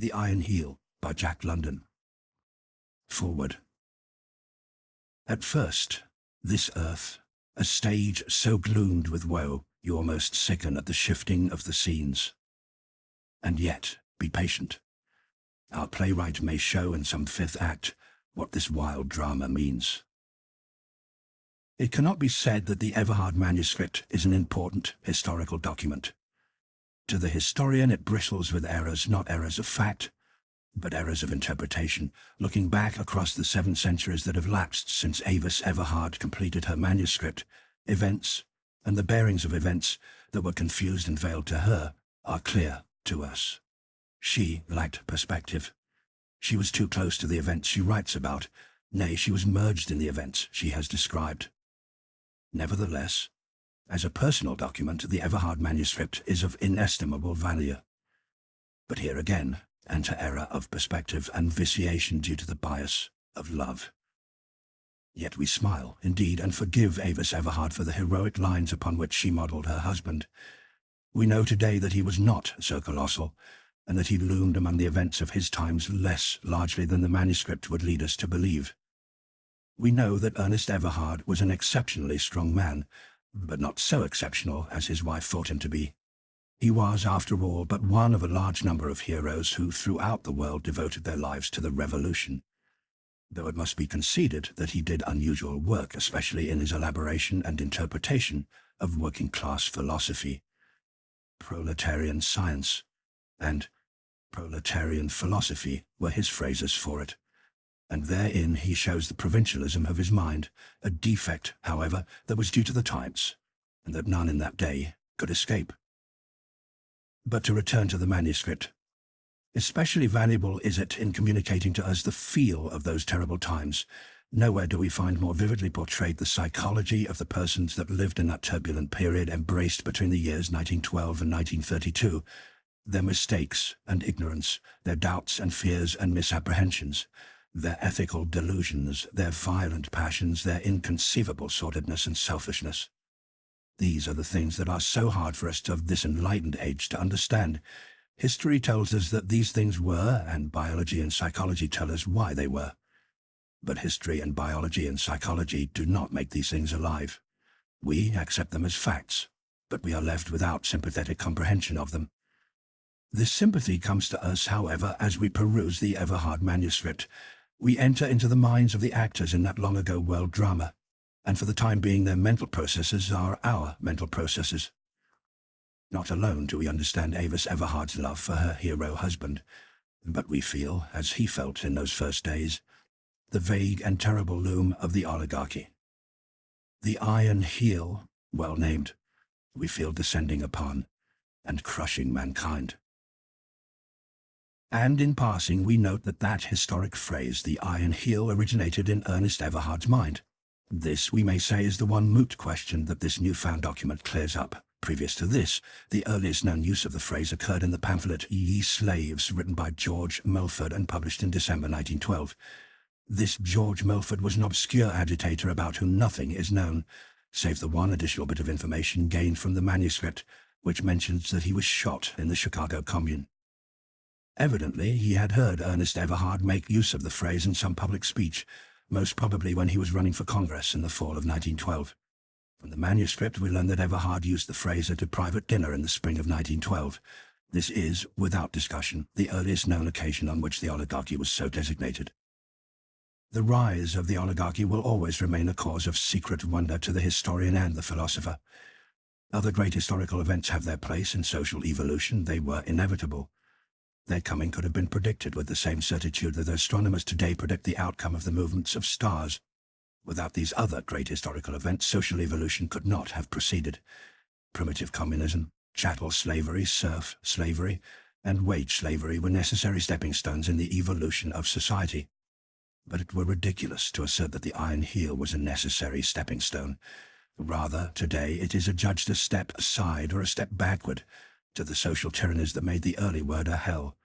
The Iron Heel by Jack London. Forward. At first, this earth, a stage so gloomed with woe, you almost sicken at the shifting of the scenes. And yet, be patient. Our playwright may show in some fifth act what this wild drama means. It cannot be said that the Everhard manuscript is an important historical document. To the historian it bristles with errors, not errors of fact, but errors of interpretation, looking back across the 7 centuries that have lapsed since Avis Everhard completed her manuscript. Events, and the bearings of events that were confused and veiled to her, are clear to us. She lacked perspective. She was too close to the events she writes about, nay, she was merged in the events she has described. Nevertheless, as a personal document, the Everhard manuscript is of inestimable value. But here again, enter error of perspective and vitiation due to the bias of love. Yet we smile, indeed, and forgive Avis Everhard for the heroic lines upon which she modelled her husband. We know today that he was not so colossal, and that he loomed among the events of his times less largely than the manuscript would lead us to believe. We know that Ernest Everhard was an exceptionally strong man, but not so exceptional as his wife thought him to be. He was, after all, but one of a large number of heroes who throughout the world devoted their lives to the revolution. Though it must be conceded that he did unusual work, especially in his elaboration and interpretation of working-class philosophy. Proletarian science and proletarian philosophy were his phrases for it, and therein he shows the provincialism of his mind, a defect, however, that was due to the times, and that none in that day could escape. But to return to the manuscript, especially valuable is it in communicating to us the feel of those terrible times. Nowhere do we find more vividly portrayed the psychology of the persons that lived in that turbulent period embraced between the years 1912 and 1932, their mistakes and ignorance, their doubts and fears and misapprehensions, their ethical delusions, their violent passions, their inconceivable sordidness and selfishness. These are the things that are so hard for us of this enlightened age to understand. History tells us that these things were, and biology and psychology tell us why they were. But history and biology and psychology do not make these things alive. We accept them as facts, but we are left without sympathetic comprehension of them. This sympathy comes to us, however, as we peruse the Everhard manuscript. We enter into the minds of the actors in that long-ago world drama, and for the time being their mental processes are our mental processes. Not alone do we understand Avis Everhard's love for her hero husband, but we feel, as he felt in those first days, the vague and terrible loom of the oligarchy. The Iron Heel, well named, we feel descending upon and crushing mankind. And in passing we note that that historic phrase, the Iron Heel, originated in Ernest Everhard's mind. This, we may say, is the one moot question that this newfound document clears up. Previous to this, the earliest known use of the phrase occurred in the pamphlet Ye Slaves, written by George Melford and published in December 1912. This George Melford was an obscure agitator about whom nothing is known, save the one additional bit of information gained from the manuscript, which mentions that he was shot in the Chicago Commune. Evidently, he had heard Ernest Everhard make use of the phrase in some public speech, most probably when he was running for Congress in the fall of 1912. From the manuscript, we learn that Everhard used the phrase at a private dinner in the spring of 1912. This is, without discussion, the earliest known occasion on which the oligarchy was so designated. The rise of the oligarchy will always remain a cause of secret wonder to the historian and the philosopher. Other great historical events have their place in social evolution. They were inevitable. Their coming could have been predicted with the same certitude that astronomers today predict the outcome of the movements of stars. Without these other great historical events, social evolution could not have proceeded. Primitive communism, chattel slavery, serf slavery, and wage slavery were necessary stepping stones in the evolution of society. But it were ridiculous to assert that the Iron Heel was a necessary stepping stone. Rather, today, it is adjudged a step aside or a step backward to the social tyrannies that made the early world a hell,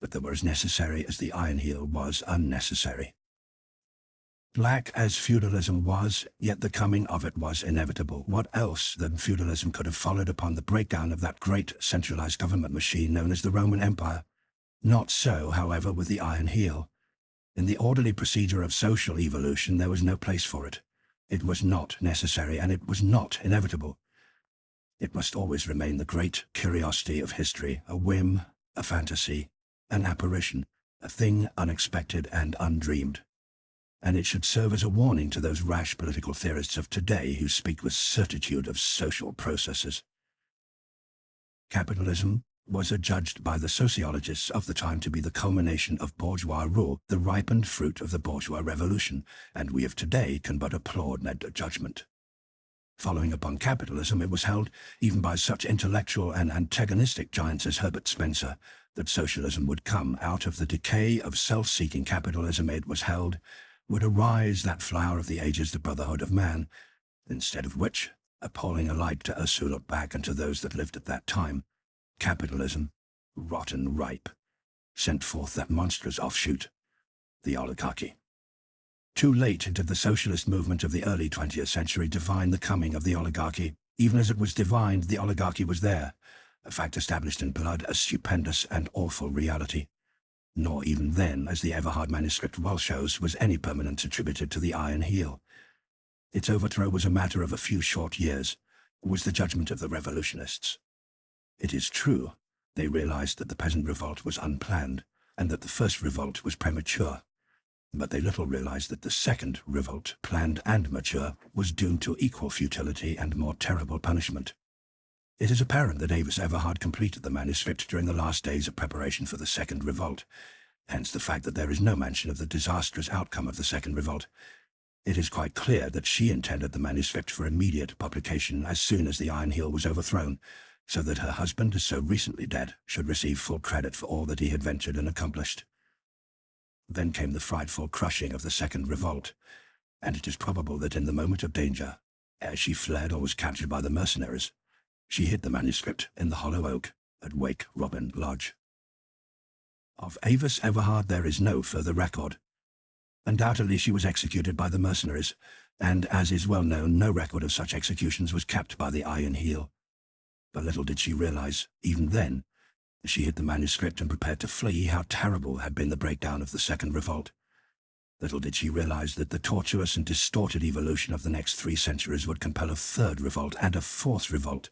but that were as necessary as the Iron Heel was unnecessary. Black as feudalism was, yet the coming of it was inevitable. What else than feudalism could have followed upon the breakdown of that great centralized government machine known as the Roman Empire? Not so, however, with the Iron Heel. In the orderly procedure of social evolution there was no place for it. It was not necessary, and it was not inevitable. It must always remain the great curiosity of history, a whim, a fantasy, an apparition, a thing unexpected and undreamed. And it should serve as a warning to those rash political theorists of today who speak with certitude of social processes. Capitalism was adjudged by the sociologists of the time to be the culmination of bourgeois rule, the ripened fruit of the bourgeois revolution, and we of today can but applaud that judgment. Following upon capitalism, it was held, even by such intellectual and antagonistic giants as Herbert Spencer, that socialism would come out of the decay of self-seeking capitalism. It was held, would arise that flower of the ages, the brotherhood of man, instead of which, appalling alike to us who look back and to those that lived at that time, capitalism, rotten ripe, sent forth that monstrous offshoot, the oligarchy. Too late did the socialist movement of the early 20th century divine the coming of the oligarchy. Even as it was divined, the oligarchy was there, a fact established in blood, a stupendous and awful reality. Nor even then, as the Everhard manuscript well shows, was any permanence attributed to the Iron Heel. Its overthrow was a matter of a few short years, was the judgment of the revolutionists. It is true, they realized that the peasant revolt was unplanned, and that the first revolt was premature. But they little realized that the second revolt, planned and mature, was doomed to equal futility and more terrible punishment. It is apparent that Avis Everhard completed the manuscript during the last days of preparation for the second revolt, hence the fact that there is no mention of the disastrous outcome of the second revolt. It is quite clear that she intended the manuscript for immediate publication as soon as the Iron Heel was overthrown, so that her husband, so recently dead, should receive full credit for all that he had ventured and accomplished. Then came the frightful crushing of the second revolt, and it is probable that in the moment of danger, ere she fled or was captured by the mercenaries, she hid the manuscript in the hollow oak at Wake Robin Lodge. Of Avis Everhard there is no further record. Undoubtedly she was executed by the mercenaries, and, as is well known, no record of such executions was kept by the Iron Heel. But little did she realize, even then, as she hid the manuscript and prepared to flee, how terrible had been the breakdown of the second revolt. Little did she realize that the tortuous and distorted evolution of the next 3 centuries would compel a third revolt and a fourth revolt,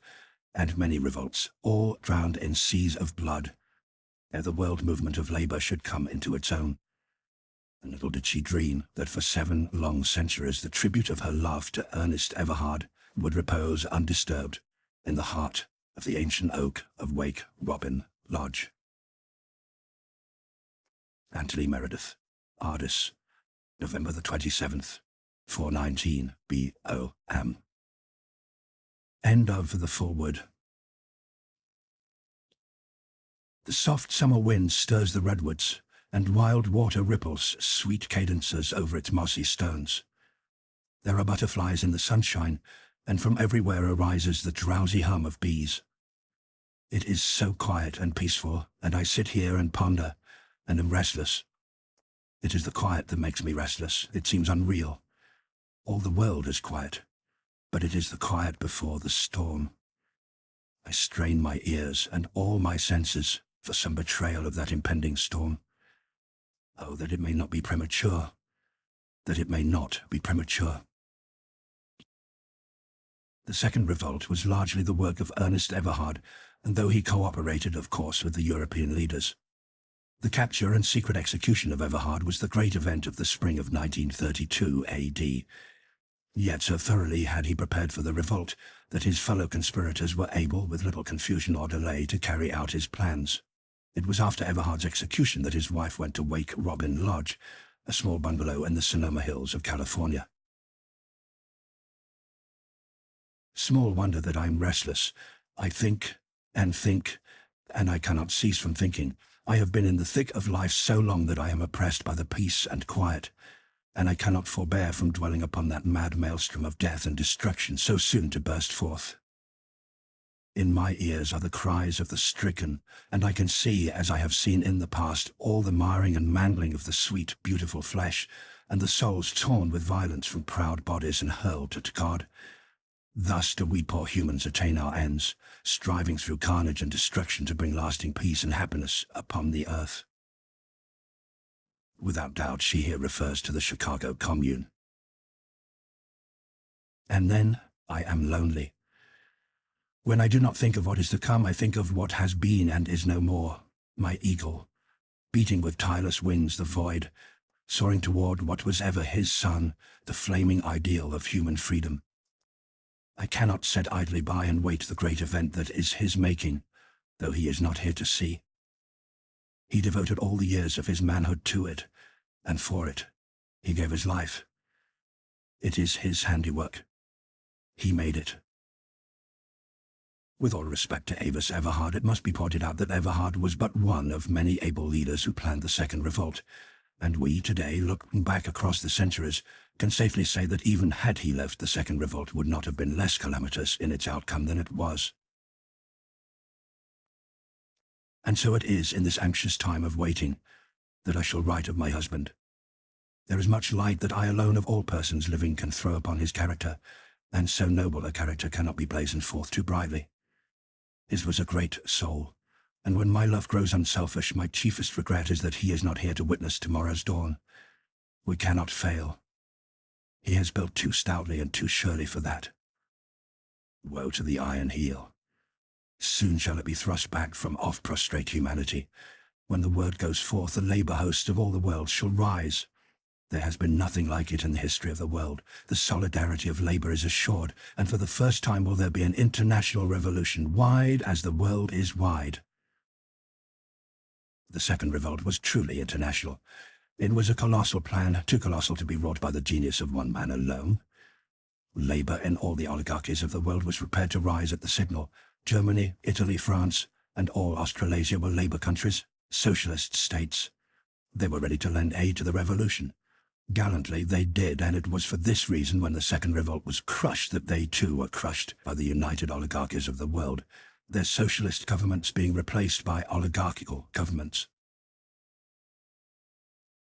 and many revolts, all drowned in seas of blood, ere the world movement of labor should come into its own. And little did she dream that for 7 long centuries the tribute of her love to Ernest Everhard would repose undisturbed in the heart of the ancient oak of Wake Robin Lodge. Anthony Meredith, Ardis, November the 27th, 419 B.O.M. End of the foreword. The soft summer wind stirs the redwoods, and wild water ripples sweet cadences over its mossy stones. There are butterflies in the sunshine, and from everywhere arises the drowsy hum of bees. It is so quiet and peaceful, and I sit here and ponder, and am restless. It is the quiet that makes me restless. It seems unreal. All the world is quiet, but it is the quiet before the storm. I strain my ears and all my senses for some betrayal of that impending storm. Oh, that it may not be premature, that it may not be premature. The second revolt was largely the work of Ernest Everhard, and though he cooperated, of course, with the European leaders. The capture and secret execution of Everhard was the great event of the spring of 1932 AD. Yet so thoroughly had he prepared for the revolt that his fellow conspirators were able, with little confusion or delay, to carry out his plans. It was after Everhard's execution that his wife went to Wake Robin Lodge, a small bungalow in the Sonoma Hills of California. Small wonder that I am restless. I think, and I cannot cease from thinking. I have been in the thick of life so long that I am oppressed by the peace and quiet, and I cannot forbear from dwelling upon that mad maelstrom of death and destruction so soon to burst forth. In my ears are the cries of the stricken, and I can see, as I have seen in the past, all the marring and mangling of the sweet, beautiful flesh, and the souls torn with violence from proud bodies and hurled at God. Thus do we poor humans attain our ends, striving through carnage and destruction to bring lasting peace and happiness upon the earth. Without doubt, she here refers to the Chicago Commune. And then I am lonely. When I do not think of what is to come, I think of what has been and is no more, my eagle, beating with tireless wings the void, soaring toward what was ever his sun, the flaming ideal of human freedom. I cannot sit idly by and wait the great event that is his making, though he is not here to see. He devoted all the years of his manhood to it, and for it he gave his life. It is his handiwork. He made it. With all respect to Avis Everhard, it must be pointed out that Everhard was but one of many able leaders who planned the Second Revolt, and we today, looking back across the centuries, can safely say that even had he lived, the Second Revolt would not have been less calamitous in its outcome than it was. And so it is in this anxious time of waiting that I shall write of my husband. There is much light that I alone of all persons living can throw upon his character, and so noble a character cannot be blazoned forth too brightly. His was a great soul, and when my love grows unselfish, my chiefest regret is that he is not here to witness tomorrow's dawn. We cannot fail. He has built too stoutly and too surely for that. Woe to the iron heel. Soon shall it be thrust back from off prostrate humanity. When the word goes forth, the labor hosts of all the world shall rise. There has been nothing like it in the history of the world. The solidarity of labor is assured, and for the first time will there be an international revolution, wide as the world is wide. The Second Revolt was truly international. It was a colossal plan, too colossal to be wrought by the genius of one man alone. Labor in all the oligarchies of the world was prepared to rise at the signal. Germany, Italy, France, and all Australasia were labor countries, socialist states. They were ready to lend aid to the revolution. Gallantly they did, and it was for this reason when the Second Revolt was crushed that they too were crushed by the united oligarchies of the world, their socialist governments being replaced by oligarchical governments.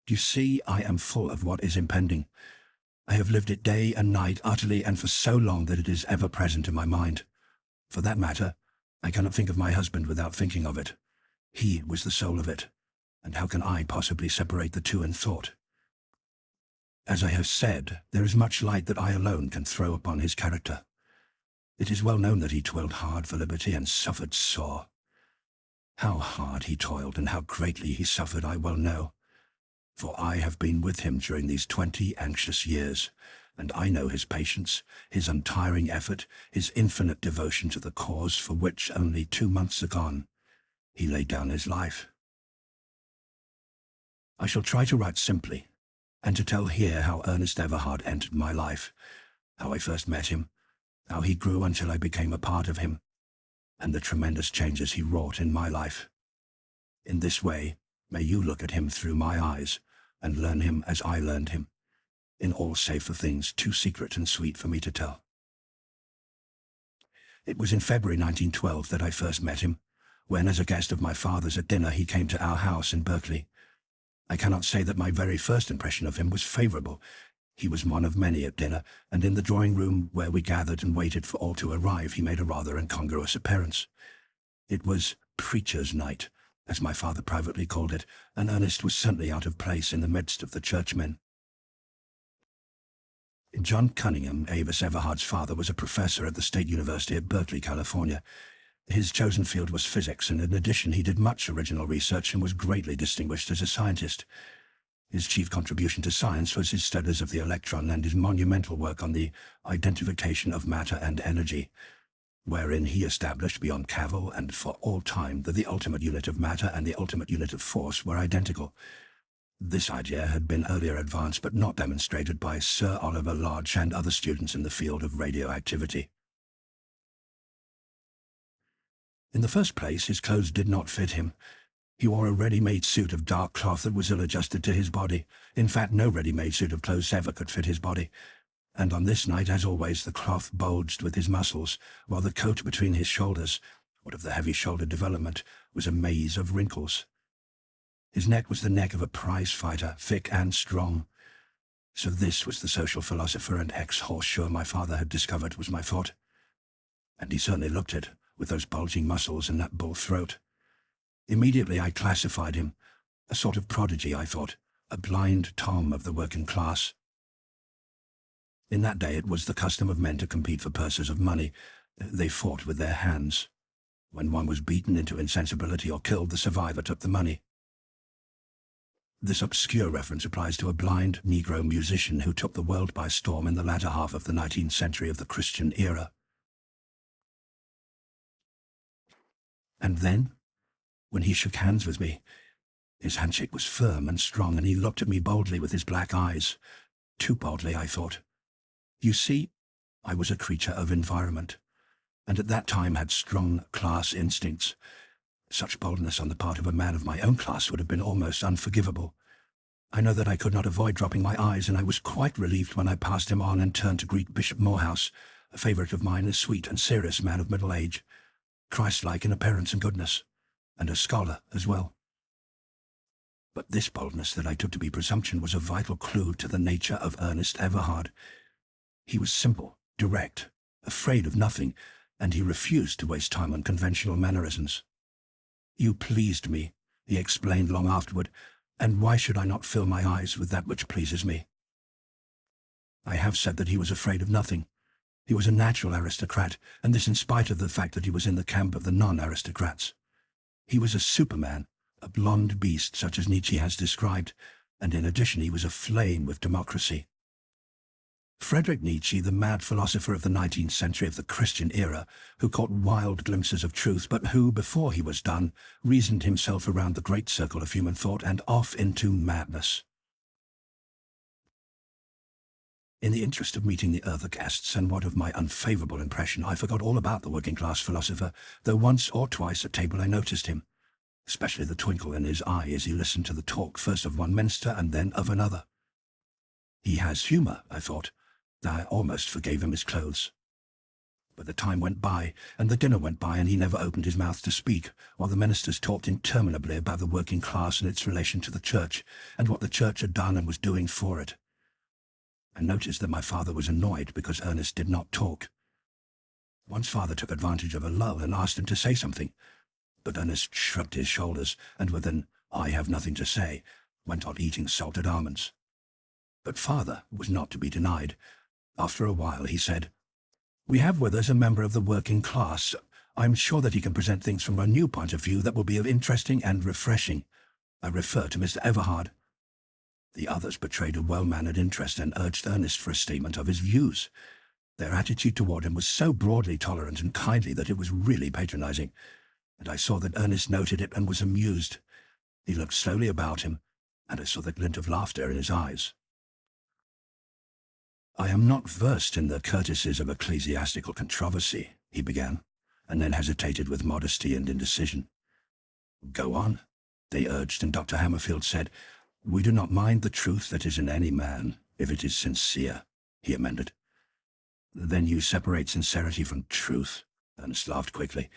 You see, I am full of what is impending. I have lived it day and night utterly and for so long that it is ever present in my mind. For that matter, I cannot think of my husband without thinking of it. He was the soul of it, and how can I possibly separate the two in thought? As I have said, there is much light that I alone can throw upon his character. It is well known that he toiled hard for liberty and suffered sore. How hard he toiled and how greatly he suffered I well know, for I have been with him during these 20 anxious years, and I know his patience, his untiring effort, his infinite devotion to the cause for which only 2 months agone he laid down his life. I shall try to write simply, and to tell here how Ernest Everhard entered my life, how I first met him, how he grew until I became a part of him, and the tremendous changes he wrought in my life. In this way, may you look at him through my eyes, and learn him as I learned him, in all save for things too secret and sweet for me to tell. It was in February 1912 that I first met him, when as a guest of my father's at dinner he came to our house in Berkeley. I cannot say that my very first impression of him was favorable. He was one of many at dinner, and in the drawing-room where we gathered and waited for all to arrive, he made a rather incongruous appearance. It was preacher's night, as my father privately called it, and Ernest was certainly out of place in the midst of the churchmen. John Cunningham, Avis Everhard's father, was a professor at the State University at Berkeley, California. His chosen field was physics, and in addition he did much original research and was greatly distinguished as a scientist. His chief contribution to science was his studies of the electron and his monumental work on the identification of matter and energy, wherein he established beyond cavil and for all time that the ultimate unit of matter and the ultimate unit of force were identical. This idea had been earlier advanced but not demonstrated by Sir Oliver Lodge and other students in the field of radioactivity. In the first place, his clothes did not fit him. He wore a ready-made suit of dark cloth that was ill-adjusted to his body. In fact, no ready-made suit of clothes ever could fit his body. And on this night, as always, the cloth bulged with his muscles, while the coat between his shoulders, what of the heavy-shouldered development, was a maze of wrinkles. His neck was the neck of a prize fighter, thick and strong. So this was the social philosopher and ex-horseshoer my father had discovered was my forte. And he certainly looked it, with those bulging muscles and that bull throat. Immediately I classified him. A sort of prodigy, I thought, a blind Tom of the working class. In that day it was the custom of men to compete for purses of money. They fought with their hands. When one was beaten into insensibility or killed, the survivor took the money. This obscure reference applies to a blind Negro musician who took the world by storm in the latter half of the 19th century of the Christian era. And then, when he shook hands with me, his handshake was firm and strong, and he looked at me boldly with his black eyes. Too boldly, I thought. You see, I was a creature of environment, and at that time had strong class instincts. Such boldness on the part of a man of my own class would have been almost unforgivable. I know that I could not avoid dropping my eyes, and I was quite relieved when I passed him on and turned to greet Bishop Morehouse, a favourite of mine, a sweet and serious man of middle age, Christ-like in appearance and goodness, and a scholar as well. But this boldness that I took to be presumption was a vital clue to the nature of Ernest Everhard. He was simple, direct, afraid of nothing, and he refused to waste time on conventional mannerisms. You pleased me, he explained long afterward, and why should I not fill my eyes with that which pleases me? I have said that he was afraid of nothing. He was a natural aristocrat, and this in spite of the fact that he was in the camp of the non-aristocrats. He was a superman, a blonde beast such as Nietzsche has described, and in addition he was aflame with democracy. Friedrich Nietzsche, the mad philosopher of the 19th century of the Christian era, who caught wild glimpses of truth, but who, before he was done, reasoned himself around the great circle of human thought and off into madness. In the interest of meeting the other guests, and what of my unfavourable impression, I forgot all about the working-class philosopher, though once or twice at table I noticed him, especially the twinkle in his eye as he listened to the talk first of one minister and then of another. He has humour, I thought. I almost forgave him his clothes. But the time went by, and the dinner went by, and he never opened his mouth to speak, while the ministers talked interminably about the working class and its relation to the church, and what the church had done and was doing for it. I noticed that my father was annoyed because Ernest did not talk. Once father took advantage of a lull and asked him to say something, but Ernest shrugged his shoulders, and with an "I have nothing to say," went on eating salted almonds. But father was not to be denied. After a while he said, "We have with us a member of the working class. I'm sure that he can present things from a new point of view that will be of interesting and refreshing. I refer to Mr. Everhard." The others betrayed a well-mannered interest and urged Ernest for a statement of his views. Their attitude toward him was so broadly tolerant and kindly that it was really patronizing, and I saw that Ernest noted it and was amused. He looked slowly about him, and I saw the glint of laughter in his eyes. "I am not versed in the courtesies of ecclesiastical controversy," he began, and then hesitated with modesty and indecision. "Go on," they urged, and Dr. Hammerfield said, "We do not mind the truth that is in any man, if it is sincere," he amended. "Then you separate sincerity from truth," Ernest laughed quickly.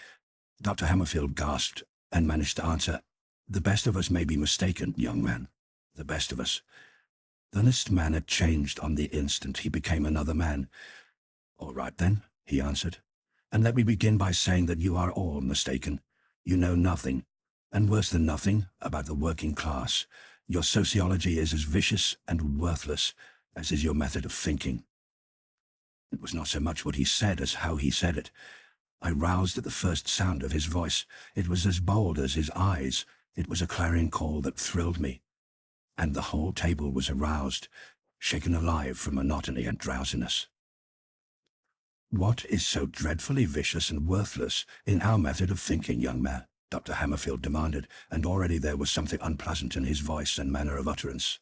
Dr. Hammerfield gasped and managed to answer, "The best of us may be mistaken, young man, the best of us." Ernest's manner changed on the instant. He became another man. "All right, then," he answered, "and let me begin by saying that you are all mistaken. You know nothing, and worse than nothing, about the working class. Your sociology is as vicious and worthless as is your method of thinking." It was not so much what he said as how he said it. I roused at the first sound of his voice. It was as bold as his eyes. It was a clarion call that thrilled me. And the whole table was aroused, shaken alive from monotony and drowsiness. "What is so dreadfully vicious and worthless in our method of thinking, young man?" Dr. Hammerfield demanded, and already there was something unpleasant in his voice and manner of utterance.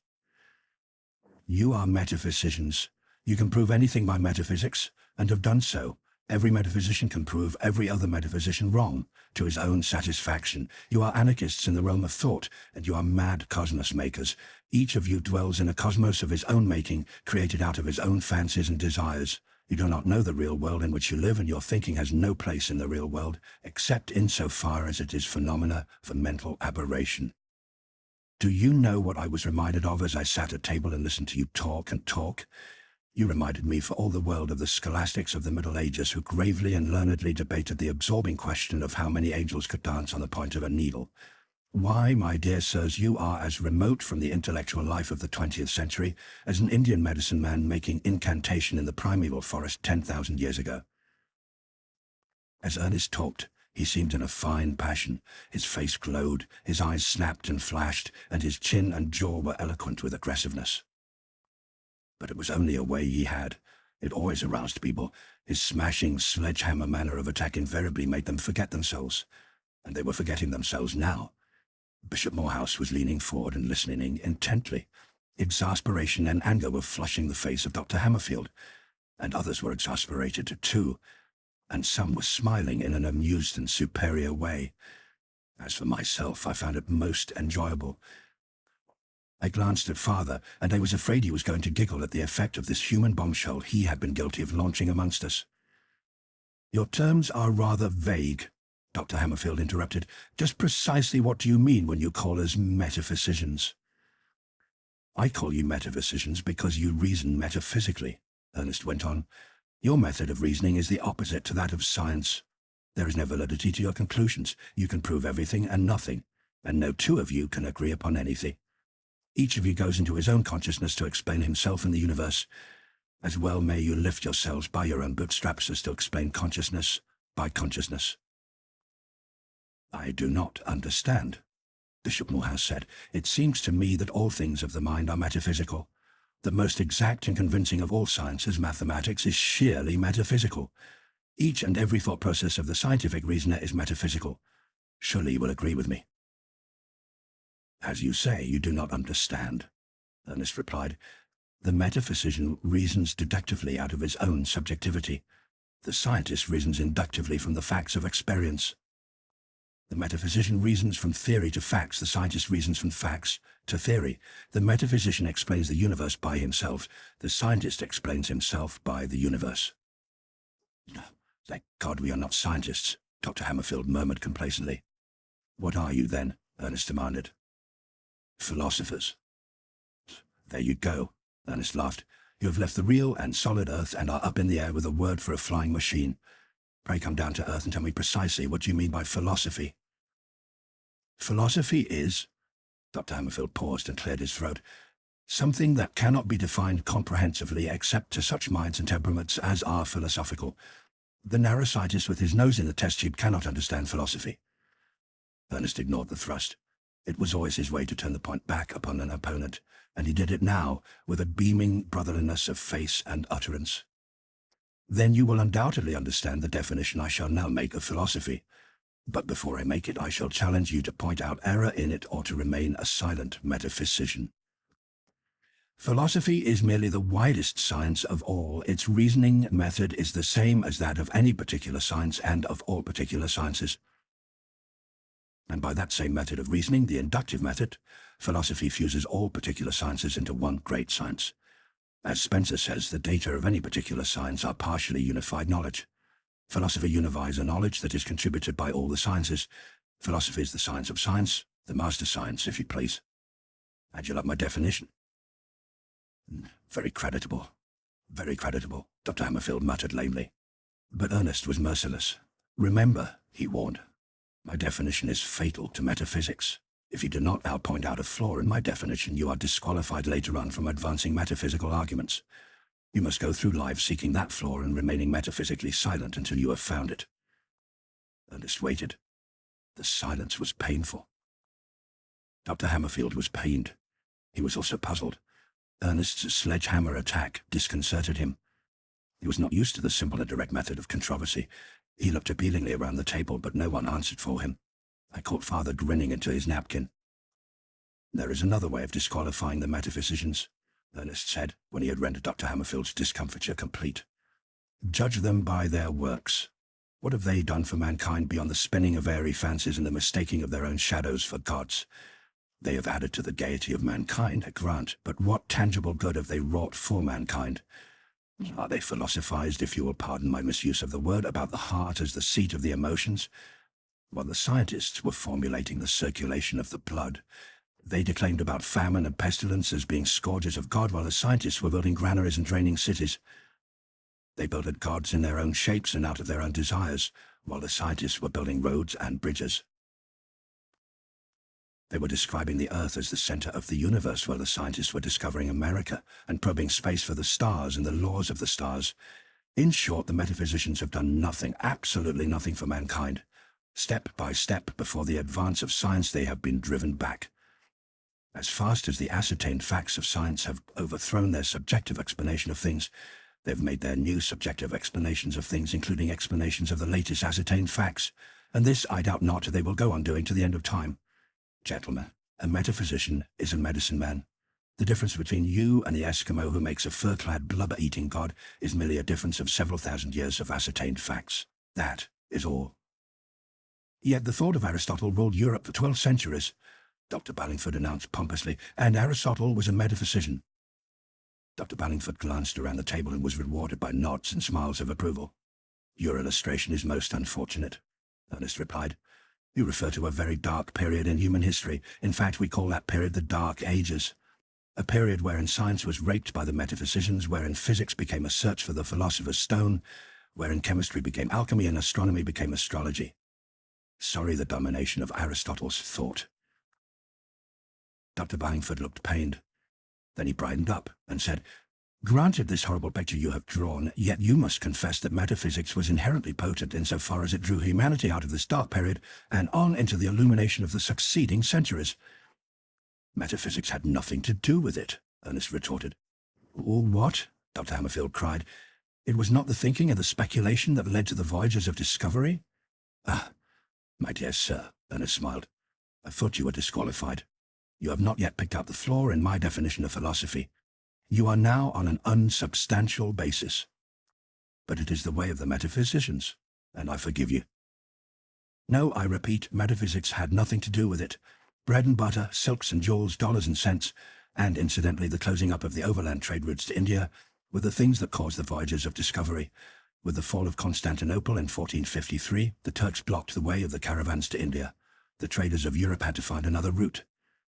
"You are metaphysicians. You can prove anything by metaphysics, and have done so. Every metaphysician can prove every other metaphysician wrong, to his own satisfaction. You are anarchists in the realm of thought, and you are mad cosmos makers. Each of you dwells in a cosmos of his own making, created out of his own fancies and desires. You do not know the real world in which you live, and your thinking has no place in the real world, except insofar as it is phenomena for mental aberration. Do you know what I was reminded of as I sat at table and listened to you talk and talk? You reminded me for all the world of the scholastics of the Middle Ages who gravely and learnedly debated the absorbing question of how many angels could dance on the point of a needle. Why, my dear sirs, you are as remote from the intellectual life of the 20th century as an Indian medicine man making incantation in the primeval forest 10,000 years ago. As Ernest talked, he seemed in a fine passion. His face glowed, his eyes snapped and flashed, and his chin and jaw were eloquent with aggressiveness. But it was only a way he had. It always aroused people. His smashing, sledgehammer manner of attack invariably made them forget themselves. And they were forgetting themselves now. Bishop Morehouse was leaning forward and listening intently. Exasperation and anger were flushing the face of Dr. Hammerfield, and others were exasperated too, and some were smiling in an amused and superior way. As for myself, I found it most enjoyable. I glanced at Father, and I was afraid he was going to giggle at the effect of this human bombshell he had been guilty of launching amongst us. "Your terms are rather vague," Dr. Hammerfield interrupted. "Just precisely what do you mean when you call us metaphysicians?" "I call you metaphysicians because you reason metaphysically," Ernest went on. "Your method of reasoning is the opposite to that of science. There is no validity to your conclusions. You can prove everything and nothing, and no two of you can agree upon anything. Each of you goes into his own consciousness to explain himself and the universe. As well may you lift yourselves by your own bootstraps as to explain consciousness by consciousness." "I do not understand," Bishop Morehouse said. "It seems to me that all things of the mind are metaphysical. The most exact and convincing of all sciences, mathematics, is sheerly metaphysical. Each and every thought process of the scientific reasoner is metaphysical. Surely you will agree with me." "As you say, you do not understand," Ernest replied. "The metaphysician reasons deductively out of his own subjectivity. The scientist reasons inductively from the facts of experience. The metaphysician reasons from theory to facts. The scientist reasons from facts to theory. The metaphysician explains the universe by himself. The scientist explains himself by the universe." "Thank God we are not scientists," Dr. Hammerfield murmured complacently. "What are you, then?" Ernest demanded. "Philosophers." "There you go," Ernest laughed. "You have left the real and solid earth and are up in the air with a word for a flying machine. Pray come down to earth and tell me precisely what you mean by philosophy." "Philosophy is," Dr. Hammerfield paused and cleared his throat, "something that cannot be defined comprehensively except to such minds and temperaments as are philosophical. The narrow-sightedist with his nose in the test tube cannot understand philosophy." Ernest ignored the thrust. It was always his way to turn the point back upon an opponent, and he did it now with a beaming brotherliness of face and utterance. "Then you will undoubtedly understand the definition I shall now make of philosophy. But before I make it, I shall challenge you to point out error in it or to remain a silent metaphysician. Philosophy is merely the widest science of all. Its reasoning method is the same as that of any particular science and of all particular sciences. And by that same method of reasoning, the inductive method, philosophy fuses all particular sciences into one great science. As Spencer says, the data of any particular science are partially unified knowledge. Philosophy unifies a knowledge that is contributed by all the sciences. Philosophy is the science of science, the master science, if you please. How'd you like my definition?" Very creditable, Dr. Hammerfield muttered lamely. But Ernest was merciless. "Remember," he warned, "my definition is fatal to metaphysics. If you do not now point out a flaw in my definition, you are disqualified later on from advancing metaphysical arguments. You must go through life seeking that flaw and remaining metaphysically silent until you have found it." Ernest waited. The silence was painful. Dr. Hammerfield was pained. He was also puzzled. Ernest's sledgehammer attack disconcerted him. He was not used to the simple and direct method of controversy. He looked appealingly around the table, but no one answered for him. I caught Father grinning into his napkin. "There is another way of disqualifying the metaphysicians," Ernest said, when he had rendered Dr. Hammerfield's discomfiture complete. "Judge them by their works. What have they done for mankind beyond the spinning of airy fancies and the mistaking of their own shadows for gods? They have added to the gaiety of mankind, I grant, but what tangible good have they wrought for mankind? Are they philosophized, if you will pardon my misuse of the word, about the heart as the seat of the emotions? While the scientists were formulating the circulation of the blood, They declaimed about famine and pestilence as being scourges of God, while the scientists were building granaries and draining cities. They built at gods in their own shapes and out of their own desires, while the scientists were building roads and bridges. They were describing the Earth as the center of the universe, while the scientists were discovering America and probing space for the stars and the laws of the stars. In short, the metaphysicians have done nothing, absolutely nothing for mankind. Step by step, before the advance of science, they have been driven back. As fast as the ascertained facts of science have overthrown their subjective explanation of things, they've made their new subjective explanations of things, including explanations of the latest ascertained facts. And this, I doubt not, they will go on doing to the end of time. Gentlemen, a metaphysician is a medicine man. The difference between you and the Eskimo who makes a fur-clad, blubber-eating god is merely a difference of several thousand years of ascertained facts. That is all. Yet the thought of Aristotle ruled Europe for 12 centuries, Dr. Ballingford announced pompously, and Aristotle was a metaphysician. Dr. Ballingford glanced around the table and was rewarded by nods and smiles of approval. Your illustration is most unfortunate, Ernest replied. You refer to a very dark period in human history. In fact, we call that period the Dark Ages. A period wherein science was raped by the metaphysicians, wherein physics became a search for the philosopher's stone, wherein chemistry became alchemy and astronomy became astrology. Sorry, the domination of Aristotle's thought. Dr. Ballingford looked pained. Then he brightened up and said, Granted this horrible picture you have drawn, yet you must confess that metaphysics was inherently potent insofar as it drew humanity out of this dark period and on into the illumination of the succeeding centuries. Metaphysics had nothing to do with it, Ernest retorted. What? Dr. Hammerfield cried. It was not the thinking and the speculation that led to the voyages of discovery? Ah, my dear sir, Ernest smiled. I thought you were disqualified. You have not yet picked up the flaw in my definition of philosophy. You are now on an unsubstantial basis. But it is the way of the metaphysicians, and I forgive you. No, I repeat, metaphysics had nothing to do with it. Bread and butter, silks and jewels, dollars and cents, and incidentally the closing up of the overland trade routes to India, were the things that caused the voyages of discovery. With the fall of Constantinople in 1453, the Turks blocked the way of the caravans to India. The traders of Europe had to find another route.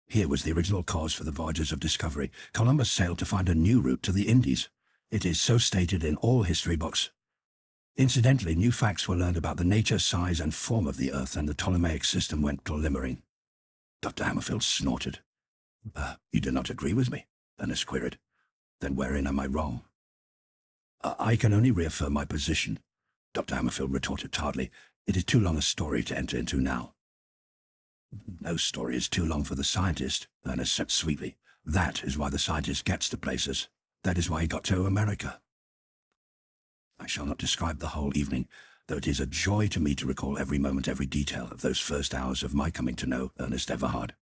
Here was the original cause for the voyages of discovery. Columbus sailed to find a new route to the Indies. It is so stated in all history books. Incidentally, new facts were learned about the nature, size, and form of the Earth, and the Ptolemaic system went glimmering. Dr. Hammerfield snorted. You do not agree with me? Ernest queried. Then wherein am I wrong? I can only reaffirm my position, Dr. Hammerfield retorted tartly. It is too long a story to enter into now. No story is too long for the scientist, Ernest said sweetly. That is why the scientist gets to places. That is why he got to America. I shall not describe the whole evening, though it is a joy to me to recall every moment, every detail of those first hours of my coming to know Ernest Everhard.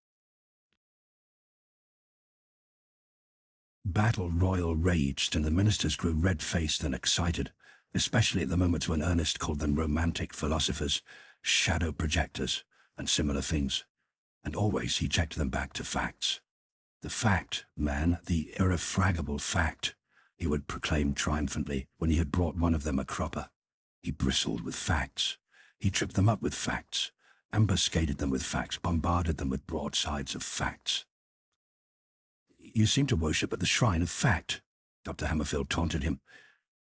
Battle royal raged, and the ministers grew red-faced and excited, especially at the moments when Ernest called them romantic philosophers, shadow projectors, and similar things, and always he checked them back to facts. The fact, man, the irrefragable fact, he would proclaim triumphantly when he had brought one of them a cropper. He bristled with facts. He tripped them up with facts, ambuscaded them with facts, bombarded them with broadsides of facts. You seem to worship at the shrine of fact, Dr. Hammerfield taunted him.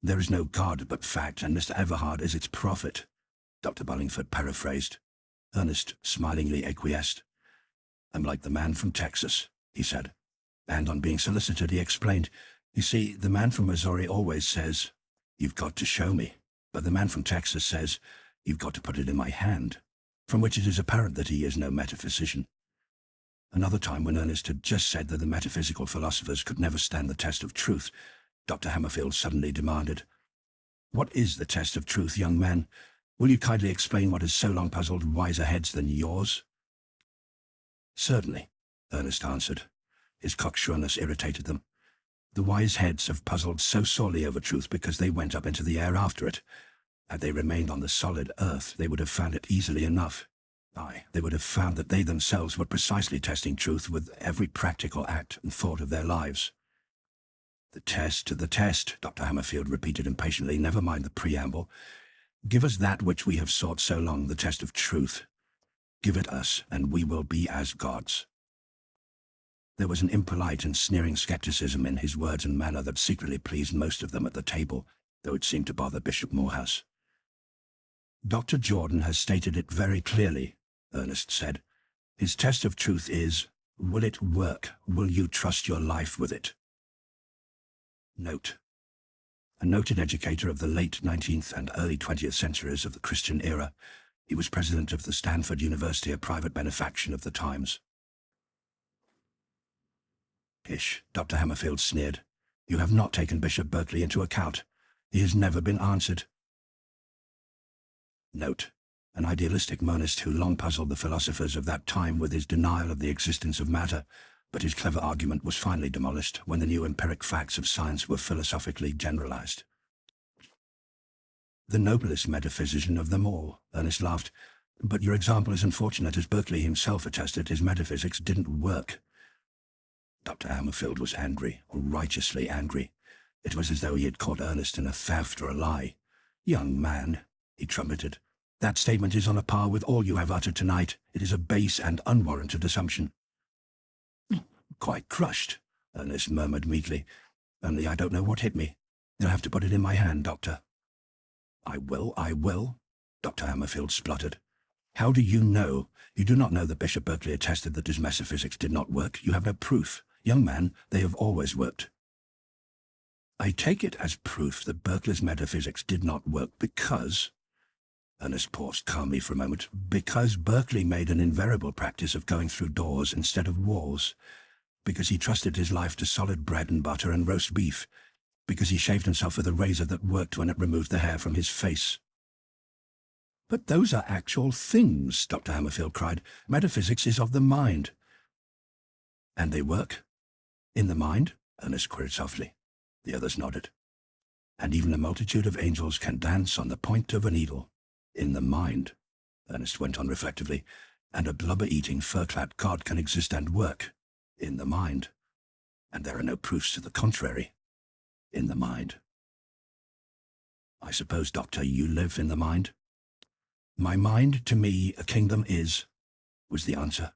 There is no God but fact, and Mr. Everhard is its prophet, Dr. Ballingford paraphrased. Ernest smilingly acquiesced. I'm like the man from Texas, he said. And on being solicited, he explained, you see, the man from Missouri always says, you've got to show me. But the man from Texas says, you've got to put it in my hand, from which it is apparent that he is no metaphysician. Another time, when Ernest had just said that the metaphysical philosophers could never stand the test of truth, Dr. Hammerfield suddenly demanded, What is the test of truth, young man? Will you kindly explain what has so long puzzled wiser heads than yours? Certainly, Ernest answered. His cocksureness irritated them. The wise heads have puzzled so sorely over truth because they went up into the air after it. Had they remained on the solid earth, they would have found it easily enough. Aye, they would have found that they themselves were precisely testing truth with every practical act and thought of their lives. The test, Dr. Hammerfield repeated impatiently. Never mind the preamble. Give us that which we have sought so long, the test of truth. Give it us, and we will be as gods. There was an impolite and sneering skepticism in his words and manner that secretly pleased most of them at the table, though it seemed to bother Bishop Morehouse. "Dr. Jordan has stated it very clearly," Ernest said. "His test of truth is, will it work? Will you trust your life with it?" Note: a noted educator of the late 19th and early 20th centuries of the Christian era, he was president of the Stanford University, a private benefaction of the Times. "Ish," Dr. Hammerfield sneered. "You have not taken Bishop Berkeley into account. He has never been answered." Note: an idealistic monist who long puzzled the philosophers of that time with his denial of the existence of matter, but his clever argument was finally demolished when the new empiric facts of science were philosophically generalized. "The noblest metaphysician of them all," Ernest laughed. "But your example is unfortunate, as Berkeley himself attested his metaphysics didn't work." Dr. Hammerfield was angry, righteously angry. It was as though he had caught Ernest in a theft or a lie. "Young man," he trumpeted, "that statement is on a par with all you have uttered tonight. It is a base and unwarranted assumption." "Quite crushed," Ernest murmured meekly. "Only I don't know what hit me. You'll have to put it in my hand, Doctor." I will," Dr. Hammerfield spluttered. "How do you know? You do not know that Bishop Berkeley attested that his metaphysics did not work. You have no proof. Young man, they have always worked." "I take it as proof that Berkeley's metaphysics did not work because—" Ernest paused calmly for a moment. "Because Berkeley made an invariable practice of going through doors instead of walls. Because he trusted his life to solid bread and butter and roast beef. Because he shaved himself with a razor that worked when it removed the hair from his face." "But those are actual things," Dr. Hammerfield cried. "Metaphysics is of the mind." "And they work? In the mind?" Ernest queried softly. The others nodded. "And even a multitude of angels can dance on the point of a needle. In the mind," Ernest went on reflectively. "And a blubber-eating, fur-clad god can exist and work. In the mind. And there are no proofs to the contrary. In the mind." "I suppose, Doctor, you live in the mind?" "My mind, to me, a kingdom is," was the answer.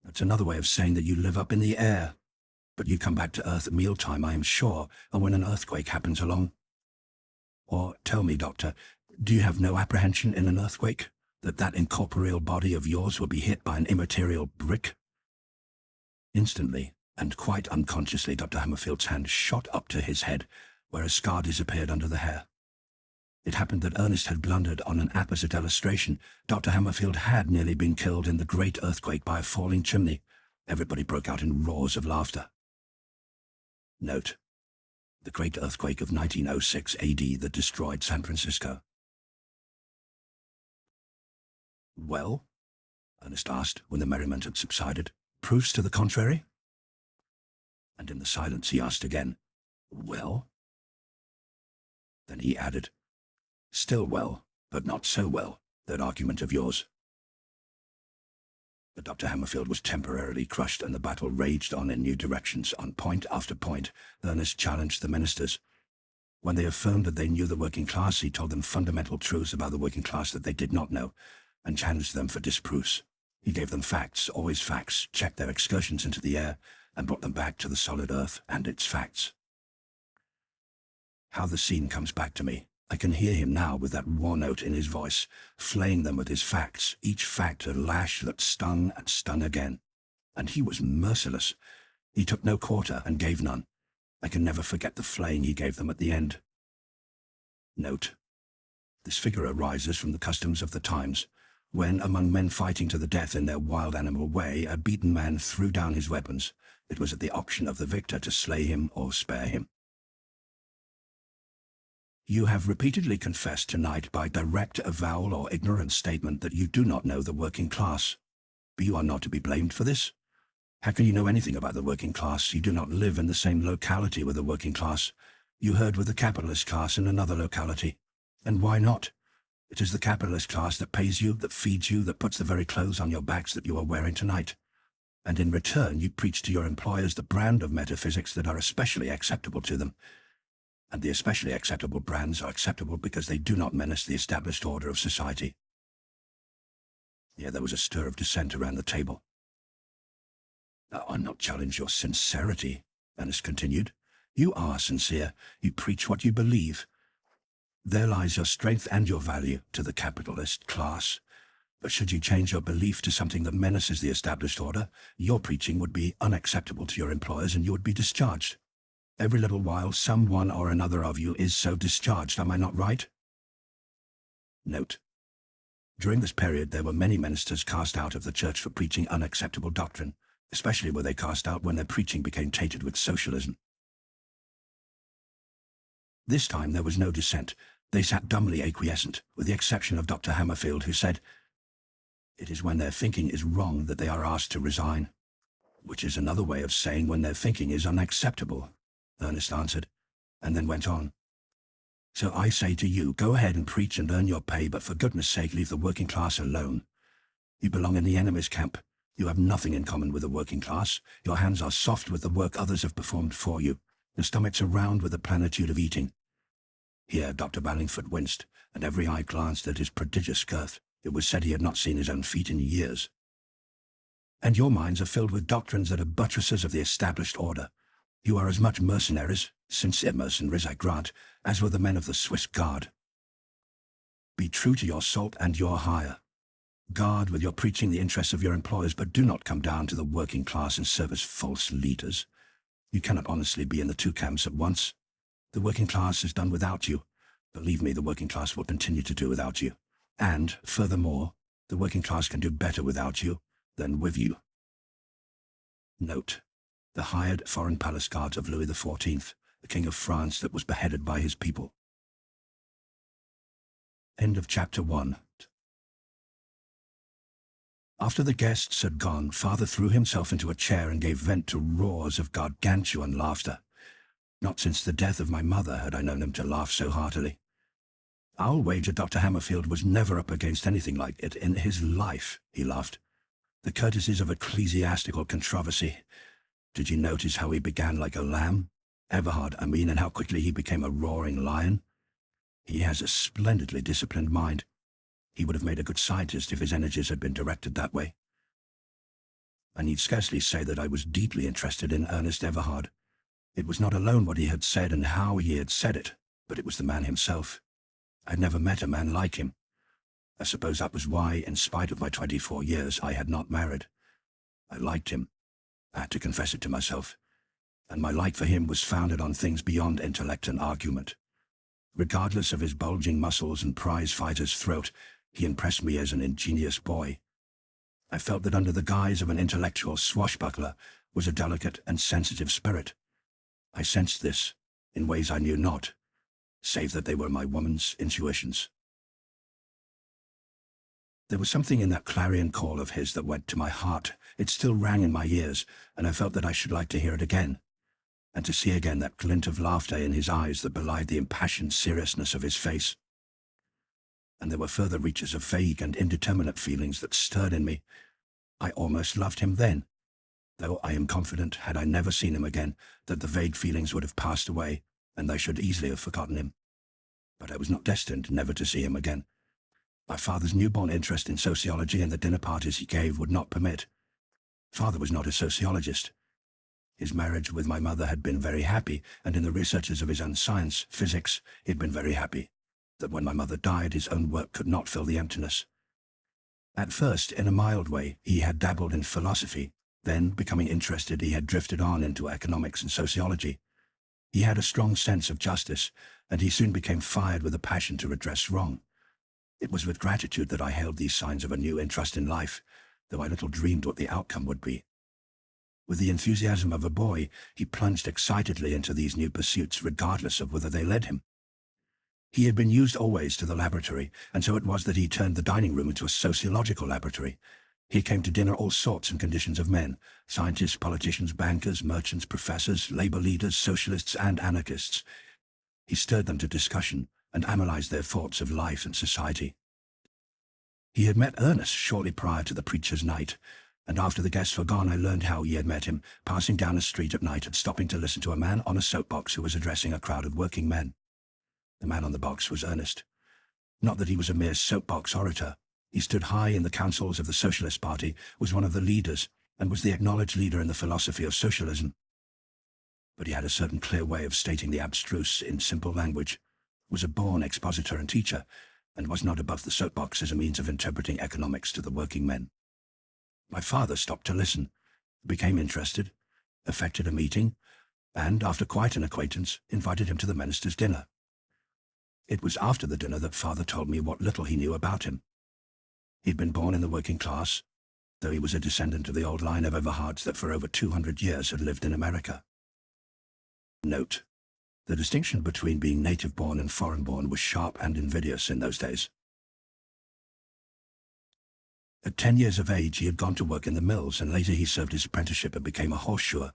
"That's another way of saying that you live up in the air. But you come back to Earth at mealtime, I am sure, or when an earthquake happens along. Or tell me, Doctor, do you have no apprehension in an earthquake, that that incorporeal body of yours will be hit by an immaterial brick?" Instantly, and quite unconsciously, Dr. Hammerfield's hand shot up to his head, where a scar disappeared under the hair. It happened that Ernest had blundered on an apposite illustration. Dr. Hammerfield had nearly been killed in the great earthquake by a falling chimney. Everybody broke out in roars of laughter. Note: the great earthquake of 1906 AD that destroyed San Francisco. "Well?" Ernest asked when the merriment had subsided. "Proofs to the contrary?" And in the silence he asked again, "Well?" Then he added, "Still well, but not so well, that argument of yours." But Dr. Hammerfield was temporarily crushed, and the battle raged on in new directions. On point after point, Ernest challenged the ministers. When they affirmed that they knew the working class, he told them fundamental truths about the working class that they did not know, and challenged them for disproofs. He gave them facts, always facts, checked their excursions into the air, and brought them back to the solid earth and its facts. How the scene comes back to me. I can hear him now with that war note in his voice, flaying them with his facts, each fact a lash that stung and stung again. And he was merciless. He took no quarter and gave none. I can never forget the flaying he gave them at the end. Note: this figure arises from the customs of the times, when, among men fighting to the death in their wild animal way, a beaten man threw down his weapons. It was at the option of the victor to slay him or spare him. You have repeatedly confessed tonight by direct avowal or ignorant statement that you do not know the working class. But you are not to be blamed for this. How can you know anything about the working class? You do not live in the same locality with the working class. You herd with the capitalist class in another locality. And why not? It is the capitalist class that pays you, that feeds you, that puts the very clothes on your backs that you are wearing tonight. And in return you preach to your employers the brand of metaphysics that are especially acceptable to them. And the especially acceptable brands are acceptable because they do not menace the established order of society. Here there was a stir of dissent around the table. I'll not challenge your sincerity," Ernest continued. "You are sincere. You preach what you believe. There lies your strength and your value to the capitalist class. But should you change your belief to something that menaces the established order, your preaching would be unacceptable to your employers and you would be discharged. Every little while, someone or another of you is so discharged, am I not right?" Note: during this period there were many ministers cast out of the church for preaching unacceptable doctrine, especially were they cast out when their preaching became tainted with socialism. This time there was no dissent. They sat dumbly acquiescent, with the exception of Dr. Hammerfield, who said, "It is when their thinking is wrong that they are asked to resign," which is another way of saying when their thinking is unacceptable, Ernest answered, and then went on. "So I say to you, go ahead and preach and earn your pay, but for goodness sake leave the working class alone. You belong in the enemy's camp. You have nothing in common with the working class. Your hands are soft with the work others have performed for you. Your stomachs are round with the plenitude of eating." Here Dr. Ballingford winced, and every eye glanced at his prodigious girth. It was said he had not seen his own feet in years. "And your minds are filled with doctrines that are buttresses of the established order. You are as much mercenaries, sincere mercenaries, I grant, as were the men of the Swiss Guard. Be true to your salt and your hire. Guard with your preaching the interests of your employers, but do not come down to the working class and serve as false leaders. You cannot honestly be in the two camps at once. The working class has done without you. Believe me, the working class will continue to do without you. And, furthermore, the working class can do better without you than with you." Note: the hired foreign palace guards of Louis XIV, the King of France that was beheaded by his people. End of chapter 1. After the guests had gone, Father threw himself into a chair and gave vent to roars of gargantuan laughter. Not since the death of my mother had I known him to laugh so heartily. "I'll wager Dr. Hammerfield was never up against anything like it in his life," he laughed. "The courtesies of ecclesiastical controversy. Did you notice how he began like a lamb? Everhard, I mean, and how quickly he became a roaring lion? He has a splendidly disciplined mind. He would have made a good scientist if his energies had been directed that way." I need scarcely say that I was deeply interested in Ernest Everhard. It was not alone what he had said and how he had said it, but it was the man himself. I had never met a man like him. I suppose that was why, in spite of my 24 years, I had not married. I liked him. I had to confess it to myself. And my like for him was founded on things beyond intellect and argument. Regardless of his bulging muscles and prize-fighter's throat, he impressed me as an ingenious boy. I felt that under the guise of an intellectual swashbuckler was a delicate and sensitive spirit. I sensed this in ways I knew not, save that they were my woman's intuitions. There was something in that clarion call of his that went to my heart. It still rang in my ears, and I felt that I should like to hear it again, and to see again that glint of laughter in his eyes that belied the impassioned seriousness of his face. And there were further reaches of vague and indeterminate feelings that stirred in me. I almost loved him then, though I am confident, had I never seen him again, that the vague feelings would have passed away, and I should easily have forgotten him. But I was not destined never to see him again. My father's newborn interest in sociology and the dinner parties he gave would not permit. Father was not a sociologist. His marriage with my mother had been very happy, and in the researches of his own science, physics, he had been very happy, that when my mother died his own work could not fill the emptiness. At first, in a mild way, he had dabbled in philosophy. Then, becoming interested, he had drifted on into economics and sociology. He had a strong sense of justice, and he soon became fired with a passion to redress wrong. It was with gratitude that I hailed these signs of a new interest in life, though I little dreamed what the outcome would be. With the enthusiasm of a boy, he plunged excitedly into these new pursuits, regardless of whither they led him. He had been used always to the laboratory, and so it was that he turned the dining room into a sociological laboratory. Here came to dinner all sorts and conditions of men: scientists, politicians, bankers, merchants, professors, labor leaders, socialists, and anarchists. He stirred them to discussion and analyzed their thoughts of life and society. He had met Ernest shortly prior to the preacher's night, and after the guests were gone I learned how he had met him, passing down a street at night and stopping to listen to a man on a soapbox who was addressing a crowd of working men. The man on the box was Ernest. Not that he was a mere soapbox orator. He stood high in the councils of the Socialist Party, was one of the leaders, and was the acknowledged leader in the philosophy of socialism. But he had a certain clear way of stating the abstruse in simple language, was a born expositor and teacher, and was not above the soapbox as a means of interpreting economics to the working men. My father stopped to listen, became interested, effected a meeting, and, after quite an acquaintance, invited him to the minister's dinner. It was after the dinner that father told me what little he knew about him. He'd been born in the working class, though he was a descendant of the old line of Everhards that for over 200 years had lived in America. Note: the distinction between being native-born and foreign-born was sharp and invidious in those days. At 10 years of age, he had gone to work in the mills, and later he served his apprenticeship and became a horseshoer.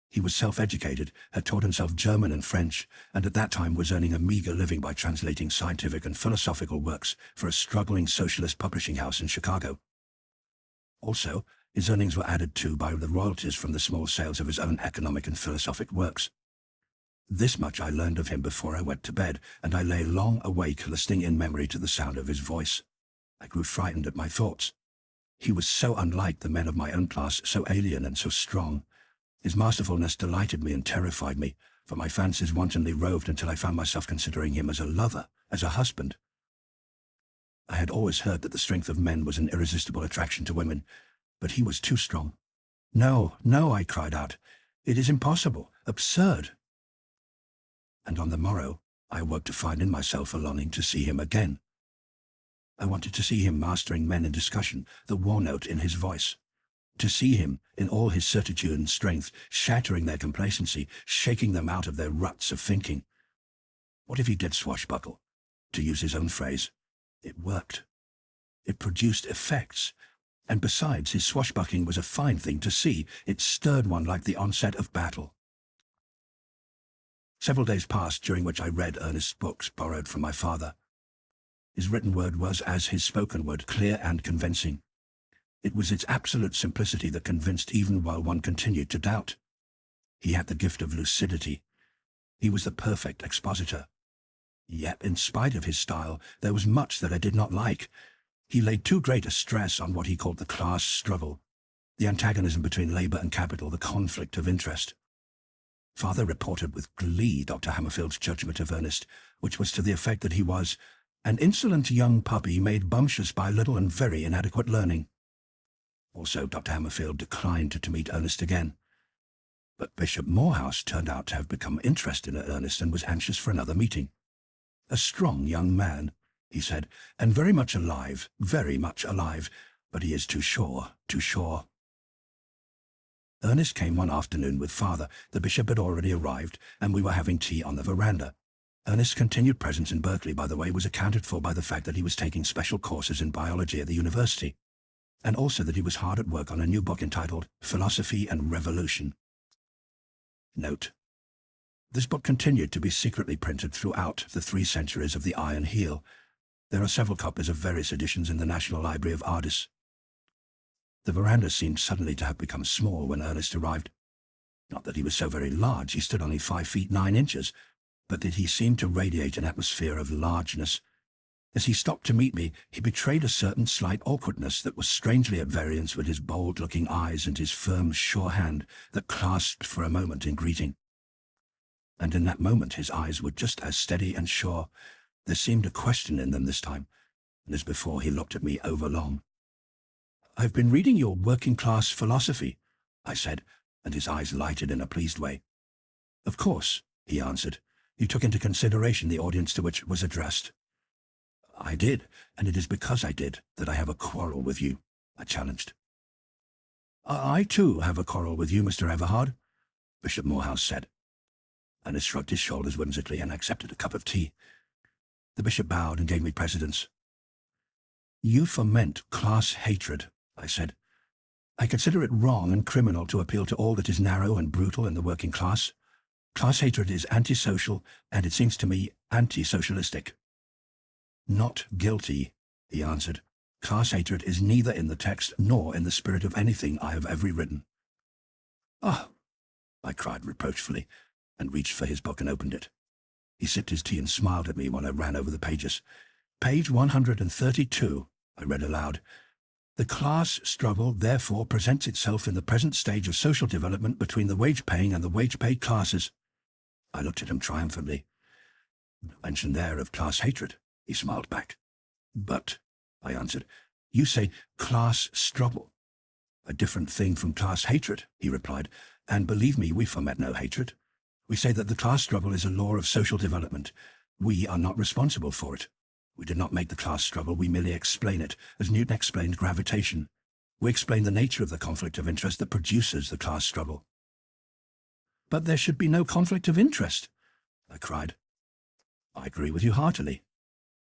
He was self-educated, had taught himself German and French, and at that time was earning a meager living by translating scientific and philosophical works for a struggling socialist publishing house in Chicago. Also, his earnings were added to by the royalties from the small sales of his own economic and philosophic works. This much I learned of him before I went to bed, and I lay long awake listening in memory to the sound of his voice. I grew frightened at my thoughts. He was so unlike the men of my own class, so alien and so strong. His masterfulness delighted me and terrified me, for my fancies wantonly roved until I found myself considering him as a lover, as a husband. I had always heard that the strength of men was an irresistible attraction to women, but he was too strong. "No, no," I cried out. "It is impossible, absurd." And on the morrow, I awoke to find in myself a longing to see him again. I wanted to see him mastering men in discussion, the war note in his voice. To see him, in all his certitude and strength, shattering their complacency, shaking them out of their ruts of thinking. What if he did swashbuckle? To use his own phrase, it worked. It produced effects. And besides, his swashbuckling was a fine thing to see. It stirred one like the onset of battle. Several days passed during which I read Ernest's books borrowed from my father. His written word was, as his spoken word, clear and convincing. It was its absolute simplicity that convinced even while one continued to doubt. He had the gift of lucidity. He was the perfect expositor. Yet, in spite of his style, there was much that I did not like. He laid too great a stress on what he called the class struggle, the antagonism between labor and capital, the conflict of interest. Father reported with glee Dr. Hammerfield's judgment of Ernest, which was to the effect that he was an insolent young puppy made bumptious by little and very inadequate learning. Also, Dr. Hammerfield declined to meet Ernest again. But Bishop Morehouse turned out to have become interested in Ernest and was anxious for another meeting. "A strong young man," he said, "and very much alive, but he is too sure, too sure." Ernest came one afternoon with father. The bishop had already arrived, and we were having tea on the veranda. Ernest's continued presence in Berkeley, by the way, was accounted for by the fact that he was taking special courses in biology at the university, and also that he was hard at work on a new book entitled Philosophy and Revolution. Note: this book continued to be secretly printed throughout the 3 centuries of the Iron Heel. There are several copies of various editions in the National Library of Ardis. The veranda seemed suddenly to have become small when Ernest arrived. Not that he was so very large, he stood only 5 feet 9 inches, but that he seemed to radiate an atmosphere of largeness. As he stopped to meet me, he betrayed a certain slight awkwardness that was strangely at variance with his bold-looking eyes and his firm, sure hand that clasped for a moment in greeting. And in that moment his eyes were just as steady and sure. There seemed a question in them this time, and as before he looked at me overlong. "I've been reading your working-class philosophy," I said, and his eyes lighted in a pleased way. "Of course," he answered. "You took into consideration the audience to which it was addressed." "I did, and it is because I did that I have a quarrel with you," I challenged. I too have a quarrel with you, Mr. Everhard," Bishop Morehouse said. Ernest shrugged his shoulders whimsically and accepted a cup of tea. The bishop bowed and gave me precedence. "You foment class hatred," I said. "I consider it wrong and criminal to appeal to all that is narrow and brutal in the working class. Class hatred is antisocial, and it seems to me anti-socialistic." "Not guilty," he answered. "Class hatred is neither in the text nor in the spirit of anything I have ever written." "Ah!" I cried reproachfully, and reached for his book and opened it. He sipped his tea and smiled at me while I ran over the pages. "Page 132, I read aloud. The class struggle therefore presents itself in the present stage of social development between the wage-paying and the wage-paid classes. I looked at him triumphantly. No mention there of class hatred, he smiled back. But, I answered, you say class struggle. A different thing from class hatred, he replied, and believe me, we foment no hatred. We say that the class struggle is a law of social development. We are not responsible for it. We do not make the class struggle, we merely explain it, as Newton explained gravitation. We explain the nature of the conflict of interest that produces the class struggle. But there should be no conflict of interest, I cried. I agree with you heartily,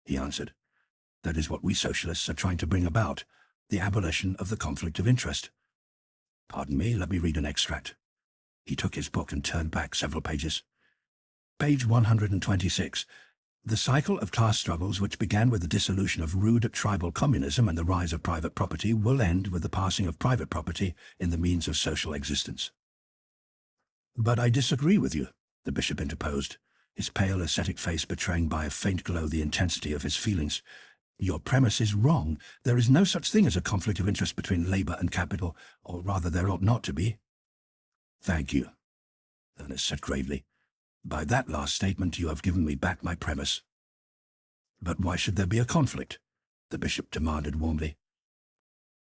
he answered. That is what we socialists are trying to bring about, the abolition of the conflict of interest. Pardon me, let me read an extract. He took his book and turned back several pages. Page 126. The cycle of class struggles which began with the dissolution of rude tribal communism and the rise of private property will end with the passing of private property in the means of social existence. But I disagree with you, the bishop interposed, his pale ascetic face betraying by a faint glow the intensity of his feelings. Your premise is wrong. There is no such thing as a conflict of interest between labour and capital, or rather there ought not to be. Thank you, Ernest said gravely. By that last statement you have given me back my premise. But why should there be a conflict? The bishop demanded warmly.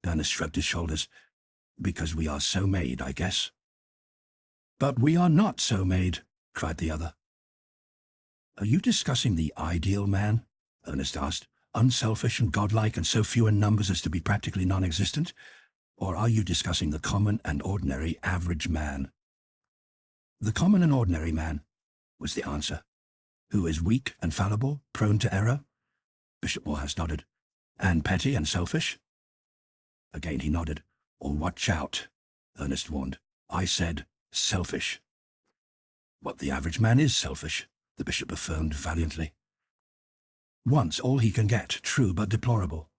Ernest shrugged his shoulders. Because we are so made, I guess. But we are not so made, cried the other. Are you discussing the ideal man? Ernest asked. Unselfish and godlike and so few in numbers as to be practically non-existent? Or are you discussing the common and ordinary average man? The common and ordinary man, was the answer. Who is weak and fallible, prone to error? Bishop Morehouse nodded. And petty and selfish? Again he nodded. Or watch out, Ernest warned. I said selfish. What the average man is selfish, the bishop affirmed valiantly. Wants all he can get, true but deplorable.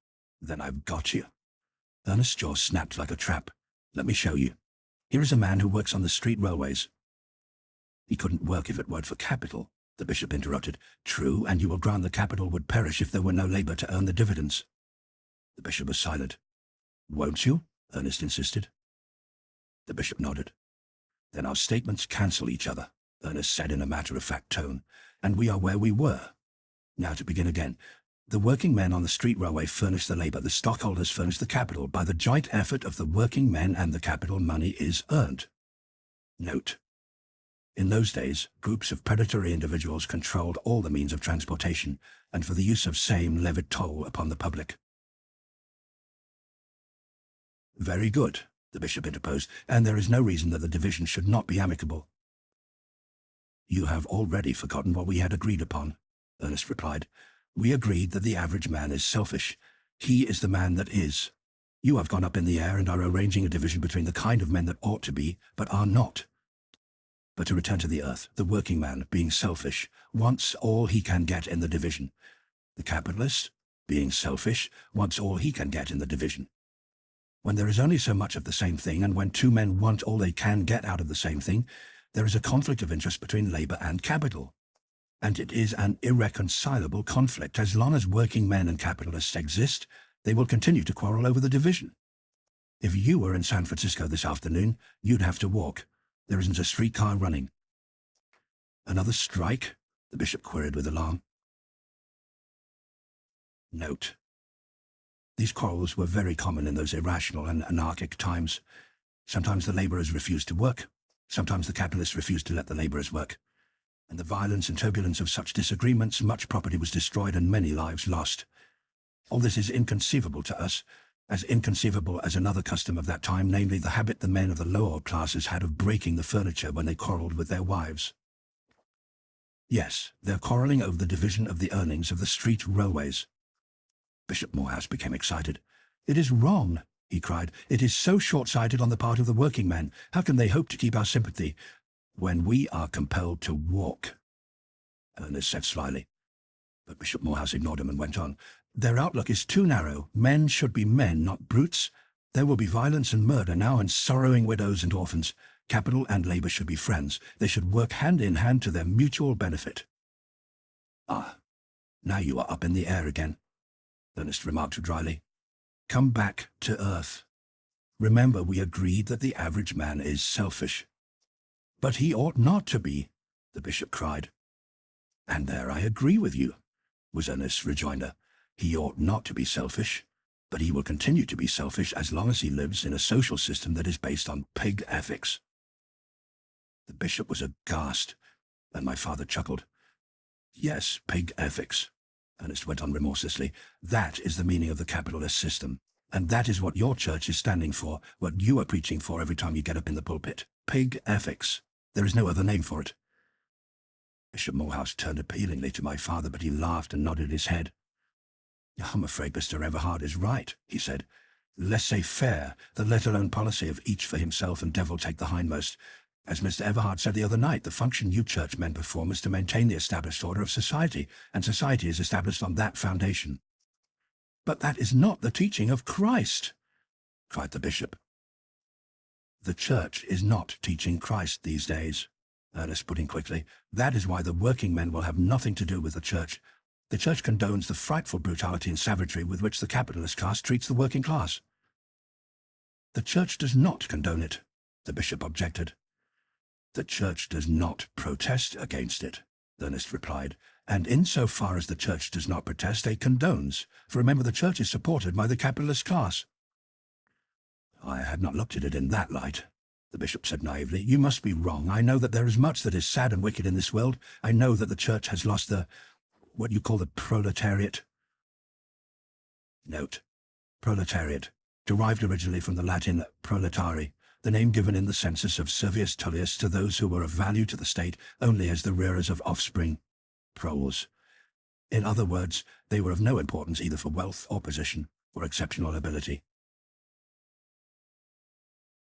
Then I've got you. Ernest's jaw snapped like a trap. Let me show you. Here is a man who works on the street railways. He couldn't work if it weren't for capital, the bishop interrupted. True, and you will grant the capital would perish if there were no labour to earn the dividends. The bishop was silent. Won't you? Ernest insisted. The bishop nodded. Then our statements cancel each other, Ernest said in a matter-of-fact tone, and we are where we were. Now to begin again. The working men on the street railway furnish the labour, the stockholders furnish the capital. By the joint effort of the working men and the capital, money is earned. Note. In those days, groups of predatory individuals controlled all the means of transportation, and for the use of same levied toll upon the public. Very good, the bishop interposed, and there is no reason that the division should not be amicable. You have already forgotten what we had agreed upon, Ernest replied. We agreed that the average man is selfish. He is the man that is. You have gone up in the air and are arranging a division between the kind of men that ought to be, but are not. But to return to the earth, the working man, being selfish, wants all he can get in the division. The capitalist, being selfish, wants all he can get in the division. When there is only so much of the same thing, and when two men want all they can get out of the same thing, there is a conflict of interest between labour and capital. And it is an irreconcilable conflict. As long as working men and capitalists exist, they will continue to quarrel over the division. If you were in San Francisco this afternoon, you'd have to walk. There isn't a streetcar running. Another strike? The bishop queried with alarm. Note. These quarrels were very common in those irrational and anarchic times. Sometimes the labourers refused to work. Sometimes the capitalists refused to let the labourers work. In the violence and turbulence of such disagreements, much property was destroyed and many lives lost. All this is inconceivable to us, as inconceivable as another custom of that time, namely the habit the men of the lower classes had of breaking the furniture when they quarrelled with their wives. Yes, they're quarrelling over the division of the earnings of the street railways. Bishop Morehouse became excited. It is wrong, he cried. It is so short-sighted on the part of the working men. How can they hope to keep our sympathy when we are compelled to walk? Ernest said slyly. But Bishop Morehouse ignored him and went on. Their outlook is too narrow. Men should be men, not brutes. There will be violence and murder now, and sorrowing widows and orphans. Capital and labour should be friends. They should work hand in hand to their mutual benefit. Ah, now you are up in the air again, Ernest remarked dryly. Come back to earth. Remember, we agreed that the average man is selfish. But he ought not to be, the bishop cried. And there I agree with you, was Ernest's rejoinder. He ought not to be selfish, but he will continue to be selfish as long as he lives in a social system that is based on pig ethics. The bishop was aghast, and my father chuckled. Yes, pig ethics, Ernest went on remorselessly. That is the meaning of the capitalist system, and that is what your church is standing for, what you are preaching for every time you get up in the pulpit. Pig ethics. There is no other name for it. Bishop Morehouse turned appealingly to my father, but he laughed and nodded his head. I'm afraid Mr. Everhard is right, he said. Laissez-faire, the let-alone policy of each for himself and devil take the hindmost. As Mr. Everhard said the other night, the function you churchmen perform is to maintain the established order of society, and society is established on that foundation. But that is not the teaching of Christ, cried the bishop. The church is not teaching Christ these days, Ernest put in quickly. That is why the working men will have nothing to do with the church. The church condones the frightful brutality and savagery with which the capitalist caste treats the working class. The church does not condone it, the bishop objected. The church does not protest against it, Ernest replied, and insofar as the church does not protest, it condones, for remember the church is supported by the capitalist class. I had not looked at it in that light, the bishop said naively. You must be wrong. I know that there is much that is sad and wicked in this world. I know that the church has lost what you call the proletariat. Note: proletariat, derived originally from the Latin proletari, the name given in the census of Servius Tullius to those who were of value to the state only as the rearers of offspring, proles. In other words, they were of no importance either for wealth or position or exceptional ability.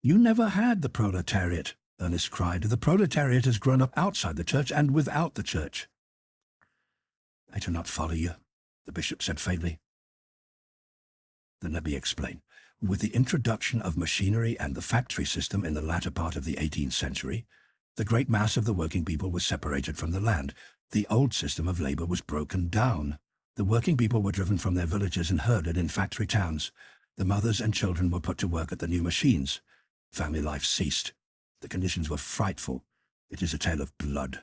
You never had the proletariat, Ernest cried. The proletariat has grown up outside the church and without the church. I do not follow you, the bishop said faintly. Then let me explain. With the introduction of machinery and the factory system in the latter part of the 18th century, the great mass of the working people was separated from the land. The old system of labor was broken down. The working people were driven from their villages and herded in factory towns. The mothers and children were put to work at the new machines. Family life ceased. The conditions were frightful. It is a tale of blood.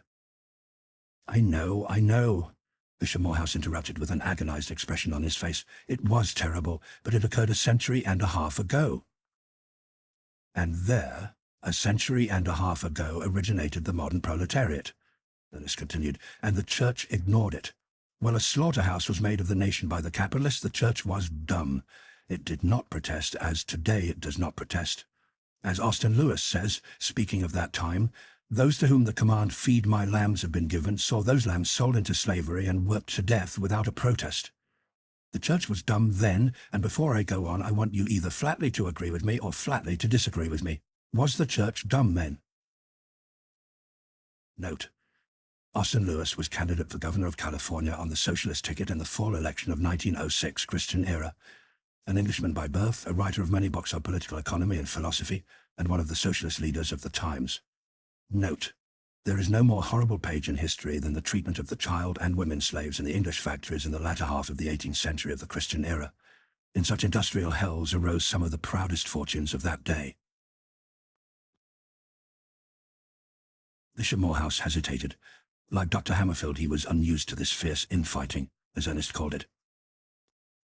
I know, Bishop Morehouse interrupted with an agonized expression on his face. It was terrible, but it occurred a century and a half ago. And there, a century and a half ago, originated the modern proletariat, Ernest continued, and the church ignored it. While a slaughterhouse was made of the nation by the capitalists, the church was dumb. It did not protest, as today it does not protest. As Austin Lewis says, speaking of that time, those to whom the command, "Feed my lambs," had been given, saw those lambs sold into slavery and worked to death without a protest. The church was dumb then, and before I go on, I want you either flatly to agree with me or flatly to disagree with me. Was the church dumb then? Note: Austin Lewis was candidate for governor of California on the Socialist ticket in the fall election of 1906 Christian era. An Englishman by birth, a writer of many books on political economy and philosophy, and one of the socialist leaders of the times. Note: there is no more horrible page in history than the treatment of the child and women slaves in the English factories in the latter half of the 18th century of the Christian era. In such industrial hells arose some of the proudest fortunes of that day. Bishop Morehouse hesitated. Like Dr. Hammerfield, he was unused to this fierce infighting, as Ernest called it.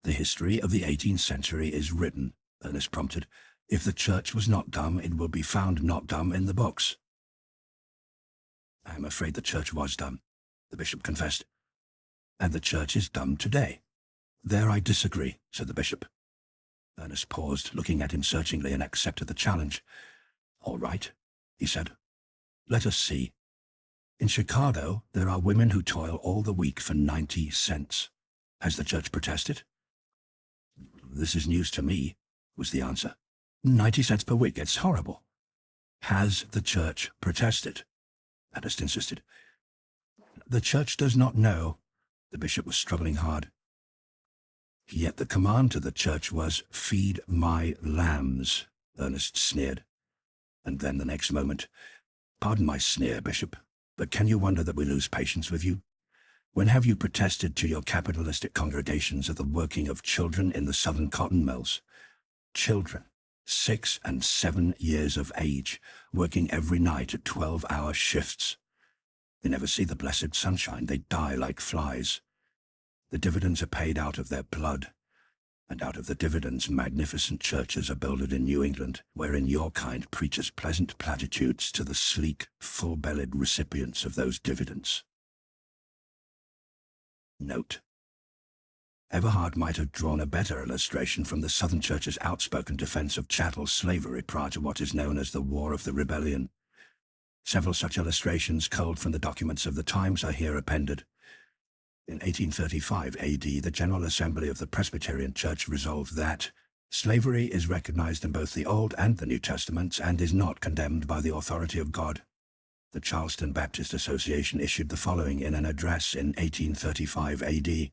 The history of the 18th century is written, Ernest prompted. If the church was not dumb, it will be found not dumb in the books. I am afraid the church was dumb, the bishop confessed. And the church is dumb today. There I disagree, said the bishop. Ernest paused, looking at him searchingly, and accepted the challenge. All right, he said. Let us see. In Chicago, there are women who toil all the week for 90 cents. Has the church protested? This is news to me, was the answer. 90 cents per week, it's horrible. Has the church protested? Ernest insisted. The church does not know. The bishop was struggling hard. Yet the command to the church was, "Feed my lambs," Ernest sneered. And then the next moment, "Pardon my sneer, Bishop, but can you wonder that we lose patience with you? When have you protested to your capitalistic congregations of the working of children in the southern cotton mills? Children, 6 and 7 years of age, working every night at 12-hour shifts. They never see the blessed sunshine. They die like flies. The dividends are paid out of their blood, and out of the dividends magnificent churches are builded in New England, wherein your kind preaches pleasant platitudes to the sleek, full-bellied recipients of those dividends. Note: Everhard might have drawn a better illustration from the Southern Church's outspoken defense of chattel slavery prior to what is known as the War of the Rebellion. Several such illustrations culled from the documents of the times are here appended. In 1835 AD, the General Assembly of the Presbyterian Church resolved that slavery is recognized in both the Old and the New Testaments and is not condemned by the authority of God. The Charleston Baptist Association issued the following in an address in 1835 AD.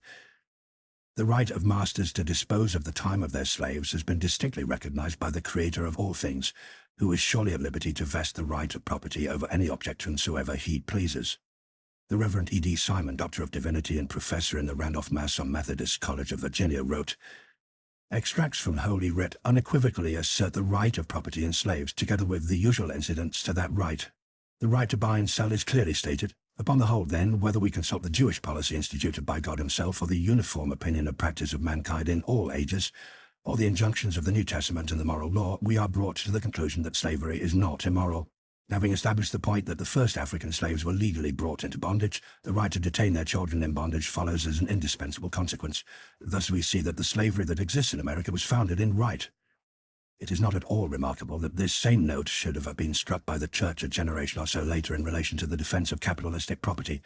The right of masters to dispose of the time of their slaves has been distinctly recognized by the Creator of all things, who is surely at liberty to vest the right of property over any object whomsoever he pleases. The Reverend E.D. Simon, Doctor of Divinity and Professor in the Randolph-Macon Methodist College of Virginia, wrote, "Extracts from Holy Writ unequivocally assert the right of property in slaves, together with the usual incidents to that right. The right to buy and sell is clearly stated. Upon the whole, then, whether we consult the Jewish policy instituted by God himself, or the uniform opinion and practice of mankind in all ages, or the injunctions of the New Testament and the moral law, we are brought to the conclusion that slavery is not immoral. Having established the point that the first African slaves were legally brought into bondage, the right to detain their children in bondage follows as an indispensable consequence. Thus we see that the slavery that exists in America was founded in right. It is not at all remarkable that this same note should have been struck by the Church a generation or so later in relation to the defense of capitalistic property.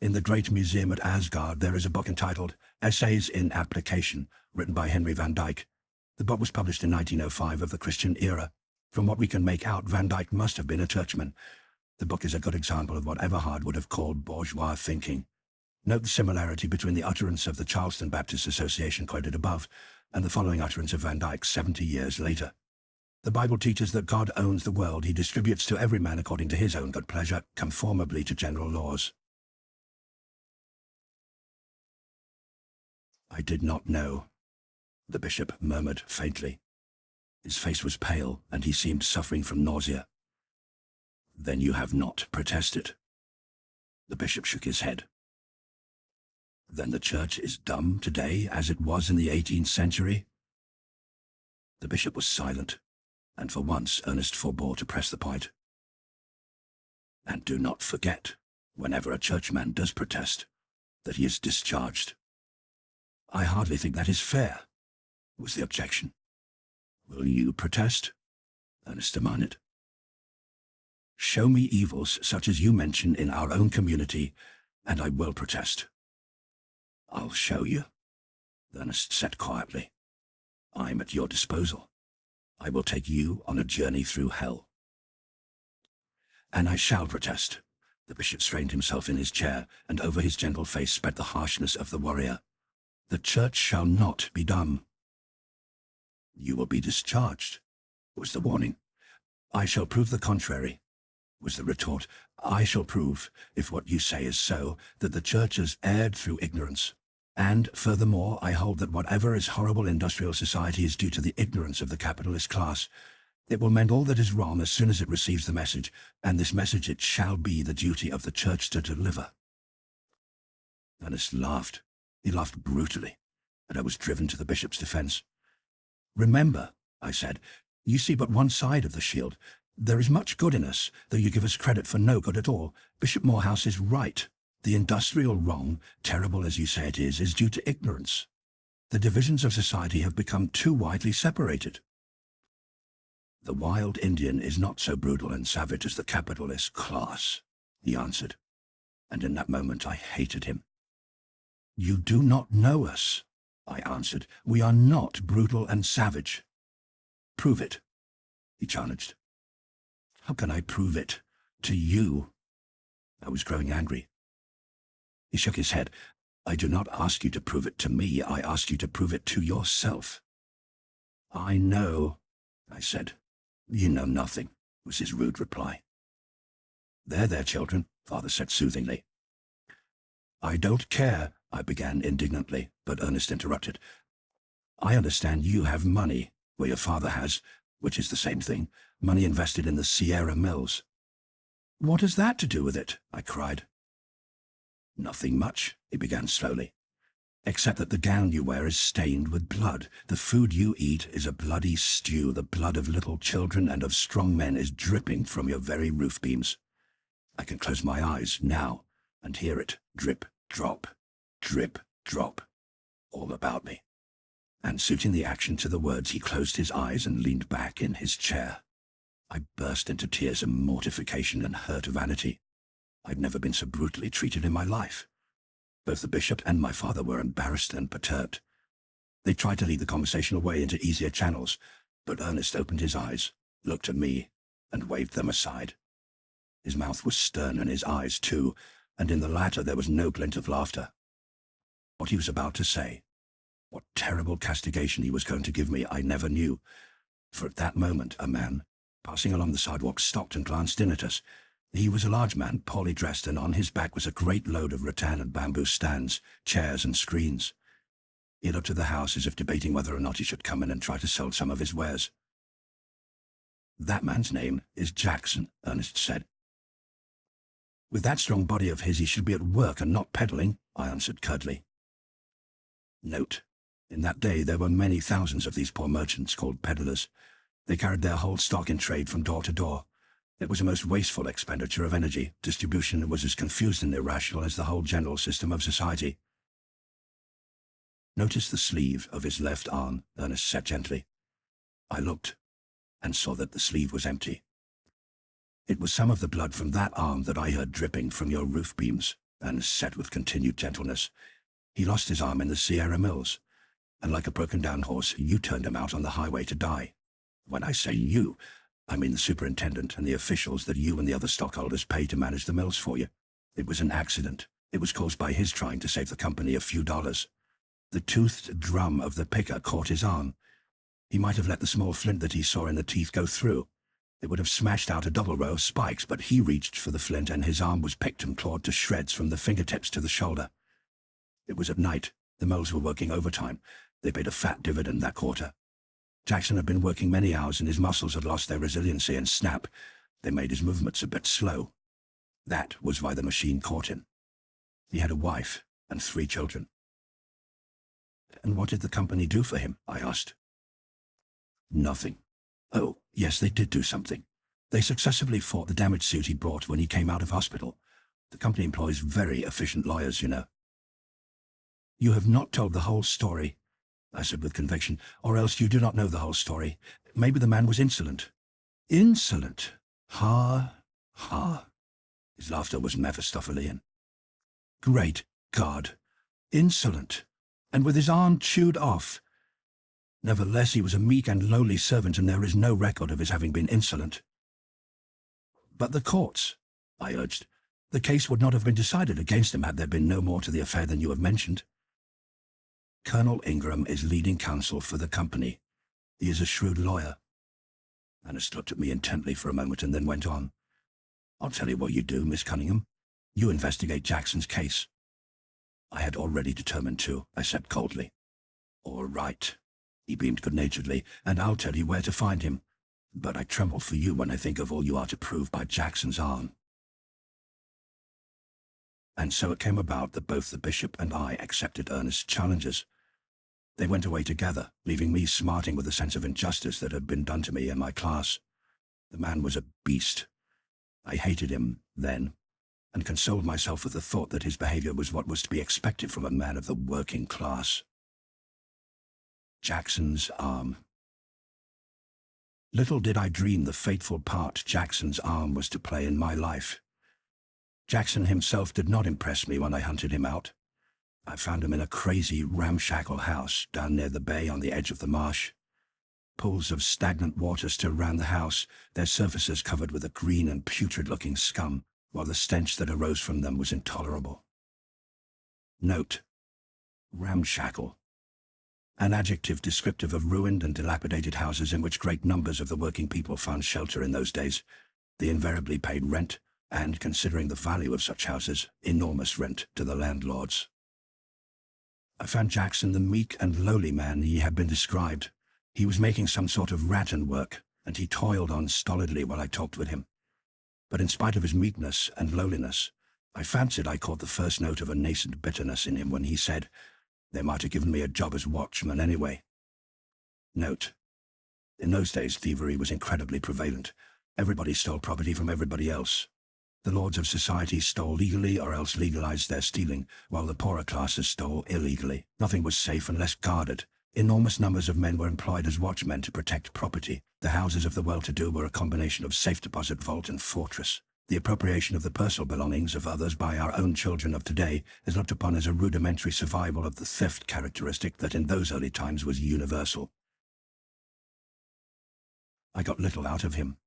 In the Great Museum at Asgard there is a book entitled Essays in Application, written by Henry Van Dyke. The book was published in 1905 of the Christian era. From what we can make out, Van Dyke must have been a churchman. The book is a good example of what Everhard would have called bourgeois thinking. Note the similarity between the utterance of the Charleston Baptist Association quoted above and the following utterance of Van Dyke 70 years later. The Bible teaches that God owns the world. He distributes to every man according to his own good pleasure, conformably to general laws. I did not know, the bishop murmured faintly. His face was pale, and he seemed suffering from nausea. Then you have not protested. The bishop shook his head. Then the church is dumb today, as it was in the 18th century? The bishop was silent, and for once Ernest forbore to press the point. And do not forget, whenever a churchman does protest, that he is discharged. I hardly think that is fair, was the objection. Will you protest? Ernest demanded. Show me evils such as you mention in our own community, and I will protest. I'll show you, Ernest said quietly. I'm at your disposal. I will take you on a journey through hell. And I shall protest. The bishop strained himself in his chair, and over his gentle face spread the harshness of the warrior. The church shall not be dumb. You will be discharged, was the warning. I shall prove the contrary, was the retort. I shall prove, if what you say is so, that the church has erred through ignorance. And, furthermore, I hold that whatever is horrible industrial society is due to the ignorance of the capitalist class. It will mend all that is wrong as soon as it receives the message, and this message it shall be the duty of the church to deliver. Ernest laughed. He laughed brutally, and I was driven to the bishop's defense. Remember, I said, you see but one side of the shield. There is much good in us, though you give us credit for no good at all. Bishop Morehouse is right. The industrial wrong, terrible as you say it is due to ignorance. The divisions of society have become too widely separated. The wild Indian is not so brutal and savage as the capitalist class, he answered, and in that moment I hated him. You do not know us, I answered. We are not brutal and savage. Prove it, he challenged. How can I prove it? To you? I was growing angry. He shook his head. I do not ask you to prove it to me. I ask you to prove it to yourself. I know, I said. You know nothing, was his rude reply. There, children, Father said soothingly. I don't care, I began indignantly, but Ernest interrupted. I understand you have money, where your father has, which is the same thing, money invested in the Sierra Mills. What has that to do with it? I cried. Nothing much, he began slowly, except that the gown you wear is stained with blood. The food you eat is a bloody stew. The blood of little children and of strong men is dripping from your very roof beams. I can close my eyes now and hear it drip, drop, all about me. And suiting the action to the words, he closed his eyes and leaned back in his chair. I burst into tears of mortification and hurt vanity. I'd never been so brutally treated in my life. Both the bishop and my father were embarrassed and perturbed. They tried to lead the conversation away into easier channels, but Ernest opened his eyes, looked at me, and waved them aside. His mouth was stern and his eyes too, and in the latter there was no glint of laughter. What he was about to say, what terrible castigation he was going to give me, I never knew, for at that moment a man, passing along the sidewalk, stopped and glanced in at us. He was a large man, poorly dressed, and on his back was a great load of rattan and bamboo stands, chairs and screens. He looked at the house as if debating whether or not he should come in and try to sell some of his wares. That man's name is Jackson, Ernest said. With that strong body of his, he should be at work and not peddling, I answered curtly. Note, in that day there were many thousands of these poor merchants called peddlers. They carried their whole stock in trade from door to door. It was a most wasteful expenditure of energy. Distribution was as confused and irrational as the whole general system of society. Notice the sleeve of his left arm, Ernest said gently. I looked and saw that the sleeve was empty. It was some of the blood from that arm that I heard dripping from your roof beams, Ernest said with continued gentleness. He lost his arm in the Sierra Mills, and like a broken-down horse, you turned him out on the highway to die. When I say you, I mean the superintendent and the officials that you and the other stockholders pay to manage the mills for you. It was an accident. It was caused by his trying to save the company a few dollars. The toothed drum of the picker caught his arm. He might have let the small flint that he saw in the teeth go through. It would have smashed out a double row of spikes, but he reached for the flint and his arm was picked and clawed to shreds from the fingertips to the shoulder. It was at night. The mills were working overtime. They paid a fat dividend that quarter. Jackson had been working many hours and his muscles had lost their resiliency and snap. They made his movements a bit slow. That was why the machine caught him. He had a wife and 3 children. And what did the company do for him? I asked. Nothing. Oh, yes, they did do something. They successfully fought the damage suit he brought when he came out of hospital. The company employs very efficient lawyers, you know. You have not told the whole story, I said with conviction, or else you do not know the whole story. Maybe the man was insolent. Insolent? Ha, ha. His laughter was Mephistophelian. Great God! Insolent! And with his arm chewed off. Nevertheless, he was a meek and lowly servant, and there is no record of his having been insolent. But the courts, I urged. The case would not have been decided against him had there been no more to the affair than you have mentioned. Colonel Ingram is leading counsel for the company. He is a shrewd lawyer. Ernest looked at me intently for a moment and then went on. I'll tell you what you do, Miss Cunningham. You investigate Jackson's case. I had already determined to, I said coldly. All right. He beamed good-naturedly, and I'll tell you where to find him. But I tremble for you when I think of all you are to prove by Jackson's arm. And so it came about that both the bishop and I accepted Ernest's challenges. They went away together, leaving me smarting with a sense of injustice that had been done to me in my class. The man was a beast. I hated him then, and consoled myself with the thought that his behavior was what was to be expected from a man of the working class. Jackson's arm. Little did I dream the fateful part Jackson's arm was to play in my life. Jackson himself did not impress me when I hunted him out. I found him in a crazy, ramshackle house down near the bay on the edge of the marsh. Pools of stagnant water stood round the house, their surfaces covered with a green and putrid-looking scum, while the stench that arose from them was intolerable. Note: ramshackle. An adjective descriptive of ruined and dilapidated houses in which great numbers of the working people found shelter in those days. They invariably paid rent, and, considering the value of such houses, enormous rent to the landlords. I found Jackson the meek and lowly man he had been described. He was making some sort of rattan work, and he toiled on stolidly while I talked with him. But in spite of his meekness and lowliness, I fancied I caught the first note of a nascent bitterness in him when he said, "They might have given me a job as watchman anyway." Note: in those days thievery was incredibly prevalent. Everybody stole property from everybody else. The lords of society stole legally or else legalized their stealing, while the poorer classes stole illegally. Nothing was safe unless guarded. Enormous numbers of men were employed as watchmen to protect property. The houses of the well-to-do were a combination of safe deposit vault and fortress. The appropriation of the personal belongings of others by our own children of today is looked upon as a rudimentary survival of the theft characteristic that in those early times was universal. I got little out of him.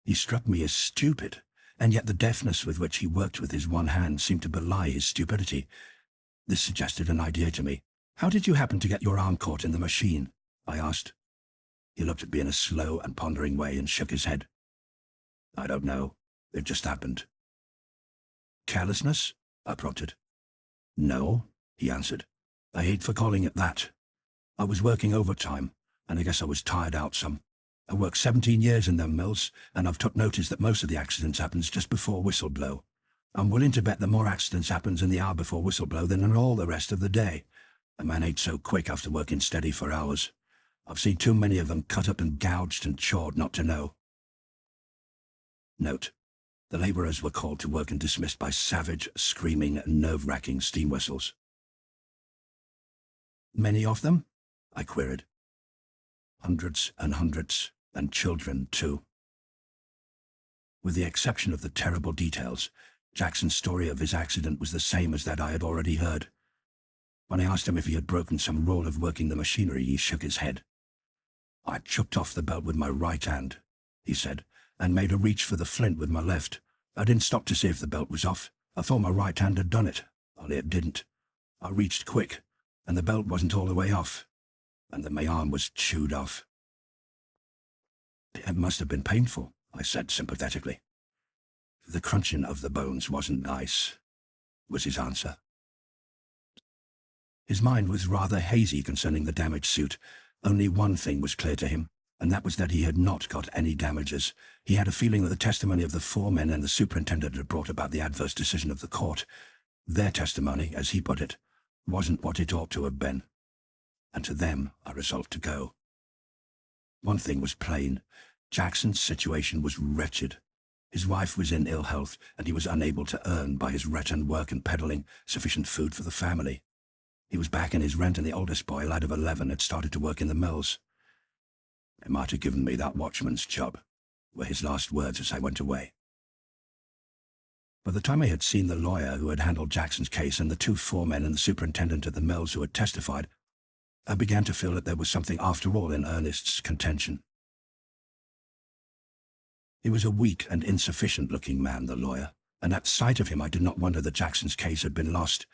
He struck me as stupid, and yet the deftness with which he worked with his one hand seemed to belie his stupidity. This suggested an idea to me. "How did you happen to get your arm caught in the machine?" I asked. He looked at me in a slow and pondering way and shook his head. "I don't know. It just happened." "Carelessness?" I prompted. "No," he answered. "I hate for calling it that. I was working overtime, and I guess I was tired out some. I worked 17 years in them mills, and I've took notice that most of the accidents happens just before whistle blow. I'm willing to bet that more accidents happens in the hour before whistle blow than in all the rest of the day. A man ain't so quick after working steady for hours. I've seen too many of them cut up and gouged and chawed not to know." Note: the labourers were called to work and dismissed by savage, screaming, nerve-wracking steam whistles. "Many of them?" I queried. "Hundreds and hundreds, and children too." With the exception of the terrible details, Jackson's story of his accident was the same as that I had already heard. When I asked him if he had broken some rule of working the machinery, he shook his head. "I chucked off the belt with my right hand," he said, "and made a reach for the flint with my left. I didn't stop to see if the belt was off. I thought my right hand had done it, only it didn't. I reached quick, and the belt wasn't all the way off, and then my arm was chewed off." "It must have been painful," I said sympathetically. "The crunching of the bones wasn't nice," was his answer. His mind was rather hazy concerning the damaged suit. Only one thing was clear to him, and that was that he had not got any damages. He had a feeling that the testimony of the four men and the superintendent had brought about the adverse decision of the court. Their testimony, as he put it, wasn't what it ought to have been, and to them I resolved to go. One thing was plain: Jackson's situation was wretched. His wife was in ill health, and he was unable to earn, by his rattan work and peddling, sufficient food for the family. He was back in his rent, and the oldest boy, a lad of 11, had started to work in the mills. "They might have given me that watchman's job," were his last words as I went away. By the time I had seen the lawyer who had handled Jackson's case and the two foremen and the superintendent of the mills who had testified, I began to feel that there was something after all in Ernest's contention. He was a weak and insufficient-looking man, the lawyer, and at sight of him I did not wonder that Jackson's case had been lost.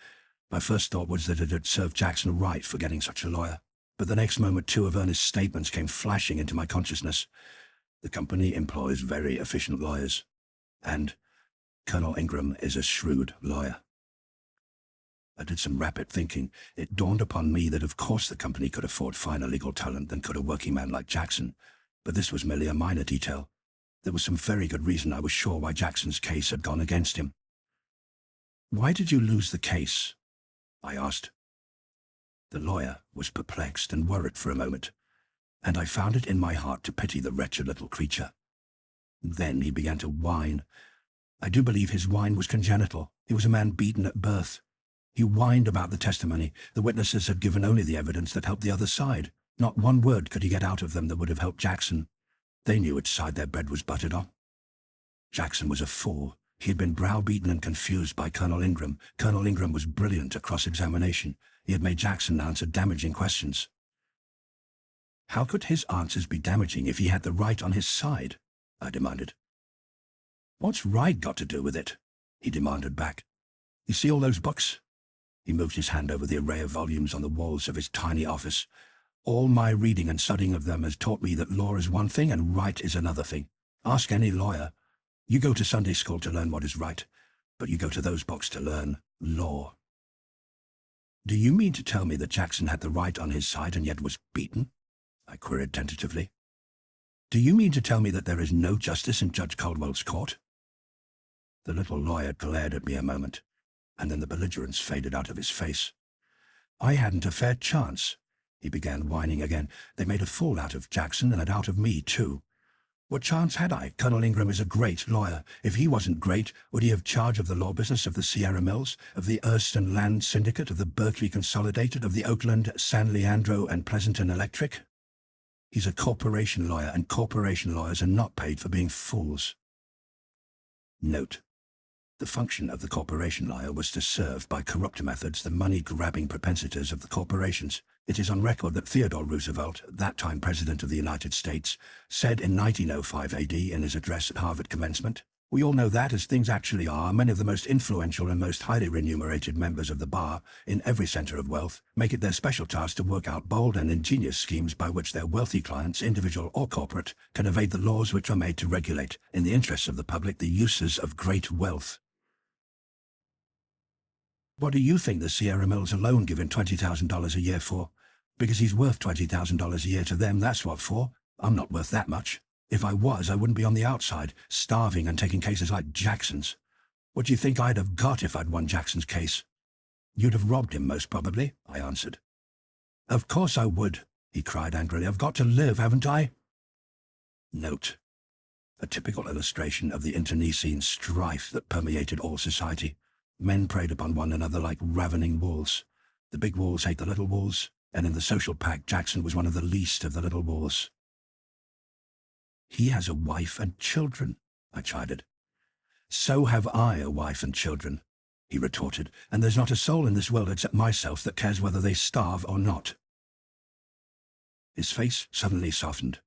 My first thought was that it had served Jackson right for getting such a lawyer, but the next moment two of Ernest's statements came flashing into my consciousness. The company employs very efficient lawyers, and Colonel Ingram is a shrewd lawyer. I did some rapid thinking. It dawned upon me that of course the company could afford finer legal talent than could a working man like Jackson, but this was merely a minor detail. There was some very good reason, I was sure, why Jackson's case had gone against him. "Why did you lose the case?" I asked. The lawyer was perplexed and worried for a moment, and I found it in my heart to pity the wretched little creature. Then he began to whine. I do believe his whine was congenital. He was a man beaten at birth. He whined about the testimony. The witnesses had given only the evidence that helped the other side. Not one word could he get out of them that would have helped Jackson. They knew which side their bread was buttered on. Jackson was a fool. He had been browbeaten and confused by Colonel Ingram. Colonel Ingram was brilliant at cross-examination. He had made Jackson answer damaging questions. How could his answers be damaging if he had the right on his side? I demanded. What's right got to do with it? He demanded back. You see all those books? He moved his hand over the array of volumes on the walls of his tiny office. All my reading and studying of them has taught me that law is one thing and right is another thing. Ask any lawyer. You go to Sunday school to learn what is right, but you go to those books to learn law. Do you mean to tell me that Jackson had the right on his side and yet was beaten? I queried tentatively. Do you mean to tell me that there is no justice in Judge Caldwell's court? The little lawyer glared at me a moment, and then the belligerence faded out of his face. I hadn't a fair chance. He began whining again. They made a fool out of Jackson and out of me, too. What chance had I? Colonel Ingram is a great lawyer. If he wasn't great, would he have charge of the law business of the Sierra Mills, of the Erston Land Syndicate, of the Berkeley Consolidated, of the Oakland, San Leandro and Pleasanton Electric? He's a corporation lawyer, and corporation lawyers are not paid for being fools. Note: the function of the corporation lawyer was to serve by corrupt methods the money-grabbing propensities of the corporations. It is on record that Theodore Roosevelt, that time President of the United States, said in 1905 AD in his address at Harvard commencement, "We all know that, as things actually are, many of the most influential and most highly remunerated members of the bar, in every center of wealth, make it their special task to work out bold and ingenious schemes by which their wealthy clients, individual or corporate, can evade the laws which are made to regulate, in the interests of the public, the uses of great wealth." What do you think the Sierra Mills alone give him $20,000 a year for? Because he's worth $20,000 a year to them, that's what for. I'm not worth that much. If I was, I wouldn't be on the outside, starving and taking cases like Jackson's. What do you think I'd have got if I'd won Jackson's case? You'd have robbed him, most probably, I answered. Of course I would, he cried angrily. I've got to live, haven't I? Note: a typical illustration of the internecine strife that permeated all society. Men preyed upon one another like ravening wolves. The big wolves hate the little wolves, and in the social pack Jackson was one of the least of the little wolves. He has a wife and children, I chided. So have I a wife and children, he retorted, and there's not a soul in this world except myself that cares whether they starve or not. His face suddenly softened,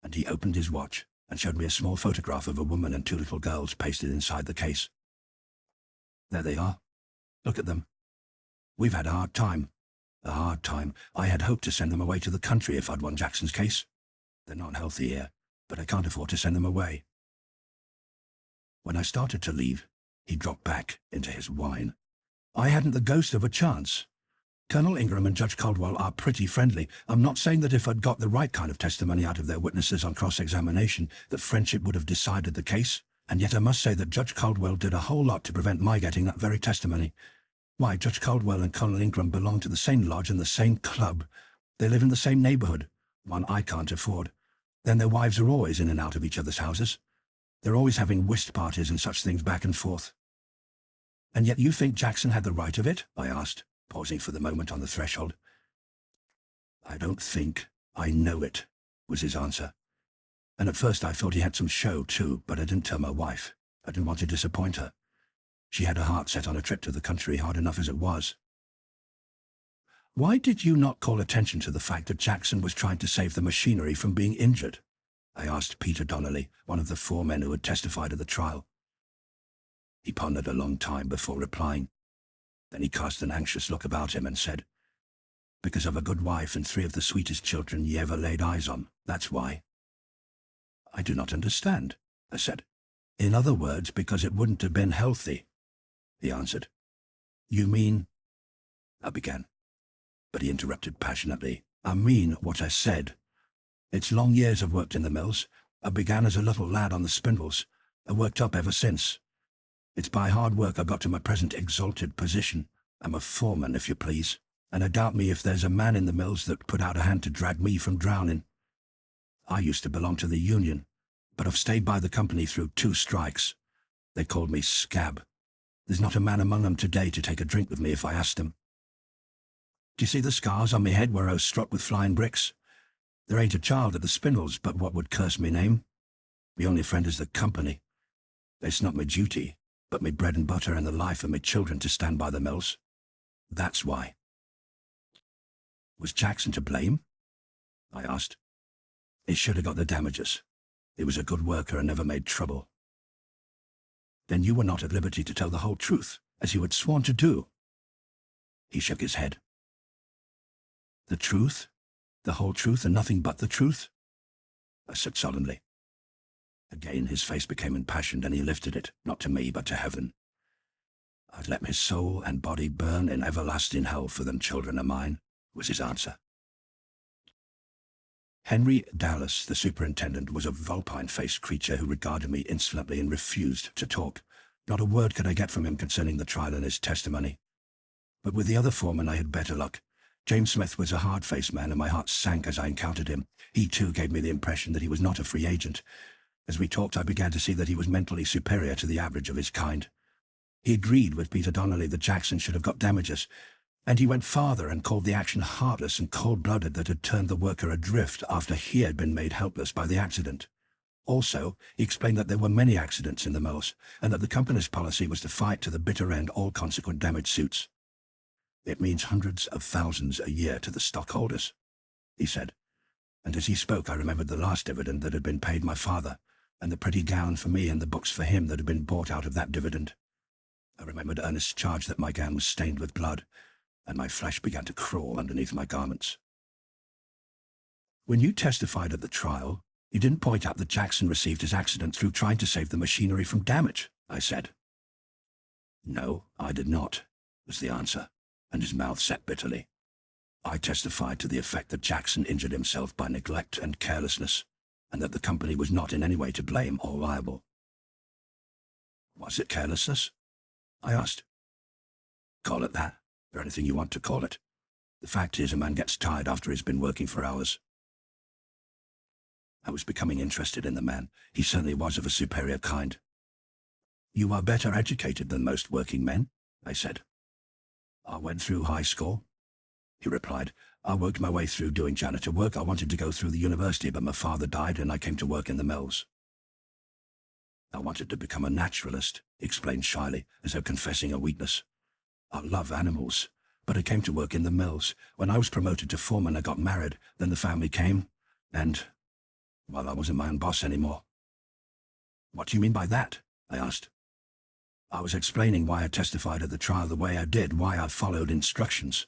and he opened his watch and showed me a small photograph of a woman and two little girls pasted inside the case. There they are. Look at them. We've had a hard time. A hard time. I had hoped to send them away to the country if I'd won Jackson's case. They're not healthy here, but I can't afford to send them away. When I started to leave, he dropped back into his whine. I hadn't the ghost of a chance. Colonel Ingram and Judge Caldwell are pretty friendly. I'm not saying that if I'd got the right kind of testimony out of their witnesses on cross-examination, that friendship would have decided the case. And yet I must say that Judge Caldwell did a whole lot to prevent my getting that very testimony. Why, Judge Caldwell and Colonel Ingram belong to the same lodge and the same club. They live in the same neighborhood, one I can't afford. Then their wives are always in and out of each other's houses. They're always having whist parties and such things back and forth. And yet you think Jackson had the right of it? I asked, pausing for the moment on the threshold. I don't think, I know it, was his answer. And at first I thought he had some show too, but I didn't tell my wife. I didn't want to disappoint her. She had her heart set on a trip to the country, hard enough as it was. Why did you not call attention to the fact that Jackson was trying to save the machinery from being injured? I asked Peter Donnelly, one of the four men who had testified at the trial. He pondered a long time before replying. Then he cast an anxious look about him and said, "Because of a good wife and three of the sweetest children ye ever laid eyes on, that's why." I do not understand, I said. In other words, because it wouldn't have been healthy, he answered. You mean... I began, but he interrupted passionately. I mean what I said. It's long years I've worked in the mills. I began as a little lad on the spindles. I worked up ever since. It's by hard work I got to my present exalted position. I'm a foreman, if you please, and I doubt me if there's a man in the mills that put out a hand to drag me from drowning. I used to belong to the union, but I've stayed by the company through 2 strikes. They called me Scab. There's not a man among them today to take a drink with me if I asked them. Do you see the scars on me head where I was struck with flying bricks? There ain't a child at the spindles but what would curse me name. Me only friend is the company. It's not my duty, but me bread and butter and the life of me children to stand by the mills. That's why. Was Jackson to blame? I asked. He should have got the damages. He was a good worker and never made trouble. Then you were not at liberty to tell the whole truth, as you had sworn to do. He shook his head. The truth? The whole truth and nothing but the truth? I said solemnly. Again his face became impassioned, and he lifted it, not to me, but to heaven. "I'd let my soul and body burn in everlasting hell for them children of mine," was his answer. Henry Dallas, the superintendent, was a vulpine-faced creature who regarded me insolently and refused to talk. Not a word could I get from him concerning the trial and his testimony. But with the other foreman I had better luck. James Smith was a hard-faced man, and my heart sank as I encountered him. He, too, gave me the impression that he was not a free agent. As we talked, I began to see that he was mentally superior to the average of his kind. He agreed with Peter Donnelly that Jackson should have got damages, and he went farther and called the action heartless and cold-blooded that had turned the worker adrift after he had been made helpless by the accident. Also, he explained that there were many accidents in the mills, and that the company's policy was to fight to the bitter end all consequent damage suits. "It means hundreds of thousands a year to the stockholders," he said. And as he spoke, I remembered the last dividend that had been paid my father, and the pretty gown for me and the books for him that had been bought out of that dividend. I remembered Ernest's charge that my gown was stained with blood, and my flesh began to crawl underneath my garments. "When you testified at the trial, you didn't point out that Jackson received his accident through trying to save the machinery from damage," I said. "No, I did not," was the answer, and his mouth set bitterly. "I testified to the effect that Jackson injured himself by neglect and carelessness, and that the company was not in any way to blame or liable." "Was it carelessness?" I asked. "Call it that, or anything you want to call it. The fact is, a man gets tired after he's been working for hours." I was becoming interested in the man. He certainly was of a superior kind. "You are better educated than most working men," I said. "I went through high school," he replied. "I worked my way through doing janitor work. I wanted to go through the university, but my father died and I came to work in the mills." "I wanted to become a naturalist," he explained shyly, as though confessing a weakness. "I love animals, but I came to work in the mills. When I was promoted to foreman, I got married. Then the family came, and, well, I wasn't my own boss anymore." "What do you mean by that?" I asked. I was explaining why I testified at the trial the way I did, why I followed instructions.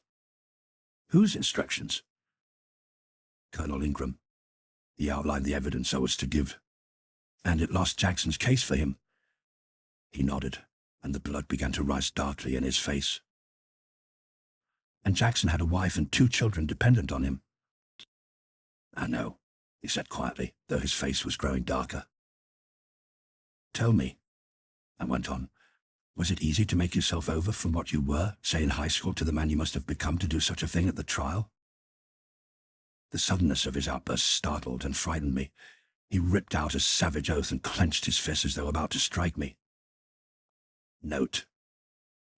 "Whose instructions?" "Colonel Ingram. He outlined the evidence I was to give, and it lost Jackson's case for him." He nodded, and the blood began to rise darkly in his face. "And Jackson had a wife and 2 children dependent on him." "I know," he said quietly, though his face was growing darker. "Tell me," I went on, "was it easy to make yourself over from what you were, say in high school, to the man you must have become to do such a thing at the trial?" The suddenness of his outburst startled and frightened me. He ripped out a savage oath and clenched his fist as though about to strike me. Note: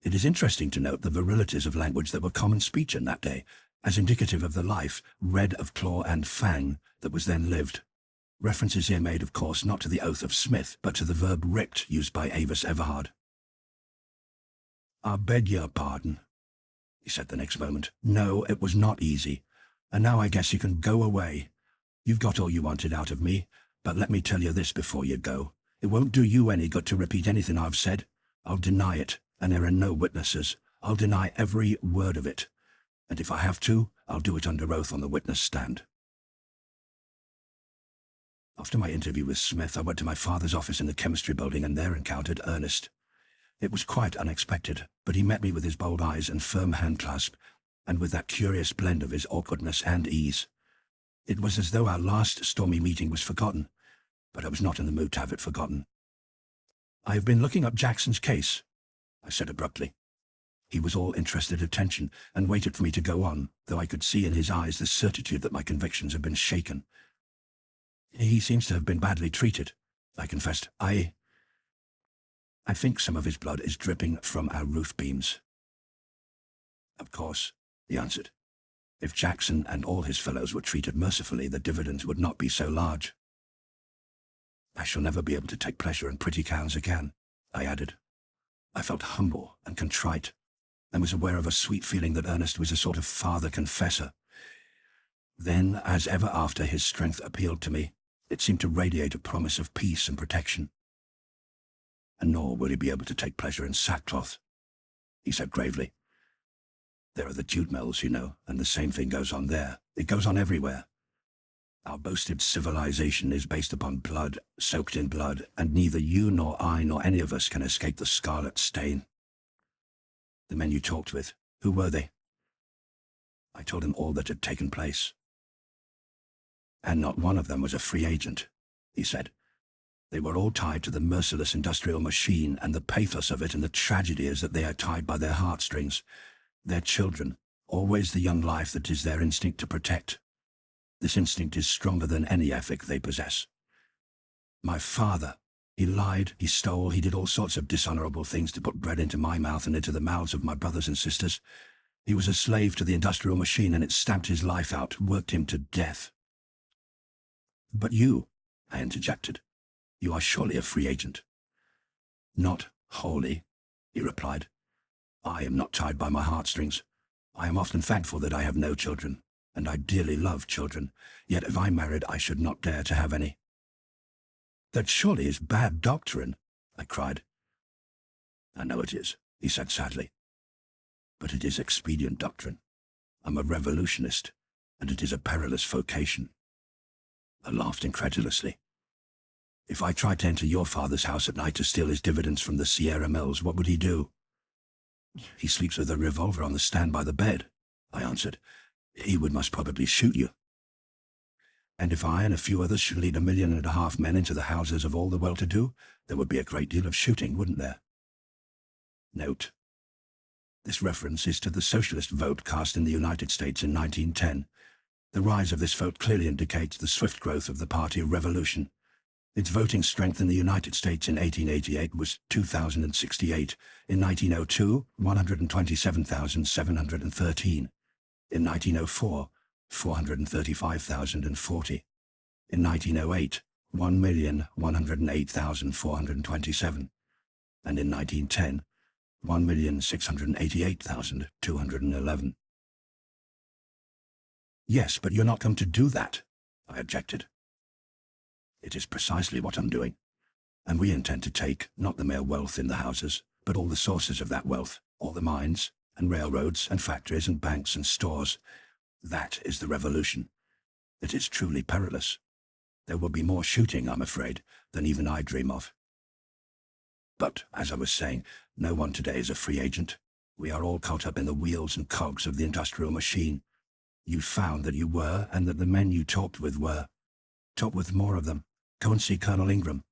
it is interesting to note the virilities of language that were common speech in that day, as indicative of the life, red of claw and fang, that was then lived. Reference is here made, of course, not to the oath of Smith, but to the verb ripped used by Avis Everhard. "I beg your pardon," he said the next moment. "No, it was not easy. And now I guess you can go away. You've got all you wanted out of me, but let me tell you this before you go. It won't do you any good to repeat anything I've said. I'll deny it, and there are no witnesses. I'll deny every word of it. And if I have to, I'll do it under oath on the witness stand." After my interview with Smith, I went to my father's office in the chemistry building and there encountered Ernest. It was quite unexpected, but he met me with his bold eyes and firm handclasp, and with that curious blend of his awkwardness and ease. It was as though our last stormy meeting was forgotten, but I was not in the mood to have it forgotten. "I have been looking up Jackson's case," I said abruptly. He was all interested attention, and waited for me to go on, though I could see in his eyes the certitude that my convictions had been shaken. "He seems to have been badly treated," I confessed. I think some of his blood is dripping from our roof beams." "Of course," he answered. "If Jackson and all his fellows were treated mercifully, the dividends would not be so large." "I shall never be able to take pleasure in pretty cows again," I added. I felt humble and contrite, and was aware of a sweet feeling that Ernest was a sort of father-confessor. Then, as ever after, his strength appealed to me. It seemed to radiate a promise of peace and protection. "And nor will he be able to take pleasure in sackcloth," he said gravely. "There are the jute mills, you know, and the same thing goes on there. It goes on everywhere. Our boasted civilization is based upon blood, soaked in blood, and neither you nor I nor any of us can escape the scarlet stain. The men you talked with, who were they? I told him all that had taken place. And not one of them was a free agent, he said. They were all tied to the merciless industrial machine, and the pathos of it and the tragedy is that they are tied by their heartstrings. Their children, always the young life that is their instinct to protect. This instinct is stronger than any ethic they possess. My father, he lied, he stole, he did all sorts of dishonorable things to put bread into my mouth and into the mouths of my brothers and sisters. He was a slave to the industrial machine, and it stamped his life out, worked him to death. But you, I interjected, you are surely a free agent. Not wholly, he replied. I am not tied by my heartstrings. I am often thankful that I have no children, and I dearly love children, yet if I married I should not dare to have any. That surely is bad doctrine, I cried. I know it is, he said sadly. But it is expedient doctrine. I'm a revolutionist, and it is a perilous vocation. I laughed incredulously. If I tried to enter your father's house at night to steal his dividends from the Sierra Mills, what would he do? He sleeps with a revolver on the stand by the bed, I answered. He would most probably shoot you. And if I and a few others should lead 1.5 million men into the houses of all the well-to-do, there would be a great deal of shooting, wouldn't there? Note: this reference is to the Socialist vote cast in the United States in 1910. The rise of this vote clearly indicates the swift growth of the Party of Revolution. Its voting strength in the United States in 1888 was 2,068, in 1902, 127,713. In 1904, 435,040. In 1908, 1,108,427. And in 1910, 1,688,211. Yes, but you're not going to do that, I objected. It is precisely what I'm doing. And we intend to take not the mere wealth in the houses, but all the sources of that wealth, all the mines, and railroads, and factories, and banks, and stores. That is the revolution. It is truly perilous. There will be more shooting, I'm afraid, than even I dream of. But, as I was saying, no one today is a free agent. We are all caught up in the wheels and cogs of the industrial machine. You found that you were, and that the men you talked with were. Talk with more of them. Go and see Colonel Ingram.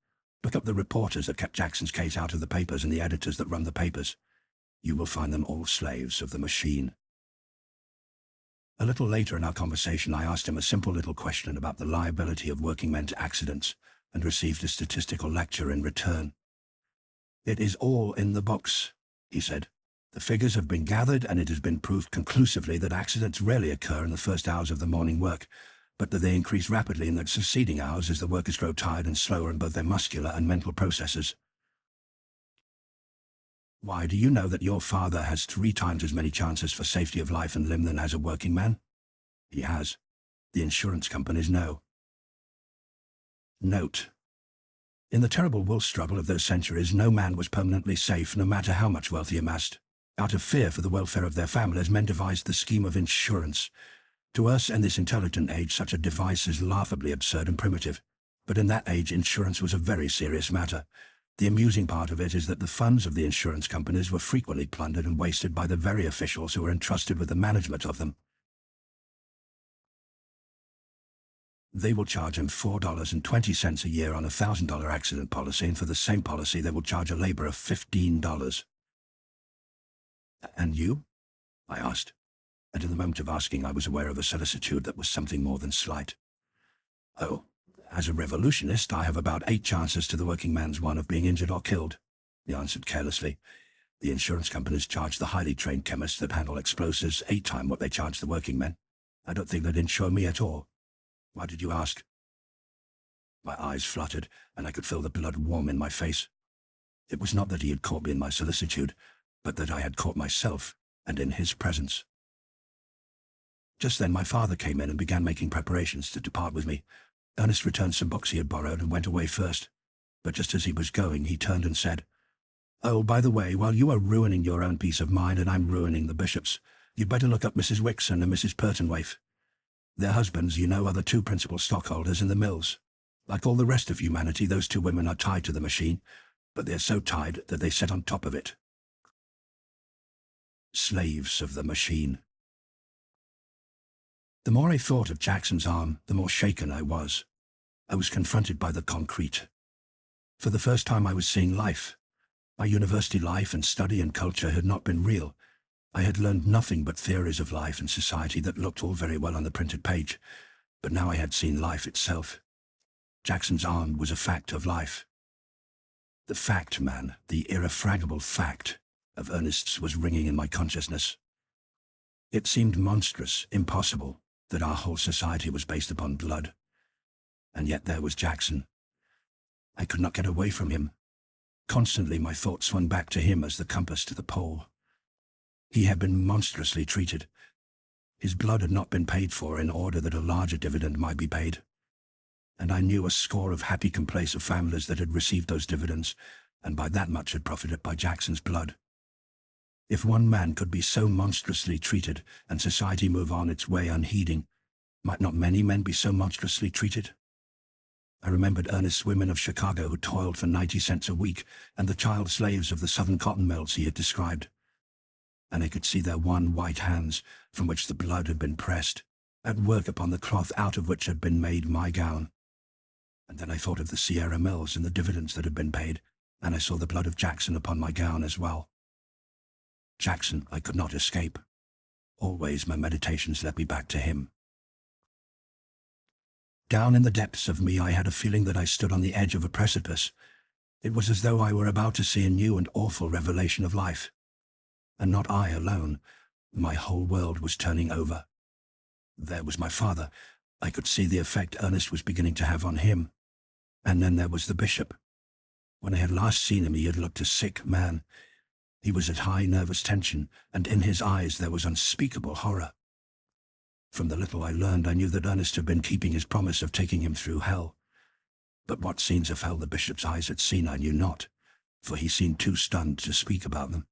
Look up the reporters that kept Jackson's case out of the papers and the editors that run the papers. You will find them all slaves of the machine. A little later in our conversation, I asked him a simple little question about the liability of working men to accidents, and received a statistical lecture in return. It is all in the books, he said. The figures have been gathered, and it has been proved conclusively that accidents rarely occur in the first hours of the morning work, but that they increase rapidly in the succeeding hours as the workers grow tired and slower in both their muscular and mental processes. Why, do you know that your father has 3 times as many chances for safety of life and limb than has a working man? He has. The insurance companies know. Note: in the terrible wool struggle of those centuries, no man was permanently safe, no matter how much wealth he amassed. Out of fear for the welfare of their families, men devised the scheme of insurance. To us, in this intelligent age, such a device is laughably absurd and primitive. But in that age, insurance was a very serious matter. The amusing part of it is that the funds of the insurance companies were frequently plundered and wasted by the very officials who were entrusted with the management of them. They will charge him $4.20 a year on a $1,000 accident policy, and for the same policy they will charge a laborer $15. And you? I asked, and in the moment of asking I was aware of a solicitude that was something more than slight. Oh, as a revolutionist, I have about 8 chances to the working man's 1 of being injured or killed, he answered carelessly. The insurance companies charge the highly trained chemists that handle explosives 8 times what they charge the working men. I don't think they'd insure me at all. Why did you ask? My eyes fluttered, and I could feel the blood warm in my face. It was not that he had caught me in my solicitude, but that I had caught myself, and in his presence. Just then my father came in and began making preparations to depart with me. Ernest returned some books he had borrowed and went away first. But just as he was going, he turned and said, "Oh, by the way, while you are ruining your own peace of mind and I'm ruining the bishop's, you'd better look up Mrs. Wixon and Mrs. Pertonwaithe. Their husbands, you know, are the two principal stockholders in the mills. Like all the rest of humanity, those two women are tied to the machine, but they're so tied that they sit on top of it. Slaves of the machine. The more I thought of Jackson's arm, the more shaken I was. I was confronted by the concrete. For the first time I was seeing life. My university life and study and culture had not been real. I had learned nothing but theories of life and society that looked all very well on the printed page, but now I had seen life itself. Jackson's arm was a fact of life. The fact, man, the irrefragable fact of Ernest's was ringing in my consciousness. It seemed monstrous, impossible, that our whole society was based upon blood. And yet there was Jackson. I could not get away from him. Constantly my thoughts swung back to him as the compass to the pole. He had been monstrously treated. His blood had not been paid for in order that a larger dividend might be paid. And I knew a score of happy, complacent families that had received those dividends, and by that much had profited by Jackson's blood. If one man could be so monstrously treated, and society move on its way unheeding, might not many men be so monstrously treated? I remembered Ernest's women of Chicago who toiled for 90 cents a week, and the child slaves of the southern cotton mills he had described. And I could see their wan white hands, from which the blood had been pressed, at work upon the cloth out of which had been made my gown. And then I thought of the Sierra Mills and the dividends that had been paid, and I saw the blood of Jackson upon my gown as well. Jackson I could not escape. Always my meditations led me back to him. Down in the depths of me I had a feeling that I stood on the edge of a precipice. It was as though I were about to see a new and awful revelation of life. And not I alone. My whole world was turning over. There was my father. I could see the effect Ernest was beginning to have on him. And then there was the bishop. When I had last seen him he had looked a sick man. He was at high nervous tension, and in his eyes there was unspeakable horror. From the little I learned, I knew that Ernest had been keeping his promise of taking him through hell. But what scenes of hell the bishop's eyes had seen I knew not, for he seemed too stunned to speak about them.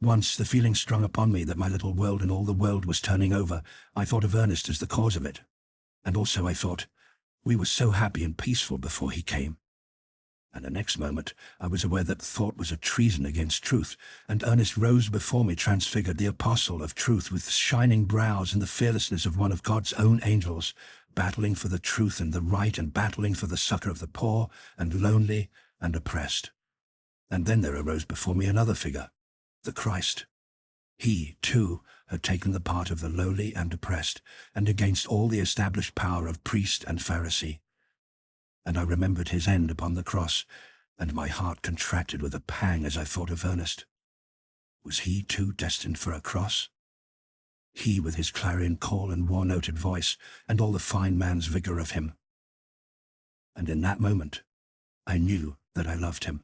Once the feeling strong upon me that my little world and all the world was turning over, I thought of Ernest as the cause of it. And also I thought, we were so happy and peaceful before he came. And the next moment I was aware that thought was a treason against truth, and Ernest rose before me transfigured, the apostle of truth, with shining brows and the fearlessness of one of God's own angels, battling for the truth and the right, and battling for the succor of the poor and lonely and oppressed. And then there arose before me another figure, the Christ. He, too, had taken the part of the lowly and oppressed, and against all the established power of priest and Pharisee. And I remembered his end upon the cross, and my heart contracted with a pang as I thought of Ernest. Was he too destined for a cross? He with his clarion call and war-noted voice, and all the fine man's vigor of him. And in that moment, I knew that I loved him,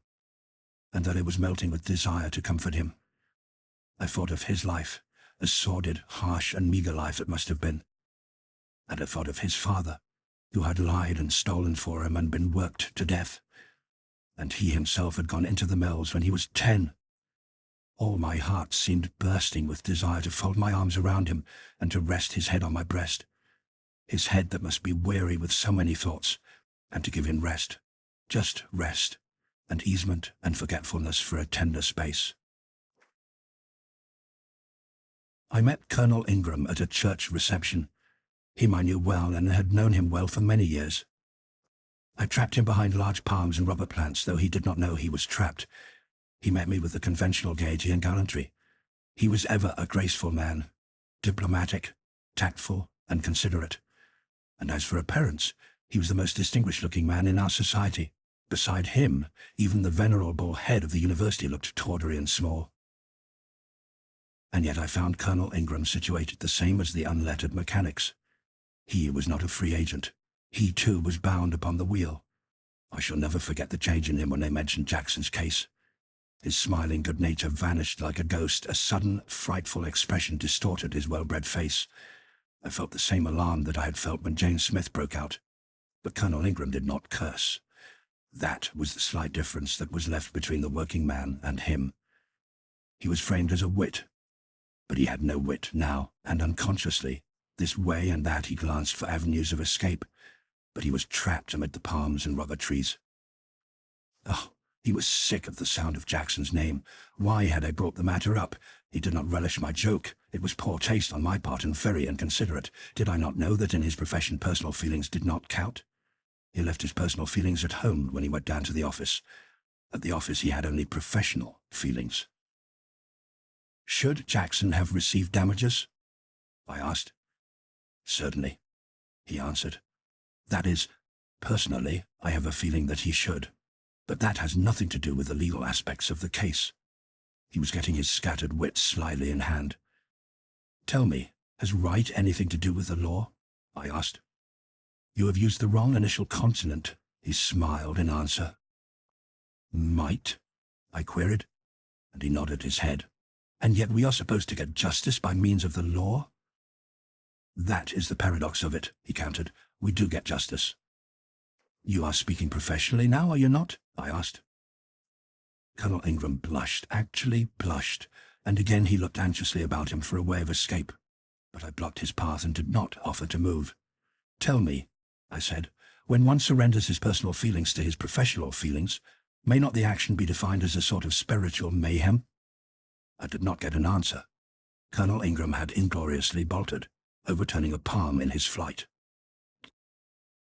and that I was melting with desire to comfort him. I thought of his life, a sordid, harsh, and meagre life it must have been. And I thought of his father, who had lied and stolen for him and been worked to death. And he himself had gone into the mills when he was 10. All my heart seemed bursting with desire to fold my arms around him and to rest his head on my breast. His head that must be weary with so many thoughts, and to give him rest, just rest, and easement and forgetfulness for a tender space. I met Colonel Ingram at a church reception. Him I knew well and had known him well for many years. I trapped him behind large palms and rubber plants, though he did not know he was trapped. He met me with the conventional gaiety and gallantry. He was ever a graceful man, diplomatic, tactful, and considerate. And as for appearance, he was the most distinguished-looking man in our society. Beside him, even the venerable head of the university looked tawdry and small. And yet I found Colonel Ingram situated the same as the unlettered mechanics. He was not a free agent. He, too, was bound upon the wheel. I shall never forget the change in him when they mentioned Jackson's case. His smiling good nature vanished like a ghost. A sudden, frightful expression distorted his well-bred face. I felt the same alarm that I had felt when Jane Smith broke out. But Colonel Ingram did not curse. That was the slight difference that was left between the working man and him. He was framed as a wit, but he had no wit now, and unconsciously, This way and that he glanced for avenues of escape, but he was trapped amid the palms and rubber trees. Oh, he was sick of the sound of Jackson's name. Why had I brought the matter up? He did not relish my joke. It was poor taste on my part and very inconsiderate. Did I not know that in his profession personal feelings did not count? He left his personal feelings at home when he went down to the office. At the office he had only professional feelings. Should Jackson have received damages? I asked. Certainly, he answered. That is, personally, I have a feeling that he should. But that has nothing to do with the legal aspects of the case. He was getting his scattered wits slyly in hand. Tell me, has right anything to do with the law? I asked. You have used the wrong initial consonant, he smiled in answer. Might? I queried, and he nodded his head. And yet we are supposed to get justice by means of the law? That is the paradox of it, he countered. We do get justice. You are speaking professionally now, are you not? I asked. Colonel Ingram blushed, actually blushed, and again he looked anxiously about him for a way of escape. But I blocked his path and did not offer to move. Tell me, I said, when one surrenders his personal feelings to his professional feelings, may not the action be defined as a sort of spiritual mayhem? I did not get an answer. Colonel Ingram had ingloriously bolted, overturning a palm in his flight.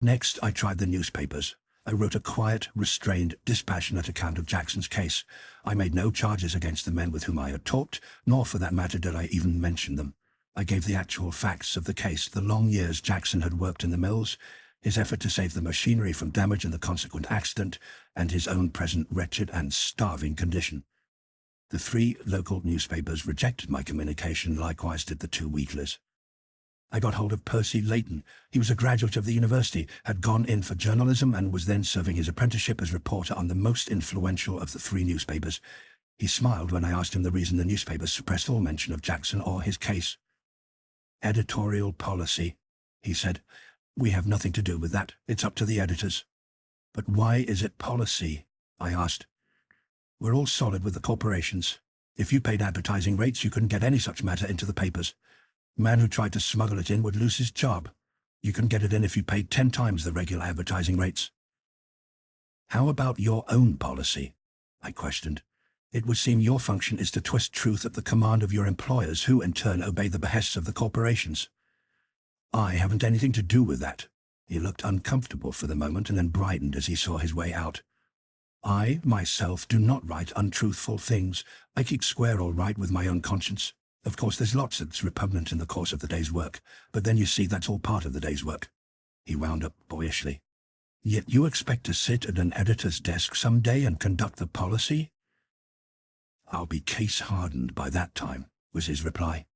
Next, I tried the newspapers. I wrote a quiet, restrained, dispassionate account of Jackson's case. I made no charges against the men with whom I had talked, nor for that matter did I even mention them. I gave the actual facts of the case, the long years Jackson had worked in the mills, his effort to save the machinery from damage and the consequent accident, and his own present wretched and starving condition. The 3 local newspapers rejected my communication, likewise did the 2 weeklies. I got hold of Percy Layton. He was a graduate of the university, had gone in for journalism, and was then serving his apprenticeship as reporter on the most influential of the 3 newspapers. He smiled when I asked him the reason the newspapers suppressed all mention of Jackson or his case. Editorial policy, he said. We have nothing to do with that. It's up to the editors. But why is it policy? I asked. We're all solid with the corporations. If you paid advertising rates, you couldn't get any such matter into the papers. A man who tried to smuggle it in would lose his job. You can get it in if you paid 10 times the regular advertising rates. How about your own policy? I questioned. It would seem your function is to twist truth at the command of your employers, who in turn obey the behests of the corporations. I haven't anything to do with that. He looked uncomfortable for the moment and then brightened as he saw his way out. I, myself, do not write untruthful things. I keep square all right with my own conscience. Of course, there's lots that's repugnant in the course of the day's work, but then you see that's all part of the day's work. He wound up boyishly. Yet you expect to sit at an editor's desk some day and conduct the policy? I'll be case-hardened by that time, was his reply.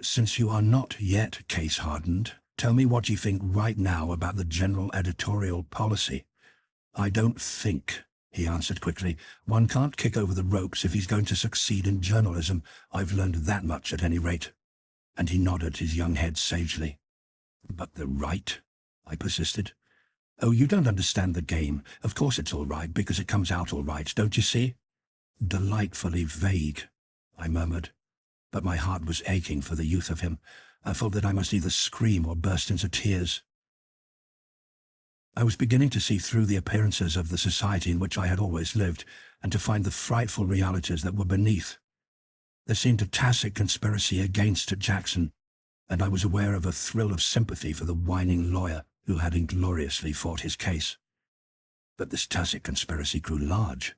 Since you are not yet case-hardened, tell me what you think right now about the general editorial policy. I don't think, he answered quickly. One can't kick over the ropes if he's going to succeed in journalism. I've learned that much at any rate. And he nodded his young head sagely. But the right? I persisted. Oh, you don't understand the game. Of course it's all right, because it comes out all right, don't you see? Delightfully vague, I murmured. But my heart was aching for the youth of him. I felt that I must either scream or burst into tears. I was beginning to see through the appearances of the society in which I had always lived, and to find the frightful realities that were beneath. There seemed a tacit conspiracy against Jackson, and I was aware of a thrill of sympathy for the whining lawyer who had ingloriously fought his case. But this tacit conspiracy grew large.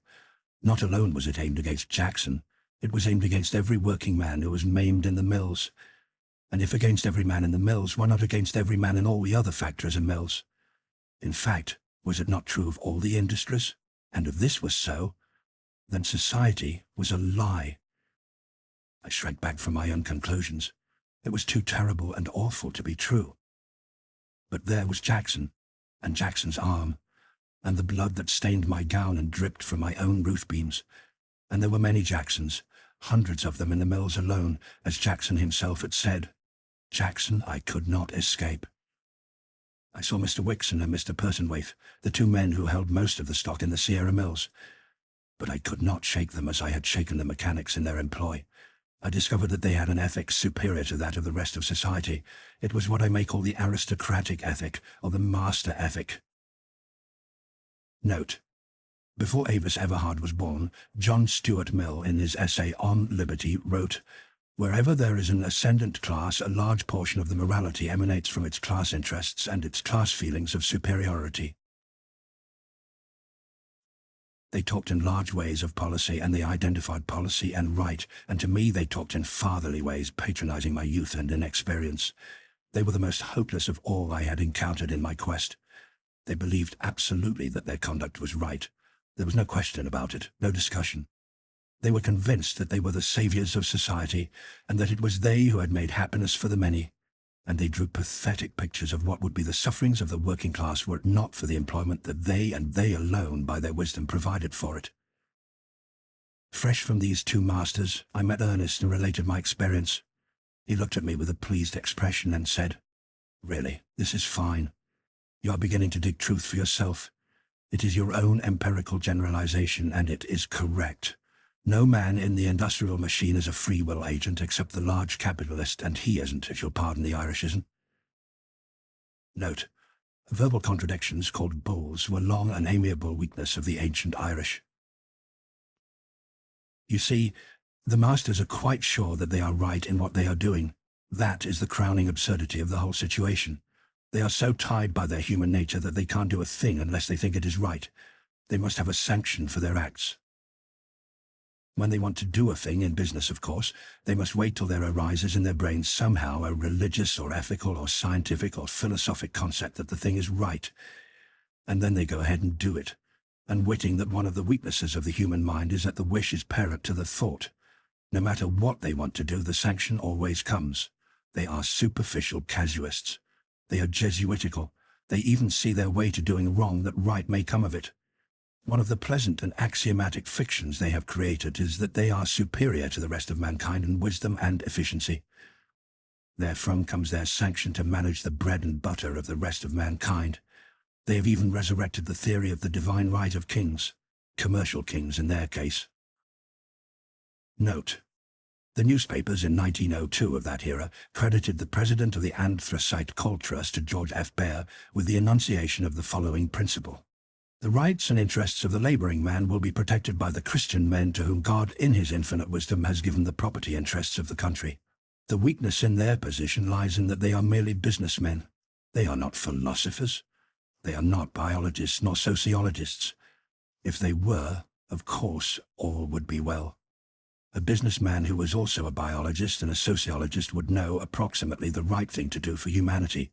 Not alone was it aimed against Jackson, it was aimed against every working man who was maimed in the mills. And if against every man in the mills, why not against every man in all the other factories and mills? In fact, was it not true of all the industries? And if this was so, then society was a lie. I shrank back from my own conclusions. It was too terrible and awful to be true. But there was Jackson, and Jackson's arm, and the blood that stained my gown and dripped from my own roof beams. And there were many Jacksons, hundreds of them in the mills alone, as Jackson himself had said. Jackson I could not escape. I saw Mr. Wixon and Mr. Pertonwaithe, the 2 men who held most of the stock in the Sierra Mills. But I could not shake them as I had shaken the mechanics in their employ. I discovered that they had an ethic superior to that of the rest of society. It was what I may call the aristocratic ethic, or the master ethic. Note: before Avis Everhard was born, John Stuart Mill, in his essay On Liberty, wrote, "Wherever there is an ascendant class, a large portion of the morality emanates from its class interests and its class feelings of superiority." They talked in large ways of policy, and they identified policy and right, and to me they talked in fatherly ways, patronizing my youth and inexperience. They were the most hopeless of all I had encountered in my quest. They believed absolutely that their conduct was right. There was no question about it, no discussion. They were convinced that they were the saviors of society, and that it was they who had made happiness for the many, and they drew pathetic pictures of what would be the sufferings of the working class were it not for the employment that they, and they alone, by their wisdom provided for it. Fresh from these two masters, I met Ernest and related my experience. He looked at me with a pleased expression and said, "Really, this is fine. You are beginning to dig truth for yourself. It is your own empirical generalization, and it is correct. No man in the industrial machine is a free will agent except the large capitalist, and he isn't, if you'll pardon the Irishism." Note: verbal contradictions, called bulls, were long an amiable weakness of the ancient Irish. You see, the masters are quite sure that they are right in what they are doing. That is the crowning absurdity of the whole situation. They are so tied by their human nature that they can't do a thing unless they think it is right. They must have a sanction for their acts. When they want to do a thing, in business of course, they must wait till there arises in their brains somehow a religious or ethical or scientific or philosophic concept that the thing is right. And then they go ahead and do it, unwitting that one of the weaknesses of the human mind is that the wish is parent to the thought. No matter what they want to do, the sanction always comes. They are superficial casuists. They are Jesuitical. They even see their way to doing wrong that right may come of it. One of the pleasant and axiomatic fictions they have created is that they are superior to the rest of mankind in wisdom and efficiency. Therefrom comes their sanction to manage the bread and butter of the rest of mankind. They have even resurrected the theory of the divine right of kings, commercial kings in their case. Note: the newspapers in 1902 of that era credited the president of the Anthracite Coal Trust, George F. Baer, with the enunciation of the following principle: "The rights and interests of the laboring man will be protected by the Christian men to whom God in his infinite wisdom has given the property interests of the country. The weakness in their position lies in that they are merely businessmen. They are not philosophers. They are not biologists nor sociologists. If they were, of course, all would be well. A businessman who was also a biologist and a sociologist would know approximately the right thing to do for humanity.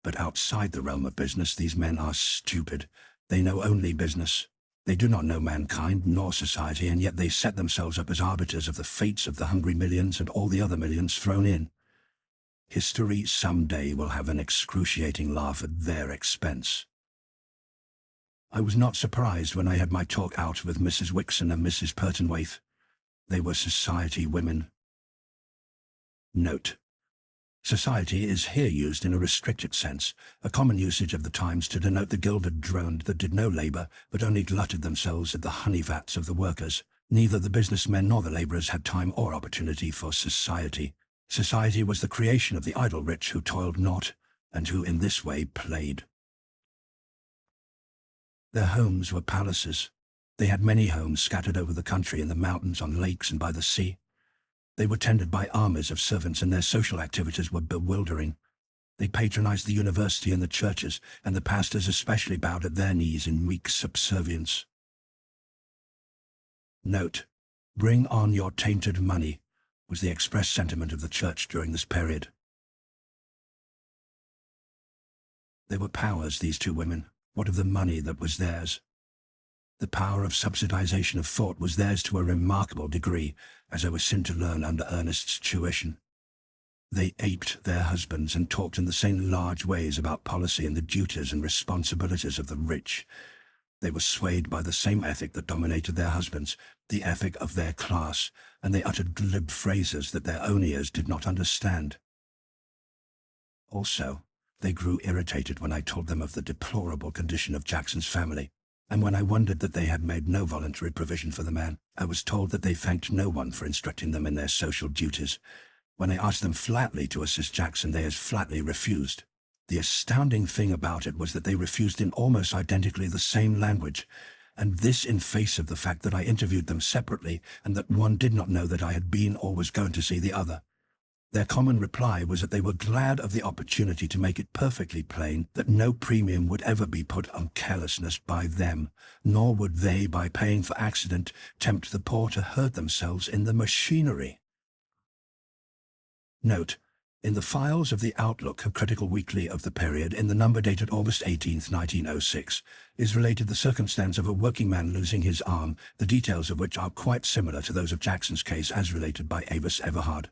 But outside the realm of business, these men are stupid. They know only business. They do not know mankind nor society, and yet they set themselves up as arbiters of the fates of the hungry millions and all the other millions thrown in. History some day will have an excruciating laugh at their expense." I was not surprised when I had my talk out with Mrs. Wixon and Mrs. Pertonwaithe. They were society women. Note: society is here used in a restricted sense, a common usage of the times to denote the gilded drone that did no labor, but only glutted themselves at the honey vats of the workers. Neither the businessmen nor the laborers had time or opportunity for society. Society was the creation of the idle rich who toiled not, and who in this way played. Their homes were palaces. They had many homes scattered over the country, in the mountains, on lakes, and by the sea. They were tended by armies of servants, and their social activities were bewildering. They patronized the university and the churches, and the pastors especially bowed at their knees in meek subservience. Note: "Bring on your tainted money," was the express sentiment of the church during this period. They were powers, these two women. What of the money that was theirs? The power of subsidization of thought was theirs to a remarkable degree, as I was soon to learn under Ernest's tuition. They aped their husbands and talked in the same large ways about policy and the duties and responsibilities of the rich. They were swayed by the same ethic that dominated their husbands, the ethic of their class, and they uttered glib phrases that their own ears did not understand. Also, they grew irritated when I told them of the deplorable condition of Jackson's family. And when I wondered that they had made no voluntary provision for the man, I was told that they thanked no one for instructing them in their social duties. When I asked them flatly to assist Jackson, they as flatly refused. The astounding thing about it was that they refused in almost identically the same language, and this in face of the fact that I interviewed them separately and that one did not know that I had been or was going to see the other. Their common reply was that they were glad of the opportunity to make it perfectly plain that no premium would ever be put on carelessness by them, nor would they, by paying for accident, tempt the poor to hurt themselves in the machinery. Note: in the files of the Outlook, a critical weekly of the period, in the number dated August 18, 1906, is related the circumstance of a working man losing his arm, the details of which are quite similar to those of Jackson's case as related by Avis Everhard.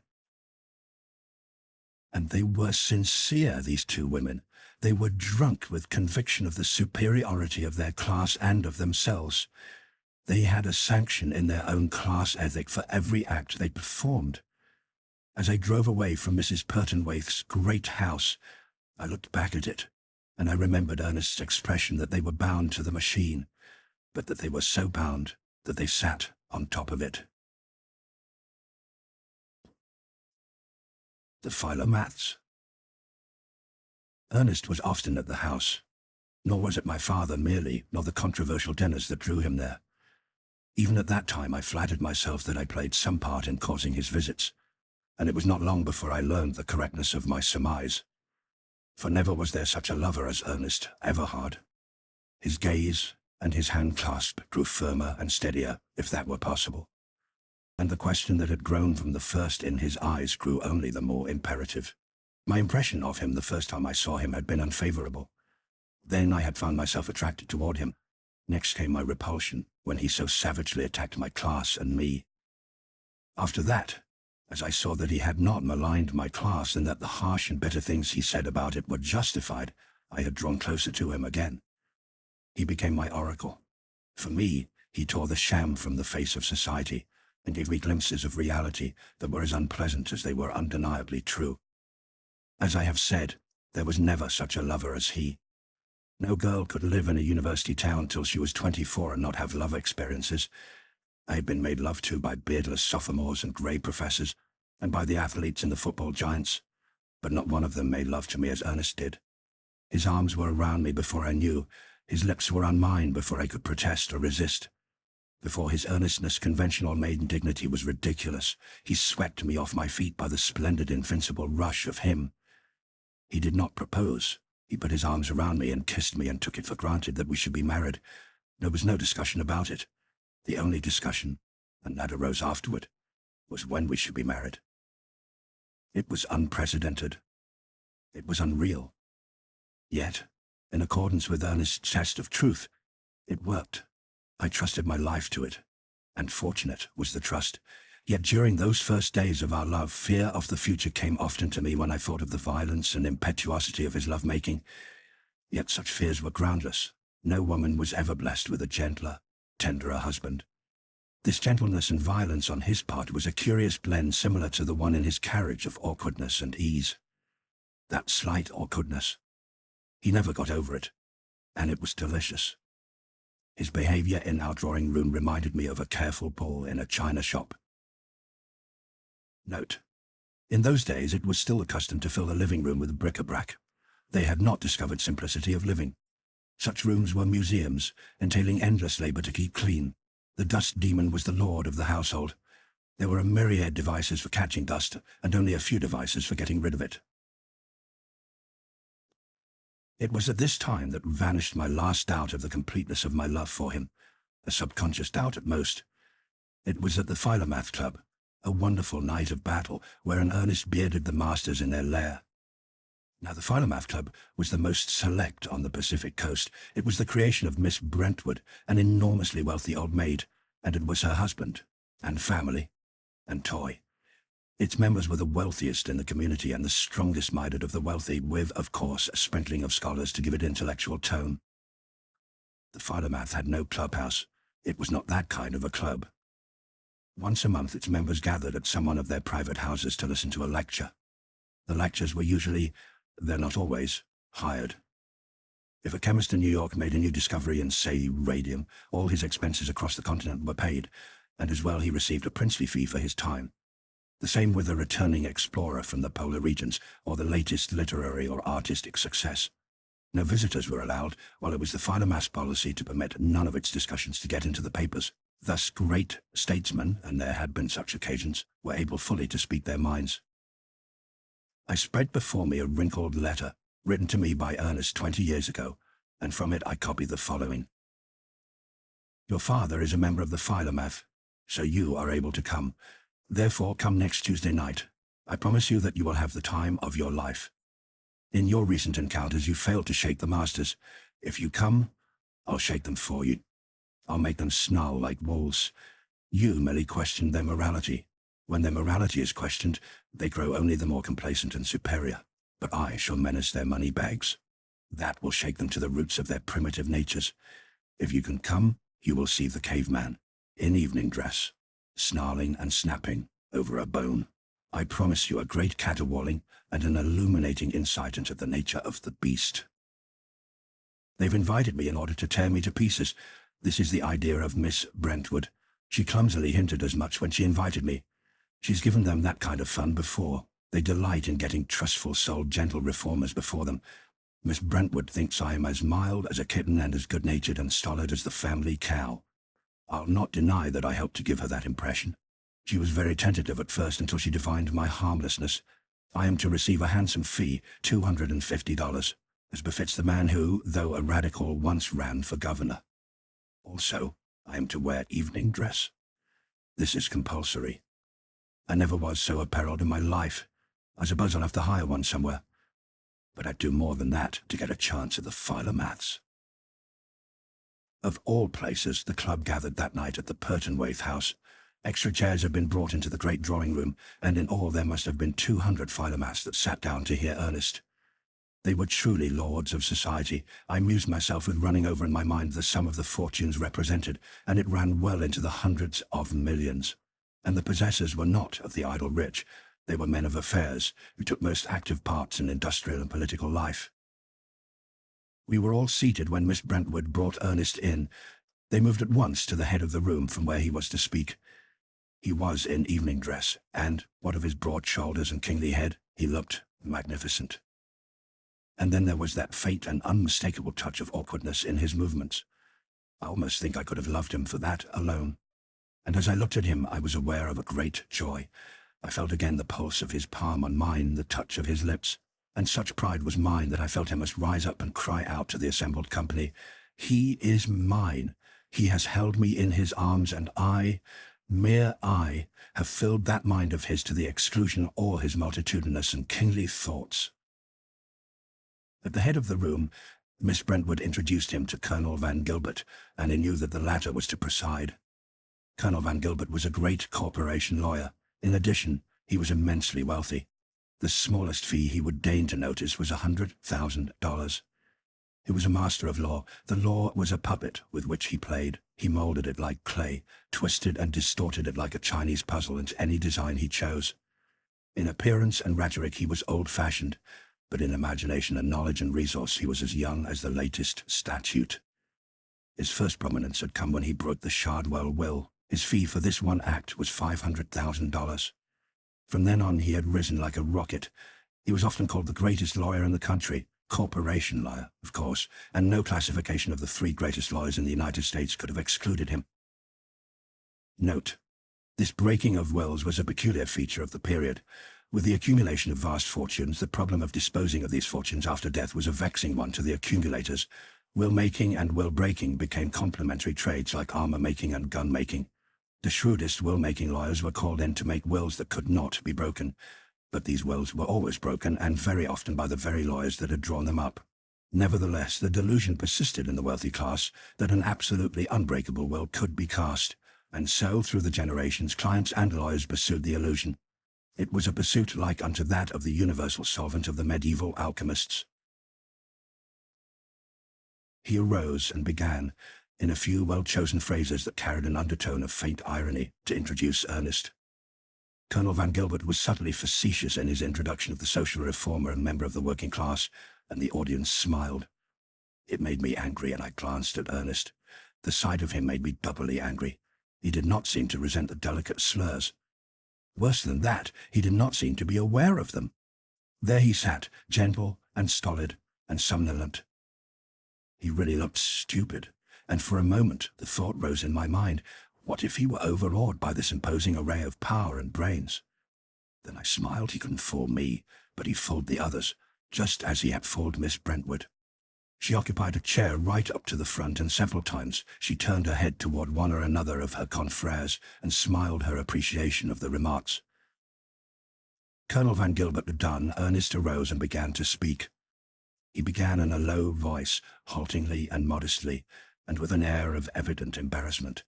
And they were sincere, these two women. They were drunk with conviction of the superiority of their class and of themselves. They had a sanction in their own class ethic for every act they performed. As I drove away from Mrs. Pertonwaith's great house, I looked back at it, and I remembered Ernest's expression that they were bound to the machine, but that they were so bound that they sat on top of it. The philomaths. Ernest was often at the house, nor was it my father merely, nor the controversial dinners that drew him there. Even at that time I flattered myself that I played some part in causing his visits, and it was not long before I learned the correctness of my surmise. For never was there such a lover as Ernest Everhard. His gaze and his hand clasp grew firmer and steadier, if that were possible. And the question that had grown from the first in his eyes grew only the more imperative. My impression of him the first time I saw him had been unfavorable. Then I had found myself attracted toward him. Next came my repulsion, when he so savagely attacked my class and me. After that, as I saw that he had not maligned my class and that the harsh and bitter things he said about it were justified, I had drawn closer to him again. He became my oracle. For me, he tore the sham from the face of society, and gave me glimpses of reality that were as unpleasant as they were undeniably true. As I have said, there was never such a lover as he. No girl could live in a university town till she was 24 and not have love experiences. I had been made love to by beardless sophomores and grey professors, and by the athletes and the football giants, but not one of them made love to me as Ernest did. His arms were around me before I knew, his lips were on mine before I could protest or resist. Before his earnestness, conventional maiden dignity was ridiculous. He swept me off my feet by the splendid, invincible rush of him. He did not propose. He put his arms around me and kissed me and took it for granted that we should be married. There was no discussion about it. The only discussion, and that arose afterward, was when we should be married. It was unprecedented. It was unreal. Yet, in accordance with Ernest's test of truth, it worked. I trusted my life to it, and fortunate was the trust. Yet during those first days of our love, fear of the future came often to me when I thought of the violence and impetuosity of his love-making. Yet such fears were groundless. No woman was ever blessed with a gentler, tenderer husband. This gentleness and violence on his part was a curious blend similar to the one in his carriage of awkwardness and ease. That slight awkwardness. He never got over it, and it was delicious. His behavior in our drawing room reminded me of a careful bull in a china shop. Note: in those days it was still the custom to fill the living room with bric-a-brac. They had not discovered simplicity of living. Such rooms were museums, entailing endless labor to keep clean. The dust demon was the lord of the household. There were a myriad devices for catching dust, and only a few devices for getting rid of it. It was at this time that vanished my last doubt of the completeness of my love for him, a subconscious doubt at most. It was at the Philomath Club, a wonderful night of battle, wherein Ernest bearded the masters in their lair. Now the Philomath Club was the most select on the Pacific coast. It was the creation of Miss Brentwood, an enormously wealthy old maid, and it was her husband, and family, and toy. Its members were the wealthiest in the community and the strongest-minded of the wealthy, with, of course, a sprinkling of scholars to give it intellectual tone. The Philomath had no clubhouse. It was not that kind of a club. Once a month its members gathered at some one of their private houses to listen to a lecture. The lectures were usually, though not always, hired. If a chemist in New York made a new discovery in, say, radium, all his expenses across the continent were paid, and as well he received a princely fee for his time. The same with a returning explorer from the polar regions, or the latest literary or artistic success. No visitors were allowed, while it was the Philomath's policy to permit none of its discussions to get into the papers. Thus great statesmen, and there had been such occasions, were able fully to speak their minds. I spread before me a wrinkled letter, written to me by Ernest 20 years ago, and from it I copied the following. Your father is a member of the Philomath, so you are able to come. Therefore come next Tuesday night. I promise you that you will have the time of your life. In your recent encounters you failed to shake the masters. If you come, I'll shake them for you. I'll make them snarl like wolves. You merely question their morality. When their morality is questioned, they grow only the more complacent and superior. But I shall menace their money bags. That will shake them to the roots of their primitive natures. If you can come, you will see the caveman, in evening dress, snarling and snapping over a bone. I promise you a great caterwauling and an illuminating insight into the nature of the beast. They've invited me in order to tear me to pieces. This is the idea of Miss Brentwood. She clumsily hinted as much when she invited me. She's given them that kind of fun before. They delight in getting trustful-souled gentle reformers before them. Miss Brentwood thinks I am as mild as a kitten and as good-natured and stolid as the family cow. I'll not deny that I helped to give her that impression. She was very tentative at first until she divined my harmlessness. I am to receive a handsome fee, $250, as befits the man who, though a radical, once ran for governor. Also, I am to wear evening dress. This is compulsory. I never was so apparelled in my life. I suppose I'll have to hire one somewhere. But I'd do more than that to get a chance at the Philomaths. Of all places, the club gathered that night at the Pertonwaithe house. Extra chairs had been brought into the great drawing room, and in all there must have been 200 Philomaths that sat down to hear Ernest. They were truly lords of society. I amused myself with running over in my mind the sum of the fortunes represented, and it ran well into the hundreds of millions. And the possessors were not of the idle rich. They were men of affairs, who took most active parts in industrial and political life. We were all seated when Miss Brentwood brought Ernest in. They moved at once to the head of the room from where he was to speak. He was in evening dress, and, what of his broad shoulders and kingly head, he looked magnificent. And then there was that faint and unmistakable touch of awkwardness in his movements. I almost think I could have loved him for that alone. And as I looked at him, I was aware of a great joy. I felt again the pulse of his palm on mine, the touch of his lips, and such pride was mine that I felt I must rise up and cry out to the assembled company, "He is mine. He has held me in his arms, and I, mere I, have filled that mind of his to the exclusion of all his multitudinous and kingly thoughts." At the head of the room, Miss Brentwood introduced him to Colonel Van Gilbert, and he knew that the latter was to preside. Colonel Van Gilbert was a great corporation lawyer. In addition, he was immensely wealthy. The smallest fee he would deign to notice was $100,000. He was a master of law. The law was a puppet with which he played. He molded it like clay, twisted and distorted it like a Chinese puzzle into any design he chose. In appearance and rhetoric he was old-fashioned, but in imagination and knowledge and resource he was as young as the latest statute. His first prominence had come when he broke the Shardwell will. His fee for this one act was $500,000. From then on he had risen like a rocket. He was often called the greatest lawyer in the country, corporation lawyer, of course, and no classification of the 3 greatest lawyers in the United States could have excluded him. Note: this breaking of wills was a peculiar feature of the period. With the accumulation of vast fortunes, the problem of disposing of these fortunes after death was a vexing one to the accumulators. Will-making and will-breaking became complementary trades like armor-making and gun-making. The shrewdest will-making lawyers were called in to make wills that could not be broken, but these wills were always broken, and very often by the very lawyers that had drawn them up. Nevertheless, the delusion persisted in the wealthy class that an absolutely unbreakable will could be cast, and so, through the generations, clients and lawyers pursued the illusion. It was a pursuit like unto that of the universal solvent of the medieval alchemists. He arose and began, in a few well-chosen phrases that carried an undertone of faint irony, to introduce Ernest. Colonel Van Gilbert was subtly facetious in his introduction of the social reformer and member of the working class, and the audience smiled. It made me angry, and I glanced at Ernest. The sight of him made me doubly angry. He did not seem to resent the delicate slurs. Worse than that, he did not seem to be aware of them. There he sat, gentle and stolid and somnolent. He really looked stupid, and for a moment the thought rose in my mind, what if he were overawed by this imposing array of power and brains? Then I smiled. He couldn't fool me, but he fooled the others, just as he had fooled Miss Brentwood. She occupied a chair right up to the front, and several times she turned her head toward one or another of her confrères and smiled her appreciation of the remarks. Colonel Van Gilbert done, Ernest arose and began to speak. He began in a low voice, haltingly and modestly, and with an air of evident embarrassment.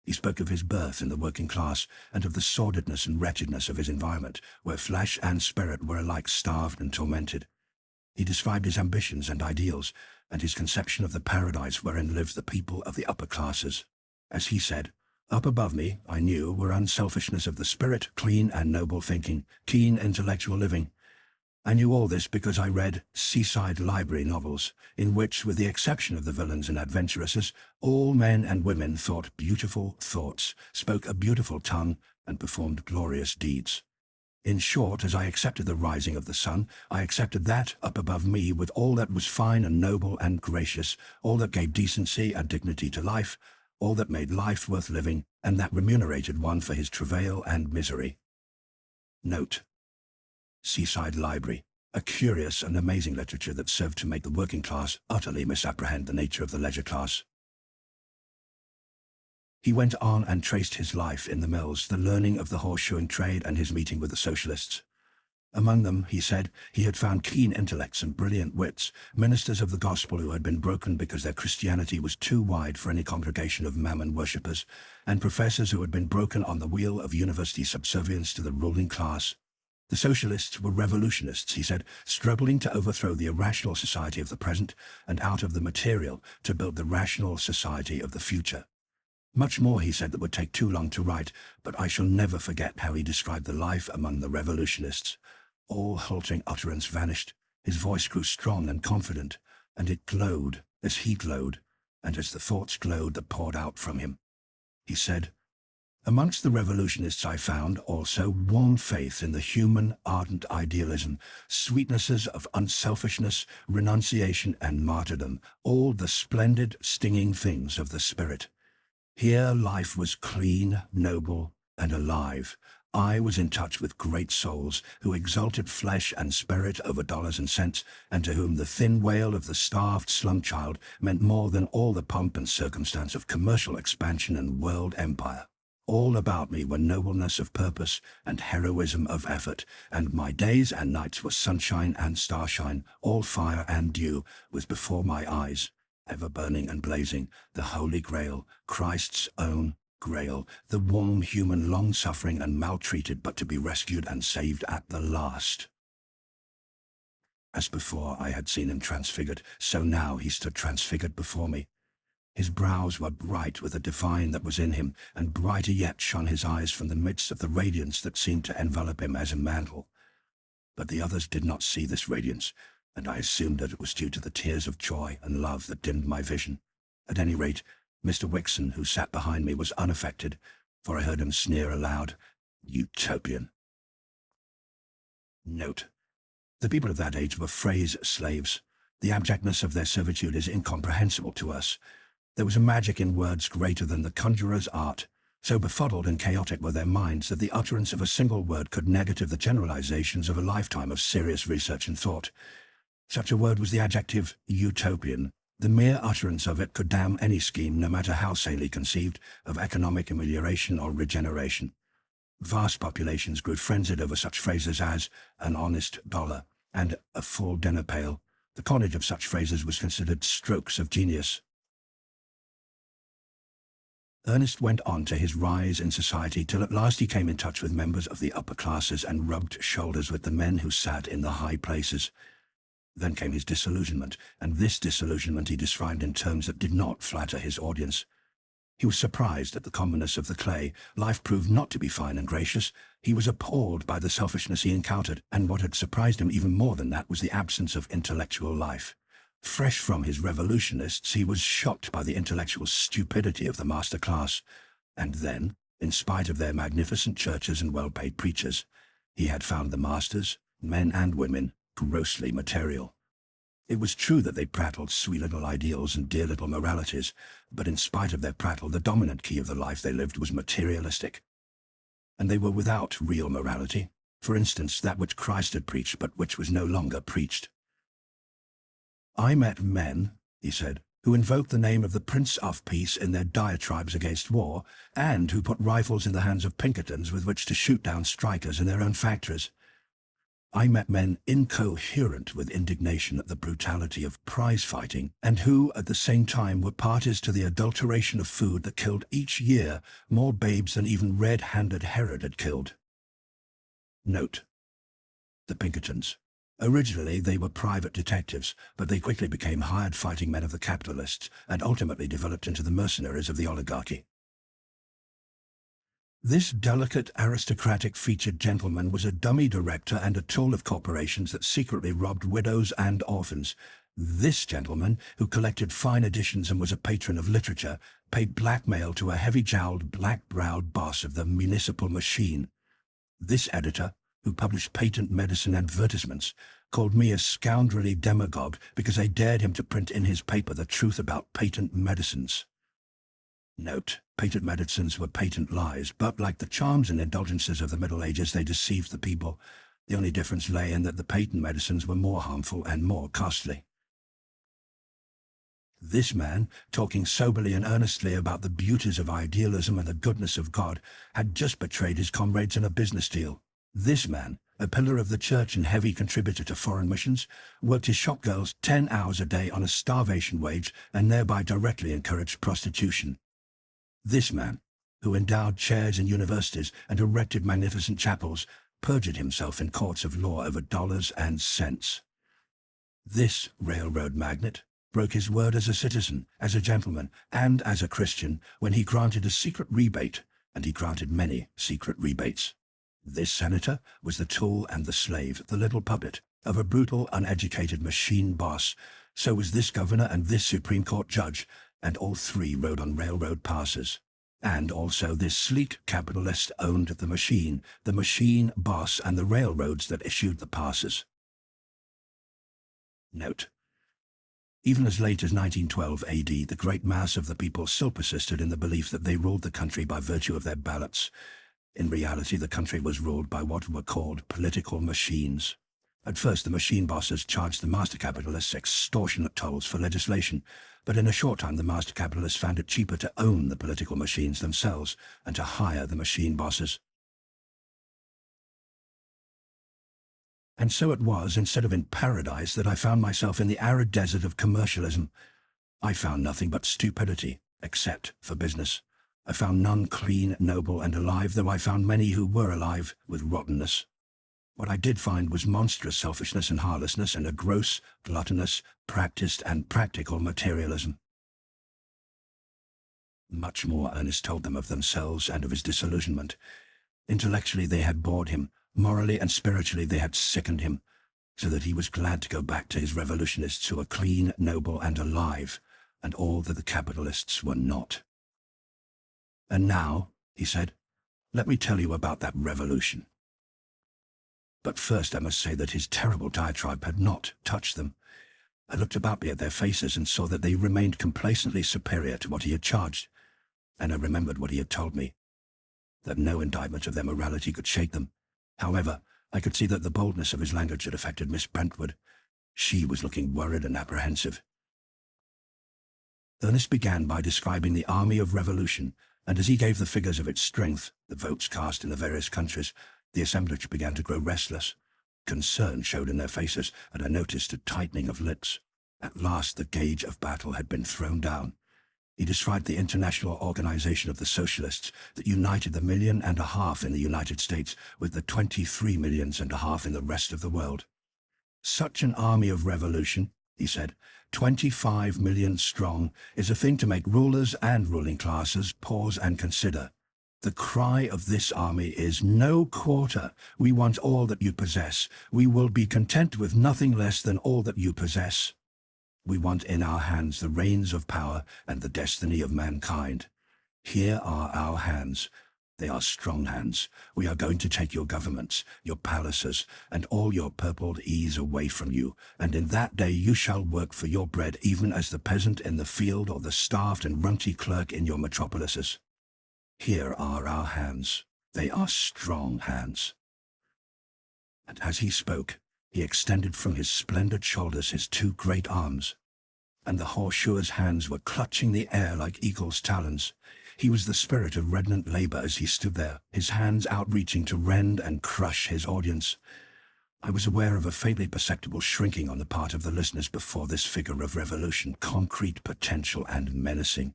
He spoke of his birth in the working class, and of the sordidness and wretchedness of his environment, where flesh and spirit were alike starved and tormented. He described his ambitions and ideals, and his conception of the paradise wherein lived the people of the upper classes. As he said, "Up above me, I knew, were unselfishness of the spirit, clean and noble thinking, keen intellectual living. I knew all this because I read seaside library novels, in which, with the exception of the villains and adventuresses, all men and women thought beautiful thoughts, spoke a beautiful tongue, and performed glorious deeds. In short, as I accepted the rising of the sun, I accepted that up above me, with all that was fine and noble and gracious, all that gave decency and dignity to life, all that made life worth living, and that remunerated one for his travail and misery." Note: Seaside Library, a curious and amazing literature that served to make the working class utterly misapprehend the nature of the leisure class. He went on and traced his life in the mills, the learning of the horseshoeing trade, and his meeting with the Socialists. Among them, he said, he had found keen intellects and brilliant wits, ministers of the gospel who had been broken because their Christianity was too wide for any congregation of mammon worshippers, and professors who had been broken on the wheel of university subservience to the ruling class. The Socialists were revolutionists, he said, struggling to overthrow the irrational society of the present, and out of the material to build the rational society of the future. Much more, he said, that would take too long to write, but I shall never forget how he described the life among the revolutionists. All halting utterance vanished. His voice grew strong and confident, and it glowed as he glowed, and as the thoughts glowed that poured out from him. He said, "Amongst the revolutionists I found also warm faith in the human ardent idealism, sweetnesses of unselfishness, renunciation and martyrdom, all the splendid, stinging things of the spirit. Here life was clean, noble, and alive. I was in touch with great souls who exalted flesh and spirit over dollars and cents, and to whom the thin wail of the starved slum child meant more than all the pomp and circumstance of commercial expansion and world empire. All about me were nobleness of purpose and heroism of effort, and my days and nights were sunshine and starshine, all fire and dew was before my eyes, ever burning and blazing, the Holy Grail, Christ's own Grail, the warm human long-suffering and maltreated, but to be rescued and saved at the last." As before I had seen him transfigured, so now he stood transfigured before me. His brows were bright with the divine that was in him, and brighter yet shone his eyes from the midst of the radiance that seemed to envelop him as a mantle. But the others did not see this radiance, and I assumed that it was due to the tears of joy and love that dimmed my vision. At any rate, Mr. Wixon, who sat behind me, was unaffected, for I heard him sneer aloud, "Utopian." Note: The people of that age were phrase slaves. The abjectness of their servitude is incomprehensible to us. There was a magic in words greater than the conjurer's art. So befuddled and chaotic were their minds that the utterance of a single word could negative the generalizations of a lifetime of serious research and thought. Such a word was the adjective utopian. The mere utterance of it could damn any scheme, no matter how sanely conceived, of economic amelioration or regeneration. Vast populations grew frenzied over such phrases as "an honest dollar" and "a full dinner pail." The coinage of such phrases was considered strokes of genius. Ernest went on to his rise in society till at last he came in touch with members of the upper classes and rubbed shoulders with the men who sat in the high places. Then came his disillusionment, and this disillusionment he described in terms that did not flatter his audience. He was surprised at the commonness of the clay. Life proved not to be fine and gracious. He was appalled by the selfishness he encountered, and what had surprised him even more than that was the absence of intellectual life. Fresh from his revolutionists, he was shocked by the intellectual stupidity of the master class, and then, in spite of their magnificent churches and well-paid preachers, he had found the masters, men and women, grossly material. It was true that they prattled sweet little ideals and dear little moralities, but in spite of their prattle, the dominant key of the life they lived was materialistic. And they were without real morality, for instance, that which Christ had preached, but which was no longer preached. I met men, he said, who invoked the name of the Prince of Peace in their diatribes against war, and who put rifles in the hands of Pinkertons with which to shoot down strikers in their own factories. I met men incoherent with indignation at the brutality of prize fighting, and who, at the same time, were parties to the adulteration of food that killed each year more babes than even red-handed Herod had killed. Note: the Pinkertons. Originally, they were private detectives, but they quickly became hired fighting men of the capitalists and ultimately developed into the mercenaries of the oligarchy. This delicate, aristocratic featured gentleman was a dummy director and a tool of corporations that secretly robbed widows and orphans. This gentleman, who collected fine editions and was a patron of literature, paid blackmail to a heavy-jowled, black-browed boss of the municipal machine. This editor, who published patent medicine advertisements, called me a scoundrelly demagogue because I dared him to print in his paper the truth about patent medicines. Note: patent medicines were patent lies, but like the charms and indulgences of the Middle Ages, they deceived the people. The only difference lay in that the patent medicines were more harmful and more costly. This man, talking soberly and earnestly about the beauties of idealism and the goodness of God, had just betrayed his comrades in a business deal. This man, a pillar of the church and heavy contributor to foreign missions, worked his shop girls 10 hours a day on a starvation wage and thereby directly encouraged prostitution. This man, who endowed chairs in universities and erected magnificent chapels, perjured himself in courts of law over dollars and cents. This railroad magnate broke his word as a citizen, as a gentleman, and as a Christian when he granted a secret rebate, and he granted many secret rebates. This senator was the tool and the slave, the little puppet, of a brutal, uneducated machine boss. So was this governor and this Supreme Court judge, and all three rode on railroad passes. And also this sleek capitalist owned the machine boss, and the railroads that issued the passes. Note: even as late as 1912 AD, the great mass of the people still persisted in the belief that they ruled the country by virtue of their ballots. In reality, the country was ruled by what were called political machines. At first, the machine bosses charged the master capitalists extortionate tolls for legislation, but in a short time the master capitalists found it cheaper to own the political machines themselves and to hire the machine bosses. And so it was, instead of in paradise, that I found myself in the arid desert of commercialism. I found nothing but stupidity, except for business. I found none clean, noble, and alive, though I found many who were alive with rottenness. What I did find was monstrous selfishness and heartlessness, and a gross, gluttonous, practiced and practical materialism. Much more Ernest told them of themselves and of his disillusionment. Intellectually they had bored him, morally and spiritually they had sickened him, so that he was glad to go back to his revolutionists who were clean, noble, and alive, and all that the capitalists were not. And now, he said, let me tell you about that revolution. But first I must say that his terrible diatribe had not touched them. I looked about me at their faces and saw that they remained complacently superior to what he had charged, and I remembered what he had told me, that no indictment of their morality could shake them. However, I could see that the boldness of his language had affected Miss Brentwood. She was looking worried and apprehensive. Ernest began by describing the army of revolution, and as he gave the figures of its strength, the votes cast in the various countries, the assemblage began to grow restless. Concern showed in their faces, and I noticed a tightening of lips. At last the gauge of battle had been thrown down. He described the international organization of the Socialists that united the 1.5 million in the United States with the 23.5 million in the rest of the world. Such an army of revolution, he said, 25 million strong, is a thing to make rulers and ruling classes pause and consider. The cry of this army is, no quarter. We want all that you possess. We will be content with nothing less than all that you possess. We want in our hands the reins of power and the destiny of mankind. Here are our hands. They are strong hands. We are going to take your governments, your palaces, and all your purpled ease away from you, and in that day you shall work for your bread even as the peasant in the field or the starved and runty clerk in your metropolises. Here are our hands. They are strong hands. And as he spoke, he extended from his splendid shoulders his two great arms, and the horseshoer's hands were clutching the air like eagle's talons. He was the spirit of regnant labor as he stood there, his hands outreaching to rend and crush his audience. I was aware of a faintly perceptible shrinking on the part of the listeners before this figure of revolution, concrete, potential, and menacing.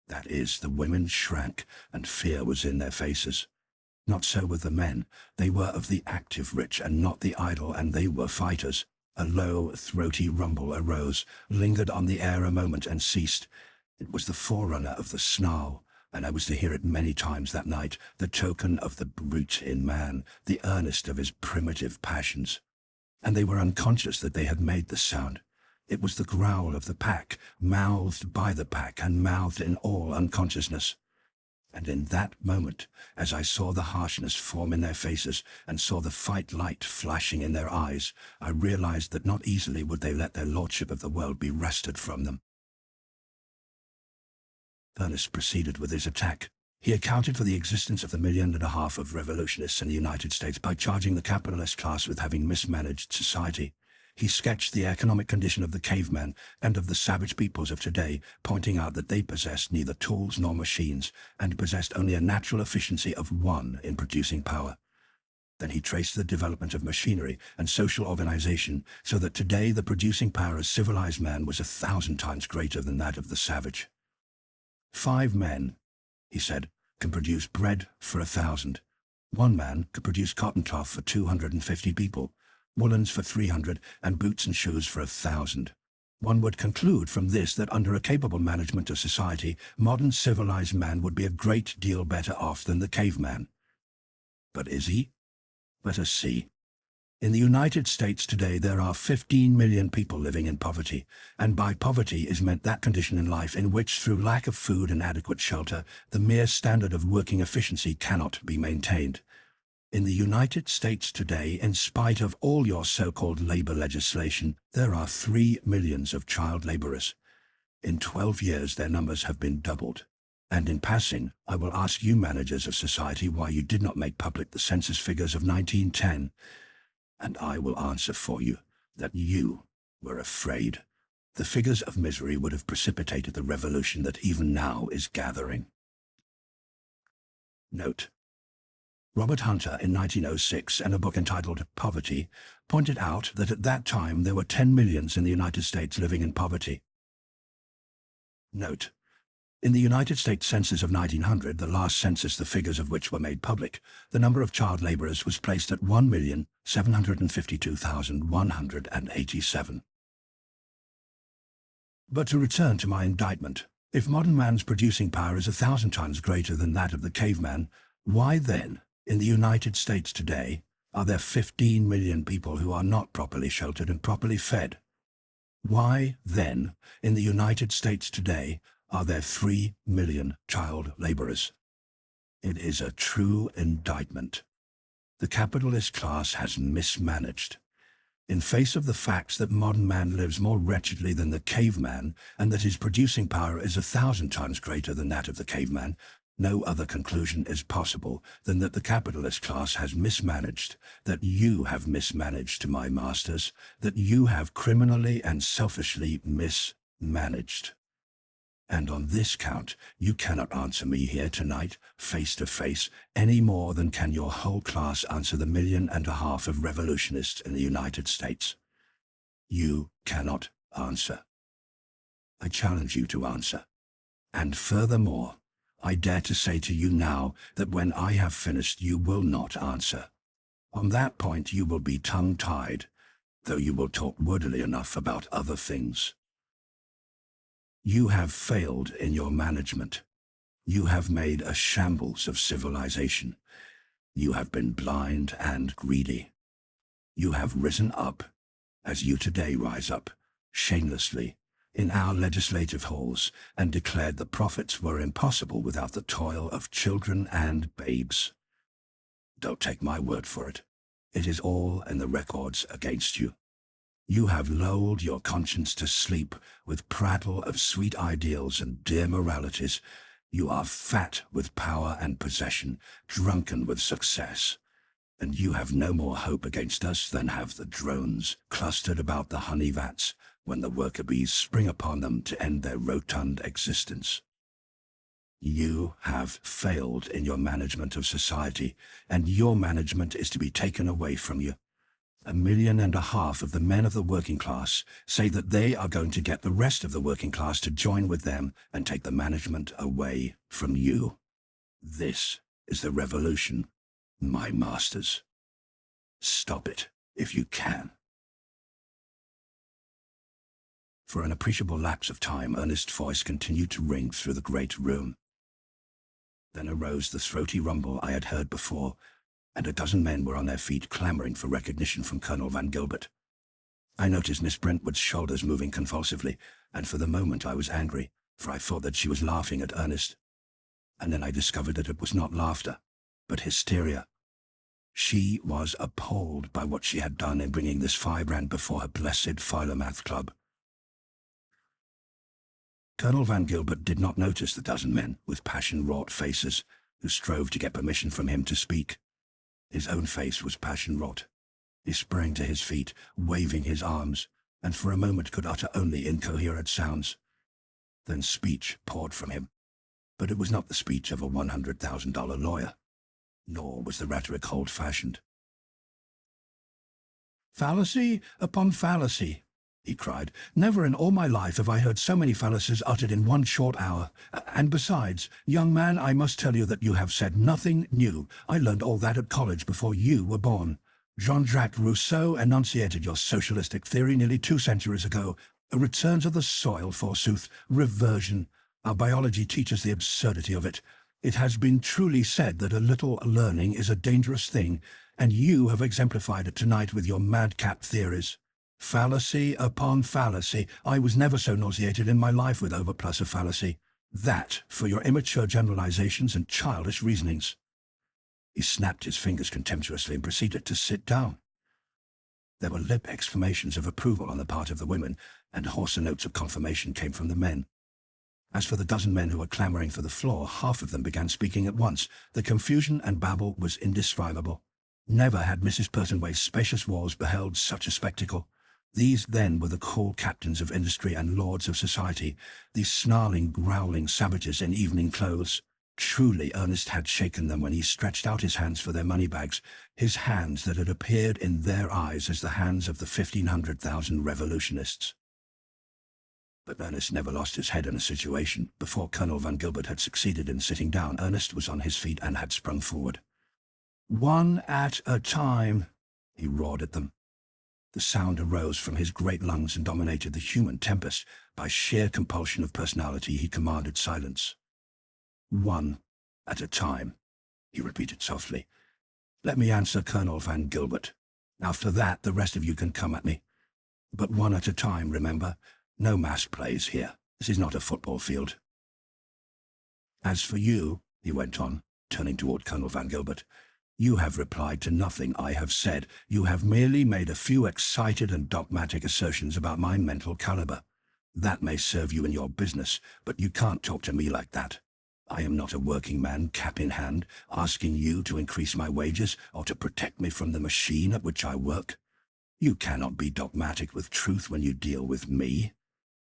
That is, the women shrank, and fear was in their faces. Not so with the men. They were of the active rich and not the idle, and they were fighters. A low, throaty rumble arose, lingered on the air a moment, and ceased. It was the forerunner of the snarl, and I was to hear it many times that night, the token of the brute in man, the earnest of his primitive passions. And they were unconscious that they had made the sound. It was the growl of the pack, mouthed by the pack and mouthed in all unconsciousness. And in that moment, as I saw the harshness form in their faces and saw the fight light flashing in their eyes, I realized that not easily would they let their lordship of the world be wrested from them. Ernest proceeded with his attack. He accounted for the existence of the 1.5 million of revolutionists in the United States by charging the capitalist class with having mismanaged society. He sketched the economic condition of the caveman and of the savage peoples of today, pointing out that they possessed neither tools nor machines, and possessed only a natural efficiency of one in producing power. Then he traced the development of machinery and social organization, so that today the producing power of civilized man was 1,000 times greater than that of the savage. 5 men, he said, can produce bread for 1,000. 1 man could produce cotton cloth for 250 people, woolens for 300, and boots and shoes for 1,000. One would conclude from this that under a capable management of society, modern civilized man would be a great deal better off than the caveman. But is he? Let us see. In the United States today there are 15 million people living in poverty, and by poverty is meant that condition in life in which, through lack of food and adequate shelter, the mere standard of working efficiency cannot be maintained. In the United States today, in spite of all your so-called labor legislation, there are 3 millions of child laborers. In 12 years their numbers have been doubled. And in passing, I will ask you managers of society why you did not make public the census figures of 1910. And I will answer for you that you were afraid. The figures of misery would have precipitated the revolution that even now is gathering. Note: Robert Hunter in 1906, in a book entitled Poverty, pointed out that at that time there were 10 millions in the United States living in poverty. Note: in the United States Census of 1900, the last census the figures of which were made public, the number of child laborers was placed at 1,752,187. But to return to my indictment, if modern man's producing power is 1,000 times greater than that of the caveman, why then, in the United States today, are there 15 million people who are not properly sheltered and properly fed? Why, then, in the United States today, are there 3 million child laborers? It is a true indictment. The capitalist class has mismanaged. In face of the facts that modern man lives more wretchedly than the caveman, and that his producing power is 1,000 times greater than that of the caveman, no other conclusion is possible than that the capitalist class has mismanaged, that you have mismanaged, my masters, that you have criminally and selfishly mismanaged. And on this count, you cannot answer me here tonight, face to face, any more than can your whole class answer the 1.5 million of revolutionists in the United States. You cannot answer. I challenge you to answer. And furthermore, I dare to say to you now that when I have finished you will not answer. On that point you will be tongue-tied, though you will talk wordily enough about other things. You have failed in your management. You have made a shambles of civilization. You have been blind and greedy. You have risen up, as you today rise up, shamelessly in our legislative halls and declared that profits were impossible without the toil of children and babes. Don't take my word for it. It is all in the records against you. You have lulled your conscience to sleep with prattle of sweet ideals and dear moralities. You are fat with power and possession, drunken with success. And you have no more hope against us than have the drones clustered about the honey vats when the worker bees spring upon them to end their rotund existence. You have failed in your management of society, and your management is to be taken away from you. 1.5 million of the men of the working class say that they are going to get the rest of the working class to join with them and take the management away from you. This is the revolution, my masters. Stop it, if you can. For an appreciable lapse of time, Ernest's voice continued to ring through the great room. Then arose the throaty rumble I had heard before, and 12 men were on their feet clamoring for recognition from Colonel Van Gilbert. I noticed Miss Brentwood's shoulders moving convulsively, and for the moment I was angry, for I thought that she was laughing at Ernest. And then I discovered that it was not laughter, but hysteria. She was appalled by what she had done in bringing this firebrand before her blessed Philomath Club. Colonel Van Gilbert did not notice the 12 men with passion-wrought faces who strove to get permission from him to speak. His own face was passion-wrought. He sprang to his feet, waving his arms, and for a moment could utter only incoherent sounds. Then speech poured from him, but it was not the speech of a $100,000 lawyer, nor was the rhetoric old-fashioned. "Fallacy upon fallacy," he cried. "Never in all my life have I heard so many fallacies uttered in one short hour. And besides, young man, I must tell you that you have said nothing new. I learned all that at college before you were born. Jean-Jacques Rousseau enunciated your socialistic theory nearly 2 centuries ago. A return to the soil, forsooth, reversion. Our biology teaches the absurdity of it. It has been truly said that a little learning is a dangerous thing, and you have exemplified it tonight with your madcap theories. Fallacy upon fallacy. I was never so nauseated in my life with overplus of fallacy. That for your immature generalizations and childish reasonings." He snapped his fingers contemptuously and proceeded to sit down. There were lip exclamations of approval on the part of the women, and hoarser notes of confirmation came from the men. As for the 12 men who were clamoring for the floor, half of them began speaking at once. The confusion and babble was indescribable. Never had Mrs. Pertonway's spacious walls beheld such a spectacle. These, then, were the cool captains of industry and lords of society, these snarling, growling savages in evening clothes. Truly, Ernest had shaken them when he stretched out his hands for their money-bags, his hands that had appeared in their eyes as the hands of the 1,500,000 revolutionists. But Ernest never lost his head in a situation. Before Colonel Van Gilbert had succeeded in sitting down, Ernest was on his feet and had sprung forward. "One at a time," he roared at them. The sound arose from his great lungs and dominated the human tempest. By sheer compulsion of personality, he commanded silence. "One at a time," he repeated softly. "Let me answer Colonel Van Gilbert. After that, the rest of you can come at me. But one at a time, remember. No mass plays here. This is not a football field. As for you," he went on, turning toward Colonel Van Gilbert, "you have replied to nothing I have said. You have merely made a few excited and dogmatic assertions about my mental caliber. That may serve you in your business, but you can't talk to me like that. I am not a working man, cap in hand, asking you to increase my wages or to protect me from the machine at which I work. You cannot be dogmatic with truth when you deal with me.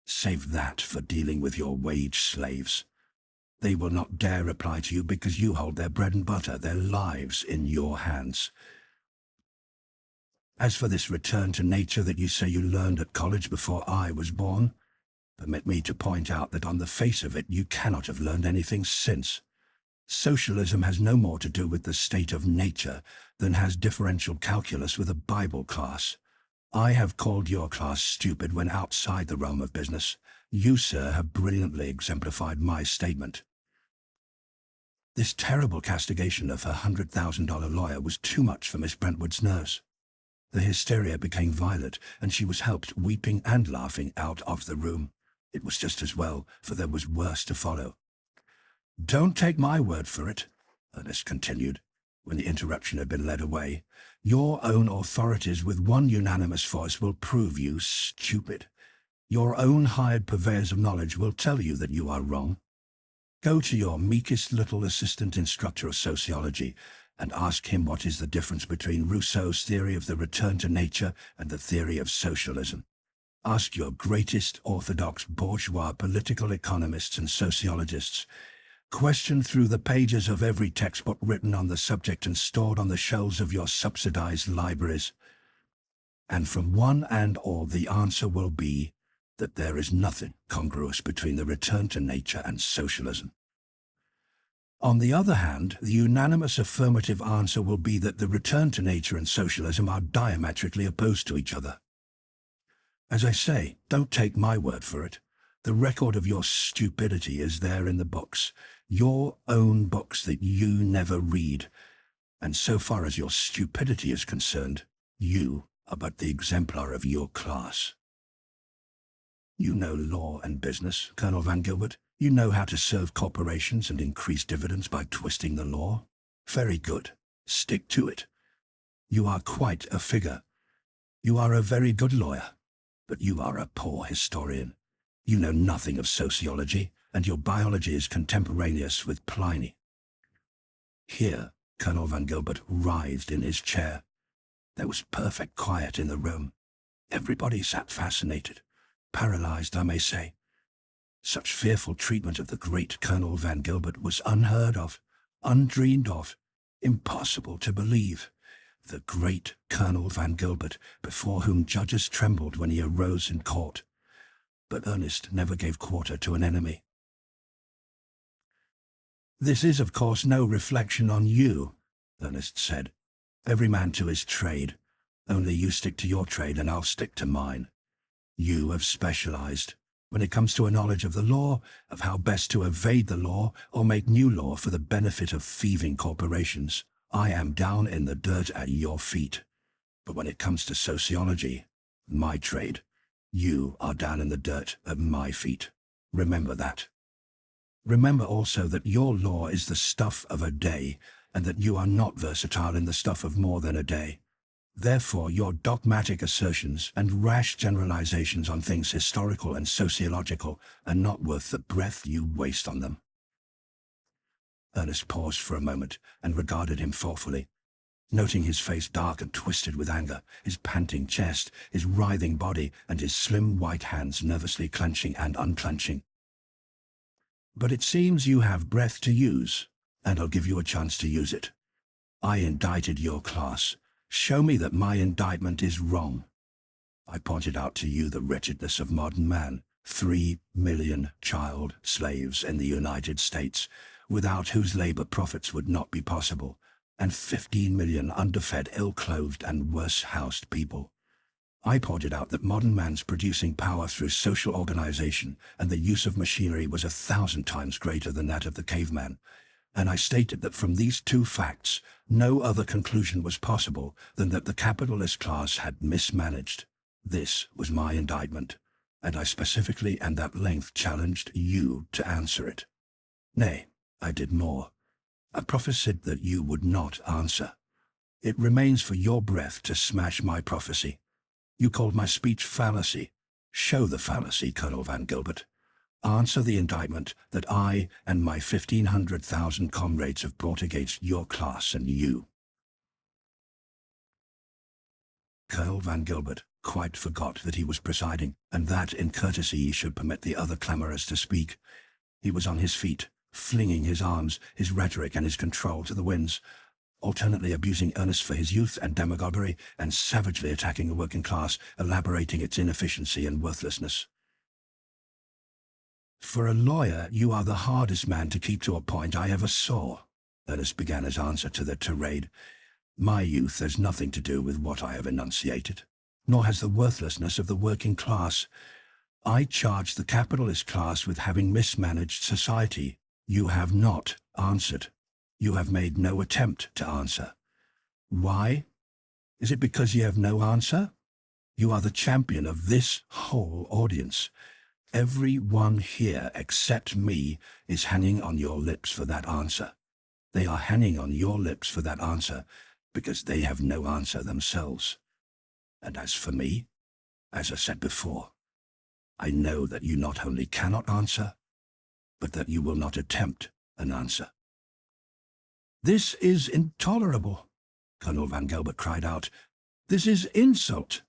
Save that for dealing with your wage slaves. They will not dare reply to you because you hold their bread and butter, their lives in your hands. As for this return to nature that you say you learned at college before I was born, permit me to point out that on the face of it you cannot have learned anything since. Socialism has no more to do with the state of nature than has differential calculus with a Bible class. I have called your class stupid when outside the realm of business. You, sir, have brilliantly exemplified my statement." This terrible castigation of her $100,000 lawyer was too much for Miss Brentwood's nerves. The hysteria became violent, and she was helped, weeping and laughing, out of the room. It was just as well, for there was worse to follow. "Don't take my word for it," Ernest continued, when the interruption had been led away. "Your own authorities with one unanimous voice will prove you stupid. Your own hired purveyors of knowledge will tell you that you are wrong. Go to your meekest little assistant instructor of sociology and ask him what is the difference between Rousseau's theory of the return to nature and the theory of socialism. Ask your greatest orthodox bourgeois political economists and sociologists. Question through the pages of every textbook written on the subject and stored on the shelves of your subsidized libraries. And from one and all the answer will be that there is nothing congruous between the return to nature and socialism. On the other hand, the unanimous affirmative answer will be that the return to nature and socialism are diametrically opposed to each other. As I say, don't take my word for it. The record of your stupidity is there in the books, your own books that you never read. And so far as your stupidity is concerned, you are but the exemplar of your class. You know law and business, Colonel Van Gilbert. You know how to serve corporations and increase dividends by twisting the law. Very good. Stick to it. You are quite a figure. You are a very good lawyer, but you are a poor historian. You know nothing of sociology, and your biology is contemporaneous with Pliny. Here, Colonel Van Gilbert writhed in his chair. There was perfect quiet in the room. Everybody sat fascinated, paralyzed, I may say. Such fearful treatment of the great Colonel Van Gilbert was unheard of, undreamed of, impossible to believe. The great Colonel Van Gilbert, before whom judges trembled when he arose in court. But Ernest never gave quarter to an enemy. "This is, of course, no reflection on you," Ernest said. "Every man to his trade. Only you stick to your trade and I'll stick to mine. You have specialized. When it comes to a knowledge of the law, of how best to evade the law or make new law for the benefit of thieving corporations, I am down in the dirt at your feet. But when it comes to sociology, my trade, you are down in the dirt at my feet. Remember that. Remember also that your law is the stuff of a day, and that you are not versatile in the stuff of more than a day. Therefore, your dogmatic assertions and rash generalizations on things historical and sociological are not worth the breath you waste on them." Ernest paused for a moment and regarded him thoughtfully, noting his face dark and twisted with anger, his panting chest, his writhing body, and his slim white hands nervously clenching and unclenching. "But it seems you have breath to use, and I'll give you a chance to use it. I indicted your class. Show me that my indictment is wrong. I pointed out to you the wretchedness of modern man, 3 million child slaves in the United States, without whose labor profits would not be possible, and 15 million underfed, ill-clothed, and worse-housed people. I pointed out that modern man's producing power through social organization and the use of machinery was 1,000 times greater than that of the caveman, and I stated that from these two facts, no other conclusion was possible than that the capitalist class had mismanaged. This was my indictment, and I specifically and at length challenged you to answer it. Nay, I did more. I prophesied that you would not answer. It remains for your breath to smash my prophecy. You called my speech fallacy. Show the fallacy, Colonel Van Gilbert. Answer the indictment that I and my 1,500,000 comrades have brought against your class and you." Colonel Van Gilbert quite forgot that he was presiding, and that in courtesy he should permit the other clamorers to speak. He was on his feet, flinging his arms, his rhetoric and his control to the winds, alternately abusing Ernest for his youth and demagoguery, and savagely attacking the working class, elaborating its inefficiency and worthlessness. "For a lawyer, you are the hardest man to keep to a point I ever saw," Ernest began his answer to the tirade. "My youth has nothing to do with what I have enunciated, nor has the worthlessness of the working class. I charge the capitalist class with having mismanaged society. You have not answered. You have made no attempt to answer. Why? Is it because you have no answer? You are the champion of this whole audience. Every one here except me is hanging on your lips for that answer. They are hanging on your lips for that answer because they have no answer themselves. And as for me, as I said before, I know that you not only cannot answer, but that you will not attempt an answer. This is intolerable, Colonel Van Gelbert cried out. This is insult.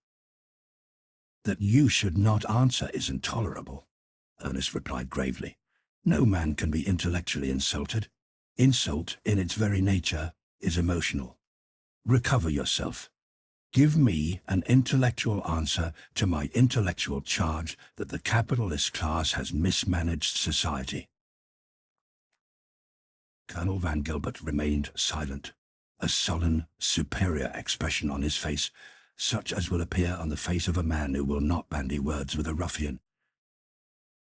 That you should not answer is intolerable, Ernest replied gravely. No man can be intellectually insulted. Insult, in its very nature, is emotional. Recover yourself. Give me an intellectual answer to my intellectual charge that the capitalist class has mismanaged society. Colonel Van Gelbert remained silent, a sullen, superior expression on his face, such as will appear on the face of a man who will not bandy words with a ruffian.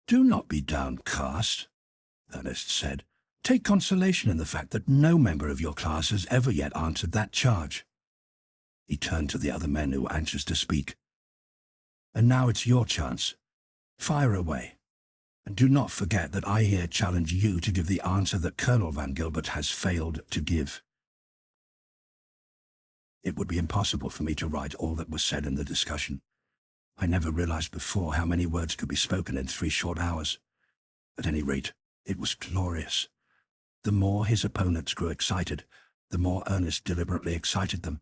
Do not be downcast, Ernest said. Take consolation in the fact that no member of your class has ever yet answered that charge. He turned to the other men who were anxious to speak. And now it's your chance. Fire away. And do not forget that I here challenge you to give the answer that Colonel Van Gelbert has failed to give. It would be impossible for me to write all that was said in the discussion. I never realized before how many words could be spoken in 3 short hours. At any rate, it was glorious. The more his opponents grew excited, the more Ernest deliberately excited them.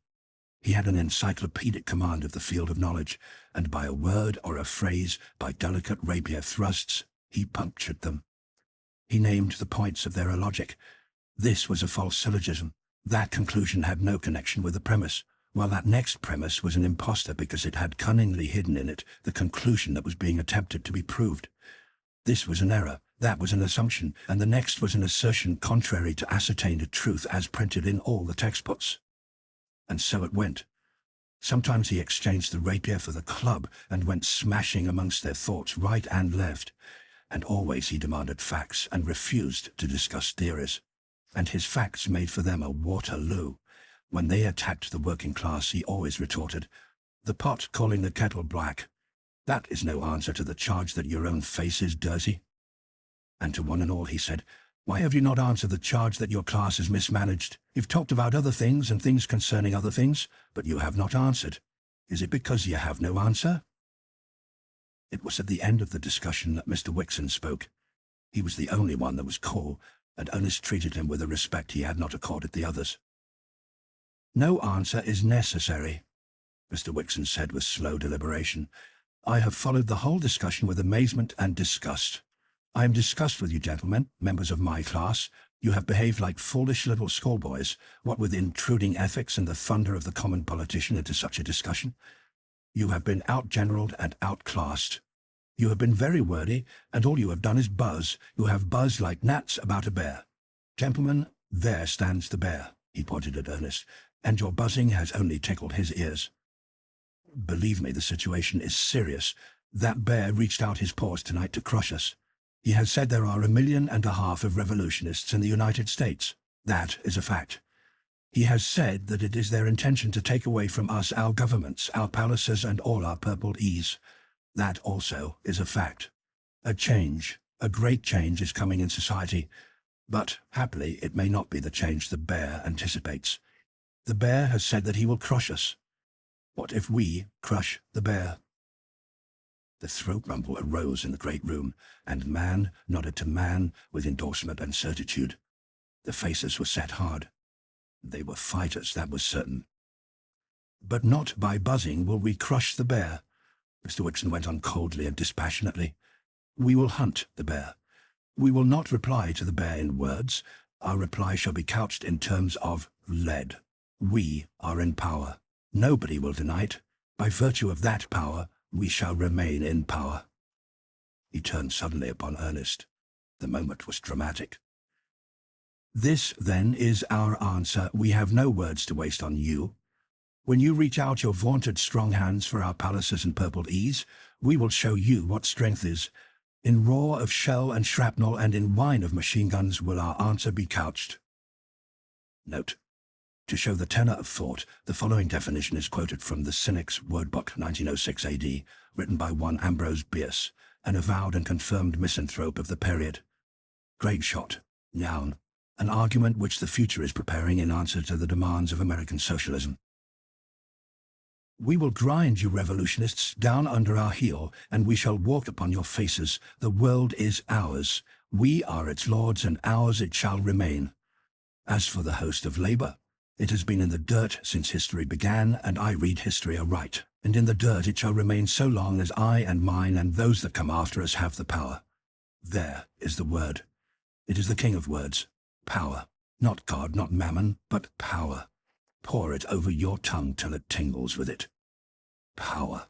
He had an encyclopedic command of the field of knowledge, and by a word or a phrase, by delicate rapier thrusts, he punctured them. He named the points of their illogic. This was a false syllogism. That conclusion had no connection with the premise, while that next premise was an impostor because it had cunningly hidden in it the conclusion that was being attempted to be proved. This was an error, that was an assumption, and the next was an assertion contrary to ascertained truth as printed in all the textbooks. And so it went. Sometimes he exchanged the rapier for the club and went smashing amongst their thoughts right and left, and always he demanded facts and refused to discuss theories. And his facts made for them a Waterloo. When they attacked the working class, he always retorted, "The pot calling the kettle black. That is no answer to the charge that your own face is dirty." And to one and all he said, "Why have you not answered the charge that your class is mismanaged? You've talked about other things and things concerning other things, but you have not answered. Is it because you have no answer?" It was at the end of the discussion that Mr. Wixon spoke. He was the only one that was cool, and Ernest treated him with a respect he had not accorded the others. "No answer is necessary," Mr. Wixon said with slow deliberation. "I have followed the whole discussion with amazement and disgust. I am disgusted with you gentlemen, members of my class. You have behaved like foolish little schoolboys, what with intruding ethics and the thunder of the common politician into such a discussion. You have been outgeneraled and outclassed. You have been very wordy, and all you have done is buzz. You have buzzed like gnats about a bear. Gentlemen, there stands the bear," he pointed at Ernest, "and your buzzing has only tickled his ears. Believe me, the situation is serious. That bear reached out his paws tonight to crush us. He has said there are 1.5 million of revolutionists in the United States. That is a fact. He has said that it is their intention to take away from us our governments, our palaces, and all our purple ease. That also is a fact. A change, a great change is coming in society, but happily it may not be the change the bear anticipates. The bear has said that he will crush us. What if we crush the bear?" The throat rumble arose in the great room, and man nodded to man with endorsement and certitude. The faces were set hard. They were fighters, that was certain. "But not by buzzing will we crush the bear," Mr. Wixon went on coldly and dispassionately. "We will hunt the bear. We will not reply to the bear in words. Our reply shall be couched in terms of lead. We are in power. Nobody will deny it. By virtue of that power, we shall remain in power." He turned suddenly upon Ernest. The moment was dramatic. "This, then, is our answer. We have no words to waste on you. When you reach out your vaunted strong hands for our palaces and purple ease, we will show you what strength is. In roar of shell and shrapnel and in whine of machine guns will our answer be couched." Note: To show the tenor of thought, the following definition is quoted from the Cynic's Wordbook 1906 AD, written by one Ambrose Bierce, an avowed and confirmed misanthrope of the period. Great shot. Noun. An argument which the future is preparing in answer to the demands of American socialism. We will grind you revolutionists down under our heel, and we shall walk upon your faces. The world is ours. We are its lords, and ours it shall remain. As for the host of labor, it has been in the dirt since history began, and I read history aright. And in the dirt it shall remain so long as I and mine and those that come after us have the power. There is the word. It is the king of words. Power. Not God, not mammon, but power. Pour it over your tongue till it tingles with it. Power.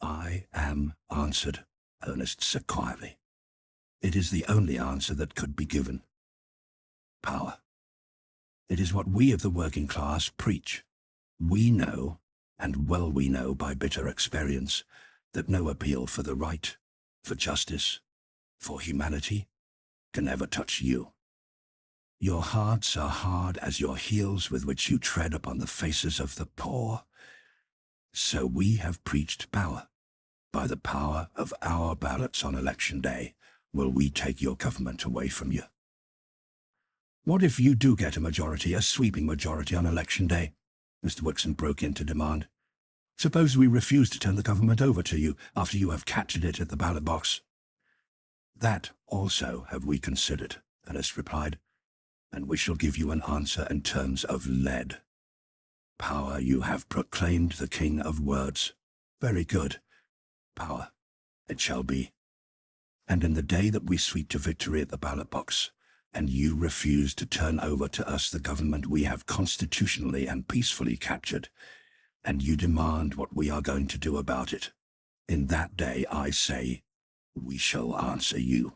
I am answered, Ernest said quietly. It is the only answer that could be given. Power. It is what we of the working class preach. We know, and well we know by bitter experience, that no appeal for the right, for justice, for humanity, can ever touch you. Your hearts are hard as your heels with which you tread upon the faces of the poor. So we have preached power. By the power of our ballots on election day, will we take your government away from you. What if you do get a majority, a sweeping majority on election day? Mr. Wixon broke in to demand. Suppose we refuse to turn the government over to you after you have captured it at the ballot box. That also have we considered, Ernest replied, and we shall give you an answer in terms of lead. Power, you have proclaimed the king of words. Very good. Power, it shall be. And in the day that we sweep to victory at the ballot box, and you refuse to turn over to us the government we have constitutionally and peacefully captured, and you demand what we are going to do about it, in that day, I say, we shall answer you,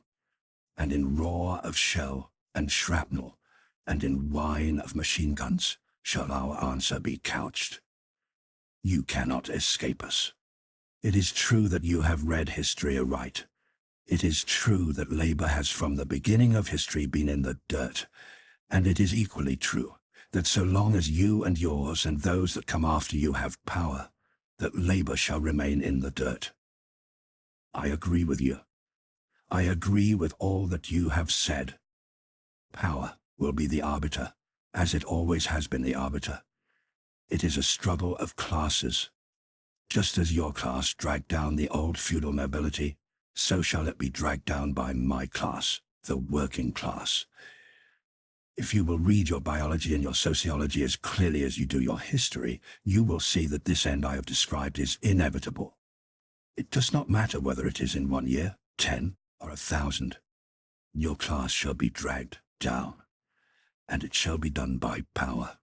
and in roar of shell and shrapnel, and in whine of machine guns, shall our answer be couched. You cannot escape us. It is true that you have read history aright. It is true that labor has from the beginning of history been in the dirt, and it is equally true that so long as you and yours and those that come after you have power, that labor shall remain in the dirt. I agree with you. I agree with all that you have said. Power will be the arbiter, as it always has been the arbiter. It is a struggle of classes. Just as your class dragged down the old feudal nobility, so shall it be dragged down by my class, the working class. If you will read your biology and your sociology as clearly as you do your history, you will see that this end I have described is inevitable. It does not matter whether it is in 1 year, 10, or 1,000. Your class shall be dragged down, and it shall be done by power.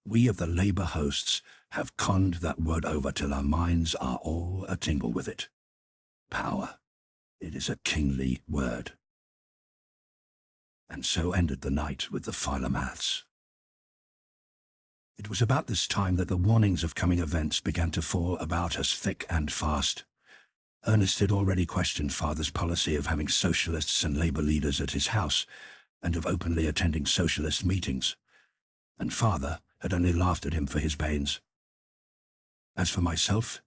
We of the labor hosts have conned that word over till our minds are all a-tingle with it. Power. It is a kingly word. And so ended the night with the philomaths. It was about this time that the warnings of coming events began to fall about us thick and fast. Ernest had already questioned Father's policy of having socialists and labor leaders at his house, and of openly attending socialist meetings, and Father had only laughed at him for his pains. As for myself,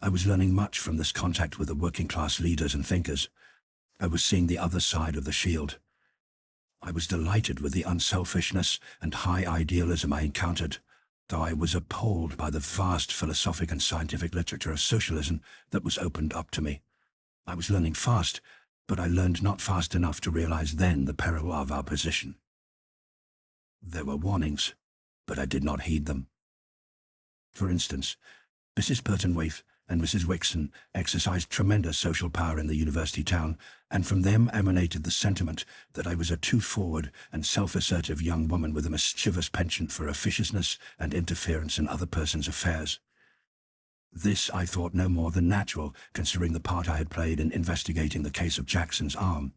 I was learning much from this contact with the working-class leaders and thinkers. I was seeing the other side of the shield. I was delighted with the unselfishness and high idealism I encountered, though I was appalled by the vast philosophic and scientific literature of socialism that was opened up to me. I was learning fast, but I learned not fast enough to realize then the peril of our position. There were warnings, but I did not heed them. For instance, Mrs. Pertonwaithe and Mrs. Wixon exercised tremendous social power in the university town, and from them emanated the sentiment that I was a too forward and self-assertive young woman with a mischievous penchant for officiousness and interference in other persons' affairs. This I thought no more than natural, considering the part I had played in investigating the case of Jackson's arm.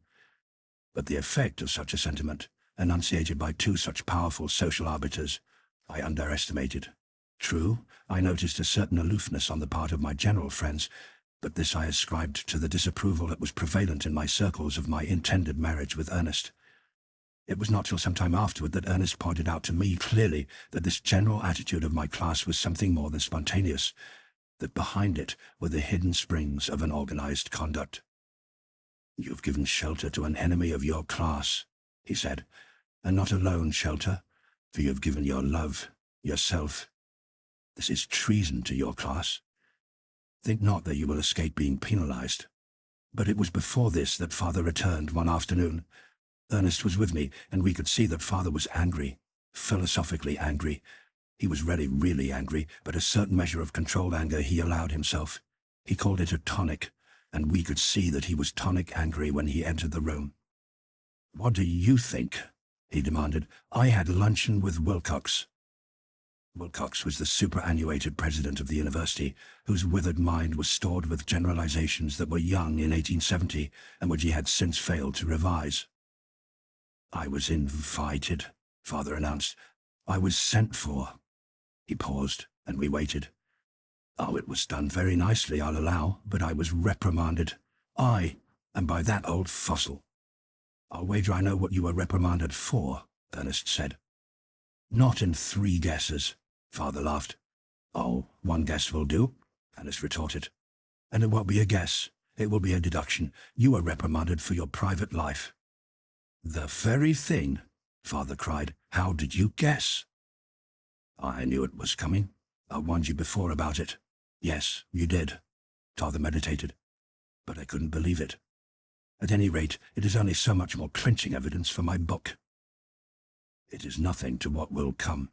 But the effect of such a sentiment, enunciated by two such powerful social arbiters, I underestimated. True, I noticed a certain aloofness on the part of my general friends, but this I ascribed to the disapproval that was prevalent in my circles of my intended marriage with Ernest. It was not till some time afterward that Ernest pointed out to me clearly that this general attitude of my class was something more than spontaneous, that behind it were the hidden springs of an organized conduct. "You've given shelter to an enemy of your class," he said, "and not alone shelter, for you have given your love, yourself. This is treason to your class. Think not that you will escape being penalized." But it was before this that Father returned one afternoon. Ernest was with me, and we could see that Father was angry, philosophically angry. He was really angry, but a certain measure of controlled anger he allowed himself. He called it a tonic, and we could see that he was tonic angry when he entered the room. "What do you think?" he demanded. "I had luncheon with Wilcox." Wilcox was the superannuated president of the university, whose withered mind was stored with generalizations that were young in 1870 and which he had since failed to revise. "I was invited," Father announced. "I was sent for." He paused, and we waited. "Oh, it was done very nicely, I'll allow, but I was reprimanded. And by that old fossil." "I'll wager I know what you were reprimanded for," Ernest said. "Not in 3 guesses," Father laughed. "Oh, 1 guess will do," Ernest retorted. "And it won't be a guess. It will be a deduction. You were reprimanded for your private life." "The very thing," Father cried. "How did you guess?" "I knew it was coming. I warned you before about it." "Yes, you did." Father meditated. "But I couldn't believe it. At any rate, it is only so much more clinching evidence for my book." "It is nothing to what will come,"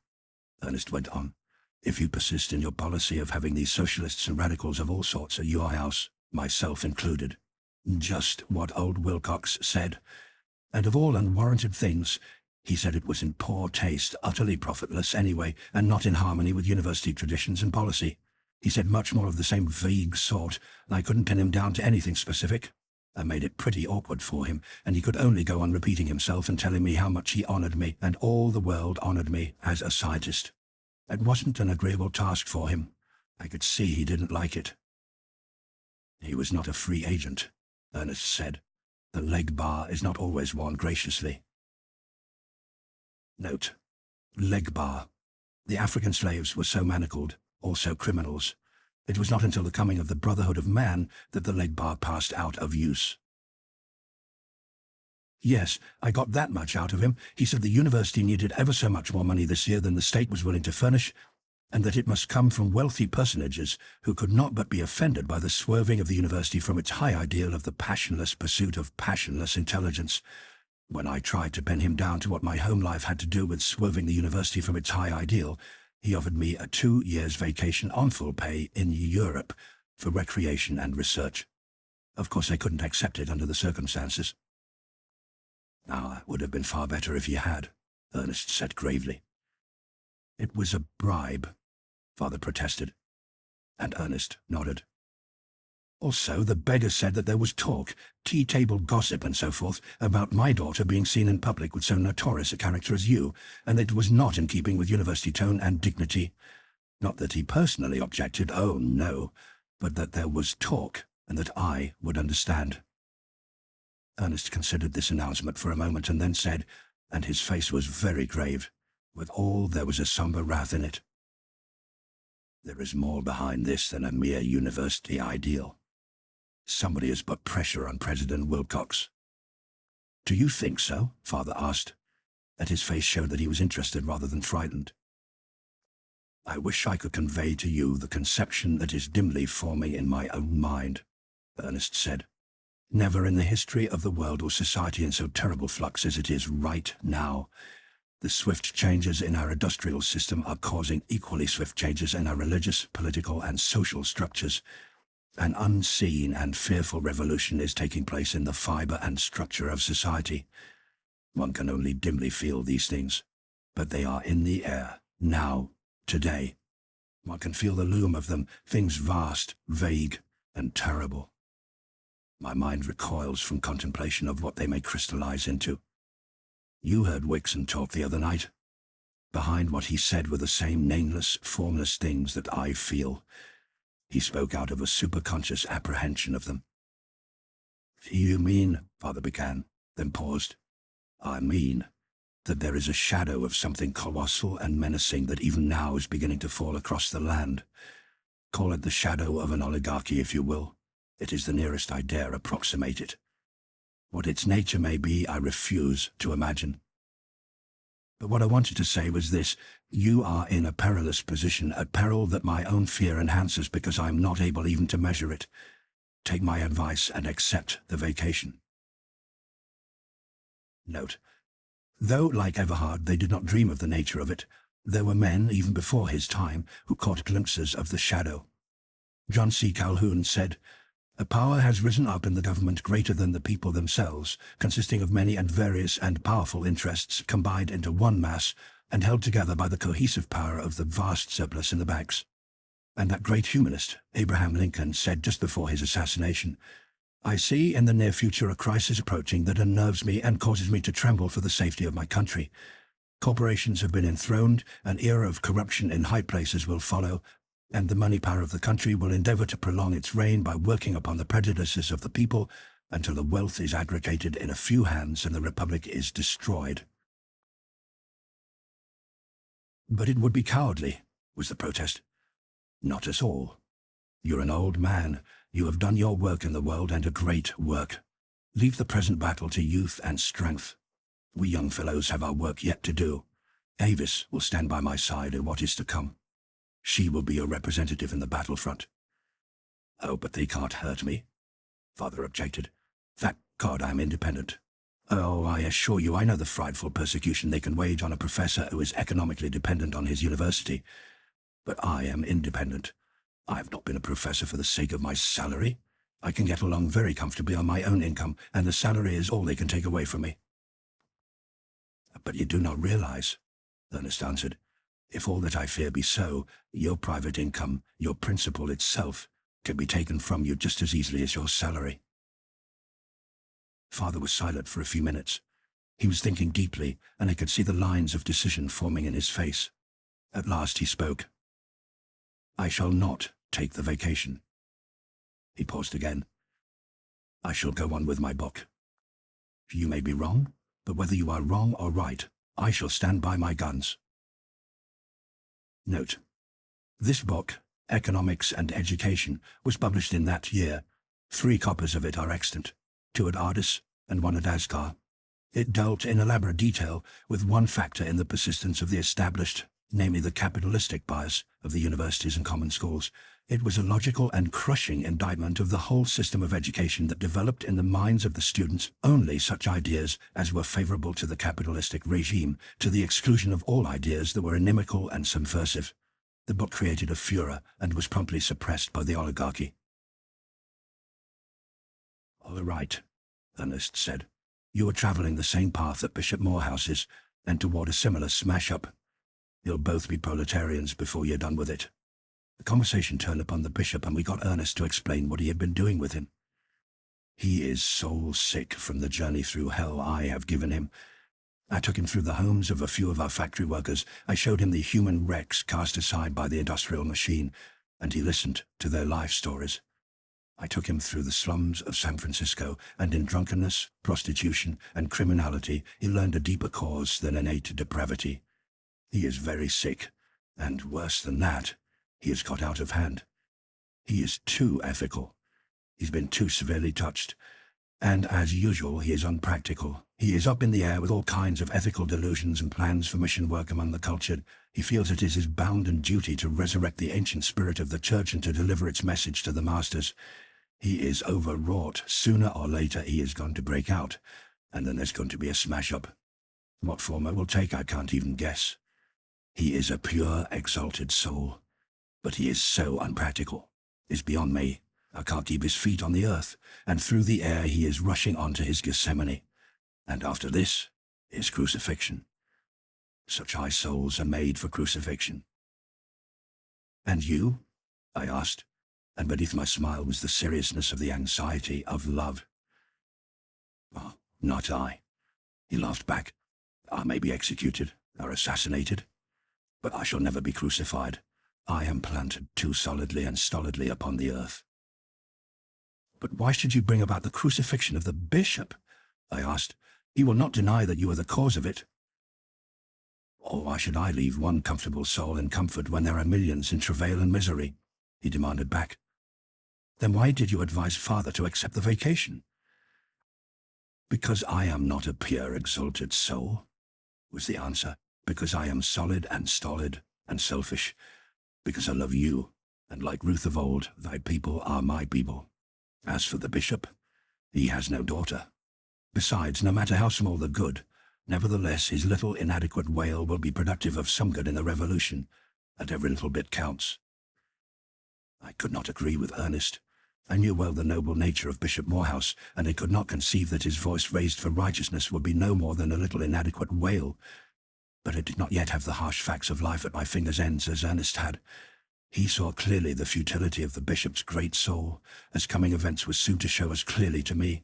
Ernest went on, "if you persist in your policy of having these socialists and radicals of all sorts at your house, myself included. Just what old Wilcox said. And of all unwarranted things, he said it was in poor taste, utterly profitless anyway, and not in harmony with university traditions and policy. He said much more of the same vague sort, and I couldn't pin him down to anything specific. I made it pretty awkward for him, and he could only go on repeating himself and telling me how much he honored me, and all the world honored me, as a scientist. It wasn't an agreeable task for him. I could see he didn't like it." "He was not a free agent," Ernest said. "The leg bar is not always worn graciously." Note: leg bar. The African slaves were so manacled, also criminals. It was not until the coming of the Brotherhood of Man that the leg bar passed out of use. "Yes, I got that much out of him. He said the university needed ever so much more money this year than the state was willing to furnish, and that it must come from wealthy personages who could not but be offended by the swerving of the university from its high ideal of the passionless pursuit of passionless intelligence. When I tried to pin him down to what my home life had to do with swerving the university from its high ideal, he offered me a 2 years vacation on full pay in Europe for recreation and research. Of course, I couldn't accept it under the circumstances." "Now, it would have been far better if you had," Ernest said gravely. "It was a bribe," Father protested, and Ernest nodded. "Also, the beggar said that there was talk, tea-table gossip and so forth, about my daughter being seen in public with so notorious a character as you, and that it was not in keeping with university tone and dignity. Not that he personally objected, oh no, but that there was talk, and that I would understand." Ernest considered this announcement for a moment and then said, and his face was very grave, withal there was a somber wrath in it, "There is more behind this than a mere university ideal. Somebody has put pressure on President Wilcox." "Do you think so?" Father asked, and his face showed that he was interested rather than frightened. "I wish I could convey to you the conception that is dimly forming in my own mind," Ernest said. "Never in the history of the world was society in so terrible flux as it is right now. The swift changes in our industrial system are causing equally swift changes in our religious, political, and social structures. An unseen and fearful revolution is taking place in the fiber and structure of society. One can only dimly feel these things, but they are in the air, now, today. One can feel the loom of them, things vast, vague, and terrible. My mind recoils from contemplation of what they may crystallize into. You heard Wixon talk the other night. Behind what he said were the same nameless, formless things that I feel. He spoke out of a superconscious apprehension of them." "You mean," Father began, then paused. "I mean that there is a shadow of something colossal and menacing that even now is beginning to fall across the land. Call it the shadow of an oligarchy if you will. It is the nearest I dare approximate it. What its nature may be, I refuse to imagine. But what I wanted to say was this: you are in a perilous position, a peril that my own fear enhances because I am not able even to measure it. Take my advice and accept the vacation. Note: though, like Everhard, they did not dream of the nature of it, there were men, even before his time, who caught glimpses of the shadow. John C. Calhoun said, "A power has risen up in the government greater than the people themselves, consisting of many and various and powerful interests combined into one mass and held together by the cohesive power of the vast surplus in the banks." And that great humanist, Abraham Lincoln, said just before his assassination, "I see in the near future a crisis approaching that unnerves me and causes me to tremble for the safety of my country. Corporations have been enthroned, an era of corruption in high places will follow, and the money power of the country will endeavor to prolong its reign by working upon the prejudices of the people until the wealth is aggregated in a few hands and the republic is destroyed." "But it would be cowardly," was the protest. "Not at all. You're an old man. You have done your work in the world, and a great work. Leave the present battle to youth and strength. We young fellows have our work yet to do. Avis will stand by my side in what is to come. She will be a representative in the battlefront." "Oh, but they can't hurt me," Father objected. "Thank God I am independent. Oh, I assure you I know the frightful persecution they can wage on a professor who is economically dependent on his university. But I am independent. I have not been a professor for the sake of my salary. I can get along very comfortably on my own income, and the salary is all they can take away from me." "But you do not realize," Ernest answered, "if all that I fear be so, your private income, your principal itself, can be taken from you just as easily as your salary." Father was silent for a few minutes. He was thinking deeply, and I could see the lines of decision forming in his face. At last he spoke. "I shall not take the vacation." He paused again. "I shall go on with my book. You may be wrong, but whether you are wrong or right, I shall stand by my guns." Note: this book, Economics and Education, was published in that year. 3 copies of it are extant, 2 at Ardis and 1 at Ascar. It dealt in elaborate detail with one factor in the persistence of the established, namely the capitalistic bias of the universities and common schools. It was a logical and crushing indictment of the whole system of education that developed in the minds of the students only such ideas as were favorable to the capitalistic regime, to the exclusion of all ideas that were inimical and subversive. The book created a furor and was promptly suppressed by the oligarchy. "All right," Ernest said. "You are traveling the same path that Bishop Morehouse is, and toward a similar smash-up. You'll both be proletarians before you're done with it." The conversation turned upon the bishop, and we got Ernest to explain what he had been doing with him. "He is soul-sick from the journey through hell I have given him. I took him through the homes of a few of our factory workers. I showed him the human wrecks cast aside by the industrial machine, and he listened to their life stories. I took him through the slums of San Francisco, and in drunkenness, prostitution, and criminality he learned a deeper cause than innate depravity. He is very sick, and worse than that, he has got out of hand. He is too ethical. He's been too severely touched. And as usual, he is unpractical. He is up in the air with all kinds of ethical delusions and plans for mission work among the cultured. He feels it is his bounden duty to resurrect the ancient spirit of the church and to deliver its message to the masters. He is overwrought. Sooner or later he is going to break out, and then there's going to be a smash-up. What form it will take I can't even guess. He is a pure, exalted soul, but he is so unpractical. It's beyond me. I can't keep his feet on the earth, and through the air he is rushing on to his Gethsemane. And after this, his crucifixion. Such high souls are made for crucifixion." "And you?" I asked, and beneath my smile was the seriousness of the anxiety of love. "Oh, not I." He laughed back. "I may be executed or assassinated, but I shall never be crucified. I am planted too solidly and stolidly upon the earth." "But why should you bring about the crucifixion of the bishop?" I asked. "He will not deny that you are the cause of it." Or why should I leave one comfortable soul in comfort when there are millions in travail and misery? He demanded back. Then why did you advise father to accept the vacation? Because I am not a pure exalted soul, was the answer. Because I am solid and stolid and selfish. Because I love you, and like Ruth of old, thy people are my people. As for the bishop, he has no daughter. Besides, no matter how small the good, nevertheless his little inadequate wail will be productive of some good in the revolution, and every little bit counts. I could not agree with Ernest. I knew well the noble nature of Bishop Morehouse, and I could not conceive that his voice raised for righteousness would be no more than a little inadequate wail. But I did not yet have the harsh facts of life at my fingers' ends as Ernest had. He saw clearly the futility of the bishop's great soul, as coming events were soon to show as clearly to me.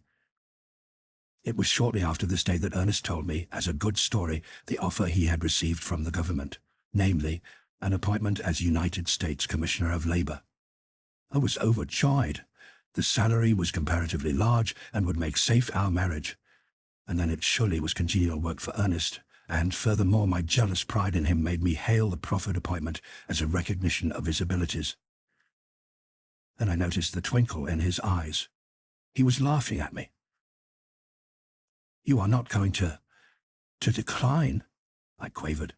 It was shortly after this day that Ernest told me, as a good story, the offer he had received from the government, namely, an appointment as United States Commissioner of Labor. I was overjoyed. The salary was comparatively large and would make safe our marriage. And then it surely was congenial work for Ernest, and furthermore my jealous pride in him made me hail the proffered appointment as a recognition of his abilities. Then I noticed the twinkle in his eyes. He was laughing at me. You are not going to decline, I quavered.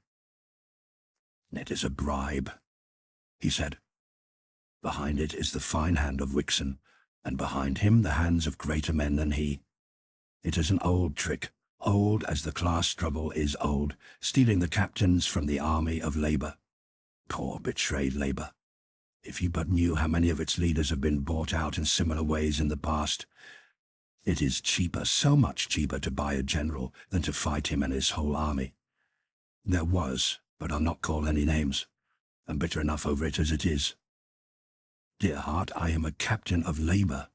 It is a bribe, he said. Behind it is the fine hand of Wixon, and behind him the hands of greater men than he. It is an old trick, old as the class struggle is old, stealing the captains from the army of labor. Poor betrayed labor. If you but knew how many of its leaders have been bought out in similar ways in the past. It is cheaper, so much cheaper to buy a general than to fight him and his whole army. There was, but I'll not call any names. I'm bitter enough over it as it is. Dear heart, I am a captain of labor.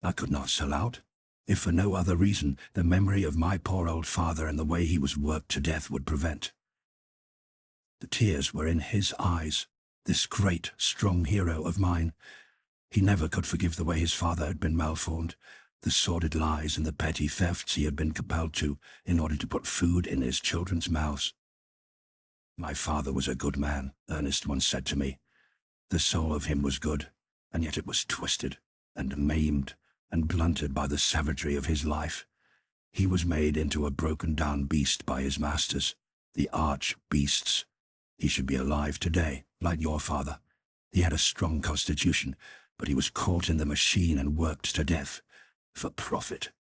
I could not sell out. If for no other reason, the memory of my poor old father and the way he was worked to death would prevent. The tears were in his eyes, this great, strong hero of mine. He never could forgive the way his father had been malformed, the sordid lies and the petty thefts he had been compelled to in order to put food in his children's mouths. My father was a good man, Ernest once said to me. The soul of him was good, and yet it was twisted and maimed and blunted by the savagery of his life. He was made into a broken-down beast by his masters, the arch-beasts. He should be alive today, like your father. He had a strong constitution, but he was caught in the machine and worked to death. For profit.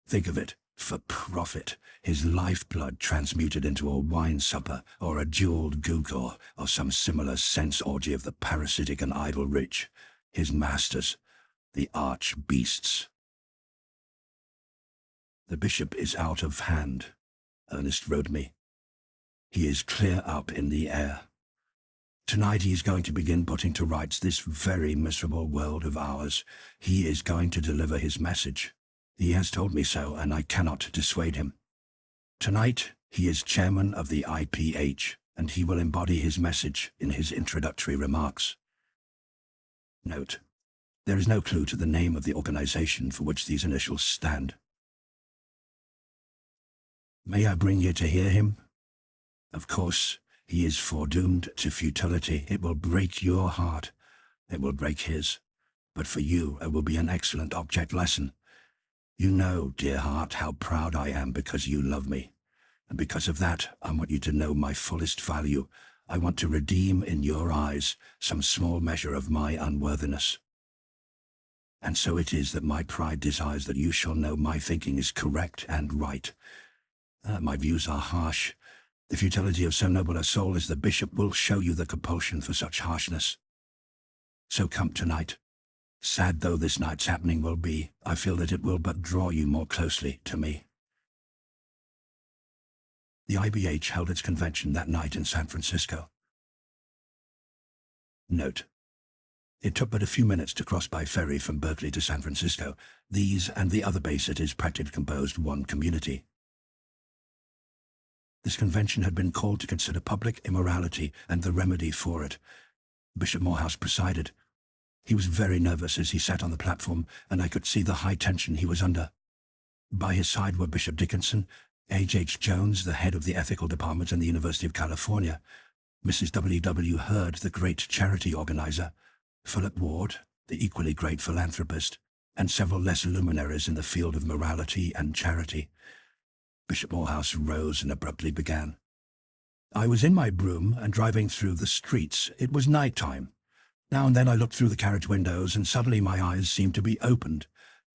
Think of it, for profit. His lifeblood transmuted into a wine supper or a jeweled gewgaw or some similar sense orgy of the parasitic and idle rich. His masters, the arch-beasts. The bishop is out of hand, Ernest wrote me. He is clear up in the air. Tonight he is going to begin putting to rights this very miserable world of ours. He is going to deliver his message. He has told me so, and I cannot dissuade him. Tonight he is chairman of the IPH, and he will embody his message in his introductory remarks. Note: there is no clue to the name of the organization for which these initials stand. May I bring you to hear him? Of course, he is foredoomed to futility. It will break your heart. It will break his. But for you, it will be an excellent object lesson. You know, dear heart, how proud I am because you love me. And because of that, I want you to know my fullest value. I want to redeem in your eyes some small measure of my unworthiness. And so it is that my pride desires that you shall know my thinking is correct and right. My views are harsh. The futility of so noble a soul as the bishop will show you the compulsion for such harshness. So come tonight. Sad though this night's happening will be, I feel that it will but draw you more closely to me. The IBH held its convention that night in San Francisco. Note: it took but a few minutes to cross by ferry from Berkeley to San Francisco. These and the other base cities practically composed one community. This convention had been called to consider public immorality and the remedy for it. Bishop Morehouse presided. He was very nervous as he sat on the platform, and I could see the high tension he was under. By his side were Bishop Dickinson, H. Jones, the head of the ethical department in the University of California, Mrs. W. Hurd, the great charity organizer, Philip Ward, the equally great philanthropist, and several lesser luminaries in the field of morality and charity. Bishop Morehouse rose and abruptly began. I was in my brougham and driving through the streets. It was night time. Now and then I looked through the carriage windows, and suddenly my eyes seemed to be opened,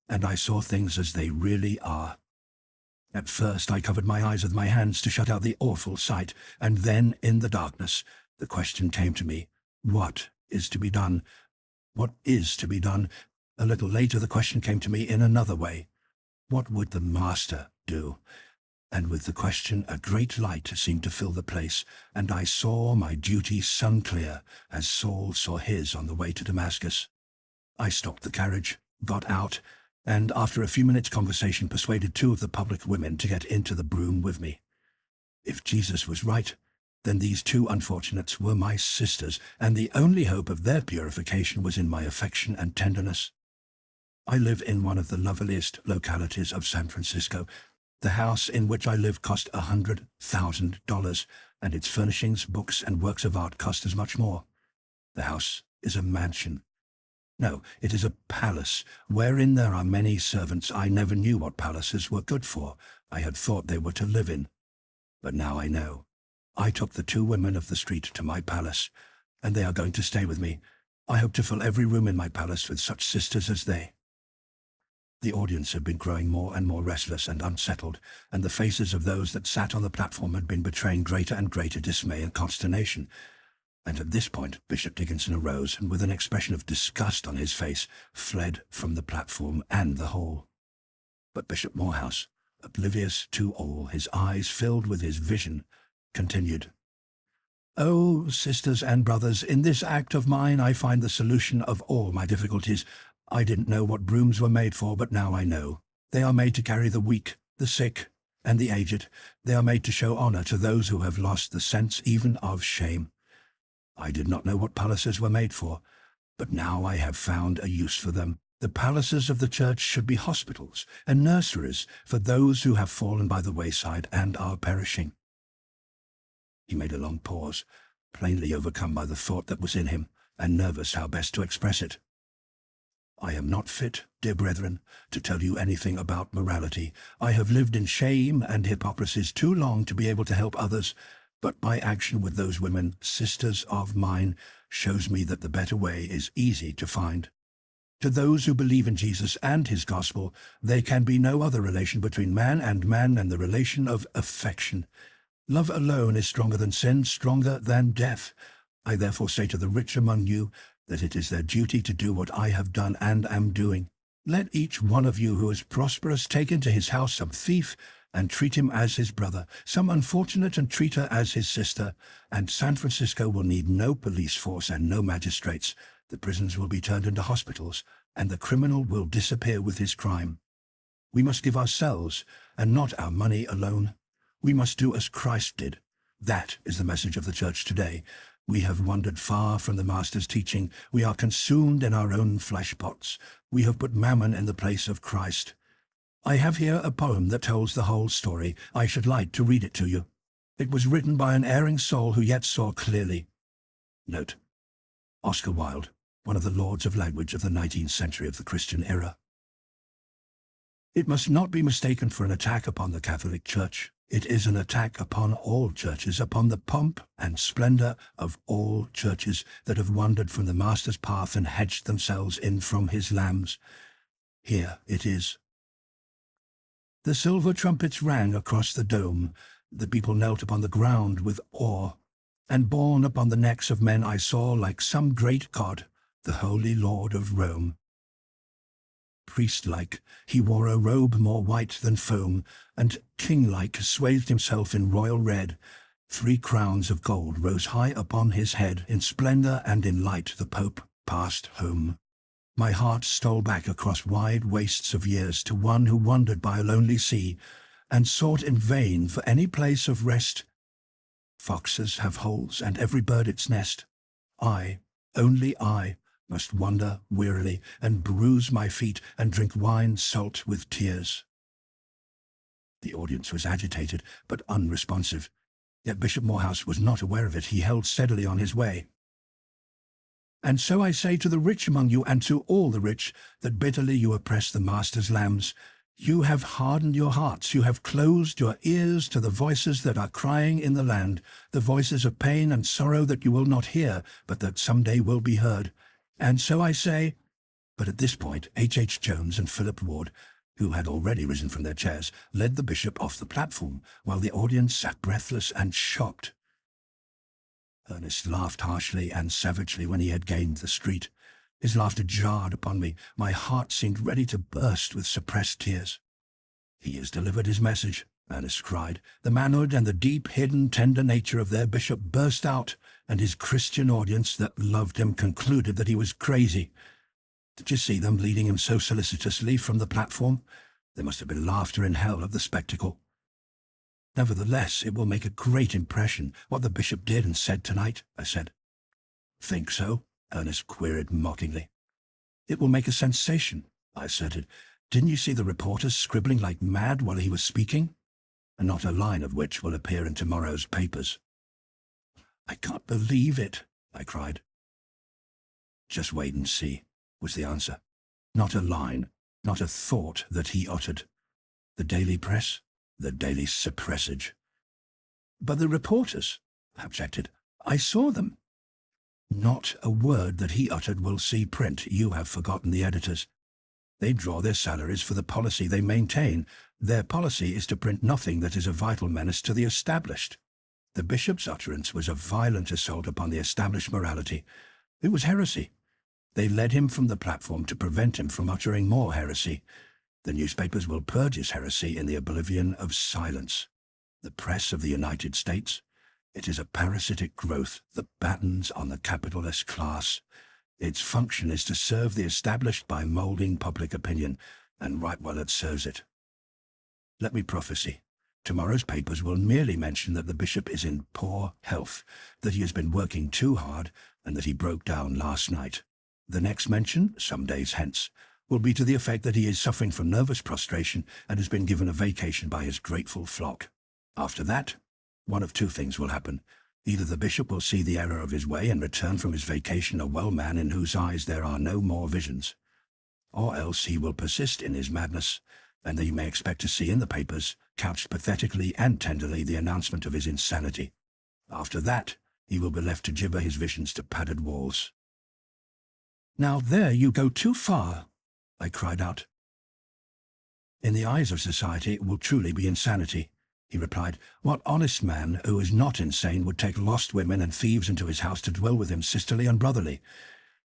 and I saw things as they really are. At first I covered my eyes with my hands to shut out the awful sight, and then, in the darkness, the question came to me, what is to be done? What is to be done? A little later the question came to me in another way. What would the Master do? And with the question a great light seemed to fill the place, and I saw my duty sun-clear, as Saul saw his on the way to Damascus. I stopped the carriage, got out, and after a few minutes' conversation persuaded 2 of the public women to get into the brougham with me. If Jesus was right, then these 2 unfortunates were my sisters, and the only hope of their purification was in my affection and tenderness. I live in one of the loveliest localities of San Francisco. The house in which I live cost $100,000, and its furnishings, books, and works of art cost as much more. The house is a mansion. No, it is a palace, wherein there are many servants. I never knew what palaces were good for. I had thought they were to live in. But now I know. I took the 2 women of the street to my palace, and they are going to stay with me. I hope to fill every room in my palace with such sisters as they. The audience had been growing more and more restless and unsettled, and the faces of those that sat on the platform had been betraying greater and greater dismay and consternation. And at this point Bishop Dickinson arose, and with an expression of disgust on his face, fled from the platform and the hall. But Bishop Morehouse, oblivious to all, his eyes filled with his vision, continued, "Oh, sisters and brothers, in this act of mine I find the solution of all my difficulties. I didn't know what brooms were made for, but now I know. They are made to carry the weak, the sick, and the aged. They are made to show honor to those who have lost the sense even of shame. I did not know what palaces were made for, but now I have found a use for them. The palaces of the church should be hospitals and nurseries for those who have fallen by the wayside and are perishing." He made a long pause, plainly overcome by the thought that was in him, and nervous how best to express it. "I am not fit, dear brethren, to tell you anything about morality. I have lived in shame and hypocrisies too long to be able to help others, but my action with those women, sisters of mine, shows me that the better way is easy to find. To those who believe in Jesus and his gospel, there can be no other relation between man than the relation of affection. Love alone is stronger than sin, stronger than death. I therefore say to the rich among you that it is their duty to do what I have done and am doing. Let each one of you who is prosperous take into his house some thief and treat him as his brother, some unfortunate and treat her as his sister, and San Francisco will need no police force and no magistrates. The prisons will be turned into hospitals, and the criminal will disappear with his crime. We must give ourselves, and not our money alone. We must do as Christ did. That is the message of the church today. We have wandered far from the Master's teaching. We are consumed in our own fleshpots. We have put mammon in the place of Christ. I have here a poem that tells the whole story. I should like to read it to you. It was written by an erring soul who yet saw clearly. Note: Oscar Wilde, one of the lords of language of the 19th century of the Christian era. It must not be mistaken for an attack upon the Catholic Church. It is an attack upon all churches, upon the pomp and splendor of all churches that have wandered from the Master's path and hedged themselves in from his lambs. Here it is. The silver trumpets rang across the dome. The people knelt upon the ground with awe, and borne upon the necks of men I saw like some great god, the Holy Lord of Rome. Priest-like, he wore a robe more white than foam, and king-like swathed himself in royal red. 3 crowns of gold rose high upon his head. In splendor and in light the Pope passed home. My heart stole back across wide wastes of years to one who wandered by a lonely sea, and sought in vain for any place of rest. Foxes have holes, and every bird its nest. I, only I, must wander wearily, and bruise my feet, and drink wine salt with tears. The audience was agitated, but unresponsive. Yet Bishop Morehouse was not aware of it. He held steadily on his way. "And so I say to the rich among you, and to all the rich, that bitterly you oppress the master's lambs. You have hardened your hearts, you have closed your ears to the voices that are crying in the land, the voices of pain and sorrow that you will not hear, but that someday will be heard. And so I say—" But at this point, H. Jones and Philip Ward, who had already risen from their chairs, led the bishop off the platform, while the audience sat breathless and shocked. Ernest laughed harshly and savagely when he had gained the street. His laughter jarred upon me. My heart seemed ready to burst with suppressed tears. "He has delivered his message," Ernest cried. The manhood and the deep, hidden, tender nature of their bishop burst out, and his Christian audience that loved him concluded that he was crazy. Did you see them leading him so solicitously from the platform? There must have been laughter in hell at the spectacle. "Nevertheless, it will make a great impression, what the bishop did and said tonight," I said. "Think so?" Ernest queried mockingly. "It will make a sensation," I asserted. "Didn't you see the reporters scribbling like mad while he was speaking? And not a line of which will appear in tomorrow's papers." "I can't believe it," I cried. "Just wait and see," was the answer. Not a line, not a thought that he uttered. The daily press, the daily suppressage. "But the reporters," I objected. "I saw them." "Not a word that he uttered will see print. You have forgotten the editors. They draw their salaries for the policy they maintain. Their policy is to print nothing that is a vital menace to the established. The bishop's utterance was a violent assault upon the established morality. It was heresy. They led him from the platform to prevent him from uttering more heresy. The newspapers will purge his heresy in the oblivion of silence. The press of the United States, it is a parasitic growth that battens on the capitalist class. Its function is to serve the established by molding public opinion, and right well it serves it. Let me prophesy. Tomorrow's papers will merely mention that the bishop is in poor health, that he has been working too hard, and that he broke down last night. The next mention, some days hence, will be to the effect that he is suffering from nervous prostration and has been given a vacation by his grateful flock. After that, one of two things will happen. Either the bishop will see the error of his way and return from his vacation a well man in whose eyes there are no more visions, or else he will persist in his madness, and you may expect to see in the papers, couched pathetically and tenderly, the announcement of his insanity. After that, he will be left to gibber his visions to padded walls. "Now there you go too far," I cried out. "In the eyes of society it will truly be insanity," he replied. "What honest man who is not insane would take lost women and thieves into his house to dwell with him sisterly and brotherly?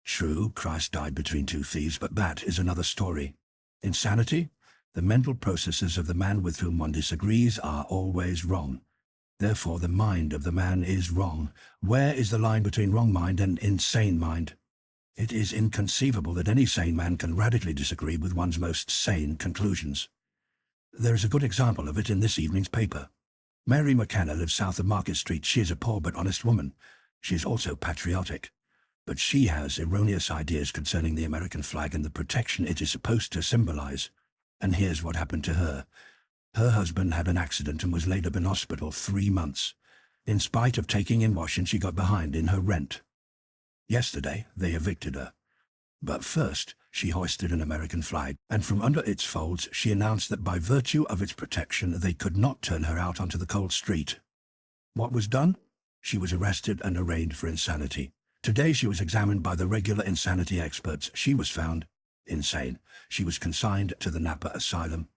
True, Christ died between two thieves, but that is another story. Insanity? The mental processes of the man with whom one disagrees are always wrong. Therefore the mind of the man is wrong. Where is the line between wrong mind and insane mind? It is inconceivable that any sane man can radically disagree with one's most sane conclusions. There is a good example of it in this evening's paper. Mary McKenna lives south of Market Street. She is a poor but honest woman. She is also patriotic. But she has erroneous ideas concerning the American flag and the protection it is supposed to symbolize. And here's what happened to her. Her husband had an accident and was laid up in hospital 3 months. In spite of taking in washing, she got behind in her rent. Yesterday, they evicted her. But first, she hoisted an American flag, and from under its folds she announced that by virtue of its protection they could not turn her out onto the cold street. What was done? She was arrested and arraigned for insanity. Today she was examined by the regular insanity experts. She was found insane. She was consigned to the Napa Asylum.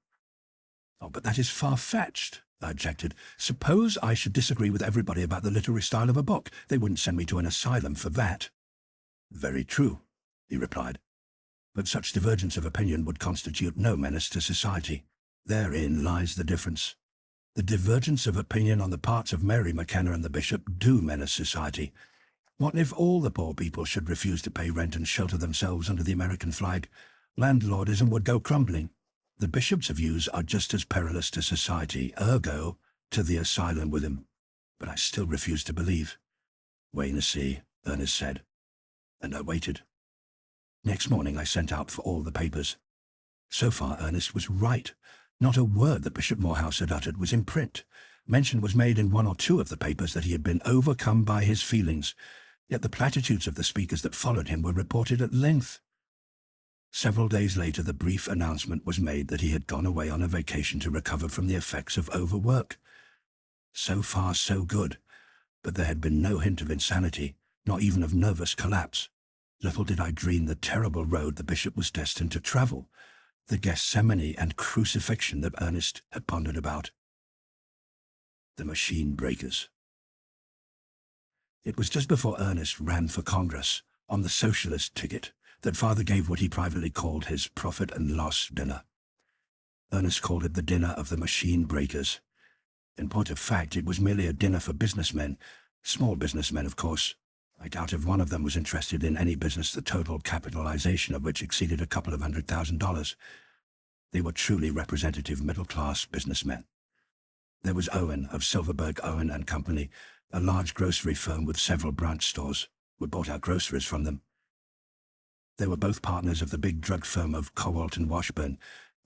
"Oh, but that is far-fetched," I objected. "Suppose I should disagree with everybody about the literary style of a book. They wouldn't send me to an asylum for that." "Very true," he replied. "But such divergence of opinion would constitute no menace to society. Therein lies the difference. The divergence of opinion on the parts of Mary McKenna and the bishop do menace society. What if all the poor people should refuse to pay rent and shelter themselves under the American flag? Landlordism would go crumbling. The bishop's views are just as perilous to society, ergo, to the asylum with him. But I still refuse to believe." "Wait and see," Ernest said. And I waited. Next morning I sent out for all the papers. So far Ernest was right. Not a word that Bishop Morehouse had uttered was in print. Mention was made in one or two of the papers that he had been overcome by his feelings, yet the platitudes of the speakers that followed him were reported at length. Several days later, the brief announcement was made that he had gone away on a vacation to recover from the effects of overwork. So far, so good, but there had been no hint of insanity, not even of nervous collapse. Little did I dream the terrible road the bishop was destined to travel, the Gethsemane and crucifixion that Ernest had pondered about. The machine breakers. It was just before Ernest ran for Congress, on the Socialist ticket, that Father gave what he privately called his profit and loss dinner. Ernest called it the dinner of the machine breakers. In point of fact, it was merely a dinner for businessmen, small businessmen, of course. I doubt if one of them was interested in any business the total capitalization of which exceeded a couple of $100,000. They were truly representative middle-class businessmen. There was Owen of Silverberg, Owen and Company, a large grocery firm with several branch stores. We bought our groceries from them. They were both partners of the big drug firm of Cowalt and Washburn,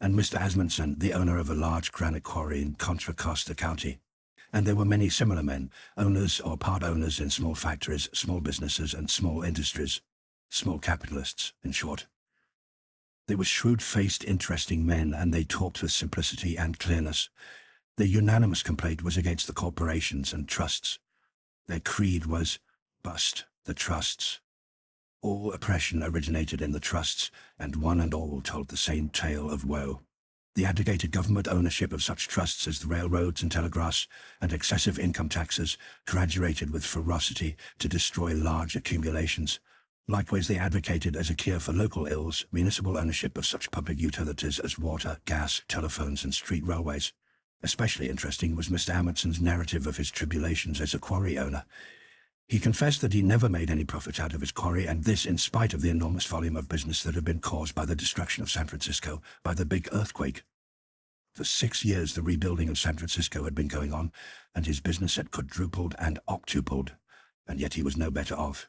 and Mr. Asmundsen, the owner of a large granite quarry in Contra Costa County. And there were many similar men, owners or part owners in small factories, small businesses and small industries, small capitalists, in short. They were shrewd-faced, interesting men, and they talked with simplicity and clearness. Their unanimous complaint was against the corporations and trusts. Their creed was, bust the trusts. All oppression originated in the trusts, and one and all told the same tale of woe. The advocated government ownership of such trusts as the railroads and telegraphs, and excessive income taxes, graduated with ferocity to destroy large accumulations. Likewise, they advocated as a cure for local ills, municipal ownership of such public utilities as water, gas, telephones, and street railways. Especially interesting was Mr. Amundsen's narrative of his tribulations as a quarry owner. He confessed that he never made any profit out of his quarry, and this in spite of the enormous volume of business that had been caused by the destruction of San Francisco, by the big earthquake. For 6 years the rebuilding of San Francisco had been going on, and his business had quadrupled and octupled, and yet he was no better off.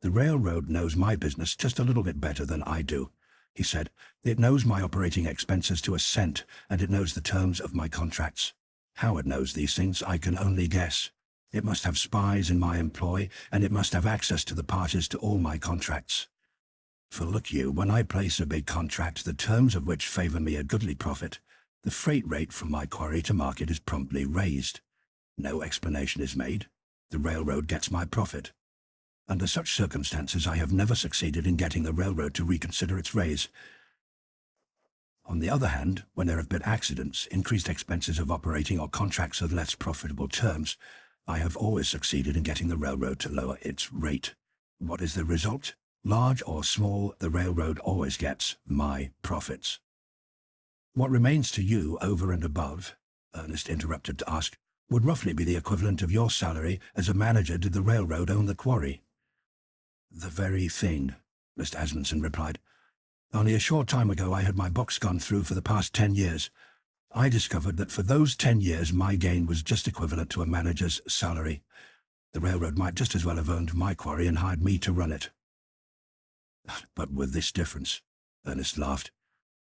The railroad knows my business just a little bit better than I do, he said. It knows my operating expenses to a cent, and it knows the terms of my contracts. How it knows these things, I can only guess. It must have spies in my employ, and it must have access to the parties to all my contracts. For look you, when I place a big contract, the terms of which favor me a goodly profit, the freight rate from my quarry to market is promptly raised. No explanation is made. The railroad gets my profit. Under such circumstances, I have never succeeded in getting the railroad to reconsider its raise. On the other hand, when there have been accidents, increased expenses of operating, or contracts of less profitable terms, I have always succeeded in getting the railroad to lower its rate. What is the result? Large or small, the railroad always gets my profits. What remains to you over and above, Ernest interrupted to ask, would roughly be the equivalent of your salary as a manager did the railroad own the quarry. The very thing, Mr. Asmundsen replied. Only a short time ago I had my books gone through for the past 10 years. I discovered that for those 10 years my gain was just equivalent to a manager's salary. The railroad might just as well have owned my quarry and hired me to run it. But with this difference, Ernest laughed.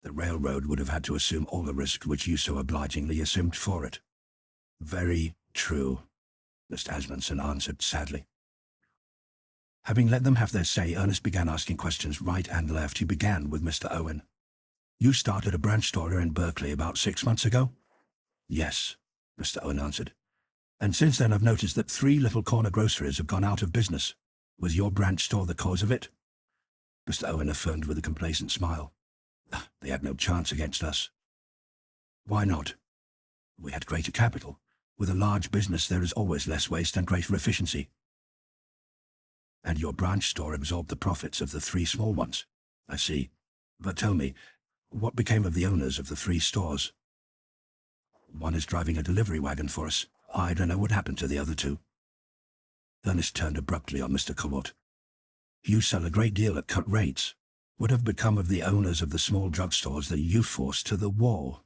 The railroad would have had to assume all the risk which you so obligingly assumed for it. Very true, Mr. Asmundsen answered sadly. Having let them have their say, Ernest began asking questions right and left. He began with Mr. Owen. You started a branch store in Berkeley about 6 months ago? Yes, Mr. Owen answered. And since then I've noticed that 3 little corner groceries have gone out of business. Was your branch store the cause of it? Mr. Owen affirmed with a complacent smile. They had no chance against us. Why not? We had greater capital. With a large business there is always less waste and greater efficiency. And your branch store absorbed the profits of the 3 small ones. I see. But tell me, what became of the owners of the 3 stores? One is driving a delivery wagon for us. I don't know what happened to the other 2. Ernest turned abruptly on Mr. Cowalt. You sell a great deal at cut rates. What have become of the owners of the small drugstores that you forced to the wall?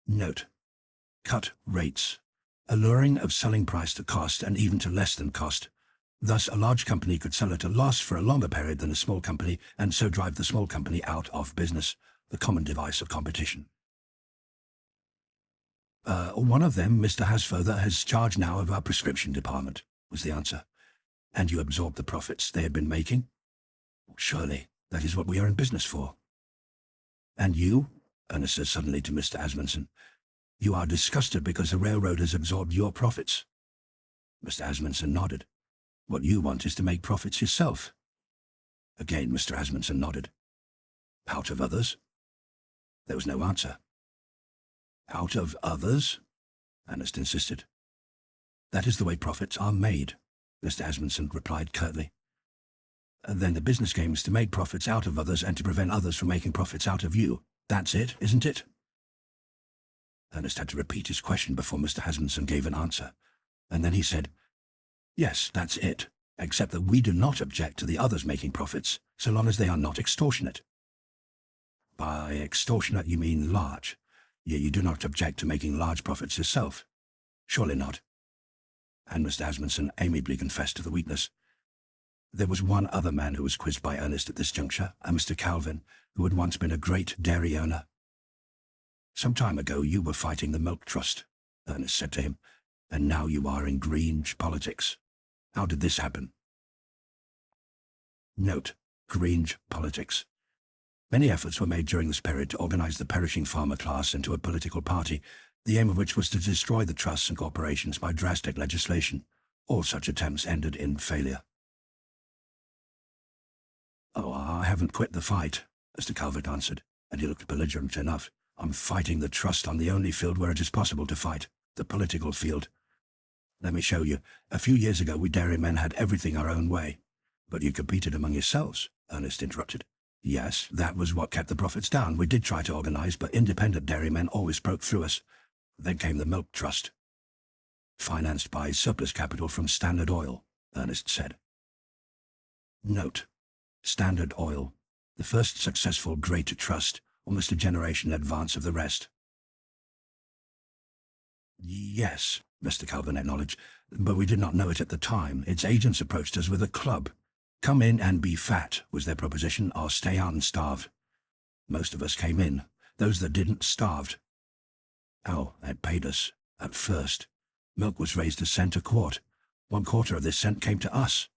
Note: cut rates. Alluring of selling price to cost and even to less than cost. Thus, a large company could sell at a loss for a longer period than a small company, and so drive the small company out of business. the common device of competition. One of them, Mr. Hasfurther, has charge now of our prescription department, was the answer. And you absorbed the profits they had been making? Surely, that is what we are in business for. And you, Ernest said suddenly to Mr. Asmundsen, you are disgusted because the railroad has absorbed your profits. Mr. Asmundsen nodded. What you want is to make profits yourself. Again Mr. Asmundsen nodded. Out of others? There was no answer. Out of others? Ernest insisted. That is the way profits are made, Mr. Asmundsen replied curtly. Then the business game is to make profits out of others and to prevent others from making profits out of you. That's it, isn't it? Ernest had to repeat his question before Mr. Asmundsen gave an answer, and then he said, Yes, that's it, except that we do not object to the others making profits, so long as they are not extortionate. By extortionate you mean large. You do not object to making large profits yourself. Surely not. And Mr. Asmundsen amiably confessed to the weakness. There was one other man who was quizzed by Ernest at this juncture, a Mr. Calvin, who had once been a great dairy owner. Some time ago you were fighting the Milk Trust, Ernest said to him, and now you are in Grange politics. How did this happen? Note: Grange politics. Many efforts were made during this period to organize the perishing farmer class into a political party, the aim of which was to destroy the trusts and corporations by drastic legislation. All such attempts ended in failure. Oh, I haven't quit the fight, Mr. Calvert answered, and he looked belligerent enough. I'm fighting the trust on the only field where it is possible to fight, the political field. Let me show you. A few years ago we dairymen had everything our own way. But you competed among yourselves, Ernest interrupted. Yes, that was what kept the profits down. We did try to organize, but independent dairymen always broke through us. Then came the Milk Trust. Financed by surplus capital from Standard Oil, Ernest said. Note: Standard Oil, the first successful great trust, almost a generation in advance of the rest. Yes, Mr. Calvin acknowledged, but we did not know it at the time. Its agents approached us with a club. Come in and be fat, was their proposition, or stay out and starve. Most of us came in. Those that didn't starved. Oh, it paid us. At first. Milk was raised a cent a quart. 1/4 of this cent came to us.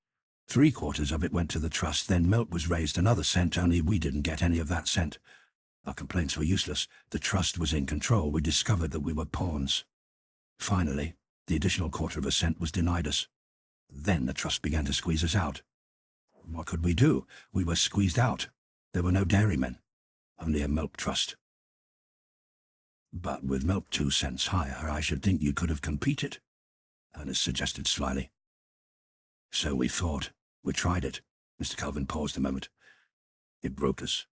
3/4 of it went to the trust. Then milk was raised another cent, only we didn't get any of that cent. Our complaints were useless. The trust was in control. We discovered that we were pawns. Finally, the additional 1/4 cent was denied us. Then the trust began to squeeze us out. What could we do? We were squeezed out. There were no dairymen, only a milk trust. But with milk 2 cents higher, I should think you could have competed, Ernest suggested slyly. So we thought. We tried it. Mr. Calvin paused a moment. It broke us.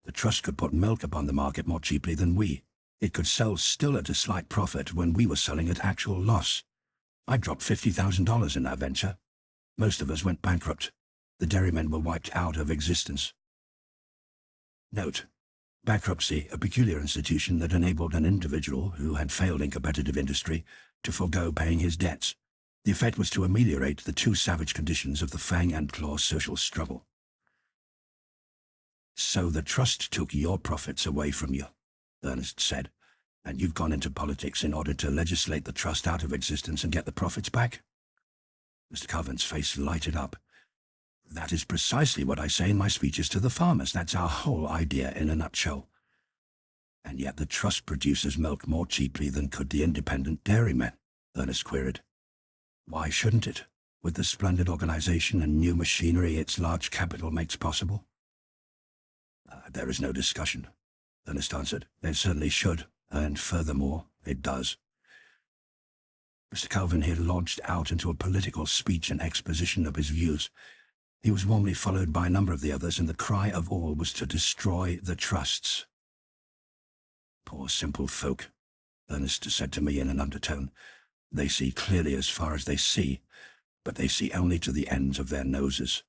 The trust could put milk upon the market more cheaply than we. It could sell still at a slight profit when we were selling at actual loss. I dropped $50,000 in that venture. Most of us went bankrupt. The dairymen were wiped out of existence. Note: Bankruptcy, a peculiar institution that enabled an individual who had failed in competitive industry to forego paying his debts. The effect was to ameliorate the too savage conditions of the fang and claw social struggle. So the trust took your profits away from you, Ernest said, and you've gone into politics in order to legislate the trust out of existence and get the profits back? Mr. Calvin's face lighted up. That is precisely what I say in my speeches to the farmers. That's our whole idea in a nutshell. And yet the trust produces milk more cheaply than could the independent dairymen, Ernest queried. Why shouldn't it, with the splendid organization and new machinery its large capital makes possible? There is no discussion, Ernest answered. It certainly should, and furthermore, it does. Mr. Calvin here launched out into a political speech and exposition of his views. He was warmly followed by a number of the others, and the cry of all was to destroy the trusts. Poor simple folk, Ernest said to me in an undertone. They see clearly as far as they see, but they see only to the ends of their noses.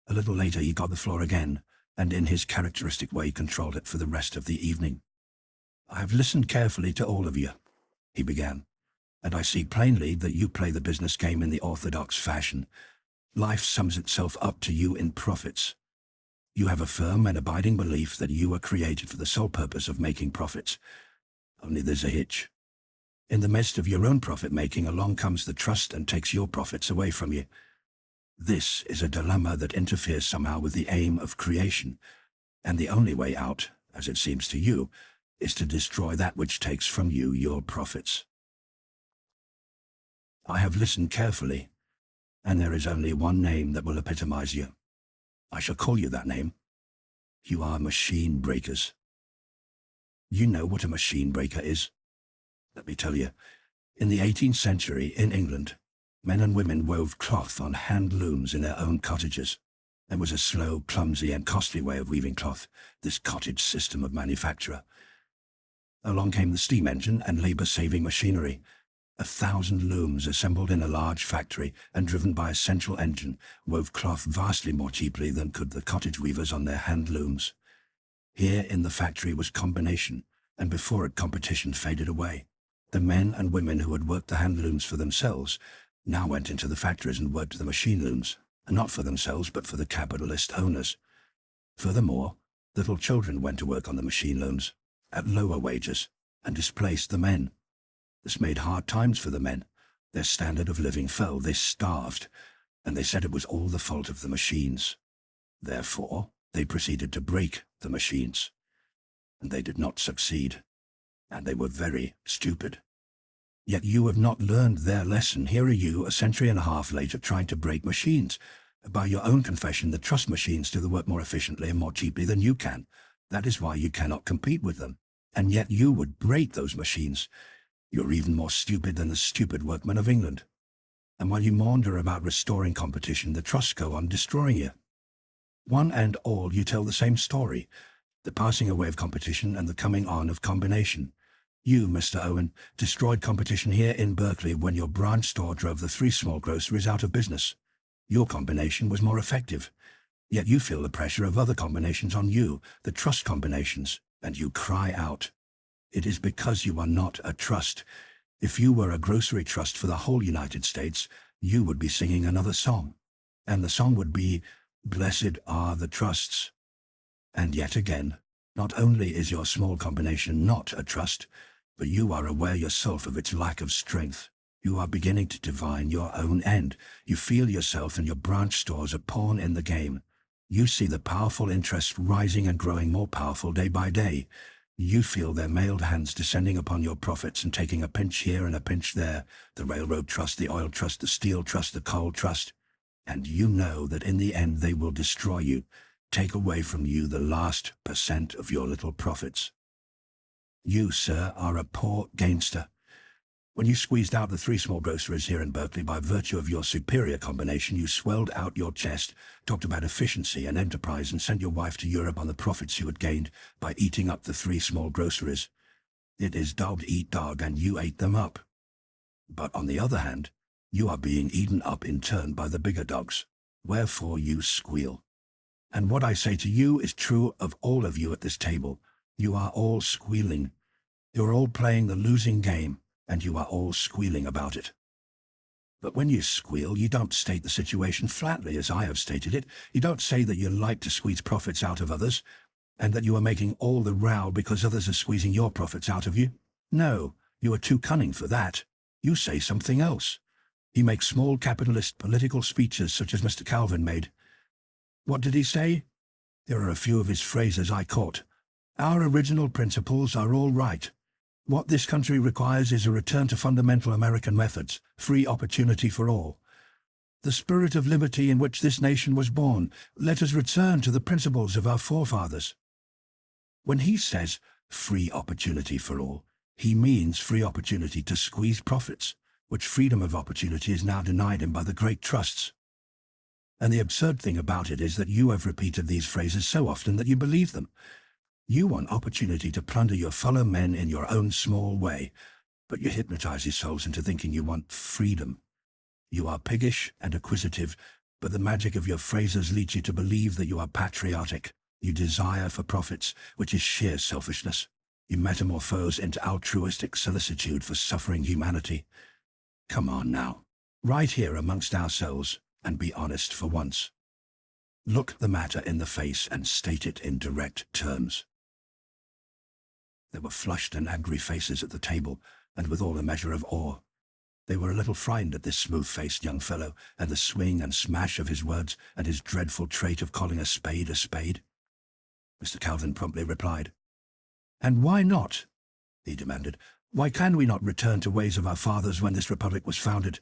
A little later he got the floor again, and in his characteristic way controlled it for the rest of the evening. I have listened carefully to all of you, he began, and I see plainly that you play the business game in the orthodox fashion. Life sums itself up to you in profits. You have a firm and abiding belief that you were created for the sole purpose of making profits. Only there's a hitch. In the midst of your own profit-making, along comes the trust and takes your profits away from you. This is a dilemma that interferes somehow with the aim of creation, and the only way out, as it seems to you, is to destroy that which takes from you your profits. I have listened carefully, and there is only one name that will epitomize you. I shall call you that name. You are machine breakers. You know what a machine breaker is? Let me tell you, in the 18th century in England, men and women wove cloth on hand looms in their own cottages. It was a slow, clumsy, and costly way of weaving cloth, this cottage system of manufacture. Along came the steam engine and labor-saving machinery. 1,000 looms assembled in a large factory and driven by a central engine wove cloth vastly more cheaply than could the cottage weavers on their hand looms. Here in the factory was combination, and before it competition faded away. The men and women who had worked the hand looms for themselves now went into the factories and worked the machine looms, and not for themselves but for the capitalist owners. Furthermore, little children went to work on the machine looms at lower wages and displaced the men. This made hard times for the men. Their standard of living fell, they starved, and they said it was all the fault of the machines. Therefore, they proceeded to break the machines. And they did not succeed, and they were very stupid. Yet you have not learned their lesson. Here are you, a century and a half later, trying to break machines. By your own confession, that trust machines do the work more efficiently and more cheaply than you can. That is why you cannot compete with them. And yet you would break those machines. You're even more stupid than the stupid workmen of England. And while you maunder about restoring competition, the trusts go on destroying you. One and all, you tell the same story, the passing away of competition and the coming on of combination. You, Mr. Owen, destroyed competition here in Berkeley when your branch store drove the 3 small groceries out of business. Your combination was more effective. Yet you feel the pressure of other combinations on you, the trust combinations, and you cry out. It is because you are not a trust. If you were a grocery trust for the whole United States, you would be singing another song. And the song would be, "Blessed are the trusts." And yet again, not only is your small combination not a trust, but you are aware yourself of its lack of strength. You are beginning to divine your own end. You feel yourself and your branch stores a pawn in the game. You see the powerful interests rising and growing more powerful day by day. You feel their mailed hands descending upon your profits and taking a pinch here and a pinch there, the railroad trust, the oil trust, the steel trust, the coal trust. And you know that in the end they will destroy you, take away from you the last % of your little profits. You, sir, are a poor gamester. When you squeezed out the 3 small groceries here in Berkeley by virtue of your superior combination, you swelled out your chest, talked about efficiency and enterprise, and sent your wife to Europe on the profits you had gained by eating up the 3 small groceries. It is dog eat dog, and you ate them up. But on the other hand, you are being eaten up in turn by the bigger dogs, wherefore you squeal. And what I say to you is true of all of you at this table. You are all squealing. You are all playing the losing game, and you are all squealing about it. But when you squeal, you don't state the situation flatly, as I have stated it. You don't say that you like to squeeze profits out of others, and that you are making all the row because others are squeezing your profits out of you. No, you are too cunning for that. You say something else. You make small capitalist political speeches such as Mr. Calvin made. What did he say? There are a few of his phrases I caught. Our original principles are all right. What this country requires is a return to fundamental American methods, free opportunity for all. The spirit of liberty in which this nation was born, let us return to the principles of our forefathers. When he says free opportunity for all, he means free opportunity to squeeze profits, which freedom of opportunity is now denied him by the great trusts. And the absurd thing about it is that you have repeated these phrases so often that you believe them. You want opportunity to plunder your fellow men in your own small way, but you hypnotize yourselves into thinking you want freedom. You are piggish and acquisitive, but the magic of your phrases leads you to believe that you are patriotic. You desire for profits, which is sheer selfishness. You metamorphose into altruistic solicitude for suffering humanity. Come on now, right here amongst ourselves, and be honest for once. Look the matter in the face and state it in direct terms. There were flushed and angry faces at the table, and withal a measure of awe. They were a little frightened at this smooth-faced young fellow, and the swing and smash of his words, and his dreadful trait of calling a spade a spade. Mr. Calvin promptly replied. "And why not?" he demanded. "Why can we not return to ways of our fathers when this republic was founded?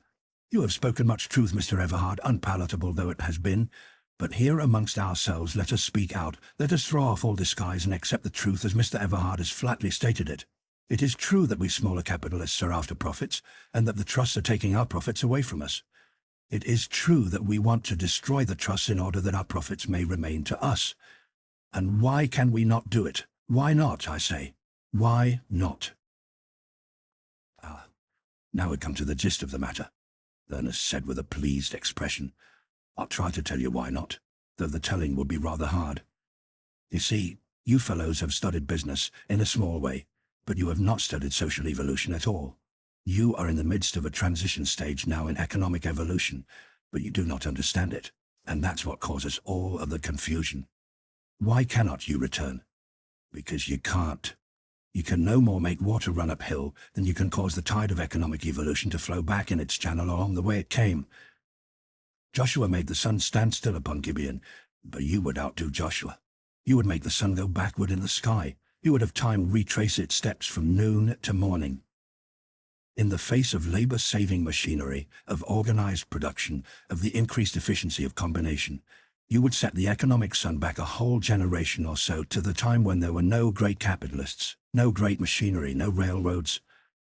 You have spoken much truth, Mr. Everhard, unpalatable though it has been. But here amongst ourselves let us speak out, let us throw off all disguise and accept the truth as Mr. Everhard has flatly stated it. It is true that we smaller capitalists are after profits, and that the trusts are taking our profits away from us. It is true that we want to destroy the trusts in order that our profits may remain to us. And why can we not do it? Why not, I say? Why not?" Now we come to the gist of the matter," Ernest said with a pleased expression. "I'll try to tell you why not, though the telling will be rather hard. You see, you fellows have studied business in a small way, but you have not studied social evolution at all. You are in the midst of a transition stage now in economic evolution, but you do not understand it, and that's what causes all of the confusion. Why cannot you return? Because you can't. You can no more make water run uphill than you can cause the tide of economic evolution to flow back in its channel along the way it came. Joshua made the sun stand still upon Gibeon, but you would outdo Joshua. You would make the sun go backward in the sky. You would have time retrace its steps from noon to morning. In the face of labor-saving machinery, of organized production, of the increased efficiency of combination, you would set the economic sun back a whole generation or so to the time when there were no great capitalists, no great machinery, no railroads,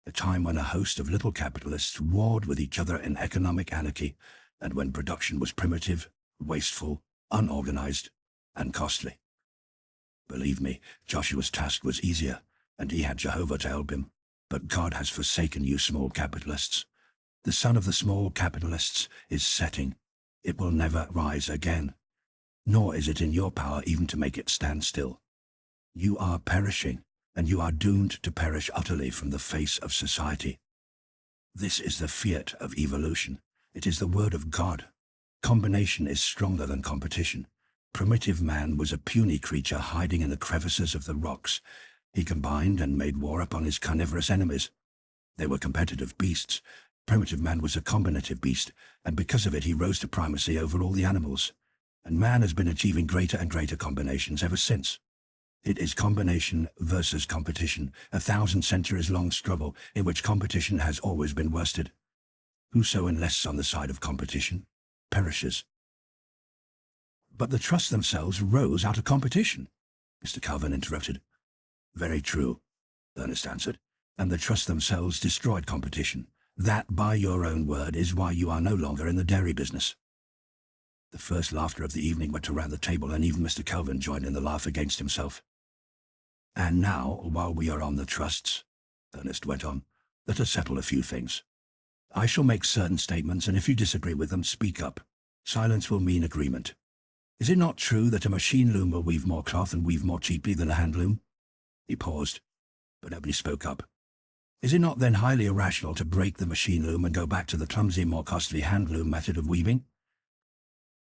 a time when a host of little capitalists warred with each other in economic anarchy, and when production was primitive, wasteful, unorganized, and costly. Believe me, Joshua's task was easier, and he had Jehovah to help him. But God has forsaken you small capitalists. The sun of the small capitalists is setting. It will never rise again. Nor is it in your power even to make it stand still. You are perishing, and you are doomed to perish utterly from the face of society. This is the fiat of evolution. It is the word of God. Combination is stronger than competition. Primitive man was a puny creature hiding in the crevices of the rocks. He combined and made war upon his carnivorous enemies. They were competitive beasts. Primitive man was a combinative beast, and because of it he rose to primacy over all the animals. And man has been achieving greater and greater combinations ever since. It is combination versus competition, a 1,000-centuries-long struggle in which competition has always been worsted. Whoso enlists on the side of competition perishes. But the trusts themselves rose out of competition, Mr. Calvin interrupted. Very true, Ernest answered, and the trusts themselves destroyed competition. That, by your own word, is why you are no longer in the dairy business. The first laughter of the evening went around the table, and even Mr. Calvin joined in the laugh against himself. And now, while we are on the trusts, Ernest went on, let us settle a few things. I shall make certain statements, and if you disagree with them, speak up. Silence will mean agreement. Is it not true that a machine loom will weave more cloth and weave more cheaply than a hand loom? He paused, but nobody spoke up. Is it not then highly irrational to break the machine loom and go back to the clumsy, more costly hand loom method of weaving?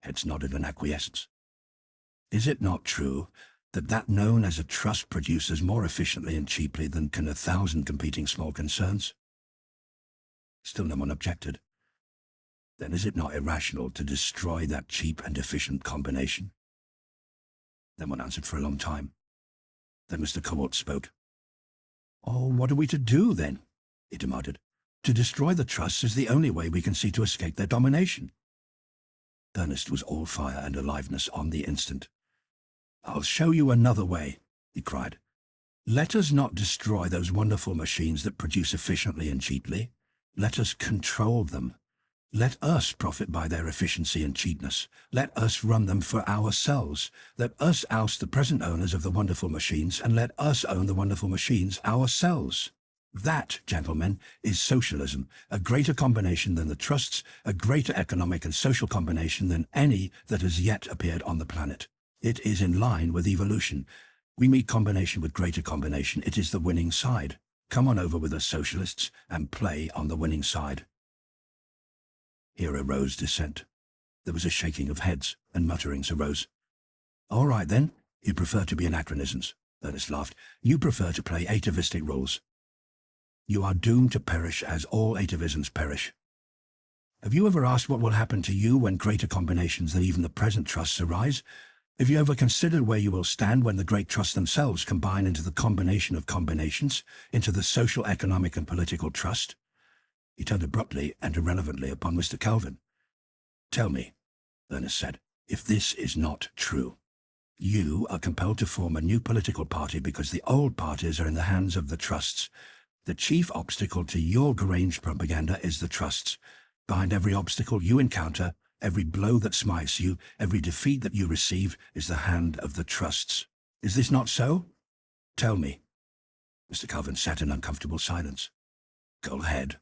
Heads nodded in acquiescence. Is it not true that known as a trust produces more efficiently and cheaply than can 1,000 competing small concerns? Still no one objected. Then is it not irrational to destroy that cheap and efficient combination? No one answered for a long time. Then Mr. Cobalt spoke. Oh, what are we to do, then? He demanded. To destroy the trusts is the only way we can see to escape their domination. Ernest was all fire and aliveness on the instant. I'll show you another way, he cried. Let us not destroy those wonderful machines that produce efficiently and cheaply. Let us control them. Let us profit by their efficiency and cheapness. Let us run them for ourselves. Let us oust the present owners of the wonderful machines, and let us own the wonderful machines ourselves. That, gentlemen, is socialism, a greater combination than the trusts, a greater economic and social combination than any that has yet appeared on the planet. It is in line with evolution. We meet combination with greater combination. It is the winning side. Come on over with us, socialists, and play on the winning side. Here arose dissent. There was a shaking of heads, and mutterings arose. "All right, then. You prefer to be anachronisms," Ernest laughed. "You prefer to play atavistic roles. You are doomed to perish as all atavisms perish. Have you ever asked what will happen to you when greater combinations than even the present trusts arise? Have you ever considered where you will stand when the great trusts themselves combine into the combination of combinations, into the social, economic, and political trust?" He turned abruptly and irrelevantly upon Mr. Calvin. "Tell me," Ernest said, "if this is not true. You are compelled to form a new political party because the old parties are in the hands of the trusts. The chief obstacle to your deranged propaganda is the trusts. Behind every obstacle you encounter, every blow that smites you, every defeat that you receive, is the hand of the trusts. Is this not so? Tell me." Mr. Calvin sat in uncomfortable silence. "Go ahead,"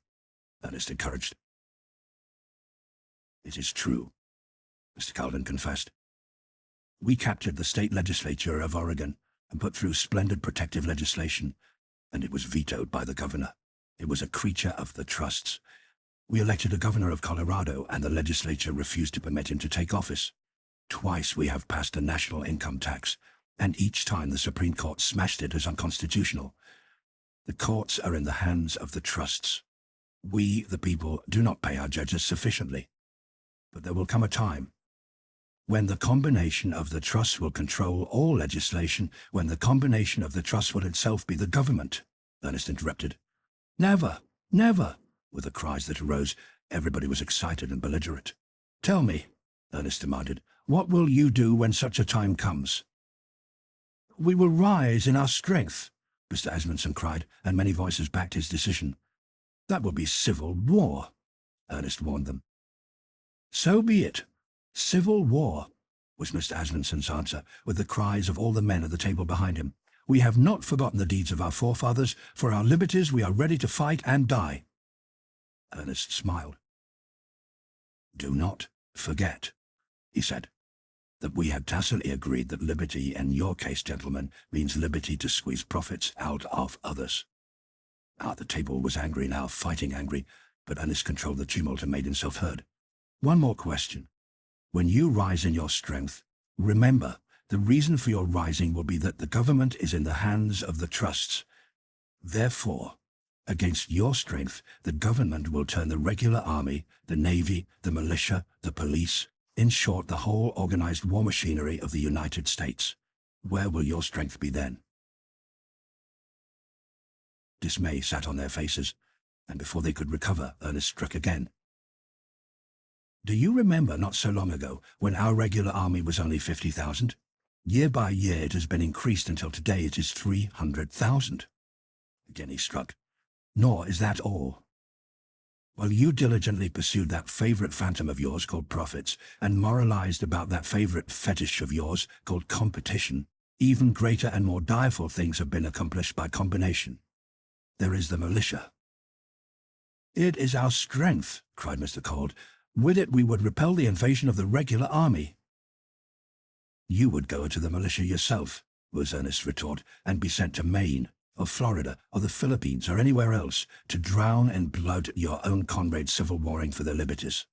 Ernest encouraged. "It is true," Mr. Calvin confessed. "We captured the state legislature of Oregon and put through splendid protective legislation, and it was vetoed by the governor. It was a creature of the trusts. We elected a governor of Colorado, and the legislature refused to permit him to take office. Twice we have passed a national income tax, and each time the Supreme Court smashed it as unconstitutional. The courts are in the hands of the trusts. We, the people, do not pay our judges sufficiently. But there will come a time when the combination of the trusts will control all legislation, when the combination of the trusts will itself be the government," Ernest interrupted. "Never, never!" With the cries that arose, everybody was excited and belligerent. "Tell me," Ernest demanded, "what will you do when such a time comes?" "We will rise in our strength," Mr. Asmundsen cried, and many voices backed his decision. "That will be civil war," Ernest warned them. "So be it. Civil war," was Mr. Asmundsen's answer, with the cries of all the men at the table behind him. "We have not forgotten the deeds of our forefathers. For our liberties we are ready to fight and die." Ernest smiled. "Do not forget," he said, "that we had tacitly agreed that liberty, in your case, gentlemen, means liberty to squeeze profits out of others." The table was angry now, fighting angry, but Ernest controlled the tumult and made himself heard. "One more question. When you rise in your strength, remember, the reason for your rising will be that the government is in the hands of the trusts. Therefore, against your strength, the government will turn the regular army, the navy, the militia, the police, in short, the whole organized war machinery of the United States. Where will your strength be then?" Dismay sat on their faces, and before they could recover, Ernest struck again. "Do you remember not so long ago, when our regular army was only 50,000? Year by year it has been increased until today it is 300,000. Again he struck. "Nor is that all. While you diligently pursued that favorite phantom of yours called profits, and moralized about that favorite fetish of yours called competition, even greater and more direful things have been accomplished by combination. There is the militia." "It is our strength," cried Mr. Cold. "With it we would repel the invasion of the regular army." "You would go into the militia yourself," was Ernest's retort, "and be sent to Maine, or Florida, or the Philippines, or anywhere else, to drown in blood your own comrades civil warring for their liberties.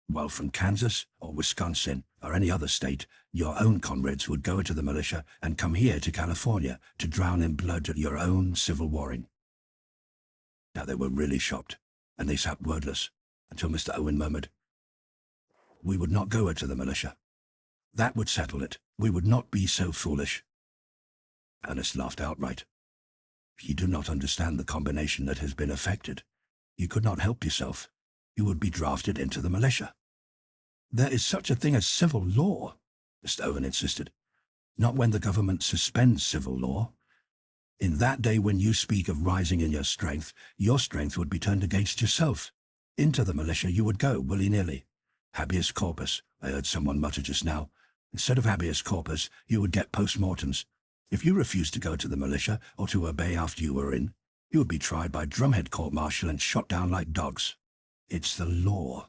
While from Kansas, or Wisconsin, or any other state, your own comrades would go into the militia and come here to California to drown in blood your own civil warring." Now they were really shocked, and they sat wordless, until Mr. Owen murmured, "We would not go into the militia. That would settle it. We would not be so foolish." Ernest laughed outright. "You do not understand the combination that has been effected. You could not help yourself. You would be drafted into the militia." "There is such a thing as civil law," Mr. Owen insisted. "Not when the government suspends civil law. In that day when you speak of rising in your strength would be turned against yourself. Into the militia you would go, willy-nilly. Habeas corpus, I heard someone mutter just now. Instead of habeas corpus, you would get post-mortems. If you refused to go to the militia or to obey after you were in, you would be tried by drumhead court-martial and shot down like dogs. It's the law."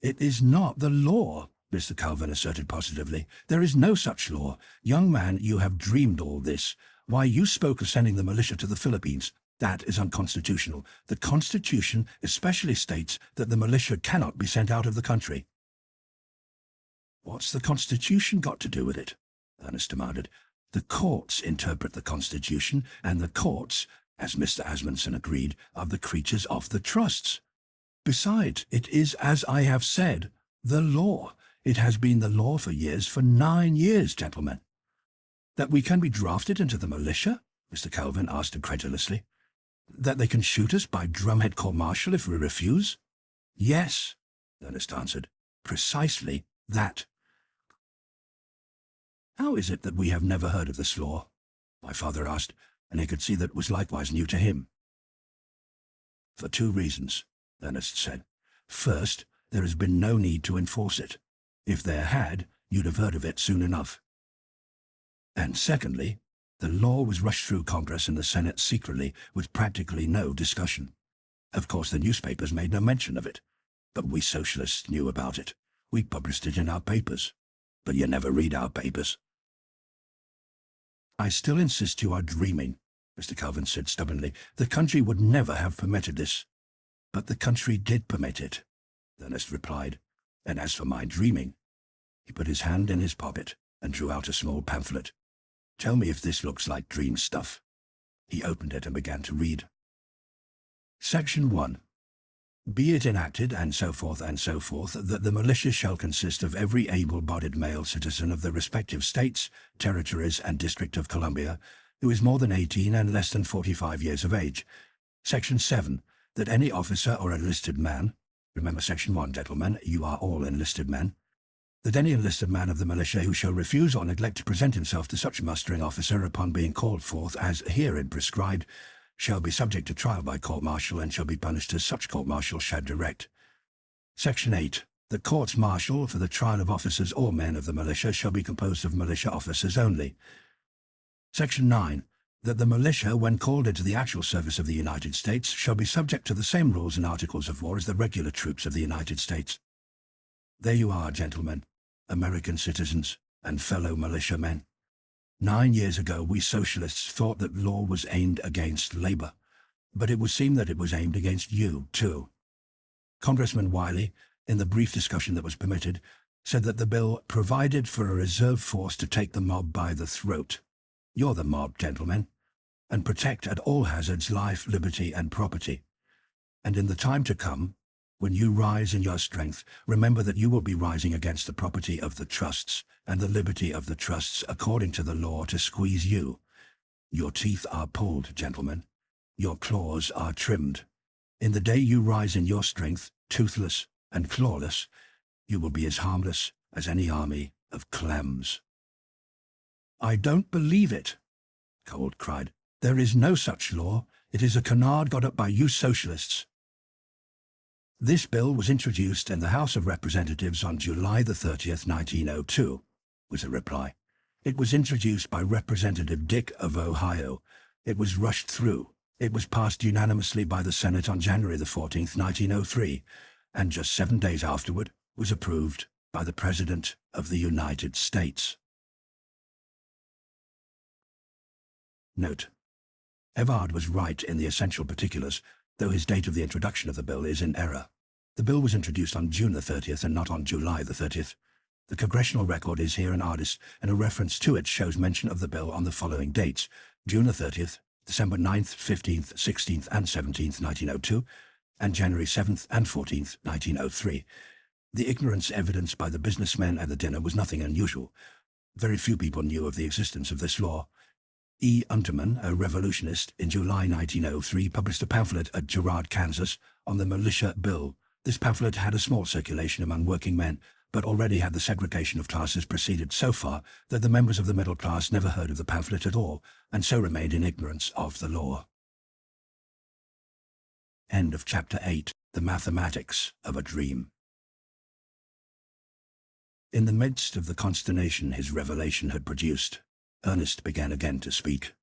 "It is not the law," Mr. Calvin asserted positively. "There is no such law. Young man, you have dreamed all this. Why, you spoke of sending the militia to the Philippines. That is unconstitutional. The Constitution especially states that the militia cannot be sent out of the country." "What's the Constitution got to do with it?" Ernest demanded. "The courts interpret the Constitution, and the courts, as Mr. Asmundsen agreed, are the creatures of the trusts. Besides, it is, as I have said, the law. It has been the law for years, for 9 years, gentlemen." "That we can be drafted into the militia?" Mr. Calvin asked incredulously. "That they can shoot us by drumhead court-martial if we refuse?" "Yes," Ernest answered, "precisely that." "How is it that we have never heard of this law?" my father asked, and he could see that it was likewise new to him. "For 2 reasons, Ernest said. "First, there has been no need to enforce it. If there had, you'd have heard of it soon enough. And secondly, the law was rushed through Congress and the Senate secretly, with practically no discussion. Of course, the newspapers made no mention of it, but we socialists knew about it. We published it in our papers. But you never read our papers." "I still insist you are dreaming," Mr. Calvin said stubbornly. "The country would never have permitted this." "But the country did permit it," Ernest replied. "And as for my dreaming," he put his hand in his pocket and drew out a small pamphlet. "Tell me if this looks like dream stuff." He opened it and began to read. Section 1. "Be it enacted, and so forth, that the militia shall consist of every able-bodied male citizen of the respective states, territories, and District of Columbia, who is more than 18 and less than 45 years of age. Section 7. That any officer or enlisted man," remember Section 1, gentlemen, you are all enlisted men, "that any enlisted man of the militia who shall refuse or neglect to present himself to such mustering officer upon being called forth as herein prescribed, shall be subject to trial by court-martial and shall be punished as such court-martial shall direct. Section 8. The courts-martial for the trial of officers or men of the militia shall be composed of militia officers only. Section 9. That the militia, when called into the actual service of the United States, shall be subject to the same rules and articles of war as the regular troops of the United States. There you are, gentlemen, American citizens and fellow militiamen. 9 years ago we socialists thought that law was aimed against labor, but it would seem that it was aimed against you, too. Congressman Wiley, in the brief discussion that was permitted, said that the bill provided for a reserve force to take the mob by the throat. You're the mob, gentlemen, and protect at all hazards life, liberty, and property. And in the time to come, when you rise in your strength, remember that you will be rising against the property of the trusts and the liberty of the trusts according to the law to squeeze you. Your teeth are pulled, gentlemen. Your claws are trimmed. In the day you rise in your strength, toothless and clawless, you will be as harmless as any army of clams." "I don't believe it," Cold cried. "There is no such law. It is a canard got up by you socialists." "This bill was introduced in the House of Representatives on July the 30th, 1902, was the reply. "It was introduced by Representative Dick of Ohio. It was rushed through. It was passed unanimously by the Senate on January the 14th, 1903, and just 7 days afterward was approved by the President of the United States." Note: Everhard was right in the essential particulars, though his date of the introduction of the bill is in error. The bill was introduced on June the 30th and not on July the 30th. The congressional record is here in Ardis, and a reference to it shows mention of the bill on the following dates: June the 30th, December 9th, 15th, 16th, and 17th, 1902, and January 7th and 14th, 1903. The ignorance evidenced by the businessmen at the dinner was nothing unusual. Very few people knew of the existence of this law. E. Unterman, a revolutionist, in July 1903 published a pamphlet at Girard, Kansas, on the militia bill. This pamphlet had a small circulation among working men, but already had the segregation of classes proceeded so far that the members of the middle class never heard of the pamphlet at all, and so remained in ignorance of the law. End of Chapter 8. The Mathematics of a Dream. In the midst of the consternation his revelation had produced, Ernest began again to speak.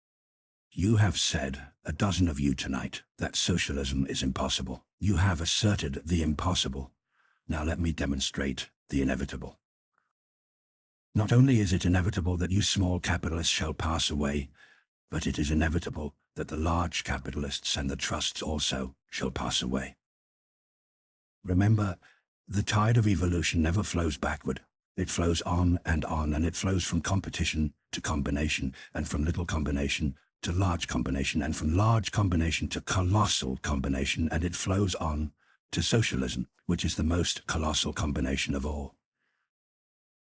"You have said, a dozen of you tonight, that socialism is impossible. You have asserted the impossible. Now let me demonstrate the inevitable. Not only is it inevitable that you small capitalists shall pass away, but it is inevitable that the large capitalists and the trusts also shall pass away. Remember, the tide of evolution never flows backward. It flows on, and it flows from competition to combination, and from little combination to large combination, and from large combination to colossal combination, and it flows on to socialism, which is the most colossal combination of all.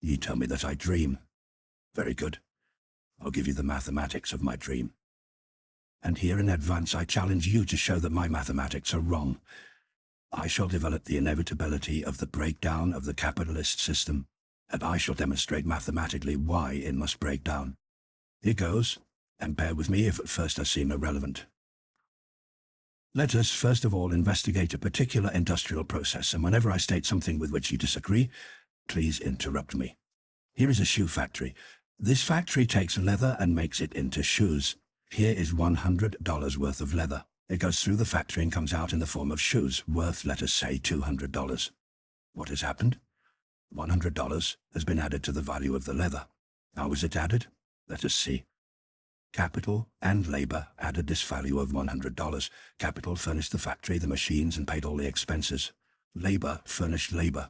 You tell me that I dream. Very good. I'll give you the mathematics of my dream. And here in advance I challenge you to show that my mathematics are wrong. I shall develop the inevitability of the breakdown of the capitalist system, and I shall demonstrate mathematically why it must break down. Here goes, and bear with me if at first I seem irrelevant. Let us first of all investigate a particular industrial process, and whenever I state something with which you disagree, please interrupt me. Here is a shoe factory. This factory takes leather and makes it into shoes. Here is $100 worth of leather. It goes through the factory and comes out in the form of shoes, worth, let us say, $200. What has happened? $100 has been added to the value of the leather. How was it added? Let us see. Capital and labor added this value of $100. Capital furnished the factory, the machines, and paid all the expenses. Labor furnished labor.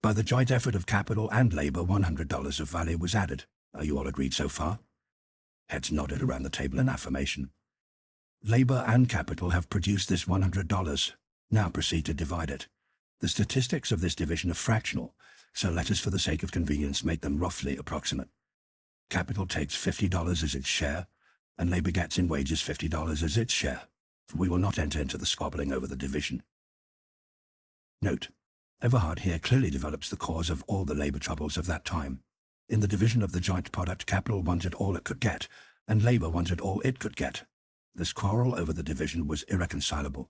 By the joint effort of capital and labor, $100 of value was added. Are you all agreed so far? Heads nodded around the table in affirmation. Labor and capital have produced this $100. Now proceed to divide it. The statistics of this division are fractional, so let us, for the sake of convenience, make them roughly approximate. Capital takes $50 as its share, and labor gets in wages $50 as its share. We will not enter into the squabbling over the division. Note, Everhard here clearly develops the cause of all the labor troubles of that time. In the division of the joint product, capital wanted all it could get, and labor wanted all it could get. This quarrel over the division was irreconcilable.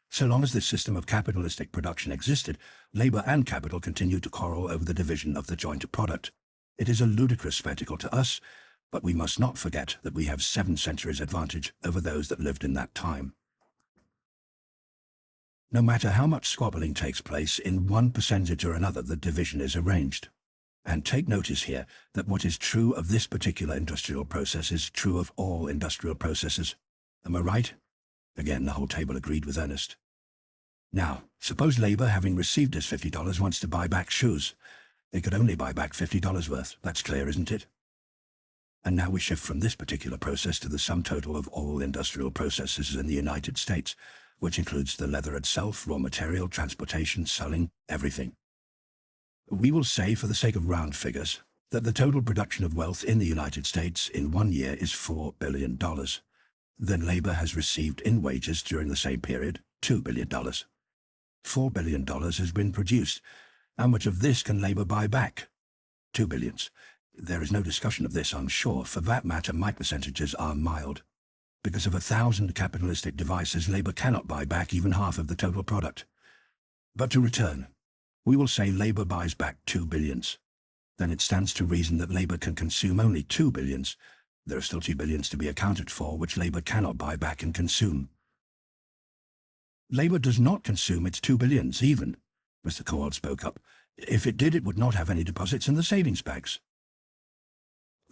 So long as this system of capitalistic production existed, labor and capital continued to quarrel over the division of the joint product. It is a ludicrous spectacle to us, but we must not forget that we have 7 centuries advantage over those that lived in that time. No matter how much squabbling takes place, in one percentage or another the division is arranged. And take notice here that what is true of this particular industrial process is true of all industrial processes. Am I right? Again, the whole table agreed with Ernest. Now, suppose labor, having received this $50, wants to buy back shoes. It could only buy back $50 worth. That's clear, isn't it? And now we shift from this particular process to the sum total of all industrial processes in the United States, which includes the leather itself, raw material, transportation, selling, everything. We will say, for the sake of round figures, that the total production of wealth in the United States in 1 year is $4 billion. Then labor has received in wages during the same period $2 billion. $4 billion has been produced. How much of this can labor buy back? 2 billions. There is no discussion of this, I'm sure. For that matter, my percentages are mild. Because of 1,000 capitalistic devices, labor cannot buy back even half of the total product. But to return, we will say labor buys back 2 billions. Then it stands to reason that labor can consume only 2 billions. There are still 2 billions to be accounted for, which labor cannot buy back and consume. Labor does not consume its 2 billions even, Mr. Coward spoke up. If it did, it would not have any deposits in the savings banks.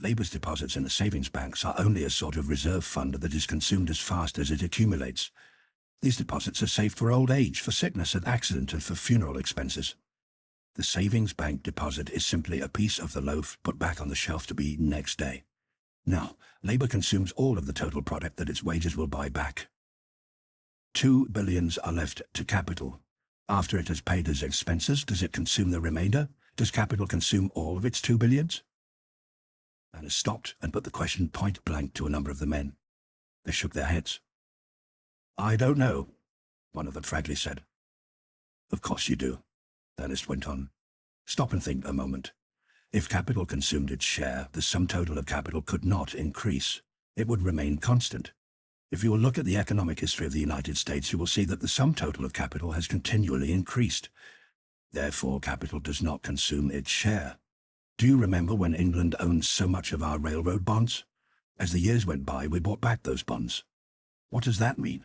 Labor's deposits in the savings banks are only a sort of reserve fund that is consumed as fast as it accumulates. These deposits are saved for old age, for sickness and accident, and for funeral expenses. The savings bank deposit is simply a piece of the loaf put back on the shelf to be eaten next day. Now, labor consumes all of the total product that its wages will buy back. 2 billions are left to capital. After it has paid its expenses, does it consume the remainder? Does capital consume all of its 2 billions? Anna stopped and put the question point blank to a number of the men. They shook their heads. I don't know, one of them frankly said. Of course you do, Ernest went on. Stop and think a moment. If capital consumed its share, the sum total of capital could not increase. It would remain constant. If you will look at the economic history of the United States, you will see that the sum total of capital has continually increased. Therefore, capital does not consume its share. Do you remember when England owned so much of our railroad bonds? As the years went by, we bought back those bonds. What does that mean?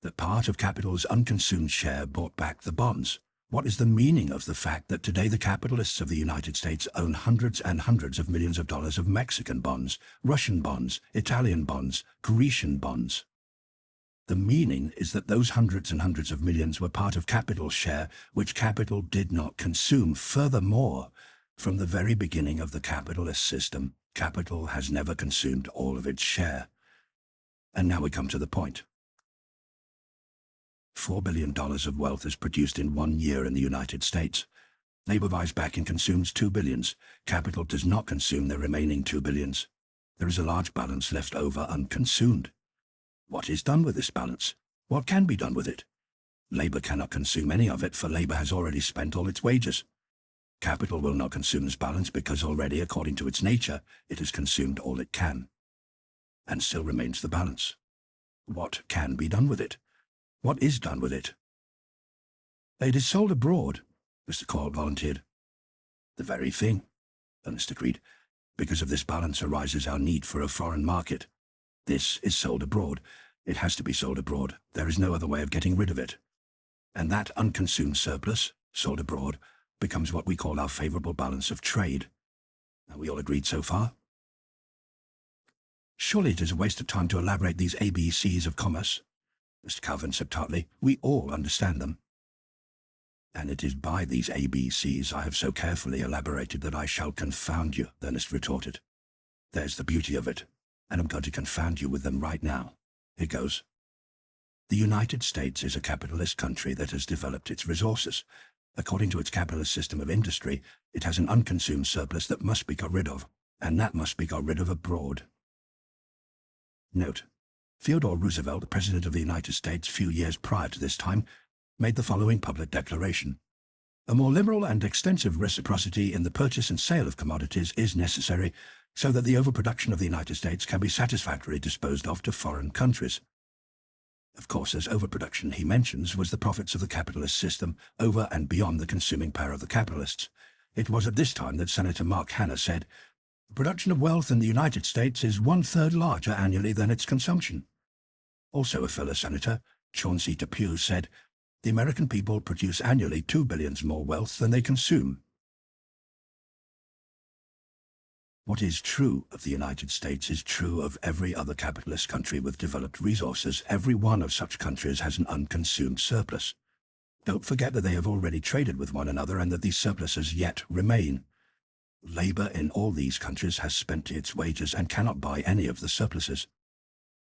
That part of capital's unconsumed share bought back the bonds. What is the meaning of the fact that today the capitalists of the United States own hundreds and hundreds of millions of dollars of Mexican bonds, Russian bonds, Italian bonds, Grecian bonds? The meaning is that those hundreds and hundreds of millions were part of capital's share, which capital did not consume. Furthermore, from the very beginning of the capitalist system, capital has never consumed all of its share. And now we come to the point. $4 billion of wealth is produced in 1 year in the United States. Labor buys back and consumes 2 billions. Capital does not consume the remaining 2 billions. There is a large balance left over unconsumed. What is done with this balance? What can be done with it? Labor cannot consume any of it, for labor has already spent all its wages. Capital will not consume this balance because already, according to its nature, it has consumed all it can. And still remains the balance. What can be done with it? What is done with it? It is sold abroad, Mr. Cole volunteered. The very thing, Ernest agreed. Because of this balance arises our need for a foreign market. This is sold abroad. It has to be sold abroad. There is no other way of getting rid of it. And that unconsumed surplus, sold abroad, becomes what we call our favorable balance of trade. Are we all agreed so far? Surely it is a waste of time to elaborate these ABCs of commerce, Mr. Calvin said tartly. We all understand them. And it is by these ABCs I have so carefully elaborated that I shall confound you, Ernest retorted. There's the beauty of it, and I'm going to confound you with them right now. Here goes. The United States is a capitalist country that has developed its resources. According to its capitalist system of industry, it has an unconsumed surplus that must be got rid of, and that must be got rid of abroad. Note: Theodore Roosevelt, the President of the United States few years prior to this time, made the following public declaration. A more liberal and extensive reciprocity in the purchase and sale of commodities is necessary so that the overproduction of the United States can be satisfactorily disposed of to foreign countries. Of course, as overproduction he mentions was the profits of the capitalist system over and beyond the consuming power of the capitalists. It was at this time that Senator Mark Hanna said, "The production of wealth in the United States is 1/3 larger annually than its consumption." Also a fellow senator, Chauncey Depew, said, "The American people produce annually 2 billion more wealth than they consume." What is true of the United States is true of every other capitalist country with developed resources. Every one of such countries has an unconsumed surplus. Don't forget that they have already traded with one another and that these surpluses yet remain. Labor in all these countries has spent its wages and cannot buy any of the surpluses.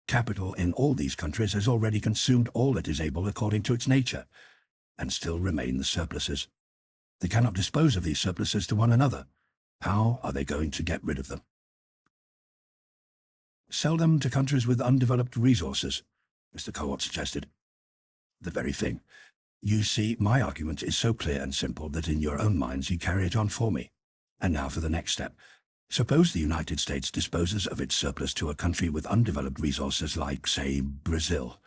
Capital in all these countries has already consumed all it is able according to its nature, and still remain the surpluses. They cannot dispose of these surpluses to one another. How are they going to get rid of them? Sell them to countries with undeveloped resources, Mr. Cowart suggested. The very thing. You see, my argument is so clear and simple that in your own minds you carry it on for me. And now for the next step. Suppose the United States disposes of its surplus to a country with undeveloped resources like, say, Brazil.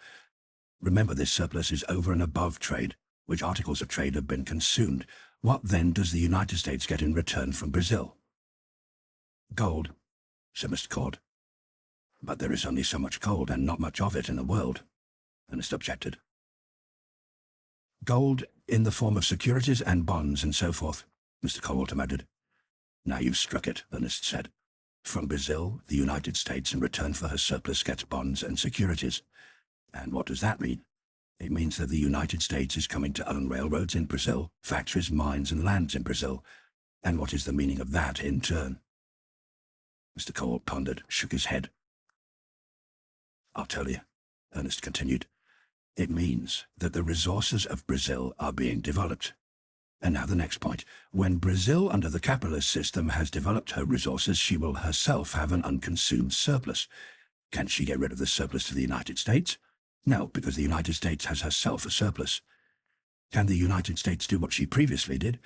Remember, this surplus is over and above trade, which articles of trade have been consumed. What then does the United States get in return from Brazil? Gold, said Mr. Cord. But there is only so much gold and not much of it in the world, Ernest objected. Gold in the form of securities and bonds and so forth, Mr. Cowart added. Now you've struck it, Ernest said. From Brazil, the United States in return for her surplus gets bonds and securities. And what does that mean? It means that the United States is coming to own railroads in Brazil, factories, mines, and lands in Brazil. And what is the meaning of that in turn? Mr. Cole pondered, shook his head. I'll tell you, Ernest continued. It means that the resources of Brazil are being developed. And now the next point. When Brazil, under the capitalist system, has developed her resources, she will herself have an unconsumed surplus. Can she get rid of the surplus to the United States? No, because the United States has herself a surplus. Can the United States do what she previously did,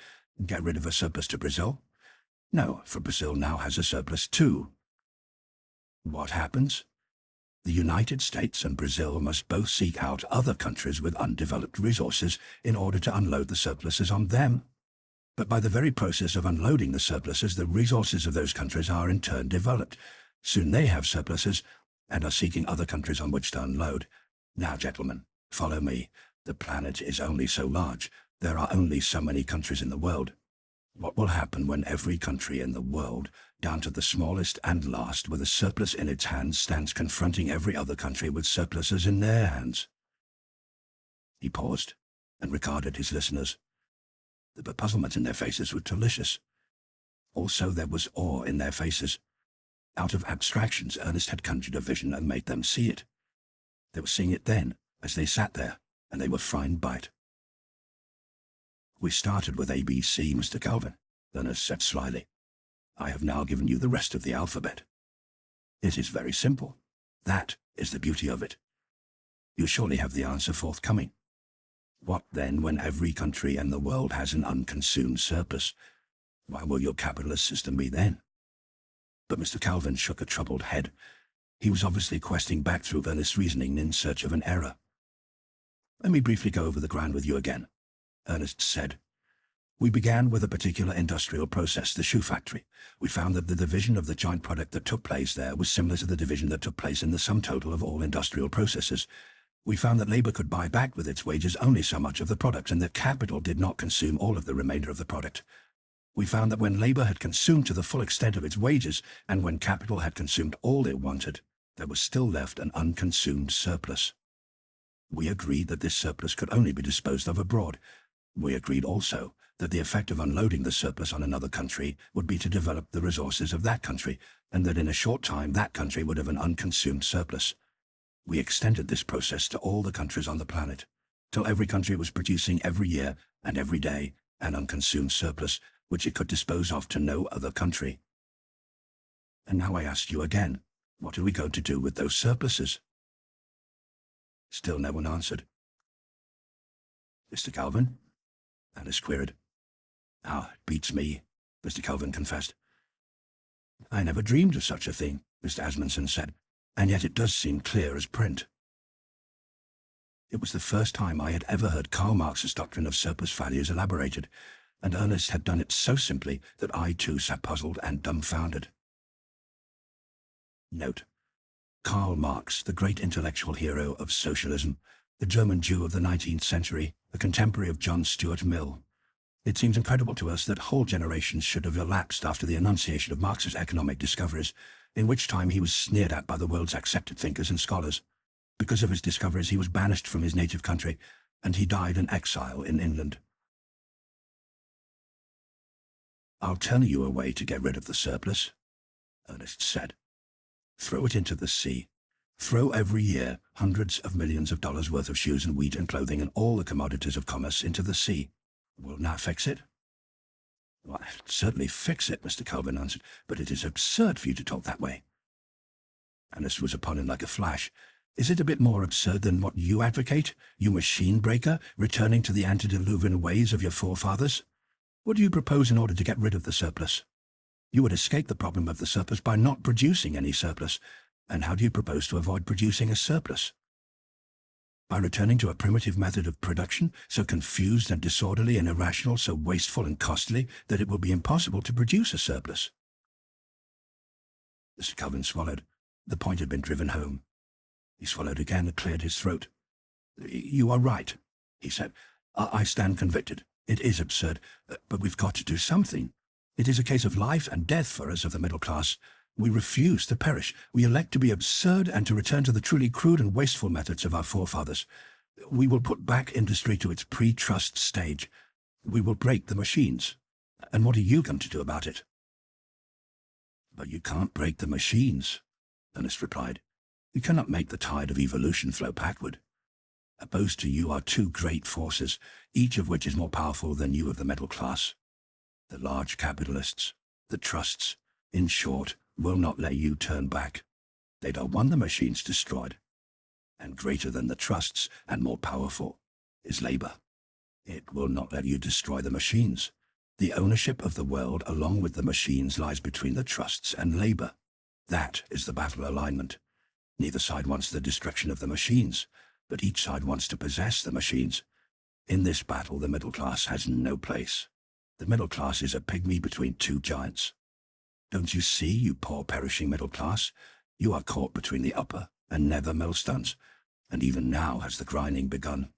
get rid of a surplus to Brazil? No, for Brazil now has a surplus too. What happens? The United States and Brazil must both seek out other countries with undeveloped resources in order to unload the surpluses on them. But by the very process of unloading the surpluses, the resources of those countries are in turn developed. Soon they have surpluses and are seeking other countries on which to unload. Now, gentlemen, follow me. The planet is only so large. There are only so many countries in the world. What will happen when every country in the world, down to the smallest and last, with a surplus in its hands, stands confronting every other country with surpluses in their hands? He paused and regarded his listeners. The bepuzzlement in their faces was delicious. Also, there was awe in their faces. Out of abstractions, Ernest had conjured a vision and made them see it. They were seeing it then, as they sat there, and they were frightened by it. "We started with ABC, Mr. Calvin," Ernest said slyly. "I have now given you the rest of the alphabet. It is very simple. That is the beauty of it. You surely have the answer forthcoming. What then when every country in the world has an unconsumed surplus? Why will your capitalist system be then?" But Mr. Calvin shook a troubled head. He was obviously questing back through Ernest's reasoning in search of an error. "Let me briefly go over the ground with you again," Ernest said. "We began with a particular industrial process, the shoe factory. We found that the division of the joint product that took place there was similar to the division that took place in the sum total of all industrial processes. We found that labor could buy back with its wages only so much of the product, and that capital did not consume all of the remainder of the product. We found that when labor had consumed to the full extent of its wages, and when capital had consumed all it wanted, there was still left an unconsumed surplus. We agreed that this surplus could only be disposed of abroad. We agreed also that the effect of unloading the surplus on another country would be to develop the resources of that country, and that in a short time that country would have an unconsumed surplus. We extended this process to all the countries on the planet, till every country was producing every year and every day an unconsumed surplus, which it could dispose of to no other country. And now I ask you again, what are we going to do with those surpluses?" Still no one answered. "Mr. Calvin?" Alice queried. "It beats me," Mr. Calvin confessed. "I never dreamed of such a thing," Mr. Asmundsen said, "and yet it does seem clear as print." It was the first time I had ever heard Karl Marx's doctrine of surplus values elaborated, and Ernest had done it so simply that I too sat puzzled and dumbfounded. Note: Karl Marx, the great intellectual hero of socialism, the German Jew of the 19th century, a contemporary of John Stuart Mill. It seems incredible to us that whole generations should have elapsed after the enunciation of Marx's economic discoveries, in which time he was sneered at by the world's accepted thinkers and scholars. Because of his discoveries, he was banished from his native country, and he died in exile in England. "I'll tell you a way to get rid of the surplus," Ernest said. "Throw it into the sea. Throw every year hundreds of millions of dollars worth of shoes and wheat and clothing and all the commodities of commerce into the sea. Will that fix it?" "Well, it'll certainly fix it," Mr. Calvin answered, "but it is absurd for you to talk that way." Ernest was upon him like a flash. "Is it a bit more absurd than what you advocate, you machine breaker, returning to the antediluvian ways of your forefathers? What do you propose in order to get rid of the surplus? You would escape the problem of the surplus by not producing any surplus. And how do you propose to avoid producing a surplus? By returning to a primitive method of production, so confused and disorderly and irrational, so wasteful and costly, that it will be impossible to produce a surplus." Mr. Calvin swallowed. The point had been driven home. He swallowed again and cleared his throat. "You are right," he said. I stand convicted. It is absurd, but we've got to do something. It is a case of life and death for us of the middle class. We refuse to perish. We elect to be absurd and to return to the truly crude and wasteful methods of our forefathers. We will put back industry to its pre-trust stage. We will break the machines. And what are you going to do about it?" "But you can't break the machines," Ernest replied. "You cannot make the tide of evolution flow backward. Opposed to you are two great forces, each of which is more powerful than you of the middle class. The large capitalists, the trusts, in short, will not let you turn back. They don't want the machines destroyed. And greater than the trusts, and more powerful, is labor. It will not let you destroy the machines. The ownership of the world along with the machines lies between the trusts and labor. That is the battle alignment. Neither side wants the destruction of the machines, but each side wants to possess the machines. In this battle, the middle class has no place. The middle class is a pygmy between two giants. Don't you see, you poor perishing middle class? You are caught between the upper and nether millstones, and even now has the grinding begun.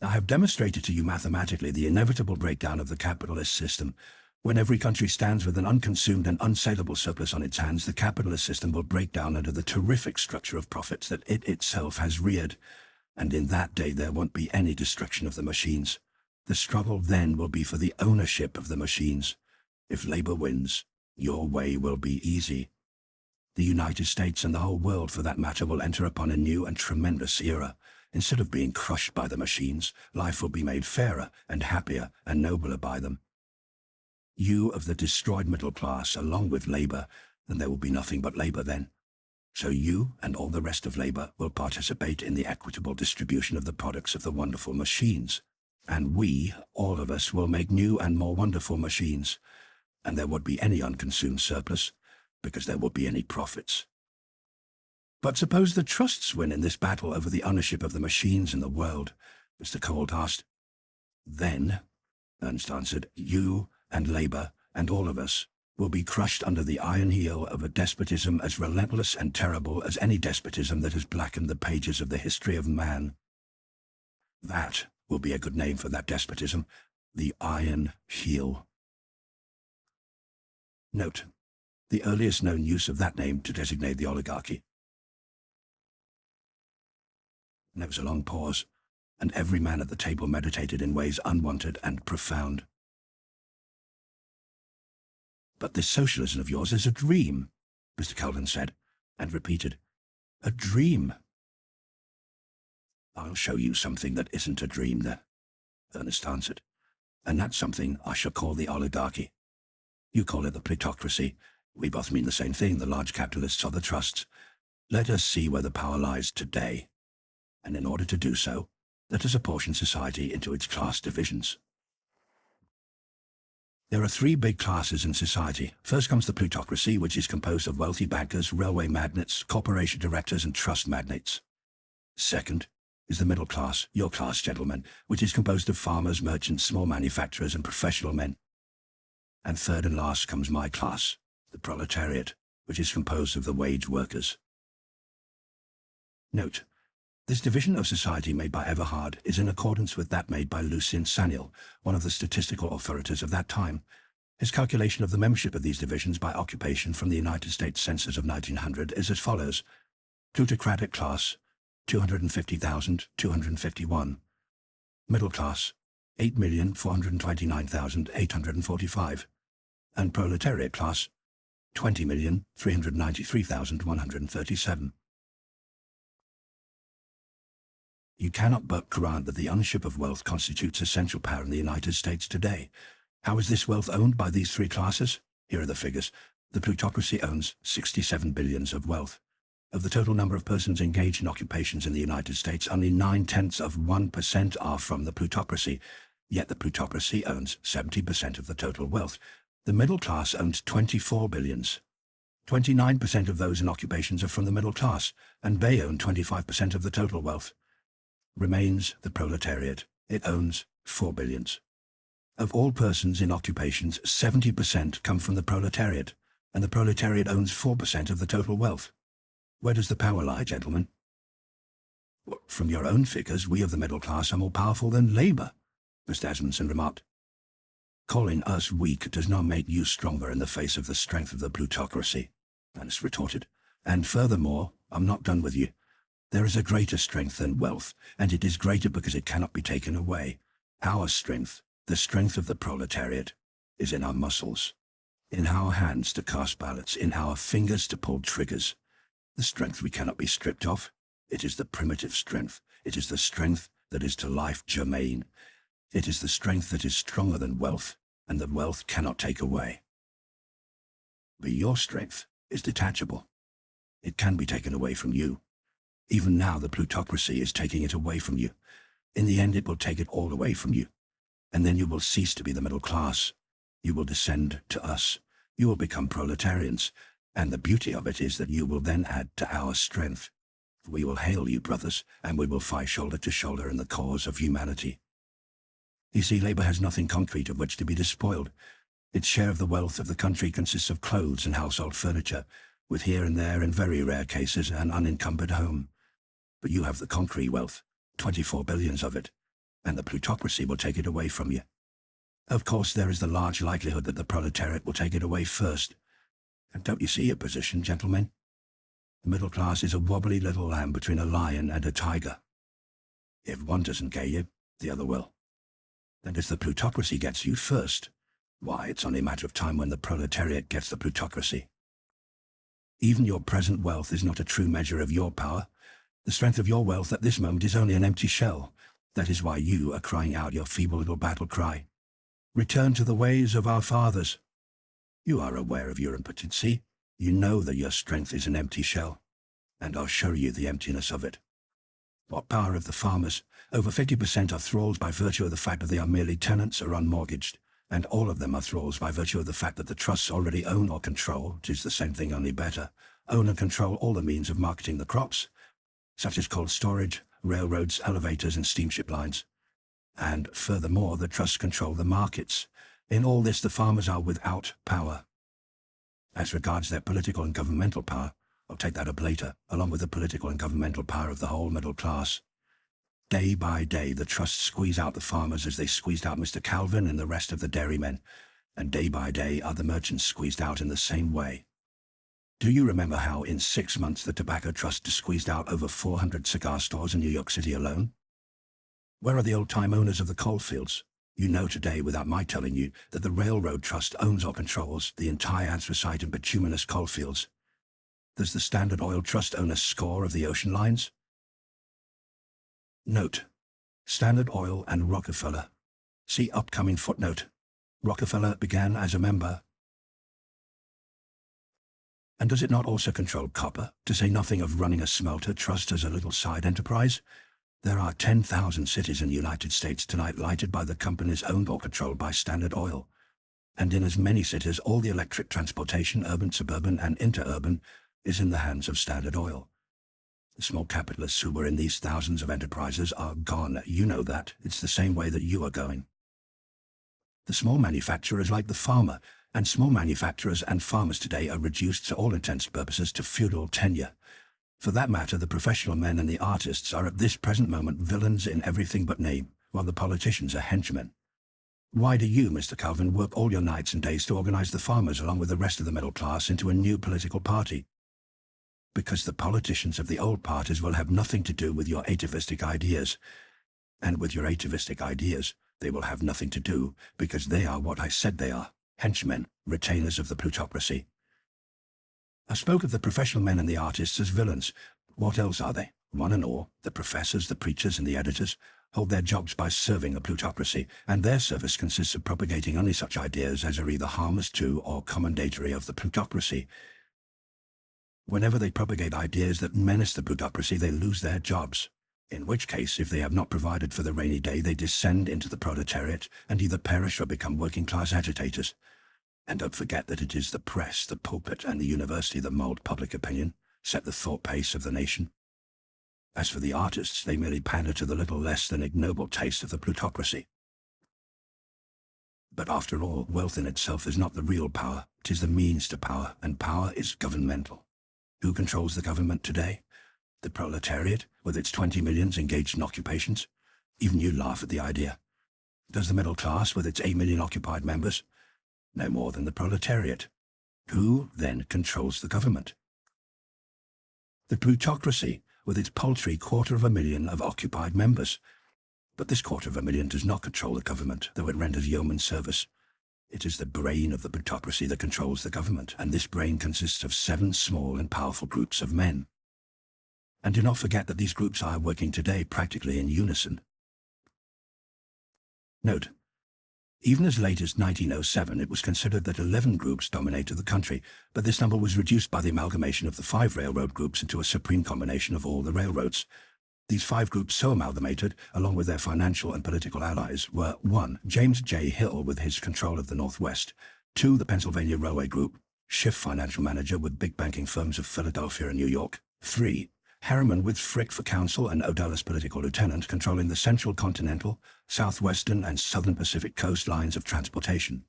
I have demonstrated to you mathematically the inevitable breakdown of the capitalist system. When every country stands with an unconsumed and unsaleable surplus on its hands, the capitalist system will break down under the terrific structure of profits that it itself has reared. And in that day there won't be any destruction of the machines. The struggle then will be for the ownership of the machines. If labor wins, your way will be easy. The United States and the whole world, for that matter, will enter upon a new and tremendous era. Instead of being crushed by the machines, life will be made fairer and happier and nobler by them. You of the destroyed middle class, along with labor, then there will be nothing but labor then. So you and all the rest of labor will participate in the equitable distribution of the products of the wonderful machines. And we, all of us, will make new and more wonderful machines. And there won't be any unconsumed surplus, because there won't be any profits. But suppose the trusts win in this battle over the ownership of the machines in the world, Mr. Colt asked. Then, Ernst answered, you and labor and all of us will be crushed under the iron heel of a despotism as relentless and terrible as any despotism that has blackened the pages of the history of man. That will be a good name for that despotism, the Iron Heel. Note: the earliest known use of that name to designate the oligarchy. There was a long pause, and every man at the table meditated in ways unwanted and profound. But this socialism of yours is a dream, Mr. Cullen said, and repeated, a dream. I'll show you something that isn't a dream, then, Ernest answered, and that's something I shall call the oligarchy. You call it the plutocracy. We both mean the same thing, the large capitalists or the trusts. Let us see where the power lies today. And in order to do so, let us apportion society into its class divisions. There are three big classes in society. First comes the plutocracy, which is composed of wealthy bankers, railway magnates, corporation directors, and trust magnates. Second is the middle class, your class, gentlemen, which is composed of farmers, merchants, small manufacturers, and professional men. And third and last comes my class, the proletariat, which is composed of the wage workers. Note: this division of society made by Everhard is in accordance with that made by Lucien Saniel, one of the statistical authorities of that time. His calculation of the membership of these divisions by occupation from the United States Census of 1900 is as follows: plutocratic class, 250,251. Middle class, 8,429,845. And proletariat class, 20,393,137. You cannot but grant that the ownership of wealth constitutes essential power in the United States today. How is this wealth owned by these three classes? Here are the figures. The plutocracy owns 67 billions of wealth. Of the total number of persons engaged in occupations in the United States, only 0.9% are from the plutocracy, yet the plutocracy owns 70% of the total wealth. The middle class owns 24 billions. 29% of those in occupations are from the middle class, and they own 25% of the total wealth. Remains the proletariat. It owns 4 billions. Of all persons in occupations, 70% come from the proletariat, and the proletariat owns 4% of the total wealth. Where does the power lie, gentlemen? Well, from your own figures, we of the middle class are more powerful than labor, Mr. Asmundsen remarked. Calling us weak does not make you stronger in the face of the strength of the plutocracy, Ernest retorted. And furthermore, I'm not done with you. There is a greater strength than wealth, and it is greater because it cannot be taken away. Our strength, the strength of the proletariat, is in our muscles, in our hands to cast ballots, in our fingers to pull triggers. The strength we cannot be stripped of. It is the primitive strength. It is the strength that is to life germane. It is the strength that is stronger than wealth, and that wealth cannot take away. But your strength is detachable. It can be taken away from you. Even now the plutocracy is taking it away from you. In the end it will take it all away from you. And then you will cease to be the middle class. You will descend to us. You will become proletarians. And the beauty of it is that you will then add to our strength. We will hail you, brothers, and we will fight shoulder to shoulder in the cause of humanity. You see, labor has nothing concrete of which to be despoiled. Its share of the wealth of the country consists of clothes and household furniture, with here and there, in very rare cases, an unencumbered home. But you have the concrete wealth, 24 billions of it. and the plutocracy will take it away from you. Of course, there is the large likelihood that the proletariat will take it away first. And don't you see your position, gentlemen? The middle class is a wobbly little lamb between a lion and a tiger. If one doesn't get you, the other will. And if the plutocracy gets you first, why, it's only a matter of time when the proletariat gets the plutocracy. Even your present wealth is not a true measure of your power. The strength of your wealth at this moment is only an empty shell. That is why you are crying out your feeble little battle cry. Return to the ways of our fathers. You are aware of your impotency. You know that your strength is an empty shell, and I'll show you the emptiness of it. What power of the farmers? Over 50% are thralls by virtue of the fact that they are merely tenants or unmortgaged, and all of them are thralls by virtue of the fact that the trusts already own or control, it is the same thing only better, own and control all the means of marketing the crops, such as cold storage, railroads, elevators and steamship lines. And furthermore, the trusts control the markets. In all this, the farmers are without power. As regards their political and governmental power, I'll take that up later, along with the political and governmental power of the whole middle class. Day by day, the trusts squeeze out the farmers as they squeezed out Mr. Calvin and the rest of the dairymen, and day by day are the merchants squeezed out in the same way. Do you remember how in 6 months the tobacco trust squeezed out over 400 cigar stores in New York City alone? Where are the old-time owners of the coal fields? You know today, without my telling you, that the railroad trust owns or controls the entire anthracite and bituminous coal fields. Does the Standard Oil Trust own a score of the ocean lines? Note: Standard Oil and Rockefeller. See upcoming footnote. Rockefeller began as a member. And does it not also control copper, to say nothing of running a smelter trust as a little side enterprise? There are 10,000 cities in the United States tonight lighted by the companies owned or controlled by Standard Oil. And in as many cities, all the electric transportation, urban, suburban, and interurban, is in the hands of Standard Oil. The small capitalists who were in these thousands of enterprises are gone. You know that. It's the same way that you are going. The small manufacturer is like the farmer, and small manufacturers and farmers today are reduced to all intents and purposes to feudal tenure. For that matter, the professional men and the artists are at this present moment villains in everything but name, while the politicians are henchmen. Why do you, Mr. Calvin, work all your nights and days to organize the farmers along with the rest of the middle class into a new political party? Because the politicians of the old parties will have nothing to do with your atavistic ideas. And with your atavistic ideas, they will have nothing to do, because they are what I said they are, henchmen, retainers of the plutocracy. I spoke of the professional men and the artists as villains. What else are they? One and all, the professors, the preachers, and the editors, hold their jobs by serving a plutocracy, and their service consists of propagating only such ideas as are either harmless to or commendatory of the plutocracy. Whenever they propagate ideas that menace the plutocracy, they lose their jobs, in which case, if they have not provided for the rainy day, they descend into the proletariat and either perish or become working-class agitators. And don't forget that it is the press, the pulpit, and the university that mold public opinion, set the thought pace of the nation. As for the artists, they merely pander to the little less than ignoble taste of the plutocracy. But after all, wealth in itself is not the real power, it is the means to power, and power is governmental. Who controls the government today? The proletariat, with its 20 millions engaged in occupations? Even you laugh at the idea. Does the middle class, with its 8 million occupied members? No more than the proletariat. Who, then, controls the government? The plutocracy, with its paltry 250,000 of occupied members. But this 250,000 does not control the government, though it renders yeoman service. It is the brain of the plutocracy that controls the government, and this brain consists of 7 small and powerful groups of men. And do not forget that these groups are working today practically in unison. Note: even as late as 1907, it was considered that 11 groups dominated the country, but this number was reduced by the amalgamation of the 5 railroad groups into a supreme combination of all the railroads. These 5 groups so amalgamated, along with their financial and political allies, were 1. James J. Hill with his control of the Northwest, 2. The Pennsylvania Railway Group, Schiff financial manager with big banking firms of Philadelphia and New York, 3. Harriman with Frick for counsel and Odell as political lieutenant, controlling the central continental, southwestern and southern Pacific coast lines of transportation.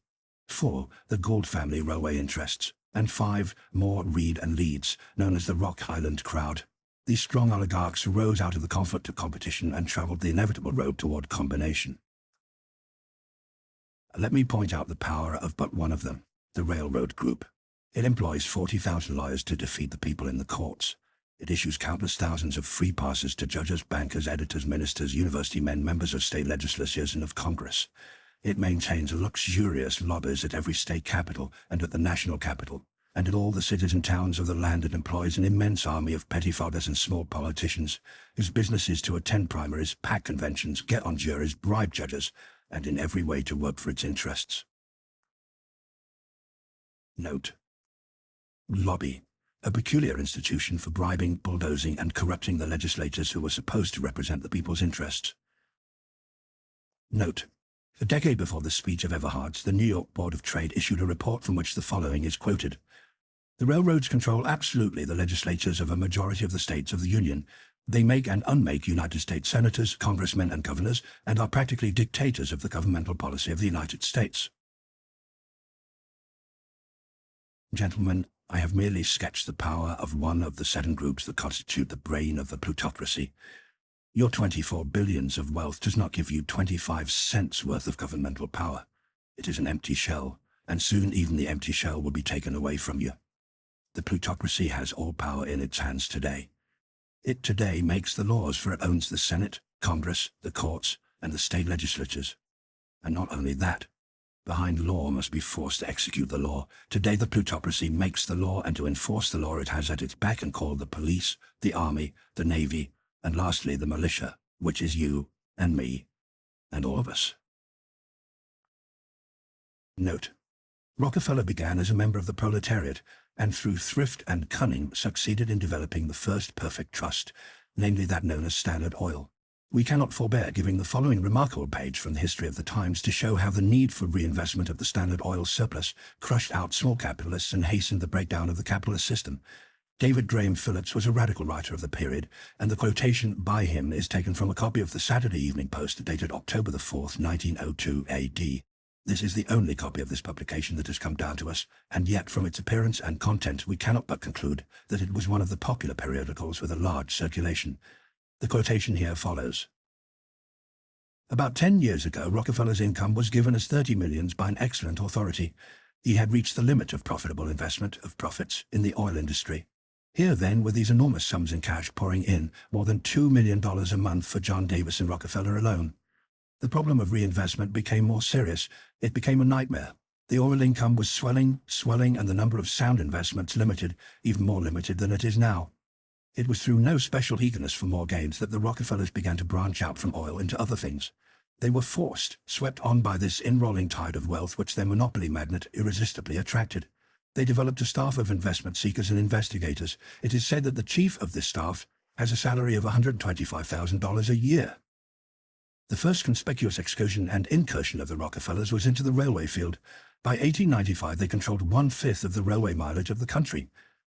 4. The Gould family railway interests. And 5. Moore, Reed and Leeds, known as the Rock Island crowd. These strong oligarchs rose out of the conflict of competition and traveled the inevitable road toward combination. Let me point out the power of but one of them, the railroad group. It employs 40,000 lawyers to defeat the people in the courts. It issues countless thousands of free passes to judges, bankers, editors, ministers, university men, members of state legislatures and of Congress. It maintains luxurious lobbies at every state capital and at the national capital, and in all the cities and towns of the land. It employs an immense army of pettifoggers and small politicians, whose business is to attend primaries, pack conventions, get on juries, bribe judges, and in every way to work for its interests. Note: lobby, a peculiar institution for bribing, bulldozing, and corrupting the legislators who were supposed to represent the people's interests. Note: a decade before the speech of Everhard's, the New York Board of Trade issued a report from which the following is quoted. The railroads control absolutely the legislatures of a majority of the states of the Union. They make and unmake United States senators, congressmen, and governors, and are practically dictators of the governmental policy of the United States. Gentlemen, I have merely sketched the power of one of the 7 groups that constitute the brain of the plutocracy. Your 24 billions of wealth does not give you 25 cents worth of governmental power. It is an empty shell, and soon even the empty shell will be taken away from you. The plutocracy has all power in its hands today. It today makes the laws, for it owns the Senate, Congress, the courts, and the state legislatures. And not only that, behind law must be forced to execute the law. Today the plutocracy makes the law, and to enforce the law it has at its beck and call the police, the army, the navy, and lastly the militia, which is you and me, and all of us. Note: Rockefeller began as a member of the proletariat, and through thrift and cunning succeeded in developing the first perfect trust, namely that known as Standard Oil. We cannot forbear giving the following remarkable page from the history of the times to show how the need for reinvestment of the Standard Oil surplus crushed out small capitalists and hastened the breakdown of the capitalist system. David Graham Phillips was a radical writer of the period, and the quotation by him is taken from a copy of the Saturday Evening Post dated October 4th, 1902 AD. This is the only copy of this publication that has come down to us, and yet from its appearance and content we cannot but conclude that it was one of the popular periodicals with a large circulation. The quotation here follows. About 10 years ago, Rockefeller's income was given as 30 millions by an excellent authority. He had reached the limit of profitable investment, of profits, in the oil industry. Here then were these enormous sums in cash pouring in, more than $2 million a month for John Davis and Rockefeller alone. The problem of reinvestment became more serious. It became a nightmare. The oil income was swelling, and the number of sound investments limited, even more limited than it is now. It was through no special eagerness for more gains that the Rockefellers began to branch out from oil into other things. They were forced, swept on by this in-rolling tide of wealth which their monopoly magnet irresistibly attracted. They developed a staff of investment seekers and investigators. It is said that the chief of this staff has a salary of $125,000 a year. The first conspicuous excursion and incursion of the Rockefellers was into the railway field. By 1895 they controlled 1/5 of the railway mileage of the country.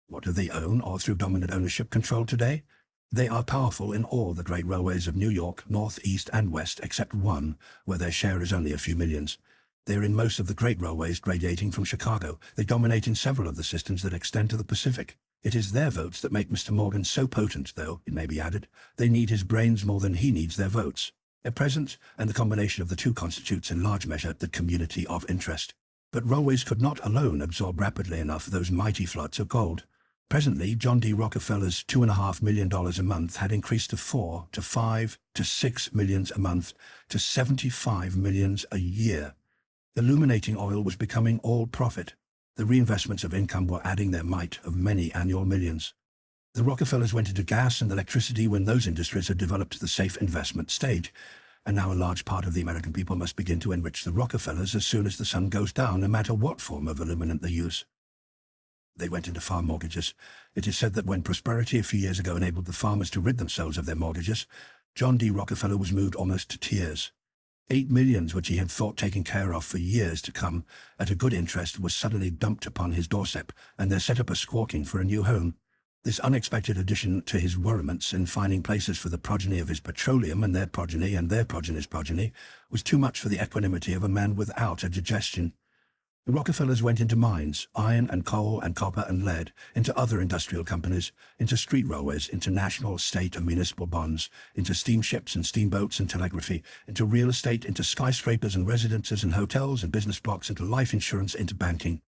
What do they own or through dominant ownership control today? They are powerful in all the great railways of New York, North, East, and West, except one, where their share is only a few millions. They are in most of the great railways radiating from Chicago. They dominate in several of the systems that extend to the Pacific. It is their votes that make Mr. Morgan so potent, though, it may be added, they need his brains more than he needs their votes. At present, and the combination of the two constitutes in large measure the community of interest. But railways could not alone absorb rapidly enough those mighty floods of gold. Presently, John D. Rockefeller's $2.5 million a month had increased to 4 to 5 to 6 millions a month to 75 millions a year. Illuminating oil was becoming all profit. The reinvestments of income were adding their might of many annual millions. The Rockefellers went into gas and electricity when those industries had developed to the safe investment stage, and now a large part of the American people must begin to enrich the Rockefellers as soon as the sun goes down, no matter what form of illuminant they use. They went into farm mortgages. It is said that when prosperity a few years ago enabled the farmers to rid themselves of their mortgages, John D. Rockefeller was moved almost to tears. 8 millions, which he had thought taken care of for years to come, at a good interest, was suddenly dumped upon his doorstep, and there set up a squawking for a new home. This unexpected addition to his worriments in finding places for the progeny of his petroleum and their progeny's progeny was too much for the equanimity of a man without a digestion. The Rockefellers went into mines, iron and coal and copper and lead, into other industrial companies, into street railways, into national, state and municipal bonds, into steamships and steamboats and telegraphy, into real estate, into skyscrapers and residences and hotels and business blocks, into life insurance, into banking.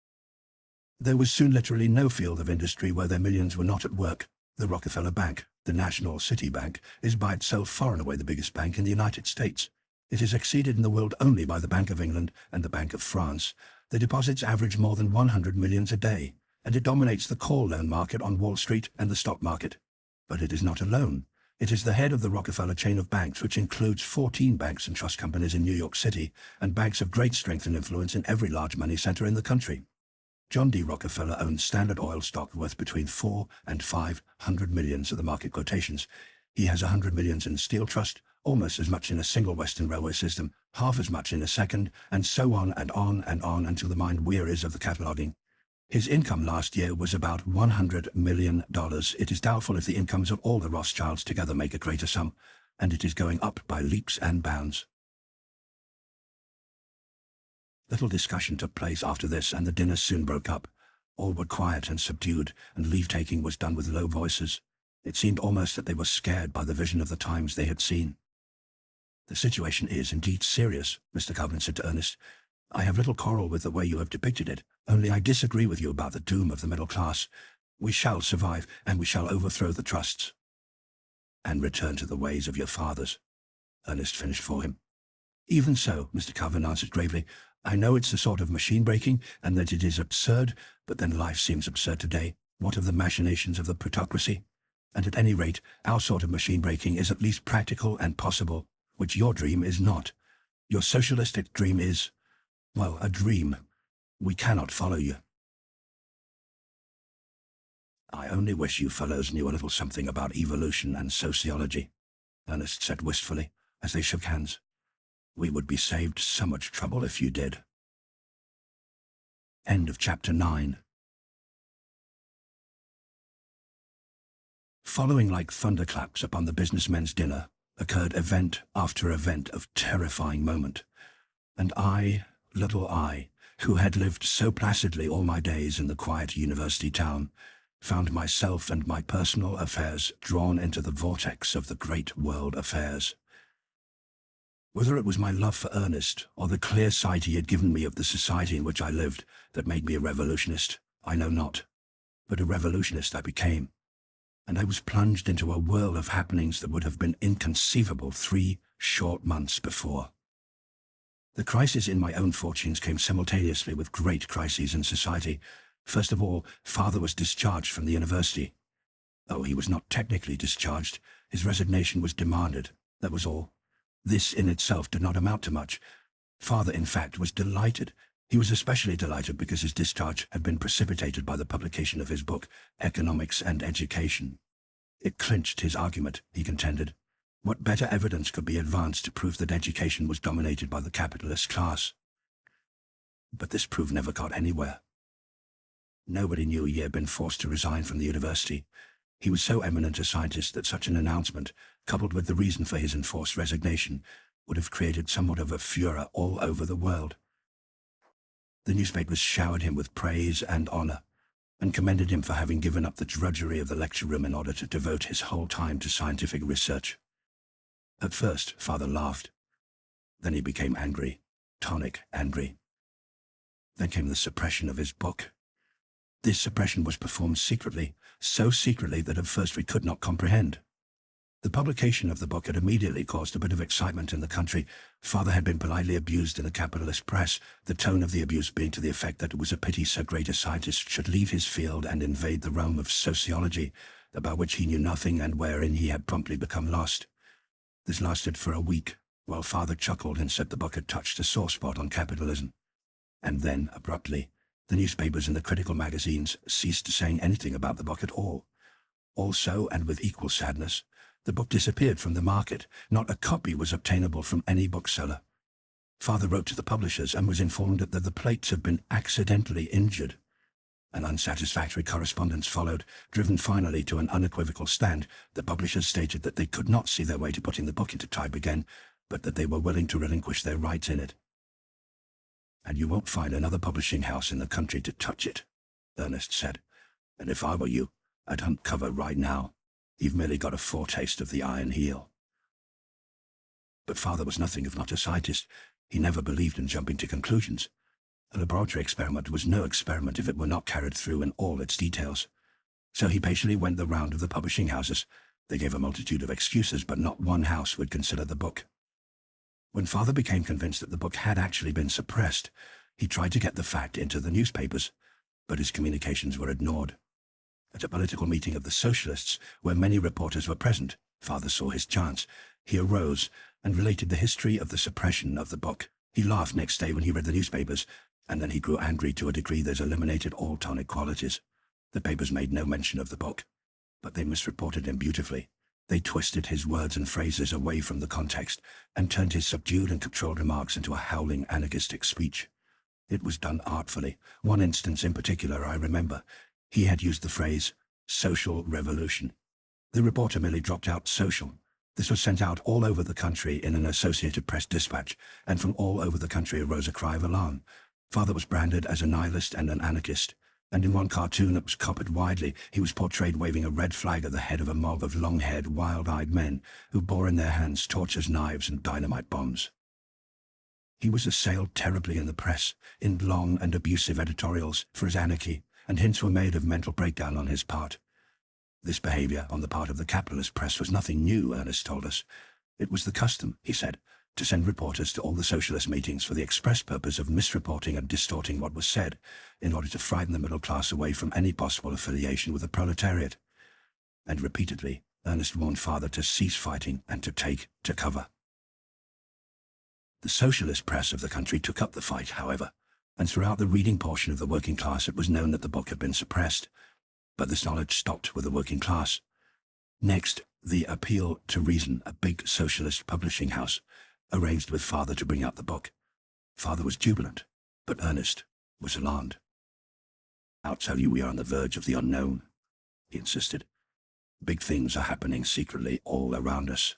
There was soon literally no field of industry where their millions were not at work. The Rockefeller Bank, the National City Bank, is by itself far and away the biggest bank in the United States. It is exceeded in the world only by the Bank of England and the Bank of France. The deposits average more than 100 million a day, and it dominates the call loan market on Wall Street and the stock market. But it is not alone. It is the head of the Rockefeller chain of banks, which includes 14 banks and trust companies in New York City, and banks of great strength and influence in every large money center in the country. John D. Rockefeller owns Standard Oil stock worth between 4 and 500 millions at the market quotations. He has 100 millions in the Steel Trust, almost as much in a single Western railway system, half as much in a second, and so on and on and on until the mind wearies of the cataloguing. His income last year was about $100 million. It is doubtful if the incomes of all the Rothschilds together make a greater sum, and it is going up by leaps and bounds. Little discussion took place after this, and the dinner soon broke up. All were quiet and subdued, and leave-taking was done with low voices. It seemed almost that they were scared by the vision of the times they had seen. "The situation is indeed serious," Mr. Covenant said to Ernest. "I have little quarrel with the way you have depicted it, only I disagree with you about the doom of the middle class. We shall survive, and we shall overthrow the trusts." "And return to the ways of your fathers," Ernest finished for him. "Even so," Mr. Covenant answered gravely. "I know it's a sort of machine-breaking, and that it is absurd, but then life seems absurd today. What of the machinations of the plutocracy? And at any rate, our sort of machine-breaking is at least practical and possible, which your dream is not. Your socialistic dream is, well, a dream. We cannot follow you." "I only wish you fellows knew a little something about evolution and sociology," Ernest said wistfully, as they shook hands. "We would be saved so much trouble if you did." End of chapter 9. Following like thunderclaps upon the businessmen's dinner, occurred event after event of terrifying moment. And I, little I, who had lived so placidly all my days in the quiet university town, found myself and my personal affairs drawn into the vortex of the great world affairs. Whether it was my love for Ernest, or the clear sight he had given me of the society in which I lived that made me a revolutionist, I know not. But a revolutionist I became, and I was plunged into a whirl of happenings that would have been inconceivable 3 short months before. The crisis in my own fortunes came simultaneously with great crises in society. First of all, father was discharged from the university. Oh, he was not technically discharged. His resignation was demanded. That was all. This in itself did not amount to much. Father, in fact, was delighted. He was especially delighted because his discharge had been precipitated by the publication of his book, Economics and Education. It clinched his argument, he contended. What better evidence could be advanced to prove that education was dominated by the capitalist class? But this proof never got anywhere. Nobody knew he had been forced to resign from the university. He was so eminent a scientist that such an announcement, coupled with the reason for his enforced resignation, would have created somewhat of a furor all over the world. The newspapers showered him with praise and honor, and commended him for having given up the drudgery of the lecture room in order to devote his whole time to scientific research. At first, father laughed. Then he became angry, tonic angry. Then came the suppression of his book. This suppression was performed secretly, so secretly that at first we could not comprehend. The publication of the book had immediately caused a bit of excitement in the country. Father had been politely abused in the capitalist press, the tone of the abuse being to the effect that it was a pity so great a scientist should leave his field and invade the realm of sociology, about which he knew nothing and wherein he had promptly become lost. This lasted for a week, while father chuckled and said the book had touched a sore spot on capitalism. And then, abruptly, the newspapers and the critical magazines ceased saying anything about the book at all. Also, and with equal sadness, the book disappeared from the market. Not a copy was obtainable from any bookseller. Father wrote to the publishers and was informed that the plates had been accidentally injured. An unsatisfactory correspondence followed, driven finally to an unequivocal stand. The publishers stated that they could not see their way to putting the book into type again, but that they were willing to relinquish their rights in it. And you won't find another publishing house in the country to touch it, Ernest said. And if I were you, I'd hunt cover right now. You've merely got a foretaste of the iron heel. But father was nothing if not a scientist. He never believed in jumping to conclusions. A laboratory experiment was no experiment if it were not carried through in all its details. So he patiently went the round of the publishing houses. They gave a multitude of excuses, but not one house would consider the book. When father became convinced that the book had actually been suppressed, he tried to get the fact into the newspapers, but his communications were ignored. At a political meeting of the Socialists, where many reporters were present, father saw his chance. He arose and related the history of the suppression of the book. He laughed next day when he read the newspapers, and then he grew angry to a degree that eliminated all tonic qualities. The papers made no mention of the book, but they misreported him beautifully. They twisted his words and phrases away from the context, and turned his subdued and controlled remarks into a howling anarchistic speech. It was done artfully. One instance in particular I remember. He had used the phrase, social revolution. The reporter merely dropped out social. This was sent out all over the country in an Associated Press dispatch, and from all over the country arose a cry of alarm. Father was branded as a nihilist and an anarchist, and in one cartoon that was copied widely, he was portrayed waving a red flag at the head of a mob of long-haired, wild-eyed men who bore in their hands torches, knives, and dynamite bombs. He was assailed terribly in the press, in long and abusive editorials, for his anarchy, and hints were made of mental breakdown on his part. This behavior on the part of the capitalist press was nothing new, Ernest told us. It was the custom, he said, to send reporters to all the socialist meetings for the express purpose of misreporting and distorting what was said, in order to frighten the middle class away from any possible affiliation with the proletariat. And repeatedly, Ernest warned father to cease fighting and to take to cover. The socialist press of the country took up the fight, however, and throughout the reading portion of the working class it was known that the book had been suppressed. But this knowledge stopped with the working class. Next, the Appeal to Reason, a big socialist publishing house, arranged with father to bring out the book. Father was jubilant, but Ernest was alarmed. "I'll tell you we are on the verge of the unknown," he insisted. "Big things are happening secretly all around us.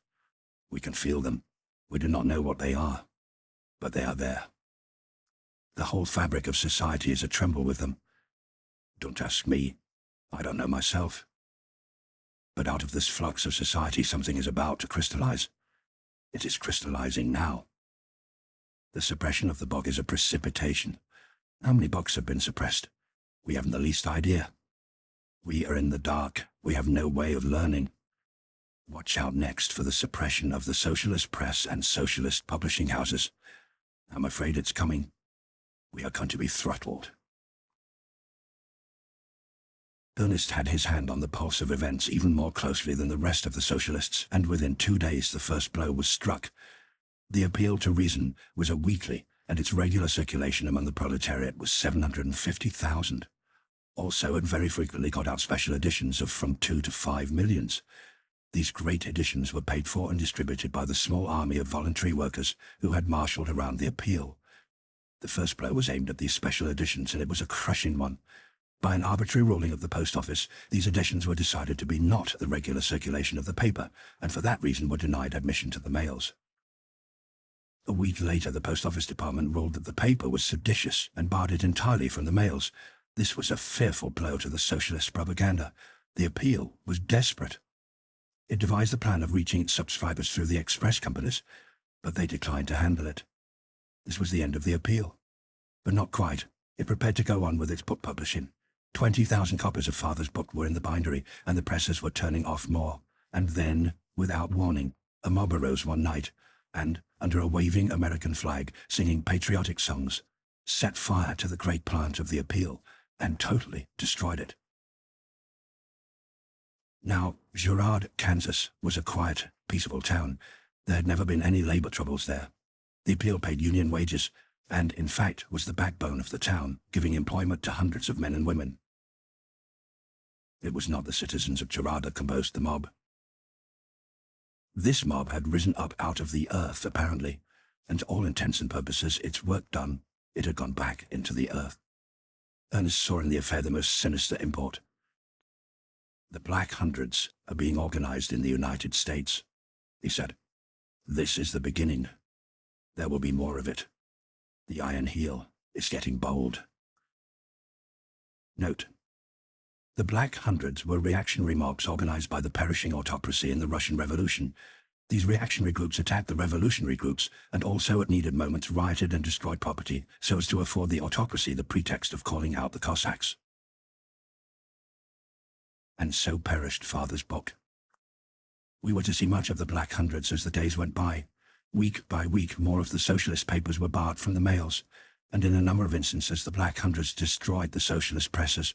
We can feel them. We do not know what they are, but they are there. The whole fabric of society is a-tremble with them. Don't ask me. I don't know myself. But out of this flux of society something is about to crystallize. It is crystallizing now. The suppression of the book is a precipitation. How many books have been suppressed? We haven't the least idea. We are in the dark. We have no way of learning. Watch out next for the suppression of the socialist press and socialist publishing houses. I'm afraid it's coming. We are going to be throttled." Ernest had his hand on the pulse of events even more closely than the rest of the socialists, and within 2 days the first blow was struck. The Appeal to Reason was a weekly, and its regular circulation among the proletariat was 750,000. Also, it very frequently got out special editions of from 2 to 5 millions. These great editions were paid for and distributed by the small army of voluntary workers who had marshalled around the Appeal. The first blow was aimed at these special editions, and it was a crushing one. By an arbitrary ruling of the post office, these editions were decided to be not the regular circulation of the paper, and for that reason were denied admission to the mails. A week later, the post office department ruled that the paper was seditious and barred it entirely from the mails. This was a fearful blow to the socialist propaganda. The Appeal was desperate. It devised the plan of reaching its subscribers through the express companies, but they declined to handle it. This was the end of the Appeal. But not quite. It prepared to go on with its book publishing. 20,000 copies of father's book were in the bindery, and the presses were turning off more. And then, without warning, a mob arose one night, and, under a waving American flag, singing patriotic songs, set fire to the great plant of the Appeal, and totally destroyed it. Now, Girard, Kansas, was a quiet, peaceable town. There had never been any labor troubles there. The Appeal paid union wages, and, in fact, was the backbone of the town, giving employment to hundreds of men and women. It was not the citizens of Girard that composed the mob. This mob had risen up out of the earth, apparently, and to all intents and purposes, its work done, it had gone back into the earth. Ernest saw in the affair the most sinister import. "The Black Hundreds are being organized in the United States," he said. "This is the beginning. There will be more of it. The Iron Heel is getting bold. Note: the Black Hundreds were reactionary mobs organized by the perishing autocracy in the Russian Revolution. These reactionary groups attacked the revolutionary groups and also at needed moments rioted and destroyed property so as to afford the autocracy the pretext of calling out the Cossacks. And so perished Father's book. We were to see much of the Black Hundreds as the days went by. Week by week more of the socialist papers were barred from the mails, and in a number of instances the Black Hundreds destroyed the socialist presses.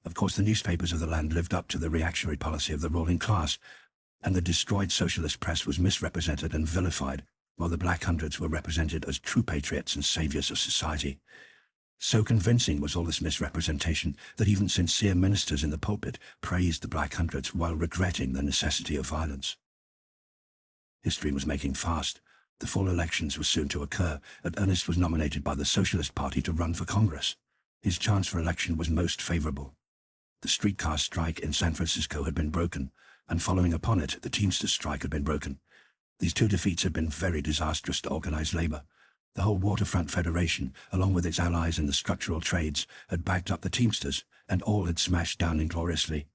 Of course, the newspapers of the land lived up to the reactionary policy of the ruling class, and the destroyed socialist press was misrepresented and vilified, while the Black Hundreds were represented as true patriots and saviors of society. So convincing was all this misrepresentation that even sincere ministers in the pulpit praised the Black Hundreds while regretting the necessity of violence. History was making fast. The fall elections were soon to occur, and Ernest was nominated by the Socialist Party to run for Congress. His chance for election was most favorable. The streetcar strike in San Francisco had been broken, and following upon it, the Teamsters strike had been broken. These two defeats had been very disastrous to organized labor. The whole Waterfront Federation, along with its allies in the structural trades, had backed up the Teamsters, and all had smashed down ingloriously.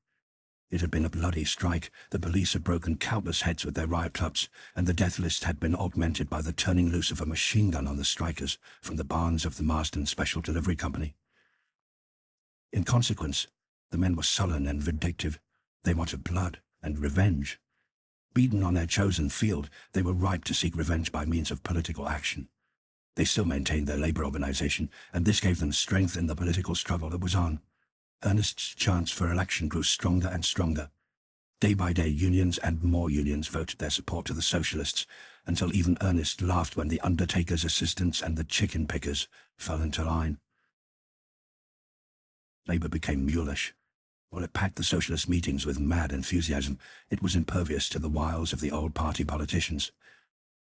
It had been a bloody strike. The police had broken countless heads with their riot clubs, and the death list had been augmented by the turning loose of a machine gun on the strikers from the barns of the Marsden Special Delivery Company. In consequence, the men were sullen and vindictive. They wanted blood and revenge. Beaten on their chosen field, they were ripe to seek revenge by means of political action. They still maintained their labor organization, and this gave them strength in the political struggle that was on. Ernest's chance for election grew stronger and stronger. Day by day, unions and more unions voted their support to the socialists, until even Ernest laughed when the undertaker's assistants and the chicken pickers fell into line. Labor became mulish. While it packed the socialist meetings with mad enthusiasm, it was impervious to the wiles of the old party politicians.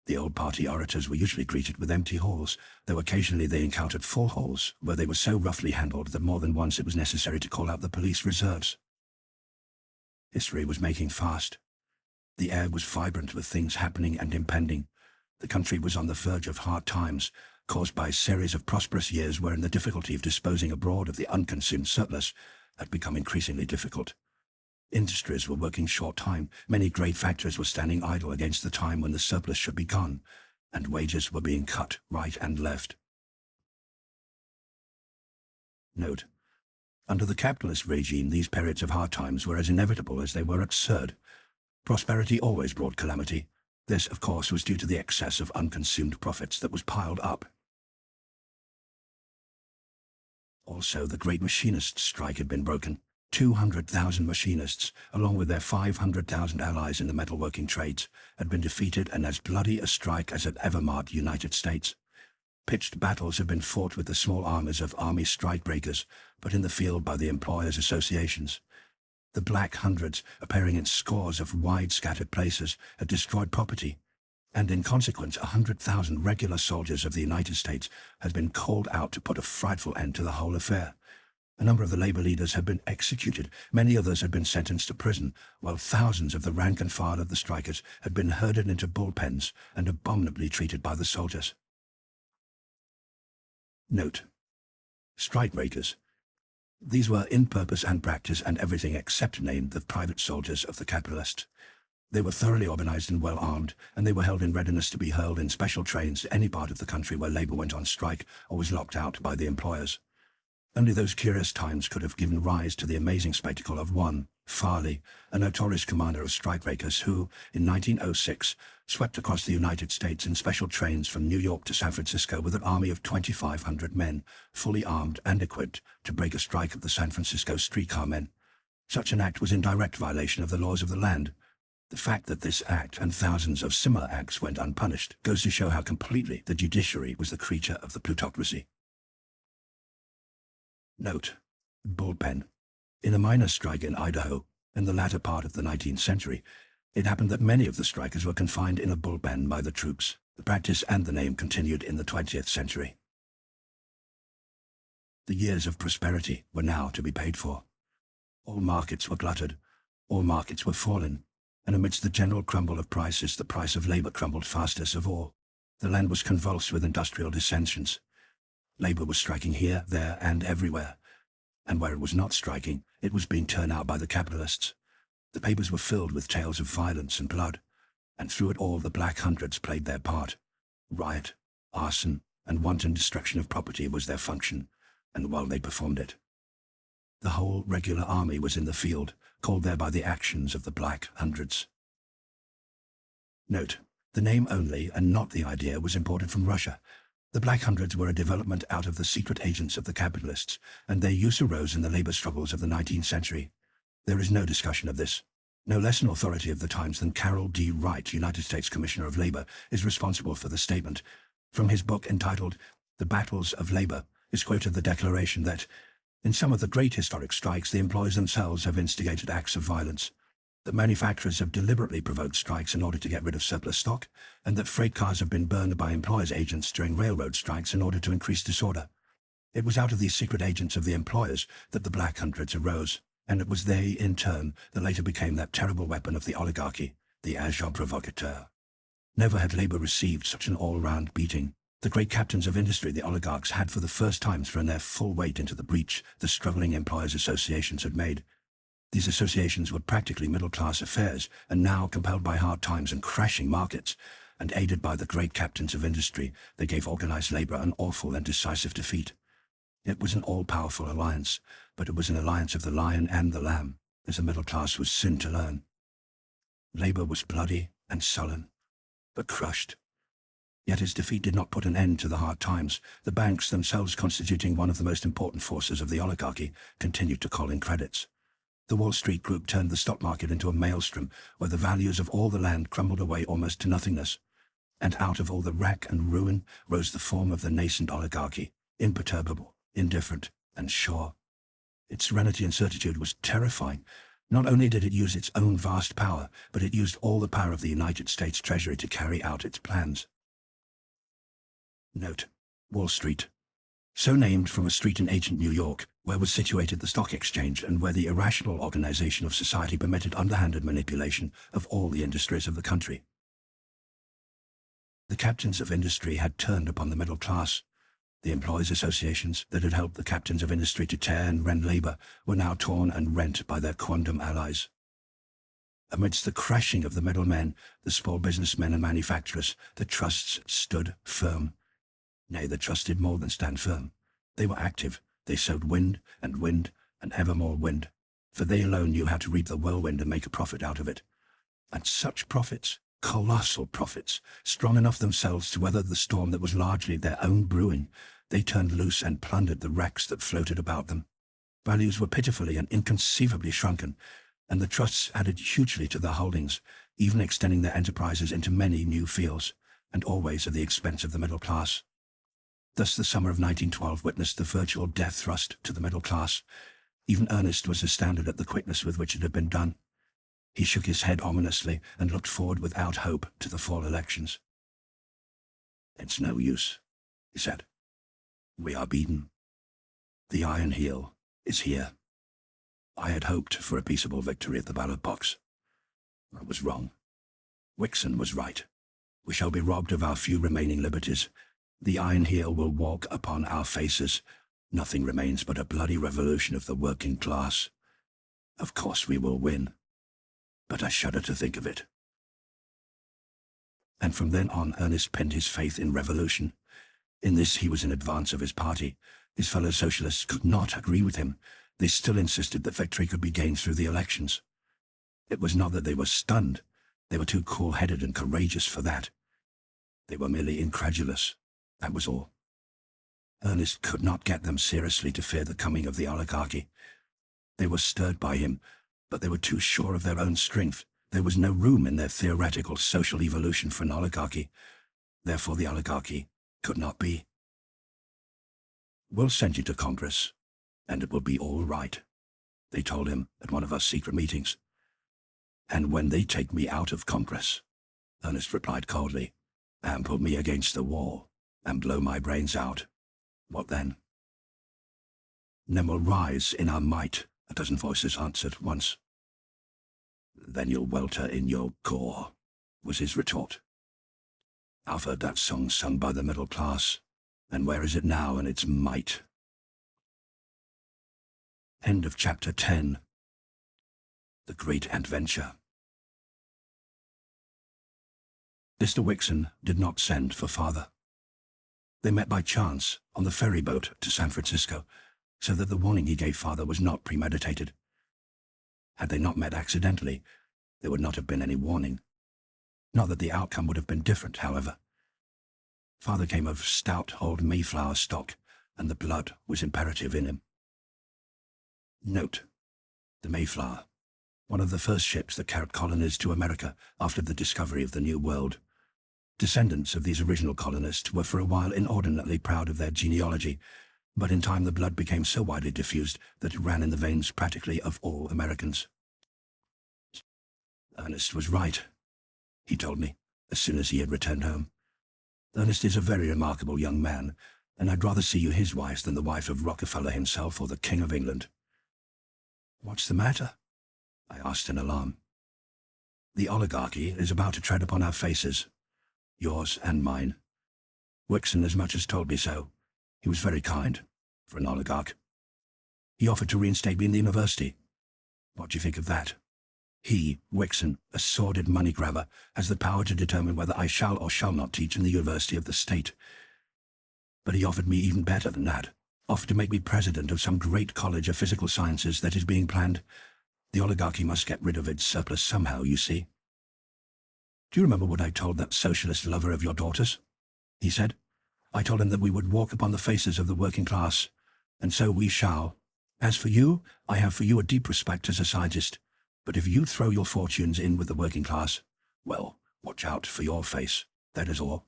The old party orators were usually greeted with empty halls, though occasionally they encountered full halls, where they were so roughly handled that more than once it was necessary to call out the police reserves. History was making fast. The air was vibrant with things happening and impending. The country was on the verge of hard times, caused by a series of prosperous years wherein the difficulty of disposing abroad of the unconsumed surplus had become increasingly difficult. Industries were working short time, many great factories were standing idle against the time when the surplus should be gone, and wages were being cut right and left. Note: under the capitalist regime, these periods of hard times were as inevitable as they were absurd. Prosperity always brought calamity. This, of course, was due to the excess of unconsumed profits that was piled up. Also, the great machinists' strike had been broken. 200,000 machinists, along with their 500,000 allies in the metalworking trades, had been defeated in as bloody a strike as had ever marked the United States. Pitched battles had been fought with the small armies of army strikebreakers, but in the field by the employers' associations. The Black Hundreds, appearing in scores of wide-scattered places, had destroyed property, and in consequence 100,000 regular soldiers of the United States had been called out to put a frightful end to the whole affair. A number of the labor leaders had been executed, many others had been sentenced to prison, while thousands of the rank and file of the strikers had been herded into bullpens and abominably treated by the soldiers. Note: strikebreakers. These were in purpose and practice and everything except name the private soldiers of the capitalists. They were thoroughly organized and well armed, and they were held in readiness to be hurled in special trains to any part of the country where labor went on strike or was locked out by the employers. Only those curious times could have given rise to the amazing spectacle of one, Farley, a notorious commander of strikebreakers who, in 1906, swept across the United States in special trains from New York to San Francisco with an army of 2,500 men, fully armed and equipped, to break a strike of the San Francisco streetcar men. Such an act was in direct violation of the laws of the land. The fact that this act and thousands of similar acts went unpunished goes to show how completely the judiciary was the creature of the plutocracy. Note: bullpen. In a miners' strike in Idaho, in the latter part of the 19th century, it happened that many of the strikers were confined in a bullpen by the troops. The practice and the name continued in the 20th century. The years of prosperity were now to be paid for. All markets were glutted, all markets were fallen, and amidst the general crumble of prices, the price of labor crumbled fastest of all. The land was convulsed with industrial dissensions. Labour was striking here, there, and everywhere. And where it was not striking, it was being turned out by the capitalists. The papers were filled with tales of violence and blood, and through it all the Black Hundreds played their part. Riot, arson, and wanton destruction of property was their function, and while they performed it, the whole regular army was in the field, called there by the actions of the Black Hundreds. Note, the name only, and not the idea, was imported from Russia. The Black Hundreds were a development out of the secret agents of the capitalists, and their use arose in the labor struggles of the 19th century. There is no discussion of this. No less an authority of the times than Carroll D. Wright, United States Commissioner of Labor, is responsible for the statement. From his book entitled The Battles of Labor is quoted the declaration that, in some of the great historic strikes, the employers themselves have instigated acts of violence, that manufacturers have deliberately provoked strikes in order to get rid of surplus stock, and that freight cars have been burned by employers' agents during railroad strikes in order to increase disorder. It was out of these secret agents of the employers that the Black Hundreds arose, and it was they, in turn, that later became that terrible weapon of the oligarchy, the agent provocateur. Never had labor received such an all-round beating. The great captains of industry, the oligarchs, had for the first time thrown their full weight into the breach the struggling employers' associations had made. These associations were practically middle-class affairs, and now, compelled by hard times and crashing markets, and aided by the great captains of industry, they gave organized labor an awful and decisive defeat. It was an all-powerful alliance, but it was an alliance of the lion and the lamb, as the middle class was soon to learn. Labor was bloody and sullen, but crushed. Yet his defeat did not put an end to the hard times. The banks, themselves constituting one of the most important forces of the oligarchy, continued to call in credits. The Wall Street group turned the stock market into a maelstrom where the values of all the land crumbled away almost to nothingness. And out of all the wreck and ruin rose the form of the nascent oligarchy, imperturbable, indifferent, and sure. Its serenity and certitude was terrifying. Not only did it use its own vast power, but it used all the power of the United States Treasury to carry out its plans. Note: Wall Street. So named from a street in ancient New York, where was situated the stock exchange and where the irrational organization of society permitted underhanded manipulation of all the industries of the country. The captains of industry had turned upon the middle class. The employers' associations that had helped the captains of industry to tear and rend labor were now torn and rent by their quondam allies. Amidst the crashing of the middlemen, the small businessmen and manufacturers, the trusts stood firm. Nay, the trust did more than stand firm. They were active. They sowed wind, and ever more wind, for they alone knew how to reap the whirlwind and make a profit out of it. And such profits, colossal profits, strong enough themselves to weather the storm that was largely their own brewing, they turned loose and plundered the wrecks that floated about them. Values were pitifully and inconceivably shrunken, and the trusts added hugely to their holdings, even extending their enterprises into many new fields, and always at the expense of the middle class. Thus the summer of 1912 witnessed the virtual death thrust to the middle class. Even Ernest was astounded at the quickness with which it had been done. He shook his head ominously and looked forward without hope to the fall elections. "It's no use," he said. "We are beaten. The Iron Heel is here. I had hoped for a peaceable victory at the ballot box. I was wrong. Wixon was right. We shall be robbed of our few remaining liberties. The Iron Heel will walk upon our faces. Nothing remains but a bloody revolution of the working class. Of course we will win, but I shudder to think of it." And from then on, Ernest pinned his faith in revolution. In this he was in advance of his party. His fellow socialists could not agree with him. They still insisted that victory could be gained through the elections. It was not that they were stunned. They were too cool-headed and courageous for that. They were merely incredulous. That was all. Ernest could not get them seriously to fear the coming of the oligarchy. They were stirred by him, but they were too sure of their own strength. There was no room in their theoretical social evolution for an oligarchy. Therefore the oligarchy could not be. "We'll send you to Congress, and it will be all right," they told him at one of our secret meetings. "And when they take me out of Congress," Ernest replied coldly, "and put me against the wall, and blow my brains out, what then?" "Then we'll rise in our might," a dozen voices answered at once. "Then you'll welter in your gore," was his retort. "I've heard that song sung by the middle class. And where is it now in its might? End of chapter 10. The Great Adventure. Mr. Wixon did not send for father. They met by chance on the ferry boat to San Francisco, so that the warning he gave father was not premeditated. Had they not met accidentally, there would not have been any warning. Not that the outcome would have been different, however. Father came of stout old Mayflower stock, and the blood was imperative in him. Note: the Mayflower, one of the first ships that carried colonies to America after the discovery of the New World. Descendants of these original colonists were for a while inordinately proud of their genealogy, but in time the blood became so widely diffused that it ran in the veins practically of all Americans. Ernest was right, he told me, as soon as he had returned home. Ernest is a very remarkable young man, and I'd rather see you his wife than the wife of Rockefeller himself or the King of England. What's the matter? I asked in alarm. The oligarchy is about to tread upon our faces, yours and mine. Wixon as much as told me so. He was very kind, for an oligarch. He offered to reinstate me in the university. What do you think of that? He, Wixon, a sordid money grabber, has the power to determine whether I shall or shall not teach in the university of the state. But he offered me even better than that, offered to make me president of some great college of physical sciences that is being planned. The oligarchy must get rid of its surplus somehow, you see. Do you remember what I told that socialist lover of your daughter's? He said. I told him that we would walk upon the faces of the working class, and so we shall. As for you, I have for you a deep respect as a scientist, but if you throw your fortunes in with the working class, well, watch out for your face, that is all.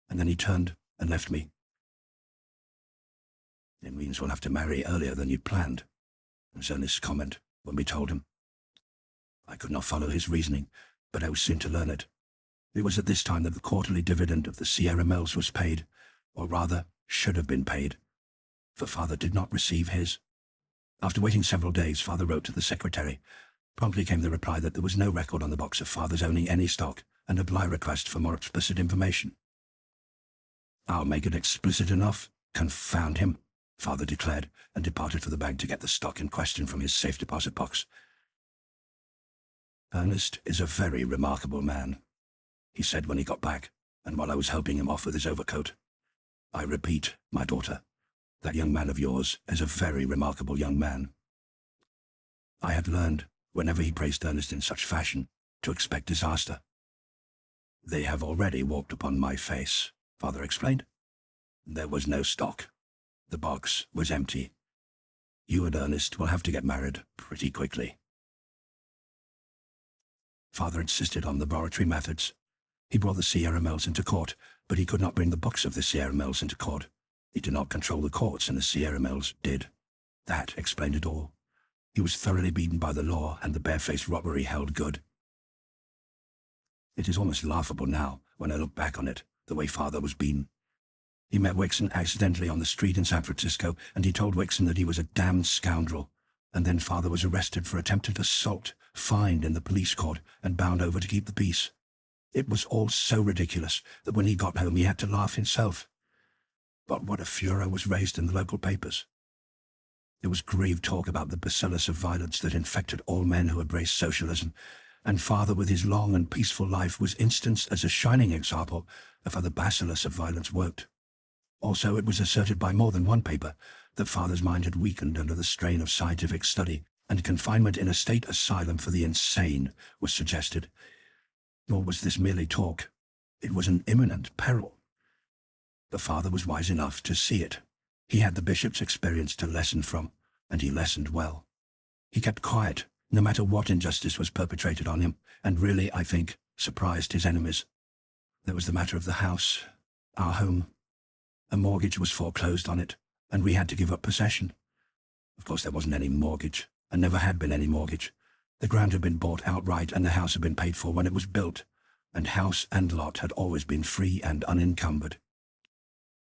And then he turned and left me. It means we'll have to marry earlier than you'd planned, was Ernest's comment when we told him. I could not follow his reasoning, but I was soon to learn it. It was at this time that the quarterly dividend of the Sierra Mills was paid, or rather, should have been paid, for father did not receive his. After waiting several days, father wrote to the secretary. Promptly came the reply that there was no record on the box of father's owning any stock, and a bly request for more explicit information. I'll make it explicit enough, confound him, father declared, and departed for the bank to get the stock in question from his safe deposit box. Ernest is a very remarkable man, he said when he got back, and while I was helping him off with his overcoat. I repeat, my daughter, that young man of yours is a very remarkable young man. I had learned, whenever he praised Ernest in such fashion, to expect disaster. They have already walked upon my face, father explained. There was no stock. The box was empty. You and Ernest will have to get married pretty quickly. Father insisted on laboratory methods. He brought the Sierra Mills into court, but he could not bring the books of the Sierra Mills into court. He did not control the courts, and the Sierra Mills did. That explained it all. He was thoroughly beaten by the law, and the barefaced robbery held good. It is almost laughable now, when I look back on it, the way father was beaten. He met Wixon accidentally on the street in San Francisco, and he told Wixon that he was a damned scoundrel. And then father was arrested for attempted assault, fined in the police court, and bound over to keep the peace. It was all so ridiculous that when he got home he had to laugh himself. But what a furor was raised in the local papers. There was grave talk about the bacillus of violence that infected all men who embraced socialism, and father with his long and peaceful life was instanced as a shining example of how the bacillus of violence worked. Also, it was asserted by more than one paper that father's mind had weakened under the strain of scientific study, and confinement in a state asylum for the insane was suggested. Nor was this merely talk. It was an imminent peril. The father was wise enough to see it. He had the bishop's experience to lesson from, and he lessoned well. He kept quiet, no matter what injustice was perpetrated on him, and really, I think, surprised his enemies. There was the matter of the house, our home. A mortgage was foreclosed on it, and we had to give up possession. Of course, there wasn't any mortgage, and never had been any mortgage. The ground had been bought outright, and the house had been paid for when it was built, and house and lot had always been free and unencumbered.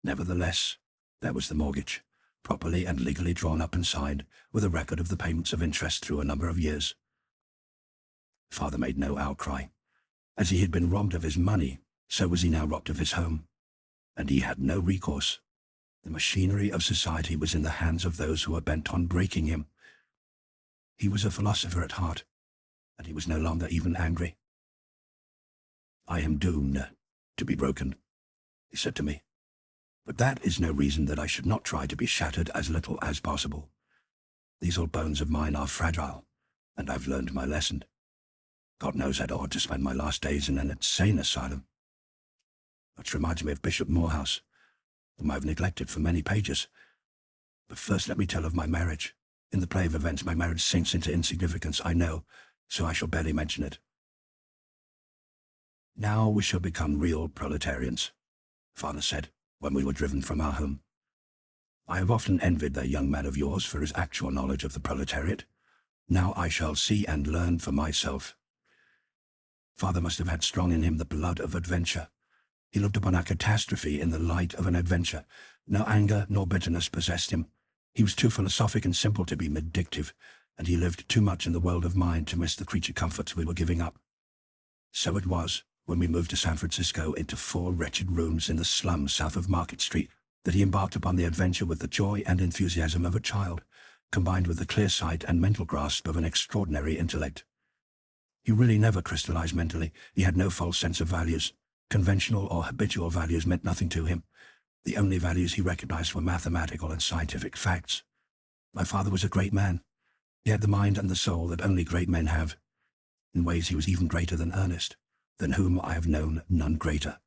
Nevertheless, there was the mortgage, properly and legally drawn up and signed, with a record of the payments of interest through a number of years. Father made no outcry. As he had been robbed of his money, so was he now robbed of his home. and he had no recourse. The machinery of society was in the hands of those who were bent on breaking him. He was a philosopher at heart, and he was no longer even angry. "I am doomed to be broken," he said to me. "But that is no reason that I should not try to be shattered as little as possible. These old bones of mine are fragile, and I've learned my lesson. God knows I'd ought to spend my last days in an insane asylum." Which reminds me of Bishop Morehouse, whom I've neglected for many pages. But first let me tell of my marriage. In the play of events, my marriage sinks into insignificance, I know, so I shall barely mention it. "Now we shall become real proletarians," Father said, when we were driven from our home. "I have often envied that young man of yours for his actual knowledge of the proletariat. Now I shall see and learn for myself." Father must have had strong in him the blood of adventure. He looked upon our catastrophe in the light of an adventure. No anger nor bitterness possessed him. He was too philosophic and simple to be vindictive, and he lived too much in the world of mind to miss the creature comforts we were giving up. So it was, when we moved to San Francisco into 4 wretched rooms in the slums south of Market Street, that he embarked upon the adventure with the joy and enthusiasm of a child, combined with the clear sight and mental grasp of an extraordinary intellect. He really never crystallized mentally. He had no false sense of values. Conventional or habitual values meant nothing to him. The only values he recognized were mathematical and scientific facts. My father was a great man. He had the mind and the soul that only great men have. In ways he was even greater than Ernest, than whom I have known none greater.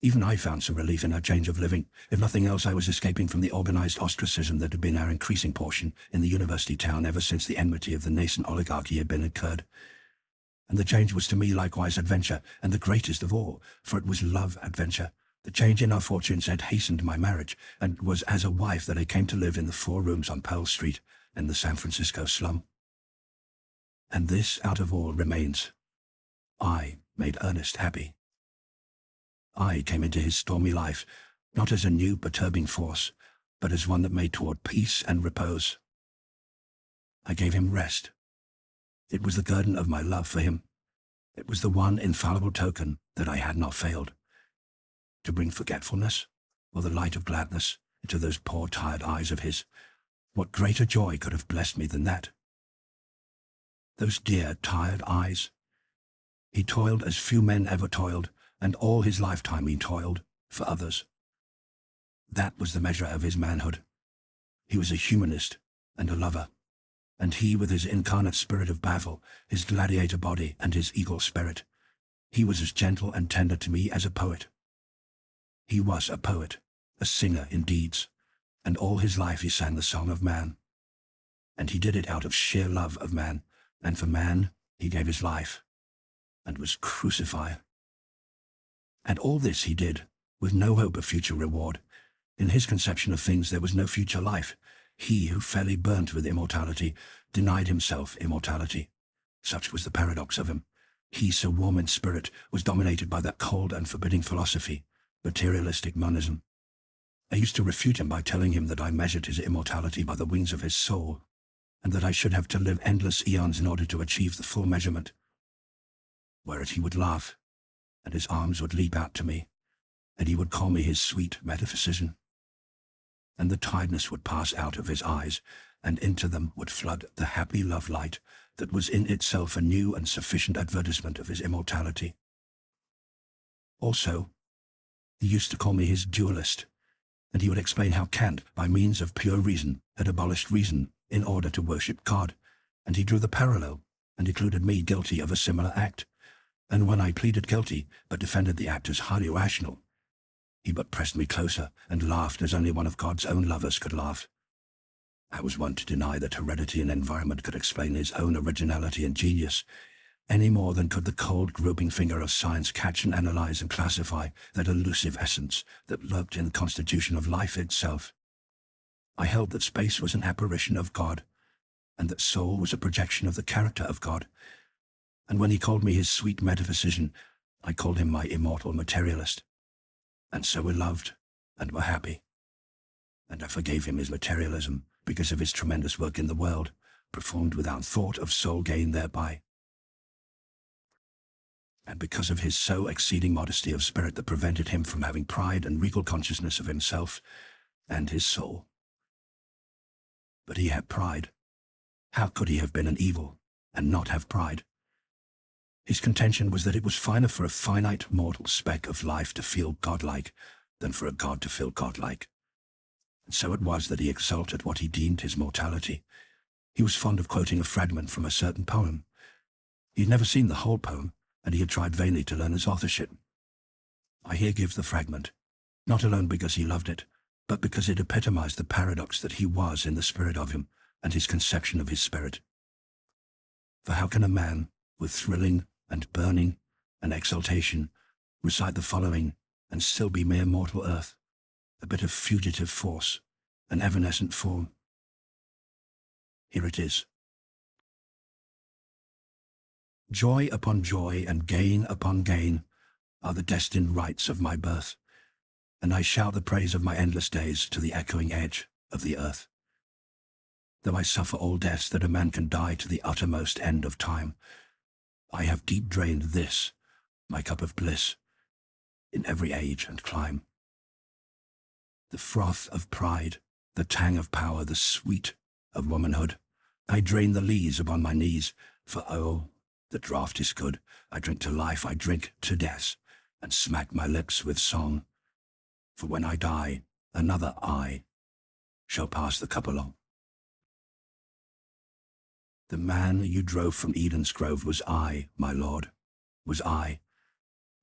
Even I found some relief in our change of living. If nothing else, I was escaping from the organized ostracism that had been our increasing portion in the university town ever since the enmity of the nascent oligarchy had been incurred. And the change was to me likewise adventure, and the greatest of all, for it was love adventure. The change in our fortunes had hastened my marriage, and it was as a wife that I came to live in the 4 rooms on Pearl Street in the San Francisco slum. And this, out of all, remains. I made Ernest happy. I came into his stormy life, not as a new perturbing force, but as one that made toward peace and repose. I gave him rest. It was the guerdon of my love for him. It was the one infallible token that I had not failed. To bring forgetfulness, or the light of gladness, into those poor tired eyes of his, what greater joy could have blessed me than that? Those dear tired eyes. He toiled as few men ever toiled, and all his lifetime he toiled for others. That was the measure of his manhood. He was a humanist and a lover, and he with his incarnate spirit of battle, his gladiator body and his eagle spirit, he was as gentle and tender to me as a poet. He was a poet, a singer in deeds, and all his life he sang the song of man. And he did it out of sheer love of man, and for man he gave his life, and was crucified. And all this he did, with no hope of future reward. In his conception of things there was no future life. He who fairly burnt with immortality, denied himself immortality. Such was the paradox of him. He, so warm in spirit, was dominated by that cold and forbidding philosophy, materialistic monism. I used to refute him by telling him that I measured his immortality by the wings of his soul, and that I should have to live endless eons in order to achieve the full measurement. Whereat he would laugh, and his arms would leap out to me, and he would call me his sweet metaphysician. And the tiredness would pass out of his eyes, and into them would flood the happy love light that was in itself a new and sufficient advertisement of his immortality. Also, he used to call me his dualist, and he would explain how Kant, by means of pure reason, had abolished reason in order to worship God, and he drew the parallel, and declared me guilty of a similar act. And when I pleaded guilty, but defended the act as highly rational, he but pressed me closer and laughed as only one of God's own lovers could laugh. I was one to deny that heredity and environment could explain his own originality and genius, any more than could the cold, groping finger of science catch and analyze and classify that elusive essence that lurked in the constitution of life itself. I held that space was an apparition of God, and that soul was a projection of the character of God. And when he called me his sweet metaphysician, I called him my immortal materialist. And so we loved, and were happy. And I forgave him his materialism because of his tremendous work in the world, performed without thought of soul gain thereby. and because of his so exceeding modesty of spirit that prevented him from having pride and regal consciousness of himself and his soul. But he had pride. How could he have been an evil and not have pride? His contention was that it was finer for a finite mortal speck of life to feel godlike than for a god to feel godlike. And so it was that he exalted what he deemed his mortality. He was fond of quoting a fragment from a certain poem. He had never seen the whole poem, and he had tried vainly to learn its authorship. I here give the fragment, not alone because he loved it, but because it epitomized the paradox that he was in the spirit of him and his conception of his spirit. For how can a man, with thrilling and burning and exaltation, recite the following and still be mere mortal earth, a bit of fugitive force, an evanescent form? Here it is. Joy upon joy and gain upon gain are the destined rights of my birth, and I shout the praise of my endless days to the echoing edge of the earth. Though I suffer all deaths that a man can die to the uttermost end of time, I have deep drained this, my cup of bliss, in every age and clime. The froth of pride, the tang of power, the sweet of womanhood, I drain the lees upon my knees, for oh, the draught is good. I drink to life, I drink to death, and smack my lips with song. For when I die, another I shall pass the cup along. The man you drove from Eden's grove was I, my lord, was I,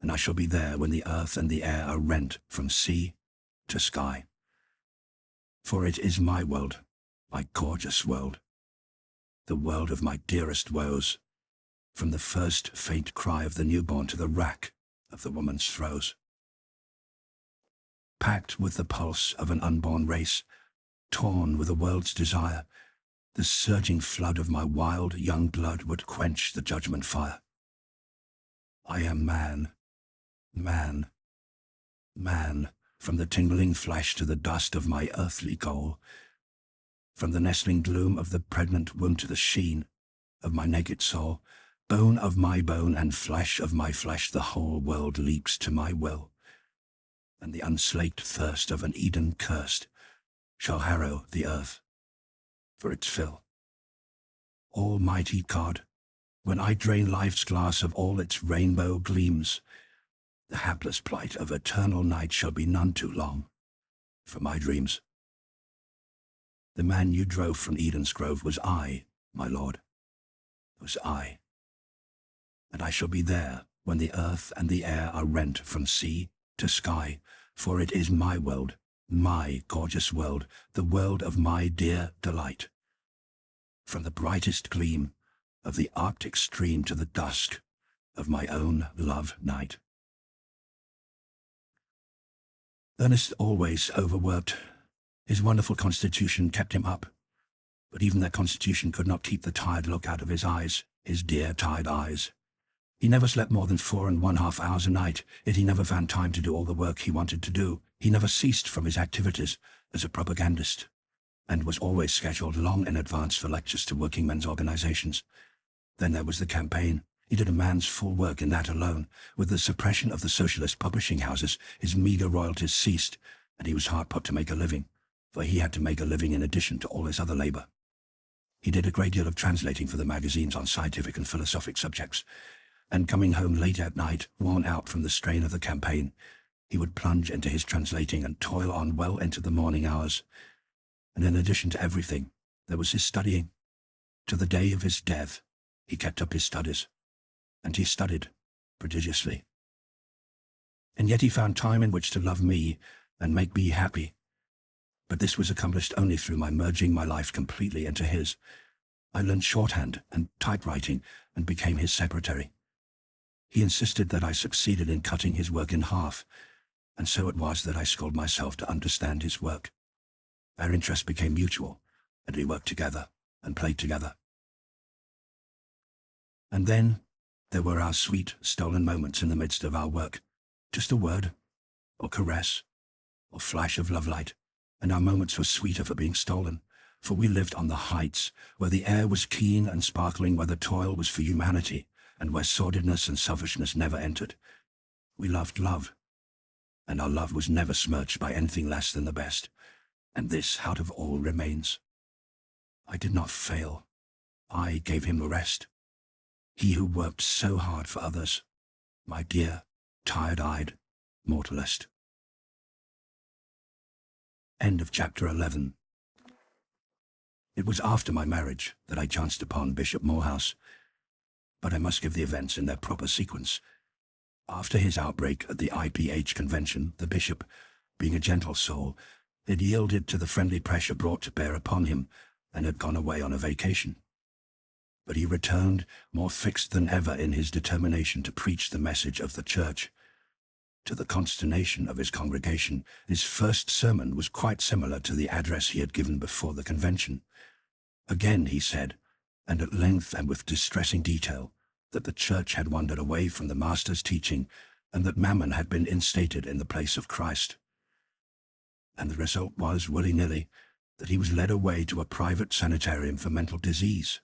and I shall be there when the earth and the air are rent from sea to sky. For it is my world, my gorgeous world, the world of my dearest woes, from the first faint cry of the newborn to the rack of the woman's throes. Packed with the pulse of an unborn race, torn with a world's desire, the surging flood of my wild young blood would quench the judgment fire. I am man, man, man, from the tingling flesh to the dust of my earthly goal, from the nestling gloom of the pregnant womb to the sheen of my naked soul, bone of my bone and flesh of my flesh, the whole world leaps to my will, and the unslaked thirst of an Eden cursed shall harrow the earth for its fill. Almighty God, when I drain life's glass of all its rainbow gleams, the hapless plight of eternal night shall be none too long for my dreams. The man you drove from Eden's grove was I, my lord, was I. And I shall be there when the earth and the air are rent from sea to sky, for it is my world, my gorgeous world, the world of my dear delight. From the brightest gleam of the Arctic stream to the dusk of my own love night. Ernest always overworked. His wonderful constitution kept him up, but even that constitution could not keep the tired look out of his eyes, his dear tired eyes. He never slept more than 4½ hours a night, yet he never found time to do all the work he wanted to do. He never ceased from his activities as a propagandist, and was always scheduled long in advance for lectures to working men's organizations. Then there was the campaign. He did a man's full work in that alone. With the suppression of the socialist publishing houses, his meager royalties ceased, and he was hard put to make a living, for he had to make a living in addition to all his other labor. He did a great deal of translating for the magazines on scientific and philosophic subjects, and coming home late at night, worn out from the strain of the campaign, he would plunge into his translating and toil on well into the morning hours. And in addition to everything, there was his studying. To the day of his death, he kept up his studies, and he studied prodigiously. And yet he found time in which to love me and make me happy. But this was accomplished only through my merging my life completely into his. I learned shorthand and typewriting and became his secretary. He insisted that I succeeded in cutting his work in half, and so it was that I schooled myself to understand his work. Our interest became mutual, and we worked together and played together. And then there were our sweet, stolen moments in the midst of our work. Just a word, or caress, or flash of lovelight, and our moments were sweeter for being stolen, for we lived on the heights, where the air was keen and sparkling, where the toil was for humanity, and where sordidness and selfishness never entered. We loved love, and our love was never smirched by anything less than the best, and this out of all remains. I did not fail. I gave him rest. He who worked so hard for others, my dear, tired-eyed mortalist. End of chapter 11. It was after my marriage that I chanced upon Bishop Morehouse, but I must give the events in their proper sequence. After his outbreak at the IPH convention, the bishop, being a gentle soul, had yielded to the friendly pressure brought to bear upon him and had gone away on a vacation. But he returned more fixed than ever in his determination to preach the message of the church. To the consternation of his congregation, his first sermon was quite similar to the address he had given before the convention. Again he said, and at length and with distressing detail, that the church had wandered away from the Master's teaching and that Mammon had been instated in the place of Christ. And the result was, willy-nilly, that he was led away to a private sanitarium for mental disease,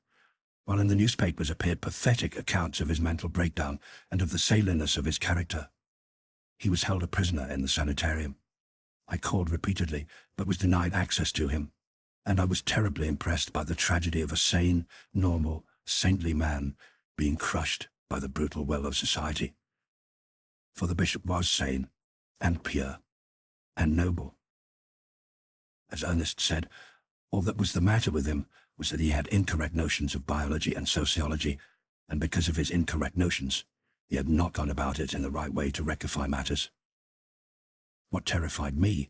while in the newspapers appeared pathetic accounts of his mental breakdown and of the salientness of his character. He was held a prisoner in the sanitarium. I called repeatedly, but was denied access to him, and I was terribly impressed by the tragedy of a sane, normal, saintly man being crushed by the brutal will of society. For the bishop was sane, and pure, and noble. As Ernest said, all that was the matter with him was that he had incorrect notions of biology and sociology, and because of his incorrect notions, he had not gone about it in the right way to rectify matters. What terrified me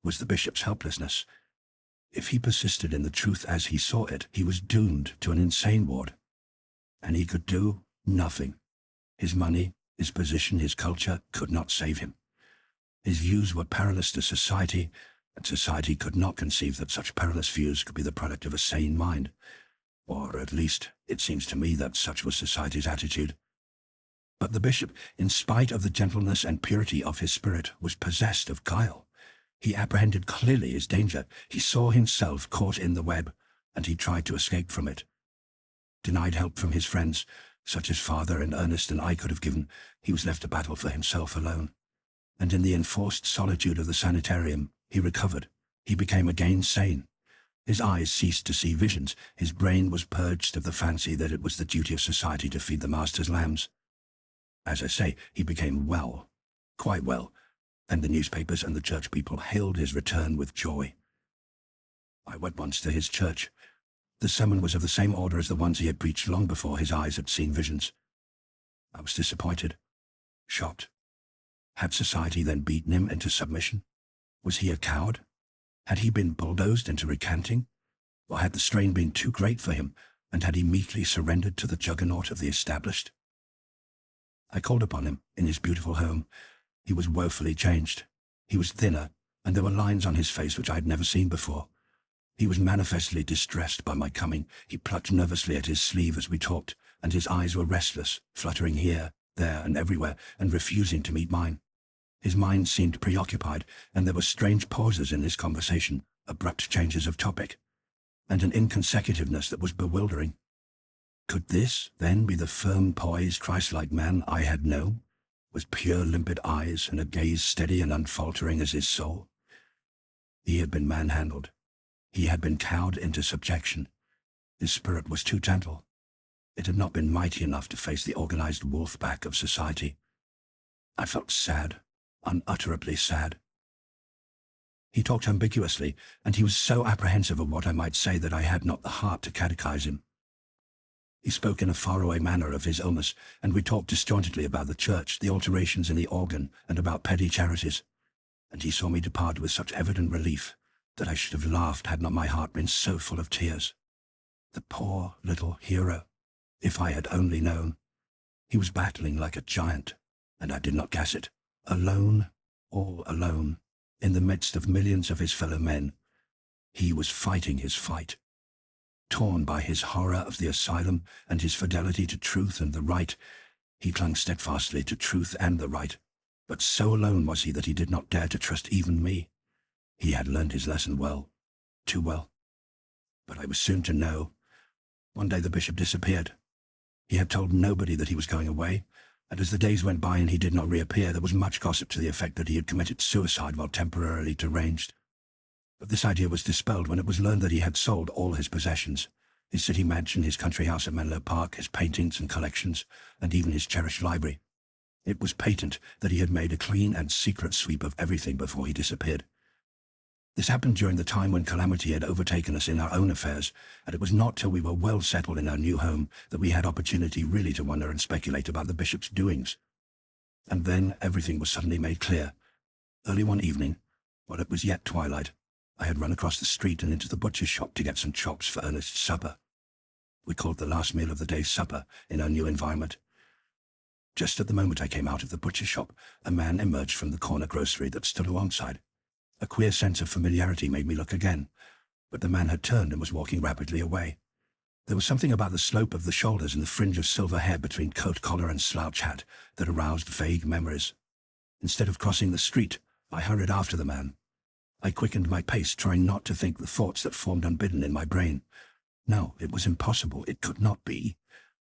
was the bishop's helplessness. If he persisted in the truth as he saw it, he was doomed to an insane ward. And he could do nothing. His money, his position, his culture could not save him. His views were perilous to society, and society could not conceive that such perilous views could be the product of a sane mind. Or at least, it seems to me that such was society's attitude. But the bishop, in spite of the gentleness and purity of his spirit, was possessed of guile. He apprehended clearly his danger. He saw himself caught in the web, and he tried to escape from it. Denied help from his friends, such as Father and Ernest and I could have given, he was left to battle for himself alone. And in the enforced solitude of the sanitarium, he recovered. He became again sane. His eyes ceased to see visions. His brain was purged of the fancy that it was the duty of society to feed the Master's lambs. As I say, he became well, quite well, and the newspapers and the church people hailed his return with joy. I went once to his church. The sermon was of the same order as the ones he had preached long before his eyes had seen visions. I was disappointed, shocked. Had society then beaten him into submission? Was he a coward? Had he been bulldozed into recanting? Or had the strain been too great for him, and had he meekly surrendered to the juggernaut of the established? I called upon him in his beautiful home. He was woefully changed. He was thinner, and there were lines on his face which I had never seen before. He was manifestly distressed by my coming. He plucked nervously at his sleeve as we talked, and his eyes were restless, fluttering here, there, and everywhere, and refusing to meet mine. His mind seemed preoccupied, and there were strange pauses in his conversation, abrupt changes of topic, and an inconsecutiveness that was bewildering. Could this, then, be the firm, poised, Christ-like man I had known, with pure, limpid eyes and a gaze steady and unfaltering as his soul? He had been manhandled. He had been cowed into subjection. His spirit was too gentle. It had not been mighty enough to face the organized wolf-pack of society. I felt sad, unutterably sad. He talked ambiguously, and he was so apprehensive of what I might say that I had not the heart to catechize him. He spoke in a faraway manner of his illness, and we talked disjointedly about the church, the alterations in the organ, and about petty charities, and he saw me depart with such evident relief that I should have laughed had not my heart been so full of tears. The poor little hero, if I had only known. He was battling like a giant, and I did not guess it. Alone, all alone, in the midst of millions of his fellow men, he was fighting his fight. Torn by his horror of the asylum and his fidelity to truth and the right, he clung steadfastly to truth and the right, but so alone was he that he did not dare to trust even me. He had learned his lesson well, too well. But I was soon to know. One day the bishop disappeared. He had told nobody that he was going away, and as the days went by and he did not reappear, there was much gossip to the effect that he had committed suicide while temporarily deranged. But this idea was dispelled when it was learned that he had sold all his possessions: his city mansion, his country house at Menlo Park, his paintings and collections, and even his cherished library. It was patent that he had made a clean and secret sweep of everything before he disappeared. This happened during the time when calamity had overtaken us in our own affairs, and it was not till we were well settled in our new home that we had opportunity really to wonder and speculate about the bishop's doings. And then everything was suddenly made clear. Early one evening, while it was yet twilight, I had run across the street and into the butcher's shop to get some chops for Ernest's supper. We called the last meal of the day supper in our new environment. Just at the moment I came out of the butcher's shop, a man emerged from the corner grocery that stood alongside. A queer sense of familiarity made me look again, but the man had turned and was walking rapidly away. There was something about the slope of the shoulders and the fringe of silver hair between coat collar and slouch hat that aroused vague memories. Instead of crossing the street, I hurried after the man. I quickened my pace, trying not to think the thoughts that formed unbidden in my brain. No, it was impossible. It could not be.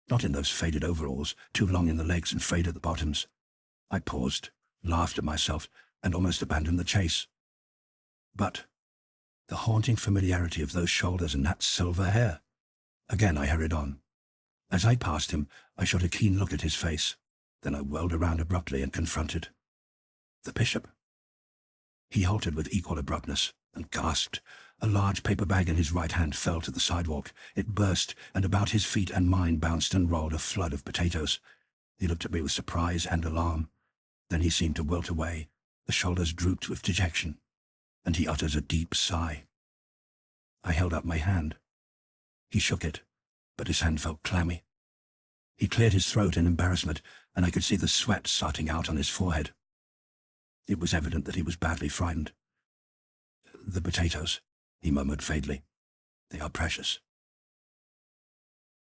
Not in those faded overalls, too long in the legs and frayed at the bottoms. I paused, laughed at myself, and almost abandoned the chase. But the haunting familiarity of those shoulders and that silver hair. Again I hurried on. As I passed him, I shot a keen look at his face. Then I whirled around abruptly and confronted the bishop. He halted with equal abruptness and gasped. A large paper bag in his right hand fell to the sidewalk. It burst, and about his feet and mine bounced and rolled a flood of potatoes. He looked at me with surprise and alarm. Then he seemed to wilt away. The shoulders drooped with dejection, and he uttered a deep sigh. I held up my hand. He shook it, but his hand felt clammy. He cleared his throat in embarrassment, and I could see the sweat starting out on his forehead. It was evident that he was badly frightened. "The potatoes," he murmured vaguely. "They are precious."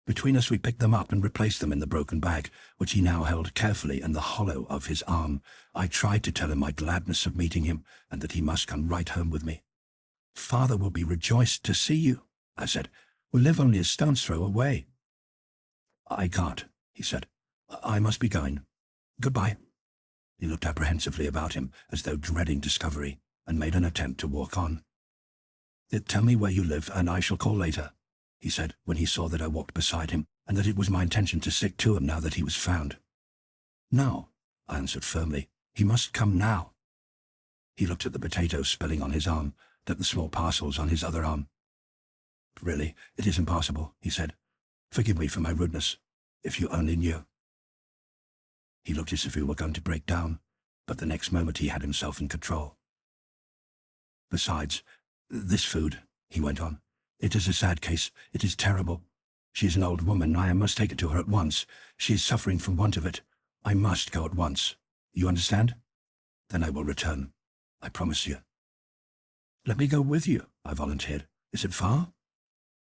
Between us we picked them up and replaced them in the broken bag, which he now held carefully in the hollow of his arm. I tried to tell him my gladness of meeting him, and that he must come right home with me. "Father will be rejoiced to see you," I said. "We live only a stone's throw away." "I can't," he said. "I must be going. Goodbye." He looked apprehensively about him, as though dreading discovery, and made an attempt to walk on. "Tell me where you live, and I shall call later," he said, when he saw that I walked beside him, and that it was my intention to stick to him now that he was found. "No," I answered firmly. "He must come now." He looked at the potatoes spilling on his arm, at the small parcels on his other arm. "Really, it is impossible," he said. "Forgive me for my rudeness. If you only knew." He looked as if he were going to break down, but the next moment he had himself in control. "Besides, this food," he went on. "It is a sad case. It is terrible. She is an old woman. I must take it to her at once. She is suffering from want of it. I must go at once. You understand? Then I will return. I promise you." "Let me go with you," I volunteered. "Is it far?"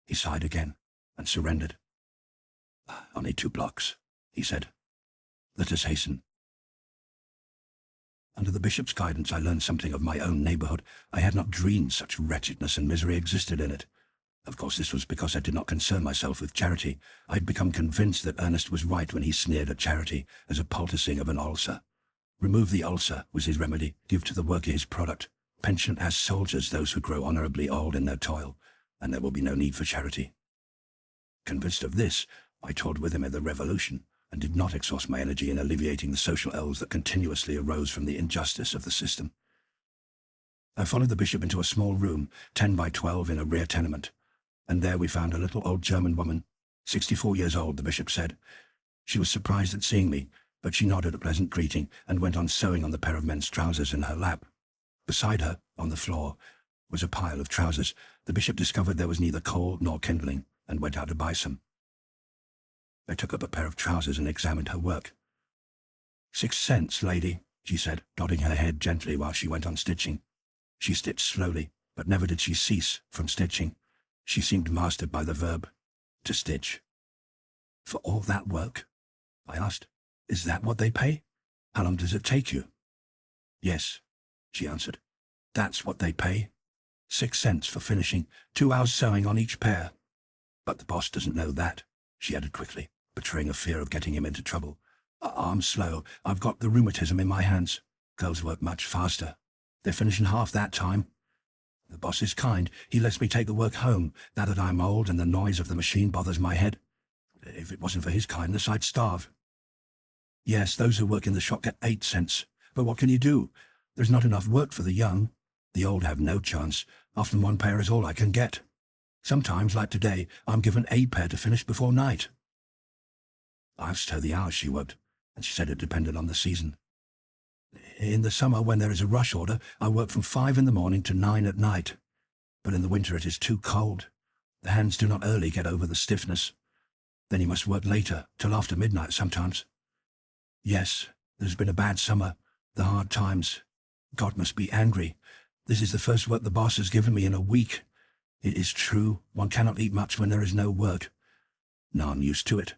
He sighed again and surrendered. "Only 2 blocks," he said. "Let us hasten." Under the bishop's guidance I learned something of my own neighborhood. I had not dreamed such wretchedness and misery existed in it. Of course this was because I did not concern myself with charity. I had become convinced that Ernest was right when he sneered at charity as a poulticing of an ulcer. Remove the ulcer was his remedy. Give to the worker his product. Pension as soldiers those who grow honorably old in their toil, and there will be no need for charity. Convinced of this, I toiled with him in the revolution, and did not exhaust my energy in alleviating the social ills that continuously arose from the injustice of the system. I followed the bishop into a small room, 10 by 12 in a rear tenement, and there we found a little old German woman, 64 years old, the bishop said. She was surprised at seeing me, but she nodded a pleasant greeting and went on sewing on the pair of men's trousers in her lap. Beside her, on the floor, was a pile of trousers. The bishop discovered there was neither coal nor kindling, and went out to buy some. I took up a pair of trousers and examined her work. 6 cents, lady," she said, nodding her head gently while she went on stitching. She stitched slowly, but never did she cease from stitching. She seemed mastered by the verb, to stitch. "For all that work?" I asked. "Is that what they pay? How long does it take you?" "Yes," she answered. "That's what they pay. 6 cents for finishing, 2 hours sewing on each pair. But the boss doesn't know that," she added quickly. betraying a fear of getting him into trouble. I'm slow. I've got the rheumatism in my hands. Girls work much faster. They finish in half that time. The boss is kind. He lets me take the work home, now that I'm old and the noise of the machine bothers my head. If it wasn't for his kindness, I'd starve. Yes, those who work in the shop get 8 cents. But what can you do? There's not enough work for the young. The old have no chance. Often one pair is all I can get. Sometimes, like today, I'm given a pair to finish before night. I asked her the hours she worked, and she said it depended on the season. In the summer, when there is a rush order, I work from 5 in the morning to 9 at night. But in the winter it is too cold. The hands do not early get over the stiffness. Then you must work later, till after midnight sometimes. Yes, there's been a bad summer, the hard times. God must be angry. This is the first work the boss has given me in a week. It is true, one cannot eat much when there is no work. Now I'm used to it.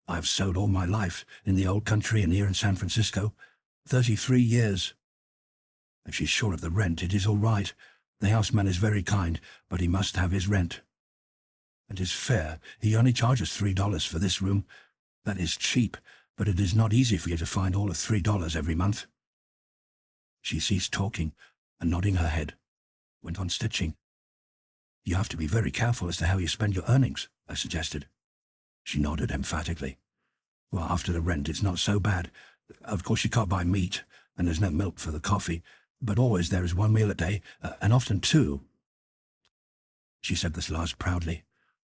I have sewed all my life, in the old country and here in San Francisco. 33 years. If she's sure of the rent, it is all right. The houseman is very kind, but he must have his rent. And his fare, he only charges $3 for this room. That is cheap, but it is not easy for you to find all of $3 every month. She ceased talking, and nodding her head, went on stitching. You have to be very careful as to how you spend your earnings, I suggested. She nodded emphatically. Well, after the rent, it's not so bad. Of course, you can't buy meat, and there's no milk for the coffee, but always there is 1 meal a day, and often 2. She said this last proudly.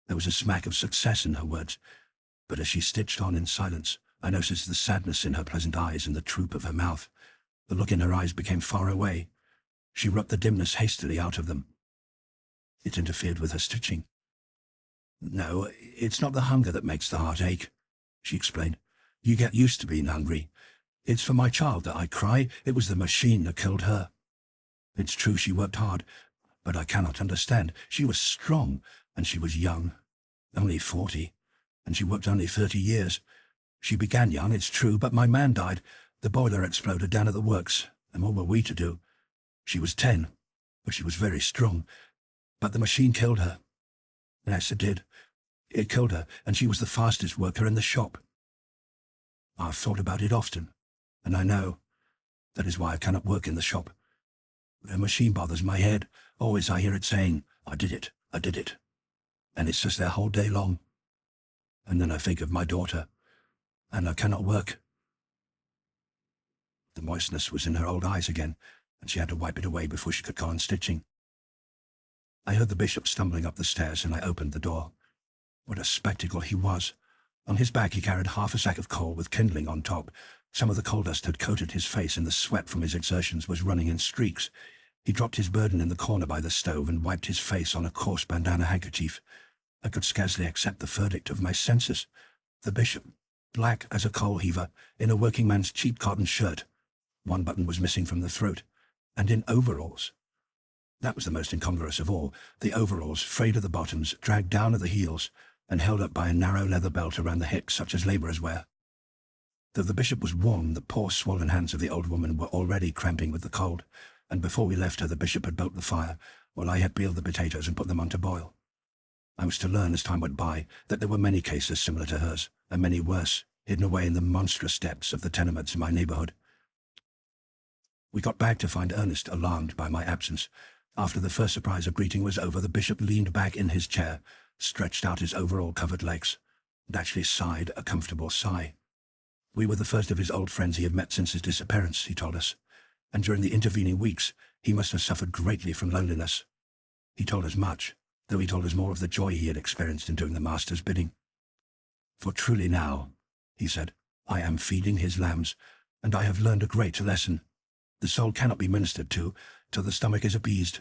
There was a smack of success in her words, but as she stitched on in silence, I noticed the sadness in her pleasant eyes and the droop of her mouth. The look in her eyes became far away. She rubbed the dimness hastily out of them. It interfered with her stitching. No, it's not the hunger that makes the heart ache, she explained. You get used to being hungry. It's for my child that I cry. It was the machine that killed her. It's true she worked hard, but I cannot understand. She was strong, and she was young, only 40, and she worked only 30 years. She began young, it's true, but my man died. The boiler exploded down at the works, and what were we to do? She was 10, but she was very strong. But the machine killed her. Yes, it did. It killed her, and she was the fastest worker in the shop. I've thought about it often, and I know. That is why I cannot work in the shop. The machine bothers my head. Always I hear it saying, I did it, I did it. And it's just there whole day long. And then I think of my daughter, and I cannot work. The moistness was in her old eyes again, and she had to wipe it away before she could go on stitching. I heard the bishop stumbling up the stairs, and I opened the door. What a spectacle he was! On his back he carried half a sack of coal with kindling on top. Some of the coal dust had coated his face, and the sweat from his exertions was running in streaks. He dropped his burden in the corner by the stove and wiped his face on a coarse bandana handkerchief. I could scarcely accept the verdict of my senses. The bishop, black as a coal heaver, in a working man's cheap cotton shirt. 1 button was missing from the throat, and in overalls. That was the most incongruous of all, the overalls, frayed at the bottoms, dragged down at the heels, and held up by a narrow leather belt around the hips such as labourers wear. Though the bishop was warm, the poor swollen hands of the old woman were already cramping with the cold, and before we left her the bishop had built the fire, while I had peeled the potatoes and put them on to boil. I was to learn as time went by that there were many cases similar to hers, and many worse, hidden away in the monstrous depths of the tenements in my neighbourhood. We got back to find Ernest alarmed by my absence. After the first surprise of greeting was over, the bishop leaned back in his chair, stretched out his overall-covered legs, and actually sighed a comfortable sigh. We were the first of his old friends he had met since his disappearance, he told us, and during the intervening weeks he must have suffered greatly from loneliness. He told us much, though he told us more of the joy he had experienced in doing the master's bidding. For truly now, he said, I am feeding his lambs, and I have learned a great lesson. The soul cannot be ministered to till the stomach is appeased.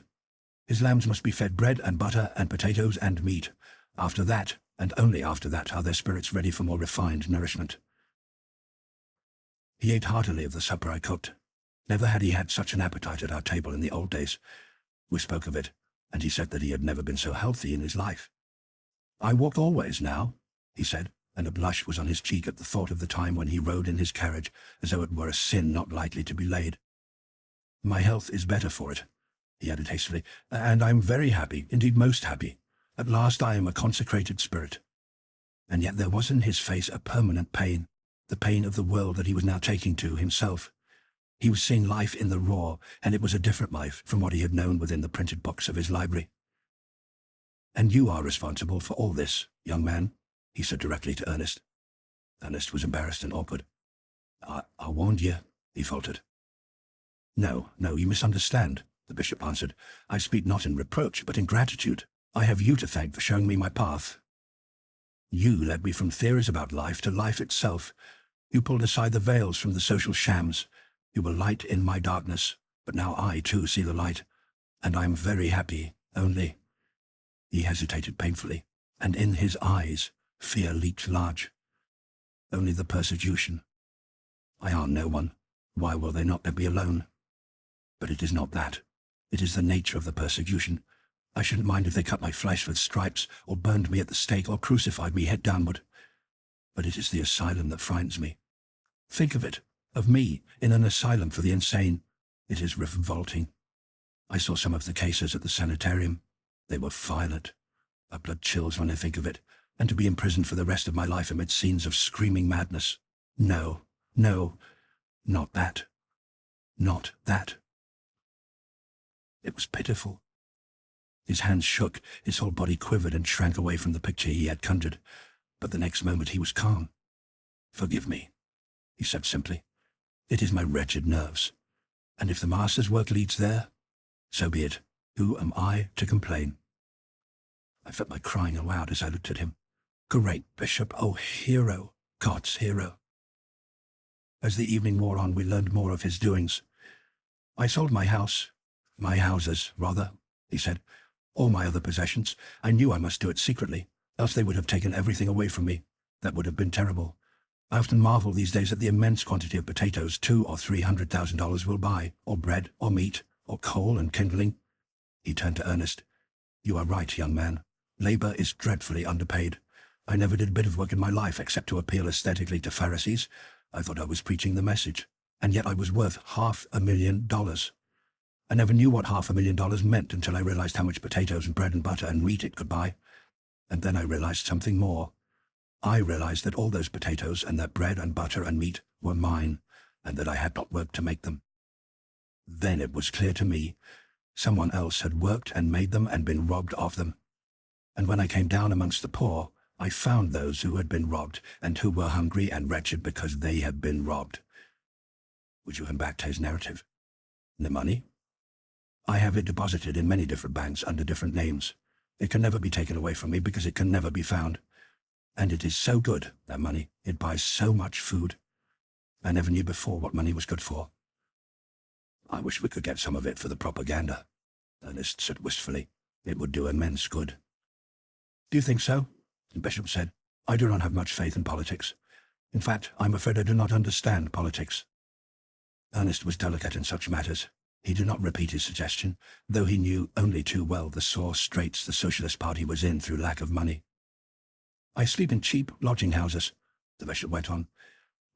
His lambs must be fed bread and butter and potatoes and meat. After that, and only after that, are their spirits ready for more refined nourishment. He ate heartily of the supper I cooked. Never had he had such an appetite at our table in the old days. We spoke of it, and he said that he had never been so healthy in his life. I walk always now, he said, and a blush was on his cheek at the thought of the time when he rode in his carriage, as though it were a sin not lightly to be laid. My health is better for it, he added hastily, and I am very happy, indeed most happy. At last I am a consecrated spirit. And yet there was in his face a permanent pain, the pain of the world that he was now taking to himself. He was seeing life in the raw, and it was a different life from what he had known within the printed books of his library. "And you are responsible for all this, young man," he said directly to Ernest. Ernest was embarrassed and awkward. I warned you," he faltered. No, you misunderstand," the bishop answered. "I speak not in reproach, but in gratitude. I have you to thank for showing me my path. You led me from theories about life to life itself. You pulled aside the veils from the social shams. You were light in my darkness, but now I too see the light, and I am very happy, only—" He hesitated painfully, and in his eyes fear leaped large. "Only the persecution. I harm no one. Why will they not let me alone? But it is not that. It is the nature of the persecution. I shouldn't mind if they cut my flesh with stripes, or burned me at the stake, or crucified me head downward. But it is the asylum that frightens me. Think of me, in an asylum for the insane. It is revolting. I saw some of the cases at the sanitarium. They were violent. My blood chills when I think of it, and to be imprisoned for the rest of my life amid scenes of screaming madness. No, not that. Not that." It was pitiful. His hands shook, his whole body quivered and shrank away from the picture he had conjured, but the next moment he was calm. "Forgive me," he said simply. "It is my wretched nerves. And if the master's work leads there, so be it. Who am I to complain?" I felt like crying aloud as I looked at him. Great Bishop, oh hero, God's hero. As the evening wore on, we learned more of his doings. "I sold my houses, he said. "All my other possessions. I knew I must do it secretly, else they would have taken everything away from me. That would have been terrible. I often marvel these days at the immense quantity of potatoes $200,000 or $300,000 will buy, or bread, or meat, or coal and kindling." He turned to Ernest. "You are right, young man. Labor is dreadfully underpaid. I never did a bit of work in my life except to appeal aesthetically to Pharisees. I thought I was preaching the message, and yet I was worth $500,000. I never knew what $500,000 meant until I realized how much potatoes and bread and butter and meat it could buy. And then I realized something more. I realized that all those potatoes and that bread and butter and meat were mine, and that I had not worked to make them. Then it was clear to me. Someone else had worked and made them and been robbed of them. And when I came down amongst the poor, I found those who had been robbed and who were hungry and wretched because they had been robbed." We drew him back to his narrative. "The money?" "I have it deposited in many different banks under different names. It can never be taken away from me because it can never be found. And it is so good, that money. It buys so much food. I never knew before what money was good for." "I wish we could get some of it for the propaganda," Ernest said wistfully. "It would do immense good." "Do you think so?" the bishop said. "I do not have much faith in politics. In fact, I'm afraid I do not understand politics." Ernest was delicate in such matters. He did not repeat his suggestion, though he knew only too well the sore straits the Socialist Party was in through lack of money. "I sleep in cheap lodging houses," the bishop went on,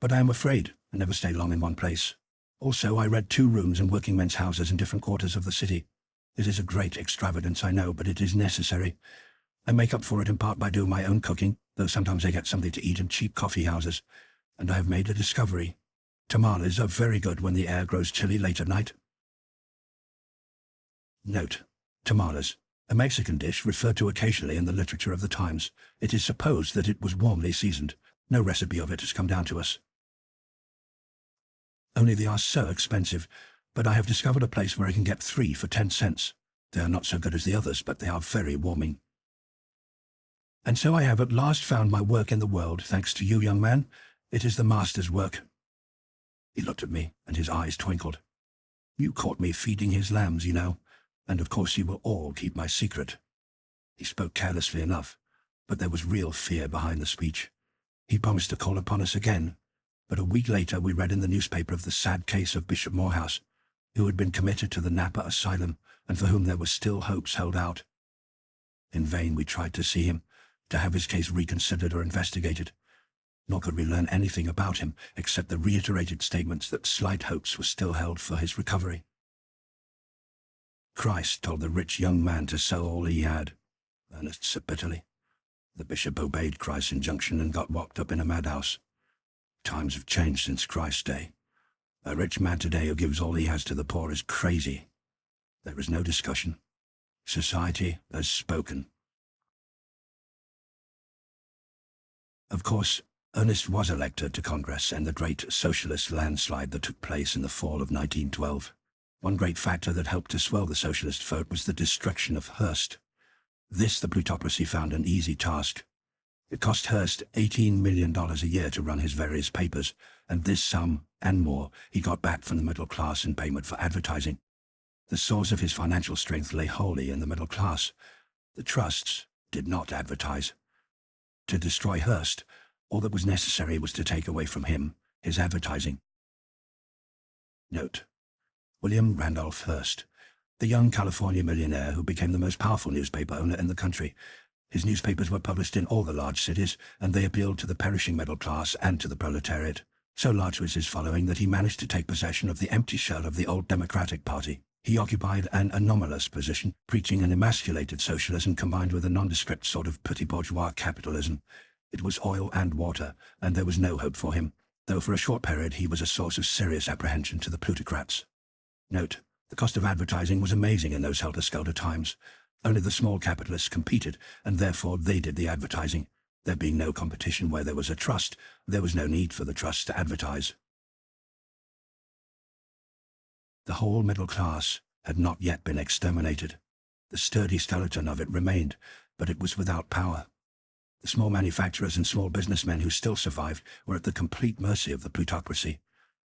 "but I am afraid I never stay long in one place. Also, I rent 2 rooms in working men's houses in different quarters of the city. It is a great extravagance, I know, but it is necessary. I make up for it in part by doing my own cooking, though sometimes I get something to eat in cheap coffee houses. And I have made a discovery. Tamales are very good when the air grows chilly late at night." Note: tamales, a Mexican dish referred to occasionally in the literature of the times. It is supposed that it was warmly seasoned. No recipe of it has come down to us. "Only they are so expensive, but I have discovered a place where I can get 3 for 10 cents. They are not so good as the others, but they are very warming. And so I have at last found my work in the world, thanks to you, young man. It is the master's work." He looked at me, and his eyes twinkled. "You caught me feeding his lambs, you know, and of course you will all keep my secret." He spoke carelessly enough, but there was real fear behind the speech. He promised to call upon us again, but a week later we read in the newspaper of the sad case of Bishop Morehouse, who had been committed to the Napa Asylum and for whom there were still hopes held out. In vain we tried to see him, to have his case reconsidered or investigated, nor could we learn anything about him except the reiterated statements that slight hopes were still held for his recovery. "Christ told the rich young man to sell all he had," Ernest said bitterly. The bishop obeyed Christ's injunction and got locked up in a madhouse. Times have changed since Christ's day. A rich man today who gives all he has to the poor is crazy. There is no discussion. Society has spoken. Of course, Ernest was elected to Congress and the great socialist landslide that took place in the fall of 1912. One great factor that helped to swell the socialist vote was the destruction of Hearst. This the plutocracy found an easy task. It cost Hearst $18 million a year to run his various papers, and this sum, and more, he got back from the middle class in payment for advertising. The source of his financial strength lay wholly in the middle class. The trusts did not advertise. To destroy Hearst, all that was necessary was to take away from him his advertising. Note: William Randolph Hearst, the young California millionaire who became the most powerful newspaper owner in the country. His newspapers were published in all the large cities, and they appealed to the perishing middle class and to the proletariat. So large was his following that he managed to take possession of the empty shell of the old Democratic Party. He occupied an anomalous position, preaching an emasculated socialism combined with a nondescript sort of petit bourgeois capitalism. It was oil and water, and there was no hope for him, though for a short period he was a source of serious apprehension to the plutocrats. Note: the cost of advertising was amazing in those helter-skelter times. Only the small capitalists competed, and therefore they did the advertising. There being no competition where there was a trust, there was no need for the trusts to advertise. The whole middle class had not yet been exterminated. The sturdy skeleton of it remained, but it was without power. The small manufacturers and small businessmen who still survived were at the complete mercy of the plutocracy.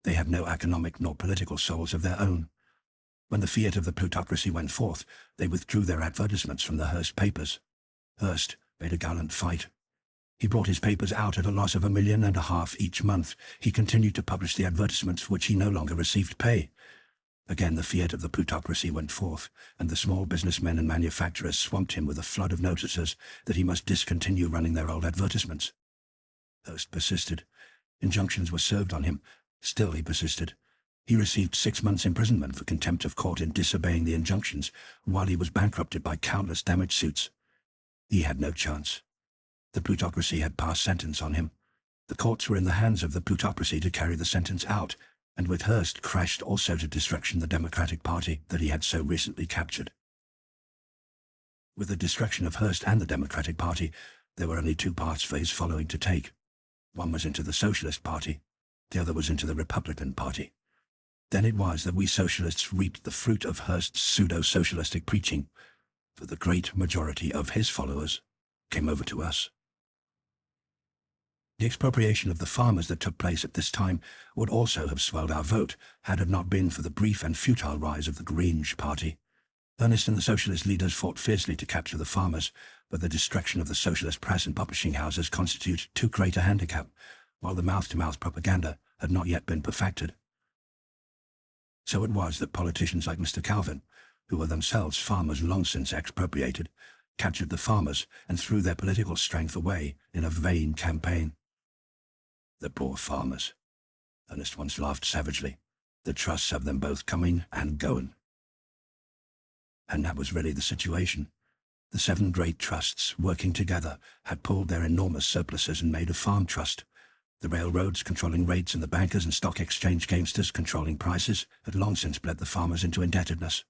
They had no economic nor political souls of their own. When the fiat of the plutocracy went forth, they withdrew their advertisements from the Hearst papers. Hearst made a gallant fight. He brought his papers out at a loss of $1.5 million each month. He continued to publish the advertisements for which he no longer received pay. Again the fiat of the plutocracy went forth, and the small businessmen and manufacturers swamped him with a flood of notices that he must discontinue running their old advertisements. Hearst persisted. Injunctions were served on him. Still he persisted. He received 6 months' imprisonment for contempt of court in disobeying the injunctions, while he was bankrupted by countless damage suits. He had no chance. The plutocracy had passed sentence on him. The courts were in the hands of the plutocracy to carry the sentence out, and with Hearst crashed also to destruction the Democratic Party that he had so recently captured. With the destruction of Hearst and the Democratic Party, there were only two paths for his following to take. One was into the Socialist Party, the other was into the Republican Party. Then it was that we socialists reaped the fruit of Hearst's pseudo-socialistic preaching, for the great majority of his followers came over to us. The expropriation of the farmers that took place at this time would also have swelled our vote had it not been for the brief and futile rise of the Grange Party. Ernest and the socialist leaders fought fiercely to capture the farmers, but the destruction of the socialist press and publishing houses constituted too great a handicap, while the mouth-to-mouth propaganda had not yet been perfected. So it was that politicians like Mr. Calvin, who were themselves farmers long since expropriated, captured the farmers and threw their political strength away in a vain campaign. The poor farmers. Ernest once laughed savagely. The trusts have them both coming and going. And that was really the situation. The 7 great trusts, working together, had pulled their enormous surpluses and made a farm trust. The railroads controlling rates and the bankers and stock exchange gamesters controlling prices had long since bled the farmers into indebtedness.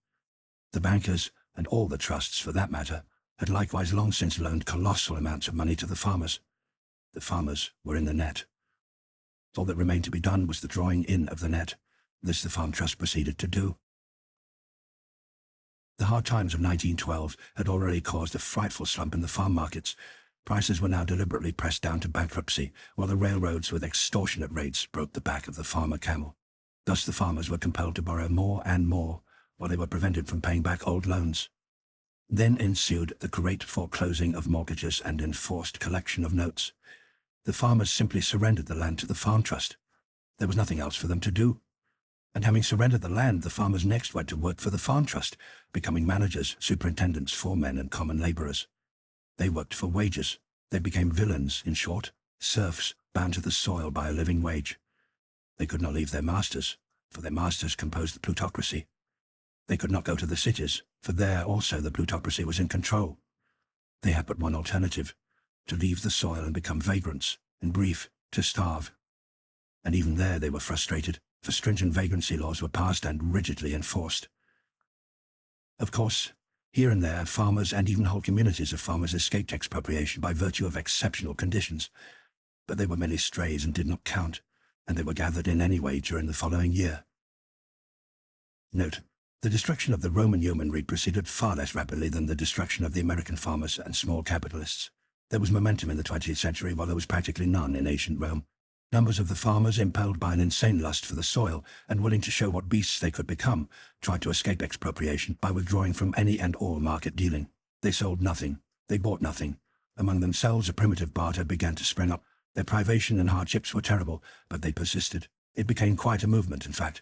The bankers, and all the trusts for that matter, had likewise long since loaned colossal amounts of money to the farmers. The farmers were in the net. All that remained to be done was the drawing in of the net. This the Farm Trust proceeded to do. The hard times of 1912 had already caused a frightful slump in the farm markets. Prices were now deliberately pressed down to bankruptcy, while the railroads with extortionate rates broke the back of the farmer camel. Thus the farmers were compelled to borrow more and more, while they were prevented from paying back old loans. Then ensued the great foreclosing of mortgages and enforced collection of notes. The farmers simply surrendered the land to the Farm Trust. There was nothing else for them to do. And having surrendered the land, the farmers next went to work for the Farm Trust, becoming managers, superintendents, foremen, and common laborers. They worked for wages. They became villains, in short, serfs, bound to the soil by a living wage. They could not leave their masters, for their masters composed the plutocracy. They could not go to the cities, for there also the plutocracy was in control. They had but one alternative: to leave the soil and become vagrants, in brief, to starve. And even there they were frustrated, for stringent vagrancy laws were passed and rigidly enforced. Of course, here and there, farmers and even whole communities of farmers escaped expropriation by virtue of exceptional conditions, but they were merely strays and did not count, and they were gathered in anyway during the following year. Note: the destruction of the Roman yeomanry proceeded far less rapidly than the destruction of the American farmers and small capitalists. There was momentum in the 20th century while there was practically none in ancient Rome. Numbers of the farmers, impelled by an insane lust for the soil and willing to show what beasts they could become, tried to escape expropriation by withdrawing from any and all market dealing. They sold nothing. They bought nothing. Among themselves a primitive barter began to spring up. Their privation and hardships were terrible, but they persisted. It became quite a movement, in fact.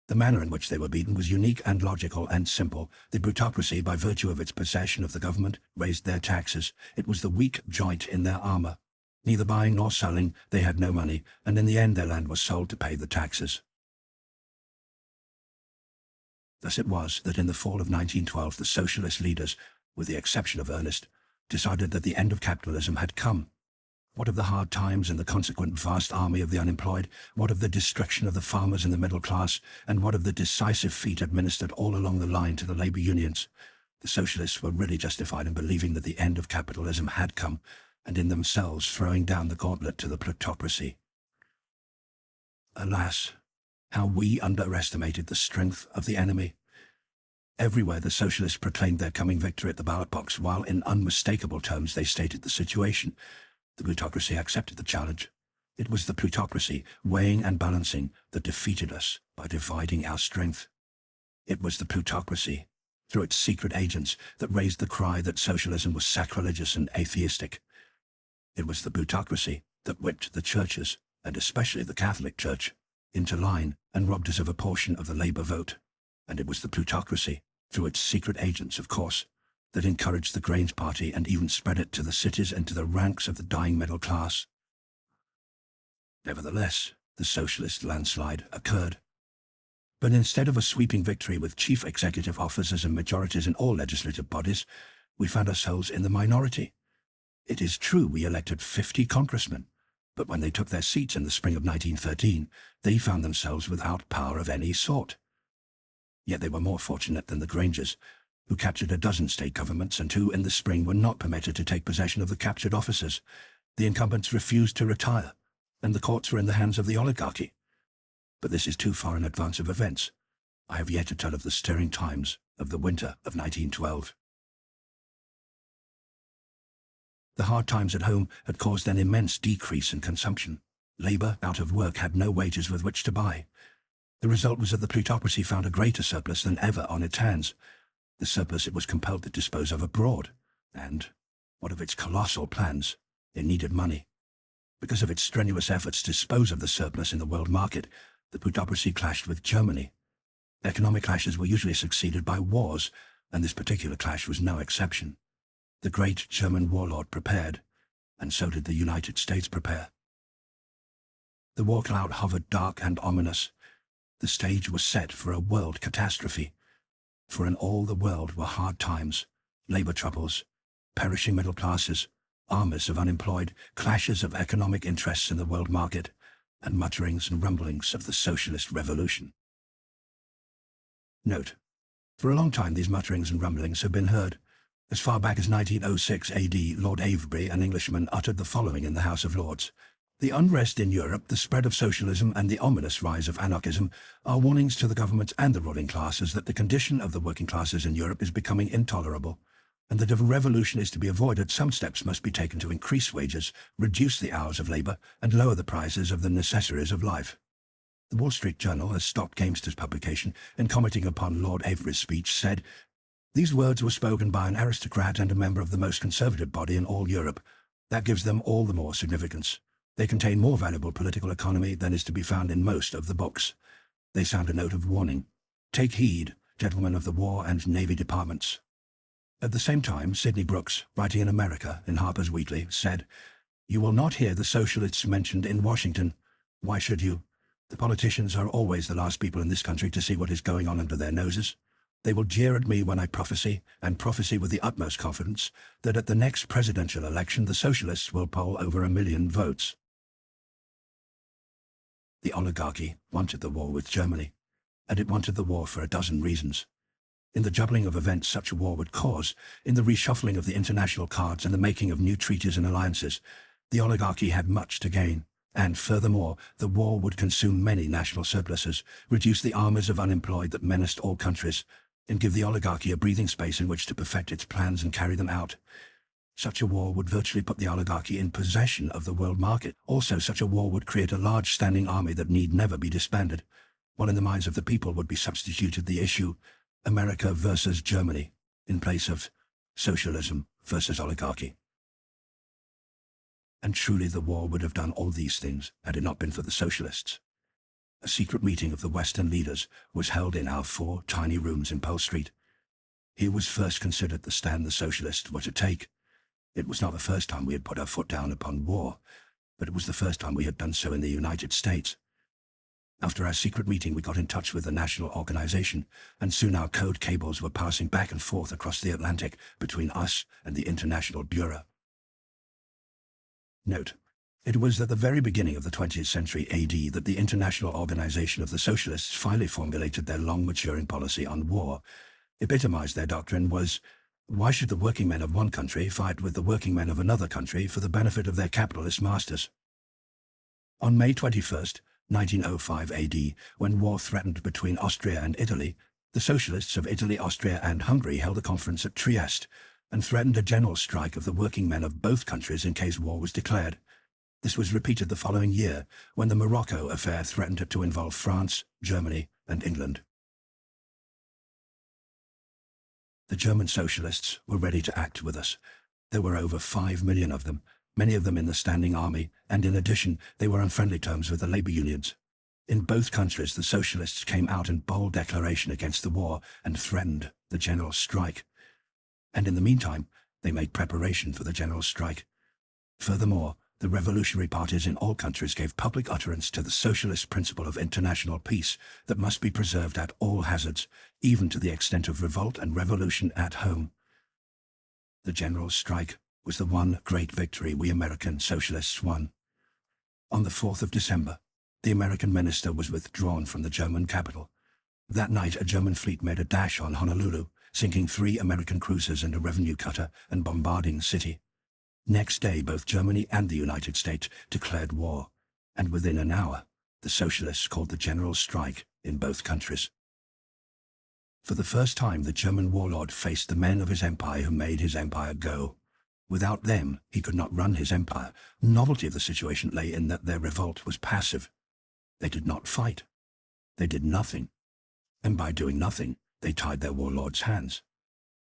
The manner in which they were beaten was unique and logical and simple. The plutocracy, by virtue of its possession of the government, raised their taxes. It was the weak joint in their armor. Neither buying nor selling, they had no money, and in the end their land was sold to pay the taxes. Thus it was that in the fall of 1912 the socialist leaders, with the exception of Ernest, decided that the end of capitalism had come. What of the hard times and the consequent vast army of the unemployed? What of the destruction of the farmers and the middle class? And what of the decisive feat administered all along the line to the labor unions? The socialists were really justified in believing that the end of capitalism had come, and in themselves throwing down the gauntlet to the plutocracy. Alas, how we underestimated the strength of the enemy. Everywhere the socialists proclaimed their coming victory at the ballot box, while in unmistakable terms they stated the situation. The plutocracy accepted the challenge. It was the plutocracy, weighing and balancing, that defeated us by dividing our strength. It was the plutocracy, through its secret agents, that raised the cry that socialism was sacrilegious and atheistic. It was the plutocracy that whipped the churches, and especially the Catholic Church, into line and robbed us of a portion of the Labour vote. And it was the plutocracy, through its secret agents, of course, that encouraged the Grange Party and even spread it to the cities and to the ranks of the dying middle class. Nevertheless, the socialist landslide occurred. But instead of a sweeping victory with chief executive officers and majorities in all legislative bodies, we found ourselves in the minority. It is true we elected 50 congressmen, but when they took their seats in the spring of 1913, they found themselves without power of any sort. Yet they were more fortunate than the Grangers, who captured a dozen state governments and who, in the spring, were not permitted to take possession of the captured offices. The incumbents refused to retire, and the courts were in the hands of the oligarchy. But this is too far in advance of events. I have yet to tell of the stirring times of the winter of 1912. The hard times at home had caused an immense decrease in consumption. Labour, out of work, had no wages with which to buy. The result was that the plutocracy found a greater surplus than ever on its hands. The surplus it was compelled to dispose of abroad, and, what of its colossal plans, it needed money. Because of its strenuous efforts to dispose of the surplus in the world market, the plutocracy clashed with Germany. Economic clashes were usually succeeded by wars, and this particular clash was no exception. The great German warlord prepared, and so did the United States prepare. The war cloud hovered dark and ominous. The stage was set for a world catastrophe. For in all the world were hard times, labour troubles, perishing middle classes, armies of unemployed, clashes of economic interests in the world market, and mutterings and rumblings of the socialist revolution. Note: for a long time these mutterings and rumblings have been heard. As far back as 1906 AD, Lord Avebury, an Englishman, uttered the following in the House of Lords: "The unrest in Europe, the spread of socialism, and the ominous rise of anarchism are warnings to the governments and the ruling classes that the condition of the working classes in Europe is becoming intolerable, and that if a revolution is to be avoided, some steps must be taken to increase wages, reduce the hours of labour, and lower the prices of the necessaries of life." The Wall Street Journal, a stock gamesters publication, in commenting upon Lord Avebury's speech, said, "These words were spoken by an aristocrat and a member of the most conservative body in all Europe. That gives them all the more significance. They contain more valuable political economy than is to be found in most of the books. They sound a note of warning. Take heed, gentlemen of the War and Navy Departments." At the same time, Sidney Brooks, writing in America in Harper's Weekly, said, "You will not hear the socialists mentioned in Washington. Why should you? The politicians are always the last people in this country to see what is going on under their noses. They will jeer at me when I prophesy, and prophesy with the utmost confidence, that at the next presidential election the Socialists will poll over 1 million votes. The oligarchy wanted the war with Germany, and it wanted the war for a dozen reasons. In the juggling of events such a war would cause, in the reshuffling of the international cards and the making of new treaties and alliances, the oligarchy had much to gain. And furthermore, the war would consume many national surpluses, reduce the armies of unemployed that menaced all countries, and give the oligarchy a breathing space in which to perfect its plans and carry them out. Such a war would virtually put the oligarchy in possession of the world market. Also, such a war would create a large standing army that need never be disbanded, while in the minds of the people would be substituted the issue America versus Germany in place of socialism versus oligarchy. And truly the war would have done all these things had it not been for the Socialists. A secret meeting of the Western leaders was held in our 4 tiny rooms in Pole Street. Here was first considered the stand the Socialists were to take. It was not the first time we had put our foot down upon war, but it was the first time we had done so in the United States. After our secret meeting, we got in touch with the national organization, and soon our code cables were passing back and forth across the Atlantic between us and the International Bureau. Note: it was at the very beginning of the 20th century AD that the International Organization of the Socialists finally formulated their long-maturing policy on war. Epitomized their doctrine was, why should the working men of one country fight with the working men of another country for the benefit of their capitalist masters? On May 21st, 1905 AD, when war threatened between Austria and Italy, the Socialists of Italy, Austria and Hungary held a conference at Trieste and threatened a general strike of the working men of both countries in case war was declared. This was repeated the following year, when the Morocco affair threatened to involve France, Germany, and England. The German Socialists were ready to act with us. There were over 5 million of them, many of them in the standing army, and in addition, they were on friendly terms with the labor unions. In both countries, the Socialists came out in bold declaration against the war and threatened the general strike. And in the meantime, they made preparation for the general strike. Furthermore, the revolutionary parties in all countries gave public utterance to the socialist principle of international peace that must be preserved at all hazards, even to the extent of revolt and revolution at home. The general strike was the one great victory we American socialists won. On the 4th of December, the American minister was withdrawn from the German capital. That night, a German fleet made a dash on Honolulu, sinking 3 American cruisers and a revenue cutter and bombarding the city. Next day, both Germany and the United States declared war, and within an hour, the Socialists called the general strike in both countries. For the first time, the German warlord faced the men of his empire who made his empire go. Without them, he could not run his empire. The novelty of the situation lay in that their revolt was passive. They did not fight. They did nothing. And by doing nothing, they tied their warlord's hands.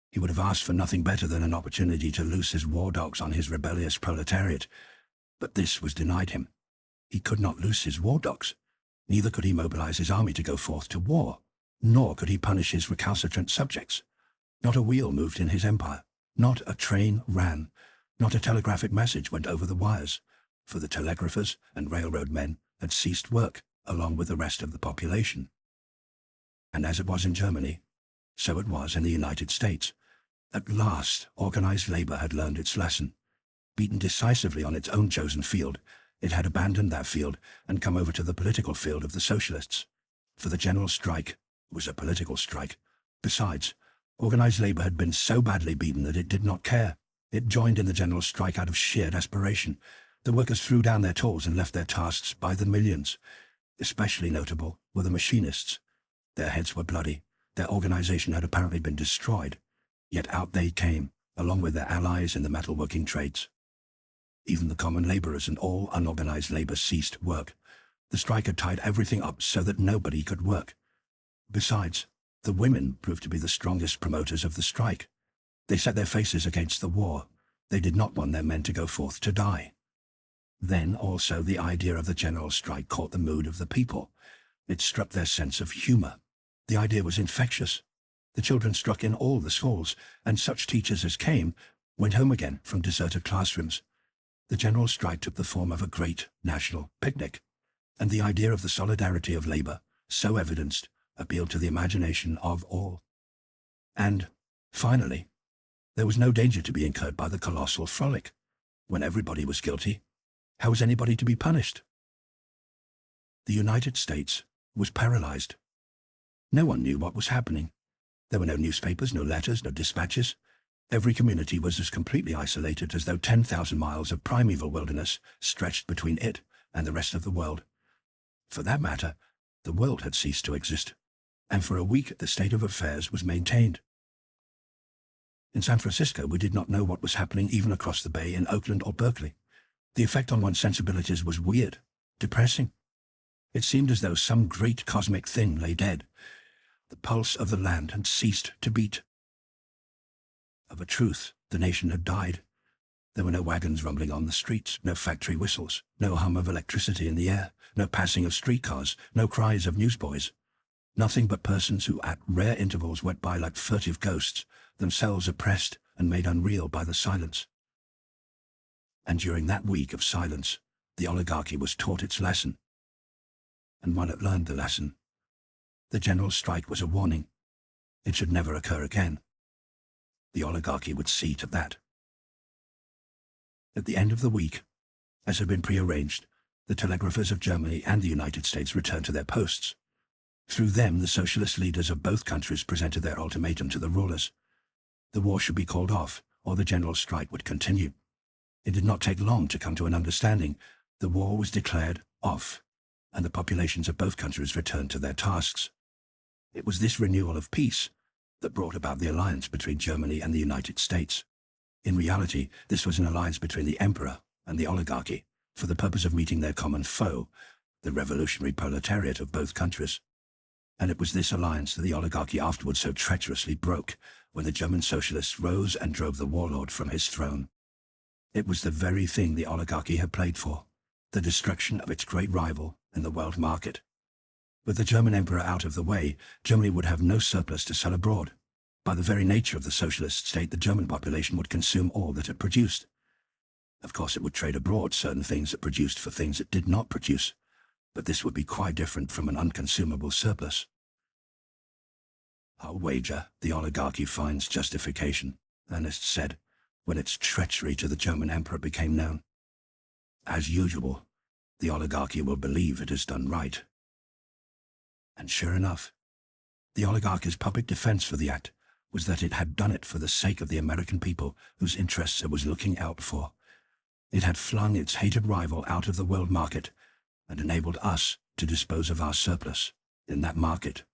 He would have asked for nothing better than an opportunity to loose his war dogs on his rebellious proletariat. But this was denied him. He could not loose his war dogs. Neither could he mobilize his army to go forth to war. Nor could he punish his recalcitrant subjects. Not a wheel moved in his empire. Not a train ran. Not a telegraphic message went over the wires. For the telegraphers and railroad men had ceased work, along with the rest of the population. And as it was in Germany, so it was in the United States. At last, organized labor had learned its lesson. Beaten decisively on its own chosen field, it had abandoned that field and come over to the political field of the Socialists. For the general strike was a political strike. Besides, organized labor had been so badly beaten that it did not care. It joined in the general strike out of sheer desperation. The workers threw down their tools and left their tasks by the millions. Especially notable were the machinists. Their heads were bloody. Their organization had apparently been destroyed. Yet out they came, along with their allies in the metalworking trades. Even the common laborers and all unorganized labor ceased work. The strike had tied everything up so that nobody could work. Besides, the women proved to be the strongest promoters of the strike. They set their faces against the war. They did not want their men to go forth to die. Then also the idea of the general strike caught the mood of the people. It struck their sense of humor. The idea was infectious. The children struck in all the schools, and such teachers as came went home again from deserted classrooms. The general strike took the form of a great national picnic, and the idea of the solidarity of labor, so evidenced, appealed to the imagination of all. And, finally, there was no danger to be incurred by the colossal frolic. When everybody was guilty, how was anybody to be punished? The United States was paralyzed. No one knew what was happening. There were no newspapers, no letters, no dispatches. Every community was as completely isolated as though 10,000 miles of primeval wilderness stretched between it and the rest of the world. For that matter, the world had ceased to exist, and for a week the state of affairs was maintained. In San Francisco, we did not know what was happening even across the bay in Oakland or Berkeley. The effect on one's sensibilities was weird, depressing. It seemed as though some great cosmic thing lay dead. The pulse of the land had ceased to beat. Of a truth, the nation had died. There were no wagons rumbling on the streets, no factory whistles, no hum of electricity in the air, no passing of streetcars, no cries of newsboys. Nothing but persons who at rare intervals went by like furtive ghosts, themselves oppressed and made unreal by the silence. And during that week of silence, the oligarchy was taught its lesson. And while it learned the lesson, the general strike was a warning. It should never occur again. The oligarchy would see to that. At the end of the week, as had been prearranged, the telegraphers of Germany and the United States returned to their posts. Through them, the socialist leaders of both countries presented their ultimatum to the rulers. The war should be called off, or the general strike would continue. It did not take long to come to an understanding. The war was declared off, and the populations of both countries returned to their tasks. It was this renewal of peace that brought about the alliance between Germany and the United States. In reality, this was an alliance between the emperor and the oligarchy, for the purpose of meeting their common foe, the revolutionary proletariat of both countries. And it was this alliance that the oligarchy afterwards so treacherously broke when the German socialists rose and drove the warlord from his throne. It was the very thing the oligarchy had played for, the destruction of its great rival in the world market. With the German emperor out of the way, Germany would have no surplus to sell abroad. By the very nature of the socialist state, the German population would consume all that it produced. Of course, it would trade abroad certain things it produced for things it did not produce, but this would be quite different from an unconsumable surplus. "I'll wager the oligarchy finds justification," Ernest said, when its treachery to the German emperor became known. "As usual, the oligarchy will believe it has done right." And sure enough, the oligarchy's public defense for the act was that it had done it for the sake of the American people whose interests it was looking out for. It had flung its hated rival out of the world market and enabled us to dispose of our surplus in that market.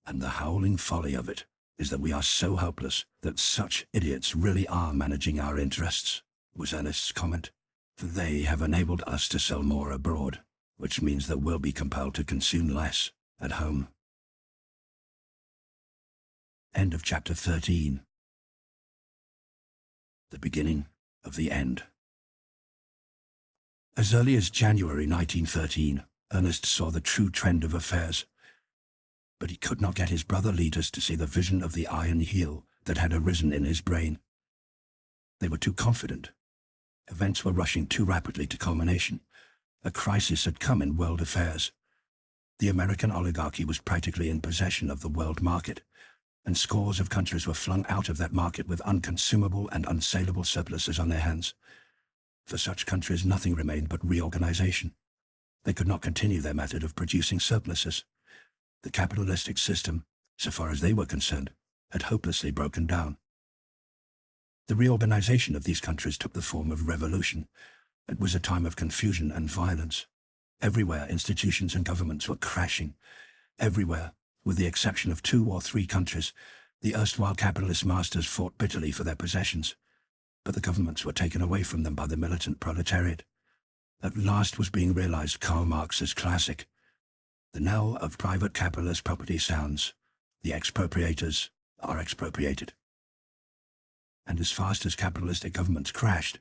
And the howling folly of it is that we are so helpless that such idiots really are managing our interests, was Ernest's comment, for they have enabled us to sell more abroad, which means that we'll be compelled to consume less at home. End of chapter 13. The beginning of the end. As early as January 1913, Ernest saw the true trend of affairs, but he could not get his brother leaders to see the vision of the iron heel that had arisen in his brain. They were too confident. Events were rushing too rapidly to culmination. A crisis had come in world affairs. The American oligarchy was practically in possession of the world market, and scores of countries were flung out of that market with unconsumable and unsaleable surpluses on their hands. For such countries, nothing remained but reorganization. They could not continue their method of producing surpluses. The capitalistic system, so far as they were concerned, had hopelessly broken down. The reorganization of these countries took the form of revolution. It was a time of confusion and violence. Everywhere, institutions and governments were crashing. Everywhere, with the exception of 2 or 3 countries, the erstwhile capitalist masters fought bitterly for their possessions, but the governments were taken away from them by the militant proletariat. At last was being realized Karl Marx's classic: "The knell of private capitalist property sounds. The expropriators are expropriated." And as fast as capitalistic governments crashed,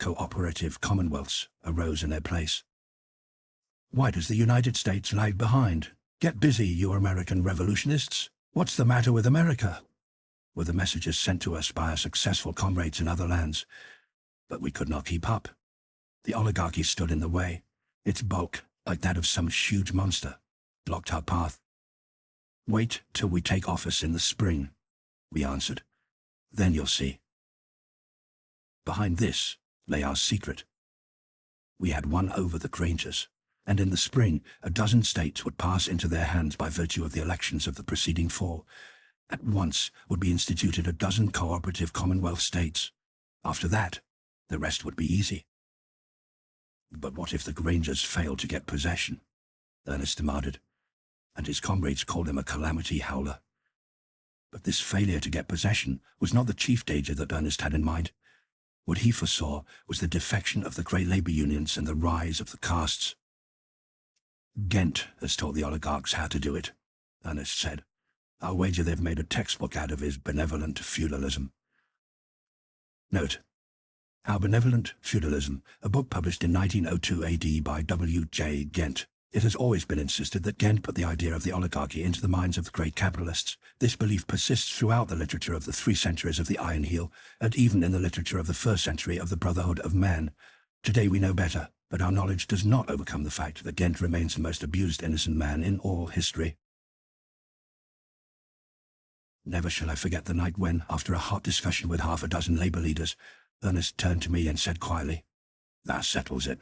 cooperative commonwealths arose in their place. "Why does the United States lag behind? Get busy, you American revolutionists. What's the matter with America?" were the messages sent to us by our successful comrades in other lands. But we could not keep up. The oligarchy stood in the way. Its bulk, like that of some huge monster, blocked our path. Wait till we take office in the spring, we answered. Then you'll see. Behind this lay our secret. We had won over the Grangers, and in the spring a dozen states would pass into their hands by virtue of the elections of the preceding fall. At once would be instituted a dozen cooperative Commonwealth states. After that, the rest would be easy. But what if the Grangers failed to get possession? Ernest demanded, and his comrades called him a calamity howler. But this failure to get possession was not the chief danger that Ernest had in mind. What he foresaw was the defection of the great labour unions and the rise of the castes. Ghent has taught the oligarchs how to do it, Ernest said. I'll wager they've made a textbook out of his benevolent feudalism. Note: Our Benevolent Feudalism, a book published in 1902 AD by W.J. Ghent. It has always been insisted that Ghent put the idea of the oligarchy into the minds of the great capitalists. This belief persists throughout the literature of the 3 centuries of the Iron Heel, and even in the literature of the 1st century of the Brotherhood of Man. Today we know better, but our knowledge does not overcome the fact that Ghent remains the most abused innocent man in all history. Never shall I forget the night when, after a hot discussion with half a dozen labour leaders, Ernest turned to me and said quietly, "That settles it.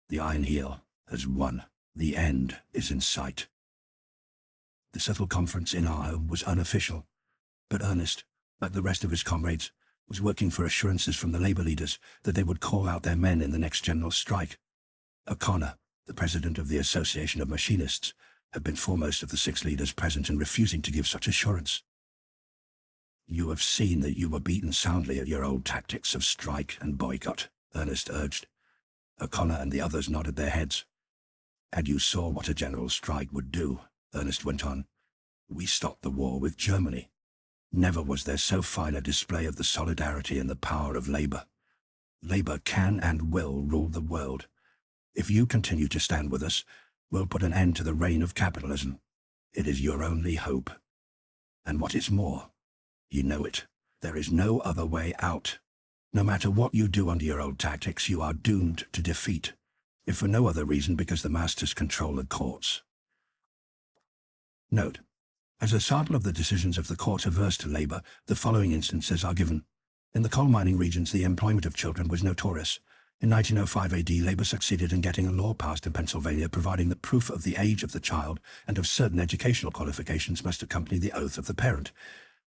The Iron Heel has won. The end is in sight." The subtle conference in our home was unofficial, but Ernest, like the rest of his comrades, was working for assurances from the labour leaders that they would call out their men in the next general strike. O'Connor, the president of the Association of Machinists, had been foremost of the 6 leaders present in refusing to give such assurance. "You have seen that you were beaten soundly at your old tactics of strike and boycott," Ernest urged. O'Connor and the others nodded their heads. "And you saw what a general strike would do," Ernest went on. "We stopped the war with Germany. Never was there so fine a display of the solidarity and the power of labour. Labour can and will rule the world. If you continue to stand with us, we'll put an end to the reign of capitalism. It is your only hope. And what is more, you know it. There is no other way out. No matter what you do under your old tactics, you are doomed to defeat, if for no other reason because the masters control the courts." Note: As a sample of the decisions of the courts averse to labour, the following instances are given. In the coal mining regions, the employment of children was notorious. In 1905 AD, Labour succeeded in getting a law passed in Pennsylvania providing that proof of the age of the child and of certain educational qualifications must accompany the oath of the parent.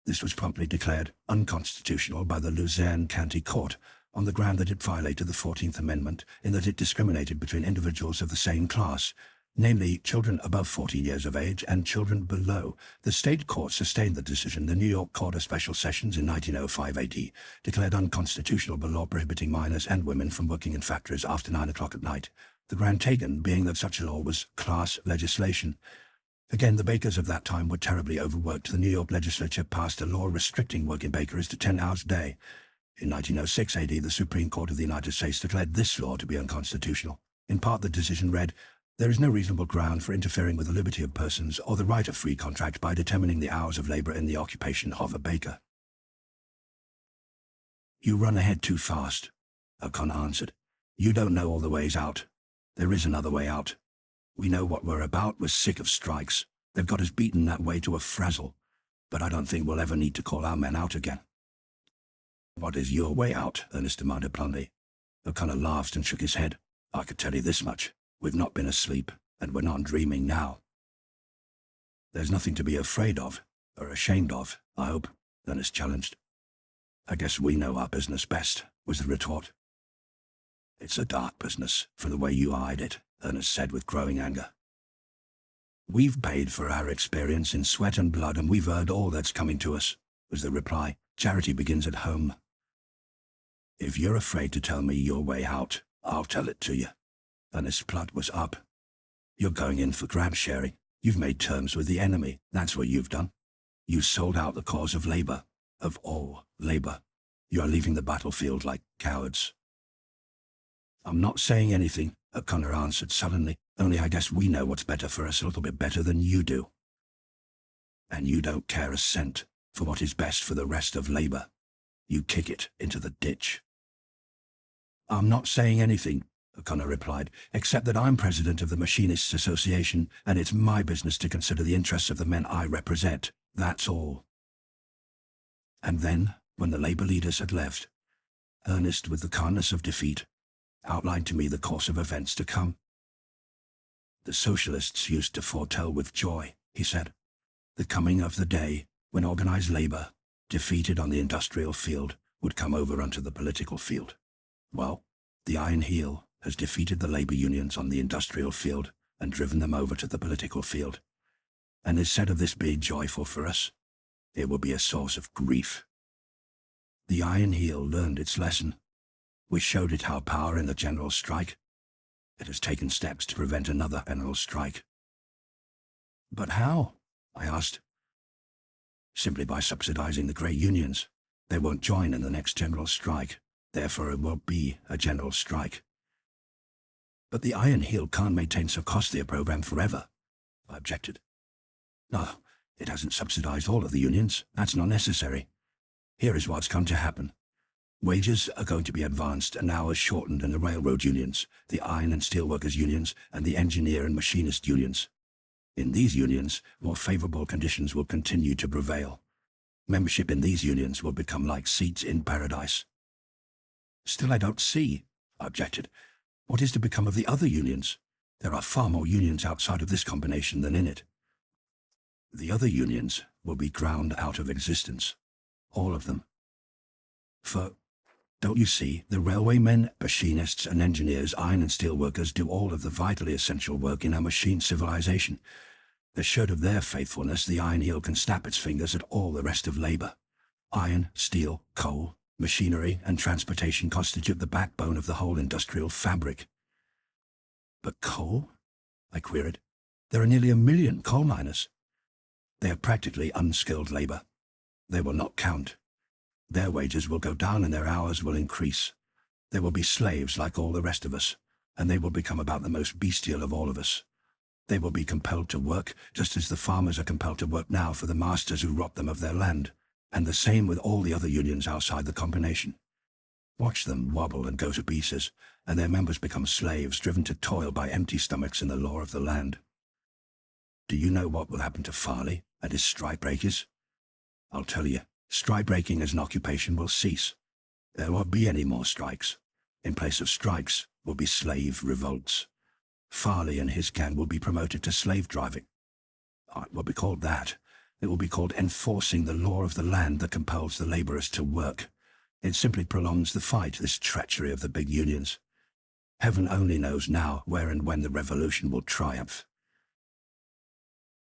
This was promptly declared unconstitutional by the Luzerne County Court on the ground that it violated the 14th Amendment in that it discriminated between individuals of the same class, namely children above 14 years of age and children below. The state court sustained the decision. The New York Court of Special Sessions in 1905 AD declared unconstitutional the law prohibiting minors and women from working in factories after 9 o'clock at night, the ground taken being that such a law was class legislation. Again, the bakers of that time were terribly overworked. The New York legislature passed a law restricting working bakeries to 10 hours a day. In 1906 AD, the Supreme Court of the United States declared this law to be unconstitutional. In part, the decision read, "There is no reasonable ground for interfering with the liberty of persons or the right of free contract by determining the hours of labor in the occupation of a baker." "You run ahead too fast," O'Connor answered. "You don't know all the ways out. There is another way out. We know what we're about. We're sick of strikes. They've got us beaten that way to a frazzle. But I don't think we'll ever need to call our men out again." "What is your way out?" Ernest demanded bluntly. O'Connor laughed and shook his head. "I could tell you this much. We've not been asleep, and we're not dreaming now." "There's nothing to be afraid of, or ashamed of, I hope," Ernest challenged. "I guess we know our business best," was the retort. "It's a dark business, from the way you hide it," Ernest said with growing anger. "We've paid for our experience in sweat and blood, and we've earned all that's coming to us," was the reply. "Charity begins at home." "If you're afraid to tell me your way out, I'll tell it to you." Ernest's blood was up. "You're going in for grab sharing. You've made terms with the enemy. That's what you've done. You sold out the cause of labour, of all labour. You're leaving the battlefield like cowards." "I'm not saying anything," O'Connor answered sullenly. "Only I guess we know what's better for us a little bit better than you do. And you don't care a cent for what is best for the rest of labour. You kick it into the ditch." "I'm not saying anything," O'Connor replied, "except that I'm president of the Machinists Association, and it's my business to consider the interests of the men I represent. That's all." And then, when the Labour leaders had left, Ernest, with the calmness of defeat, outlined to me the course of events to come. "The Socialists used to foretell with joy," he said, "the coming of the day when organised labour, defeated on the industrial field, would come over onto the political field. Well, the Iron Heel has defeated the labour unions on the industrial field and driven them over to the political field. And instead of this being joyful for us, it will be a source of grief. The Iron Heel learned its lesson. We showed it how power in the general strike. It has taken steps to prevent another general strike." "But how?" I asked. "Simply by subsidizing the great unions. They won't join in the next general strike. Therefore it won't be a general strike." "But the Iron Heel can't maintain so costly a program forever," I objected. "No, it hasn't subsidized all of the unions. That's not necessary. Here is what's come to happen. Wages are going to be advanced and hours shortened in the railroad unions, the iron and steelworkers unions, and the engineer and machinist unions. In these unions, more favorable conditions will continue to prevail. Membership in these unions will become like seats in paradise." "Still, I don't see," I objected. "What is to become of the other unions? There are far more unions outside of this combination than in it." "The other unions will be ground out of existence. All of them. For, don't you see, the railwaymen, machinists and engineers, iron and steel workers do all of the vitally essential work in our machine civilization. Assured of their faithfulness, the Iron Heel can snap its fingers at all the rest of labour. Iron, steel, coal, machinery and transportation constitute the backbone of the whole industrial fabric." "But coal?" I queried. "There are nearly 1 million coal miners." "They are practically unskilled labour. They will not count. Their wages will go down and their hours will increase. They will be slaves like all the rest of us, and they will become about the most bestial of all of us. They will be compelled to work, just as the farmers are compelled to work now for the masters who rob them of their land, and the same with all the other unions outside the combination. Watch them wobble and go to pieces, and their members become slaves driven to toil by empty stomachs in the law of the land. Do you know what will happen to Farley and his strikebreakers? I'll tell you, strikebreaking as an occupation will cease. There won't be any more strikes. In place of strikes will be slave revolts. Farley and his gang will be promoted to slave driving. It will be called that. It will be called enforcing the law of the land that compels the labourers to work. It simply prolongs the fight, this treachery of the big unions. Heaven only knows now where and when the revolution will triumph."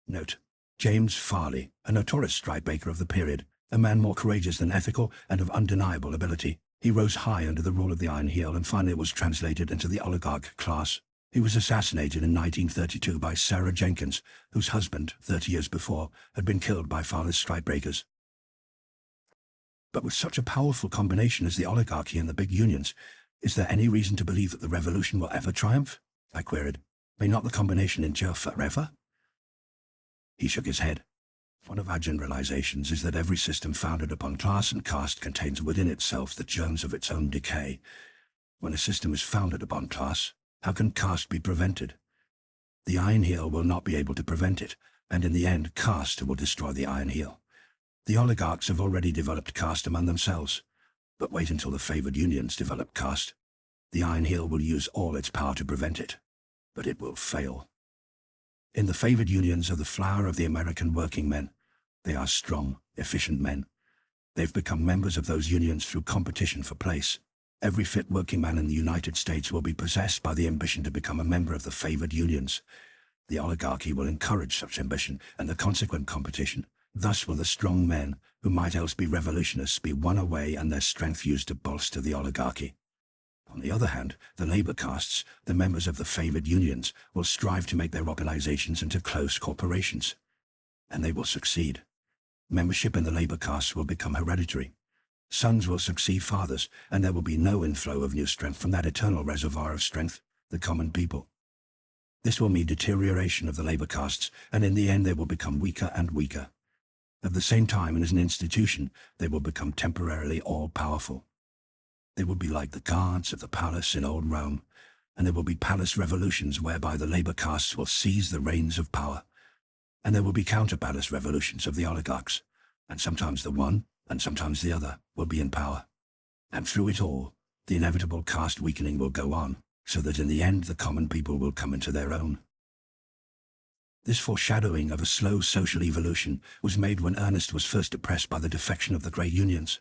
Note: James Farley, a notorious strikebreaker of the period, a man more courageous than ethical and of undeniable ability. He rose high under the rule of the Iron Heel and finally was translated into the oligarch class. He was assassinated in 1932 by Sarah Jenkins, whose husband, 30 years before, had been killed by Farley's strikebreakers. "But with such a powerful combination as the oligarchy and the big unions, is there any reason to believe that the revolution will ever triumph?" I queried. "May not the combination endure forever?" He shook his head. "One of our generalizations is that every system founded upon class and caste contains within itself the germs of its own decay. When a system is founded upon class, how can caste be prevented? The Iron Heel will not be able to prevent it, and in the end caste will destroy the Iron Heel. The oligarchs have already developed caste among themselves, but wait until the favoured unions develop caste. The Iron Heel will use all its power to prevent it, but it will fail. In the favoured unions are the flower of the American working men. They are strong, efficient men. They've become members of those unions through competition for place. Every fit working man in the United States will be possessed by the ambition to become a member of the favoured unions. The oligarchy will encourage such ambition and the consequent competition. Thus will the strong men, who might else be revolutionists, be won away and their strength used to bolster the oligarchy. On the other hand, the labour castes, the members of the favoured unions, will strive to make their organisations into close corporations. And they will succeed. Membership in the labour castes will become hereditary. Sons will succeed fathers, and there will be no inflow of new strength from that eternal reservoir of strength, the common people. This will mean deterioration of the labour castes, and in the end they will become weaker and weaker. At the same time, and as an institution, they will become temporarily all-powerful. They will be like the guards of the palace in old Rome, and there will be palace revolutions whereby the labor castes will seize the reins of power. And there will be counter-palace revolutions of the oligarchs, and sometimes the one, and sometimes the other, will be in power. And through it all, the inevitable caste weakening will go on, so that in the end the common people will come into their own. This foreshadowing of a slow social evolution was made when Ernest was first oppressed by the defection of the great unions.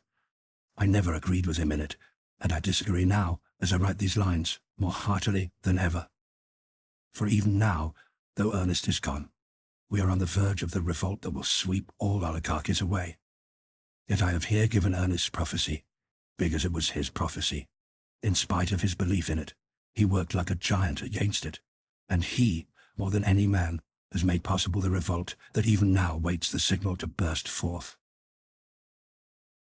I never agreed with him in it, and I disagree now, as I write these lines, more heartily than ever. For even now, though Ernest is gone, we are on the verge of the revolt that will sweep all oligarchies away. Yet I have here given Ernest's prophecy, big as it was his prophecy. In spite of his belief in it, he worked like a giant against it, and he, more than any man, has made possible the revolt that even now waits the signal to burst forth.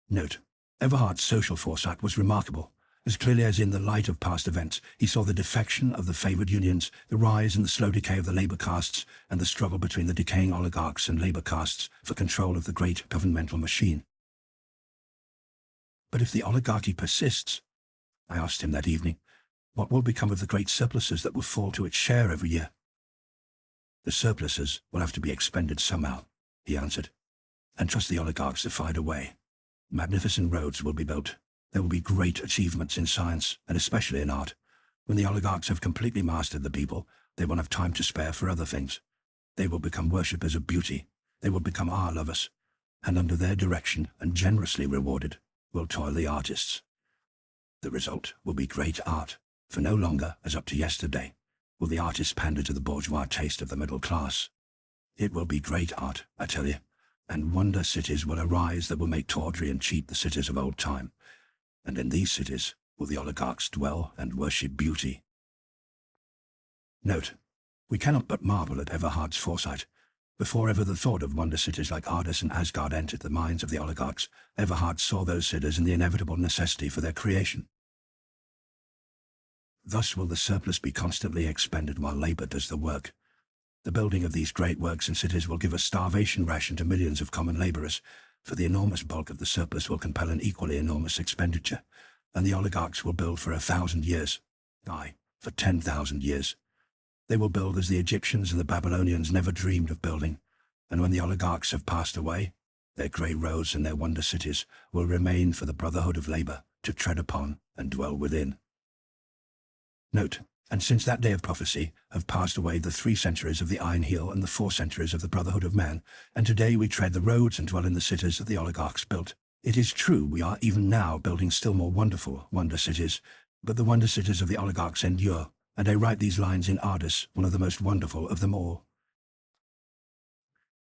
Note: Everhard's social foresight was remarkable. As clearly as in the light of past events, he saw the defection of the favoured unions, the rise and the slow decay of the labour castes, and the struggle between the decaying oligarchs and labour castes for control of the great governmental machine. But if the oligarchy persists, I asked him that evening, what will become of the great surpluses that will fall to its share every year? The surpluses will have to be expended somehow, he answered, and trust the oligarchs to find a way. Magnificent roads will be built. There will be great achievements in science, and especially in art. When the oligarchs have completely mastered the people, they won't have time to spare for other things. They will become worshippers of beauty. They will become art lovers. And under their direction, and generously rewarded, will toil the artists. The result will be great art, for no longer, as up to yesterday, will the artists pander to the bourgeois taste of the middle class. It will be great art, I tell you, and wonder cities will arise that will make tawdry and cheap the cities of old time. And in these cities will the oligarchs dwell and worship beauty. Note: we cannot but marvel at Everhard's foresight. Before ever the thought of wonder cities like Ardis and Asgard entered the minds of the oligarchs, Everhard saw those cities in the inevitable necessity for their creation. Thus will the surplus be constantly expended while labour does the work. The building of these great works and cities will give a starvation ration to millions of common labourers, for the enormous bulk of the surplus will compel an equally enormous expenditure, and the oligarchs will build for 1,000 years, aye, for 10,000 years. They will build as the Egyptians and the Babylonians never dreamed of building, and when the oligarchs have passed away, their grey roads and their wonder cities will remain for the brotherhood of labour to tread upon and dwell within. Note: and since that day of prophecy have passed away the 3 centuries of the Iron Heel and the 4 centuries of the brotherhood of man, and today we tread the roads and dwell in the cities that the oligarchs built. It is true we are even now building still more wonderful wonder cities, but the wonder cities of the oligarchs endure, and I write these lines in Ardis, one of the most wonderful of them all.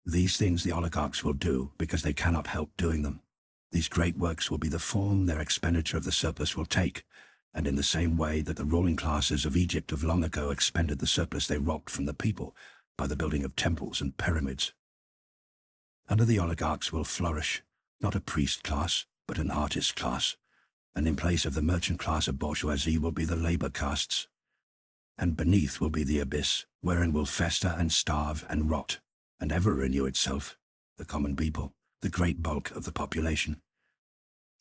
These things the oligarchs will do because they cannot help doing them. These great works will be the form their expenditure of the surplus will take, and in the same way that the ruling classes of Egypt of long ago expended the surplus they robbed from the people by the building of temples and pyramids. Under the oligarchs will flourish, not a priest class, but an artist class, and in place of the merchant class of bourgeoisie will be the labour castes. And beneath will be the abyss, wherein will fester and starve and rot, and ever renew itself, the common people, the great bulk of the population.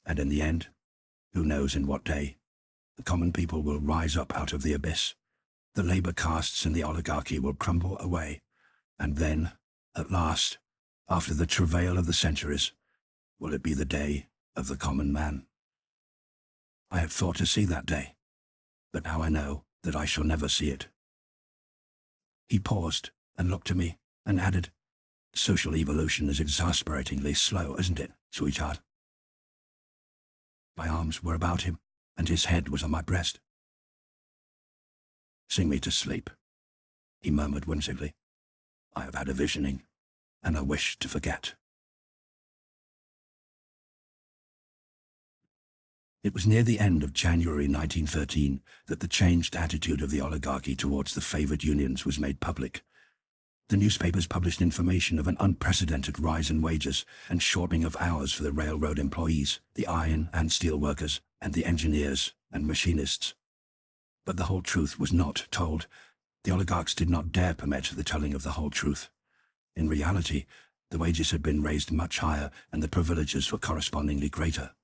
And in the end, who knows in what day, the common people will rise up out of the abyss. The labour castes and the oligarchy will crumble away, and then, at last, after the travail of the centuries, will it be the day of the common man. I have thought to see that day, but now I know that I shall never see it. He paused and looked at me and added, "Social evolution is exasperatingly slow, isn't it, sweetheart?" My arms were about him, and his head was on my breast. "Sing me to sleep," he murmured whimsically. "I have had a visioning, and I wish to forget." It was near the end of January 1913 that the changed attitude of the oligarchy towards the favoured unions was made public. The newspapers published information of an unprecedented rise in wages and shortening of hours for the railroad employees, the iron and steel workers, and the engineers and machinists. But the whole truth was not told. The oligarchs did not dare permit the telling of the whole truth. In reality, the wages had been raised much higher and the privileges were correspondingly greater.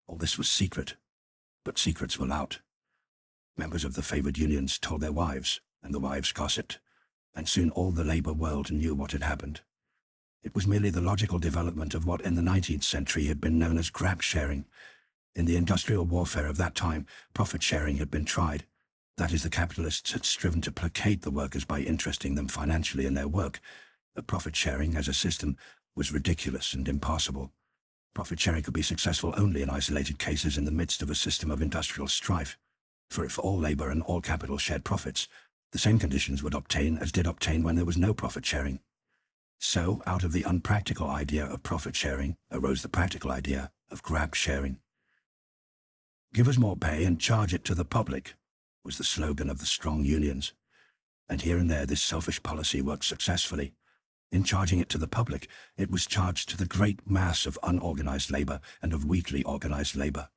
All this was secret, but secrets will out. Members of the favoured unions told their wives, and the wives gossiped, and soon all the labour world knew what had happened. It was merely the logical development of what in the 19th century had been known as grab sharing. In the industrial warfare of that time, profit sharing had been tried. That is, the capitalists had striven to placate the workers by interesting them financially in their work. But profit sharing as a system was ridiculous and impossible. Profit sharing could be successful only in isolated cases in the midst of a system of industrial strife. For if all labour and all capital shared profits, the same conditions would obtain as did obtain when there was no profit sharing. So, out of the unpractical idea of profit sharing arose the practical idea of grab sharing. "Give us more pay and charge it to the public," was the slogan of the strong unions. And here and there this selfish policy worked successfully. In charging it to the public, it was charged to the great mass of unorganized labor and of weakly organized labor.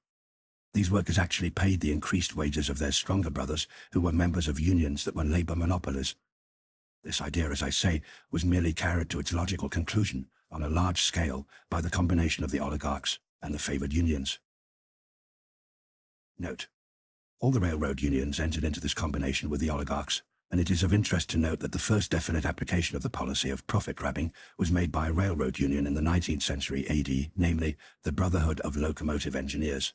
These workers actually paid the increased wages of their stronger brothers, who were members of unions that were labor monopolies. This idea, as I say, was merely carried to its logical conclusion on a large scale by the combination of the oligarchs and the favored unions. Note: all the railroad unions entered into this combination with the oligarchs, and it is of interest to note that the first definite application of the policy of profit-grabbing was made by a railroad union in the 19th century AD, namely, the Brotherhood of Locomotive Engineers.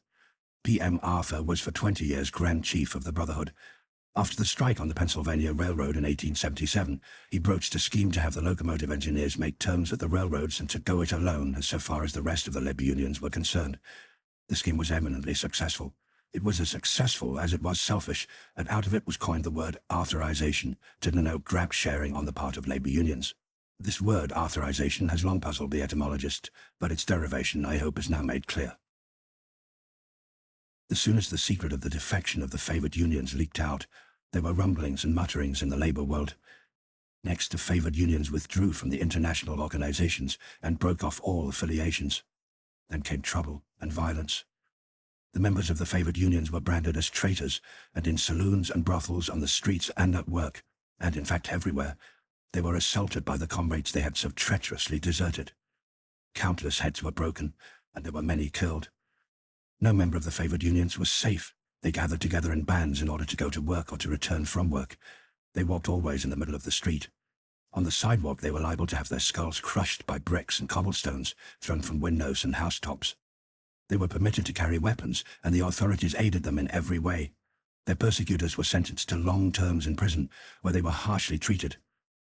P.M. Arthur was for 20 years Grand Chief of the Brotherhood. After the strike on the Pennsylvania Railroad in 1877, he broached a scheme to have the locomotive engineers make terms with the railroads and to go it alone as so far as the rest of the labor unions were concerned. The scheme was eminently successful. It was as successful as it was selfish, and out of it was coined the word authorization to denote grab sharing on the part of labor unions. This word authorization has long puzzled the etymologist, but its derivation, I hope, is now made clear. As soon as the secret of the defection of the favored unions leaked out, there were rumblings and mutterings in the labor world. Next, the favored unions withdrew from the international organizations and broke off all affiliations. Then came trouble and violence. The members of the favored unions were branded as traitors, and in saloons and brothels, on the streets and at work, and in fact everywhere, they were assaulted by the comrades they had so treacherously deserted. Countless heads were broken, and there were many killed. No member of the favored unions was safe. They gathered together in bands in order to go to work or to return from work. They walked always in the middle of the street. On the sidewalk they were liable to have their skulls crushed by bricks and cobblestones thrown from windows and housetops. They were permitted to carry weapons, and the authorities aided them in every way. Their persecutors were sentenced to long terms in prison, where they were harshly treated,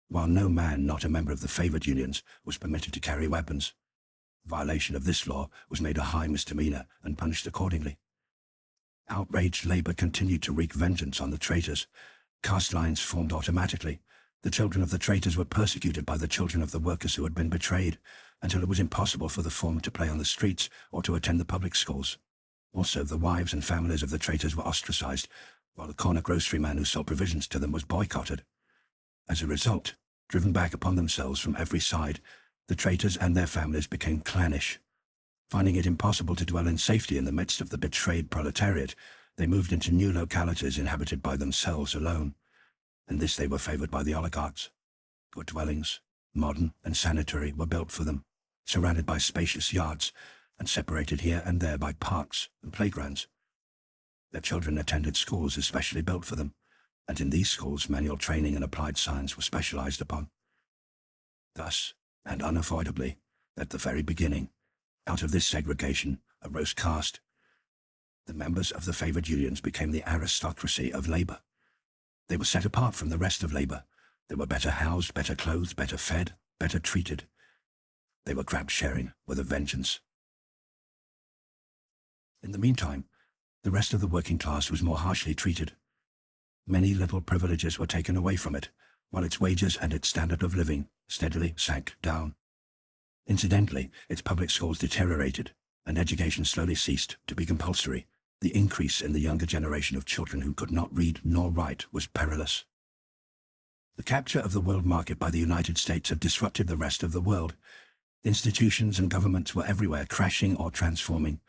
while no man not a member of the favored unions was permitted to carry weapons. Violation of this law was made a high misdemeanor and punished accordingly. Outraged labor continued to wreak vengeance on the traitors. Caste lines formed automatically. The children of the traitors were persecuted by the children of the workers who had been betrayed, until it was impossible for the former to play on the streets or to attend the public schools. Also, the wives and families of the traitors were ostracized, while the corner groceryman who sold provisions to them was boycotted. As a result, driven back upon themselves from every side, the traitors and their families became clannish. Finding it impossible to dwell in safety in the midst of the betrayed proletariat, they moved into new localities inhabited by themselves alone. In this they were favored by the oligarchs. Good dwellings, modern and sanitary, were built for them, surrounded by spacious yards, and separated here and there by parks and playgrounds. Their children attended schools especially built for them, and in these schools manual training and applied science were specialized upon. Thus, and unavoidably, at the very beginning, out of this segregation arose caste. The members of the favored unions became the aristocracy of labor. They were set apart from the rest of labor. They were better housed, better clothed, better fed, better treated. They were grab-sharing with a vengeance. In the meantime, the rest of the working class was more harshly treated. Many little privileges were taken away from it, while its wages and its standard of living steadily sank down. Incidentally, its public schools deteriorated, and education slowly ceased to be compulsory. The increase in the younger generation of children who could not read nor write was perilous. The capture of the world market by the United States had disrupted the rest of the world. Institutions and governments were everywhere crashing or transforming.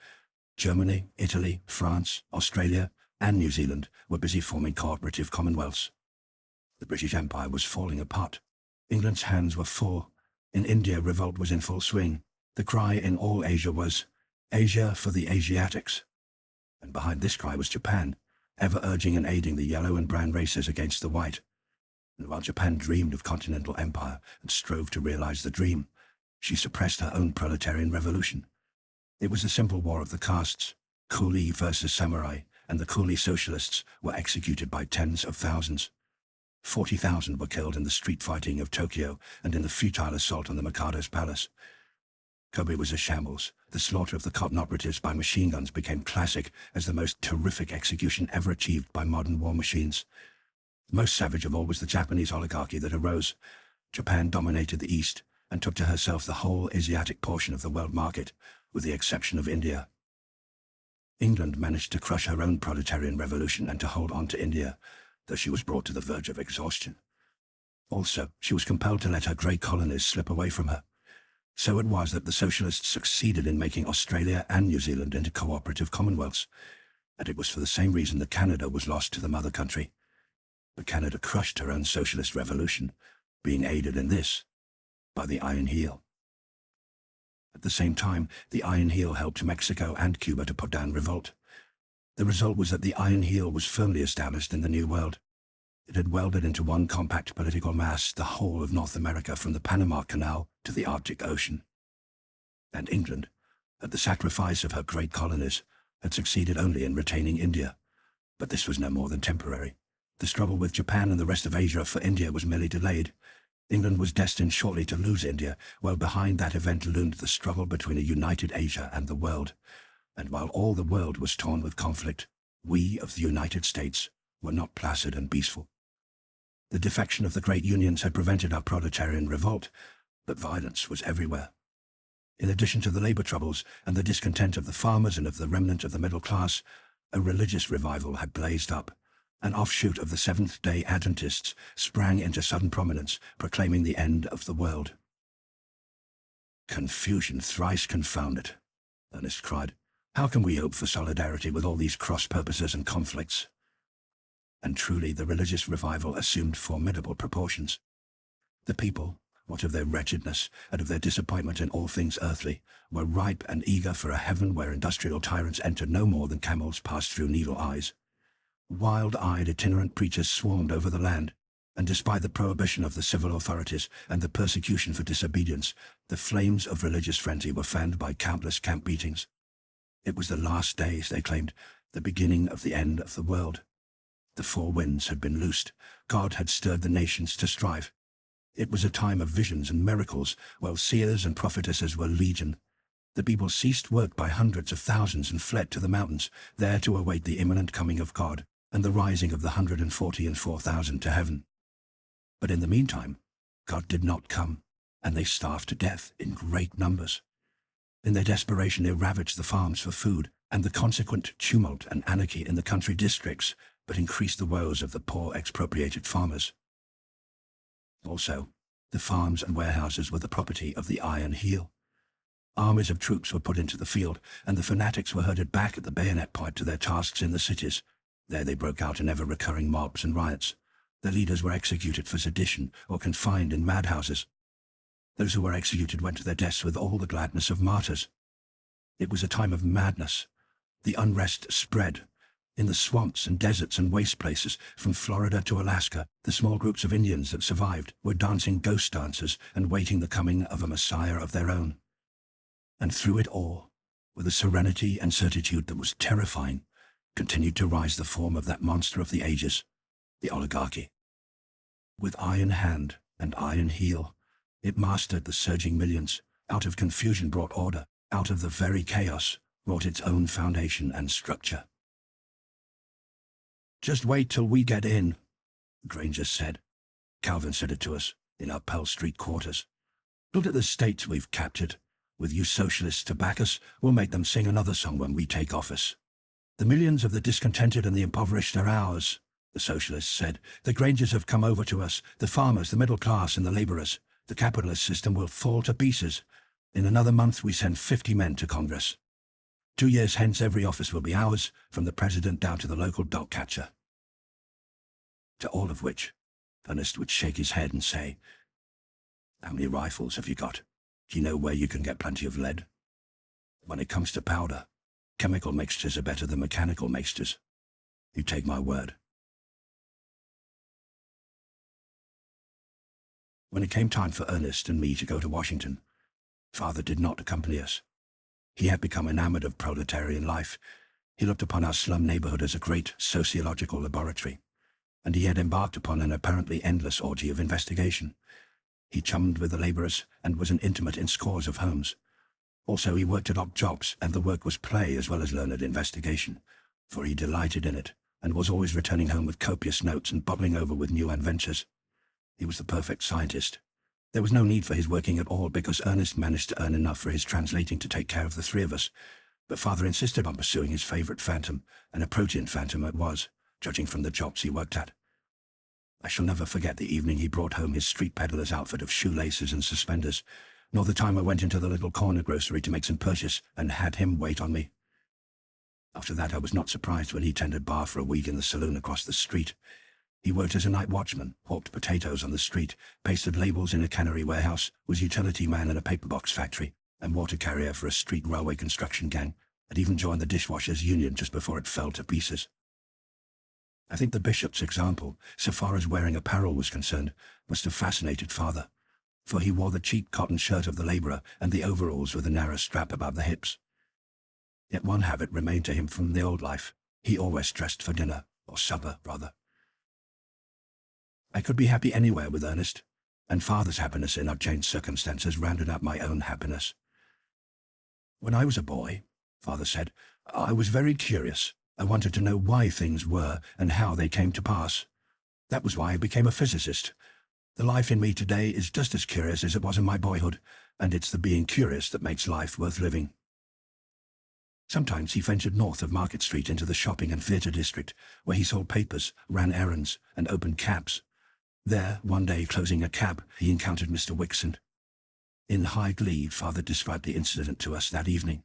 Germany, Italy, France, Australia, and New Zealand were busy forming cooperative commonwealths. The British Empire was falling apart. England's hands were full. In India, revolt was in full swing. The cry in all Asia was, "Asia for the Asiatics." And behind this cry was Japan, ever urging and aiding the yellow and brown races against the white. And while Japan dreamed of continental empire and strove to realize the dream, she suppressed her own proletarian revolution. It was a simple war of the castes. Coolie versus samurai, and the coolie socialists were executed by tens of thousands. 40,000 were killed in the street fighting of Tokyo and in the futile assault on the Mikado's palace. Kobe was a shambles. The slaughter of the cotton operatives by machine guns became classic as the most terrific execution ever achieved by modern war machines. Most savage of all was the Japanese oligarchy that arose. Japan dominated the East and took to herself the whole Asiatic portion of the world market, with the exception of India. England managed to crush her own proletarian revolution and to hold on to India, though she was brought to the verge of exhaustion. Also, she was compelled to let her great colonies slip away from her. So it was that the Socialists succeeded in making Australia and New Zealand into cooperative commonwealths, and it was for the same reason that Canada was lost to the mother country. But Canada crushed her own socialist revolution, being aided in this by the Iron Heel. At the same time, the Iron Heel helped Mexico and Cuba to put down revolt. The result was that the Iron Heel was firmly established in the New World. It had welded into one compact political mass the whole of North America from the Panama Canal to the Arctic Ocean. And England, at the sacrifice of her great colonies, had succeeded only in retaining India. But this was no more than temporary. The struggle with Japan and the rest of Asia for India was merely delayed. England was destined shortly to lose India, while behind that event loomed the struggle between a united Asia and the world. And while all the world was torn with conflict, we of the United States were not placid and peaceful. The defection of the great unions had prevented our proletarian revolt, but violence was everywhere. In addition to the labor troubles and the discontent of the farmers and of the remnant of the middle class, a religious revival had blazed up. An offshoot of the Seventh-day Adventists sprang into sudden prominence, proclaiming the end of the world. "Confusion thrice confounded," Ernest cried. "How can we hope for solidarity with all these cross-purposes and conflicts?" And truly the religious revival assumed formidable proportions. The people, what of their wretchedness and of their disappointment in all things earthly, were ripe and eager for a heaven where industrial tyrants entered no more than camels passed through needle eyes. Wild-eyed itinerant preachers swarmed over the land, and despite the prohibition of the civil authorities and the persecution for disobedience, the flames of religious frenzy were fanned by countless camp meetings. It was the last days, they claimed, the beginning of the end of the world. The four winds had been loosed. God had stirred the nations to strive. It was a time of visions and miracles, while seers and prophetesses were legion. The people ceased work by hundreds of thousands and fled to the mountains, there to await the imminent coming of God and the rising of the 144,000 to heaven. But in the meantime, God did not come, and they starved to death in great numbers. In their desperation, they ravaged the farms for food, and the consequent tumult and anarchy in the country districts but increased the woes of the poor expropriated farmers. Also, the farms and warehouses were the property of the Iron Heel. Armies of troops were put into the field, and the fanatics were herded back at the bayonet point to their tasks in the cities. There they broke out in ever-recurring mobs and riots. Their leaders were executed for sedition or confined in madhouses. Those who were executed went to their deaths with all the gladness of martyrs. It was a time of madness. The unrest spread. In the swamps and deserts and waste places, from Florida to Alaska, the small groups of Indians that survived were dancing ghost dances and waiting the coming of a Messiah of their own. And through it all, with a serenity and certitude that was terrifying, continued to rise the form of that monster of the ages, the oligarchy. With iron hand and iron heel, it mastered the surging millions. Out of confusion brought order. Out of the very chaos wrought its own foundation and structure. "Just wait till we get in," Granger said. Calvin said it to us in our Pell Street quarters. "Look at the states we've captured. With you socialists to back us, we'll make them sing another song when we take office. The millions of the discontented and the impoverished are ours," the socialists said. "The Grangers have come over to us, the farmers, the middle class and the laborers. The capitalist system will fall to pieces. In another month we send 50 men to Congress. 2 years hence every office will be ours, from the president down to the local dog catcher." To all of which, Ernest would shake his head and say, "How many rifles have you got? Do you know where you can get plenty of lead? When it comes to powder, chemical mixtures are better than mechanical mixtures. You take my word. When it came time for Ernest and me to go to Washington, Father did not accompany us. He had become enamored of proletarian life. He looked upon our slum neighborhood as a great sociological laboratory, and he had embarked upon an apparently endless orgy of investigation. He chummed with the laborers and was an intimate in scores of homes. Also, he worked at odd jobs, and the work was play as well as learned investigation, for he delighted in it, and was always returning home with copious notes and bubbling over with new adventures. He was the perfect scientist. There was no need for his working at all, because Ernest managed to earn enough for his translating to take care of the three of us, but Father insisted on pursuing his favorite phantom, and a protean phantom it was, judging from the jobs he worked at. I shall never forget the evening he brought home his street peddler's outfit of shoelaces and suspenders, nor the time I went into the little corner grocery to make some purchase and had him wait on me. After that I was not surprised when he tended bar for a week in the saloon across the street. He worked as a night watchman, hawked potatoes on the street, pasted labels in a cannery warehouse, was utility man in a paper box factory, and water carrier for a street railway construction gang, and even joined the dishwashers' union just before it fell to pieces. I think the bishop's example, so far as wearing apparel was concerned, must have fascinated Father, for he wore the cheap cotton shirt of the laborer and the overalls with a narrow strap about the hips. Yet one habit remained to him from the old life. He always dressed for dinner, or supper, rather. I could be happy anywhere with Ernest, and Father's happiness in our changed circumstances rounded out my own happiness. When I was a boy, Father said, I was very curious. I wanted to know why things were and how they came to pass. That was why I became a physicist. The life in me today is just as curious as it was in my boyhood, and it's the being curious that makes life worth living. Sometimes he ventured north of Market Street into the shopping and theatre district, where he sold papers, ran errands, and opened cabs. There, one day closing a cab, he encountered Mr. Wixon. In high glee, Father described the incident to us that evening.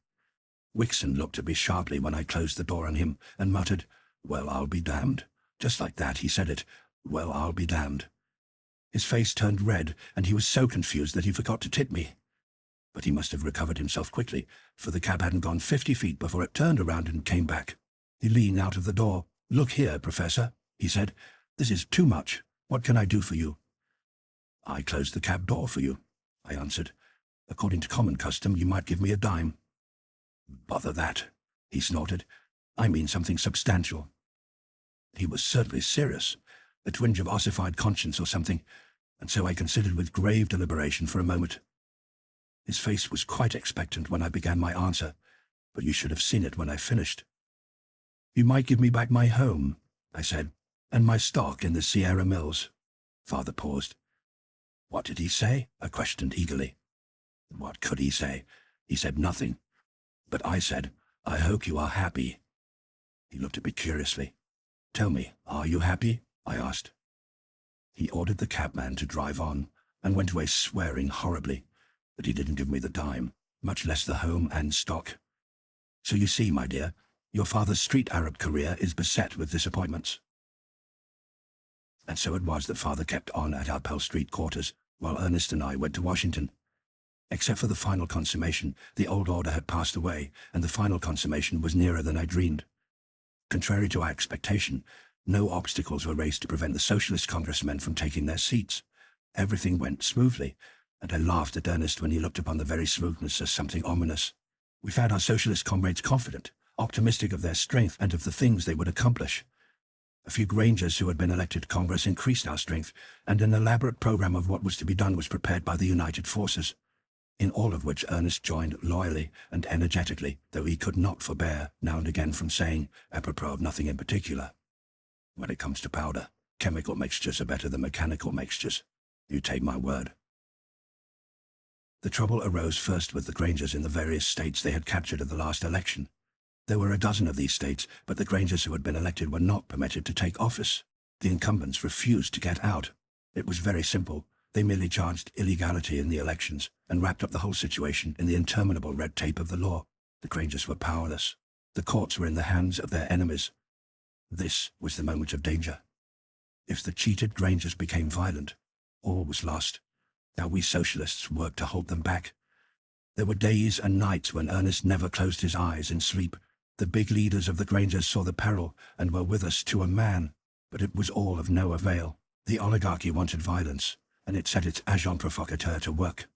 Wixon looked at me sharply when I closed the door on him and muttered, "Well, I'll be damned." Just like that he said it, "Well, I'll be damned." His face turned red, and he was so confused that he forgot to tip me. But he must have recovered himself quickly, for the cab hadn't gone 50 feet before it turned around and came back. He leaned out of the door. "Look here, Professor," he said. "This is too much. What can I do for you?" "I closed the cab door for you," I answered. "According to common custom, you might give me a dime." "Bother that," he snorted. "I mean something substantial." He was certainly serious, a twinge of ossified conscience or something, and so I considered with grave deliberation for a moment. His face was quite expectant when I began my answer, but you should have seen it when I finished. "You might give me back my home," I said, "and my stock in the Sierra Mills." Father paused. "What did he say?" I questioned eagerly. What could he say? He said nothing. But I said, "I hope you are happy." He looked at me curiously. "Tell me, are you happy?" I asked. He ordered the cabman to drive on, and went away swearing horribly, but he didn't give me the dime, much less the home and stock. So you see, my dear, your father's street Arab career is beset with disappointments. And so it was that Father kept on at our Pell Street quarters, while Ernest and I went to Washington. Except for the final consummation, the old order had passed away, and the final consummation was nearer than I dreamed. Contrary to our expectation, no obstacles were raised to prevent the Socialist congressmen from taking their seats. Everything went smoothly, and I laughed at Ernest when he looked upon the very smoothness as something ominous. We found our Socialist comrades confident, optimistic of their strength and of the things they would accomplish. A few Grangers who had been elected to Congress increased our strength, and an elaborate program of what was to be done was prepared by the united forces, in all of which Ernest joined loyally and energetically, though he could not forbear now and again from saying, apropos of nothing in particular, "When it comes to powder, chemical mixtures are better than mechanical mixtures. You take my word." The trouble arose first with the Grangers in the various states they had captured at the last election. There were a dozen of these states, but the Grangers who had been elected were not permitted to take office. The incumbents refused to get out. It was very simple. They merely charged illegality in the elections and wrapped up the whole situation in the interminable red tape of the law. The Grangers were powerless. The courts were in the hands of their enemies. This was the moment of danger. If the cheated Grangers became violent, all was lost. Now we Socialists worked to hold them back. There were days and nights when Ernest never closed his eyes in sleep, The big leaders of the Grangers saw the peril and were with us to a man, but it was all of no avail. The oligarchy wanted violence, and it set its agent provocateur to work.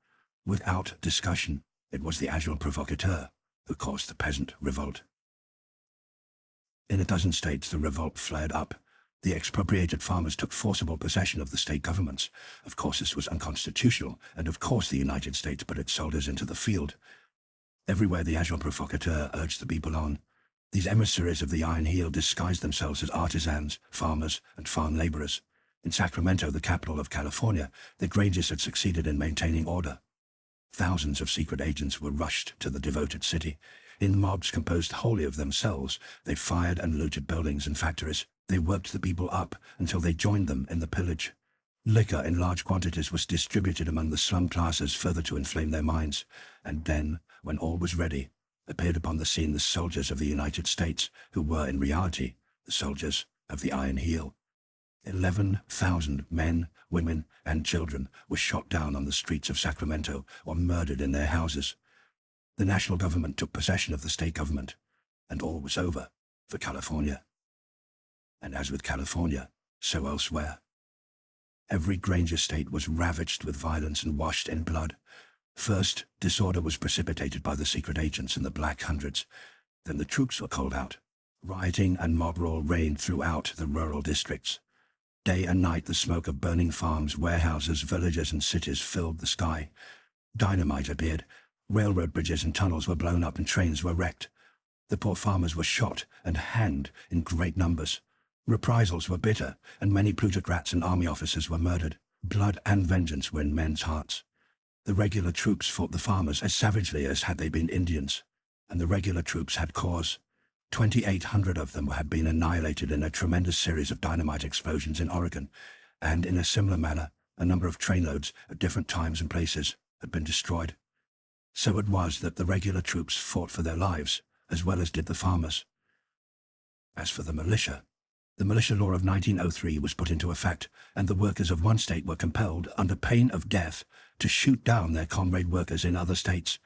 Without discussion, it was the agent provocateur who caused the peasant revolt. In a dozen states, the revolt flared up. The expropriated farmers took forcible possession of the state governments. Of course, this was unconstitutional, and of course the United States put its soldiers into the field. Everywhere the agent provocateur urged the people on. These emissaries of the Iron Heel disguised themselves as artisans, farmers, and farm laborers. In Sacramento, the capital of California, the Grangers had succeeded in maintaining order. Thousands of secret agents were rushed to the devoted city. In mobs composed wholly of themselves, they fired and looted buildings and factories. They worked the people up until they joined them in the pillage. Liquor in large quantities was distributed among the slum classes further to inflame their minds. And then, when all was ready, appeared upon the scene the soldiers of the United States, who were in reality the soldiers of the Iron Heel. 11,000 men, women, and children were shot down on the streets of Sacramento or murdered in their houses. The national government took possession of the state government, and all was over for California. And as with California, so elsewhere. Every Granger state was ravaged with violence and washed in blood. First, disorder was precipitated by the secret agents and the Black Hundreds. Then the troops were called out. Rioting and mob rule reigned throughout the rural districts. Day and night the smoke of burning farms, warehouses, villages, and cities filled the sky. Dynamite appeared. Railroad bridges and tunnels were blown up and trains were wrecked. The poor farmers were shot and hanged in great numbers. Reprisals were bitter, and many plutocrats and army officers were murdered. Blood and vengeance were in men's hearts. The regular troops fought the farmers as savagely as had they been Indians, and the regular troops had cause. 2,800 of them had been annihilated in a tremendous series of dynamite explosions in Oregon, and in a similar manner, a number of trainloads at different times and places had been destroyed. So it was that the regular troops fought for their lives, as well as did the farmers. As for the militia law of 1903 was put into effect, and the workers of one state were compelled, under pain of death, to shoot down their comrade workers in other states.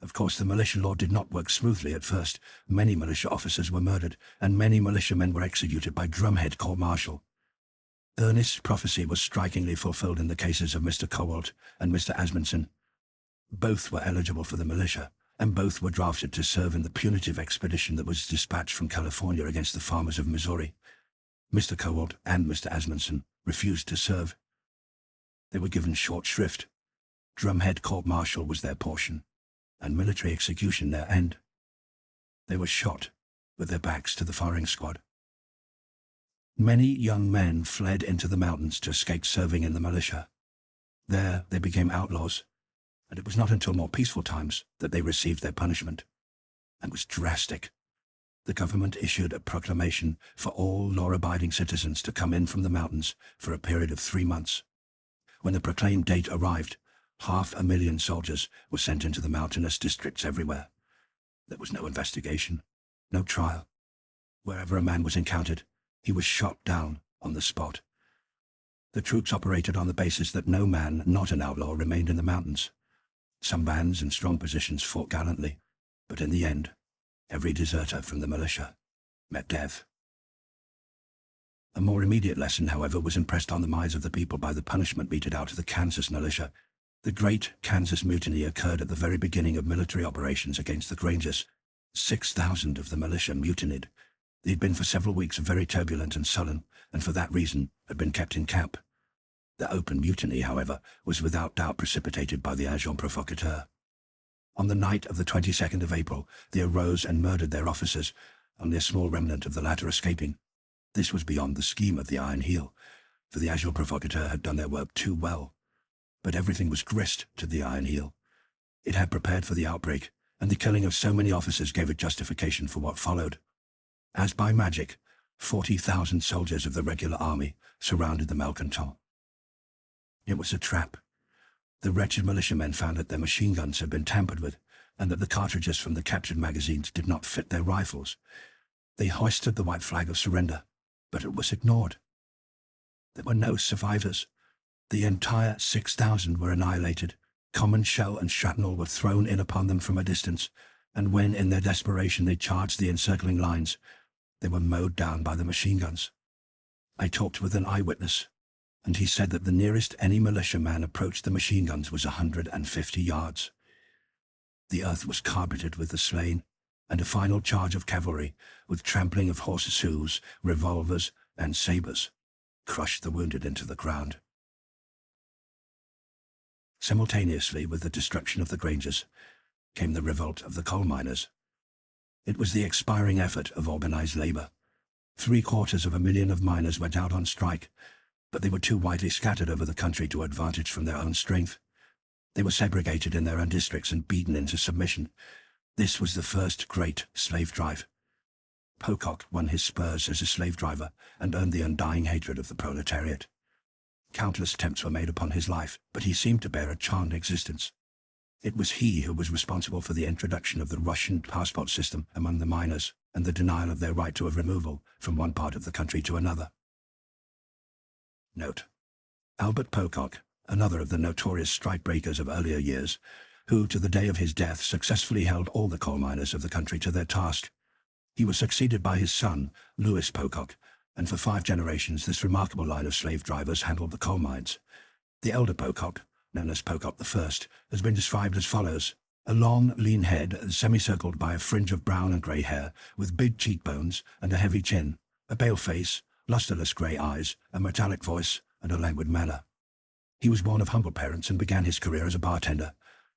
Of course, the militia law did not work smoothly at first. Many militia officers were murdered, and many militiamen were executed by drumhead court-martial. Ernest's prophecy was strikingly fulfilled in the cases of Mr. Cowalt and Mr. Asmundsen. Both were eligible for the militia, and both were drafted to serve in the punitive expedition that was dispatched from California against the farmers of Missouri. Mr. Cowalt and Mr. Asmundsen refused to serve. They were given short shrift. Drumhead court-martial was their portion, and military execution their end. They were shot with their backs to the firing squad. Many young men fled into the mountains to escape serving in the militia. There they became outlaws, and it was not until more peaceful times that they received their punishment, and was drastic. The government issued a proclamation for all law-abiding citizens to come in from the mountains for a period of 3 months. When the proclaimed date arrived, 500,000 soldiers were sent into the mountainous districts everywhere. There was no investigation, no trial. Wherever a man was encountered, he was shot down on the spot. The troops operated on the basis that no man, not an outlaw, remained in the mountains. Some bands in strong positions fought gallantly, but in the end, every deserter from the militia met death. A more immediate lesson, however, was impressed on the minds of the people by the punishment meted out to the Kansas militia. The Great Kansas Mutiny occurred at the very beginning of military operations against the Grangers. 6,000 of the militia mutinied. They had been for several weeks very turbulent and sullen, and for that reason had been kept in camp. The open mutiny, however, was without doubt precipitated by the agent provocateur. On the night of the 22nd of April, they arose and murdered their officers, only a small remnant of the latter escaping. This was beyond the scheme of the Iron Heel, for the agent provocateur had done their work too well. But everything was grist to the Iron Heel. It had prepared for the outbreak, and the killing of so many officers gave a justification for what followed. As by magic, 40,000 soldiers of the regular army surrounded the malcontents. It was a trap. The wretched militiamen found that their machine guns had been tampered with, and that the cartridges from the captured magazines did not fit their rifles. They hoisted the white flag of surrender, but it was ignored. There were no survivors. The entire 6,000 were annihilated. Common shell and shrapnel were thrown in upon them from a distance. and when in their desperation they charged the encircling lines, they were mowed down by the machine guns. I talked with an eyewitness, and he said that the nearest any militiaman approached the machine guns was 150 yards. The earth was carpeted with the slain, and a final charge of cavalry, with trampling of horses' hooves, revolvers, and sabres, crushed the wounded into the ground. Simultaneously with the destruction of the granges came the revolt of the coal miners. It was the expiring effort of organized labor. 750,000 miners went out on strike, but they were too widely scattered over the country to advantage from their own strength. They were segregated in their own districts and beaten into submission. This was the first great slave drive. Pocock won his spurs as a slave driver and earned the undying hatred of the proletariat. Countless attempts were made upon his life, but he seemed to bear a charmed existence. It was he who was responsible for the introduction of the Russian passport system among the miners and the denial of their right to a removal from one part of the country to another. Note: Albert Pocock, another of the notorious strikebreakers of earlier years, who to the day of his death successfully held all the coal miners of the country to their task. He was succeeded by his son, Louis Pocock, and for 5 generations this remarkable line of slave drivers handled the coal mines. The elder Pocock, known as Pocock I, has been described as follows: a long, lean head semicircled by a fringe of brown and grey hair, with big cheekbones and a heavy chin, a pale face, lustreless grey eyes, a metallic voice, and a languid manner. He was born of humble parents and began his career as a bartender.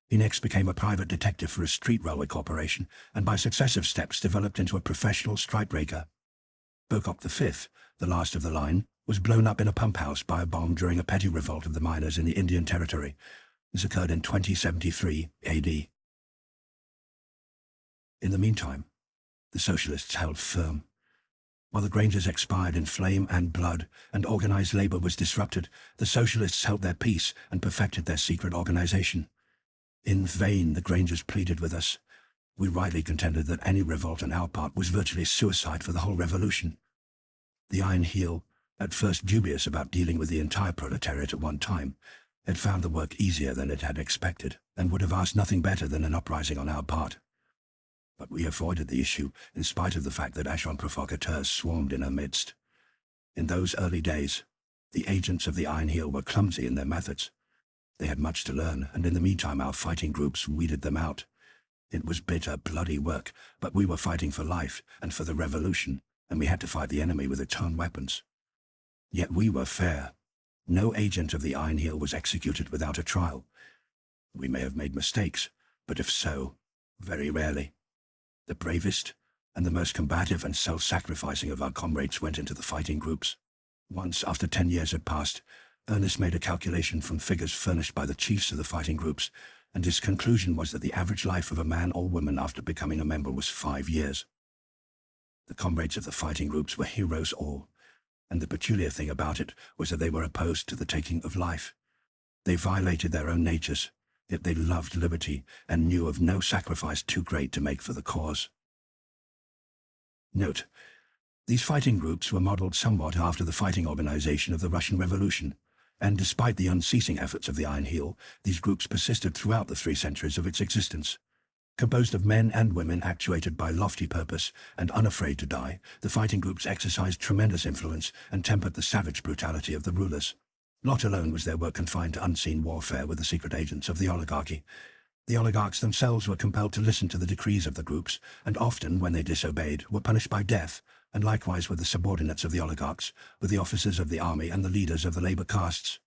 He next became a private detective for a street railway corporation, and by successive steps developed into a professional strikebreaker. Pocock V, the last of the line, was blown up in a pump house by a bomb during a petty revolt of the miners in the Indian Territory. This occurred in 2073 AD. In the meantime, the Socialists held firm. While the granges expired in flame and blood, and organized labor was disrupted, the Socialists held their peace and perfected their secret organization. In vain the granges pleaded with us. We rightly contended that any revolt on our part was virtually suicide for the whole revolution. The Iron Heel, at first dubious about dealing with the entire proletariat at one time, had found the work easier than it had expected, and would have asked nothing better than an uprising on our part. But we avoided the issue, in spite of the fact that agents provocateurs swarmed in our midst. In those early days, the agents of the Iron Heel were clumsy in their methods. They had much to learn, and in the meantime our fighting groups weeded them out. It was bitter, bloody work, but we were fighting for life and for the revolution, and we had to fight the enemy with its own weapons. Yet we were fair. No agent of the Iron Heel was executed without a trial. We may have made mistakes, but if so, very rarely. The bravest and the most combative and self-sacrificing of our comrades went into the fighting groups. Once, after 10 years had passed, Ernest made a calculation from figures furnished by the chiefs of the fighting groups, and his conclusion was that the average life of a man or woman after becoming a member was 5 years. The comrades of the fighting groups were heroes all, and the peculiar thing about it was that they were opposed to the taking of life. They violated their own natures, yet they loved liberty and knew of no sacrifice too great to make for the cause. Note: these fighting groups were modeled somewhat after the fighting organization of the Russian Revolution, and despite the unceasing efforts of the Iron Heel, these groups persisted throughout the 3 centuries of its existence. Composed of men and women actuated by lofty purpose and unafraid to die, the fighting groups exercised tremendous influence and tempered the savage brutality of the rulers. Not alone was their work confined to unseen warfare with the secret agents of the oligarchy. The oligarchs themselves were compelled to listen to the decrees of the groups, and often, when they disobeyed, were punished by death, and likewise were the subordinates of the oligarchs, with the officers of the army and the leaders of the labor castes.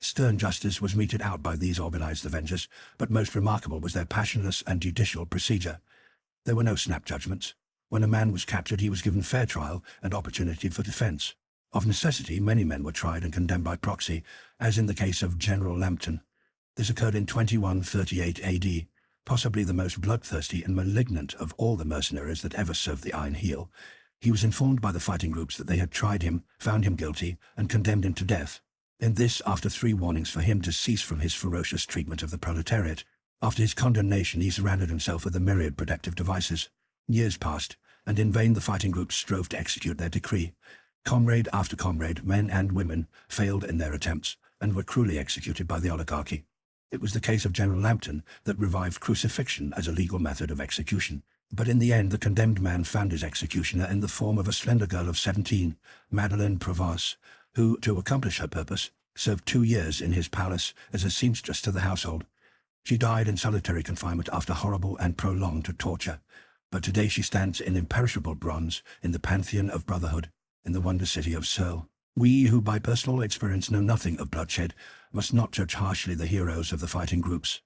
Stern justice was meted out by these organized avengers, but most remarkable was their passionless and judicial procedure. There were no snap judgments. When a man was captured, he was given fair trial and opportunity for defense. Of necessity, many men were tried and condemned by proxy, as in the case of General Lambton. This occurred in 2138 AD, possibly the most bloodthirsty and malignant of all the mercenaries that ever served the Iron Heel. He was informed by the fighting groups that they had tried him, found him guilty, and condemned him to death. And this after 3 warnings for him to cease from his ferocious treatment of the proletariat. After his condemnation, he surrounded himself with a myriad protective devices. Years passed, and in vain the fighting groups strove to execute their decree. Comrade after comrade, men and women, failed in their attempts, and were cruelly executed by the oligarchy. It was the case of General Lambton that revived crucifixion as a legal method of execution. But in the end, the condemned man found his executioner in the form of a slender girl of 17, Madeleine Provence, who, to accomplish her purpose, served 2 years in his palace as a seamstress to the household. She died in solitary confinement after horrible and prolonged torture, but today she stands in imperishable bronze in the pantheon of brotherhood in the wonder city of Seoul. We who by personal experience know nothing of bloodshed must not judge harshly the heroes of the fighting groups.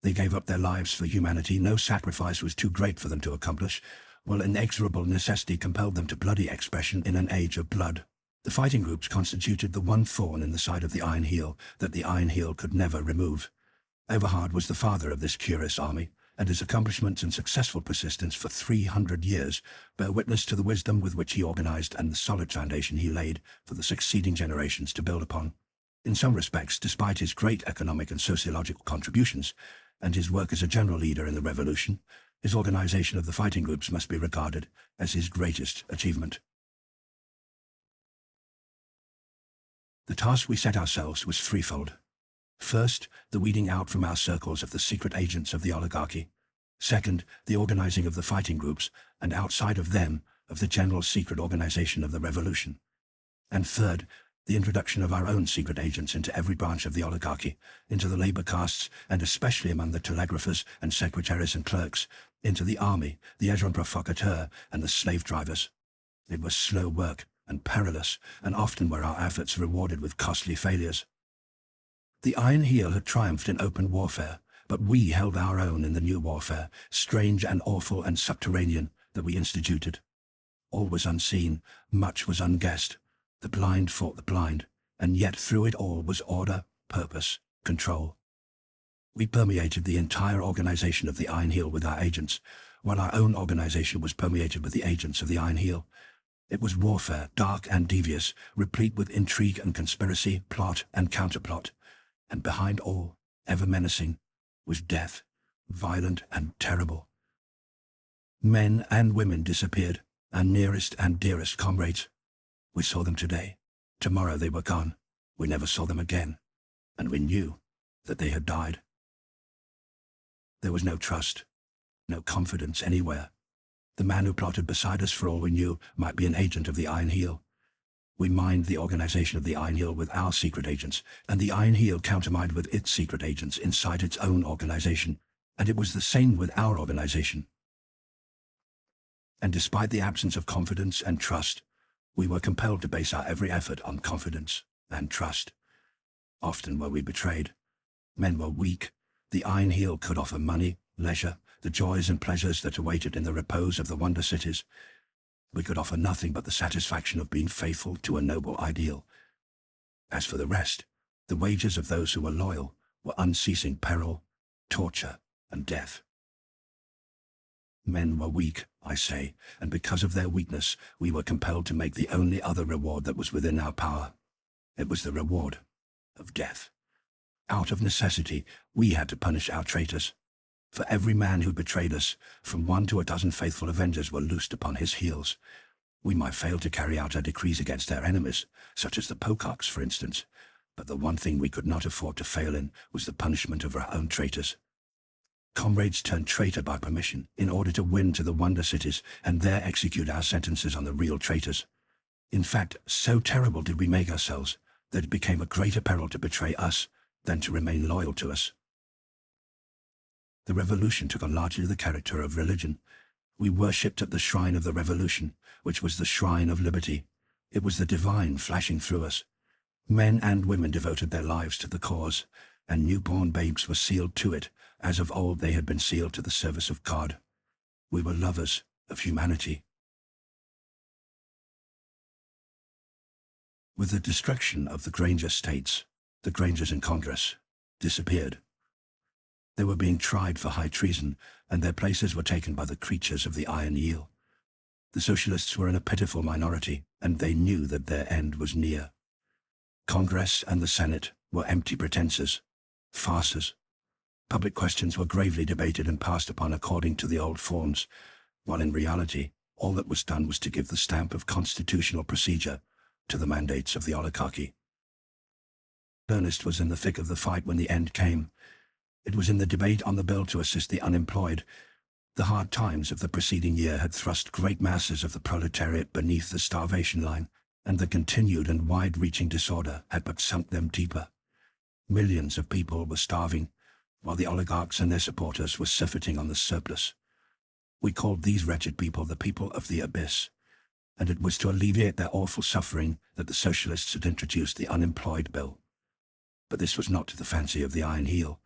They gave up their lives for humanity. No sacrifice was too great for them to accomplish, while inexorable necessity compelled them to bloody expression in an age of blood. The fighting groups constituted the one thorn in the side of the Iron Heel that the Iron Heel could never remove. Everhard was the father of this curious army, and his accomplishments and successful persistence for 300 years bear witness to the wisdom with which he organized and the solid foundation he laid for the succeeding generations to build upon. In some respects, despite his great economic and sociological contributions, and his work as a general leader in the revolution, his organization of the fighting groups must be regarded as his greatest achievement. The task we set ourselves was threefold. First, the weeding out from our circles of the secret agents of the oligarchy. Second, the organizing of the fighting groups, and outside of them, of the general secret organization of the revolution. And third, the introduction of our own secret agents into every branch of the oligarchy, into the labor castes, and especially among the telegraphers and secretaries and clerks, into the army, the agents provocateurs, and the slave drivers. It was slow work and perilous, and often were our efforts rewarded with costly failures. The Iron Heel had triumphed in open warfare, but we held our own in the new warfare, strange and awful and subterranean, that we instituted. All was unseen, much was unguessed. The blind fought the blind, and yet through it all was order, purpose, control. We permeated the entire organization of the Iron Heel with our agents, while our own organization was permeated with the agents of the Iron Heel. It was warfare, dark and devious, replete with intrigue and conspiracy, plot and counterplot, and behind all, ever menacing, was death, violent and terrible. Men and women disappeared, our nearest and dearest comrades. We saw them today. Tomorrow they were gone. We never saw them again, and we knew that they had died. There was no trust, no confidence anywhere. The man who plotted beside us, for all we knew, might be an agent of the Iron Heel. We mined the organization of the Iron Heel with our secret agents, and the Iron Heel countermined with its secret agents inside its own organization, and it was the same with our organization. And despite the absence of confidence and trust, we were compelled to base our every effort on confidence and trust. Often were we betrayed. Men were weak. The Iron Heel could offer money, leisure, the joys and pleasures that awaited in the repose of the wonder cities. We could offer nothing but the satisfaction of being faithful to a noble ideal. As for the rest, the wages of those who were loyal were unceasing peril, torture, and death. Men were weak, I say, and because of their weakness, we were compelled to make the only other reward that was within our power. It was the reward of death. Out of necessity, we had to punish our traitors. For every man who betrayed us, from 1 to 12 faithful avengers were loosed upon his heels. We might fail to carry out our decrees against our enemies, such as the Pococs, for instance, but the one thing we could not afford to fail in was the punishment of our own traitors. Comrades turned traitor by permission in order to win to the wonder cities and there execute our sentences on the real traitors. In fact, so terrible did we make ourselves that it became a greater peril to betray us than to remain loyal to us. The revolution took on largely the character of religion. We worshipped at the shrine of the revolution, which was the shrine of liberty. It was the divine flashing through us. Men and women devoted their lives to the cause, and newborn babes were sealed to it, as of old they had been sealed to the service of God. We were lovers of humanity. With the destruction of the Granger states, the Grangers in Congress disappeared. They were being tried for high treason, and their places were taken by the creatures of the Iron Heel. The Socialists were in a pitiful minority, and they knew that their end was near. Congress and the Senate were empty pretenses, farces. Public questions were gravely debated and passed upon according to the old forms, while in reality, all that was done was to give the stamp of constitutional procedure to the mandates of the oligarchy. Ernest was in the thick of the fight when the end came. It was in the debate on the bill to assist the unemployed. The hard times of the preceding year had thrust great masses of the proletariat beneath the starvation line, and the continued and wide-reaching disorder had but sunk them deeper. Millions of people were starving, while the oligarchs and their supporters were surfeiting on the surplus. We called these wretched people the people of the abyss, and it was to alleviate their awful suffering that the Socialists had introduced the unemployed bill. But this was not to the fancy of the Iron Heel.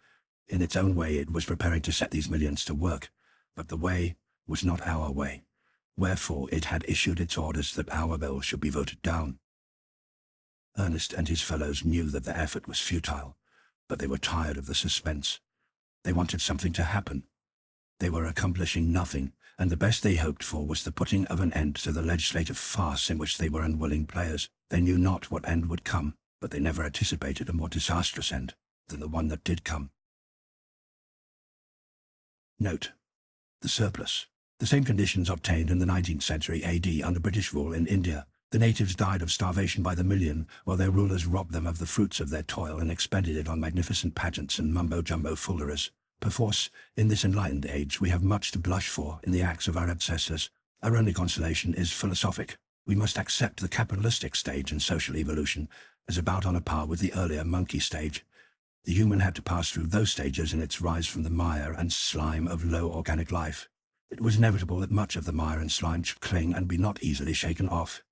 In its own way it was preparing to set these millions to work, but the way was not our way. Wherefore it had issued its orders that our bill should be voted down. Ernest and his fellows knew that their effort was futile, but they were tired of the suspense. They wanted something to happen. They were accomplishing nothing, and the best they hoped for was the putting of an end to the legislative farce in which they were unwilling players. They knew not what end would come, but they never anticipated a more disastrous end than the one that did come. Note: the surplus. The same conditions obtained in the 19th century AD under British rule in India. The natives died of starvation by the million, while their rulers robbed them of the fruits of their toil and expended it on magnificent pageants and mumbo-jumbo fooleries. Perforce, in this enlightened age, we have much to blush for in the acts of our ancestors. Our only consolation is philosophic. We must accept the capitalistic stage in social evolution as about on a par with the earlier monkey stage. The human had to pass through those stages in its rise from the mire and slime of low organic life. It was inevitable that much of the mire and slime should cling and be not easily shaken off.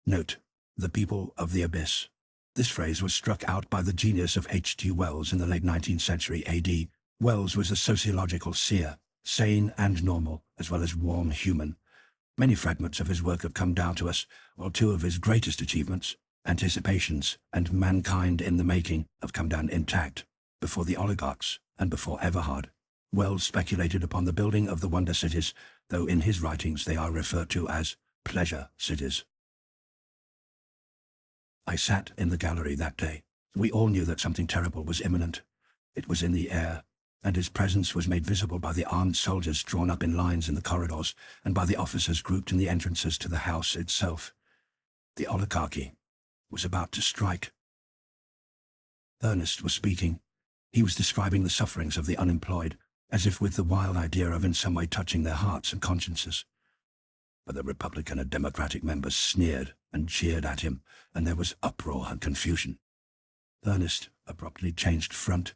Note: the people of the abyss. This phrase was struck out by the genius of H.G. Wells in the late 19th century AD. Wells was a sociological seer, sane and normal, as well as warm human. Many fragments of his work have come down to us, while two of his greatest achievements, Anticipations and Mankind in the Making, have come down intact, before the oligarchs and before Everhard. Wells speculated upon the building of the wonder cities, though in his writings they are referred to as pleasure cities. I sat in the gallery that day. We all knew that something terrible was imminent. It was in the air, and his presence was made visible by the armed soldiers drawn up in lines in the corridors, and by the officers grouped in the entrances to the house itself. The oligarchy was about to strike. Ernest was speaking. He was describing the sufferings of the unemployed, as if with the wild idea of in some way touching their hearts and consciences. But the Republican and Democratic members sneered and jeered at him, and there was uproar and confusion. Ernest abruptly changed front.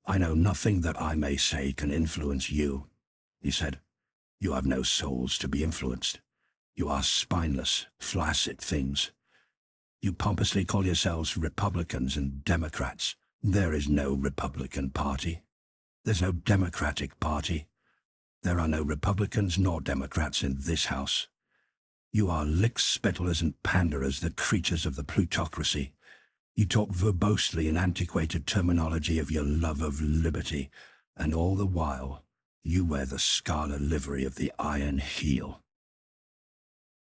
"I know nothing that I may say can influence you," he said. "You have no souls to be influenced. You are spineless, flaccid things. You pompously call yourselves Republicans and Democrats. There is no Republican Party. There's no Democratic Party. There are no Republicans nor Democrats in this house. You are lick-spittlers and panderers, the creatures of the plutocracy. You talk verbosely in antiquated terminology of your love of liberty, and all the while you wear the scarlet livery of the Iron Heel."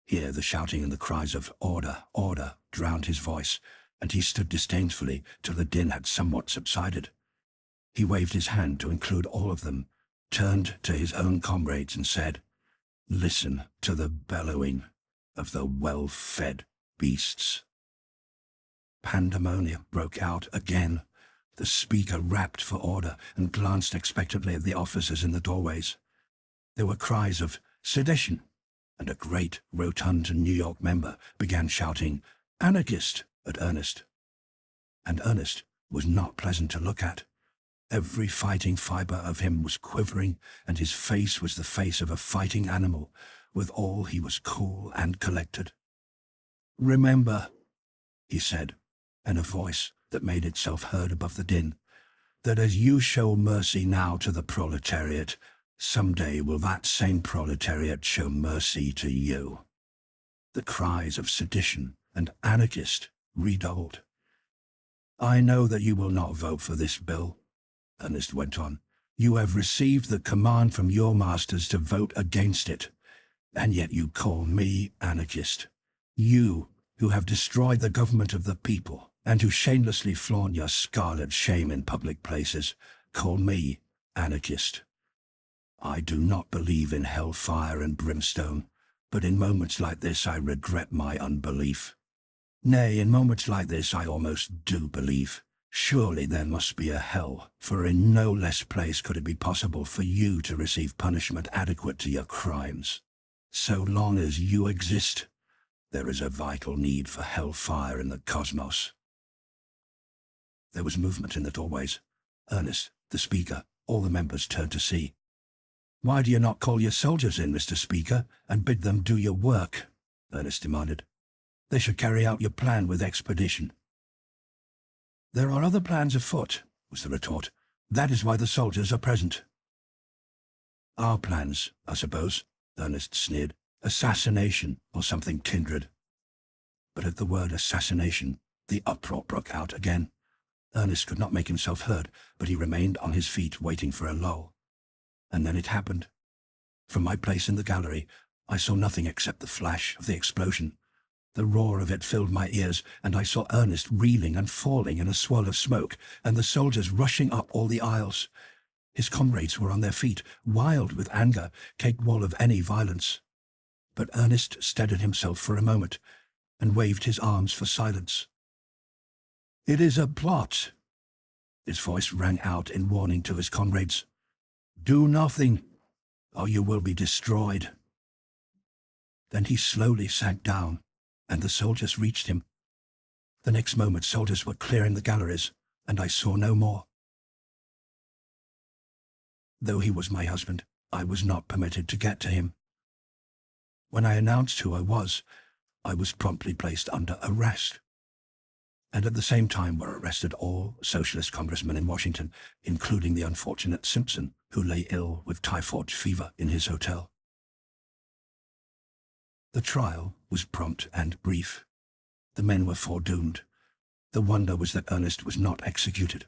Here the shouting and the cries of "Order, order!" drowned his voice, and he stood disdainfully till the din had somewhat subsided. He waved his hand to include all of them, turned to his own comrades and said, "Listen to the bellowing of the well-fed beasts." Pandemonium broke out again. The speaker rapped for order and glanced expectantly at the officers in the doorways. There were cries of "Sedition," and a great, rotund New York member began shouting "Anarchist" at Ernest. And Ernest was not pleasant to look at. Every fighting fiber of him was quivering, and his face was the face of a fighting animal. Withal he was cool and collected. "Remember," he said, in a voice that made itself heard above the din, "that as you show mercy now to the proletariat, some day will that same proletariat show mercy to you." The cries of "Sedition" and "Anarchist" redoubled. "I know that you will not vote for this bill," Ernest went on. "You have received the command from your masters to vote against it, and yet you call me anarchist. You, who have destroyed the government of the people, and who shamelessly flaunt your scarlet shame in public places, call me anarchist. I do not believe in hellfire and brimstone, but in moments like this I regret my unbelief. Nay, in moments like this I almost do believe, Surely there must be a hell, for in no less place could it be possible for you to receive punishment adequate to your crimes. So long as you exist, there is a vital need for hellfire in the cosmos. There was movement in the doorways. Ernest, the speaker, all the members turned to see. "Why do you not call your soldiers in, Mr. Speaker, and bid them do your work?" Ernest demanded. "They should carry out your plan with expedition." "There are other plans afoot," was the retort. "That is why the soldiers are present." "Our plans, I suppose," Ernest sneered. "Assassination, or something kindred." But at the word assassination, the uproar broke out again. Ernest could not make himself heard, but he remained on his feet waiting for a lull. And then it happened. From my place in the gallery, I saw nothing except the flash of the explosion. The roar of it filled my ears, and I saw Ernest reeling and falling in a swirl of smoke, and the soldiers rushing up all the aisles. His comrades were on their feet, wild with anger, capable of any violence. But Ernest steadied himself for a moment, and waved his arms for silence. "It is a plot." His voice rang out in warning to his comrades. "Do nothing, or you will be destroyed." Then he slowly sank down, and the soldiers reached him. The next moment soldiers were clearing the galleries, and I saw no more. Though he was my husband, I was not permitted to get to him. When I announced who I was promptly placed under arrest. And at the same time were arrested all socialist congressmen in Washington, including the unfortunate Simpson, who lay ill with typhoid fever in his hotel. The trial was prompt and brief. The men were foredoomed. The wonder was that Ernest was not executed.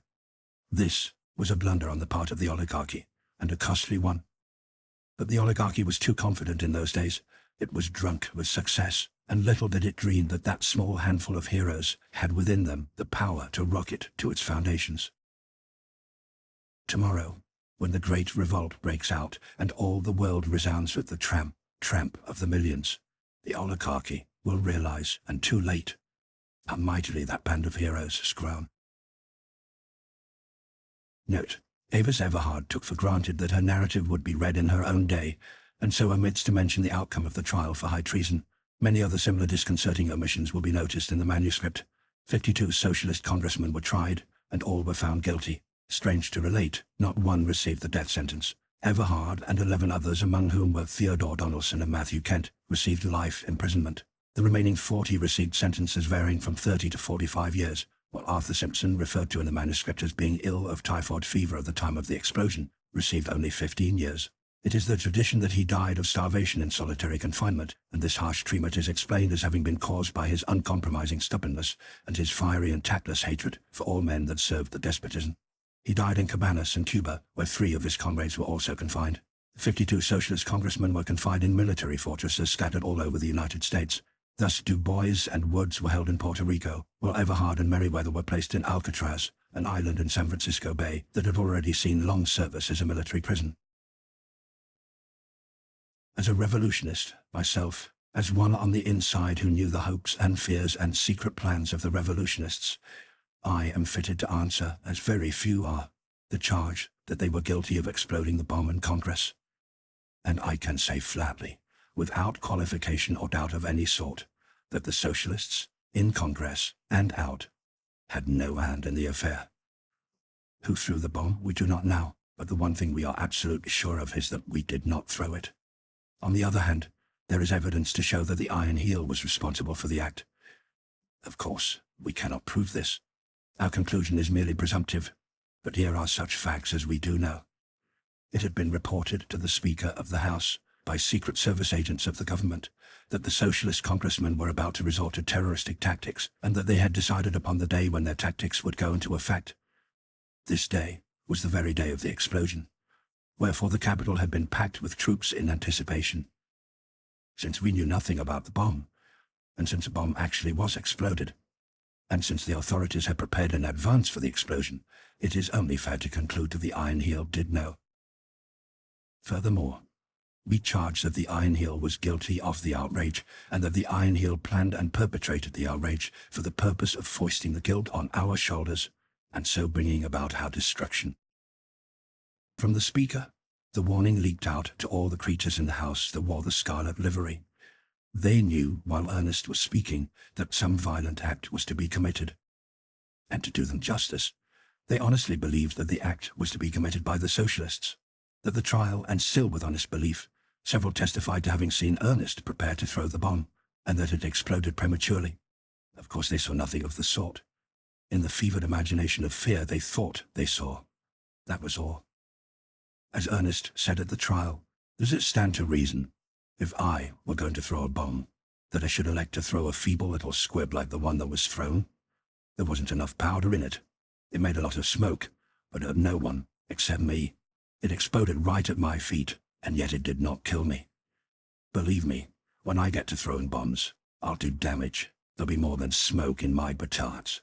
This was a blunder on the part of the oligarchy, and a costly one. But the oligarchy was too confident in those days. It was drunk with success, and little did it dream that that small handful of heroes had within them the power to rock it to its foundations. Tomorrow, when the great revolt breaks out and all the world resounds with the tramp of the millions, the oligarchy will realize, and too late, how mightily that band of heroes has grown. Note: Avis Everhard took for granted that her narrative would be read in her own day, and so omits to mention the outcome of the trial for high treason. Many other similar disconcerting omissions will be noticed in the manuscript. 52 socialist congressmen were tried, and all were found guilty. Strange to relate, not one received the death sentence. Everhard and 11 others, among whom were Theodore Donaldson and Matthew Kent, received life imprisonment. The remaining 40 received sentences varying from 30 to 45 years, while Arthur Simpson, referred to in the manuscript as being ill of typhoid fever at the time of the explosion, received only 15 years. It is the tradition that he died of starvation in solitary confinement, and this harsh treatment is explained as having been caused by his uncompromising stubbornness and his fiery and tactless hatred for all men that served the despotism. He died in Cabanas in Cuba, where 3 of his comrades were also confined. 52 socialist congressmen were confined in military fortresses scattered all over the United States. Thus Du Bois and Woods were held in Puerto Rico, while Everhard and Merriweather were placed in Alcatraz, an island in San Francisco Bay that had already seen long service as a military prison. As a revolutionist, myself, as one on the inside who knew the hopes and fears and secret plans of the revolutionists, I am fitted to answer, as very few are, the charge that they were guilty of exploding the bomb in Congress. And I can say flatly, without qualification or doubt of any sort, that the socialists, in Congress and out, had no hand in the affair. Who threw the bomb, we do not know, but the one thing we are absolutely sure of is that we did not throw it. On the other hand, there is evidence to show that the Iron Heel was responsible for the act. Of course, we cannot prove this. Our conclusion is merely presumptive, but here are such facts as we do know. It had been reported to the Speaker of the House by Secret Service agents of the government that the socialist congressmen were about to resort to terroristic tactics, and that they had decided upon the day when their tactics would go into effect. This day was the very day of the explosion, wherefore the Capitol had been packed with troops in anticipation. Since we knew nothing about the bomb, and since a bomb actually was exploded, and since the authorities had prepared in advance for the explosion, it is only fair to conclude that the Iron Heel did know. Furthermore, we charge that the Iron Heel was guilty of the outrage, and that the Iron Heel planned and perpetrated the outrage for the purpose of foisting the guilt on our shoulders, and so bringing about our destruction. From the speaker, the warning leaked out to all the creatures in the house that wore the scarlet livery. They knew, while Ernest was speaking, that some violent act was to be committed. And to do them justice, they honestly believed that the act was to be committed by the Socialists. That the trial, and still with honest belief, several testified to having seen Ernest prepare to throw the bomb, and that it exploded prematurely. Of course they saw nothing of the sort. In the fevered imagination of fear they thought they saw. That was all. As Ernest said at the trial, does it stand to reason, if I were going to throw a bomb, that I should elect to throw a feeble little squib like the one that was thrown? There wasn't enough powder in it. It made a lot of smoke, but hurt no one, except me. It exploded right at my feet, and yet it did not kill me. Believe me, when I get to throwing bombs, I'll do damage. There'll be more than smoke in my petards.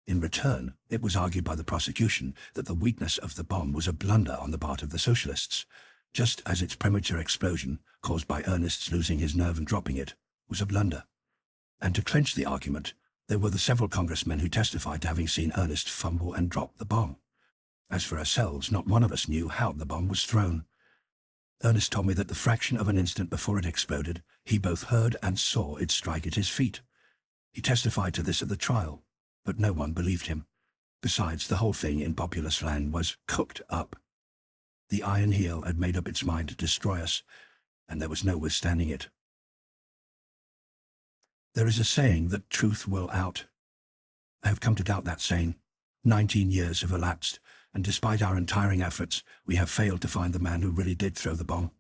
In return, it was argued by the prosecution that the weakness of the bomb was a blunder on the part of the Socialists, just as its premature explosion, caused by Ernest's losing his nerve and dropping it, was a blunder. And to clinch the argument, there were the several congressmen who testified to having seen Ernest fumble and drop the bomb. As for ourselves, not one of us knew how the bomb was thrown. Ernest told me that the fraction of an instant before it exploded, he both heard and saw it strike at his feet. He testified to this at the trial, but no one believed him. Besides, the whole thing in popular slang was cooked up. The Iron Heel had made up its mind to destroy us, and there was no withstanding it. There is a saying that truth will out. I have come to doubt that saying. 19 years have elapsed, and despite our untiring efforts, we have failed to find the man who really did throw the bomb.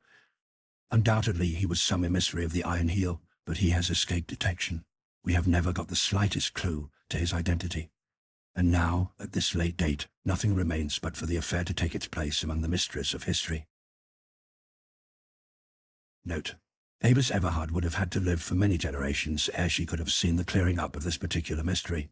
Undoubtedly, he was some emissary of the Iron Heel, but he has escaped detection. We have never got the slightest clue to his identity. And now, at this late date, nothing remains but for the affair to take its place among the mysteries of history. Note: Avis Everhard would have had to live for many generations ere she could have seen the clearing up of this particular mystery.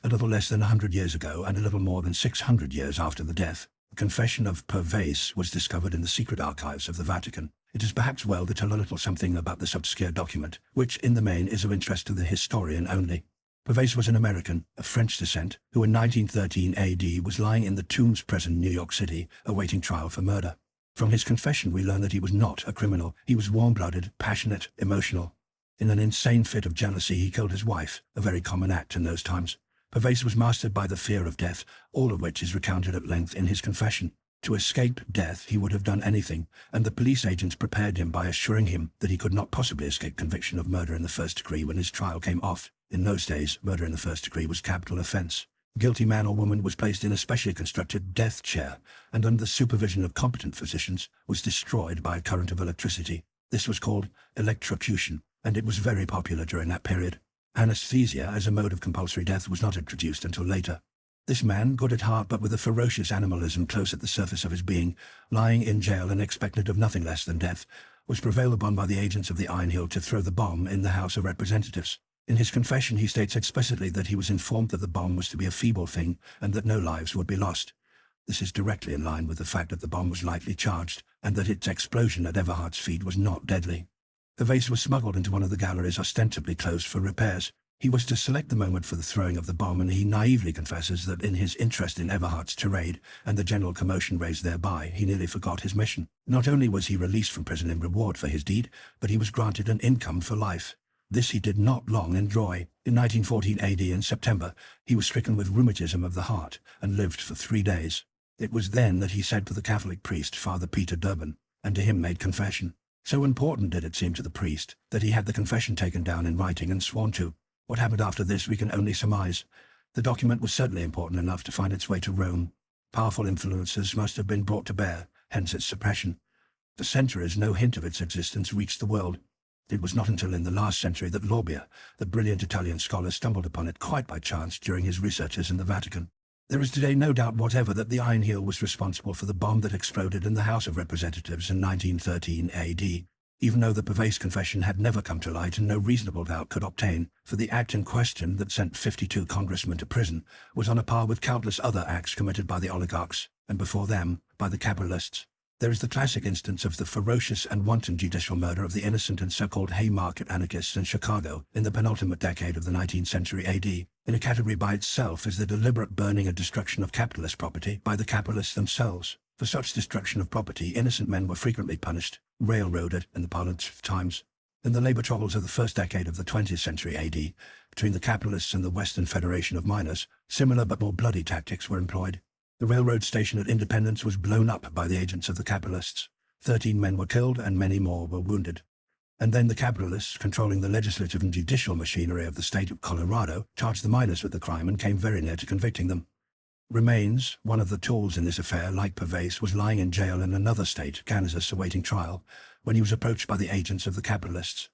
A little less than 100 years ago, and a little more than 600 years after the death, the confession of Pervaise was discovered in the secret archives of the Vatican. It is perhaps well to tell a little something about this obscure document, which in the main is of interest to the historian only. Pervaise was an American, of French descent, who in 1913 AD was lying in the Tombs prison, New York City, awaiting trial for murder. From his confession we learn that he was not a criminal. He was warm-blooded, passionate, emotional. In an insane fit of jealousy he killed his wife, a very common act in those times. Pervaise was mastered by the fear of death, all of which is recounted at length in his confession. To escape death he would have done anything, and the police agents prepared him by assuring him that he could not possibly escape conviction of murder in the first degree when his trial came off. In those days, murder in the first degree was capital offense. Guilty man or woman was placed in a specially constructed death chair, and under the supervision of competent physicians, was destroyed by a current of electricity. This was called electrocution, and it was very popular during that period. Anesthesia as a mode of compulsory death was not introduced until later. This man, good at heart but with a ferocious animalism close at the surface of his being, lying in jail and expectant of nothing less than death, was prevailed upon by the agents of the Iron Heel to throw the bomb in the House of Representatives. In his confession he states explicitly that he was informed that the bomb was to be a feeble thing and that no lives would be lost. This is directly in line with the fact that the bomb was lightly charged and that its explosion at Everhard's feet was not deadly. The vase was smuggled into one of the galleries ostensibly closed for repairs. He was to select the moment for the throwing of the bomb, and he naively confesses that in his interest in Everhard's tirade and the general commotion raised thereby, he nearly forgot his mission. Not only was he released from prison in reward for his deed, but he was granted an income for life. This he did not long enjoy. In 1914 AD in September, he was stricken with rheumatism of the heart and lived for 3 days. It was then that he said to the Catholic priest, Father Peter Durbin, and to him made confession. So important did it seem to the priest that he had the confession taken down in writing and sworn to. What happened after this we can only surmise. The document was certainly important enough to find its way to Rome. Powerful influences must have been brought to bear, hence its suppression. For centuries no hint of its existence reached the world. It was not until in the last century that Lorbia, the brilliant Italian scholar, stumbled upon it quite by chance during his researches in the Vatican. There is today no doubt whatever that the Iron Heel was responsible for the bomb that exploded in the House of Representatives in 1913 AD, even though the Pervaise confession had never come to light and no reasonable doubt could obtain, for the act in question that sent 52 congressmen to prison was on a par with countless other acts committed by the oligarchs, and before them, by the capitalists. There is the classic instance of the ferocious and wanton judicial murder of the innocent and so-called Haymarket anarchists in Chicago in the penultimate decade of the 19th century AD. In a category by itself is the deliberate burning and destruction of capitalist property by the capitalists themselves. For such destruction of property, innocent men were frequently punished, railroaded in the parlance of times. In the labor troubles of the first decade of the 20th century AD, between the capitalists and the Western Federation of Miners, similar but more bloody tactics were employed. The railroad station at Independence was blown up by the agents of the capitalists. 13 men were killed and many more were wounded. And then the capitalists, controlling the legislative and judicial machinery of the state of Colorado, charged the miners with the crime and came very near to convicting them. Remains, one of the tools in this affair, like Pervase, was lying in jail in another state, Kansas, awaiting trial, when he was approached by the agents of the capitalists.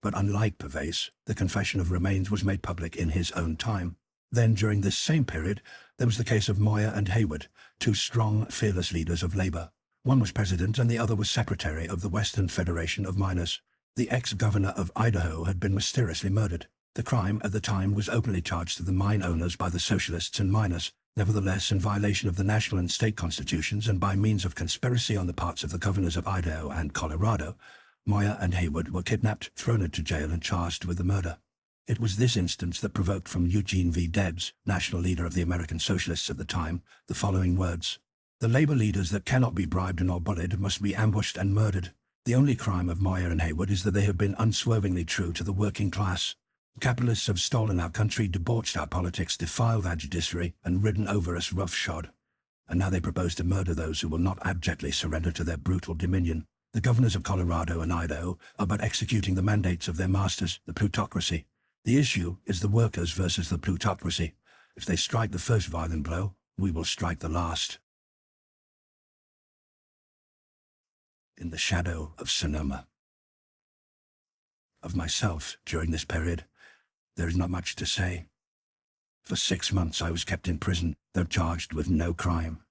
But unlike Pervase, the confession of Remains was made public in his own time. Then, during this same period, there was the case of Moyer and Haywood, two strong, fearless leaders of labor. One was president and the other was secretary of the Western Federation of Miners. The ex-governor of Idaho had been mysteriously murdered. The crime, at the time, was openly charged to the mine owners by the Socialists and miners. Nevertheless, in violation of the national and state constitutions and by means of conspiracy on the parts of the governors of Idaho and Colorado, Moyer and Haywood were kidnapped, thrown into jail and charged with the murder. It was this instance that provoked from Eugene V. Debs, national leader of the American Socialists at the time, the following words: "The labor leaders that cannot be bribed nor bullied must be ambushed and murdered. The only crime of Moyer and Haywood is that they have been unswervingly true to the working class. Capitalists have stolen our country, debauched our politics, defiled our judiciary, and ridden over us roughshod. And now they propose to murder those who will not abjectly surrender to their brutal dominion. The governors of Colorado and Idaho are but executing the mandates of their masters, the plutocracy. The issue is the workers versus the plutocracy. If they strike the first violent blow, we will strike the last." In the shadow of Sonoma. Of myself, during this period, there is not much to say. For 6 months I was kept in prison, though charged with no crime.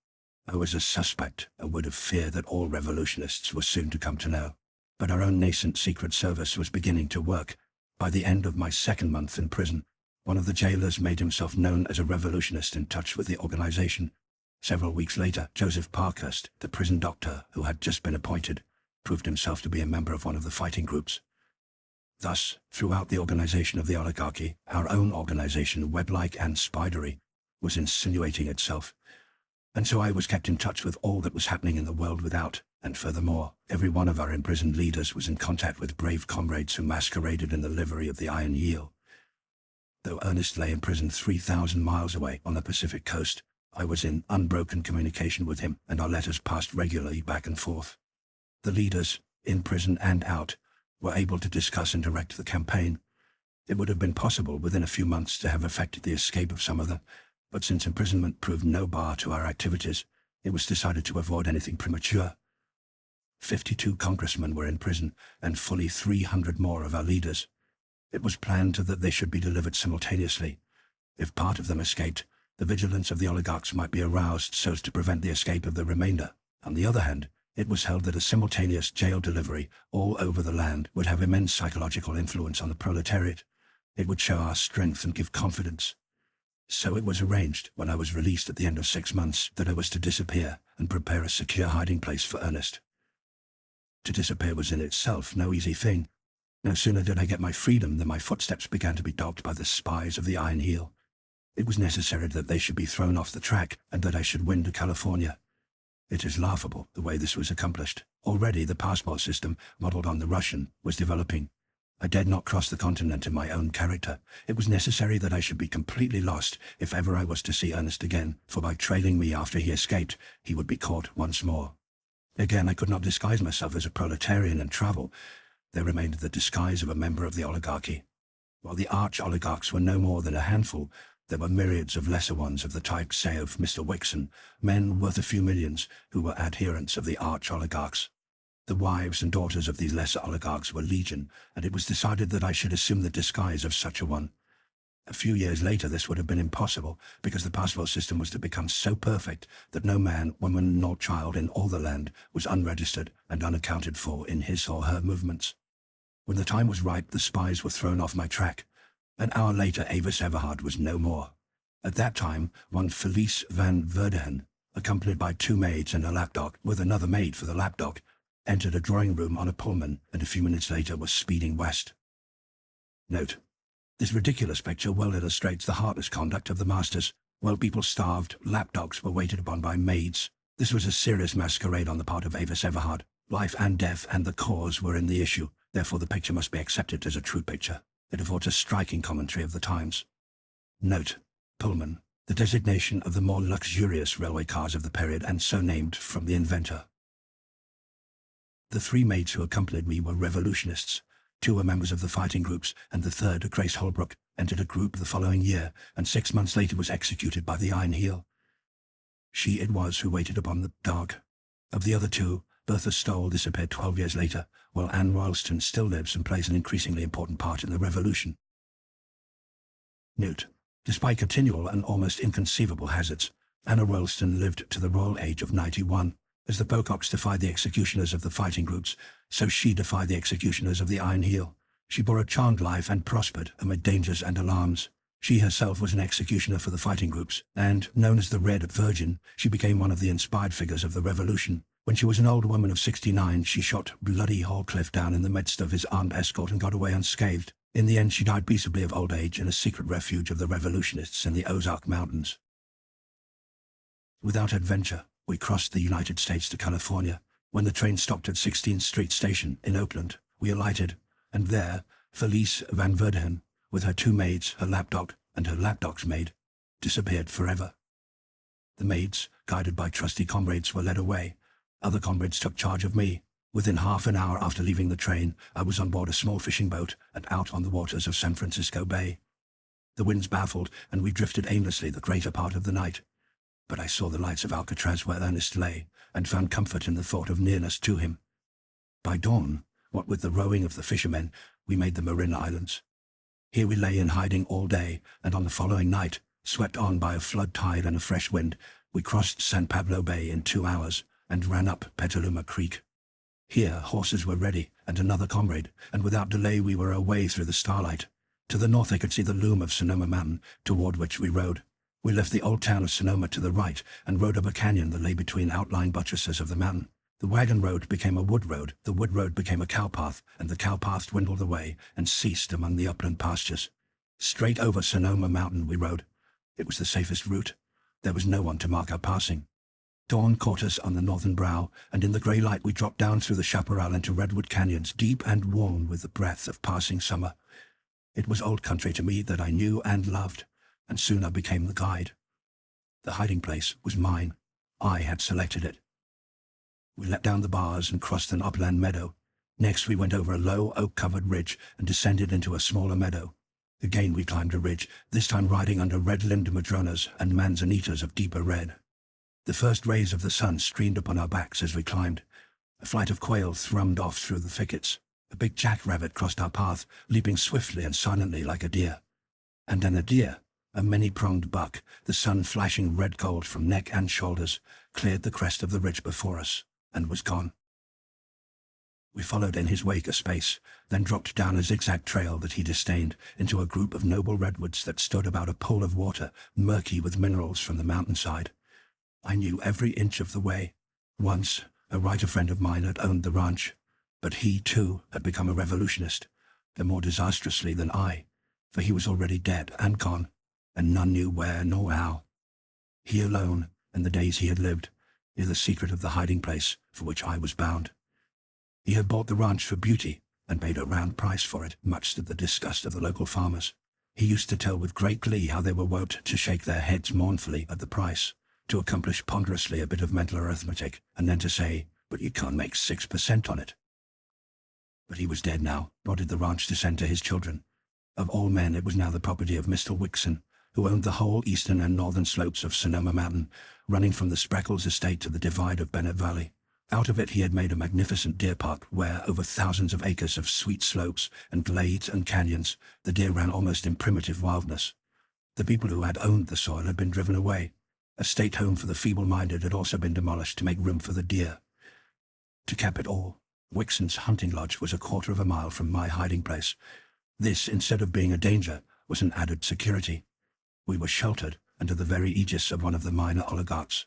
I was a suspect, a word of fear that all revolutionists were soon to come to know. But our own nascent secret service was beginning to work. By the end of my 2nd month in prison, one of the jailers made himself known as a revolutionist in touch with the organization. Several weeks later, Joseph Parkhurst, the prison doctor who had just been appointed, proved himself to be a member of one of the fighting groups. Thus, throughout the organization of the oligarchy, our own organization, web-like and spidery, was insinuating itself. And so I was kept in touch with all that was happening in the world without, and furthermore, every one of our imprisoned leaders was in contact with brave comrades who masqueraded in the livery of the Iron Heel. Though Ernest lay in prison 3,000 miles away on the Pacific coast, I was in unbroken communication with him, and our letters passed regularly back and forth. The leaders, in prison and out, were able to discuss and direct the campaign. It would have been possible within a few months to have effected the escape of some of them, but since imprisonment proved no bar to our activities, it was decided to avoid anything premature. 52 congressmen were in prison, and fully 300 more of our leaders. It was planned that they should be delivered simultaneously. If part of them escaped, the vigilance of the oligarchs might be aroused so as to prevent the escape of the remainder. On the other hand, it was held that a simultaneous jail delivery all over the land would have immense psychological influence on the proletariat. It would show our strength and give confidence. So it was arranged, when I was released at the end of 6 months, that I was to disappear and prepare a secure hiding place for Ernest. To disappear was in itself no easy thing. No sooner did I get my freedom than my footsteps began to be dogged by the spies of the Iron Heel. It was necessary that they should be thrown off the track and that I should win to California. It is laughable the way this was accomplished. Already the passport system, modeled on the Russian, was developing. I dared not cross the continent in my own character. It was necessary that I should be completely lost if ever I was to see Ernest again, for by trailing me after he escaped, he would be caught once more. Again, I could not disguise myself as a proletarian and travel. There remained the disguise of a member of the oligarchy. While the arch-oligarchs were no more than a handful, there were myriads of lesser ones of the type, say, of Mr. Wixon, men worth a few millions, who were adherents of the arch-oligarchs. The wives and daughters of these lesser oligarchs were legion, and it was decided that I should assume the disguise of such a one. A few years later this would have been impossible, because the passport system was to become so perfect that no man, woman, nor child in all the land was unregistered and unaccounted for in his or her movements. When the time was ripe, the spies were thrown off my track. An hour later, Avis Everhard was no more. At that time, one Felice van Verdehan, accompanied by 2 maids and a lapdog, with another maid for the lapdog, entered a drawing room on a Pullman, and a few minutes later was speeding west. Note: This ridiculous picture well illustrates the heartless conduct of the masters. While people starved, lapdogs were waited upon by maids. This was a serious masquerade on the part of Avis Everhard. Life and death and the cause were in the issue, therefore the picture must be accepted as a true picture. It affords a striking commentary of the times. Note: Pullman, the designation of the more luxurious railway cars of the period, and so named from the inventor. The three maids who accompanied me were revolutionists. Two were members of the fighting groups, and the third, Grace Holbrook, entered a group the following year, and 6 months later was executed by the Iron Heel. She it was who waited upon the dog. Of the other two, Bertha Stoll disappeared 12 years later, while Anne Royalston still lives and plays an increasingly important part in the revolution. Note: despite continual and almost inconceivable hazards, Anna Royalston lived to the royal age of 91. As the Pococks defied the executioners of the fighting groups, so she defied the executioners of the Iron Heel. She bore a charmed life and prospered amid dangers and alarms. She herself was an executioner for the fighting groups, and, known as the Red Virgin, she became one of the inspired figures of the revolution. When she was an old woman of 69, she shot bloody Hallcliffe down in the midst of his armed escort and got away unscathed. In the end, she died peaceably of old age in a secret refuge of the revolutionists in the Ozark Mountains. Without adventure, we crossed the United States to California. When the train stopped at 16th Street Station in Oakland, we alighted, and there, Felice Van Verden, with her two maids, her lapdog, and her lapdog's maid, disappeared forever. The maids, guided by trusty comrades, were led away. Other comrades took charge of me. Within half an hour after leaving the train, I was on board a small fishing boat and out on the waters of San Francisco Bay. The winds baffled, and we drifted aimlessly the greater part of the night. But I saw the lights of Alcatraz where Ernest lay, and found comfort in the thought of nearness to him. By dawn, what with the rowing of the fishermen, we made the Marin Islands. Here we lay in hiding all day, and on the following night, swept on by a flood tide and a fresh wind, we crossed San Pablo Bay in 2 hours, and ran up Petaluma Creek. Here horses were ready, and another comrade, and without delay we were away through the starlight. To the north I could see the loom of Sonoma Mountain, toward which we rode. We left the old town of Sonoma to the right, and rode up a canyon that lay between outlying buttresses of the mountain. The wagon road became a wood road, the wood road became a cow path, and the cow path dwindled away and ceased among the upland pastures. Straight over Sonoma Mountain we rode. It was the safest route. There was no one to mark our passing. Dawn caught us on the northern brow, and in the grey light we dropped down through the chaparral into redwood canyons, deep and warm with the breath of passing summer. It was old country to me that I knew and loved, and soon I became the guide. The hiding place was mine. I had selected it. We let down the bars and crossed an upland meadow. Next we went over a low, oak-covered ridge and descended into a smaller meadow. Again we climbed a ridge, this time riding under red-limbed madronas and manzanitas of deeper red. The first rays of the sun streamed upon our backs as we climbed. A flight of quail thrummed off through the thickets. A big jackrabbit crossed our path, leaping swiftly and silently like a deer. And then a deer, a many-pronged buck, the sun flashing red gold from neck and shoulders, cleared the crest of the ridge before us, and was gone. We followed in his wake a space, then dropped down a zigzag trail that he disdained into a group of noble redwoods that stood about a pool of water, murky with minerals from the mountainside. I knew every inch of the way. Once, a writer friend of mine had owned the ranch, but he, too, had become a revolutionist, and more disastrously than I, for he was already dead and gone, and none knew where nor how. He alone, and the days he had lived, knew the secret of the hiding place for which I was bound. He had bought the ranch for beauty, and paid a round price for it, much to the disgust of the local farmers. He used to tell with great glee how they were wont to shake their heads mournfully at the price, to accomplish ponderously a bit of mental arithmetic, and then to say, "But you can't make 6% on it." But he was dead now, nor did the ranch descend to his children. Of all men it was now the property of Mr. Wixon, who owned the whole eastern and northern slopes of Sonoma Mountain, running from the Spreckles estate to the divide of Bennett Valley. Out of it he had made a magnificent deer park where, over thousands of acres of sweet slopes and glades and canyons, the deer ran almost in primitive wildness. The people who had owned the soil had been driven away. A state home for the feeble-minded had also been demolished to make room for the deer. To cap it all, Wixon's hunting lodge was 1/4 of a mile from my hiding place. This, instead of being a danger, was an added security. We were sheltered under the very aegis of one of the minor oligarchs.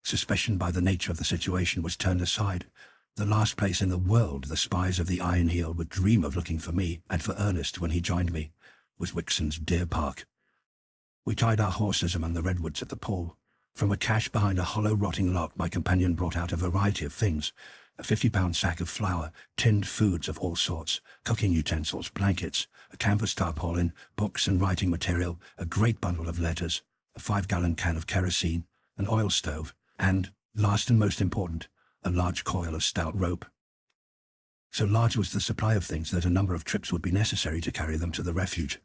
Suspicion by the nature of the situation was turned aside. The last place in the world the spies of the Iron Heel would dream of looking for me and for Ernest when he joined me. was Wixon's deer park. We tied our horses among the redwoods at the pool. From a cache behind a hollow rotting log my companion brought out a variety of things: a 50-pound sack of flour, tinned foods of all sorts, cooking utensils, blankets, a canvas tarpaulin, books and writing material, a great bundle of letters, a 5-gallon can of kerosene, an oil stove, and, last and most important, a large coil of stout rope. So large was the supply of things that a number of trips would be necessary to carry them to the refuge.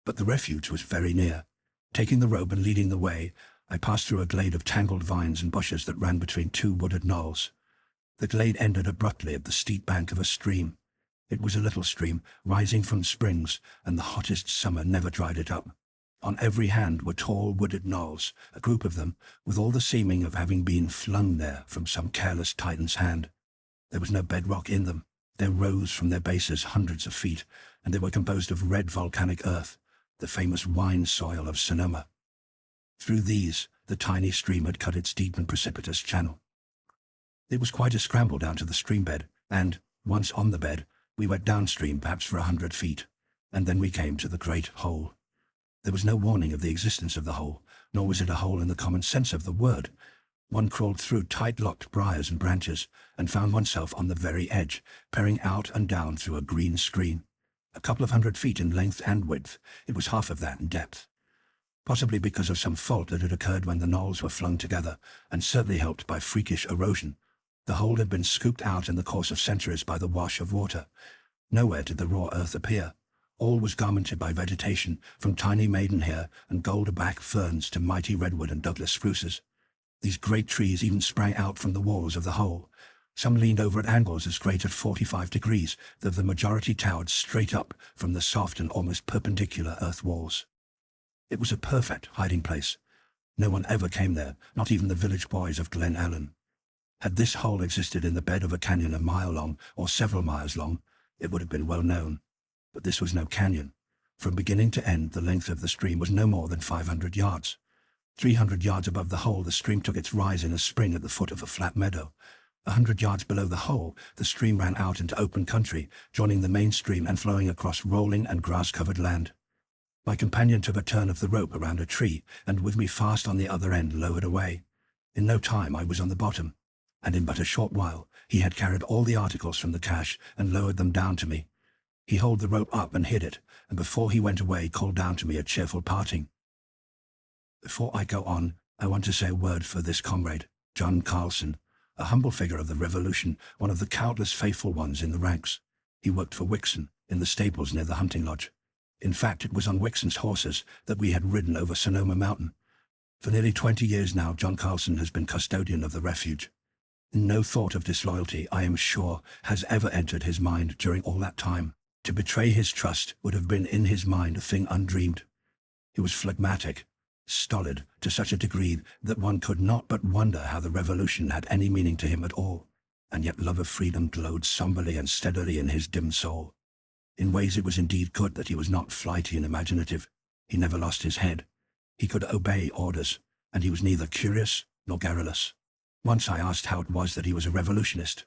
But the refuge was very near. Taking the rope and leading the way, I passed through a glade of tangled vines and bushes that ran between 2 wooded knolls. The glade ended abruptly at the steep bank of a stream. It was a little stream, rising from springs, and the hottest summer never dried it up. On every hand were tall wooded knolls, a group of them, with all the seeming of having been flung there from some careless Titan's hand. There was no bedrock in them. They rose from their bases hundreds of feet, and they were composed of red volcanic earth, the famous wine soil of Sonoma. Through these, the tiny stream had cut its deep and precipitous channel. It was quite a scramble down to the stream bed, and, once on the bed, we went downstream perhaps for 100 feet, and then we came to the great hole. There was no warning of the existence of the hole, nor was it a hole in the common sense of the word. One crawled through tight-locked briars and branches, and found oneself on the very edge, peering out and down through a green screen. A couple of 100 feet in length and width, it was half of that in depth. Possibly because of some fault that had occurred when the knolls were flung together, and certainly helped by freakish erosion, the hole had been scooped out in the course of centuries by the wash of water. Nowhere did the raw earth appear. All was garmented by vegetation, from tiny maidenhair and gold-back ferns to mighty redwood and Douglas spruces. These great trees even sprang out from the walls of the hole. Some leaned over at angles as great as 45 degrees, though the majority towered straight up from the soft and almost perpendicular earth walls. It was a perfect hiding place. No one ever came there, not even the village boys of Glen Ellen. Had this hole existed in the bed of a canyon a mile long, or several miles long, it would have been well known. But this was no canyon. From beginning to end, the length of the stream was no more than 500 yards. 300 yards above the hole, the stream took its rise in a spring at the foot of a flat meadow. 100 yards below the hole, the stream ran out into open country, joining the main stream and flowing across rolling and grass-covered land. My companion took a turn of the rope around a tree, and with me fast on the other end lowered away. In no time I was on the bottom, and in but a short while he had carried all the articles from the cache and lowered them down to me. He hauled the rope up and hid it, and before he went away called down to me a cheerful parting. Before I go on, I want to say a word for this comrade, John Carlson, a humble figure of the Revolution, one of the countless faithful ones in the ranks. He worked for Wixon, in the stables near the hunting lodge. In fact, it was on Wixon's horses that we had ridden over Sonoma Mountain. For nearly 20 years now, John Carlson has been custodian of the refuge. No thought of disloyalty, I am sure, has ever entered his mind during all that time. To betray his trust would have been in his mind a thing undreamed. He was phlegmatic, stolid to such a degree that one could not but wonder how the revolution had any meaning to him at all, and yet love of freedom glowed somberly and steadily in his dim soul. In ways it was indeed good that he was not flighty and imaginative. He never lost his head. He could obey orders, and he was neither curious nor garrulous. Once I asked how it was that he was a revolutionist.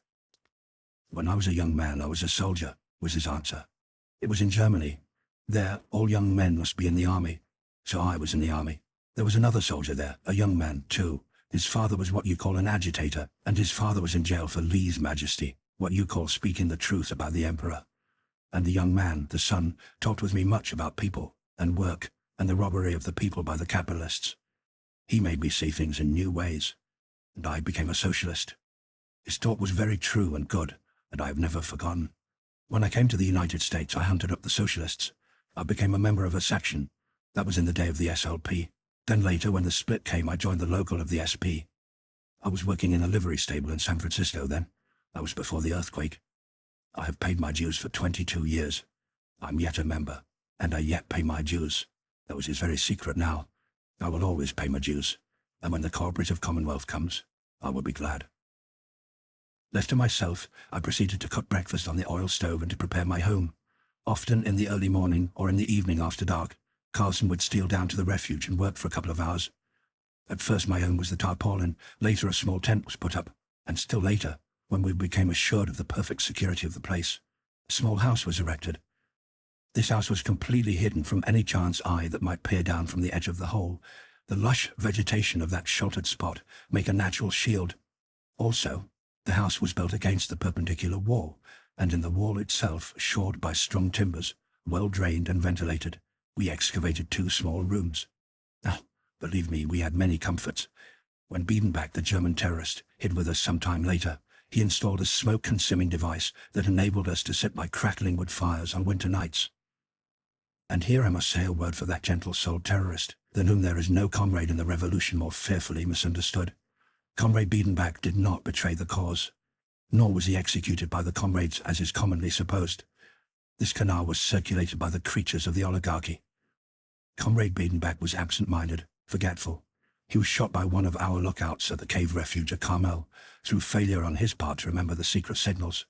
"When I was a young man, I was a soldier," was his answer. "It was in Germany. There, all young men must be in the army. So I was in the army. There was another soldier there, a young man, too. His father was what you call an agitator, and his father was in jail for lese majesty, what you call speaking the truth about the emperor. And the young man, the son, talked with me much about people, and work, and the robbery of the people by the capitalists. He made me see things in new ways, and I became a socialist. His talk was very true and good, and I have never forgotten. When I came to the United States, I hunted up the Socialists. I became a member of a section. That was in the day of the SLP. Then later, when the split came, I joined the local of the SP. I was working in a livery stable in San Francisco then. That was before the earthquake. I have paid my dues for 22 years. I'm yet a member, and I yet pay my dues. That was his very secret now. I will always pay my dues, and when the cooperative commonwealth comes, I will be glad. Left to myself, I proceeded to cook breakfast on the oil stove and to prepare my home. Often in the early morning or in the evening after dark, Carlson would steal down to the refuge and work for a couple of hours. At first my home was the tarpaulin, later a small tent was put up, and still later, when we became assured of the perfect security of the place, a small house was erected. This house was completely hidden from any chance eye that might peer down from the edge of the hole. The lush vegetation of that sheltered spot make a natural shield. Also, the house was built against the perpendicular wall, and in the wall itself, shored by strong timbers, well drained and ventilated, we excavated 2 small rooms. Now, believe me, we had many comforts. When Biedenbach, the German terrorist, hid with us some time later, he installed a smoke-consuming device that enabled us to sit by crackling wood fires on winter nights. And here I must say a word for that gentle-souled terrorist, than whom there is no comrade in the revolution more fearfully misunderstood. Comrade Biedenbach did not betray the cause, nor was he executed by the comrades as is commonly supposed. This canard was circulated by the creatures of the oligarchy. Comrade Biedenbach was absent-minded, forgetful. He was shot by one of our lookouts at the cave refuge at Carmel, through failure on his part to remember the secret signals.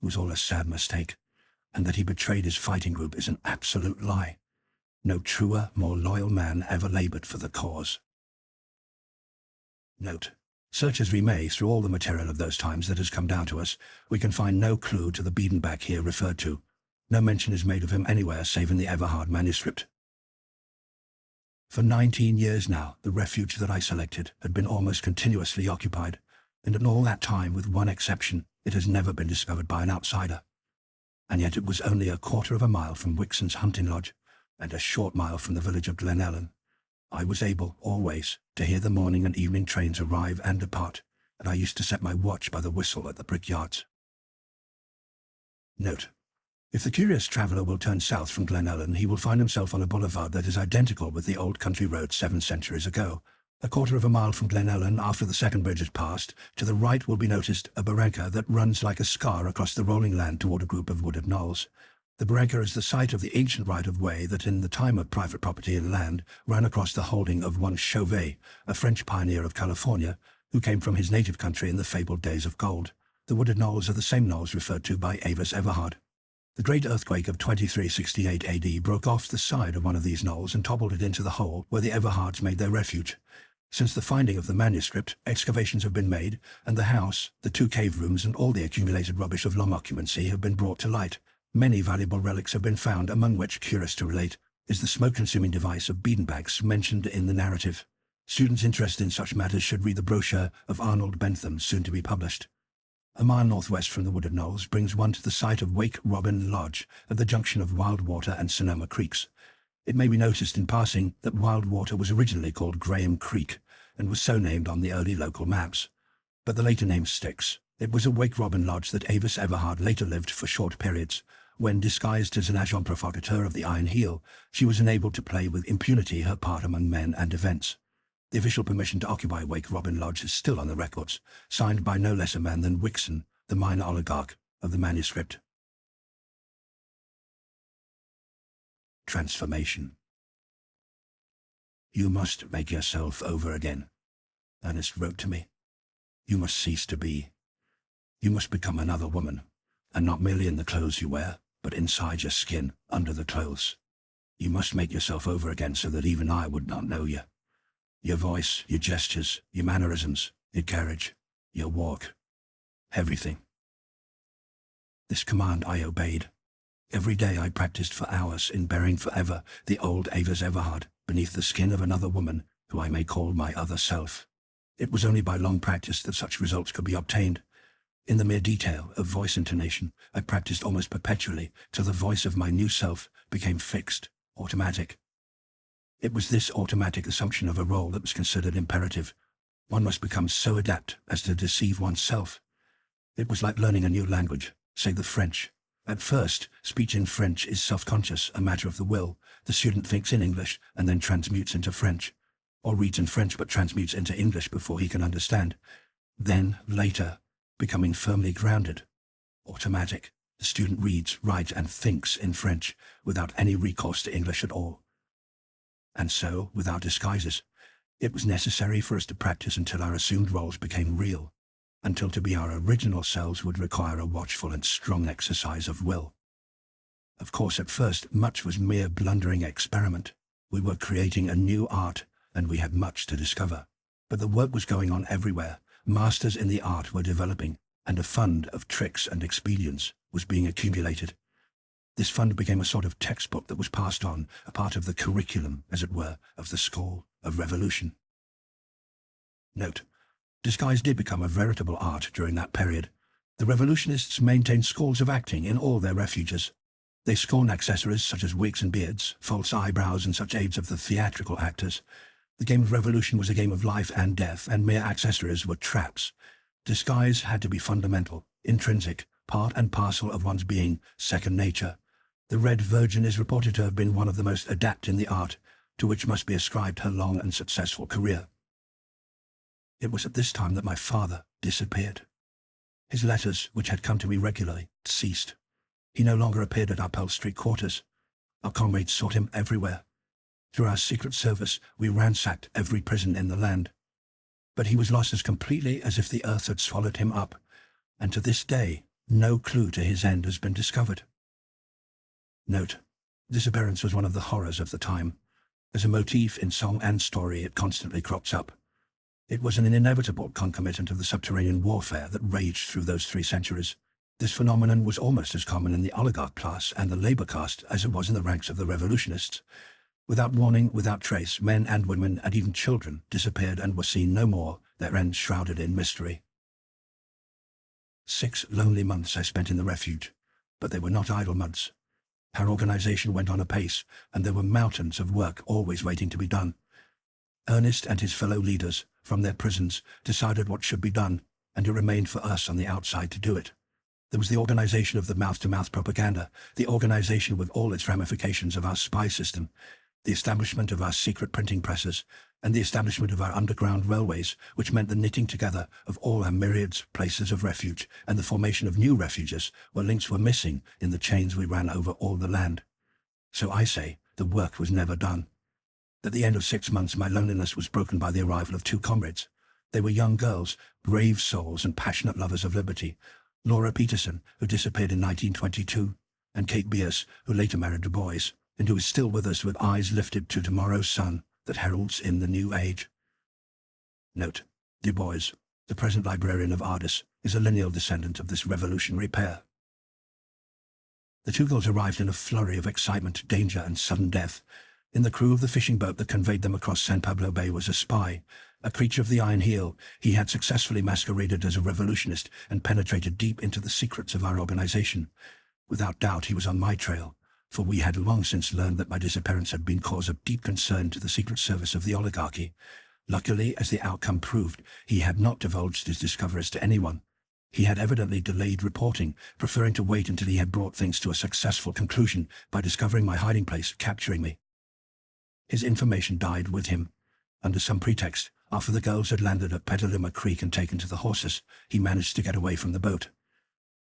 It was all a sad mistake, and that he betrayed his fighting group is an absolute lie. No truer, more loyal man ever labored for the cause. Note: search as we may through all the material of those times that has come down to us, we can find no clue to the Biedenbach here referred to. No mention is made of him anywhere save in the Everhard manuscript. For 19 years now, the refuge that I selected had been almost continuously occupied, and in all that time, with one exception, it has never been discovered by an outsider. And yet it was only a quarter of a mile from Wixon's hunting lodge, and a short mile from the village of Glenellen. I was able, always, to hear the morning and evening trains arrive and depart, and I used to set my watch by the whistle at the brickyards. Note: if the curious traveller will turn south from Glenellen, he will find himself on a boulevard that is identical with the old country road 7 centuries ago. A quarter of a mile from Glenellen, after the second bridge is passed, to the right will be noticed a barranca that runs like a scar across the rolling land toward a group of wooded knolls. The barranca is the site of the ancient right-of-way that in the time of private property in land ran across the holding of one Chauvet, a French pioneer of California, who came from his native country in the fabled days of gold. The wooded knolls are the same knolls referred to by Avis Everhard. The great earthquake of 2368 AD broke off the side of one of these knolls and toppled it into the hole where the Everhards made their refuge. Since the finding of the manuscript, excavations have been made, and the house, the 2 cave rooms, and all the accumulated rubbish of long occupancy have been brought to light. Many valuable relics have been found, among which, curious to relate, is the smoke-consuming device of Biedenbach's mentioned in the narrative. Students interested in such matters should read the brochure of Arnold Bentham, soon to be published. A mile northwest from the wooded knolls brings one to the site of Wake Robin Lodge, at the junction of Wildwater and Sonoma Creeks. It may be noticed in passing that Wildwater was originally called Graham Creek, and was so named on the early local maps. But the later name sticks. It was a Wake Robin Lodge that Avis Everhard later lived for short periods. When, disguised as an agent provocateur of the Iron Heel, she was enabled to play with impunity her part among men and events. The official permission to occupy Wake Robin Lodge is still on the records, signed by no less a man than Wixon, the minor oligarch of the manuscript. Transformation. You must make yourself over again, Ernest wrote to me. You must cease to be. You must become another woman, and not merely in the clothes you wear, but inside your skin, under the clothes. You must make yourself over again so that even I would not know you. Your voice, your gestures, your mannerisms, your carriage, your walk, everything. This command I obeyed. Every day I practiced for hours in bearing forever the old Avis Everhard beneath the skin of another woman who I may call my other self. It was only by long practice that such results could be obtained. In the mere detail of voice intonation, I practiced almost perpetually till the voice of my new self became fixed, automatic. It was this automatic assumption of a role that was considered imperative. One must become so adept as to deceive oneself. It was like learning a new language, say the French. At first, speech in French is self-conscious, a matter of the will. The student thinks in English and then transmutes into French, or reads in French but transmutes into English before he can understand. Then, later, becoming firmly grounded, automatic, the student reads, writes, and thinks in French without any recourse to English at all. And so, without disguises, it was necessary for us to practice until our assumed roles became real, until to be our original selves would require a watchful and strong exercise of will. Of course, at first, much was mere blundering experiment. We were creating a new art, and we had much to discover. But the work was going on everywhere. Masters in the art were developing, and a fund of tricks and expedients was being accumulated. This fund became a sort of textbook that was passed on, a part of the curriculum, as it were, of the school of revolution. Note: disguise did become a veritable art during that period. The revolutionists maintained schools of acting in all their refuges. They scorned accessories such as wigs and beards, false eyebrows, and such aids of the theatrical actors. The game of revolution was a game of life and death, and mere accessories were traps. Disguise had to be fundamental, intrinsic, part and parcel of one's being, second nature. The Red Virgin is reported to have been one of the most adept in the art, to which must be ascribed her long and successful career. It was at this time that my father disappeared. His letters, which had come to me regularly, ceased. He no longer appeared at our Pell Street quarters. Our comrades sought him everywhere. Through our secret service, we ransacked every prison in the land. But he was lost as completely as if the earth had swallowed him up, and to this day, no clue to his end has been discovered. Note: disappearance was one of the horrors of the time. As a motif in song and story, it constantly crops up. It was an inevitable concomitant of the subterranean warfare that raged through those 3 centuries. This phenomenon was almost as common in the oligarch class and the labor caste as it was in the ranks of the revolutionists. Without warning, without trace, men and women and even children disappeared and were seen no more, their ends shrouded in mystery. 6 lonely months I spent in the refuge, but they were not idle months. Our organization went on apace, and there were mountains of work always waiting to be done. Ernest and his fellow leaders, from their prisons, decided what should be done, and it remained for us on the outside to do it. There was the organization of the mouth-to-mouth propaganda, the organization with all its ramifications of our spy system, the establishment of our secret printing presses, and the establishment of our underground railways, which meant the knitting together of all our myriads places of refuge and the formation of new refuges where links were missing in the chains we ran over all the land. So I say, the work was never done. At the end of 6 months, my loneliness was broken by the arrival of 2 comrades. They were young girls, brave souls and passionate lovers of liberty. Laura Peterson, who disappeared in 1922, and Kate Bierce, who later married Du Bois, and who is still with us with eyes lifted to tomorrow's sun that heralds in the new age. Note: Du Bois, the present librarian of Ardis, is a lineal descendant of this revolutionary pair. The 2 girls arrived in a flurry of excitement, danger, and sudden death. In the crew of the fishing boat that conveyed them across San Pablo Bay was a spy, a creature of the Iron Heel. He had successfully masqueraded as a revolutionist and penetrated deep into the secrets of our organization. Without doubt he was on my trail, for we had long since learned that my disappearance had been cause of deep concern to the secret service of the oligarchy. Luckily, as the outcome proved, he had not divulged his discoveries to anyone. He had evidently delayed reporting, preferring to wait until he had brought things to a successful conclusion by discovering my hiding place, capturing me. His information died with him. Under some pretext, after the girls had landed at Petaluma Creek and taken to the horses, he managed to get away from the boat.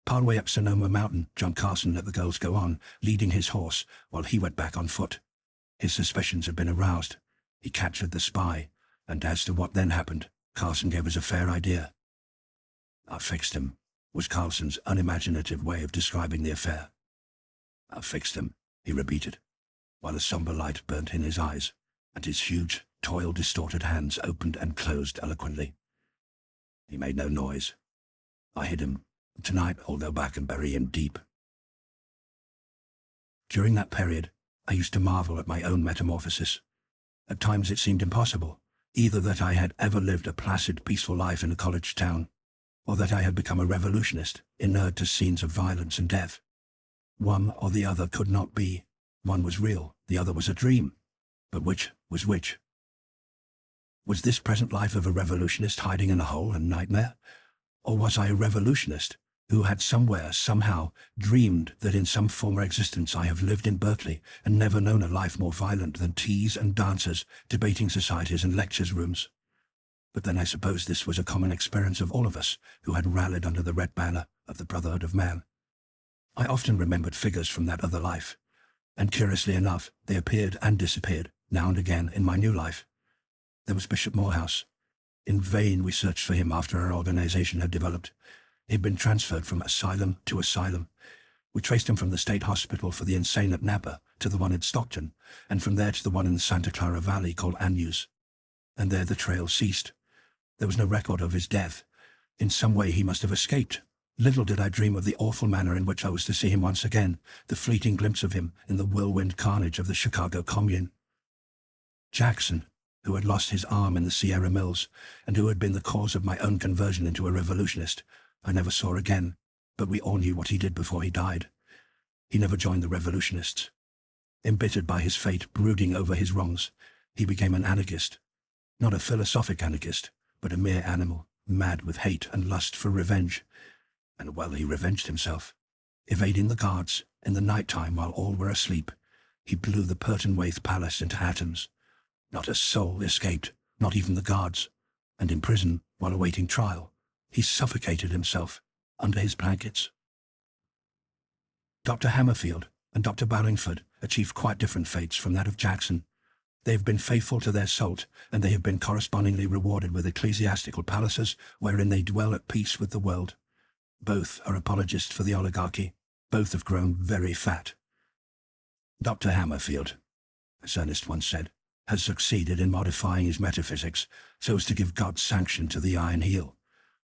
Partway up Sonoma Mountain, John Carson let the girls go on, leading his horse, while he went back on foot. His suspicions had been aroused. He captured the spy, and as to what then happened, Carson gave us a fair idea. "I fixed him," was Carlson's unimaginative way of describing the affair. "I fixed him," he repeated, while a somber light burnt in his eyes, and his huge, toil-distorted hands opened and closed eloquently. "He made no noise. I hid him. Tonight I'll go back and bury him deep." During that period, I used to marvel at my own metamorphosis. At times it seemed impossible, either that I had ever lived a placid, peaceful life in a college town, or that I had become a revolutionist, inured to scenes of violence and death. One or the other could not be. One was real, the other was a dream. But which was which? Was this present life of a revolutionist hiding in a hole and nightmare? Or was I a revolutionist who had somewhere, somehow, dreamed that in some former existence I have lived in Berkeley and never known a life more violent than teas and dances, debating societies and lectures rooms? But then I suppose this was a common experience of all of us who had rallied under the red banner of the Brotherhood of Man. I often remembered figures from that other life, and curiously enough, they appeared and disappeared, now and again, in my new life. There was Bishop Morehouse. In vain we searched for him after our organization had developed. He had been transferred from asylum to asylum. We traced him from the state hospital for the insane at Napa to the one in Stockton, and from there to the one in the Santa Clara Valley called Anus. And there the trail ceased. There was no record of his death. In some way he must have escaped, Little did I dream of the awful manner in which I was to see him once again, the fleeting glimpse of him in the whirlwind carnage of the Chicago Commune. Jackson, who had lost his arm in the Sierra Mills, and who had been the cause of my own conversion into a revolutionist, I never saw again, but we all knew what he did before he died. He never joined the revolutionists. Embittered by his fate, brooding over his wrongs, he became an anarchist. Not a philosophic anarchist, but a mere animal, mad with hate and lust for revenge. And well, he revenged himself. Evading the guards, in the night time while all were asleep, he blew the Pertonwaithe Palace into atoms. Not a soul escaped, not even the guards, and in prison, while awaiting trial, he suffocated himself under his blankets. Dr. Hammerfield and Dr. Ballingford achieved quite different fates from that of Jackson. They have been faithful to their salt, and they have been correspondingly rewarded with ecclesiastical palaces wherein they dwell at peace with the world. Both are apologists for the oligarchy. Both have grown very fat. Dr. Hammerfield, as Ernest once said, has succeeded in modifying his metaphysics so as to give God's sanction to the iron heel,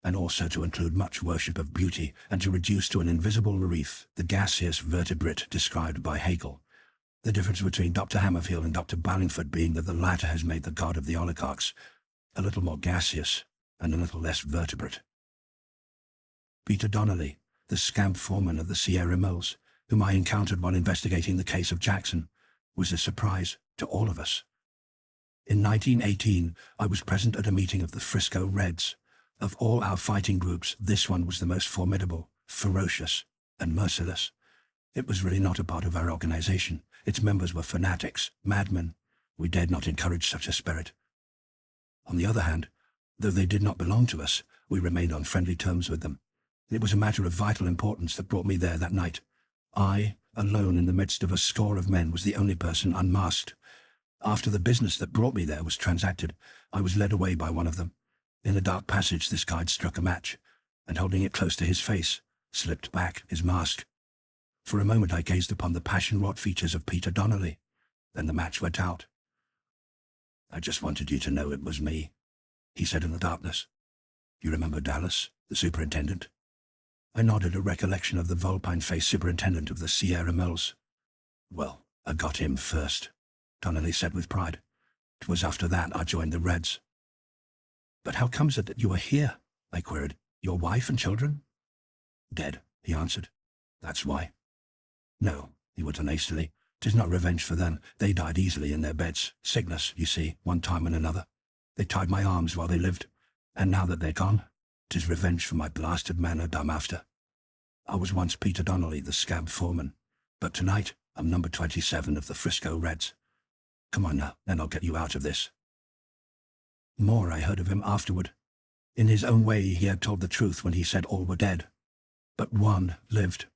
and also to include much worship of beauty and to reduce to an invisible wreath the gaseous vertebrate described by Hegel. The difference between Dr. Hammerfield and Dr. Ballingford being that the latter has made the god of the oligarchs a little more gaseous and a little less vertebrate. Peter Donnelly, the scamp foreman of the Sierra Mills, whom I encountered while investigating the case of Jackson, was a surprise to all of us. In 1918, I was present at a meeting of the Frisco Reds. Of all our fighting groups, this one was the most formidable, ferocious, and merciless. It was really not a part of our organization. Its members were fanatics, madmen. We dared not encourage such a spirit. On the other hand, though they did not belong to us, we remained on friendly terms with them. It was a matter of vital importance that brought me there that night. I, alone in the midst of a score of men, was the only person unmasked. After the business that brought me there was transacted, I was led away by one of them. In a dark passage, this guide struck a match, and holding it close to his face, slipped back his mask. For a moment I gazed upon the passion-wrought features of Peter Donnelly. Then the match went out. "I just wanted you to know it was me," he said in the darkness. "You remember Dallas, the superintendent?" I nodded, a recollection of the vulpine-faced superintendent of the Sierra Mills. "Well, I got him first," Donnelly said with pride. "It was after that I joined the Reds." "But how comes it that you are here?" I queried. "Your wife and children?" "Dead," he answered. "That's why." "No," he went on hastily. "'Tis not revenge for them. They died easily in their beds. Sickness, you see, one time and another. They tied my arms while they lived. And now that they're gone, 'tis revenge for my blasted manner I'm after. I was once Peter Donnelly, the scab foreman. But tonight, I'm number 27 of the Frisco Reds. Come on now, then I'll get you out of this." More I heard of him afterward. In his own way, he had told the truth when he said all were dead. But one lived.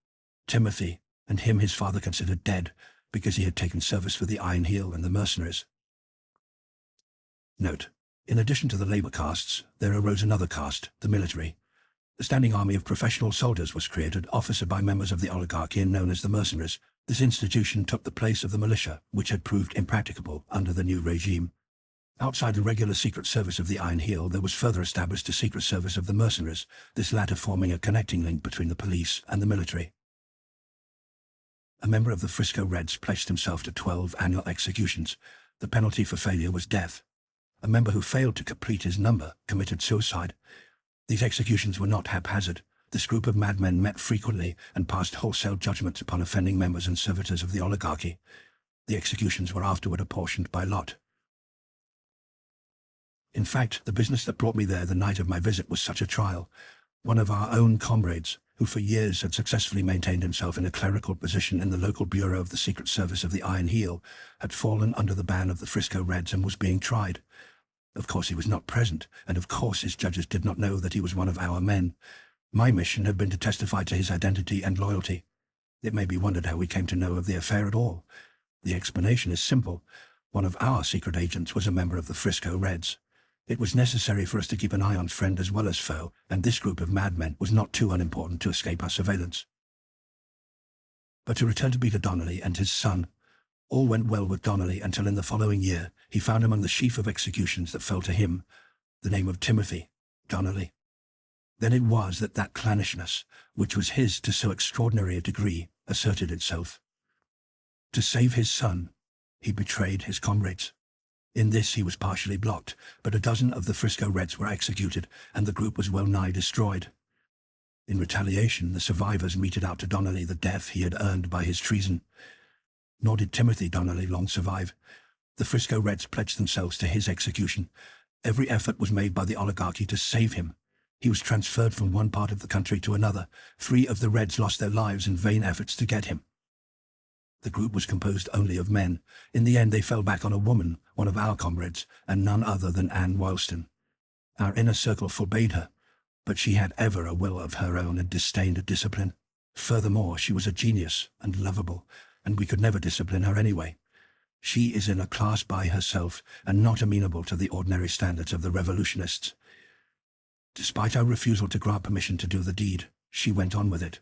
Timothy, and him his father considered dead, because he had taken service for the Iron Heel and the mercenaries. Note: in addition to the labor castes, there arose another caste, the military. The standing army of professional soldiers was created, officered by members of the oligarchy and known as the mercenaries. This institution took the place of the militia, which had proved impracticable under the new regime. Outside the regular secret service of the Iron Heel, there was further established a secret service of the mercenaries, this latter forming a connecting link between the police and the military. A member of the Frisco Reds pledged himself to 12 annual executions. The penalty for failure was death. A member who failed to complete his number committed suicide. These executions were not haphazard. This group of madmen met frequently and passed wholesale judgments upon offending members and servitors of the oligarchy. The executions were afterward apportioned by lot. In fact, the business that brought me there the night of my visit was such a trial. One of our own comrades, who for years had successfully maintained himself in a clerical position in the local bureau of the Secret Service of the Iron Heel, had fallen under the ban of the Frisco Reds and was being tried. Of course he was not present, and of course his judges did not know that he was one of our men. My mission had been to testify to his identity and loyalty. It may be wondered how we came to know of the affair at all. The explanation is simple. One of our secret agents was a member of the Frisco Reds. It was necessary for us to keep an eye on friend as well as foe, and this group of madmen was not too unimportant to escape our surveillance. But to return to Peter Donnelly and his son, all went well with Donnelly until in the following year he found among the sheaf of executions that fell to him the name of Timothy Donnelly. Then it was that that clannishness, which was his to so extraordinary a degree, asserted itself. To save his son, he betrayed his comrades. In this he was partially blocked, but a dozen of the Frisco Reds were executed, and the group was well nigh destroyed. In retaliation, the survivors meted out to Donnelly the death he had earned by his treason. Nor did Timothy Donnelly long survive. The Frisco Reds pledged themselves to his execution. Every effort was made by the oligarchy to save him. He was transferred from one part of the country to another. 3 of the Reds lost their lives in vain efforts to get him. The group was composed only of men. In the end they fell back on a woman, one of our comrades, and none other than Anne Wilston. Our inner circle forbade her, but she had ever a will of her own and disdained discipline. Furthermore, she was a genius and lovable, and we could never discipline her anyway. She is in a class by herself, and not amenable to the ordinary standards of the revolutionists. Despite our refusal to grant permission to do the deed, she went on with it.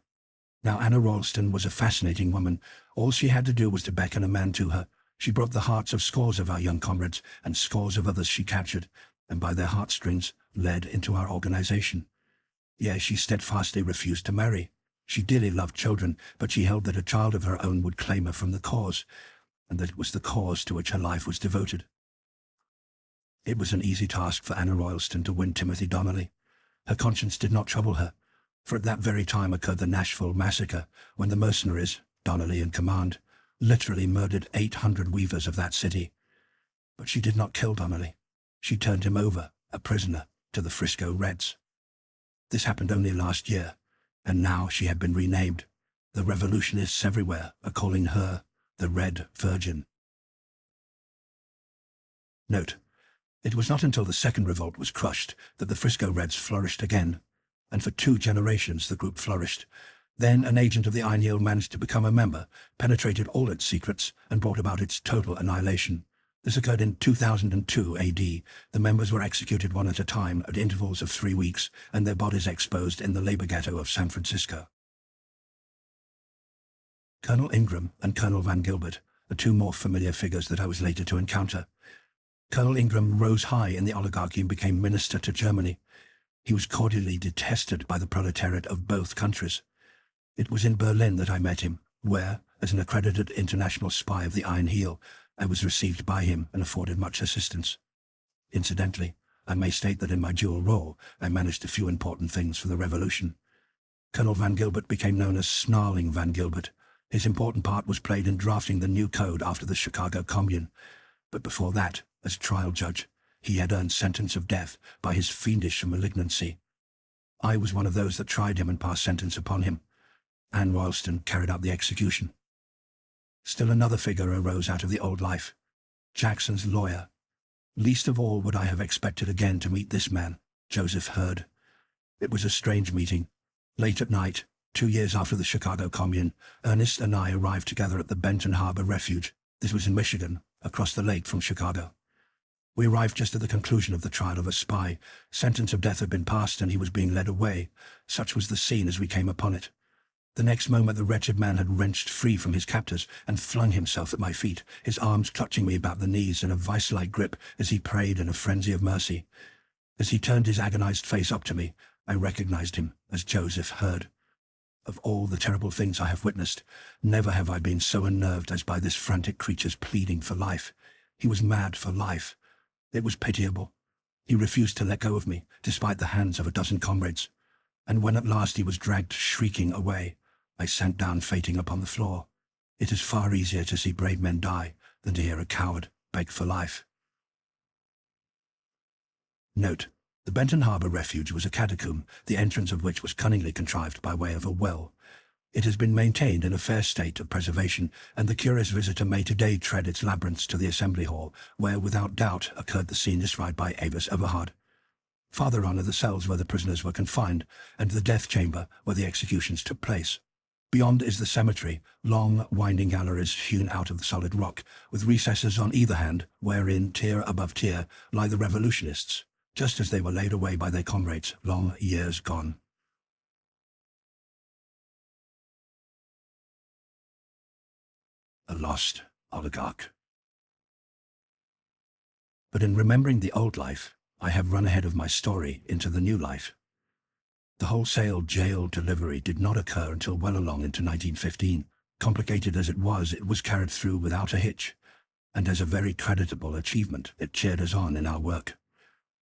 Now Anna Ralston was a fascinating woman. All she had to do was to beckon a man to her. She broke the hearts of scores of our young comrades, and scores of others she captured, and by their heartstrings led into our organization. Yes, she steadfastly refused to marry. She dearly loved children, but she held that a child of her own would claim her from the cause, and that it was the cause to which her life was devoted. It was an easy task for Anna Royalston to win Timothy Donnelly. Her conscience did not trouble her, for at that very time occurred the Nashville massacre, when the mercenaries, Donnelly in command, literally murdered 800 weavers of that city. But she did not kill Donnelly. She turned him over, a prisoner, to the Frisco Reds. This happened only last year, and now she had been renamed. The revolutionists everywhere are calling her the Red Virgin. Note: it was not until the second revolt was crushed that the Frisco Reds flourished again, and for 2 generations the group flourished. Then an agent of the Iron Heel managed to become a member, penetrated all its secrets, and brought about its total annihilation. This occurred in 2002 AD. The members were executed one at a time at intervals of 3 weeks, and their bodies exposed in the labor ghetto of San Francisco. Colonel Ingram and Colonel Van Gilbert are 2 more familiar figures that I was later to encounter. Colonel Ingram rose high in the oligarchy and became minister to Germany. He was cordially detested by the proletariat of both countries. It was in Berlin that I met him, where, as an accredited international spy of the Iron Heel, I was received by him and afforded much assistance. Incidentally, I may state that in my dual role, I managed a few important things for the revolution. Colonel Van Gilbert became known as Snarling Van Gilbert. His important part was played in drafting the new code after the Chicago Commune. But before that, as trial judge, he had earned sentence of death by his fiendish malignancy. I was one of those that tried him and passed sentence upon him. Anne Royalston carried out the execution. Still another figure arose out of the old life, Jackson's lawyer. Least of all would I have expected again to meet this man, Joseph Hurd. It was a strange meeting. Late at night, 2 years after the Chicago Commune, Ernest and I arrived together at the Benton Harbor Refuge. This was in Michigan, across the lake from Chicago. We arrived just at the conclusion of the trial of a spy. Sentence of death had been passed and he was being led away. Such was the scene as we came upon it. The next moment the wretched man had wrenched free from his captors and flung himself at my feet, his arms clutching me about the knees in a vice-like grip as he prayed in a frenzy of mercy. As he turned his agonized face up to me, I recognized him as Joseph Hurd. Of all the terrible things I have witnessed, never have I been so unnerved as by this frantic creature's pleading for life. He was mad for life. It was pitiable. He refused to let go of me, despite the hands of a dozen comrades. And when at last he was dragged shrieking away, I sank down fainting upon the floor. It is far easier to see brave men die than to hear a coward beg for life. Note: the Benton Harbor Refuge was a catacomb, the entrance of which was cunningly contrived by way of a well. It has been maintained in a fair state of preservation, and the curious visitor may today tread its labyrinths to the Assembly Hall, where without doubt occurred the scene described by Avis Everhard. Farther on are the cells where the prisoners were confined, and the death chamber where the executions took place. Beyond is the cemetery, long, winding galleries hewn out of the solid rock, with recesses on either hand, wherein, tier above tier, lie the revolutionists, just as they were laid away by their comrades long years gone. A lost oligarch. But in remembering the old life, I have run ahead of my story into the new life. The wholesale jail delivery did not occur until well along into 1915. Complicated as it was carried through without a hitch, and as a very creditable achievement, it cheered us on in our work.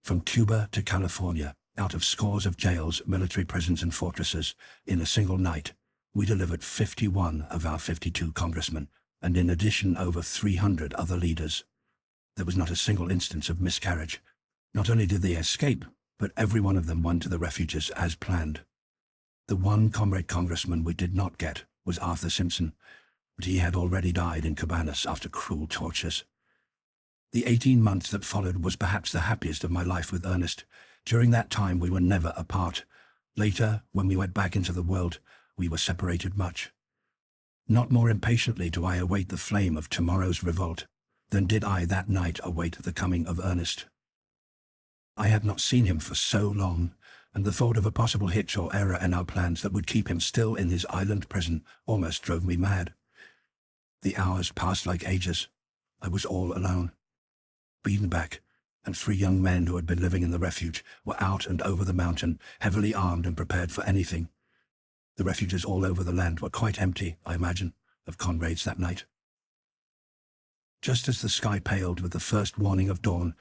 From Cuba to California, out of scores of jails, military prisons and fortresses, in a single night, we delivered 51 of our 52 congressmen, and in addition over 300 other leaders. There was not a single instance of miscarriage. Not only did they escape, but every one of them won to the refuges as planned. The one comrade congressman we did not get was Arthur Simpson, but he had already died in Cabanas after cruel tortures. The 18 months that followed was perhaps the happiest of my life with Ernest. During that time we were never apart. Later, when we went back into the world, we were separated much. Not more impatiently do I await the flame of tomorrow's revolt than did I that night await the coming of Ernest. I had not seen him for so long, and the thought of a possible hitch or error in our plans that would keep him still in his island prison almost drove me mad. The hours passed like ages. I was all alone. Biedenbach and 3 young men who had been living in the refuge were out and over the mountain, heavily armed and prepared for anything. The refuges all over the land were quite empty, I imagine, of comrades that night. Just as the sky paled with the first warning of dawn,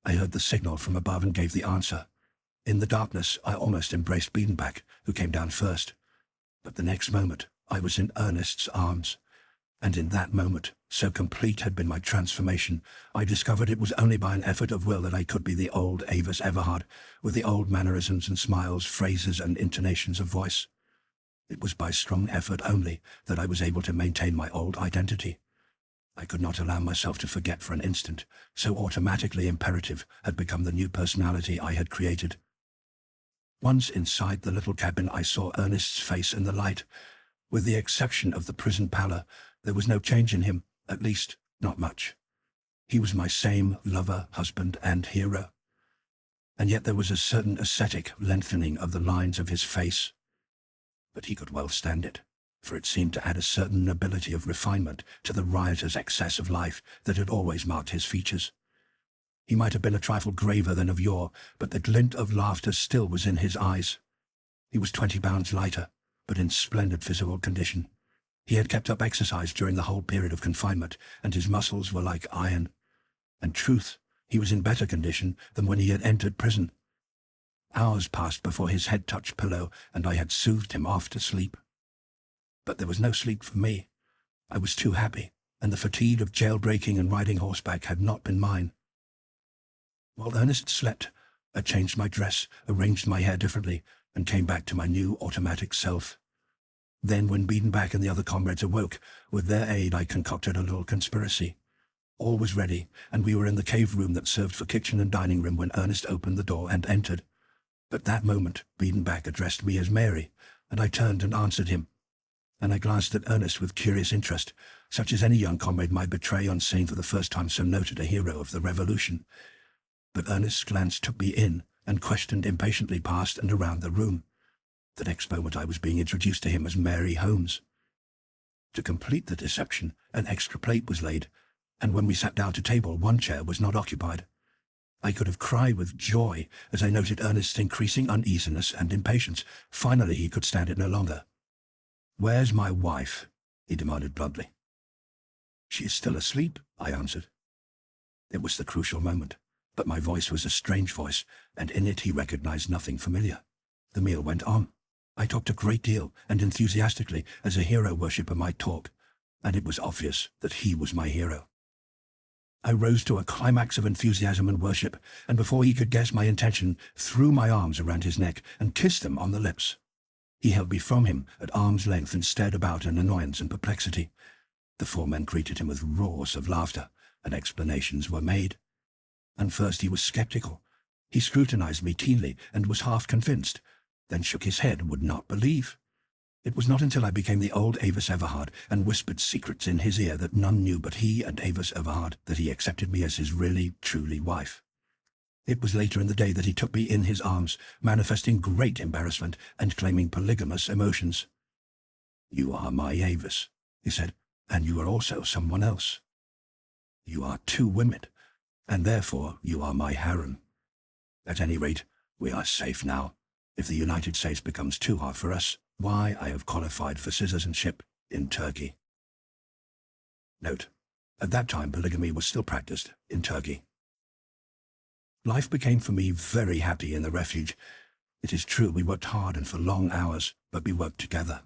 I heard the signal from above and gave the answer. In the darkness, I almost embraced Biedenbach, who came down first. But the next moment, I was in Ernest's arms. And in that moment, so complete had been my transformation, I discovered it was only by an effort of will that I could be the old Avis Everhard, with the old mannerisms and smiles, phrases and intonations of voice. It was by strong effort only that I was able to maintain my old identity. I could not allow myself to forget for an instant, so automatically imperative had become the new personality I had created. Once inside the little cabin, I saw Ernest's face in the light. With the exception of the prison pallor, there was no change in him, at least not much. He was my same lover, husband, and hero. And yet there was a certain ascetic lengthening of the lines of his face. But he could well stand it, for it seemed to add a certain nobility of refinement to the riotous excess of life that had always marked his features. He might have been a trifle graver than of yore, but the glint of laughter still was in his eyes. He was 20 pounds lighter, but in splendid physical condition. He had kept up exercise during the whole period of confinement, and his muscles were like iron. And truth, he was in better condition than when he had entered prison. Hours passed before his head touched pillow, and I had soothed him off to sleep. But there was no sleep for me. I was too happy, and the fatigue of jailbreaking and riding horseback had not been mine. While Ernest slept, I changed my dress, arranged my hair differently, and came back to my new automatic self. Then, when Biedenbach and the other comrades awoke, with their aid I concocted a little conspiracy. All was ready, and we were in the cave room that served for kitchen and dining room when Ernest opened the door and entered. At that moment, Biedenbach addressed me as Mary, and I turned and answered him. And I glanced at Ernest with curious interest, such as any young comrade might betray on seeing for the first time so noted a hero of the Revolution. But Ernest's glance took me in, and questioned impatiently past and around the room. The next moment I was being introduced to him as Mary Holmes. To complete the deception, an extra plate was laid, and when we sat down to table, one chair was not occupied. I could have cried with joy as I noted Ernest's increasing uneasiness and impatience. Finally he could stand it no longer. "Where's my wife?" he demanded bluntly. "She is still asleep," I answered. It was the crucial moment, but my voice was a strange voice, and in it he recognized nothing familiar. The meal went on. I talked a great deal and enthusiastically, as a hero worshipper might talk, and it was obvious that he was my hero. I rose to a climax of enthusiasm and worship, and before he could guess my intention, threw my arms around his neck and kissed him on the lips. He held me from him at arm's length and stared about in annoyance and perplexity. The 4 men greeted him with roars of laughter, and explanations were made. And first he was skeptical. He scrutinized me keenly and was half convinced, then shook his head and would not believe. It was not until I became the old Avis Everhard and whispered secrets in his ear that none knew but he and Avis Everhard that he accepted me as his really, truly wife. It was later in the day that he took me in his arms, manifesting great embarrassment and claiming polygamous emotions. "You are my Avis," he said, "and you are also someone else. You are 2 women, and therefore you are my harem. At any rate, we are safe now. If the United States becomes too hard for us, why, I have qualified for citizenship in Turkey. Note: at that time polygamy was still practiced in Turkey. Life became for me very happy in the refuge. It is true we worked hard and for long hours, but we worked together.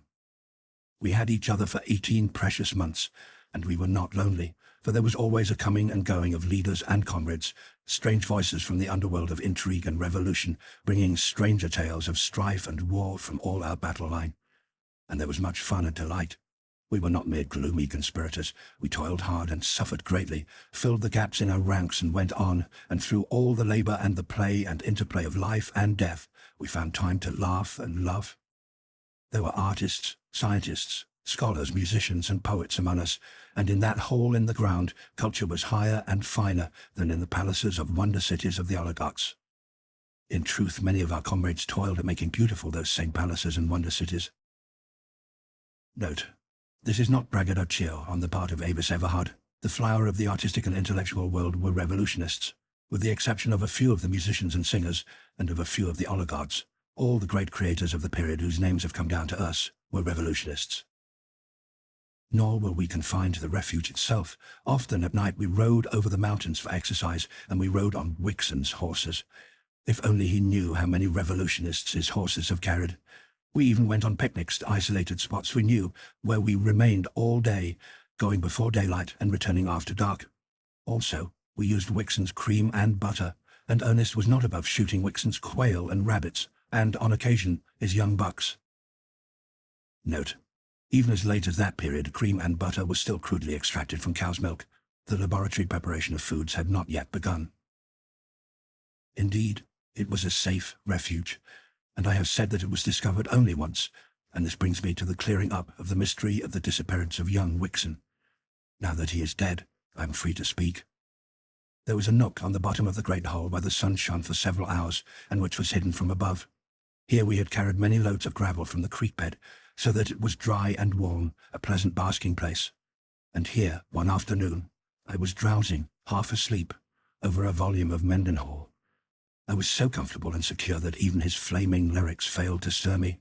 We had each other for 18 precious months, and we were not lonely, for there was always a coming and going of leaders and comrades, strange voices from the underworld of intrigue and revolution, bringing stranger tales of strife and war from all our battle line. And there was much fun and delight. We were not mere gloomy conspirators. We toiled hard and suffered greatly, filled the gaps in our ranks and went on, and through all the labor and the play and interplay of life and death, we found time to laugh and love. There were artists, scientists, scholars, musicians, and poets among us, and in that hole in the ground, culture was higher and finer than in the palaces of wonder cities of the oligarchs. In truth, many of our comrades toiled at making beautiful those same palaces and wonder cities. Note: this is not braggadocio on the part of Avis Everhard. The flower of the artistic and intellectual world were revolutionists. With the exception of a few of the musicians and singers, and of a few of the oligarchs, all the great creators of the period whose names have come down to us were revolutionists. Nor were we confined to the refuge itself. Often at night we rode over the mountains for exercise, and we rode on Wixon's horses. If only he knew how many revolutionists his horses have carried. We even went on picnics to isolated spots we knew, where we remained all day, going before daylight and returning after dark. Also, we used Wixon's cream and butter, and Ernest was not above shooting Wixon's quail and rabbits, and, on occasion, his young bucks. Note: even as late as that period, cream and butter was still crudely extracted from cow's milk. The laboratory preparation of foods had not yet begun. Indeed, it was a safe refuge, and I have said that it was discovered only once, and this brings me to the clearing up of the mystery of the disappearance of young Wixon. Now that he is dead, I am free to speak. There was a nook on the bottom of the great hole where the sun shone for several hours, and which was hidden from above. Here we had carried many loads of gravel from the creek bed, so that it was dry and warm, a pleasant basking place. And here, one afternoon, I was drowsing, half asleep, over a volume of Mendenhall. I was so comfortable and secure that even his flaming lyrics failed to stir me.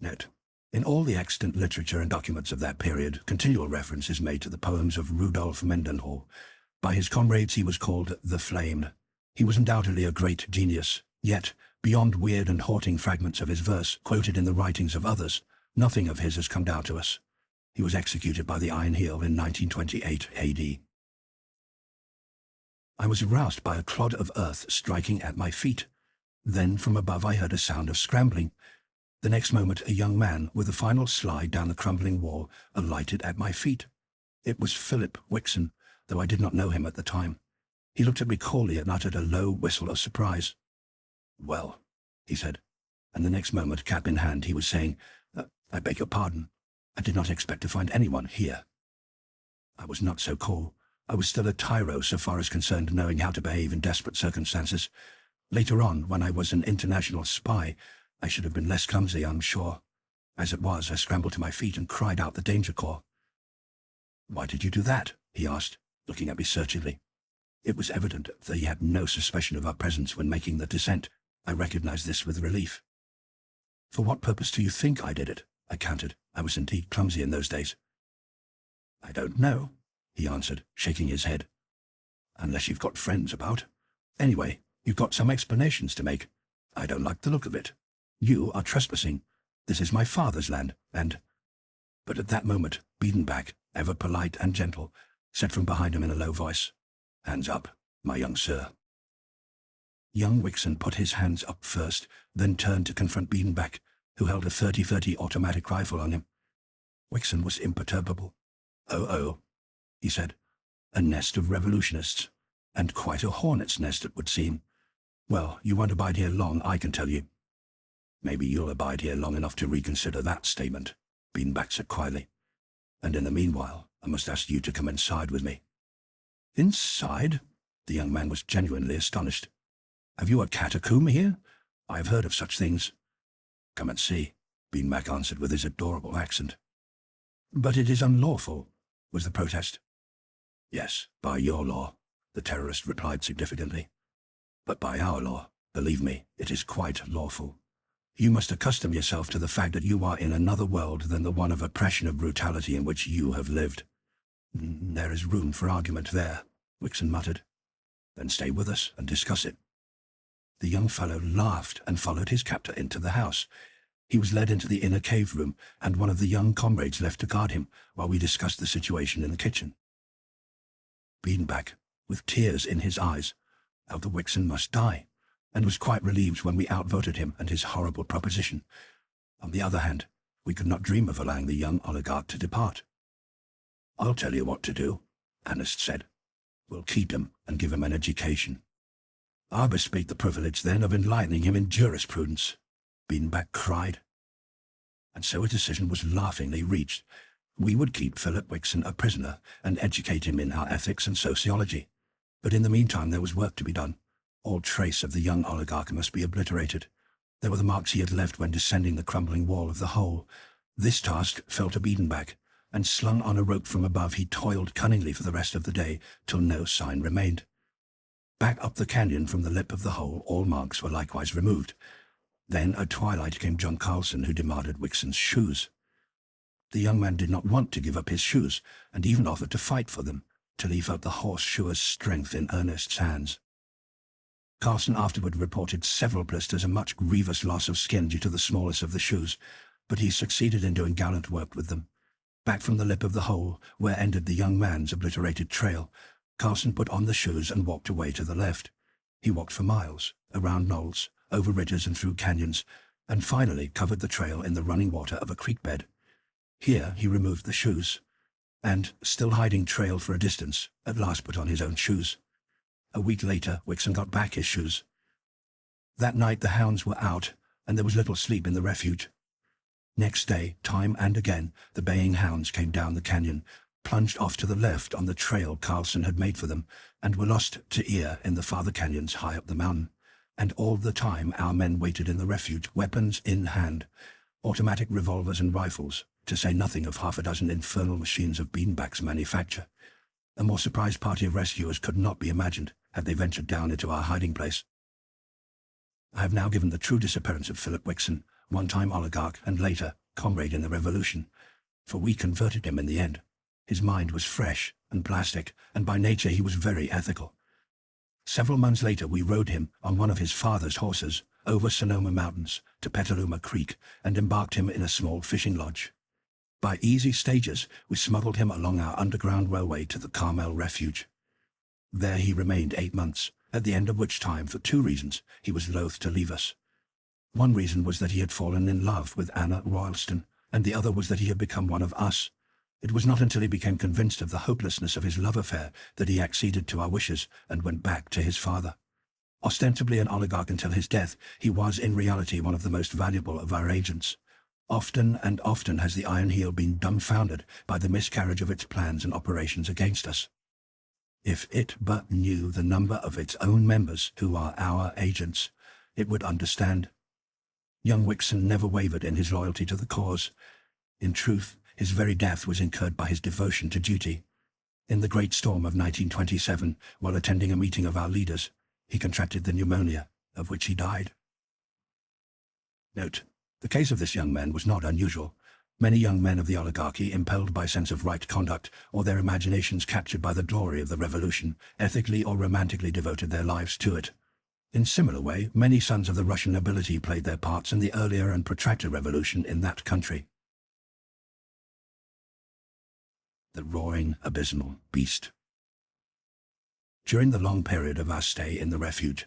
Note: in all the extant literature and documents of that period, continual reference is made to the poems of Rudolf Mendenhall. By his comrades he was called the Flame. He was undoubtedly a great genius, yet, beyond weird and haunting fragments of his verse quoted in the writings of others, nothing of his has come down to us. He was executed by the Iron Heel in 1928 AD. I was aroused by a clod of earth striking at my feet. Then from above I heard a sound of scrambling. The next moment a young man, with a final slide down the crumbling wall, alighted at my feet. It was Philip Wixon, though I did not know him at the time. He looked at me coolly and uttered a low whistle of surprise. "Well," he said, and the next moment, cap in hand, he was saying, "I beg your pardon. I did not expect to find anyone here." I was not so cool. I was still a tyro so far as concerned knowing how to behave in desperate circumstances. Later on, when I was an international spy, I should have been less clumsy, I'm sure. As it was, I scrambled to my feet and cried out the danger call. "Why did you do that?" he asked, looking at me searchingly. It was evident that he had no suspicion of our presence when making the descent. I recognized this with relief. "For what purpose do you think I did it?" I countered. I was indeed clumsy in those days. "I don't know," he answered, shaking his head. "Unless you've got friends about. Anyway, you've got some explanations to make. I don't like the look of it. You are trespassing. This is my father's land, and—" But at that moment, Biedenbach, ever polite and gentle, said from behind him in a low voice, "Hands up, my young sir." Young Wixon put his hands up first, then turned to confront Biedenbach, who held a 30-30 automatic rifle on him. Wixon was imperturbable. "Oh," he said, "a nest of revolutionists, and quite a hornet's nest it would seem. Well, you won't abide here long, I can tell you." "Maybe you'll abide here long enough to reconsider that statement," Biedenbach said quietly. "And in the meanwhile, I must ask you to come inside with me." "Inside?" The young man was genuinely astonished. "Have you a catacomb here? I have heard of such things." "Come and see," Biedenbach answered with his adorable accent. "But it is unlawful," was the protest. "Yes, by your law," the terrorist replied significantly. "But by our law, Believe me, it is quite lawful. You must accustom yourself to the fact that you are in another world than the one of oppression and brutality in which you have lived. There is room for argument there, Wixon muttered. Then stay with us and discuss it. The young fellow laughed and followed his captor into the house. He was led into the inner cave room, and one of the young comrades left to guard him while we discussed the situation in the kitchen. Biedenbach, with tears in his eyes, felt that Wixon must die, and was quite relieved when we outvoted him and his horrible proposition. On the other hand, we could not dream of allowing the young oligarch to depart. "I'll tell you what to do," Ernest said. "We'll keep him and give him an education." "I bespeak the privilege, then, of enlightening him in jurisprudence," Biedenbach cried. And so a decision was laughingly reached. We would keep Philip Wixon a prisoner and educate him in our ethics and sociology. But in the meantime there was work to be done. All trace of the young oligarch must be obliterated. There were the marks he had left when descending the crumbling wall of the hole. This task fell to Biedenbach, and slung on a rope from above he toiled cunningly for the rest of the day, till no sign remained. Back up the canyon from the lip of the hole all marks were likewise removed. Then at twilight came John Carlson, who demanded Wixon's shoes. The young man did not want to give up his shoes, and even offered to fight for them, till he felt the horseshoer's strength in Ernest's hands. Carlson afterward reported several blisters and much grievous loss of skin due to the smallness of the shoes, but he succeeded in doing gallant work with them. Back from the lip of the hole, where ended the young man's obliterated trail, Carlson put on the shoes and walked away to the left. He walked for miles, around knolls, over ridges and through canyons, and finally covered the trail in the running water of a creek bed. Here he removed the shoes, and, still hiding trail for a distance, at last put on his own shoes. A week later, Wixon got back his shoes. That night the hounds were out, and there was little sleep in the refuge. Next day, time and again, the baying hounds came down the canyon, plunged off to the left on the trail Carlson had made for them, and were lost to ear in the farther canyons high up the mountain. And all the time our men waited in the refuge, weapons in hand, automatic revolvers and rifles, to say nothing of half a dozen infernal machines of Biedenbach's manufacture. A more surprised party of rescuers could not be imagined, had they ventured down into our hiding place. I have now given the true disappearance of Philip Wixon, one-time oligarch and later comrade in the revolution, for we converted him in the end. His mind was fresh and plastic, and by nature he was very ethical. Several months later we rode him on one of his father's horses over Sonoma Mountains to Petaluma Creek and embarked him in a small fishing lodge. By easy stages we smuggled him along our underground railway to the Carmel Refuge. There he remained 8 months, at the end of which time, for 2 reasons, he was loath to leave us. One reason was that he had fallen in love with Anna Royalston, and the other was that he had become one of us. It was not until he became convinced of the hopelessness of his love affair that he acceded to our wishes and went back to his father. Ostensibly an oligarch until his death, he was in reality one of the most valuable of our agents. Often and often has the Iron Heel been dumbfounded by the miscarriage of its plans and operations against us. If it but knew the number of its own members who are our agents, it would understand. Young Wixon never wavered in his loyalty to the cause. In truth, his very death was incurred by his devotion to duty. In the great storm of 1927, while attending a meeting of our leaders, he contracted the pneumonia, of which he died. Note: the case of this young man was not unusual. Many young men of the oligarchy, impelled by sense of right conduct, or their imaginations captured by the glory of the revolution, ethically or romantically devoted their lives to it. In similar way, many sons of the Russian nobility played their parts in the earlier and protracted revolution in that country. The roaring, abysmal beast. During the long period of our stay in the refuge,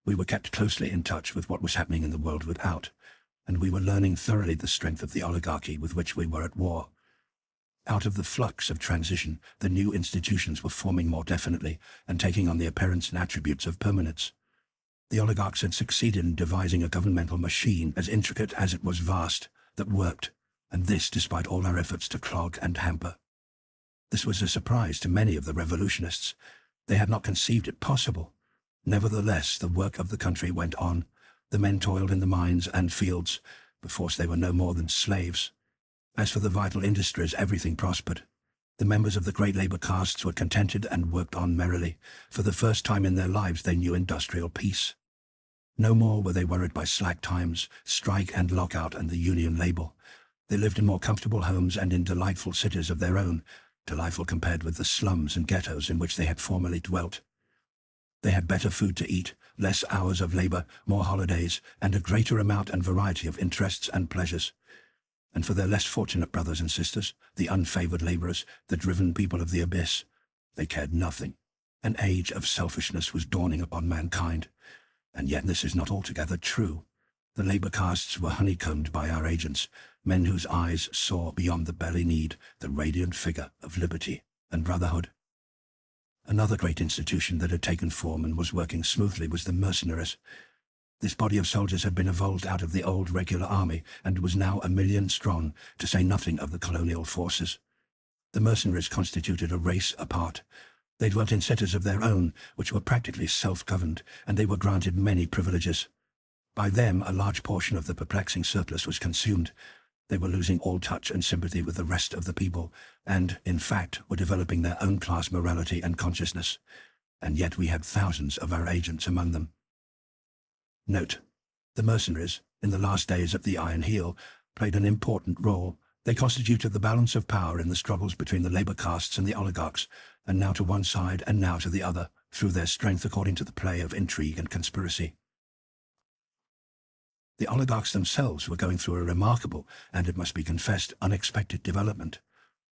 we were kept closely in touch with what was happening in the world without, and we were learning thoroughly the strength of the oligarchy with which we were at war. Out of the flux of transition, the new institutions were forming more definitely and taking on the appearance and attributes of permanence. The oligarchs had succeeded in devising a governmental machine as intricate as it was vast, that worked, and this despite all our efforts to clog and hamper. This was a surprise to many of the revolutionists. They had not conceived it possible. Nevertheless, the work of the country went on. The men toiled in the mines and fields, perforce they were no more than slaves. As for the vital industries, everything prospered. The members of the great labor castes were contented and worked on merrily. For the first time in their lives they knew industrial peace. No more were they worried by slack times, strike and lockout and the union label. They lived in more comfortable homes and in delightful cities of their own, delightful compared with the slums and ghettos in which they had formerly dwelt. They had better food to eat, less hours of labor, more holidays, and a greater amount and variety of interests and pleasures. And for their less fortunate brothers and sisters, the unfavored laborers, the driven people of the abyss, they cared nothing. An age of selfishness was dawning upon mankind. And yet this is not altogether true. The labor castes were honeycombed by our agents, men whose eyes saw beyond the belly need the radiant figure of liberty and brotherhood. Another great institution that had taken form and was working smoothly was the mercenaries. This body of soldiers had been evolved out of the old regular army and was now 1 million strong, to say nothing of the colonial forces. The mercenaries constituted a race apart. They dwelt in cities of their own, which were practically self-governed, and they were granted many privileges. By them, a large portion of the perplexing surplus was consumed. They were losing all touch and sympathy with the rest of the people, and, in fact, were developing their own class morality and consciousness. And yet we had thousands of our agents among them. Note: the mercenaries, in the last days of the Iron Heel, played an important role. They constituted the balance of power in the struggles between the labor castes and the oligarchs, and now to one side and now to the other, through their strength according to the play of intrigue and conspiracy. The oligarchs themselves were going through a remarkable, and it must be confessed, unexpected development.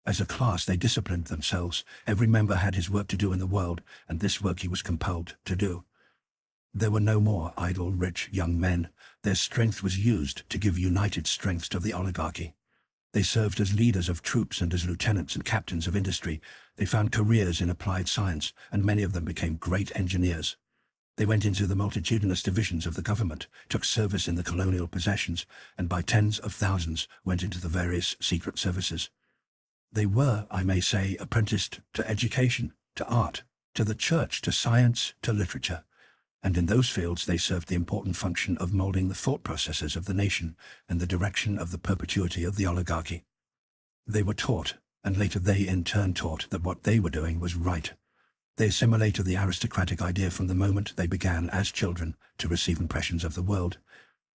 As a class, they disciplined themselves. Every member had his work to do in the world, and this work he was compelled to do. There were no more idle, rich young men. Their strength was used to give united strength to the oligarchy. They served as leaders of troops and as lieutenants and captains of industry. They found careers in applied science, and many of them became great engineers. They went into the multitudinous divisions of the government, took service in the colonial possessions, and by tens of thousands went into the various secret services. They were, I may say, apprenticed to education, to art, to the church, to science, to literature. And in those fields they served the important function of molding the thought processes of the nation and the direction of the perpetuity of the oligarchy. They were taught, and later they in turn taught, that what they were doing was right. They assimilated the aristocratic idea from the moment they began as children to receive impressions of the world.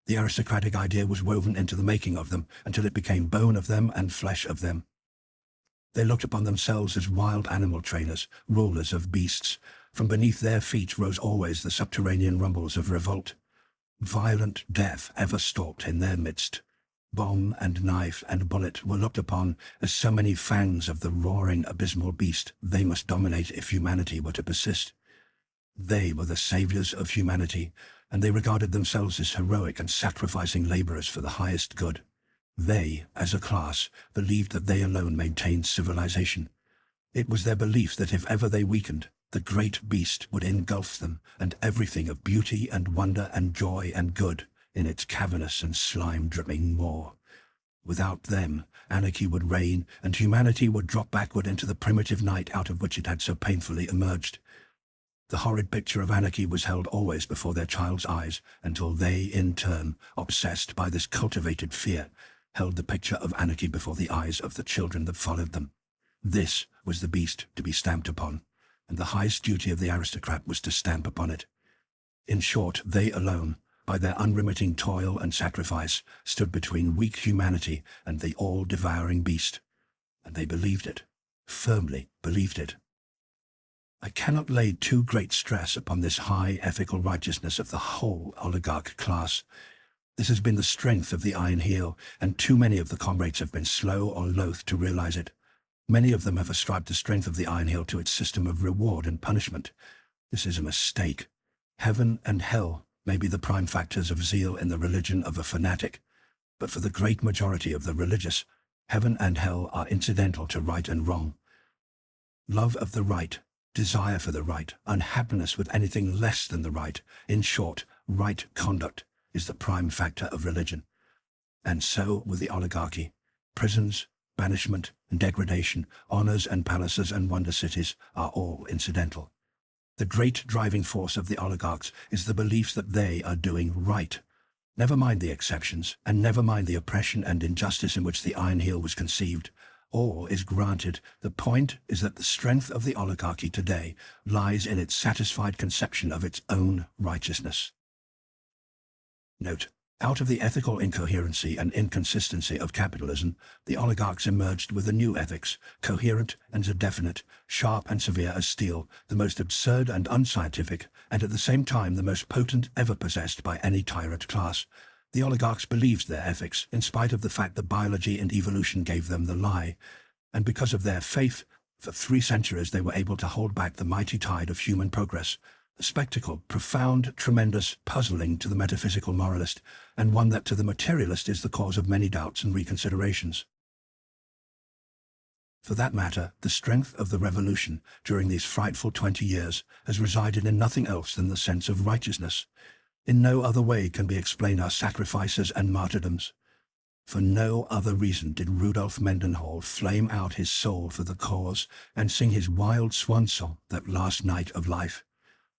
The aristocratic idea was woven into the making of them until it became bone of them and flesh of them. They looked upon themselves as wild animal trainers, rulers of beasts. From beneath their feet rose always the subterranean rumbles of revolt. Violent death ever stalked in their midst. Bomb and knife and bullet were looked upon as so many fangs of the roaring abysmal beast they must dominate if humanity were to persist. They were the saviors of humanity, and they regarded themselves as heroic and sacrificing laborers for the highest good. They, as a class, believed that they alone maintained civilization. It was their belief that if ever they weakened, the great beast would engulf them and everything of beauty and wonder and joy and good in its cavernous and slime-dripping maw. Without them, anarchy would reign, and humanity would drop backward into the primitive night out of which it had so painfully emerged. The horrid picture of anarchy was held always before their child's eyes, until they, in turn, obsessed by this cultivated fear, held the picture of anarchy before the eyes of the children that followed them. This was the beast to be stamped upon, and the highest duty of the aristocrat was to stamp upon it. In short, they alone, by their unremitting toil and sacrifice, stood between weak humanity and the all-devouring beast. And they believed it, firmly believed it. I cannot lay too great stress upon this high ethical righteousness of the whole oligarch class. This has been the strength of the Iron Heel, and too many of the comrades have been slow or loath to realize it. Many of them have ascribed the strength of the Iron Heel to its system of reward and punishment. This is a mistake. Heaven and hell may be the prime factors of zeal in the religion of a fanatic, but for the great majority of the religious, heaven and hell are incidental to right and wrong. Love of the right, desire for the right, unhappiness with anything less than the right, in short, right conduct, is the prime factor of religion. And so with the oligarchy. Prisons, banishment and degradation, honors and palaces and wonder cities are all incidental. The great driving force of the oligarchs is the belief that they are doing right. Never mind the exceptions, and never mind the oppression and injustice in which the Iron Heel was conceived. All is granted. The point is that the strength of the oligarchy today lies in its satisfied conception of its own righteousness. Note: out of the ethical incoherency and inconsistency of capitalism, the oligarchs emerged with a new ethics, coherent and definite, sharp and severe as steel, the most absurd and unscientific, and at the same time the most potent ever possessed by any tyrant class. The oligarchs believed their ethics, in spite of the fact that biology and evolution gave them the lie, and because of their faith, for 3 centuries they were able to hold back the mighty tide of human progress. A spectacle, profound, tremendous, puzzling to the metaphysical moralist, and one that to the materialist is the cause of many doubts and reconsiderations. For that matter, the strength of the revolution during these frightful 20 years has resided in nothing else than the sense of righteousness. In no other way can be explained our sacrifices and martyrdoms. For no other reason did Rudolf Mendenhall flame out his soul for the cause and sing his wild swan song that last night of life.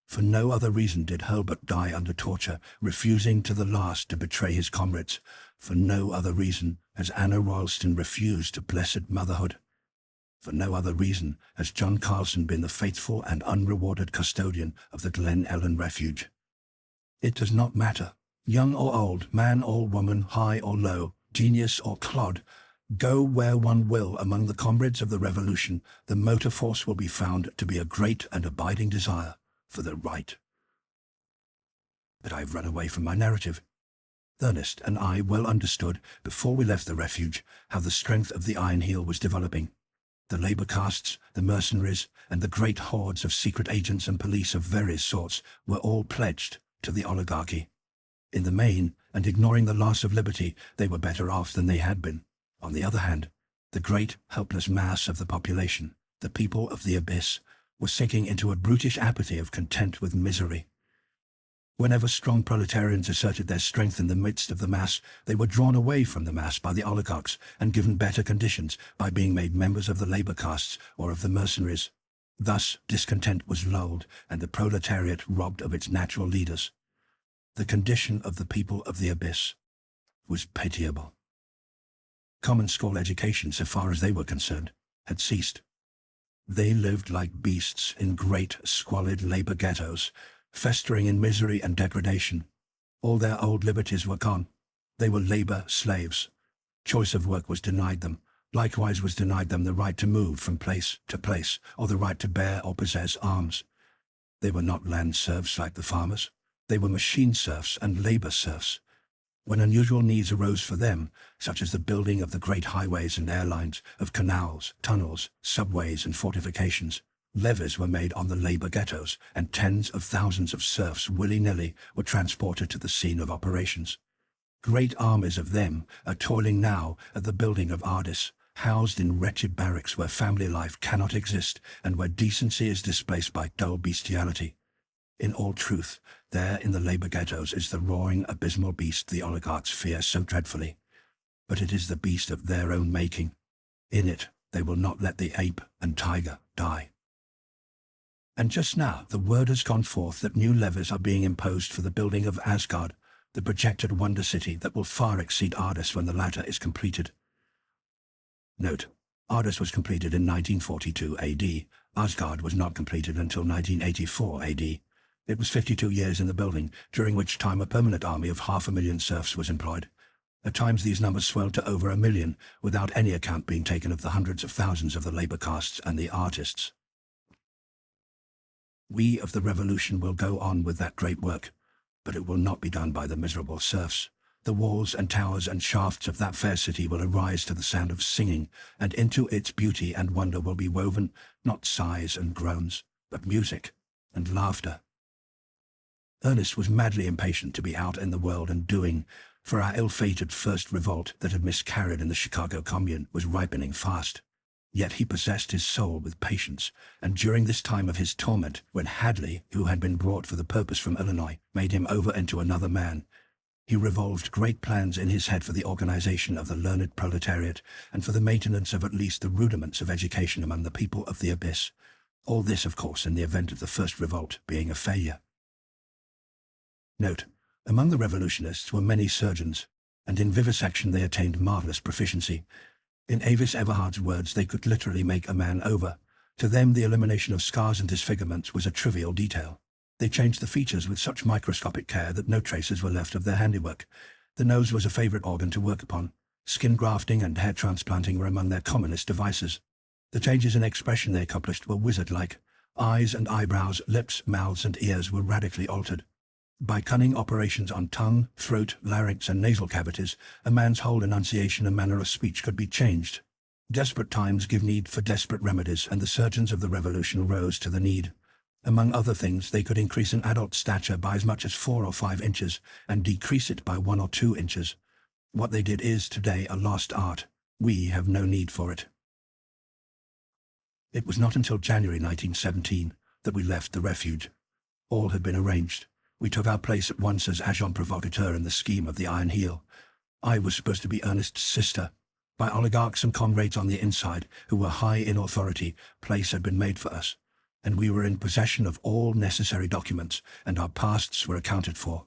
For no other reason did Herbert die under torture, refusing to the last to betray his comrades. For no other reason has Anna Royalston refused to blessed motherhood. For no other reason has John Carlson been the faithful and unrewarded custodian of the Glen Ellen Refuge. It does not matter, young or old, man or woman, high or low, genius or clod, go where one will among the comrades of the revolution, the motor force will be found to be a great and abiding desire for the right. But I have run away from my narrative. Ernest and I well understood, before we left the refuge, how the strength of the Iron Heel was developing. The labour castes, the mercenaries, and the great hordes of secret agents and police of various sorts were all pledged to the oligarchy. In the main, and ignoring the loss of liberty, they were better off than they had been. On the other hand, the great, helpless mass of the population, the people of the abyss, were sinking into a brutish apathy of content with misery. Whenever strong proletarians asserted their strength in the midst of the mass, they were drawn away from the mass by the oligarchs and given better conditions by being made members of the labour castes or of the mercenaries. Thus discontent was lulled and the proletariat robbed of its natural leaders. The condition of the people of the abyss was pitiable. Common school education, so far as they were concerned, had ceased. They lived like beasts in great, squalid labour ghettos, festering in misery and degradation. All their old liberties were gone. They were labour slaves. Choice of work was denied them. Likewise was denied them the right to move from place to place, or the right to bear or possess arms. They were not land serfs like the farmers. They were machine serfs and labour serfs. When unusual needs arose for them, such as the building of the great highways and airlines, of canals, tunnels, subways and fortifications, levies were made on the labour ghettos, and tens of thousands of serfs willy-nilly were transported to the scene of operations. Great armies of them are toiling now at the building of Ardis, housed in wretched barracks where family life cannot exist and where decency is displaced by dull bestiality. In all truth, there in the labour ghettos is the roaring, abysmal beast the oligarchs fear so dreadfully. But it is the beast of their own making. In it, they will not let the ape and tiger die. And just now, the word has gone forth that new levies are being imposed for the building of Asgard, the projected wonder city that will far exceed Ardis when the latter is completed. Note: Ardis was completed in 1942 AD. Asgard was not completed until 1984 AD. It was 52 years in the building, during which time a permanent army of 500,000 serfs was employed. At times these numbers swelled to over 1 million, without any account being taken of the hundreds of thousands of the labour castes and the artists. We of the revolution will go on with that great work, but it will not be done by the miserable serfs. The walls and towers and shafts of that fair city will arise to the sound of singing, and into its beauty and wonder will be woven not sighs and groans, but music and laughter. Ernest was madly impatient to be out in the world and doing, for our ill-fated first revolt that had miscarried in the Chicago Commune was ripening fast. Yet he possessed his soul with patience, and during this time of his torment, when Hadley, who had been brought for the purpose from Illinois, made him over into another man, he revolved great plans in his head for the organization of the learned proletariat, and for the maintenance of at least the rudiments of education among the people of the abyss. All this, of course, in the event of the first revolt being a failure. Note: among the revolutionists were many surgeons, and in vivisection they attained marvelous proficiency. In Avis Everhard's words, they could literally make a man over. To them, the elimination of scars and disfigurements was a trivial detail. They changed the features with such microscopic care that no traces were left of their handiwork. The nose was a favorite organ to work upon. Skin grafting and hair transplanting were among their commonest devices. The changes in expression they accomplished were wizard-like. Eyes and eyebrows, lips, mouths and ears were radically altered. By cunning operations on tongue, throat, larynx and nasal cavities, a man's whole enunciation and manner of speech could be changed. Desperate times give need for desperate remedies, and the surgeons of the revolution rose to the need. Among other things, they could increase an adult's stature by as much as 4 or 5 inches, and decrease it by 1 or 2 inches. What they did is, today, a lost art. We have no need for it. It was not until January 1917 that we left the refuge. All had been arranged. We took our place at once as agent provocateur in the scheme of the Iron Heel. I was supposed to be Ernest's sister. By oligarchs and comrades on the inside, who were high in authority, place had been made for us, and we were in possession of all necessary documents, and our pasts were accounted for.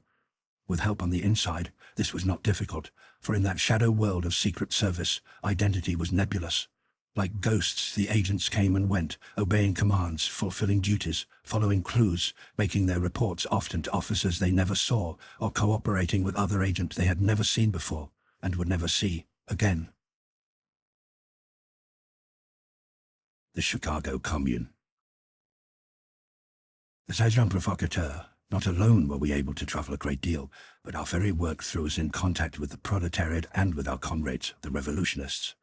With help on the inside, this was not difficult, for in that shadow world of secret service, identity was nebulous. Like ghosts, the agents came and went, obeying commands, fulfilling duties, following clues, making their reports often to officers they never saw, or cooperating with other agents they had never seen before, and would never see again. The Chicago Commune. As agent provocateur, not alone were we able to travel a great deal, but our very work threw us in contact with the proletariat and with our comrades, the revolutionists.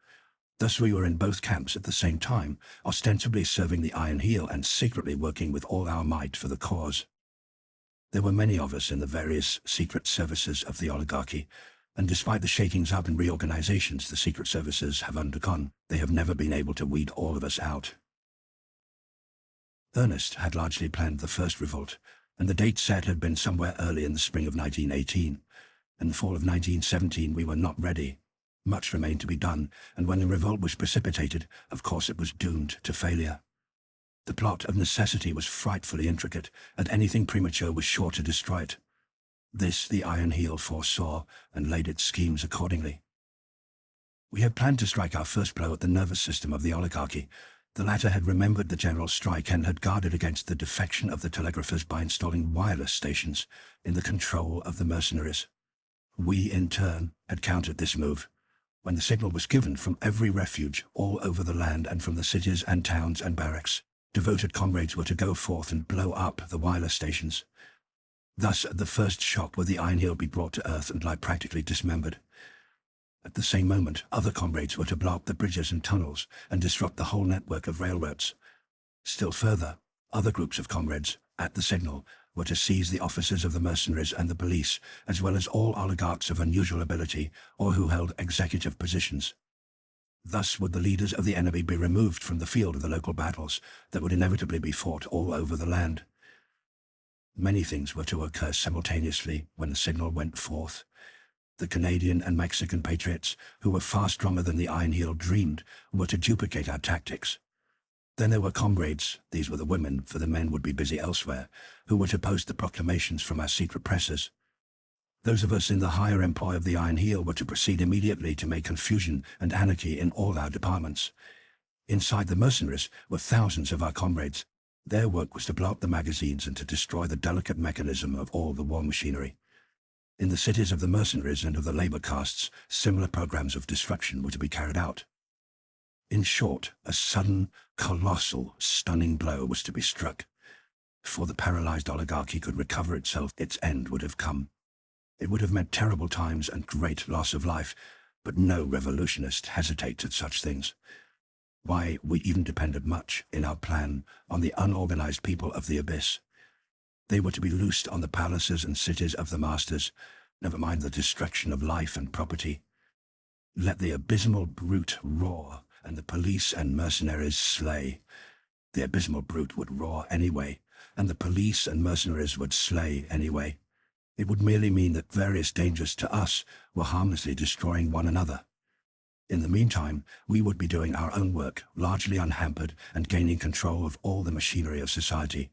Thus we were in both camps at the same time, ostensibly serving the Iron Heel and secretly working with all our might for the cause. There were many of us in the various secret services of the oligarchy, and despite the shakings up and reorganizations the secret services have undergone, they have never been able to weed all of us out. Ernest had largely planned the first revolt, and the date set had been somewhere early in the spring of 1918. In the fall of 1917 we were not ready. Much remained to be done, and when the revolt was precipitated, of course it was doomed to failure. The plot of necessity was frightfully intricate, and anything premature was sure to destroy it. This the Iron Heel foresaw, and laid its schemes accordingly. We had planned to strike our first blow at the nervous system of the oligarchy. The latter had remembered the general strike and had guarded against the defection of the telegraphers by installing wireless stations in the control of the mercenaries. We, in turn, had countered this move. When the signal was given from every refuge, all over the land and from the cities and towns and barracks, devoted comrades were to go forth and blow up the wireless stations. Thus, at the first shock would the Iron Heel be brought to earth and lie practically dismembered. At the same moment, other comrades were to blow up the bridges and tunnels and disrupt the whole network of railroads. Still further, other groups of comrades, at the signal, were to seize the officers of the mercenaries and the police, as well as all oligarchs of unusual ability or who held executive positions. Thus would the leaders of the enemy be removed from the field of the local battles that would inevitably be fought all over the land. Many things were to occur simultaneously when the signal went forth. The Canadian and Mexican patriots, who were far stronger than the Iron Heel dreamed, were to duplicate our tactics. Then there were comrades, these were the women, for the men would be busy elsewhere, who were to post the proclamations from our secret presses. Those of us in the higher employ of the Iron Heel were to proceed immediately to make confusion and anarchy in all our departments. Inside the mercenaries were thousands of our comrades. Their work was to blow up the magazines and to destroy the delicate mechanism of all the war machinery. In the cities of the mercenaries and of the labor castes, similar programs of destruction were to be carried out. In short, a sudden, colossal, stunning blow was to be struck. Before the paralyzed oligarchy could recover itself, its end would have come. It would have meant terrible times and great loss of life, but no revolutionist hesitates at such things. Why, we even depended much, in our plan, on the unorganized people of the abyss. They were to be loosed on the palaces and cities of the masters, never mind the destruction of life and property. Let the abysmal brute roar, and the police and mercenaries slay. The abysmal brute would roar anyway, and the police and mercenaries would slay anyway. It would merely mean that various dangers to us were harmlessly destroying one another. In the meantime, we would be doing our own work, largely unhampered, and gaining control of all the machinery of society.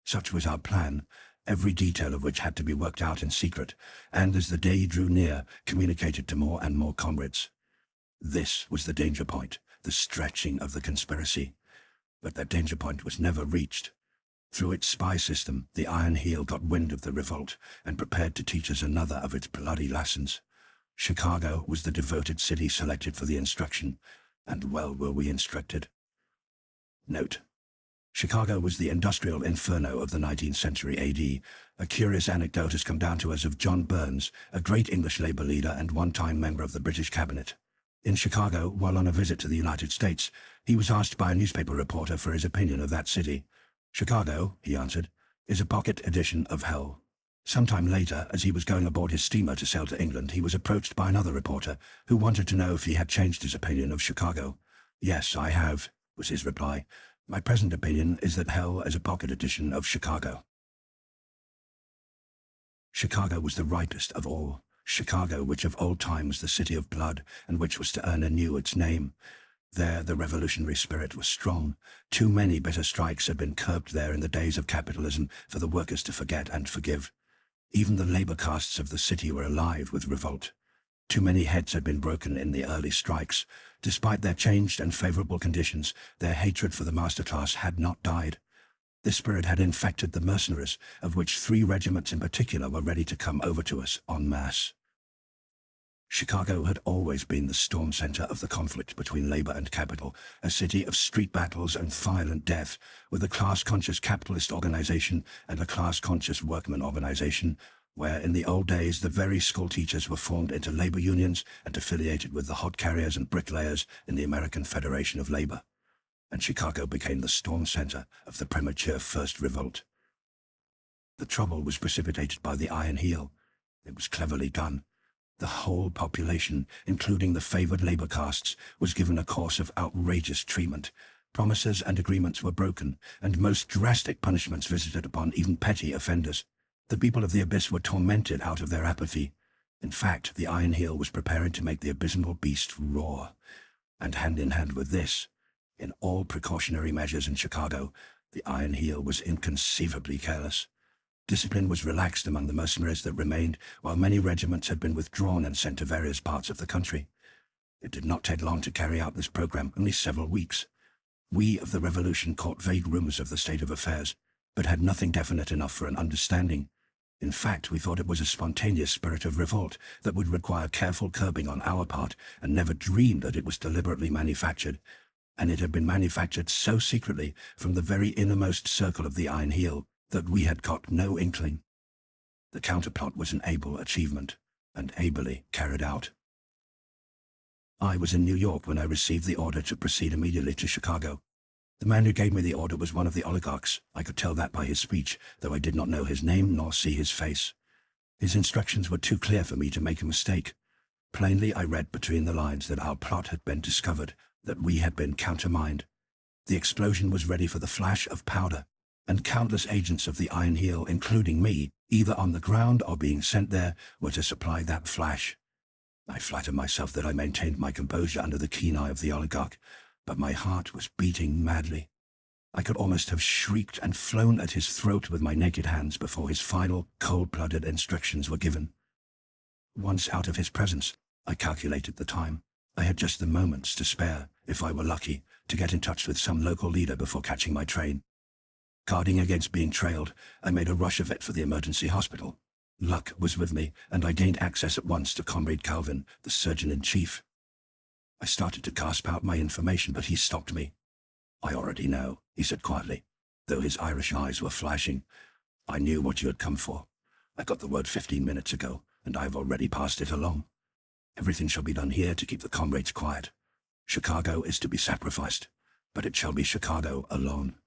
Such was our plan, every detail of which had to be worked out in secret, and as the day drew near, communicated to more and more comrades. This was the danger point, the stretching of the conspiracy. But that danger point was never reached. Through its spy system, the Iron Heel got wind of the revolt and prepared to teach us another of its bloody lessons. Chicago was the devoted city selected for the instruction, and well were we instructed. Note: Chicago was the industrial inferno of the 19th century AD. A curious anecdote has come down to us of John Burns, a great English Labour leader and one-time member of the British cabinet. In Chicago, while on a visit to the United States, he was asked by a newspaper reporter for his opinion of that city. "Chicago," he answered, "is a pocket edition of hell." Sometime later, as he was going aboard his steamer to sail to England, he was approached by another reporter who wanted to know if he had changed his opinion of Chicago. "Yes, I have," was his reply. "My present opinion is that hell is a pocket edition of Chicago." Chicago was the ripest of all. Chicago, which of old time was the city of blood, and which was to earn anew its name. There the revolutionary spirit was strong. Too many bitter strikes had been curbed there in the days of capitalism for the workers to forget and forgive. Even the labor castes of the city were alive with revolt. Too many heads had been broken in the early strikes. Despite their changed and favorable conditions, their hatred for the master class had not died. This spirit had infected the mercenaries, of which 3 regiments in particular were ready to come over to us en masse. Chicago had always been the storm center of the conflict between labor and capital, a city of street battles and violent death, with a class-conscious capitalist organization and a class-conscious workman organization, where in the old days the very school teachers were formed into labor unions and affiliated with the hod carriers and bricklayers in the American Federation of Labor. And Chicago became the storm center of the premature First Revolt. The trouble was precipitated by the Iron Heel. It was cleverly done. The whole population, including the favored labor castes, was given a course of outrageous treatment. Promises and agreements were broken, and most drastic punishments visited upon even petty offenders. The people of the Abyss were tormented out of their apathy. In fact, the Iron Heel was preparing to make the abysmal beast roar. And hand in hand with this, in all precautionary measures in Chicago, the Iron Heel was inconceivably careless. Discipline was relaxed among the mercenaries that remained, while many regiments had been withdrawn and sent to various parts of the country. It did not take long to carry out this program, only several weeks. We of the Revolution caught vague rumors of the state of affairs, but had nothing definite enough for an understanding. In fact, we thought it was a spontaneous spirit of revolt that would require careful curbing on our part, and never dreamed that it was deliberately manufactured. And it had been manufactured so secretly from the very innermost circle of the Iron Heel that we had got no inkling. The counterplot was an able achievement, and ably carried out. I was in New York when I received the order to proceed immediately to Chicago. The man who gave me the order was one of the oligarchs. I could tell that by his speech, though I did not know his name nor see his face. His instructions were too clear for me to make a mistake. Plainly I read between the lines that our plot had been discovered, that we had been countermined. The explosion was ready for the flash of powder, and countless agents of the Iron Heel, including me, either on the ground or being sent there, were to supply that flash. I flatter myself that I maintained my composure under the keen eye of the oligarch, but my heart was beating madly. I could almost have shrieked and flown at his throat with my naked hands before his final, cold-blooded instructions were given. Once out of his presence, I calculated the time. I had just the moments to spare, if I were lucky, to get in touch with some local leader before catching my train. Guarding against being trailed, I made a rush of it for the emergency hospital. Luck was with me, and I gained access at once to Comrade Calvin, the surgeon-in-chief. I started to gasp out my information, but he stopped me. "I already know," he said quietly, though his Irish eyes were flashing. "I knew what you had come for. I got the word 15 minutes ago, and I have already passed it along. Everything shall be done here to keep the comrades quiet. Chicago is to be sacrificed, but it shall be Chicago alone."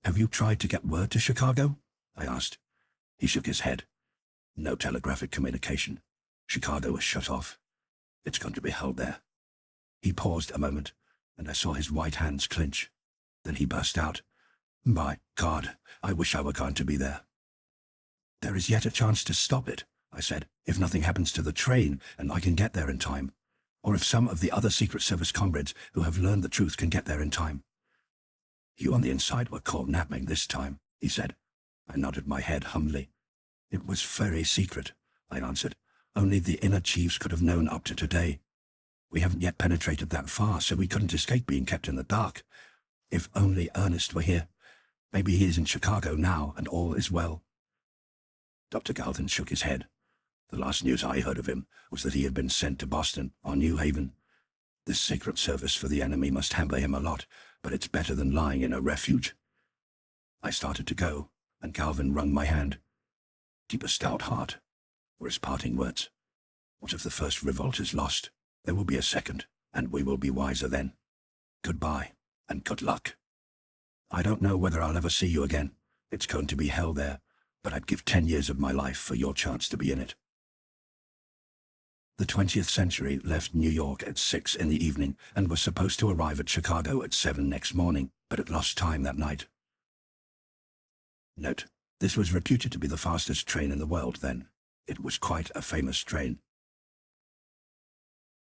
"Have you tried to get word to Chicago?" I asked. He shook his head. "No telegraphic communication. Chicago is shut off. It's going to be held there." He paused a moment, and I saw his white hands clench. Then he burst out, "My God, I wish I were going to be there." "There is yet a chance to stop it," I said, "if nothing happens to the train and I can get there in time. Or if some of the other Secret Service comrades who have learned the truth can get there in time." "You on the inside were caught napping this time," he said. I nodded my head humbly. "It was very secret," I answered. "Only the inner chiefs could have known up to today. We haven't yet penetrated that far, so we couldn't escape being kept in the dark. If only Ernest were here. Maybe he is in Chicago now, and all is well." Dr. Galvin shook his head. "The last news I heard of him was that he had been sent to Boston or New Haven. This secret service for the enemy must hamper him a lot, but it's better than lying in a refuge." I started to go, and Galvin wrung my hand. "Keep a stout heart," were his parting words. "What if the first revolt is lost? There will be a second, and we will be wiser then. Goodbye, and good luck. I don't know whether I'll ever see you again. It's going to be hell there, but I'd give 10 years of my life for your chance to be in it." The 20th Century left New York at 6 in the evening and was supposed to arrive at Chicago at 7 next morning, but it lost time that night. Note: this was reputed to be the fastest train in the world then. It was quite a famous train.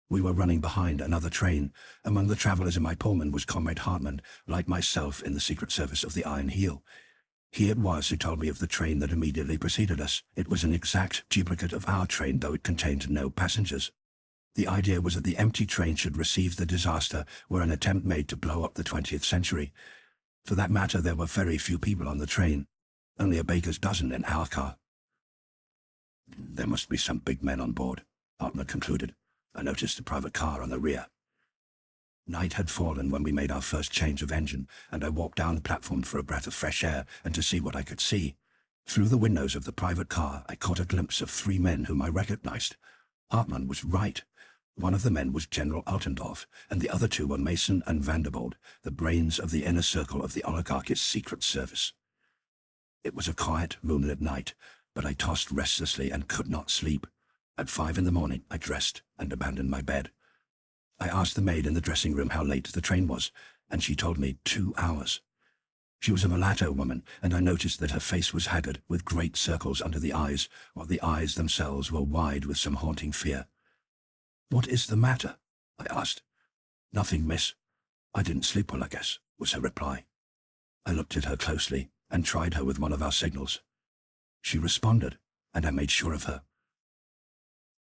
We were running behind another train. Among the travelers in my Pullman was Comrade Hartman, like myself in the Secret Service of the Iron Heel. He it was who told me of the train that immediately preceded us. It was an exact duplicate of our train, though it contained no passengers. The idea was that the empty train should receive the disaster were an attempt made to blow up the 20th century. For that matter, there were very few people on the train, only a baker's dozen in our car. "There must be some big men on board," Hartman concluded. "I noticed a private car on the rear." Night had fallen when we made our first change of engine, and I walked down the platform for a breath of fresh air and to see what I could see. Through the windows of the private car, I caught a glimpse of 3 men whom I recognized. Hartman was right. One of the men was General Altendorf, and the other 2 were Mason and Vanderbilt, the brains of the inner circle of the oligarch's secret service. It was a quiet, moonlit night, but I tossed restlessly and could not sleep. At 5 in the morning, I dressed and abandoned my bed. I asked the maid in the dressing room how late the train was, and she told me 2 hours. She was a mulatto woman, and I noticed that her face was haggard, with great circles under the eyes, while the eyes themselves were wide with some haunting fear. "What is the matter?" I asked. "Nothing, miss. I didn't sleep well, I guess," was her reply. I looked at her closely and tried her with one of our signals. She responded, and I made sure of her.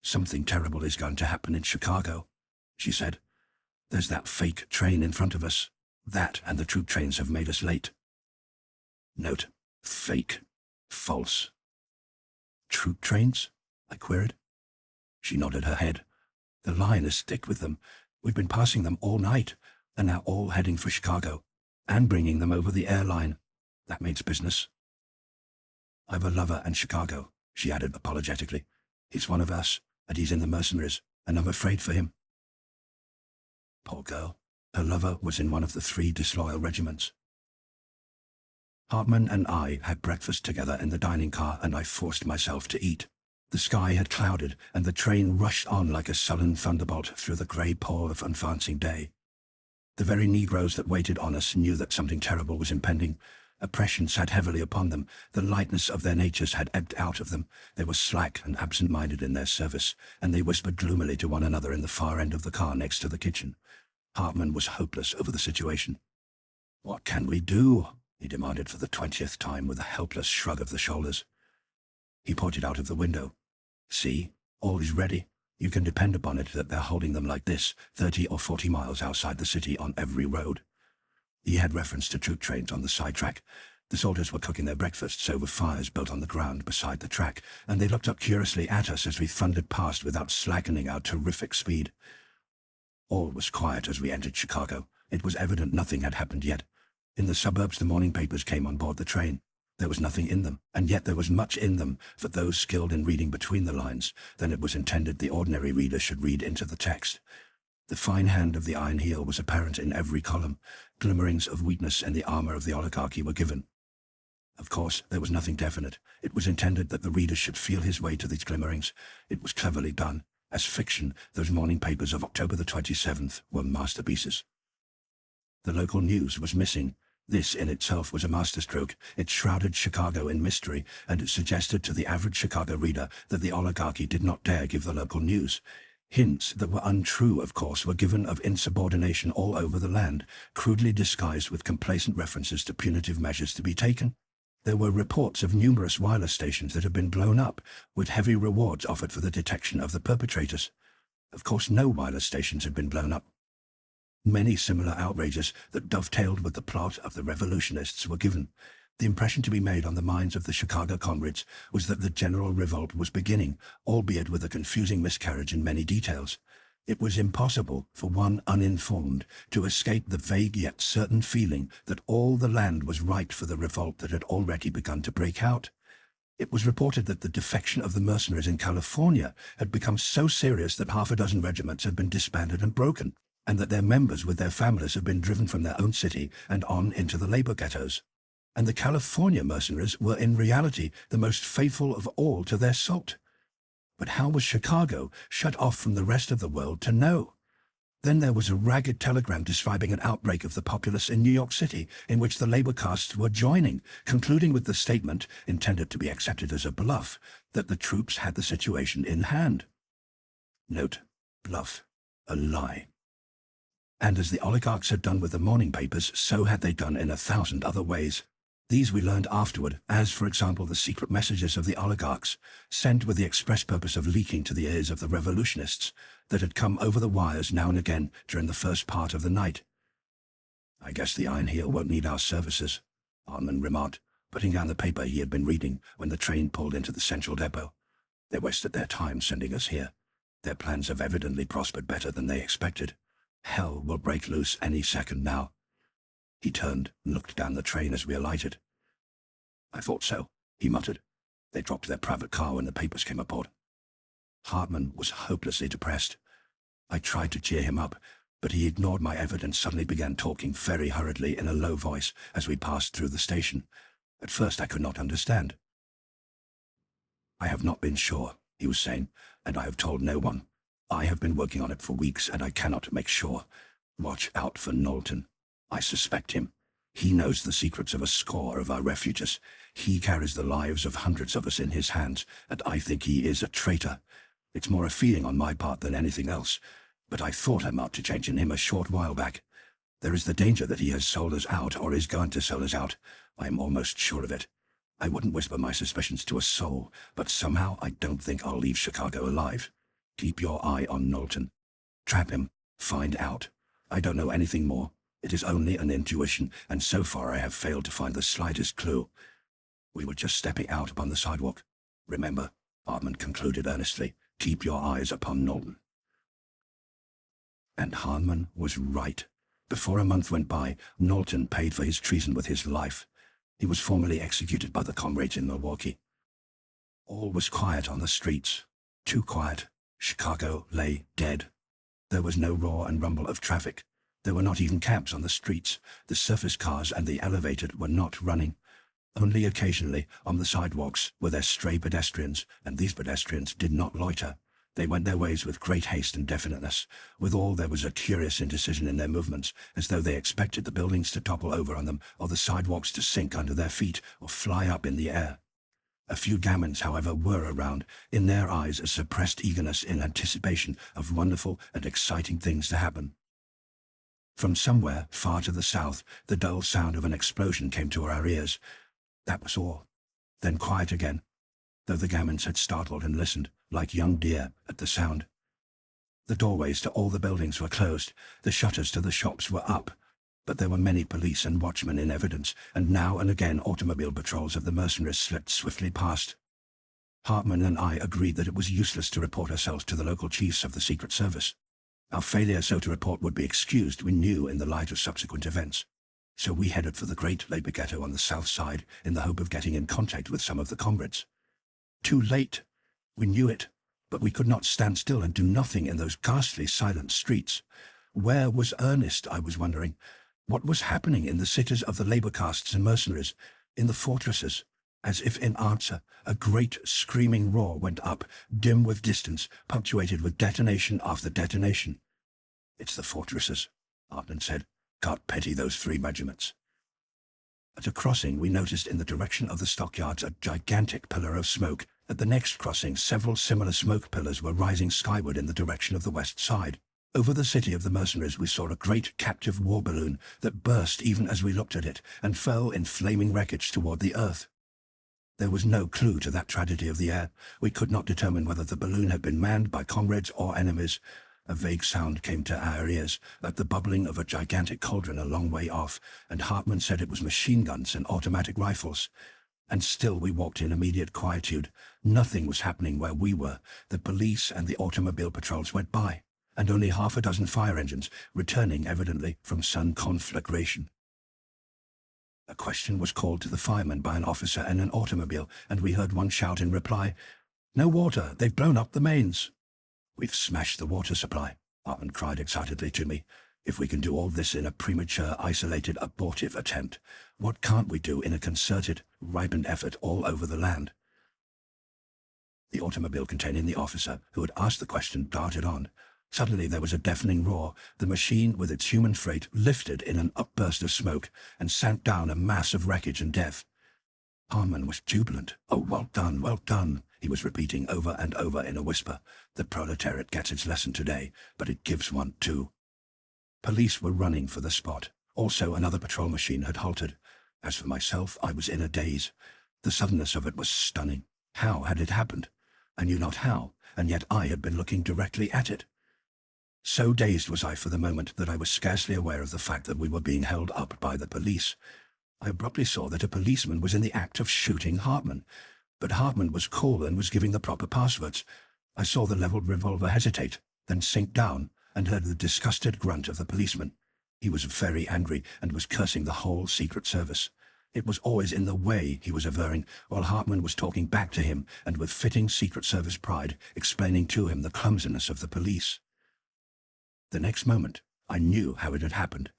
"Something terrible is going to happen in Chicago," she said. "There's that fake train in front of us. That and the troop trains have made us late." Note: fake, false. "Troop trains?" I queried. She nodded her head. "The line is thick with them. We've been passing them all night, and now all heading for Chicago, and bringing them over the airline. That means business." "I've a lover in Chicago," she added apologetically. "He's one of us, and he's in the mercenaries, and I'm afraid for him." Poor girl. Her lover was in one of the 3 disloyal regiments. Hartman and I had breakfast together in the dining car, and I forced myself to eat. The sky had clouded, and the train rushed on like a sullen thunderbolt through the grey pall of advancing day. The very negroes that waited on us knew that something terrible was impending. Oppression sat heavily upon them. The lightness of their natures had ebbed out of them. They were slack and absent-minded in their service, and they whispered gloomily to one another in the far end of the car next to the kitchen. Hartman was hopeless over the situation. "What can we do?" he demanded for the 20th time with a helpless shrug of the shoulders. He pointed out of the window. "See, all is ready. You can depend upon it that they're holding them like this, 30 or 40 miles outside the city on every road." He had reference to troop trains on the side track. The soldiers were cooking their breakfasts over fires built on the ground beside the track, and they looked up curiously at us as we thundered past without slackening our terrific speed. All was quiet as we entered Chicago. It was evident nothing had happened yet. In the suburbs, the morning papers came on board the train. There was nothing in them, and yet there was much in them for those skilled in reading between the lines. Then it was intended the ordinary reader should read into the text. The fine hand of the Iron Heel was apparent in every column. Glimmerings of weakness in the armor of the oligarchy were given. Of course, there was nothing definite. It was intended that the reader should feel his way to these glimmerings. It was cleverly done. As fiction, those morning papers of October the 27th were masterpieces. The local news was missing. This in itself was a masterstroke. It shrouded Chicago in mystery, and it suggested to the average Chicago reader that the oligarchy did not dare give the local news. Hints that were untrue, of course, were given of insubordination all over the land, crudely disguised with complacent references to punitive measures to be taken. There were reports of numerous wireless stations that had been blown up, with heavy rewards offered for the detection of the perpetrators. Of course, no wireless stations had been blown up. Many similar outrages that dovetailed with the plot of the revolutionists were given. The impression to be made on the minds of the Chicago comrades was that the general revolt was beginning, albeit with a confusing miscarriage in many details. It was impossible for one uninformed to escape the vague yet certain feeling that all the land was ripe for the revolt that had already begun to break out. It was reported that the defection of the mercenaries in California had become so serious that half a dozen regiments had been disbanded and broken, and that their members with their families had been driven from their own city and on into the labor ghettos. And the California mercenaries were in reality the most faithful of all to their salt. But how was Chicago, shut off from the rest of the world, to know? Then there was a ragged telegram describing an outbreak of the populace in New York City, in which the labor castes were joining, concluding with the statement, intended to be accepted as a bluff, that the troops had the situation in hand. Note: bluff, a lie. And as the oligarchs had done with the morning papers, so had they done in 1,000 other ways. These we learned afterward, as, for example, the secret messages of the oligarchs, sent with the express purpose of leaking to the ears of the revolutionists, that had come over the wires now and again during the first part of the night. "I guess the Iron Heel won't need our services," Armand remarked, putting down the paper he had been reading when the train pulled into the central depot. "They wasted their time sending us here. Their plans have evidently prospered better than they expected. Hell will break loose any second now." He turned and looked down the train as we alighted. "I thought so," he muttered. "They dropped their private car when the papers came aboard." Hartman was hopelessly depressed. I tried to cheer him up, but he ignored my effort and suddenly began talking very hurriedly in a low voice as we passed through the station. At first I could not understand. "I have not been sure," he was saying, "and I have told no one. I have been working on it for weeks, and I cannot make sure. Watch out for Knowlton. I suspect him. He knows the secrets of a score of our refuges. He carries the lives of hundreds of us in his hands, and I think he is a traitor. It's more a feeling on my part than anything else, but I thought I marked a change in him a short while back. There is the danger that he has sold us out or is going to sell us out. I am almost sure of it. I wouldn't whisper my suspicions to a soul, but somehow I don't think I'll leave Chicago alive. Keep your eye on Knowlton. Trap him. Find out. I don't know anything more. It is only an intuition, and so far I have failed to find the slightest clue." We were just stepping out upon the sidewalk. "Remember," Hartman concluded earnestly, "keep your eyes upon Knowlton." And Hartman was right. Before a month went by, Knowlton paid for his treason with his life. He was formally executed by the comrades in Milwaukee. All was quiet on the streets. Too quiet. Chicago lay dead. There was no roar and rumble of traffic. There were not even cabs on the streets. The surface cars and the elevated were not running. Only occasionally, on the sidewalks, were there stray pedestrians, and these pedestrians did not loiter. They went their ways with great haste and definiteness. Withal, there was a curious indecision in their movements, as though they expected the buildings to topple over on them, or the sidewalks to sink under their feet, or fly up in the air. A few gamins, however, were around, in their eyes a suppressed eagerness in anticipation of wonderful and exciting things to happen. From somewhere, far to the south, the dull sound of an explosion came to our ears. That was all. Then quiet again, though the gamins had startled and listened, like young deer, at the sound. The doorways to all the buildings were closed, the shutters to the shops were up, but there were many police and watchmen in evidence, and now and again automobile patrols of the mercenaries slipped swiftly past. Hartman and I agreed that it was useless to report ourselves to the local chiefs of the Secret Service. Our failure so to report would be excused, we knew, in the light of subsequent events. So we headed for the great labor ghetto on the south side in the hope of getting in contact with some of the comrades. Too late. We knew it, but we could not stand still and do nothing in those ghastly silent streets. Where was Ernest, I was wondering? What was happening in the cities of the labor castes and mercenaries, in the fortresses? As if in answer, a great screaming roar went up, dim with distance, punctuated with detonation after detonation. "It's the fortresses," Hartman said. "God pity those 3 regiments." At a crossing we noticed in the direction of the stockyards a gigantic pillar of smoke. At the next crossing several similar smoke pillars were rising skyward in the direction of the west side. Over the city of the mercenaries we saw a great captive war balloon that burst even as we looked at it and fell in flaming wreckage toward the earth. There was no clue to that tragedy of the air. We could not determine whether the balloon had been manned by comrades or enemies, A vague sound came to our ears, like the bubbling of a gigantic cauldron a long way off, and Hartman said it was machine guns and automatic rifles. And still we walked in immediate quietude. Nothing was happening where we were. The police and the automobile patrols went by, and only half a dozen fire engines, returning evidently from some conflagration. A question was called to the firemen by an officer in an automobile, and we heard one shout in reply, "No water, they've blown up the mains." "We've smashed the water supply," Hartman cried excitedly to me. "If we can do all this in a premature, isolated, abortive attempt, what can't we do in a concerted, ripened effort all over the land?" The automobile containing the officer who had asked the question darted on. Suddenly there was a deafening roar. The machine with its human freight lifted in an upburst of smoke and sank down a mass of wreckage and death. Hartman was jubilant. "Oh, well done," he was repeating over and over in a whisper. "The proletariat gets its lesson today, but it gives one too." Police were running for the spot. Also, another patrol machine had halted. As for myself, I was in a daze. The suddenness of it was stunning. How had it happened? I knew not how, and yet I had been looking directly at it. So dazed was I for the moment that I was scarcely aware of the fact that we were being held up by the police. I abruptly saw that a policeman was in the act of shooting Hartman, but Hartman was cool and was giving the proper passwords. I saw the leveled revolver hesitate, then sink down, and heard the disgusted grunt of the policeman. He was very angry and was cursing the whole Secret Service. It was always in the way, he was averring, while Hartman was talking back to him and with fitting Secret Service pride explaining to him the clumsiness of the police. The next moment, I knew how it had happened.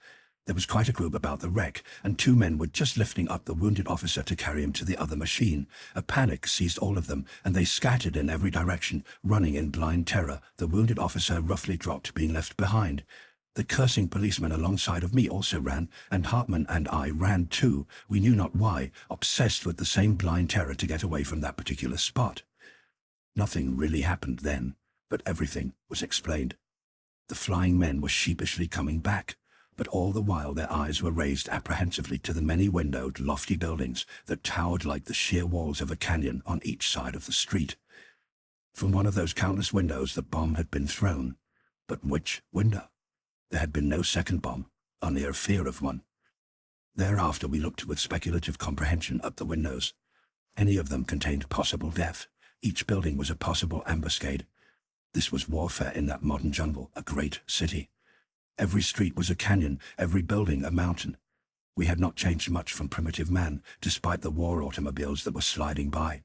There was quite a group about the wreck, and two men were just lifting up the wounded officer to carry him to the other machine. A panic seized all of them, and they scattered in every direction, running in blind terror. The wounded officer roughly dropped, being left behind. The cursing policeman alongside of me also ran, and Hartman and I ran too, we knew not why, obsessed with the same blind terror to get away from that particular spot. Nothing really happened then, but everything was explained. The flying men were sheepishly coming back, but all the while their eyes were raised apprehensively to the many-windowed, lofty buildings that towered like the sheer walls of a canyon on each side of the street. From one of those countless windows the bomb had been thrown. But which window? There had been no second bomb, only a fear of one. Thereafter we looked with speculative comprehension up the windows. Any of them contained possible death. Each building was a possible ambuscade. This was warfare in that modern jungle, a great city. Every street was a canyon, every building a mountain. We had not changed much from primitive man, despite the war automobiles that were sliding by.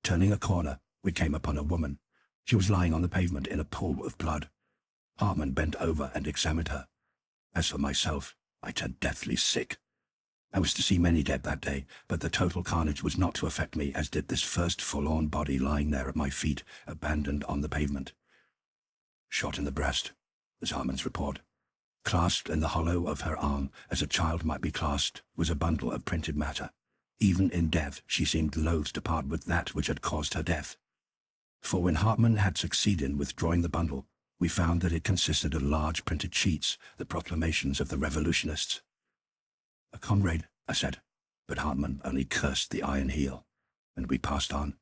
Turning a corner, we came upon a woman. She was lying on the pavement in a pool of blood. Hartman bent over and examined her. As for myself, I turned deathly sick. I was to see many dead that day, but the total carnage was not to affect me, as did this first forlorn body lying there at my feet, abandoned on the pavement. Shot in the breast, was Hartman's report. Clasped in the hollow of her arm, as a child might be clasped, was a bundle of printed matter. Even in death, she seemed loath to part with that which had caused her death. For when Hartman had succeeded in withdrawing the bundle, we found that it consisted of large printed sheets, the proclamations of the revolutionists. "A comrade," I said, but Hartman only cursed the iron heel, and we passed on.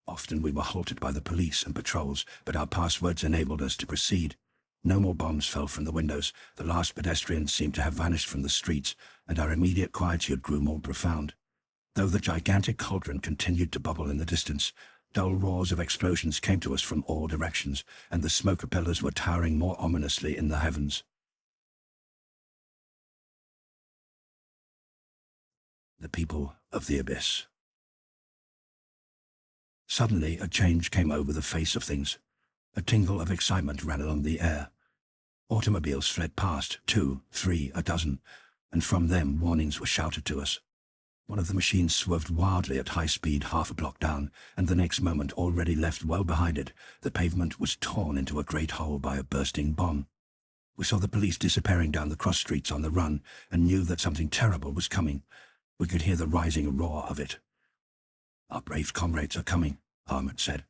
Often we were halted by the police and patrols, but our passwords enabled us to proceed. No more bombs fell from the windows, the last pedestrians seemed to have vanished from the streets, and our immediate quietude grew more profound. Though the gigantic cauldron continued to bubble in the distance, dull roars of explosions came to us from all directions, and the smoke pillars were towering more ominously in the heavens. The people of the abyss. Suddenly a change came over the face of things. A tingle of excitement ran along the air. Automobiles fled past, 2, 3, a dozen, and from them warnings were shouted to us. One of the machines swerved wildly at high speed half a block down, and the next moment, already left well behind it, the pavement was torn into a great hole by a bursting bomb. We saw the police disappearing down the cross streets on the run, and knew that something terrible was coming. We could hear the rising roar of it. "Our brave comrades are coming," Hartman said.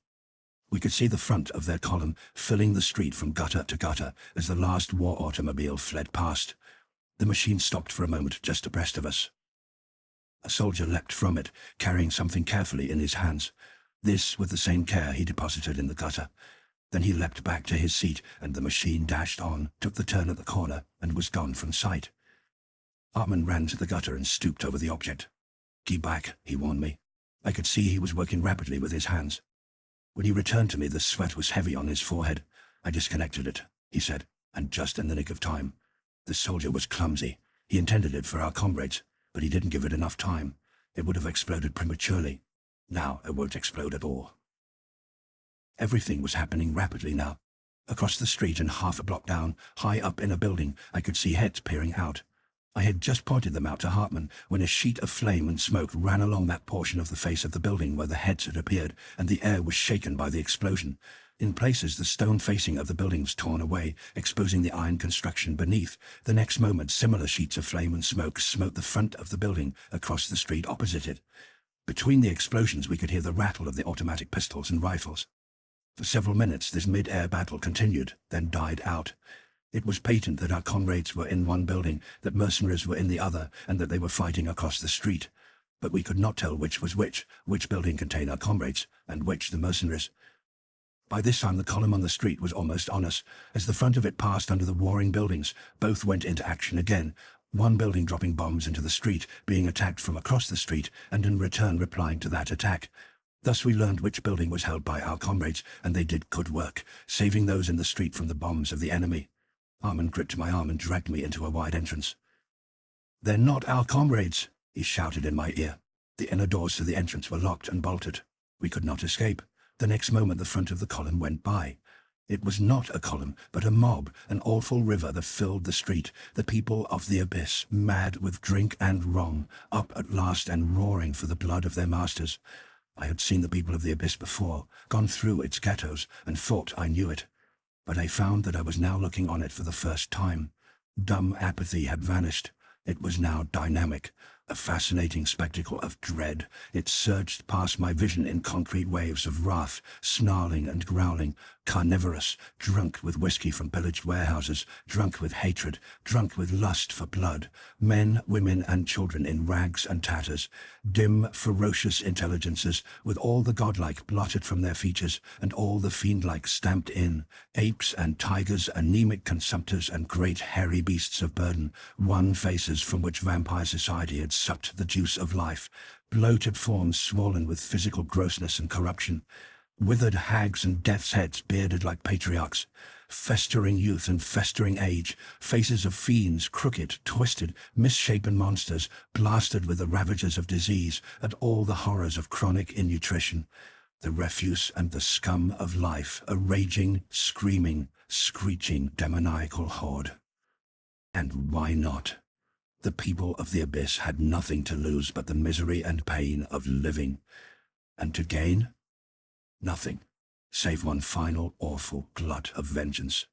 We could see the front of their column filling the street from gutter to gutter as the last war automobile fled past. The machine stopped for a moment just abreast of us. A soldier leapt from it, carrying something carefully in his hands. This with the same care he deposited in the gutter. Then he leapt back to his seat, and the machine dashed on, took the turn at the corner, and was gone from sight. Hartman ran to the gutter and stooped over the object. "Keep back," he warned me. I could see he was working rapidly with his hands. When he returned to me, the sweat was heavy on his forehead. "I disconnected it," he said, "and just in the nick of time. The soldier was clumsy. He intended it for our comrades, but he didn't give it enough time. It would have exploded prematurely. Now it won't explode at all." Everything was happening rapidly now. Across the street and half a block down, high up in a building, I could see heads peering out. I had just pointed them out to Hartman when a sheet of flame and smoke ran along that portion of the face of the building where the heads had appeared, and the air was shaken by the explosion. In places, the stone facing of the buildings torn away, exposing the iron construction beneath. The next moment, similar sheets of flame and smoke smote the front of the building across the street opposite it. Between the explosions, we could hear the rattle of the automatic pistols and rifles. For several minutes, this mid-air battle continued, then died out. It was patent that our comrades were in one building, that mercenaries were in the other, and that they were fighting across the street. But we could not tell which was which building contained our comrades, and which the mercenaries. By this time, the column on the street was almost on us. As the front of it passed under the warring buildings, both went into action again, one building dropping bombs into the street, being attacked from across the street, and in return replying to that attack. Thus we learned which building was held by our comrades, and they did good work, saving those in the street from the bombs of the enemy. Hartman gripped my arm and dragged me into a wide entrance. "They're not our comrades," he shouted in my ear. The inner doors to the entrance were locked and bolted. We could not escape. The next moment the front of the column went by. It was not a column, but a mob, an awful river that filled the street, the people of the abyss, mad with drink and wrong, up at last and roaring for the blood of their masters. I had seen the people of the abyss before, gone through its ghettos, and thought I knew it. But I found that I was now looking on it for the first time. Dumb apathy had vanished. It was now dynamic, a fascinating spectacle of dread. It surged past my vision in concrete waves of wrath, snarling and growling, carnivorous, drunk with whiskey from pillaged warehouses, drunk with hatred, drunk with lust for blood, men, women, and children in rags and tatters, dim, ferocious intelligences, with all the godlike blotted from their features, and all the fiendlike stamped in, apes and tigers, anemic consumptors, and great hairy beasts of burden, wan faces from which vampire society had sucked the juice of life, bloated forms swollen with physical grossness and corruption, withered hags and death's heads bearded like patriarchs, festering youth and festering age, faces of fiends, crooked, twisted, misshapen monsters, blasted with the ravages of disease and all the horrors of chronic innutrition, the refuse and the scum of life, a raging, screaming, screeching, demoniacal horde. And why not? The people of the abyss had nothing to lose but the misery and pain of living, and to gain nothing, save one final awful glut of vengeance.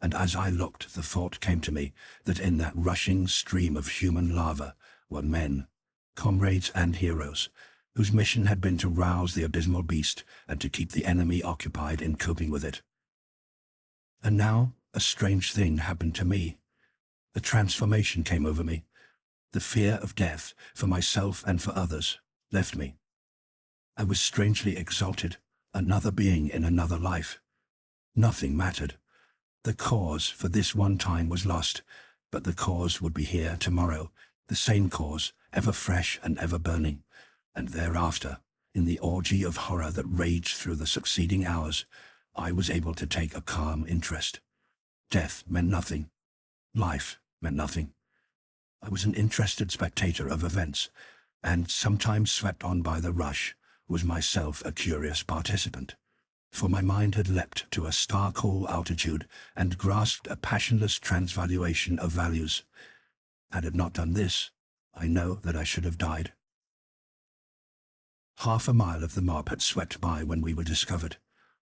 And as I looked, the thought came to me that in that rushing stream of human lava were men, comrades and heroes, whose mission had been to rouse the abysmal beast and to keep the enemy occupied in coping with it. And now a strange thing happened to me. A transformation came over me. The fear of death, for myself and for others, left me. I was strangely exalted, another being in another life. Nothing mattered. The cause for this one time was lost, but the cause would be here tomorrow, the same cause, ever fresh and ever burning. And thereafter, in the orgy of horror that raged through the succeeding hours, I was able to take a calm interest. Death meant nothing. Life meant nothing. I was an interested spectator of events, and sometimes swept on by the rush, was myself a curious participant. For my mind had leapt to a star-cool altitude and grasped a passionless transvaluation of values. Had it not done this, I know that I should have died. Half a mile of the mob had swept by when we were discovered.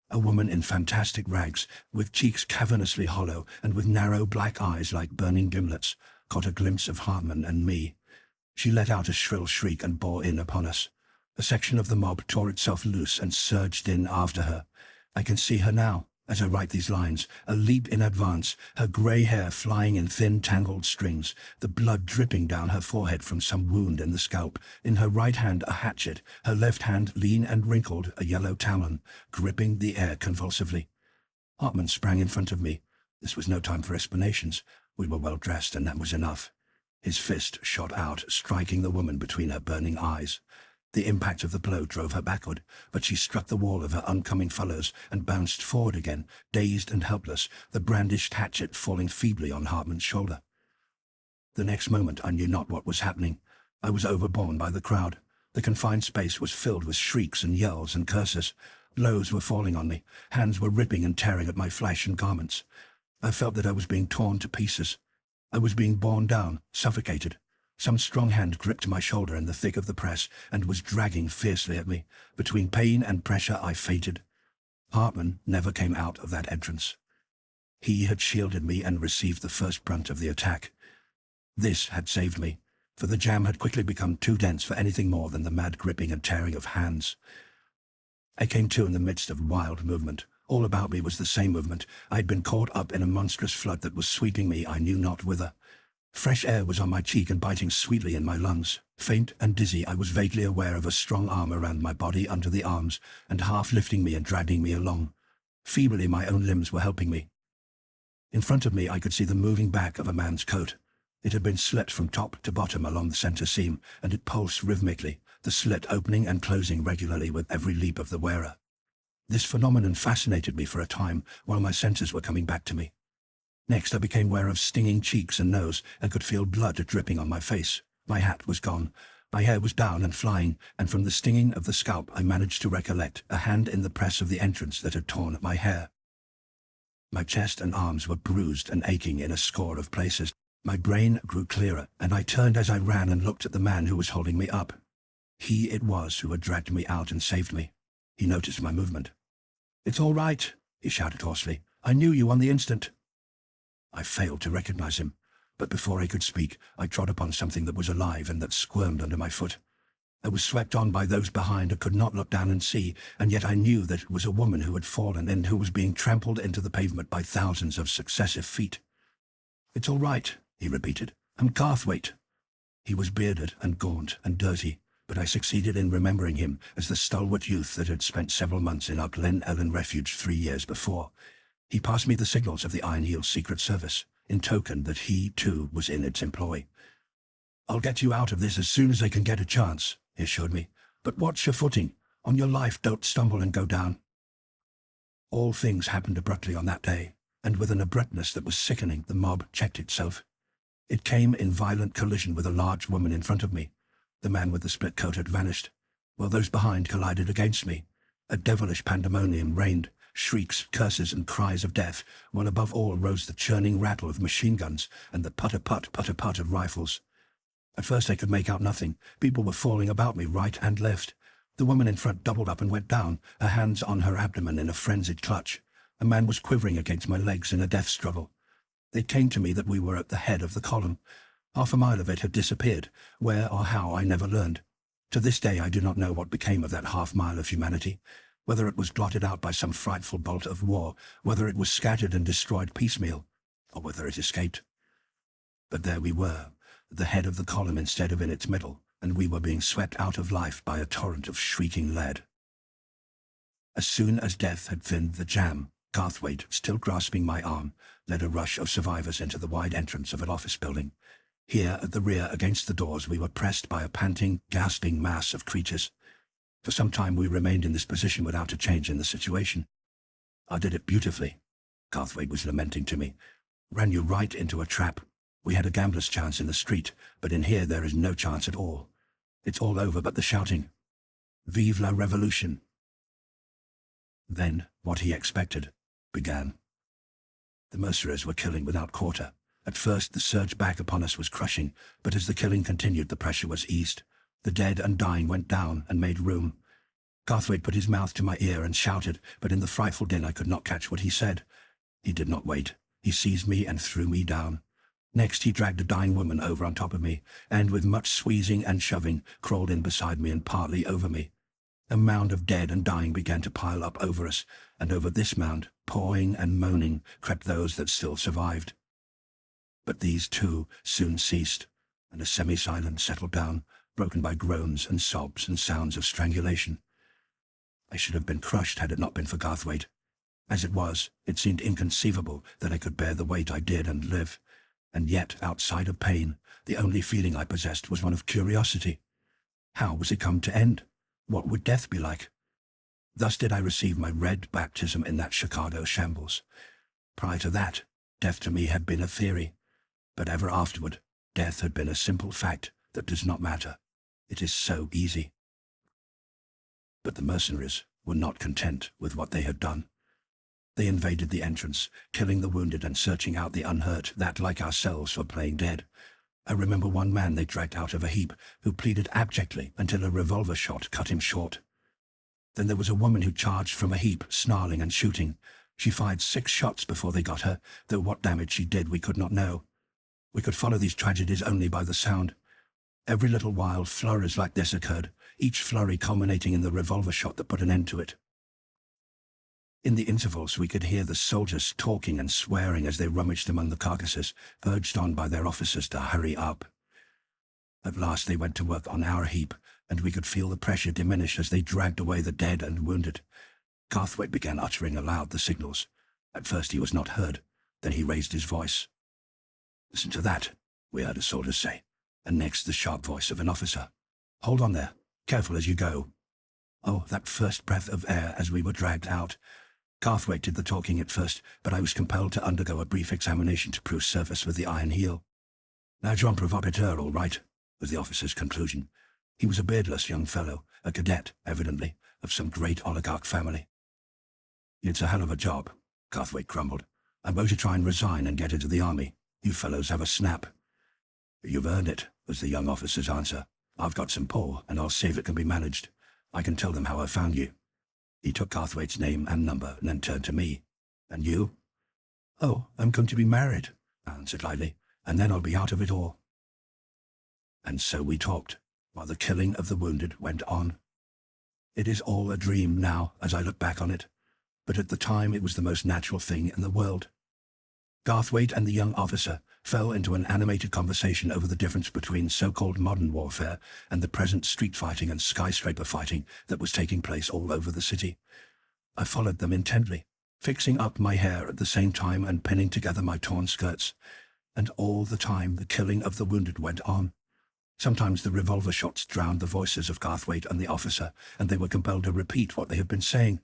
A woman in fantastic rags, with cheeks cavernously hollow and with narrow black eyes like burning gimlets, caught a glimpse of Hartman and me. She let out a shrill shriek and bore in upon us. A section of the mob tore itself loose and surged in after her. I can see her now, As I write these lines, a leap in advance, her grey hair flying in thin tangled strings, the blood dripping down her forehead from some wound in the scalp, in her right hand a hatchet, her left hand lean and wrinkled, a yellow talon, gripping the air convulsively. Hartman sprang in front of me. This was no time for explanations. We were well dressed, and that was enough. His fist shot out, striking the woman between her burning eyes. The impact of the blow drove her backward, but she struck the wall of her oncoming fellows and bounced forward again, dazed and helpless, the brandished hatchet falling feebly on Hartman's shoulder. The next moment I knew not what was happening. I was overborne by the crowd. The confined space was filled with shrieks and yells and curses. Blows were falling on me. Hands were ripping and tearing at my flesh and garments. I felt that I was being torn to pieces. I was being borne down, suffocated. Some strong hand gripped my shoulder in the thick of the press and was dragging fiercely at me. Between pain and pressure I fainted. Hartman never came out of that entrance. He had shielded me and received the first brunt of the attack. This had saved me, for the jam had quickly become too dense for anything more than the mad gripping and tearing of hands. I came to in the midst of wild movement. All about me was the same movement. I had been caught up in a monstrous flood that was sweeping me I knew not whither. Fresh air was on my cheek and biting sweetly in my lungs. Faint and dizzy, I was vaguely aware of a strong arm around my body under the arms, and half lifting me and dragging me along. Feebly my own limbs were helping me. In front of me I could see the moving back of a man's coat. It had been slit from top to bottom along the center seam, and it pulsed rhythmically, the slit opening and closing regularly with every leap of the wearer. This phenomenon fascinated me for a time, while my senses were coming back to me. Next I became aware of stinging cheeks and nose, and could feel blood dripping on my face. My hat was gone. My hair was down and flying, and from the stinging of the scalp I managed to recollect a hand in the press of the entrance that had torn at my hair. My chest and arms were bruised and aching in a score of places. My brain grew clearer, and I turned as I ran and looked at the man who was holding me up. He it was who had dragged me out and saved me. He noticed my movement. "It's all right," he shouted hoarsely. "I knew you on the instant." I failed to recognize him, but before I could speak, I trod upon something that was alive and that squirmed under my foot. I was swept on by those behind and could not look down and see, and yet I knew that it was a woman who had fallen and who was being trampled into the pavement by thousands of successive feet. "It's all right," he repeated. "I'm Garthwaite." He was bearded and gaunt and dirty, but I succeeded in remembering him as the stalwart youth that had spent several months in our Glen Ellen refuge 3 years before. He passed me the signals of the Iron Heel Secret Service, in token that he, too, was in its employ. "I'll get you out of this as soon as I can get a chance," he assured me. "But watch your footing. On your life, don't stumble and go down." All things happened abruptly on that day, and with an abruptness that was sickening, the mob checked itself. It came in violent collision with a large woman in front of me. The man with the split coat had vanished, while those behind collided against me. A devilish pandemonium reigned, shrieks, curses, and cries of death, while above all rose the churning rattle of machine guns and the putter-putt, putter-putt of rifles. At first I could make out nothing. People were falling about me right and left. The woman in front doubled up and went down, her hands on her abdomen in a frenzied clutch. A man was quivering against my legs in a death struggle. It came to me that we were at the head of the column. Half a mile of it had disappeared, where or how I never learned. To this day I do not know what became of that half-mile of humanity, whether it was blotted out by some frightful bolt of war, whether it was scattered and destroyed piecemeal, or whether it escaped. But there we were, at the head of the column instead of in its middle, and we were being swept out of life by a torrent of shrieking lead. As soon as death had thinned the jam, Garthwaite, still grasping my arm, led a rush of survivors into the wide entrance of an office building. Here, at the rear, against the doors, we were pressed by a panting, gasping mass of creatures. For some time we remained in this position without a change in the situation. "I did it beautifully," Garthwaite was lamenting to me. "Ran you right into a trap. We had a gambler's chance in the street, but in here there is no chance at all. It's all over but the shouting. Vive la Revolution." Then, what he expected, began. The mercenaries were killing without quarter. At first the surge back upon us was crushing, but as the killing continued the pressure was eased. The dead and dying went down and made room. Garthwaite put his mouth to my ear and shouted, but in the frightful din I could not catch what he said. He did not wait. He seized me and threw me down. Next he dragged a dying woman over on top of me, and with much squeezing and shoving, crawled in beside me and partly over me. A mound of dead and dying began to pile up over us, and over this mound Pawing and moaning crept those that still survived. But these too soon ceased, and a semi-silence settled down, broken by groans and sobs and sounds of strangulation. I should have been crushed had it not been for Garthwaite. As it was, it seemed inconceivable that I could bear the weight I did and live, and yet, outside of pain, the only feeling I possessed was one of curiosity. How was it come to end? What would death be like? Thus did I receive my red baptism in that Chicago shambles. Prior to that, death to me had been a theory, but ever afterward, death had been a simple fact that does not matter. It is so easy. But the mercenaries were not content with what they had done. They invaded the entrance, killing the wounded and searching out the unhurt that, like ourselves, were playing dead. I remember one man they dragged out of a heap, who pleaded abjectly until a revolver shot cut him short. Then there was a woman who charged from a heap, snarling and shooting. She fired 6 shots before they got her, though what damage she did we could not know. We could follow these tragedies only by the sound. Every little while flurries like this occurred, each flurry culminating in the revolver shot that put an end to it. In the intervals we could hear the soldiers talking and swearing as they rummaged among the carcasses, urged on by their officers to hurry up. At last they went to work on our heap, and we could feel the pressure diminish as they dragged away the dead and wounded. Garthwaite began uttering aloud the signals. At first he was not heard, then he raised his voice. "Listen to that," we heard a soldier say, and next the sharp voice of an officer. "Hold on there, careful as you go." Oh, that first breath of air as we were dragged out. Garthwaite did the talking at first, but I was compelled to undergo a brief examination to prove service with the iron heel. "Now, Jean Provocateur, all right," was the officer's conclusion. He was a beardless young fellow, a cadet, evidently, of some great oligarch family. "It's a hell of a job," Garthwaite grumbled. "I'm going to try and resign and get into the army. You fellows have a snap." "You've earned it," was the young officer's answer. "I've got some pull, and I'll see if it can be managed. I can tell them how I found you." He took Garthwaite's name and number and then turned to me. "And you?" "Oh, I'm going to be married," I answered lightly, "and then I'll be out of it all." And so we talked, while the killing of the wounded went on. It is all a dream now, as I look back on it, but at the time it was the most natural thing in the world. Garthwaite and the young officer fell into an animated conversation over the difference between so-called modern warfare and the present street fighting and skyscraper fighting that was taking place all over the city. I followed them intently, fixing up my hair at the same time and pinning together my torn skirts. And all the time the killing of the wounded went on. Sometimes the revolver shots drowned the voices of Garthwaite and the officer, and they were compelled to repeat what they had been saying.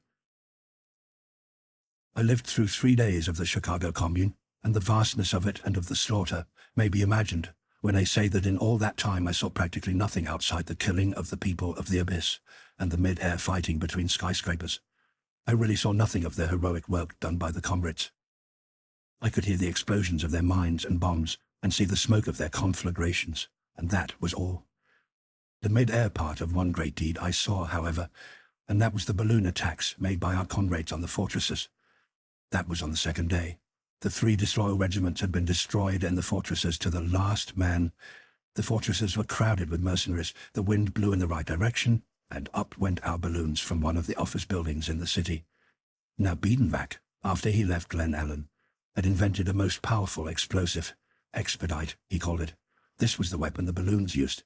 I lived through 3 days of the Chicago Commune, and the vastness of it and of the slaughter may be imagined when I say that in all that time I saw practically nothing outside the killing of the people of the abyss and the mid-air fighting between skyscrapers. I really saw nothing of the heroic work done by the comrades. I could hear the explosions of their mines and bombs and see the smoke of their conflagrations, and that was all. The mid-air part of one great deed I saw, however, and that was the balloon attacks made by our comrades on the fortresses. That was on the 2nd day. The 3 disloyal regiments had been destroyed in the fortresses to the last man. The fortresses were crowded with mercenaries, the wind blew in the right direction, and up went our balloons from one of the office buildings in the city. Now Biedenbach, after he left Glen Ellen, had invented a most powerful explosive. Expedite, he called it. This was the weapon the balloons used.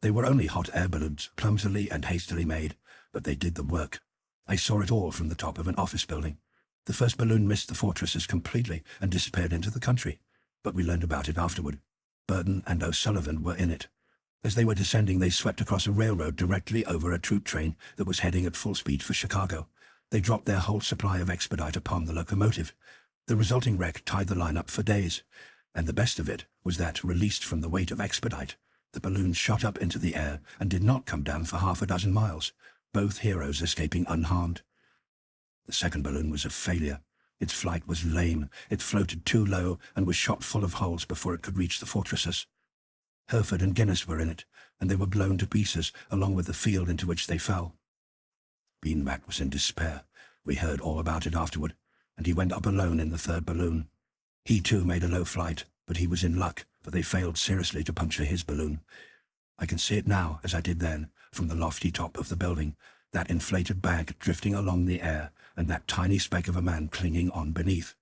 They were only hot air balloons, clumsily and hastily made, but they did the work. I saw it all from the top of an office building. The first balloon missed the fortresses completely and disappeared into the country, but we learned about it afterward. Burton and O'Sullivan were in it. As they were descending, they swept across a railroad directly over a troop train that was heading at full speed for Chicago. They dropped their whole supply of expedite upon the locomotive. The resulting wreck tied the line up for days, and the best of it was that, released from the weight of expedite, the balloons shot up into the air and did not come down for half a dozen miles, both heroes escaping unharmed. The second balloon was a failure. Its flight was lame. It floated too low and was shot full of holes before it could reach the fortresses. Hereford and Guinness were in it, and they were blown to pieces, along with the field into which they fell. Biedenbach was in despair. We heard all about it afterward, and he went up alone in the 3rd balloon. He too made a low flight, but he was in luck, for they failed seriously to puncture his balloon. I can see it now, as I did then, from the lofty top of the building, that inflated bag drifting along the air and that tiny speck of a man clinging on beneath.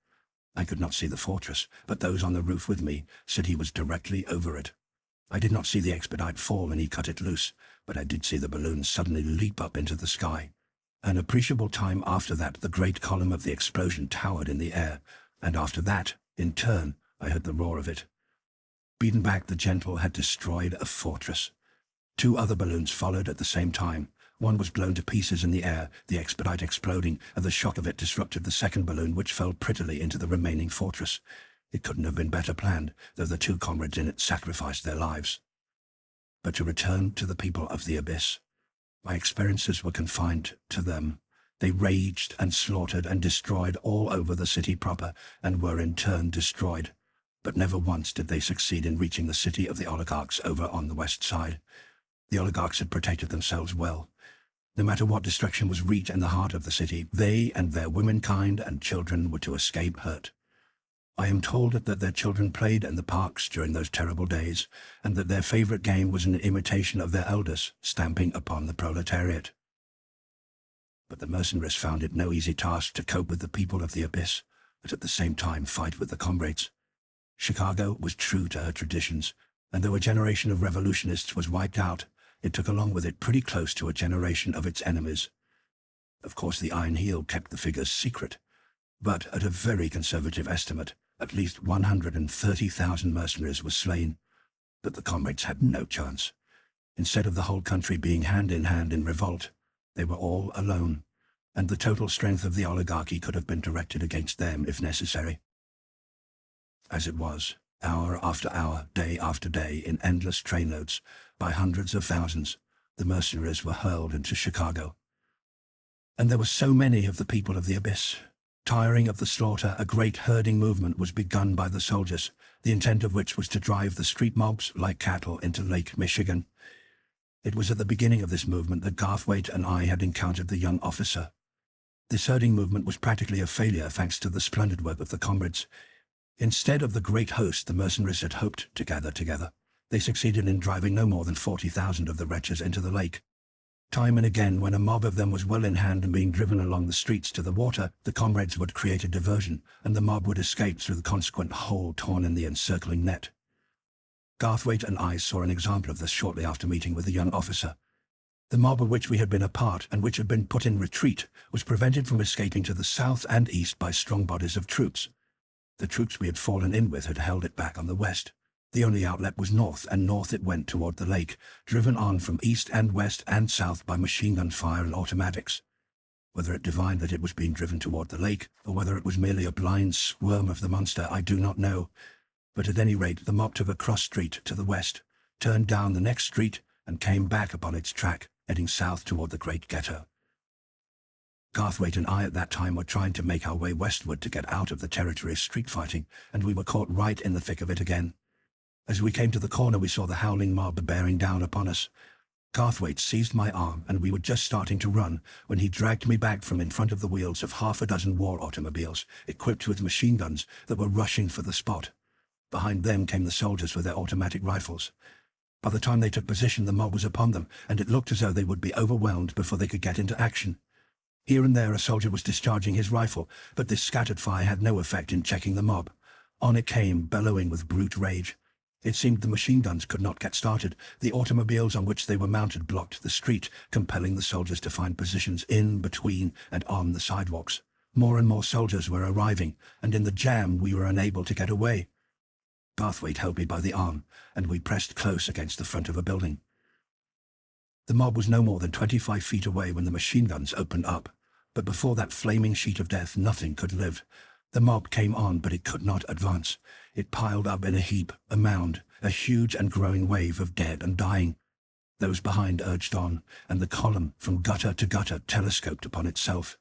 I could not see the fortress, but those on the roof with me said he was directly over it. I did not see the expedite fall when he cut it loose, but I did see the balloon suddenly leap up into the sky. An appreciable time after that, the great column of the explosion towered in the air, and after that, in turn, I heard the roar of it. Beaten back, the Gentle had destroyed a fortress. 2 other balloons followed at the same time. One was blown to pieces in the air, the expedite exploding, and the shock of it disrupted the second balloon, which fell prettily into the remaining fortress. It couldn't have been better planned, though the 2 comrades in it sacrificed their lives. But to return to the people of the abyss, my experiences were confined to them. They raged and slaughtered and destroyed all over the city proper, and were in turn destroyed. But never once did they succeed in reaching the city of the oligarchs over on the west side. The oligarchs had protected themselves well. No matter what destruction was wreaked in the heart of the city, they and their womenkind and children were to escape hurt. I am told that their children played in the parks during those terrible days, and that their favorite game was an imitation of their elders, stamping upon the proletariat. But the mercenaries found it no easy task to cope with the people of the abyss, but at the same time fight with the comrades. Chicago was true to her traditions, and though a generation of revolutionists was wiped out, it took along with it pretty close to a generation of its enemies. Of course, the Iron Heel kept the figures secret, but at a very conservative estimate, at least 130,000 mercenaries were slain. But the comrades had no chance. Instead of the whole country being hand in revolt, they were all alone, and the total strength of the oligarchy could have been directed against them if necessary. As it was, hour after hour, day after day, in endless trainloads, by hundreds of thousands, the mercenaries were hurled into Chicago. And there were so many of the people of the abyss. Tiring of the slaughter, a great herding movement was begun by the soldiers, the intent of which was to drive the street mobs like cattle into Lake Michigan. It was at the beginning of this movement that Garthwaite and I had encountered the young officer. This herding movement was practically a failure thanks to the splendid work of the comrades. Instead of the great host the mercenaries had hoped to gather together, they succeeded in driving no more than 40,000 of the wretches into the lake. Time and again, when a mob of them was well in hand and being driven along the streets to the water, the comrades would create a diversion, and the mob would escape through the consequent hole torn in the encircling net. Garthwaite and I saw an example of this shortly after meeting with the young officer. The mob of which we had been a part, and which had been put in retreat, was prevented from escaping to the south and east by strong bodies of troops. The troops we had fallen in with had held it back on the west. The only outlet was north, and north it went toward the lake, driven on from east and west and south by machine gun fire and automatics. Whether it divined that it was being driven toward the lake, or whether it was merely a blind squirm of the monster, I do not know. But at any rate, the mob took a cross street to the west, turned down the next street, and came back upon its track, heading south toward the great ghetto. Garthwaite and I at that time were trying to make our way westward to get out of the territory of street fighting, and we were caught right in the thick of it again. As we came to the corner, we saw the howling mob bearing down upon us. Garthwaite seized my arm, and we were just starting to run when he dragged me back from in front of the wheels of half a dozen war automobiles, equipped with machine guns, that were rushing for the spot. Behind them came the soldiers with their automatic rifles. By the time they took position, the mob was upon them, and it looked as though they would be overwhelmed before they could get into action. Here and there a soldier was discharging his rifle, but this scattered fire had no effect in checking the mob. On it came, bellowing with brute rage. It seemed the machine guns could not get started. The automobiles on which they were mounted blocked the street, compelling the soldiers to find positions in, between, and on the sidewalks. More and more soldiers were arriving, and in the jam we were unable to get away. Garthwaite held me by the arm, and we pressed close against the front of a building. The mob was no more than 25 feet away when the machine guns opened up, but before that flaming sheet of death nothing could live. The mob came on, but it could not advance. It piled up in a heap, a mound, a huge and growing wave of dead and dying. Those behind urged on, and the column, from gutter to gutter, telescoped upon itself.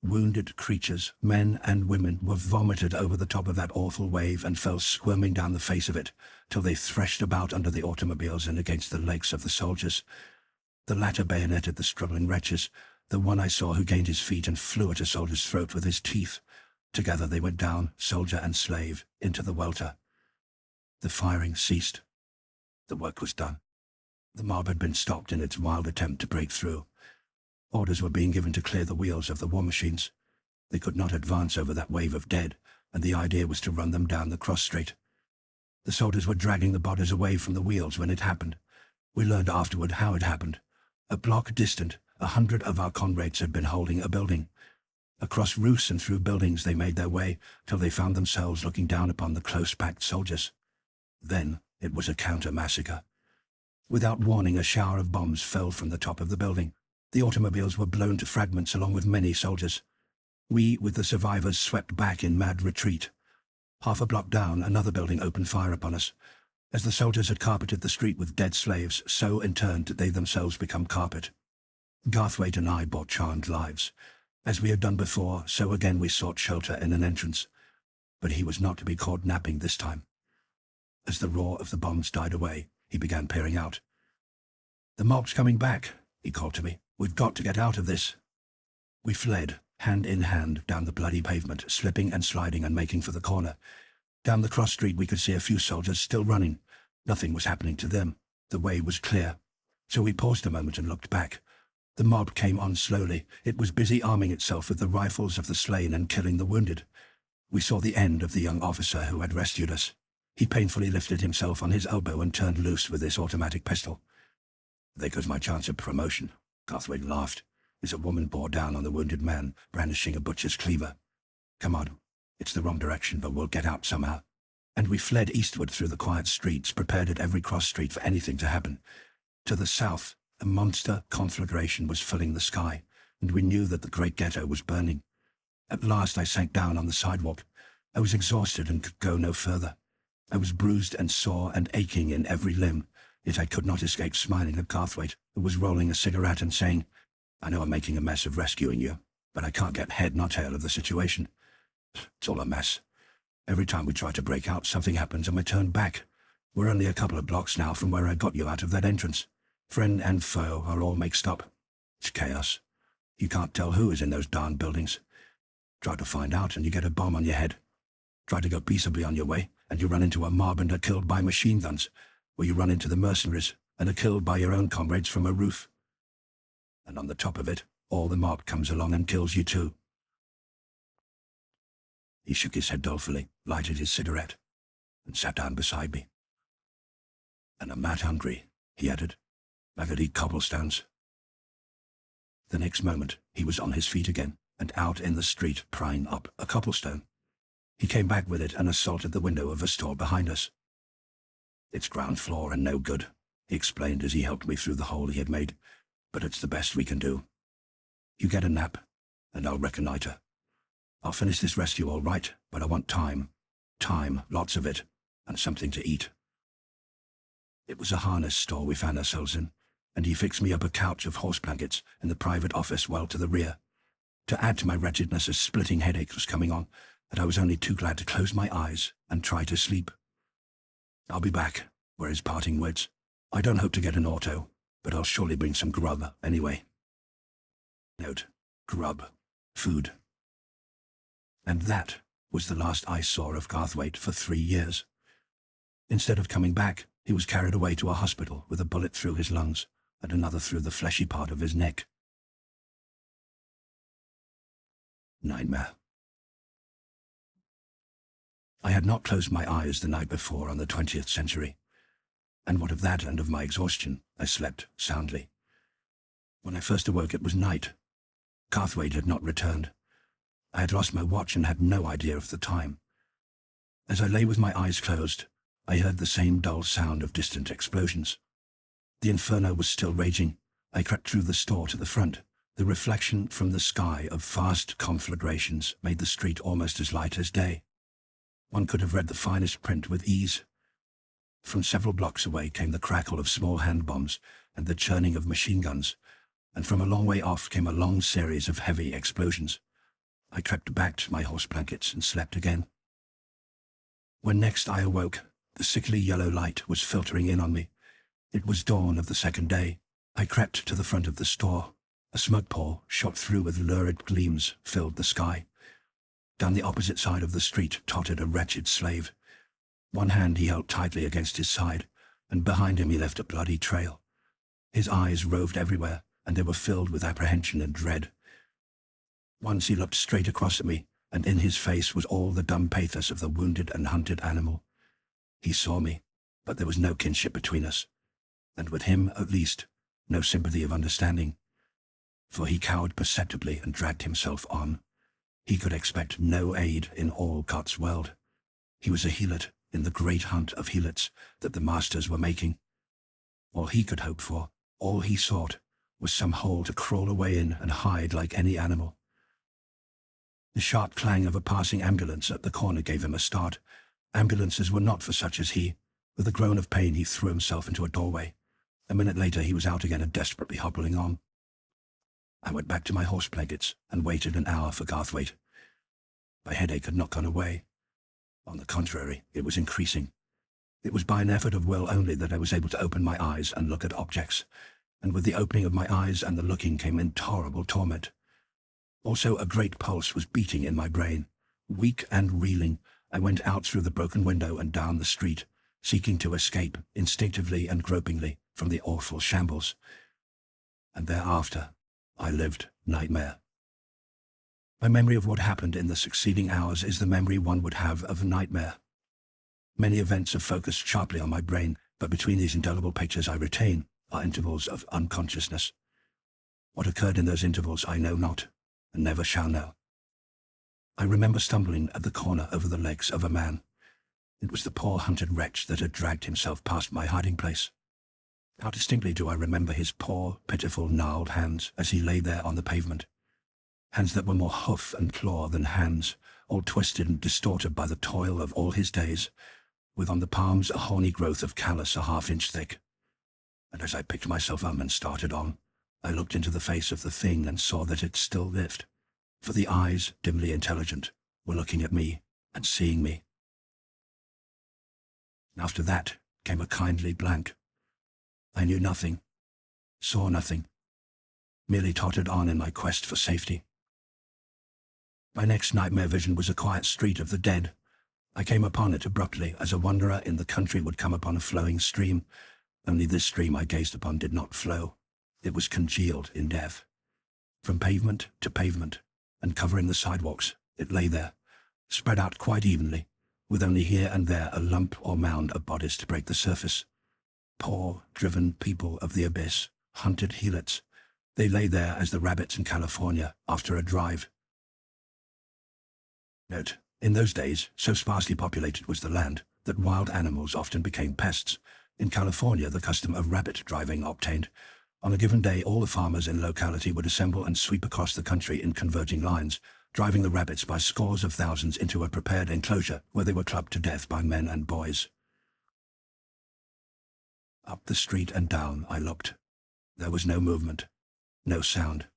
Wounded creatures, men and women, were vomited over the top of that awful wave and fell squirming down the face of it, till they threshed about under the automobiles and against the legs of the soldiers. The latter bayoneted the struggling wretches, the one I saw who gained his feet and flew at a soldier's throat with his teeth. Together they went down, soldier and slave, into the welter. The firing ceased. The work was done. The mob had been stopped in its wild attempt to break through. Orders were being given to clear the wheels of the war machines. They could not advance over that wave of dead, and the idea was to run them down the cross street. The soldiers were dragging the bodies away from the wheels when it happened. We learned afterward how it happened. A block distant, 100 of our comrades had been holding a building. Across roofs and through buildings they made their way till they found themselves looking down upon the close-packed soldiers. Then it was a counter-massacre. Without warning, a shower of bombs fell from the top of the building. The automobiles were blown to fragments along with many soldiers. We, with the survivors, swept back in mad retreat. Half a block down, another building opened fire upon us. As the soldiers had carpeted the street with dead slaves, so in turn did they themselves become carpet. Garthwaite and I bought charmed lives. As we had done before, so again we sought shelter in an entrance. But he was not to be caught napping this time. As the roar of the bombs died away, he began peering out. "The mob's coming back," he called to me. "We've got to get out of this." We fled, hand in hand, down the bloody pavement, slipping and sliding and making for the corner. Down the cross street we could see a few soldiers still running. Nothing was happening to them. The way was clear. So we paused a moment and looked back. The mob came on slowly. It was busy arming itself with the rifles of the slain and killing the wounded. We saw the end of the young officer who had rescued us. He painfully lifted himself on his elbow and turned loose with his automatic pistol. "There goes my chance of promotion," Garthwaite laughed, as a woman bore down on the wounded man, brandishing a butcher's cleaver. "Come on. It's the wrong direction, but we'll get out somehow." And we fled eastward through the quiet streets, prepared at every cross street for anything to happen. To the south, a monster conflagration was filling the sky, and we knew that the great ghetto was burning. At last I sank down on the sidewalk. I was exhausted and could go no further. I was bruised and sore and aching in every limb, yet I could not escape smiling at Garthwaite, who was rolling a cigarette and saying, "I know I'm making a mess of rescuing you, but I can't get head nor tail of the situation. It's all a mess. Every time we try to break out, something happens and we turn back. We're only a couple of blocks now from where I got you out of that entrance. Friend and foe are all mixed up. It's chaos. You can't tell who is in those darn buildings. Try to find out and you get a bomb on your head. Try to go peaceably on your way and you run into a mob and are killed by machine guns, or you run into the mercenaries and are killed by your own comrades from a roof. And on the top of it, all the mob comes along and kills you too." He shook his head dolefully, lighted his cigarette, and sat down beside me. "And I'm mad hungry," he added. "I could eat cobblestones." The next moment, he was on his feet again, and out in the street prying up a cobblestone. He came back with it and assaulted the window of a store behind us. "It's ground floor and no good," he explained as he helped me through the hole he had made, "but it's the best we can do. You get a nap, and I'll reconnoiter. I'll finish this rescue all right, but I want time. Time, lots of it, and something to eat." It was a harness store we found ourselves in, and he fixed me up a couch of horse blankets in the private office well to the rear. To add to my wretchedness, a splitting headache was coming on, and I was only too glad to close my eyes and try to sleep. "I'll be back," were his parting words. "I don't hope to get an auto, but I'll surely bring some grub anyway." Note: grub, food. And that was the last I saw of Garthwaite for 3 years. Instead of coming back, he was carried away to a hospital with a bullet through his lungs and another through the fleshy part of his neck. Nightmare. I had not closed my eyes the night before on the 20th century, and what of that and of my exhaustion, I slept soundly. When I first awoke it was night. Garthwaite had not returned. I had lost my watch and had no idea of the time. As I lay with my eyes closed, I heard the same dull sound of distant explosions. The inferno was still raging. I crept through the store to the front. The reflection from the sky of vast conflagrations made the street almost as light as day. One could have read the finest print with ease. From several blocks away came the crackle of small hand bombs and the churning of machine guns, and from a long way off came a long series of heavy explosions. I crept back to my horse blankets and slept again. When next I awoke, the sickly yellow light was filtering in on me. It was dawn of the second day. I crept to the front of the store. A smug pall, shot through with lurid gleams, filled the sky. Down the opposite side of the street tottered a wretched slave. One hand he held tightly against his side, and behind him he left a bloody trail. His eyes roved everywhere, and they were filled with apprehension and dread. Once he looked straight across at me, and in his face was all the dumb pathos of the wounded and hunted animal. He saw me, but there was no kinship between us, and with him, at least, no sympathy of understanding, for he cowered perceptibly and dragged himself on. He could expect no aid in all God's world. He was a helot in the great hunt of helots that the masters were making. All he could hope for, all he sought, was some hole to crawl away in and hide like any animal. The sharp clang of a passing ambulance at the corner gave him a start. Ambulances were not for such as he. With a groan of pain he threw himself into a doorway. A minute later he was out again and desperately hobbling on. I went back to my horse blankets and waited an hour for Garthwaite. My headache had not gone away. On the contrary, it was increasing. It was by an effort of will only that I was able to open my eyes and look at objects, and with the opening of my eyes and the looking came intolerable torment. Also a great pulse was beating in my brain. Weak and reeling, I went out through the broken window and down the street, seeking to escape, instinctively and gropingly, from the awful shambles. And thereafter, I lived nightmare. My memory of what happened in the succeeding hours is the memory one would have of a nightmare. Many events have focused sharply on my brain, but between these indelible pictures I retain are intervals of unconsciousness. What occurred in those intervals I know not, and never shall know. I remember stumbling at the corner over the legs of a man. It was the poor hunted wretch that had dragged himself past my hiding place. How distinctly do I remember his poor, pitiful, gnarled hands as he lay there on the pavement. Hands that were more hoof and claw than hands, all twisted and distorted by the toil of all his days, with on the palms a horny growth of callus a half-inch thick. And as I picked myself up and started on, I looked into the face of the thing and saw that it still lived, for the eyes, dimly intelligent, were looking at me and seeing me. After that came a kindly blank. I knew nothing, saw nothing, merely tottered on in my quest for safety. My next nightmare vision was a quiet street of the dead. I came upon it abruptly, as a wanderer in the country would come upon a flowing stream, only this stream I gazed upon did not flow. It was congealed in death. From pavement to pavement, and covering the sidewalks, it lay there, spread out quite evenly, with only here and there a lump or mound of bodies to break the surface. Poor, driven people of the abyss, hunted helots, they lay there as the rabbits in California after a drive. Note: in those days, so sparsely populated was the land that wild animals often became pests. In California, the custom of rabbit driving obtained. On a given day, all the farmers in the locality would assemble and sweep across the country in converging lines, driving the rabbits by scores of thousands into a prepared enclosure where they were clubbed to death by men and boys. Up the street and down I looked. There was no movement, no sound.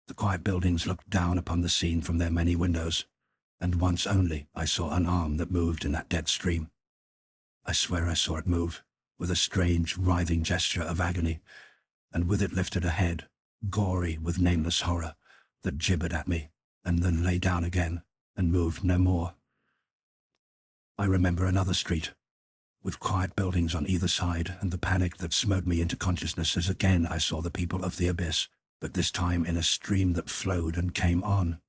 The quiet buildings looked down upon the scene from their many windows, and once only I saw an arm that moved in that dead stream. I swear I saw it move, with a strange, writhing gesture of agony, and with it lifted a head, gory with nameless horror, that gibbered at me, and then lay down again, and moved no more. I remember another street, with quiet buildings on either side, and the panic that smote me into consciousness as again I saw the people of the abyss, but this time in a stream that flowed and came on.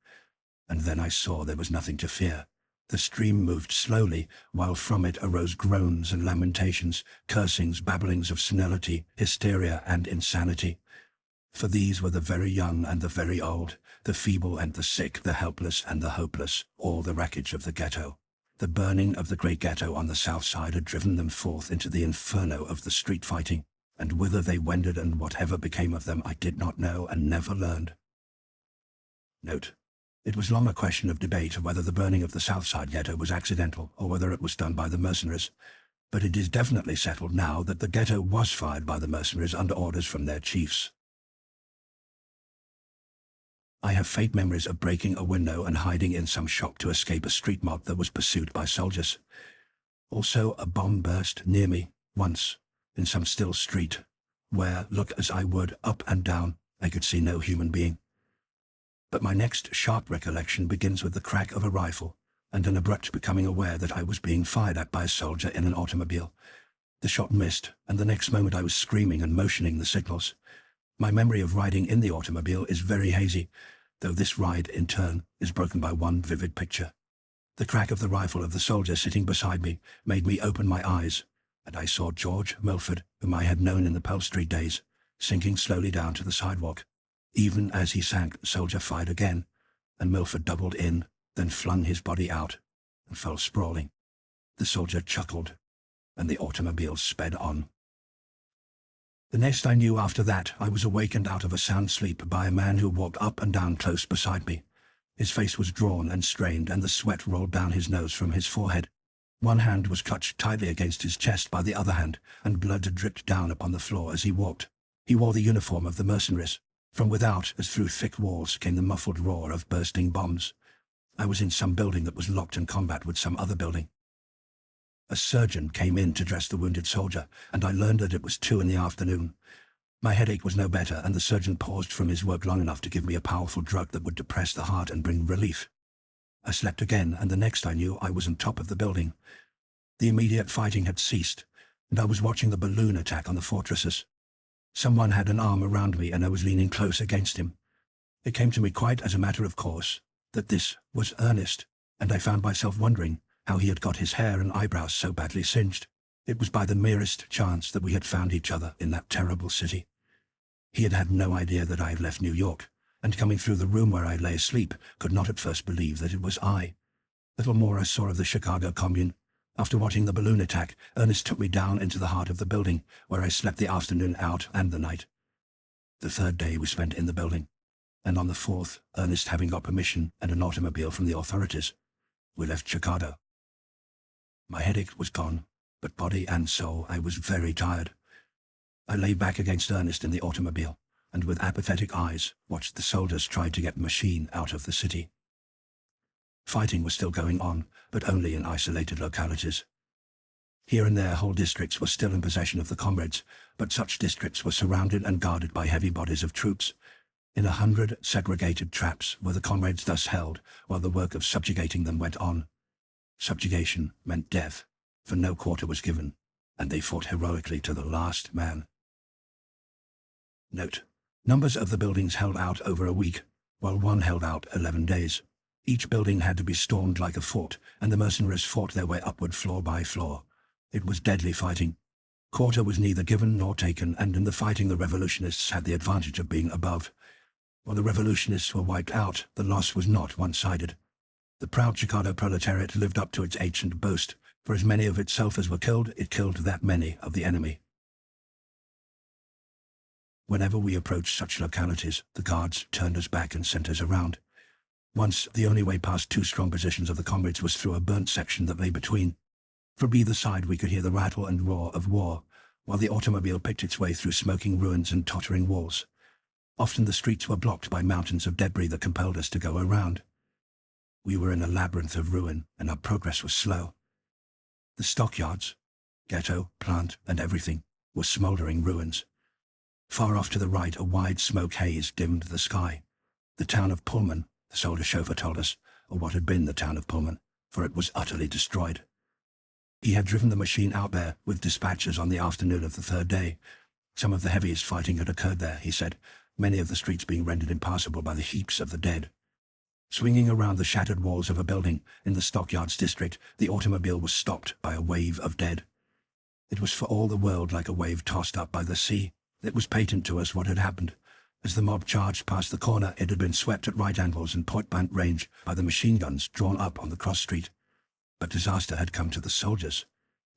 And then I saw there was nothing to fear. The stream moved slowly, while from it arose groans and lamentations, cursings, babblings of senility, hysteria, and insanity. For these were the very young and the very old, the feeble and the sick, the helpless and the hopeless, all the wreckage of the ghetto. The burning of the great ghetto on the south side had driven them forth into the inferno of the street fighting, and whither they wended and whatever became of them I did not know and never learned. Note: it was long a question of debate whether the burning of the south side ghetto was accidental or whether it was done by the mercenaries, but it is definitely settled now that the ghetto was fired by the mercenaries under orders from their chiefs. I have faint memories of breaking a window and hiding in some shop to escape a street mob that was pursued by soldiers. Also a bomb burst near me, once, in some still street, where, look as I would, up and down, I could see no human being. But my next sharp recollection begins with the crack of a rifle, and an abrupt becoming aware that I was being fired at by a soldier in an automobile. The shot missed, and the next moment I was screaming and motioning the signals. My memory of riding in the automobile is very hazy, though this ride, in turn, is broken by one vivid picture. The crack of the rifle of the soldier sitting beside me made me open my eyes, and I saw George Milford, whom I had known in the Pearl Street days, sinking slowly down to the sidewalk. Even as he sank, the soldier fired again, and Milford doubled in, then flung his body out, and fell sprawling. The soldier chuckled, and the automobile sped on. The next I knew after that, I was awakened out of a sound sleep by a man who walked up and down close beside me. His face was drawn and strained, and the sweat rolled down his nose from his forehead. One hand was clutched tightly against his chest by the other hand, and blood dripped down upon the floor as he walked. He wore the uniform of the mercenaries. From without, as through thick walls, came the muffled roar of bursting bombs. I was in some building that was locked in combat with some other building. A surgeon came in to dress the wounded soldier, and I learned that it was 2 in the afternoon. My headache was no better, and the surgeon paused from his work long enough to give me a powerful drug that would depress the heart and bring relief. I slept again, and the next I knew I was on top of the building. The immediate fighting had ceased, and I was watching the balloon attack on the fortresses. Someone had an arm around me, and I was leaning close against him. It came to me quite as a matter of course that this was Ernest, and I found myself wondering how he had got his hair and eyebrows so badly singed. It was by the merest chance that we had found each other in that terrible city. He had had no idea that I had left New York, and coming through the room where I lay asleep, could not at first believe that it was I. Little more I saw of the Chicago Commune. After watching the balloon attack, Ernest took me down into the heart of the building, where I slept the afternoon out and the night. The 3rd day we spent in the building, and on the 4th, Ernest having got permission and an automobile from the authorities, we left Chicago. My headache was gone, but body and soul I was very tired. I lay back against Ernest in the automobile, and with apathetic eyes watched the soldiers try to get the machine out of the city. Fighting was still going on, but only in isolated localities. Here and there whole districts were still in possession of the comrades, but such districts were surrounded and guarded by heavy bodies of troops. In 100 segregated traps were the comrades thus held, while the work of subjugating them went on. Subjugation meant death, for no quarter was given, and they fought heroically to the last man. Note: numbers of the buildings held out over a week, while one held out 11 days. Each building had to be stormed like a fort, and the mercenaries fought their way upward floor by floor. It was deadly fighting. Quarter was neither given nor taken, and in the fighting the revolutionists had the advantage of being above. While the revolutionists were wiped out, the loss was not one-sided. The proud Chicago proletariat lived up to its ancient boast, for as many of itself as were killed, it killed that many of the enemy. Whenever we approached such localities, the guards turned us back and sent us around. Once, the only way past 2 strong positions of the comrades was through a burnt section that lay between. From either side we could hear the rattle and roar of war, while the automobile picked its way through smoking ruins and tottering walls. Often the streets were blocked by mountains of debris that compelled us to go around. We were in a labyrinth of ruin, and our progress was slow. The stockyards, ghetto, plant, and everything, were smouldering ruins. Far off to the right, a wide smoke haze dimmed the sky. The town of Pullman, the soldier chauffeur told us, or what had been the town of Pullman, for it was utterly destroyed. He had driven the machine out there with dispatches on the afternoon of the 3rd day. Some of the heaviest fighting had occurred there, he said, many of the streets being rendered impassable by the heaps of the dead. Swinging around the shattered walls of a building in the Stockyards district, the automobile was stopped by a wave of dead. It was for all the world like a wave tossed up by the sea. It was patent to us what had happened. As the mob charged past the corner, it had been swept at right angles and point-blank range by the machine guns drawn up on the cross street. But disaster had come to the soldiers.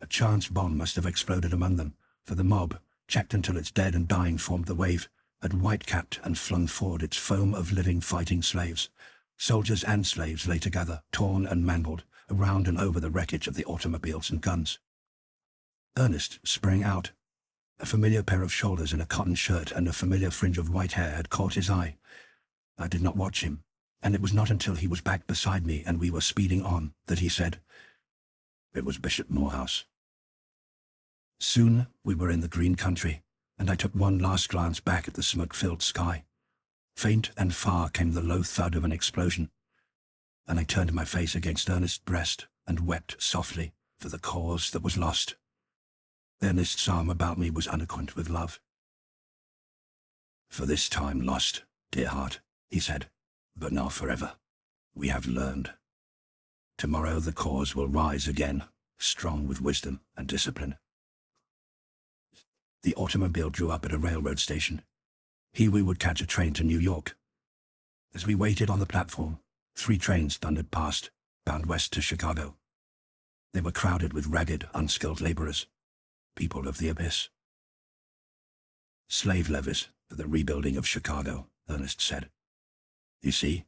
A chance bomb must have exploded among them, for the mob, checked until its dead and dying formed the wave, had white-capped and flung forward its foam of living fighting slaves. Soldiers and slaves lay together, torn and mangled, around and over the wreckage of the automobiles and guns. Ernest sprang out. A familiar pair of shoulders in a cotton shirt and a familiar fringe of white hair had caught his eye. I did not watch him, and it was not until he was back beside me and we were speeding on that he said, "It was Bishop Morehouse." Soon we were in the green country, and I took one last glance back at the smoke-filled sky. Faint and far came the low thud of an explosion, and I turned my face against Ernest's breast and wept softly for the cause that was lost. Ernest's arm about me was unequant with love. "For this time lost, dear heart," he said, "but not forever. We have learned. Tomorrow the cause will rise again, strong with wisdom and discipline." The automobile drew up at a railroad station. Here we would catch a train to New York. As we waited on the platform, 3 trains thundered past, bound west to Chicago. They were crowded with ragged, unskilled laborers, people of the abyss. "Slave levies for the rebuilding of Chicago," Ernest said. "You see,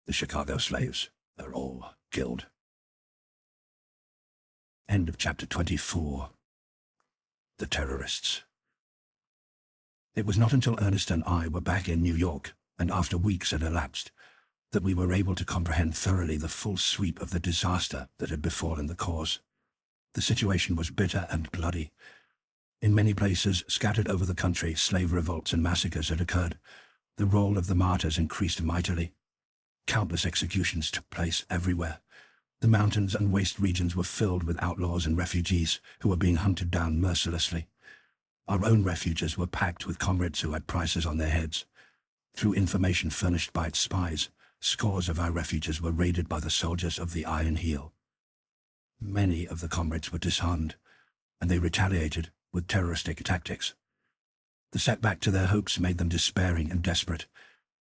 the Chicago slaves are all killed." End of chapter 24. The Terrorists. It was not until Ernest and I were back in New York, and after weeks had elapsed, that we were able to comprehend thoroughly the full sweep of the disaster that had befallen the cause. The situation was bitter and bloody. In many places, scattered over the country, slave revolts and massacres had occurred. The roll of the martyrs increased mightily. Countless executions took place everywhere. The mountains and waste regions were filled with outlaws and refugees who were being hunted down mercilessly. Our own refuges were packed with comrades who had prices on their heads. Through information furnished by its spies, scores of our refuges were raided by the soldiers of the Iron Heel. Many of the comrades were disheartened, and they retaliated with terroristic tactics. The setback to their hopes made them despairing and desperate.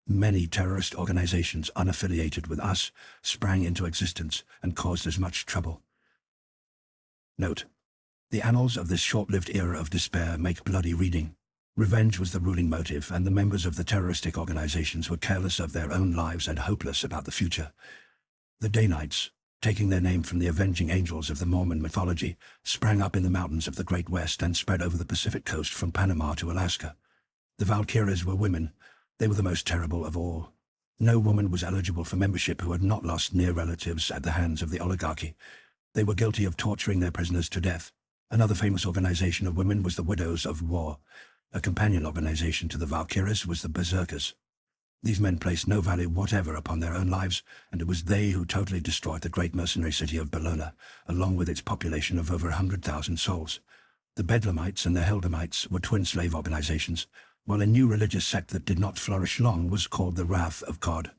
Many terrorist organizations unaffiliated with us sprang into existence and caused us much trouble. Note: the annals of this short-lived era of despair make bloody reading. Revenge was the ruling motive, and the members of the terroristic organizations were careless of their own lives and hopeless about the future. The Danites, taking their name from the avenging angels of the Mormon mythology, sprang up in the mountains of the Great West and spread over the Pacific coast from Panama to Alaska. The Valkyries were women. They were the most terrible of all. No woman was eligible for membership who had not lost near relatives at the hands of the oligarchy. They were guilty of torturing their prisoners to death. Another famous organization of women was the Widows of War. A companion organization to the Valkyries was the Berserkers. These men placed no value whatever upon their own lives, and it was they who totally destroyed the great mercenary city of Bologna, along with its population of over 100,000 souls. The Bedlamites and the Helldamites were twin slave organizations, while a new religious sect that did not flourish long was called the Wrath of God.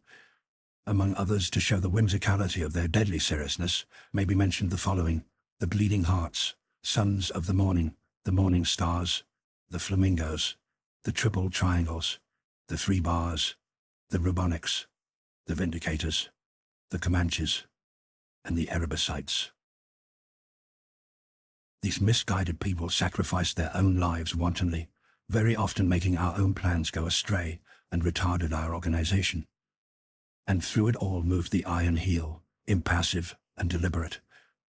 Among others, to show the whimsicality of their deadly seriousness, may be mentioned the following: the Bleeding Hearts, Sons of the Morning Stars, the Flamingos, the Triple Triangles, the Three Bars, the Rubonics, the Vindicators, the Comanches, and the Erebosites. These misguided people sacrificed their own lives wantonly, very often making our own plans go astray and retarded our organization. And through it all moved the Iron Heel, impassive and deliberate,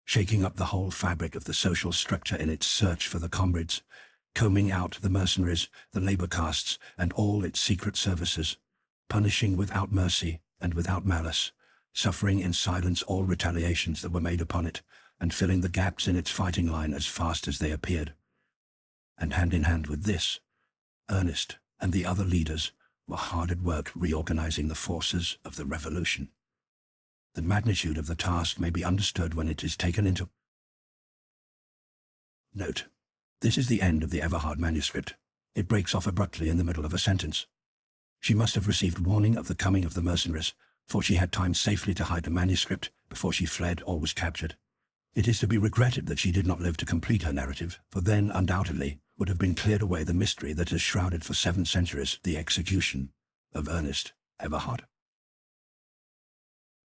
shaking up the whole fabric of the social structure in its search for the comrades, combing out the mercenaries, the labor castes, and all its secret services, punishing without mercy and without malice, suffering in silence all retaliations that were made upon it, and filling the gaps in its fighting line as fast as they appeared. And hand in hand with this, Ernest and the other leaders were hard at work reorganizing the forces of the revolution. The magnitude of the task may be understood when it is taken into note. This is the end of the Everhard manuscript. It breaks off abruptly in the middle of a sentence. She must have received warning of the coming of the mercenaries, for she had time safely to hide the manuscript before she fled or was captured. It is to be regretted that she did not live to complete her narrative, for then, undoubtedly, would have been cleared away the mystery that has shrouded for 7 centuries the execution of Ernest Everhard.